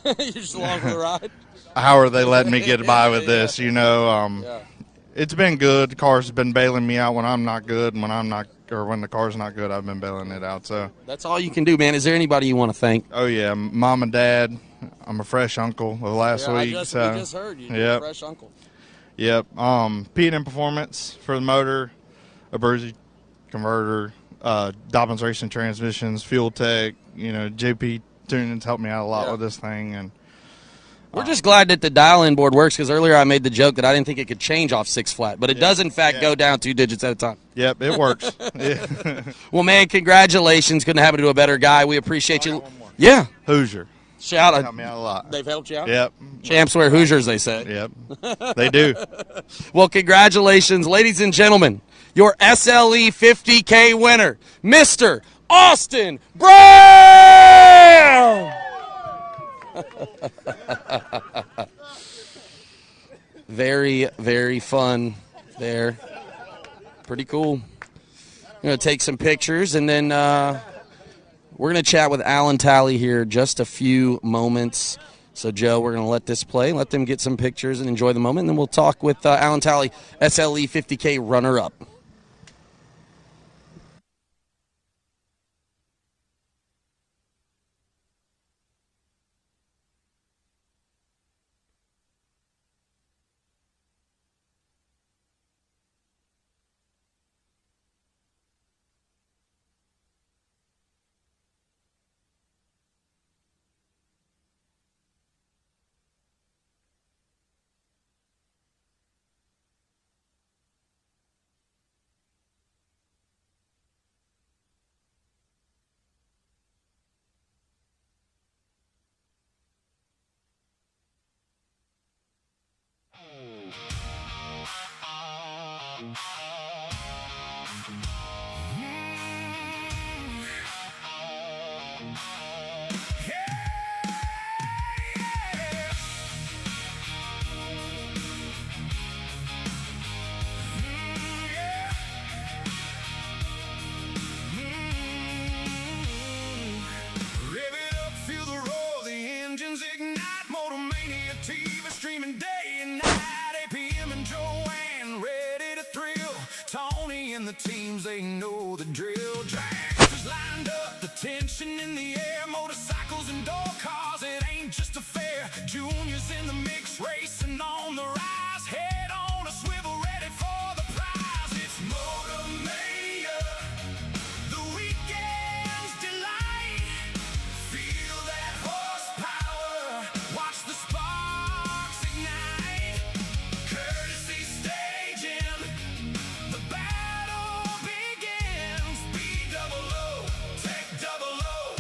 you're just along for the ride? How are they letting me get by with this, It's been good. The car's been bailing me out when I'm not good, and when the car's not good, I've been bailing it out. So that's all you can do, man. Is there anybody you want to thank? Oh yeah, Mom and Dad. I'm a fresh uncle of last week. We just heard you. Yep. Fresh uncle. Yep. P&M Performance for the motor, a Burzy converter, Dobbins Racing Transmissions, Fuel Tech. JP Tuning's helped me out a lot with this thing, and we're just glad that the dial-in board works, because earlier I made the joke that I didn't think it could change off 6 flat, but it does, in fact, go down 2 digits at a time. Yep, it works. Well, man, congratulations. Couldn't happen to a better guy. We appreciate you. Yeah. Hoosier. Shout out. Helped me out a lot. They've helped you out? Yep. Champs wear Hoosiers, they say. Yep. They do. Well, congratulations, ladies and gentlemen. Your SLE 50K winner, Mr. Austin Brown! Very, very fun there. Pretty cool. I'm going to take some pictures, and then we're going to chat with Alan Talley here just a few moments. So, Joe, we're going to let this play, let them get some pictures and enjoy the moment, and then we'll talk with Alan Talley, SLE 50K runner-up. Rev it up, feel the roar, the engines ignite. MotorManiaTV streaming day and night. 8 p.m. and Joanne ready to thrill. Tony and the teams, they know the drill. Dragsters lined up, the tension in the air. Motorcycles and door cars, it ain't just a fair. Juniors in the mix, racing on the rise. Head on a swivel, ready for the prize. It's Motormania, the weekend's delight. Feel that horsepower, watch the sparks ignite. Courtesy staging, the battle begins. B-double-O, take double-O,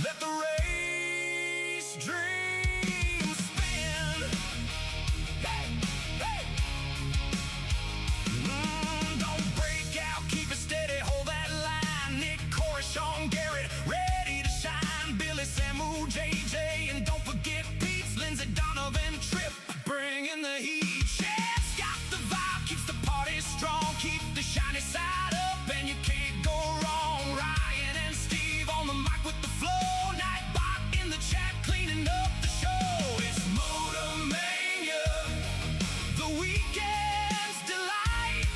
let the race dream spin. Hey, hey. Don't break out, keep it steady, hold that line. Nick, Corey, Sean, Garrett, ready to shine. Billy, Samu, JJ, and don't forget Pete's, Lindsay, Donovan, Tripp, bringing the heat. Jegs got the vibe, keeps the party strong. Keep the shiny side up, and you can't go wrong. Ryan and Steve on the mic with the flow. Nightbot in the chat, cleaning up the show. It's Motormania, the weekend's delight.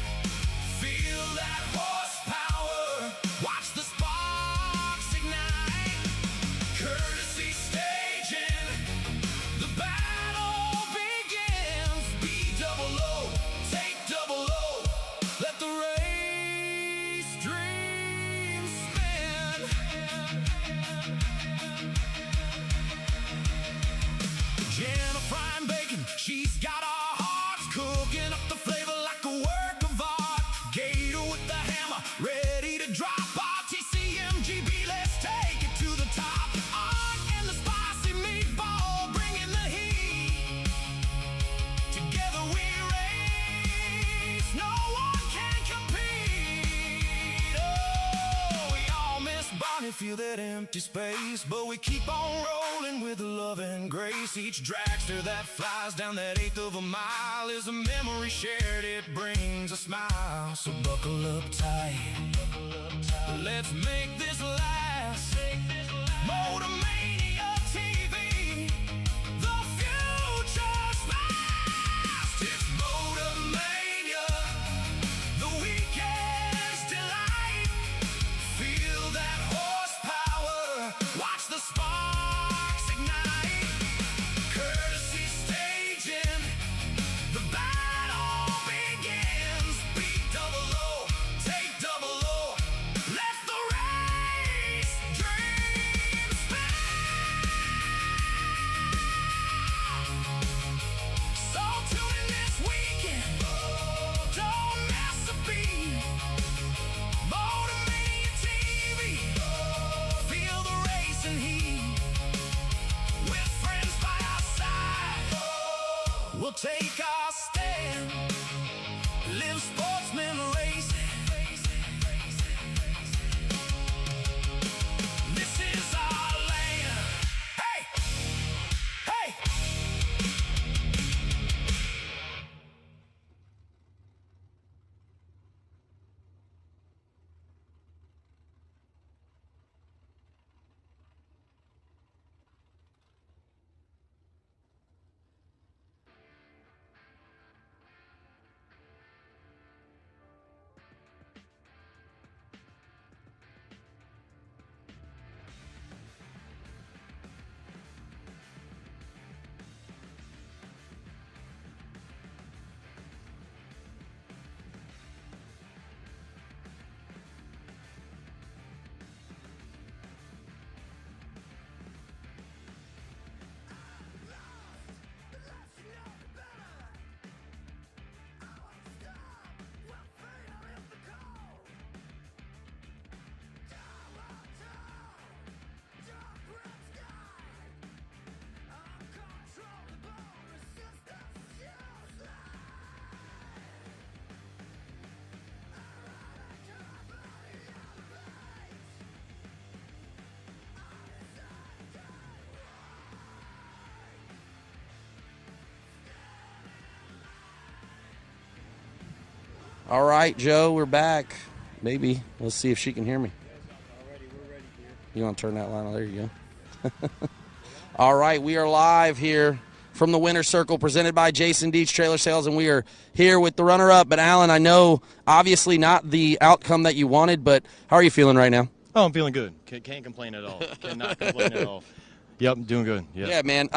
Feel that horsepower, watch the sparks ignite. Courtesy staging, the battle begins. B-double-O, take double-O, let the race dream spin. Jenna frying bacon, she's got our hearts. Cooking up the flavor like a work of art. Gator with the hammer, ready to drop. RTCMGB, let's take it to the top. Art and the spicy meatball, bringing the heat. Together we race, no one can compete. Oh, we all miss Bonnie, feel that empty space, but we keep on rolling with love and grace. Each dragster that flies down that 1/8 of a mile is a memory shared, it brings a smile. So buckle up tight, let's make this last. Motormania TV, the future's fast. It's Motormania, the weekend's delight. Feel that horsepower, watch the sparks ignite. Courtesy staging, the battle begins. B-double-O, take double-O, let the race dream spin. We'll take our stand, live sportsman race. This is our land. Hey! Hey! All right, Joe, we're back. Maybe. Let's see if she can hear me. You want to turn that line on? There you go. All right, we are live here from the Winner's Circle presented by Jason Deach Trailer Sales, and we are here with the runner-up. But, Alan, I know obviously not the outcome that you wanted, but how are you feeling right now? Oh, I'm feeling good. Can't complain at all. Cannot complain at all. Yep, doing good. Yeah, man.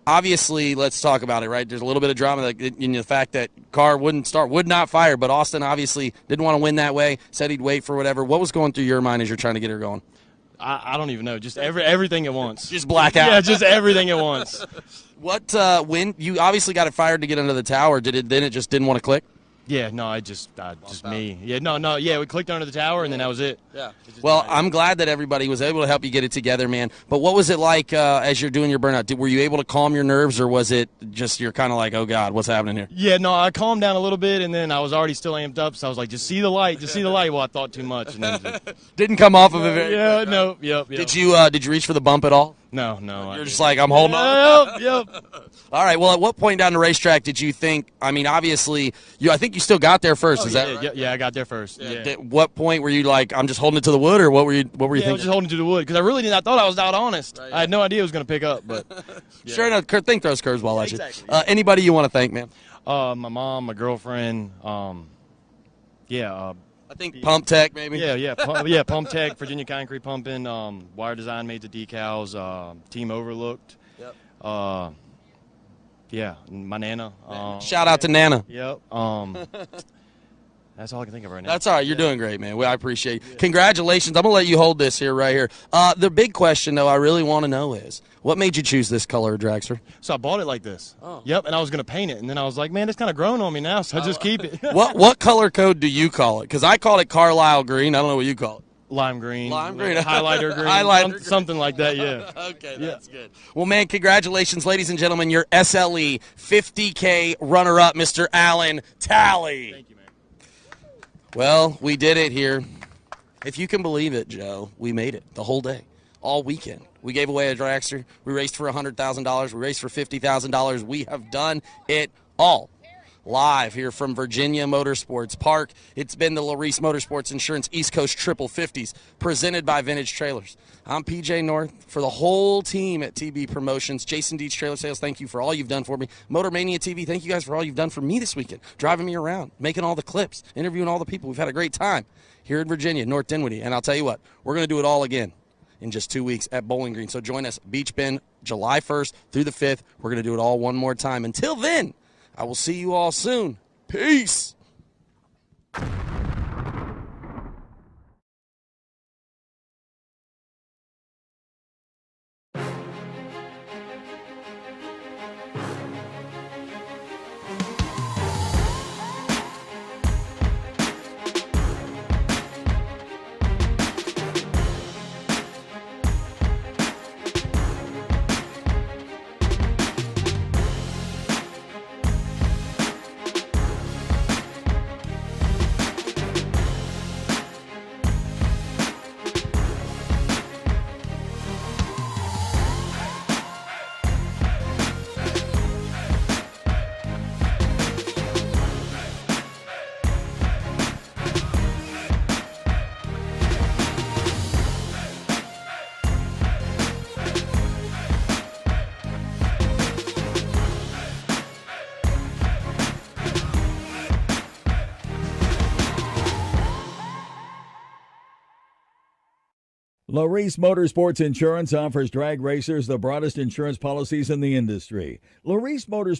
Obviously, let's talk about it, right? There's a little bit of drama in the fact that car would not fire, but Austin obviously didn't want to win that way, said he'd wait for whatever. What was going through your mind as you're trying to get her going? I don't even know. Just everything at once. Just blackout. Yeah, just everything at once. What, when you obviously got it fired to get under the tower, then it just didn't want to click? Yeah, no, just me. Yeah, no, yeah, we clicked under the tower, and then that was it. Yeah. Well, I'm glad that everybody was able to help you get it together, man. But what was it like as you're doing your burnout? Were you able to calm your nerves, or was it just you're kind of like, oh, God, what's happening here? Yeah, no, I calmed down a little bit, and then I was already still amped up, so I was like, just see the light. Well, I thought too much. And then didn't come off of it very Yeah, quick, no, yep. Did you reach for the bump at all? No. You're just like, I'm holding on? Yep. All right, well, at what point down the racetrack did you think, I mean, obviously, I think you still got there first, is that right? Yeah, I got there first. Yeah. At what point were you like, I'm just holding it to the wood, or what were you thinking? I was just holding it to the wood, because I really didn't. I thought I was out honest. Right, yeah. I had no idea it was going to pick up, but. Yeah. Sure enough, think those curves well at you. Exactly. Anybody you want to thank, man? My mom, my girlfriend, I think Pump Tech, maybe. Yeah, Pump Tech, Virginia Concrete Pumping, Wire Design made the decals, Team Overlooked. Yep. Yeah, my Nana. Shout out to Nana. Yep. That's all I can think of right now. That's all right. You're doing great, man. I appreciate it. Congratulations. I'm going to let you hold this here, right here. The big question, though, I really want to know is, what made you choose this color, dragster? So I bought it like this. Oh. Yep, and I was going to paint it, and then I was like, man, it's kind of grown on me now, so I just keep it. What color code do you call it? Because I call it Carlisle green. I don't know what you call it. Lime green. Highlighter green. Highlighter something like that, yeah. Okay, that's good. Well, man, congratulations, ladies and gentlemen. Your SLE 50K runner-up, Mr. Alan Talley. Thank you, man. Well, we did it here. If you can believe it, Joe, we made it the whole day, all weekend. We gave away a dragster. We raced for $100,000. We raced for $50,000. We have done it all. Live here from Virginia Motorsports Park. It's been the Laris Motorsports Insurance East Coast Triple 50s presented by Vintage Trailers. I'm PJ North. For the whole team at TB Promotions, Jason Deach Trailer Sales, thank you for all you've done for me. MotorManiaTV, thank you guys for all you've done for me this weekend, driving me around, making all the clips, interviewing all the people. We've had a great time here in Virginia, North Dinwiddie. And I'll tell you what, we're going to do it all again in just 2 weeks at Bowling Green. So join us, Beach Bend, July 1st through the 5th. We're going to do it all one more time. Until then, I will see you all soon. Peace. Laris Motorsports Insurance offers drag racers the broadest insurance policies in the industry. Laris Motorsports